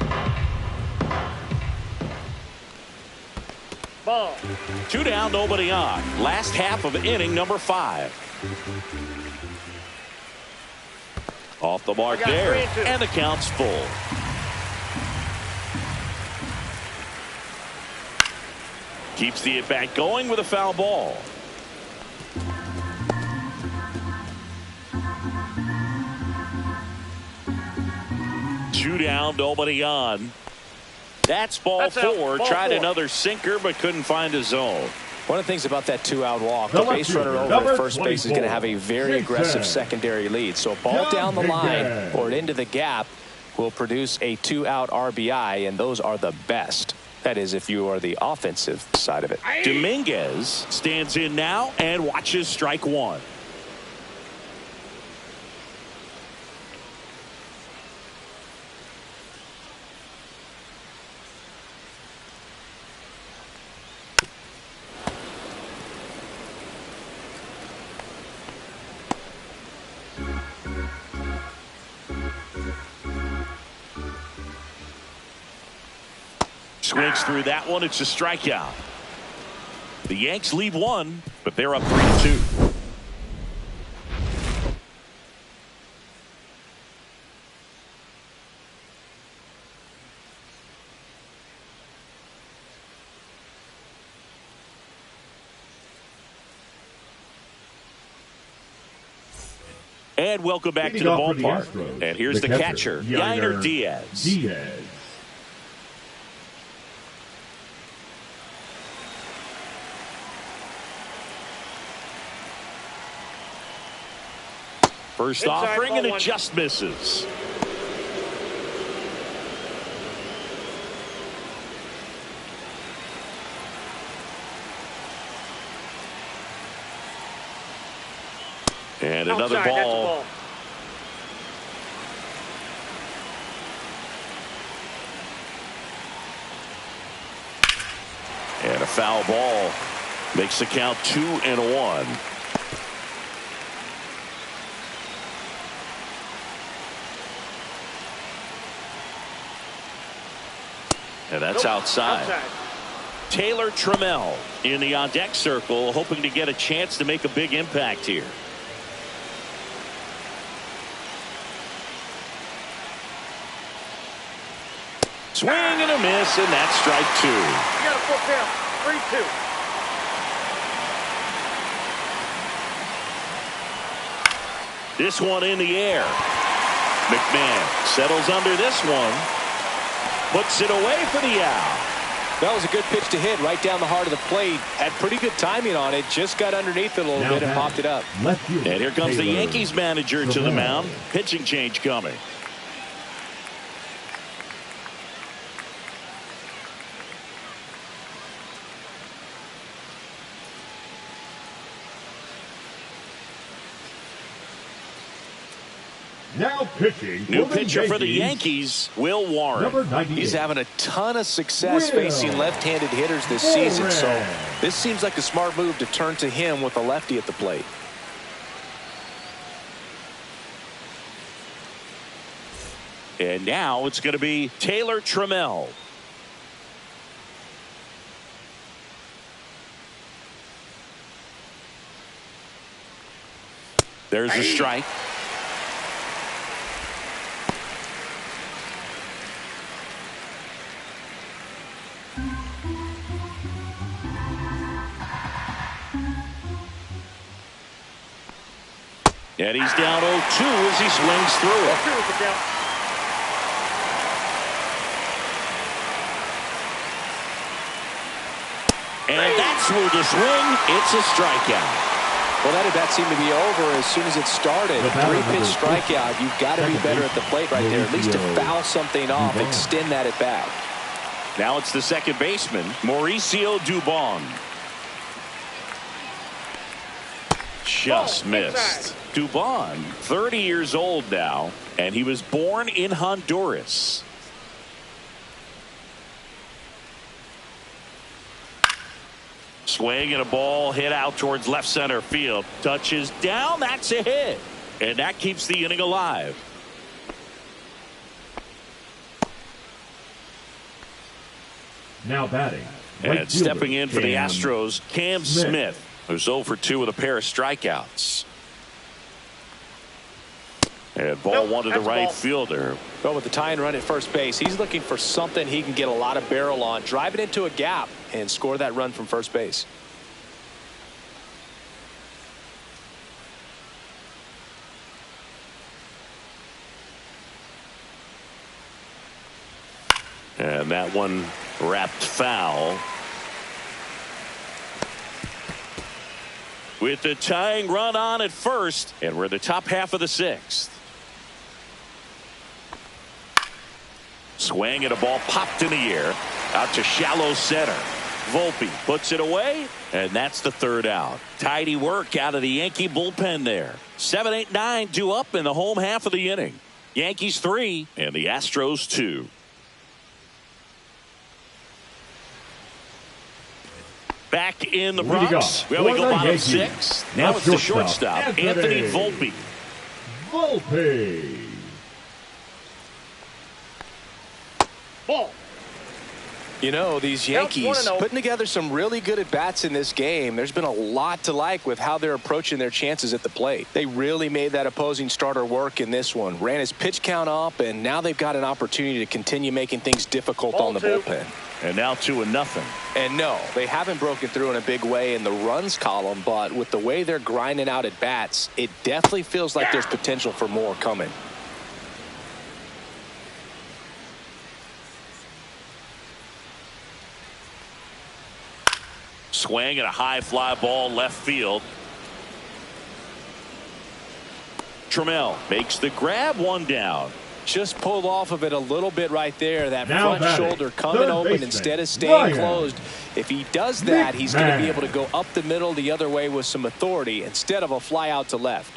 Ball. 2 down, nobody on. Last half of inning number 5. Off the mark there, and the count's full. Keeps the at-bat going with a foul ball. Two down, nobody on. That's ball 4. Tried another sinker, but couldn't find a zone. One of the things about that 2-out walk, the base runner over at first base is going to have a very aggressive secondary lead. So a ball down the line or into the gap will produce a 2-out RBI, and those are the best. That is, if you are the offensive side of it. Dominguez stands in now and watches strike 1. Swings through that one. It's a strikeout. The Yanks lead 1, but they're up 3-2. And welcome back to the ballpark. And here's the catcher, Yainer Diaz. First offering, and it just misses. And another ball. And a foul ball makes the count 2-1. And that's outside. Taylor Trammell in the on-deck circle, hoping to get a chance to make a big impact here. Swing and a miss, and that's strike 2. You got a full count. 3-2. This one in the air. McMahon settles under this one. Puts it away for the out. That was a good pitch to hit right down the heart of the plate. Had pretty good timing on it. Just got underneath it a little bit and popped it up. And here comes the Yankees manager to the mound. Pitching change coming. Now pitching. New pitcher for the Yankees, Will Warren. He's having a ton of success facing left-handed hitters this season, so this seems like a smart move to turn to him with a lefty at the plate. And now it's going to be Taylor Trammell. There's a strike. And he's down 0-2 as he swings through it. And that's where the swing. It's a strikeout. Well, that seemed to be over as soon as it started. 3-pitch strikeout. You've got to be better at the plate right there, at least to foul something off, extend that at bat. Now it's the second baseman, Mauricio Dubon. Just missed. Dubon, 30 years old now, and he was born in Honduras. Swing and a ball hit out towards left center field. Touches down. That's a hit. And that keeps the inning alive. Now batting. And stepping in for the Astros, Cam Smith, who's 0 for 2 with a pair of strikeouts. And ball one to the right fielder. Well, with the tying run at first base, he's looking for something he can get a lot of barrel on, drive it into a gap, and score that run from first base. And that one wrapped foul. With the tying run on at first, and we're in the top half of the 6th. Swing and a ball popped in the air out to shallow center. Volpe puts it away, and that's the third out. Tidy work out of the Yankee bullpen there. 7, 8, 9 due up in the home half of the inning. Yankees 3 and the Astros 2. Back in the Bronx. We go bottom 6th. Now it's the shortstop, Anthony Volpe. Volpe. Ball. You know, these Yankees putting together some really good at-bats in this game. There's been a lot to like with how they're approaching their chances at the plate. They really made that opposing starter work in this one. Ran his pitch count up, and now they've got an opportunity to continue making things difficult on the bullpen. And now 2-0. And no, they haven't broken through in a big way in the runs column, but with the way they're grinding out at-bats, it definitely feels like there's potential for more coming. Swing and a high fly ball left field. Trammell makes the grab, 1 down. Just pulled off of it a little bit right there. That Now front shoulder coming open instead of staying closed. If he does that, he's going to be able to go up the middle the other way with some authority instead of a fly out to left.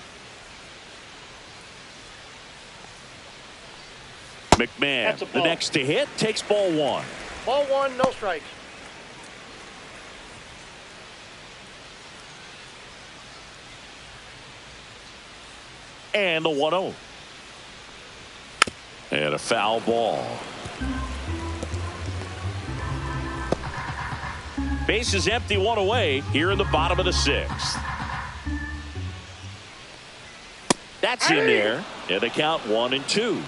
McMahon, the next to hit, takes ball 1. Ball 1, no strikes. And the 1-0. And a foul ball. Base is empty, 1 away here in the bottom of the 6th. That's in there. And the count 1-2.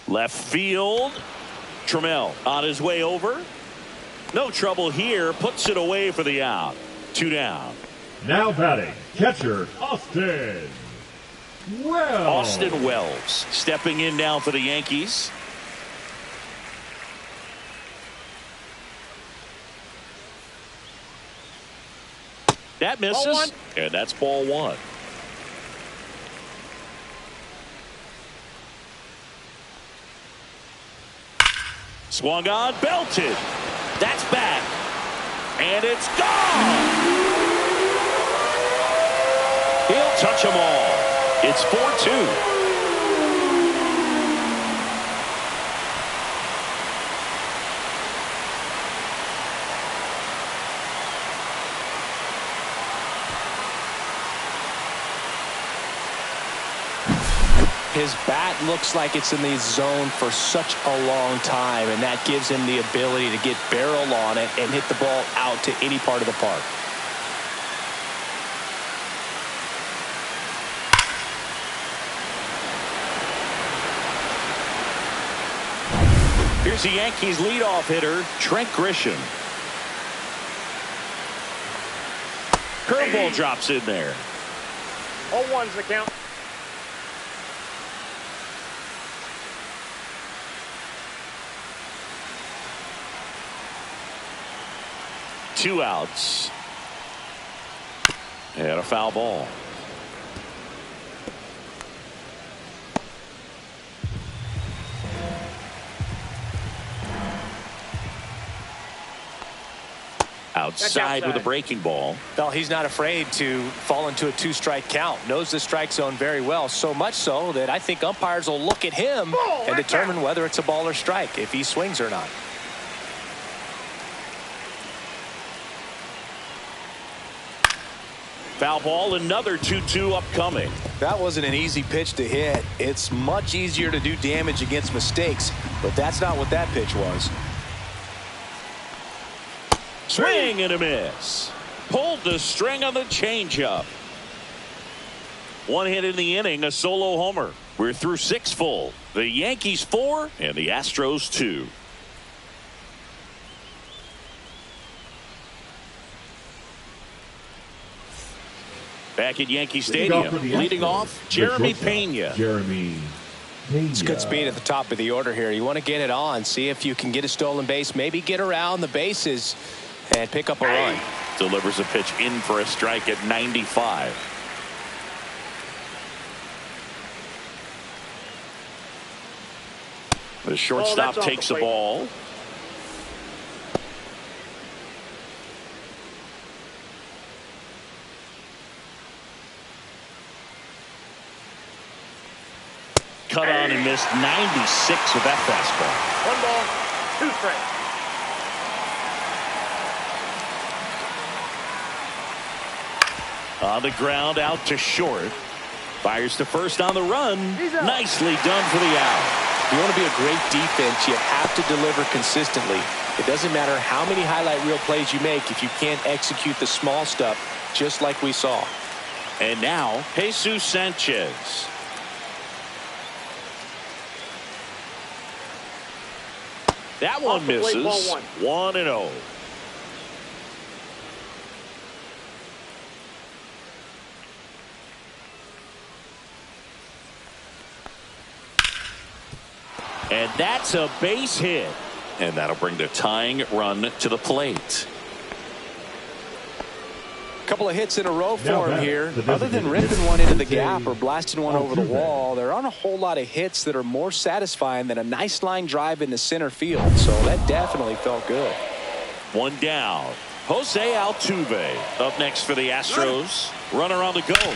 Left field. Trammell on his way over. No trouble here. Puts it away for the out. 2 down. Now batting, catcher Austin Wells. Austin Wells stepping in now for the Yankees. That misses. And that's ball 1. Swung on, belted. That's back. And it's gone. He'll touch them all. It's 4-2. His bat looks like it's in the zone for such a long time, and that gives him the ability to get barrel on it and hit the ball out to any part of the park. Here's the Yankees leadoff hitter, Trent Grisham. Curveball drops in there. 0-1's the count. Two outs. And a foul ball. Outside with a breaking ball. Well, he's not afraid to fall into a 2-strike count. Knows the strike zone very well. So much so that I think umpires will look at him and determine whether it's a ball or strike, if he swings or not. Foul ball, another 2-2 upcoming. That wasn't an easy pitch to hit. It's much easier to do damage against mistakes, but that's not what that pitch was. Swing and a miss. Pulled the string on the changeup. One hit in the inning, a solo homer. We're through 6 full. The Yankees 4 and the Astros 2. Back at Yankee Stadium, leading off, Jeremy Pena. It's good speed at the top of the order here. You want to get it on, see if you can get a stolen base, maybe get around the bases and pick up a run. Delivers a pitch in for a strike at 95. The shortstop takes the ball. Cut on and missed 96 with that fastball. 1 ball, 2 strikes. On the ground, out to short. Fires to first on the run. Nicely done for the out. If you want to be a great defense, you have to deliver consistently. It doesn't matter how many highlight reel plays you make if you can't execute the small stuff, just like we saw. And now, Jesus Sanchez. That one misses. 1-0. And that's a base hit. And that'll bring the tying run to the plate. A couple of hits in a row for him here. Other than ripping one into the gap or blasting one over the wall, there aren't a whole lot of hits that are more satisfying than a nice line drive into center field. So that definitely felt good. One down. Jose Altuve up next for the Astros. Runner on the go.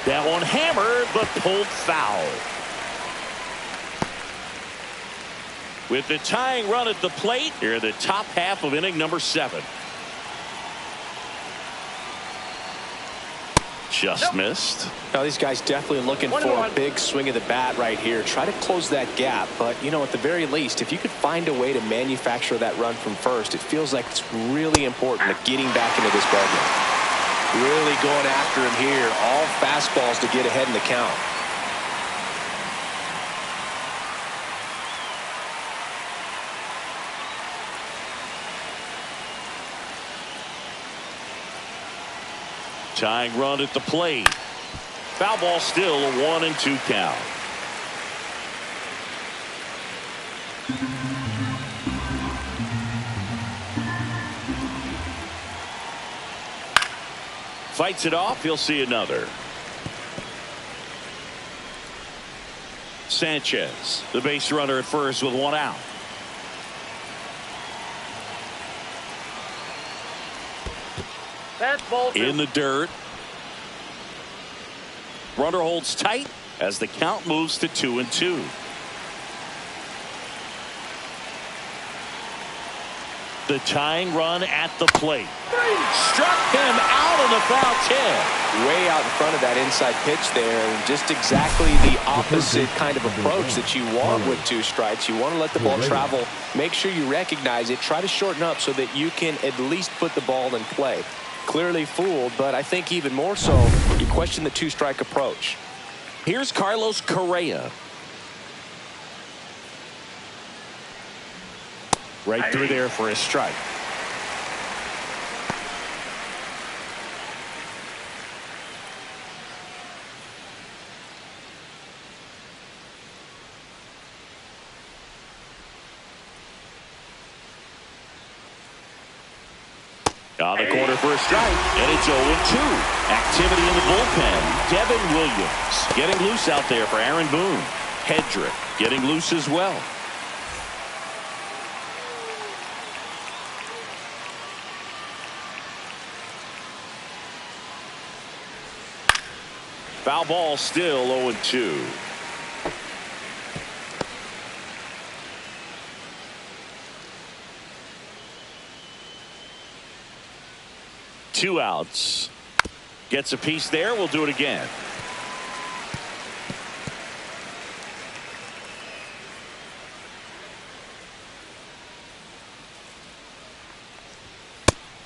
That one hammered but pulled foul. With the tying run at the plate, here in the top half of inning number 7. Just missed. Now these guys definitely looking for a big swing of the bat right here. Try to close that gap. But, you know, at the very least, if you could find a way to manufacture that run from first, it feels like it's really important to getting back into this ballgame. Really going after him here. All fastballs to get ahead in the count. Tying run at the plate. Foul ball, still a 1-2 count. Fights it off. He'll see another. Sanchez, the base runner at first with one out. That's ball In the dirt. Runner holds tight as the count moves to 2-2. The tying run at the plate. Struck him out on the foul tip. Way out in front of that inside pitch there, and just exactly the opposite kind of approach that you want with 2 strikes. You want to let the ball travel. Make sure you recognize it. Try to shorten up so that you can at least put the ball in play. Clearly fooled, but I think even more so, you question the 2-strike approach. Here's Carlos Correa. Right through there for a strike. On the corner for a strike, and it's 0-2. Activity in the bullpen. Devin Williams getting loose out there for Aaron Boone. Hedrick getting loose as well. Foul ball, still 0-2. Two outs. Gets a piece there. We'll do it again.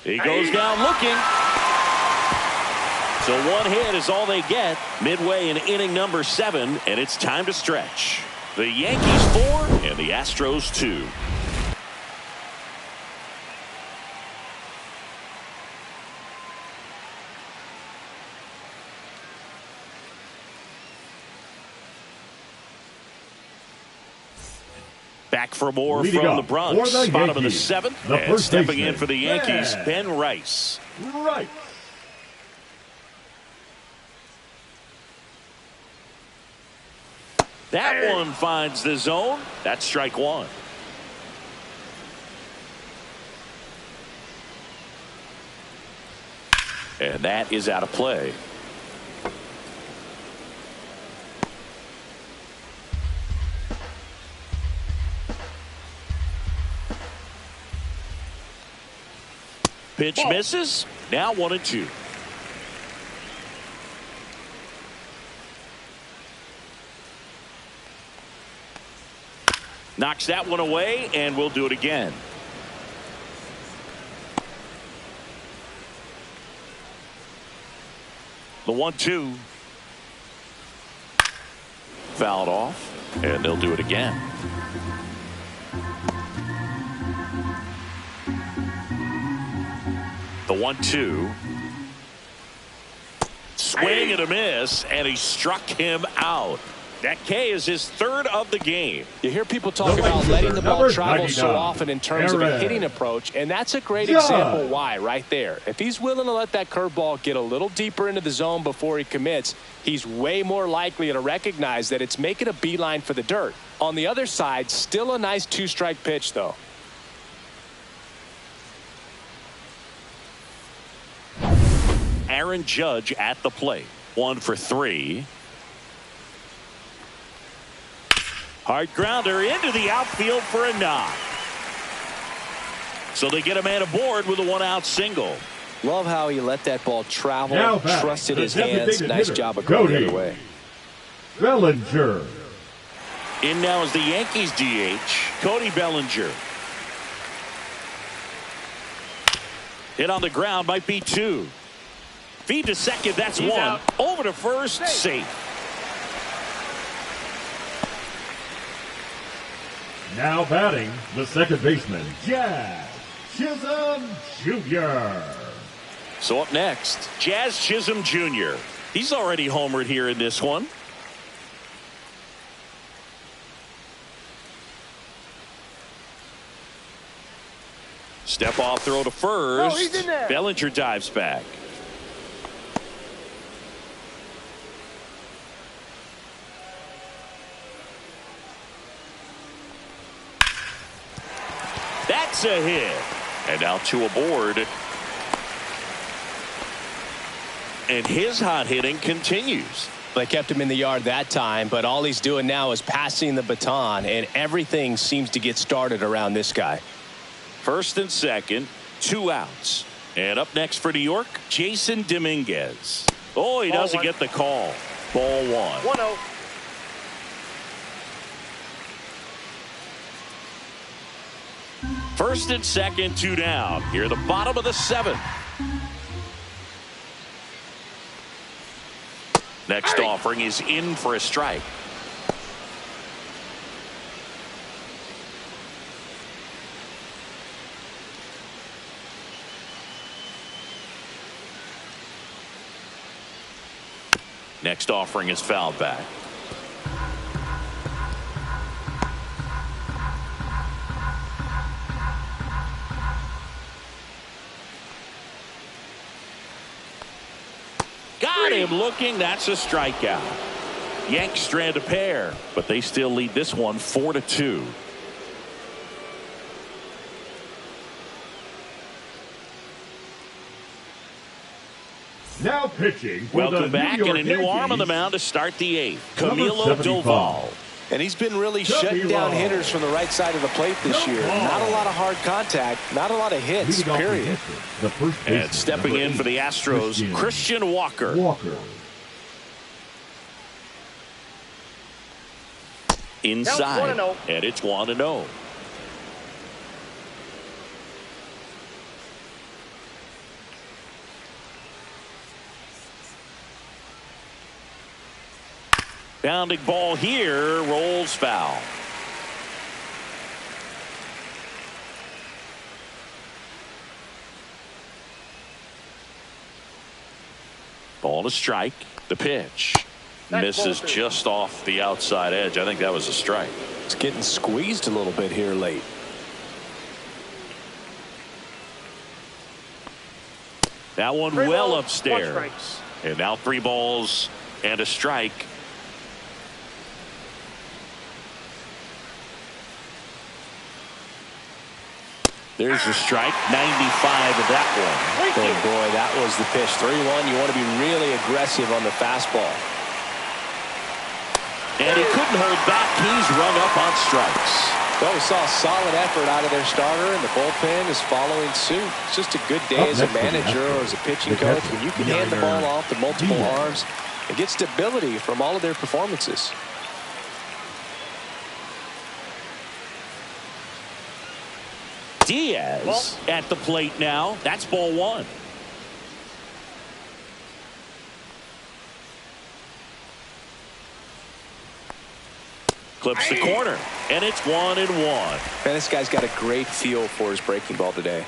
He goes down looking. So one hit is all they get midway in inning number 7, and it's time to stretch. The Yankees 4 and the Astros 2. Back for more from the Bronx. Bottom of the 7th. And stepping in for the Yankees, Ben Rice. Right. That one finds the zone. That's strike 1. And that is out of play. Pitch misses. Now 1-2. Knocks that one away, and we'll do it again. The 1-2. Fouled off, and they'll do it again. The 1-2. Swing and a miss, and he struck him out. That K is his third of the game. You hear people talk about letting the ball travel so often in terms of a hitting approach, and that's a great example why right there. If he's willing to let that curveball get a little deeper into the zone before he commits, he's way more likely to recognize that it's making a beeline for the dirt. On the other side, still a nice two-strike pitch, though. Aaron Judge at the plate. 1 for 3. Hard grounder into the outfield for a knock. So they get a man aboard with a 1-out single. Love how he let that ball travel, trusted his hands. Nice job of going the other way. Bellinger. In now is the Yankees DH, Cody Bellinger. Hit on the ground, might be 2. Feed to second, that's 1. Out. Over to first, safe. Now batting, the second baseman, Jazz Chisholm Jr. So up next, Jazz Chisholm Jr. He's already homered here in this one. Step off throw to first. Oh, he's in there. Bellinger dives back. That's a hit. And now 2 aboard. And his hot hitting continues. They kept him in the yard that time, but all he's doing now is passing the baton, and everything seems to get started around this guy. First and second, 2 outs. And up next for New York, Jason Dominguez. Oh, he doesn't get the call. Ball 1. 1-0. First and second, 2 down. Here, the bottom of the 7th. Next offering is in for a strike. Next offering is fouled back. Got him looking. That's a strikeout. Yanks strand a pair, but they still lead this one 4-2. Now pitching for Welcome the back, New York and a new Yankees, arm on the mound to start the 8th. Number Camilo 75. Doval. And he's been really shutting down hitters from the right side of the plate this year. Not a lot of hard contact, not a lot of hits, Leading off period. the first And baseman, stepping number in for the 8, Astros, Christian Walker. Inside, Now it's 1-0. and it's 1-0. Bounding ball here, rolls foul. Ball to strike. The pitch misses just off the outside edge. I think that was a strike. It's getting squeezed a little bit here late. That one 3 well balls, 1 upstairs. strikes. And now 3 balls and a strike. There's a strike. 95 of that one. Oh boy, that was the pitch. 3-1. You want to be really aggressive on the fastball. And he couldn't hold back. He's rung up on strikes. Well, we saw a solid effort out of their starter, and the bullpen is following suit. It's just a good day as a manager or as a pitching coach when you can hand the ball off to multiple arms and get stability from all of their performances. Diaz at the plate now. That's ball one. Clips the corner, and it's 1-1. Man, this guy's got a great feel for his breaking ball today.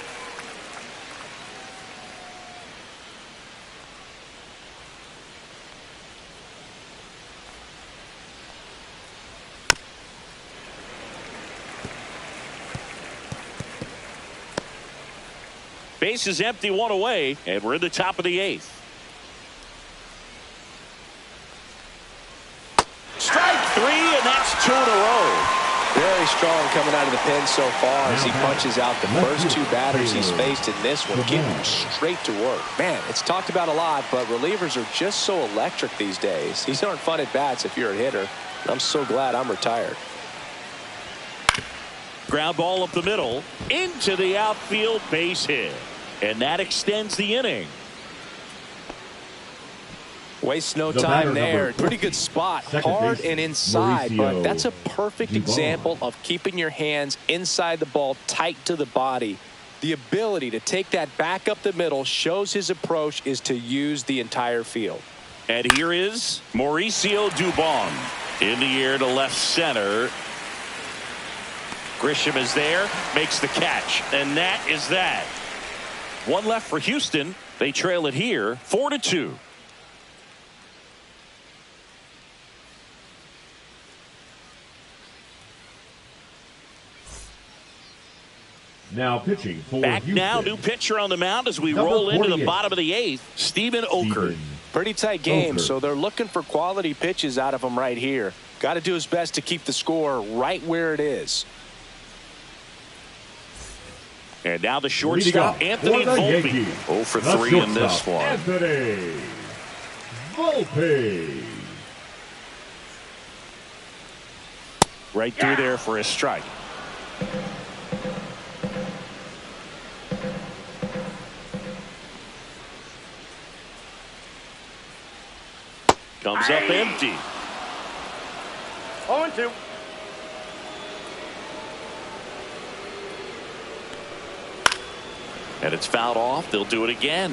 Base is empty, one away, and we're in the top of the 8th. Strike 3, and that's 2 in a row. Very strong coming out of the pen so far as he punches out the first 2 batters he's faced in this one, getting him straight to work. Man, it's talked about a lot, but relievers are just so electric these days. These aren't fun at bats if you're a hitter. I'm so glad I'm retired. Ground ball up the middle, into the outfield, base hit. And that extends the inning. Wastes no time there. Pretty good spot. Hard and inside, but that's a perfect example of keeping your hands inside the ball, tight to the body. The ability to take that back up the middle shows his approach is to use the entire field. And here is Mauricio Dubon in the air to left center. Grisham is there, makes the catch, and that is that. One left for Houston. They trail it here, 4-2. Now pitching for Back Houston. now, new pitcher on the mound as we Number roll into the 48. bottom of the 8th, Stephen Oker. Pretty tight game, Oker. so they're looking for quality pitches out of him right here. Got to do his best to keep the score right where it is. And now the shortstop, Anthony Volpe. 0 for 3 in this one. Anthony Volpe. Right through there for a strike. Comes up empty. 0-2. And it's fouled off. They'll do it again.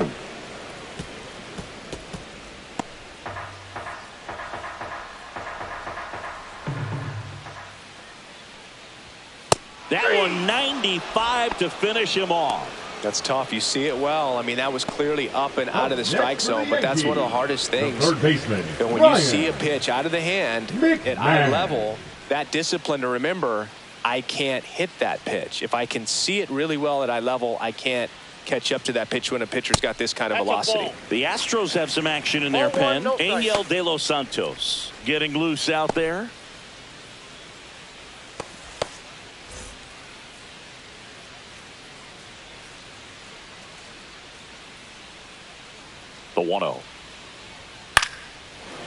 That one 95 to finish him off. That's tough. You see it well. I mean, that was clearly up and out of the strike zone, but that's one of the hardest things. Third baseman. And when you see a pitch out of the hand at eye level, that discipline to remember, I can't hit that pitch. If I can see it really well at eye level, I can't catch up to that pitch when a pitcher's got this kind of velocity. The Astros have some action in their pen. No strike. Angel De Los Santos getting loose out there. The 1-0.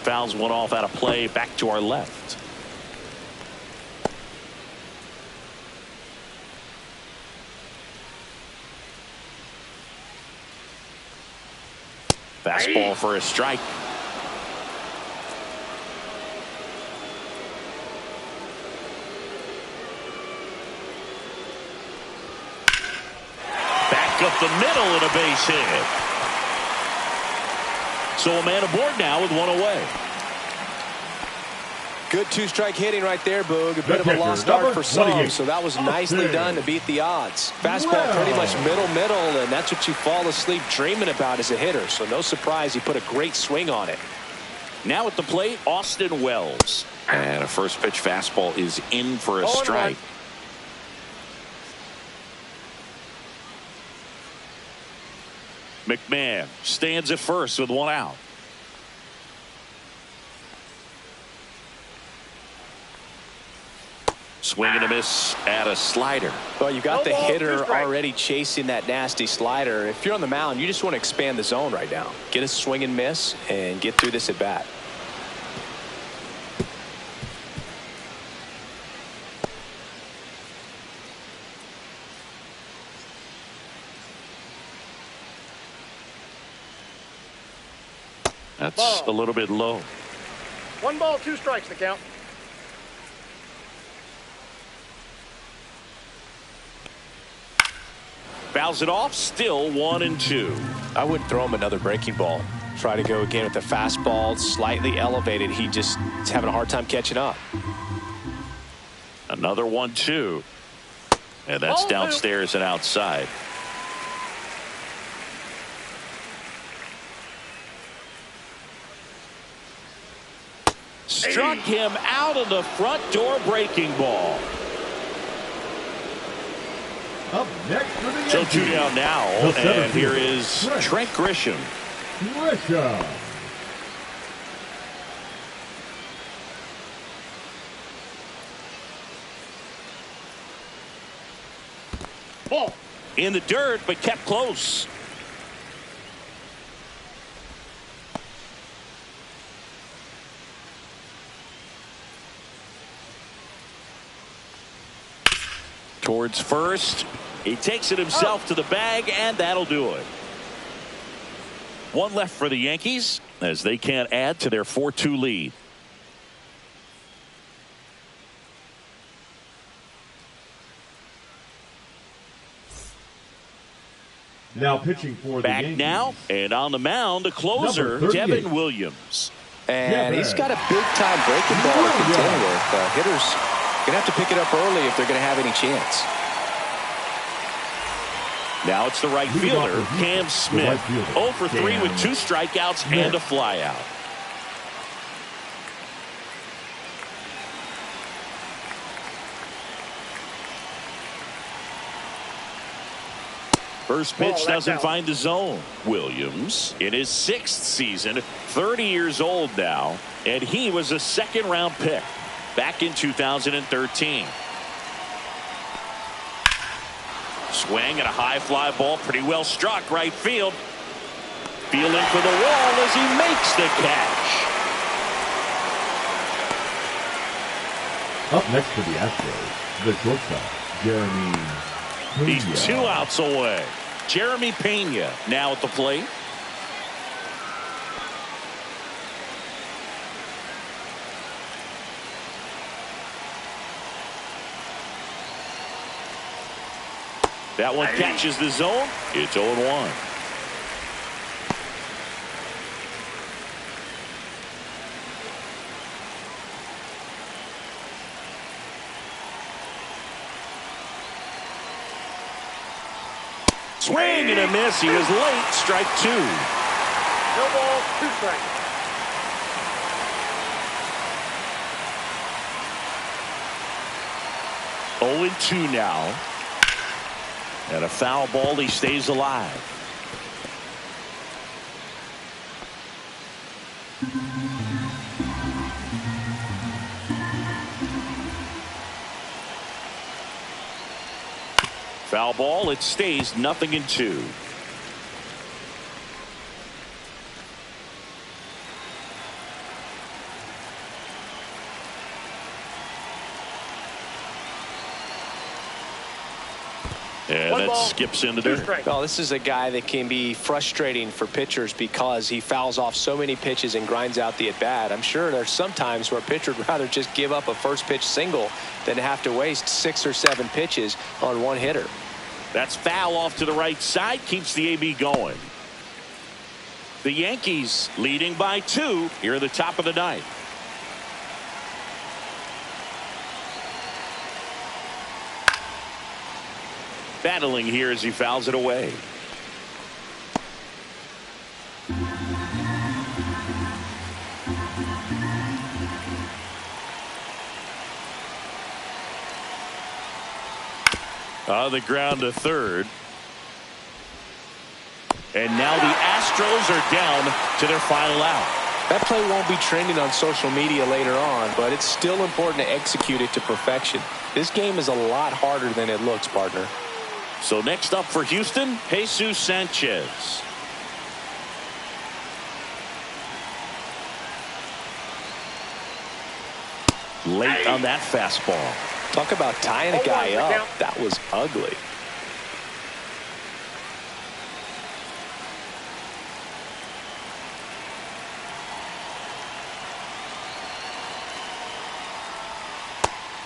Fouls one off out of play, back to our left. Fastball for a strike. Back up the middle and a base hit. So a man aboard now with one away. Good 2-strike hitting right there, Boog. A bit of a lost start for some, so that was nicely done to beat the odds. Fastball pretty much middle, and that's what you fall asleep dreaming about as a hitter. So no surprise he put a great swing on it. Now at the plate, Austin Wells. And a first pitch fastball is in for a strike. McMahon stands at first with one out. Swing and a miss at a slider. Well, you got the No ball, hitter 2 strikes. already chasing that nasty slider. If you're on the mound, you just want to expand the zone right now. Get a swing and miss and get through this at bat. That's a little bit low. 1 ball, 2 strikes, the count. Fouls it off, still 1-2. I wouldn't throw him another breaking ball. Try to go again with the fastball slightly elevated. He just is having a hard time catching up. Another 1-2. And that's downstairs and outside. Struck him out of the front door breaking ball. Up next for the Yankees. So 2 down now, and here is Trent Grisham. Grisham. Ball. In the dirt, but kept close. Towards first. He takes it himself to the bag, and that'll do it. One left for the Yankees as they can't add to their 4-2 lead. Now pitching for the Back Yankees. now, and on the mound, the closer, Devin Williams. And he's got a big-time breaking ball to contend with. Hitters going to have to pick it up early if they're going to have any chance. Now it's the right fielder, Cam Smith. 0 for 3 with 2 strikeouts and a flyout. First pitch doesn't find the zone. Williams in his 6th season, 30 years old now, and he was a 2nd-round pick back in 2013. Swing and a high fly ball, pretty well struck right field. Feeling for the wall as he makes the catch. Up next for the Astros, the shortstop, Jeremy Pena. He's 2 outs away. Jeremy Pena now at the plate. That one catches the zone. It's 0-1. Swing and a miss. He was late. Strike 2. No ball, 2 strikes. Oh and 2 now. And a foul ball. He stays alive. Foul ball. It stays 0-2. And that skips into dirt. Well, this is a guy that can be frustrating for pitchers because he fouls off so many pitches and grinds out the at-bat. I'm sure there's some times where a pitcher would rather just give up a first pitch single than have to waste 6 or 7 pitches on one hitter. That's foul off to the right side. Keeps the AB going. The Yankees leading by 2 here at the top of the 9th. Battling here as he fouls it away. On the ground to third. And now the Astros are down to their final out. That play won't be trending on social media later on, but it's still important to execute it to perfection. This game is a lot harder than it looks, partner. So next up for Houston, Jesus Sanchez. Late on that fastball. Talk about tying a guy up. That was ugly.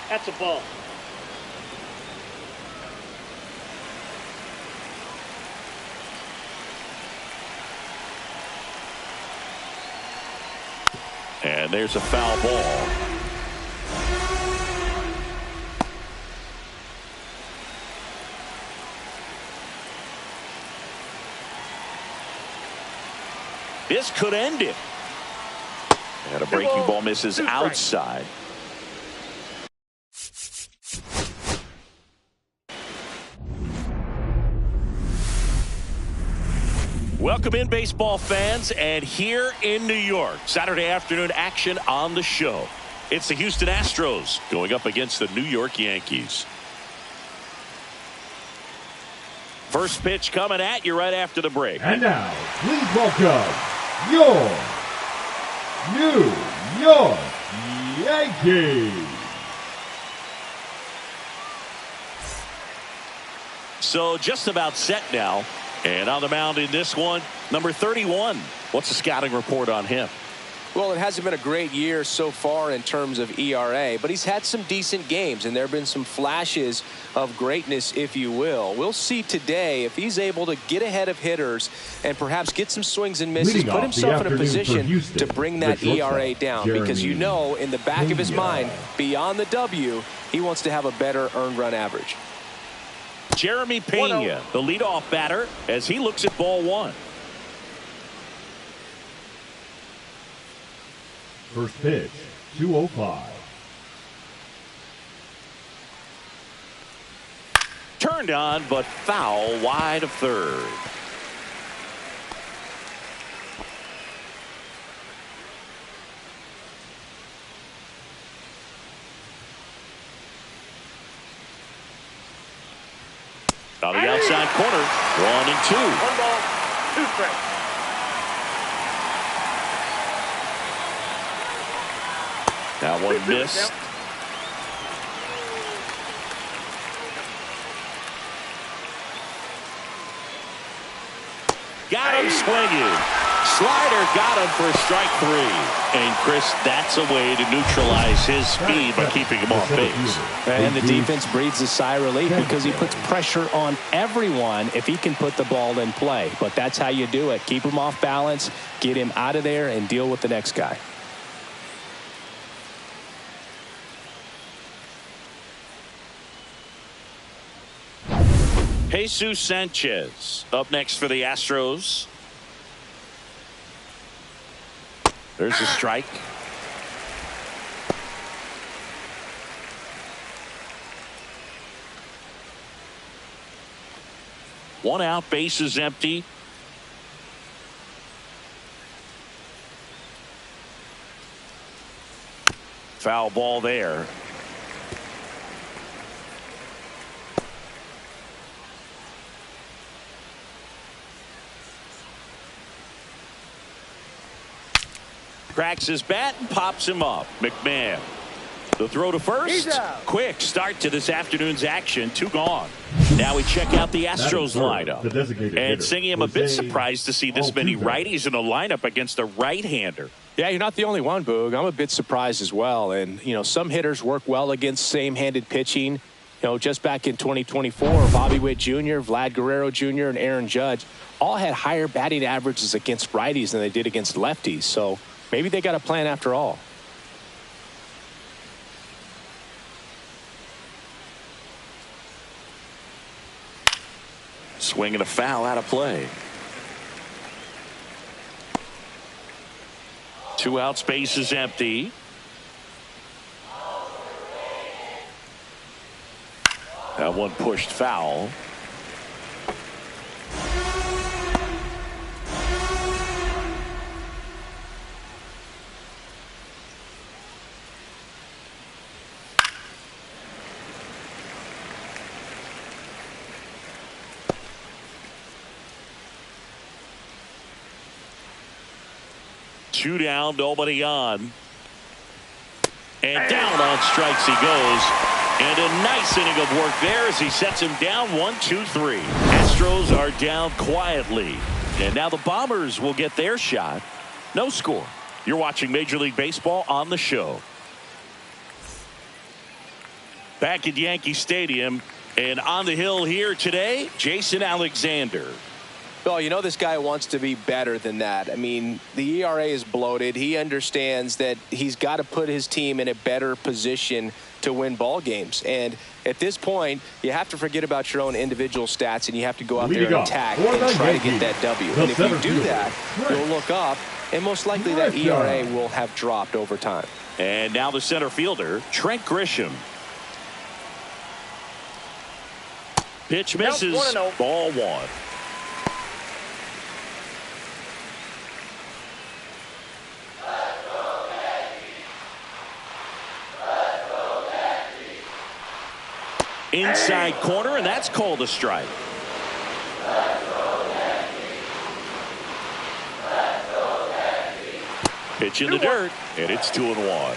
That's a ball. And there's a foul ball. This could end it. And a breaking ball misses outside. Welcome in, baseball fans, and here in New York, Saturday afternoon action on the show. It's the Houston Astros going up against the New York Yankees. First pitch coming at you right after the break. And now, please welcome your New York Yankees. So just about set now. And on the mound in this one, number 31. What's the scouting report on him? Well, it hasn't been a great year so far in terms of ERA, but he's had some decent games, and there have been some flashes of greatness, if you will. We'll see today if he's able to get ahead of hitters and perhaps get some swings and misses, put himself in a position to bring that ERA down. Because you know, in the back of his mind, beyond the W, he wants to have a better earned run average. Jeremy Pena, the leadoff batter, as he looks at ball one. First pitch, 205. Turned on, but foul wide of third. On the outside corner, 1-2. 1 ball, 2 strikes. That one missed. Got him swinging. Slider got him for strike 3. And Chris, that's a way to neutralize his speed by keeping him off base. And the defense breathes a sigh of relief because he puts pressure on everyone if he can put the ball in play. But that's how you do it. Keep him off balance, get him out of there, and deal with the next guy. Jesus Sanchez up next for the Astros. There's a strike. One out, base is empty. Foul ball there. Cracks his bat and pops him up. McMahon. The throw to first. Quick start to this afternoon's action. 2 gone. Now we check out the Astros lineup. And Singy, I'm a bit surprised to see this many righties in the lineup against a right-hander. Yeah, you're not the only one, Boog. I'm a bit surprised as well. And, you know, some hitters work well against same-handed pitching. You know, just back in 2024, Bobby Witt Jr., Vlad Guerrero Jr., and Aaron Judge all had higher batting averages against righties than they did against lefties. So maybe they got a plan after all. Swing and a foul out of play. 2 outs, base is empty. That one pushed foul. Two down, nobody on. And down on strikes he goes. And a nice inning of work there as he sets him down 1-2-3. Astros are down quietly. And now the Bombers will get their shot. No score. You're watching Major League Baseball on the show. Back at Yankee Stadium. And on the hill here today, Jason Alexander. Well, you know this guy wants to be better than that. I mean, the ERA is bloated. He understands that he's got to put his team in a better position to win ball games. And at this point, you have to forget about your own individual stats, and you have to go out there and attack and try to get that W. And if you do that, you'll look up, and most likely that ERA will have dropped over time. And now the center fielder, Trent Grisham. Pitch misses. Ball 1. Inside corner, and that's called a strike. Pitch in the dirt, and it's 2-1.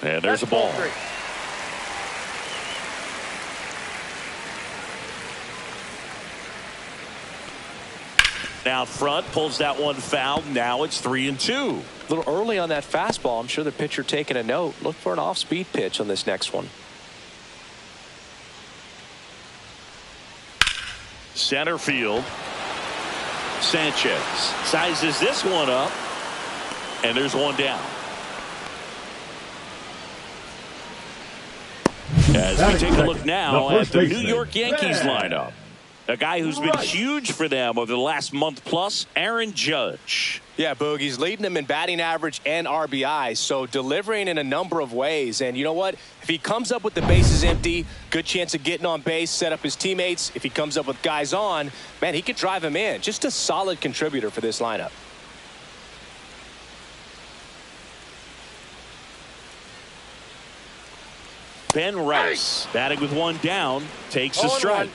And there's a ball. Out front, pulls that one foul. Now it's 3-2. A little early on that fastball. I'm sure the pitcher taking a note. Look for an off-speed pitch on this next one. Center field. Sanchez sizes this one up, and there's one down. As we take a look now at the New York Yankees lineup. A guy who's been huge for them over the last month plus, Aaron Judge. Yeah, Boog, he's leading them in batting average and RBI, so delivering in a number of ways. And you know what? If he comes up with the bases empty, good chance of getting on base, set up his teammates. If he comes up with guys on, man, he could drive them in. Just a solid contributor for this lineup. Ben Rice, batting with one down, takes a strike.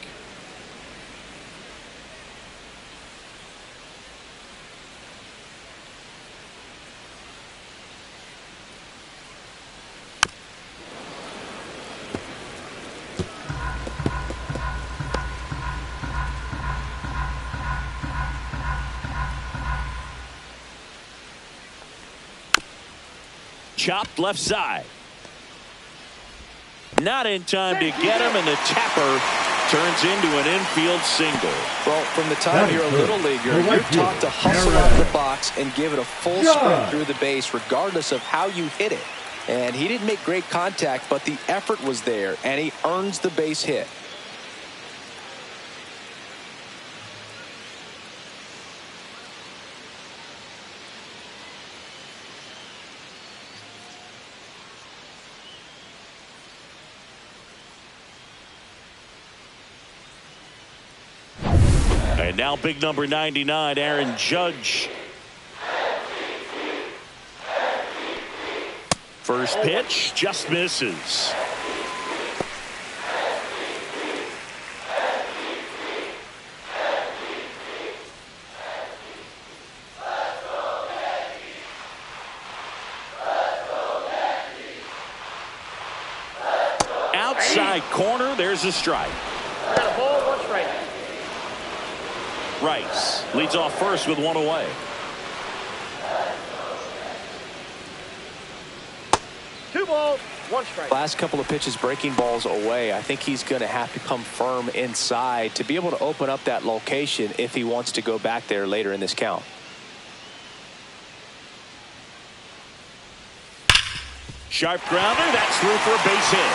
Chopped left side. Not in time to get him, and the tapper turns into an infield single. Well, from the time you're a little leaguer, you're taught to hustle out of the box and give it a full sprint through the base regardless of how you hit it. And he didn't make great contact, but the effort was there, and he earns the base hit. And now big number 99, Aaron Judge. First pitch just misses. Outside corner, there's a strike. Got a ball, 1 strike. Rice leads off first with 1 away. Two balls, 1 strike. Last couple of pitches breaking balls away. I think he's going to have to come firm inside to be able to open up that location if he wants to go back there later in this count. Sharp grounder, that's through for a base hit.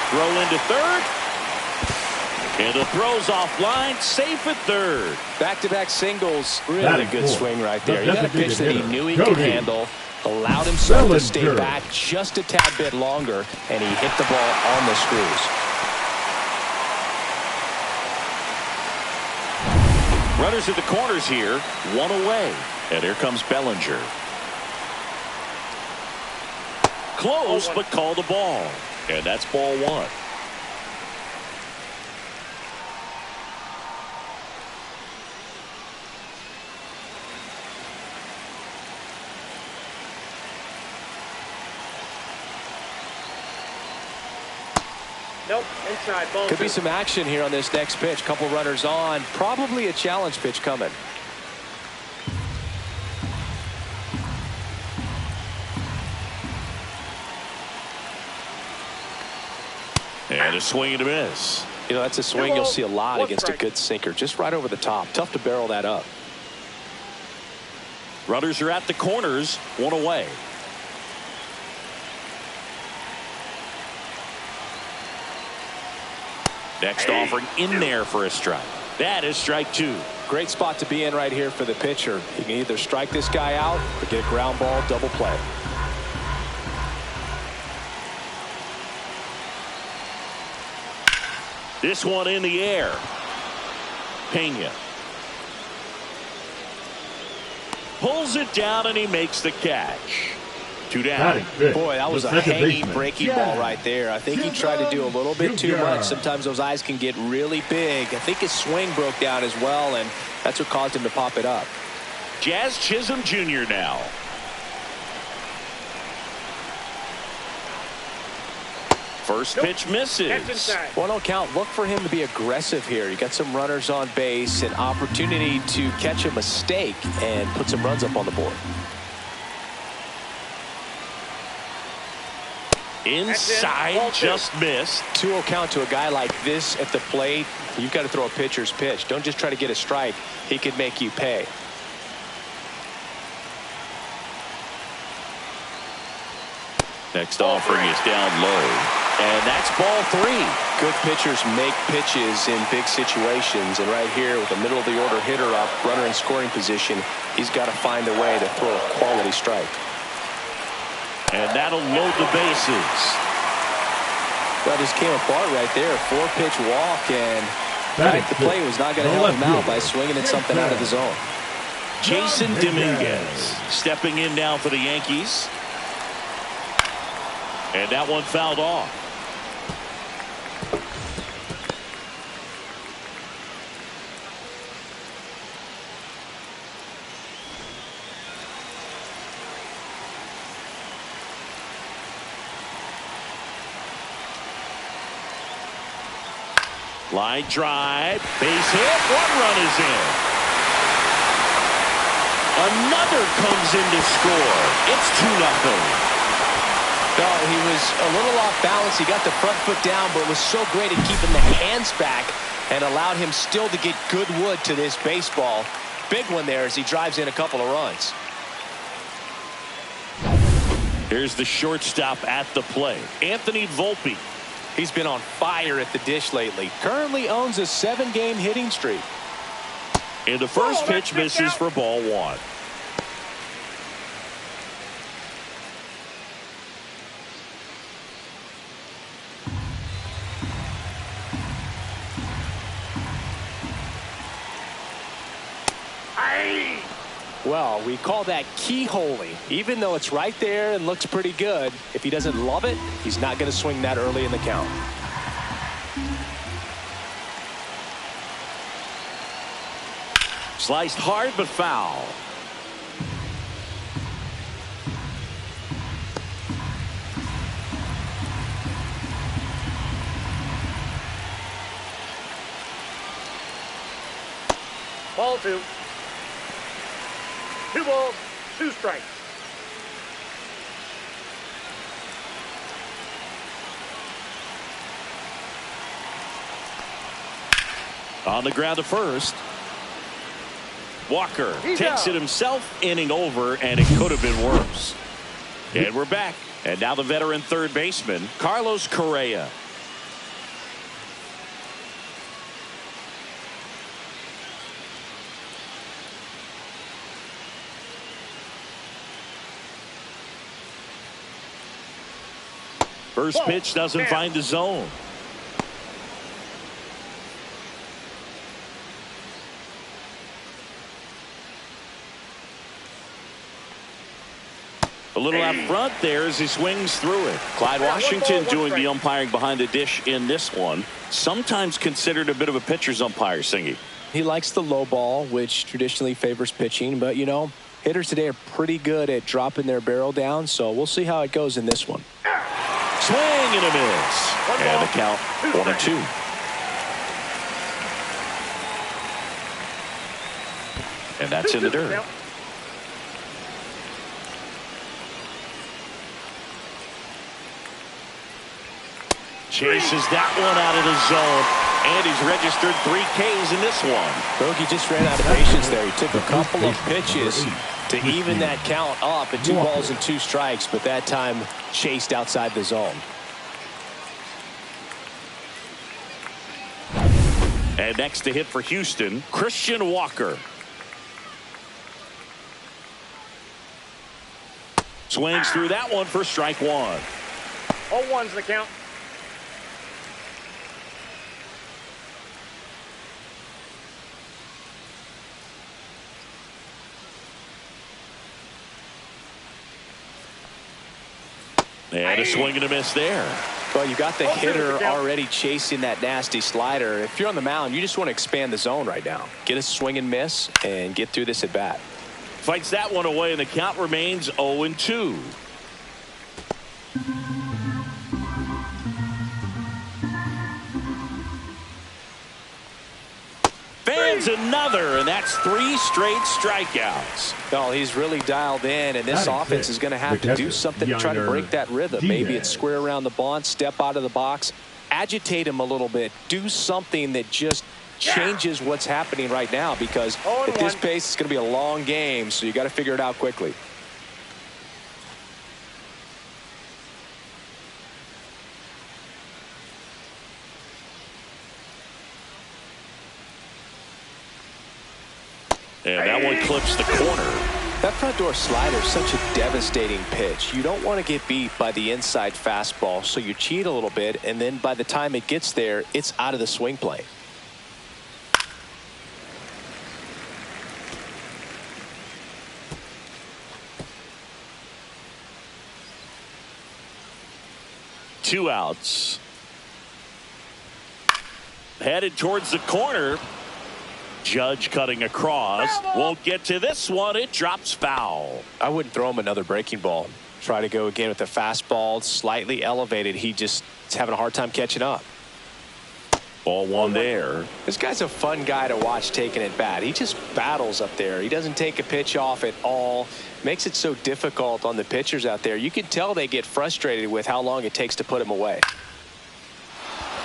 Throw into third. And the throw's offline, safe at third. Back-to-back singles, really good swing right there. He got a pitch that he knew he could handle, allowed himself to stay back just a tad bit longer, and he hit the ball on the screws. Runners at the corners here, 1 away. And here comes Bellinger. Close, but called a ball. And that's ball 1. Nope, inside, ball 2. Could be some action here on this next pitch. Couple runners on. Probably a challenge pitch coming. And a swing and a miss. You know, that's a swing you'll see a lot against a good sinker. Just right over the top. Tough to barrel that up. Runners are at the corners, one away. Next offering in there for a strike. That is strike two. Great spot to be in right here for the pitcher. He can either strike this guy out or get a ground ball, double play. This one in the air. Pena pulls it down and he makes the catch. 2 down. Boy, that was a hanging breaking ball right there. I think he tried to do a little bit too much. Sometimes those eyes can get really big. I think his swing broke down as well, and that's what caused him to pop it up. Jazz Chisholm Jr. now. First pitch misses. 1-0 count. Look for him to be aggressive here. You got some runners on base, an opportunity to catch a mistake and put some runs up on the board. Inside, just missed. 2-0 count to a guy like this at the plate. You've got to throw a pitcher's pitch. Don't just try to get a strike. He could make you pay. Next offering is down low. And that's ball 3. Good pitchers make pitches in big situations. And right here with the middle of the order hitter up, runner in scoring position, he's got to find a way to throw a quality strike. And that'll load the bases. That just came apart right there. 4-pitch walk, and the play was not going to help him out by swinging at something out of the zone. Jason Dominguez stepping in now for the Yankees. And that one fouled off. Line drive, base hit, 1 run is in. Another comes in to score. It's 2-0. No, he was a little off balance. He got the front foot down, but was so great at keeping the hands back and allowed him still to get good wood to this baseball. Big one there as he drives in a couple of runs. Here's the shortstop at the plate, Anthony Volpe. He's been on fire at the dish lately. Currently owns a 7-game hitting streak. And the first pitch misses for ball 1. Well, we call that keyholing. Even though it's right there and looks pretty good, if he doesn't love it, he's not going to swing that early in the count. Sliced hard but foul. Ball 2. 2 balls, 2 strikes. On the ground to first. Walker takes it himself, inning over, and it could have been worse. And we're back. And now the veteran third baseman, Carlos Correa. First pitch doesn't find the zone. A little out front there as he swings through it. Clyde Washington doing the umpiring behind the dish in this one. Sometimes considered a bit of a pitcher's umpire, Singy. He likes the low ball, which traditionally favors pitching. But, you know, hitters today are pretty good at dropping their barrel down. So we'll see how it goes in this one. Swing and a miss. And the count 1-2. And that's in the dirt. Chases that one out of the zone. And he's registered 3 Ks in this one. Bogey just ran out of patience there. He took a couple of pitches to even that count up at 2 balls and 2 strikes, but that time chased outside the zone. And next to hit for Houston, Christian Walker. Swings through that one for strike 1. 0-1's the count. And a swing and a miss there. Well, you got the hitter already chasing that nasty slider. If you're on the mound, you just want to expand the zone right now. Get a swing and miss and get through this at bat. Fights that one away, and the count remains 0-2. Fans another, and that's 3 straight strikeouts. No, he's really dialed in, and this offense is going to have to do something to try to break that rhythm. Maybe it's square around the bunt, step out of the box, agitate him a little bit, do something that just changes what's happening right now, because at this pace it's going to be a long game, so you got to figure it out quickly. And that one clips the corner. That front door slider is such a devastating pitch. You don't want to get beat by the inside fastball, so you cheat a little bit, and then by the time it gets there, it's out of the swing plane. Two outs. Headed towards the corner. Judge cutting across. Won't get to this one. It drops foul. I wouldn't throw him another breaking ball. Try to go again with the fastball, slightly elevated. He just is having a hard time catching up. Ball 1 there. This guy's a fun guy to watch taking at bat. He just battles up there. He doesn't take a pitch off at all. Makes it so difficult on the pitchers out there. You can tell they get frustrated with how long it takes to put him away.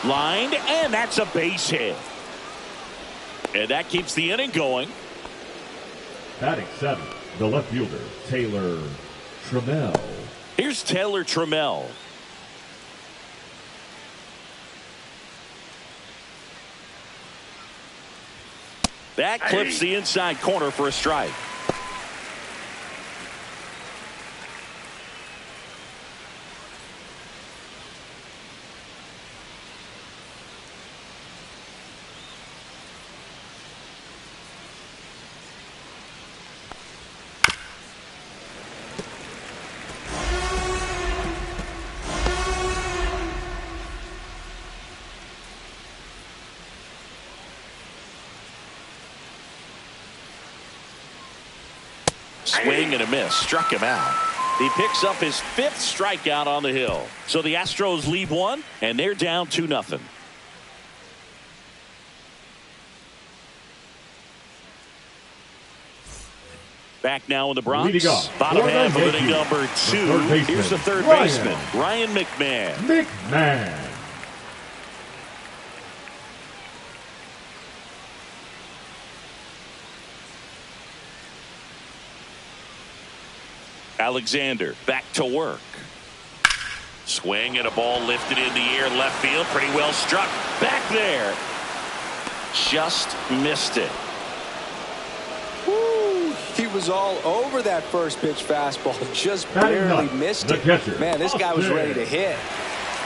Lined, and that's a base hit. And that keeps the inning going. Batting 7, the left fielder, Taylor Trammell. Here's Taylor Trammell. That clips the inside corner for a strike. Swing and a miss. Struck him out. He picks up his 5th strikeout on the hill. So the Astros lead 1, and they're down 2-0. Back now in the Bronx. Bottom half of inning number 2. Here's the third baseman, Ryan McMahon. Alexander back to work. Swing and a ball lifted in the air left field. Pretty well struck. Back there. Just missed it. Woo, he was all over that first pitch fastball. Just barely missed it. Man, this guy was ready to hit.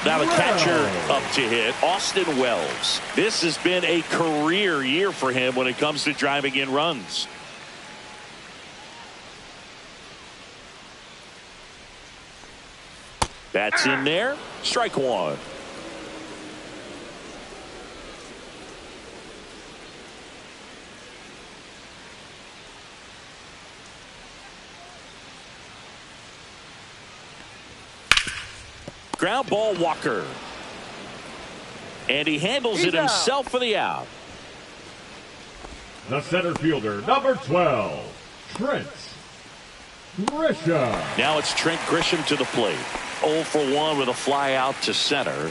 Now the catcher up to hit, Austin Wells. This has been a career year for him when it comes to driving in runs. That's in there. Strike 1. Ground ball, Walker. And he handles it himself for the out. The center fielder, number 12, Trent Grisham. Now it's Trent Grisham to the plate. 0 for 1 with a fly out to center.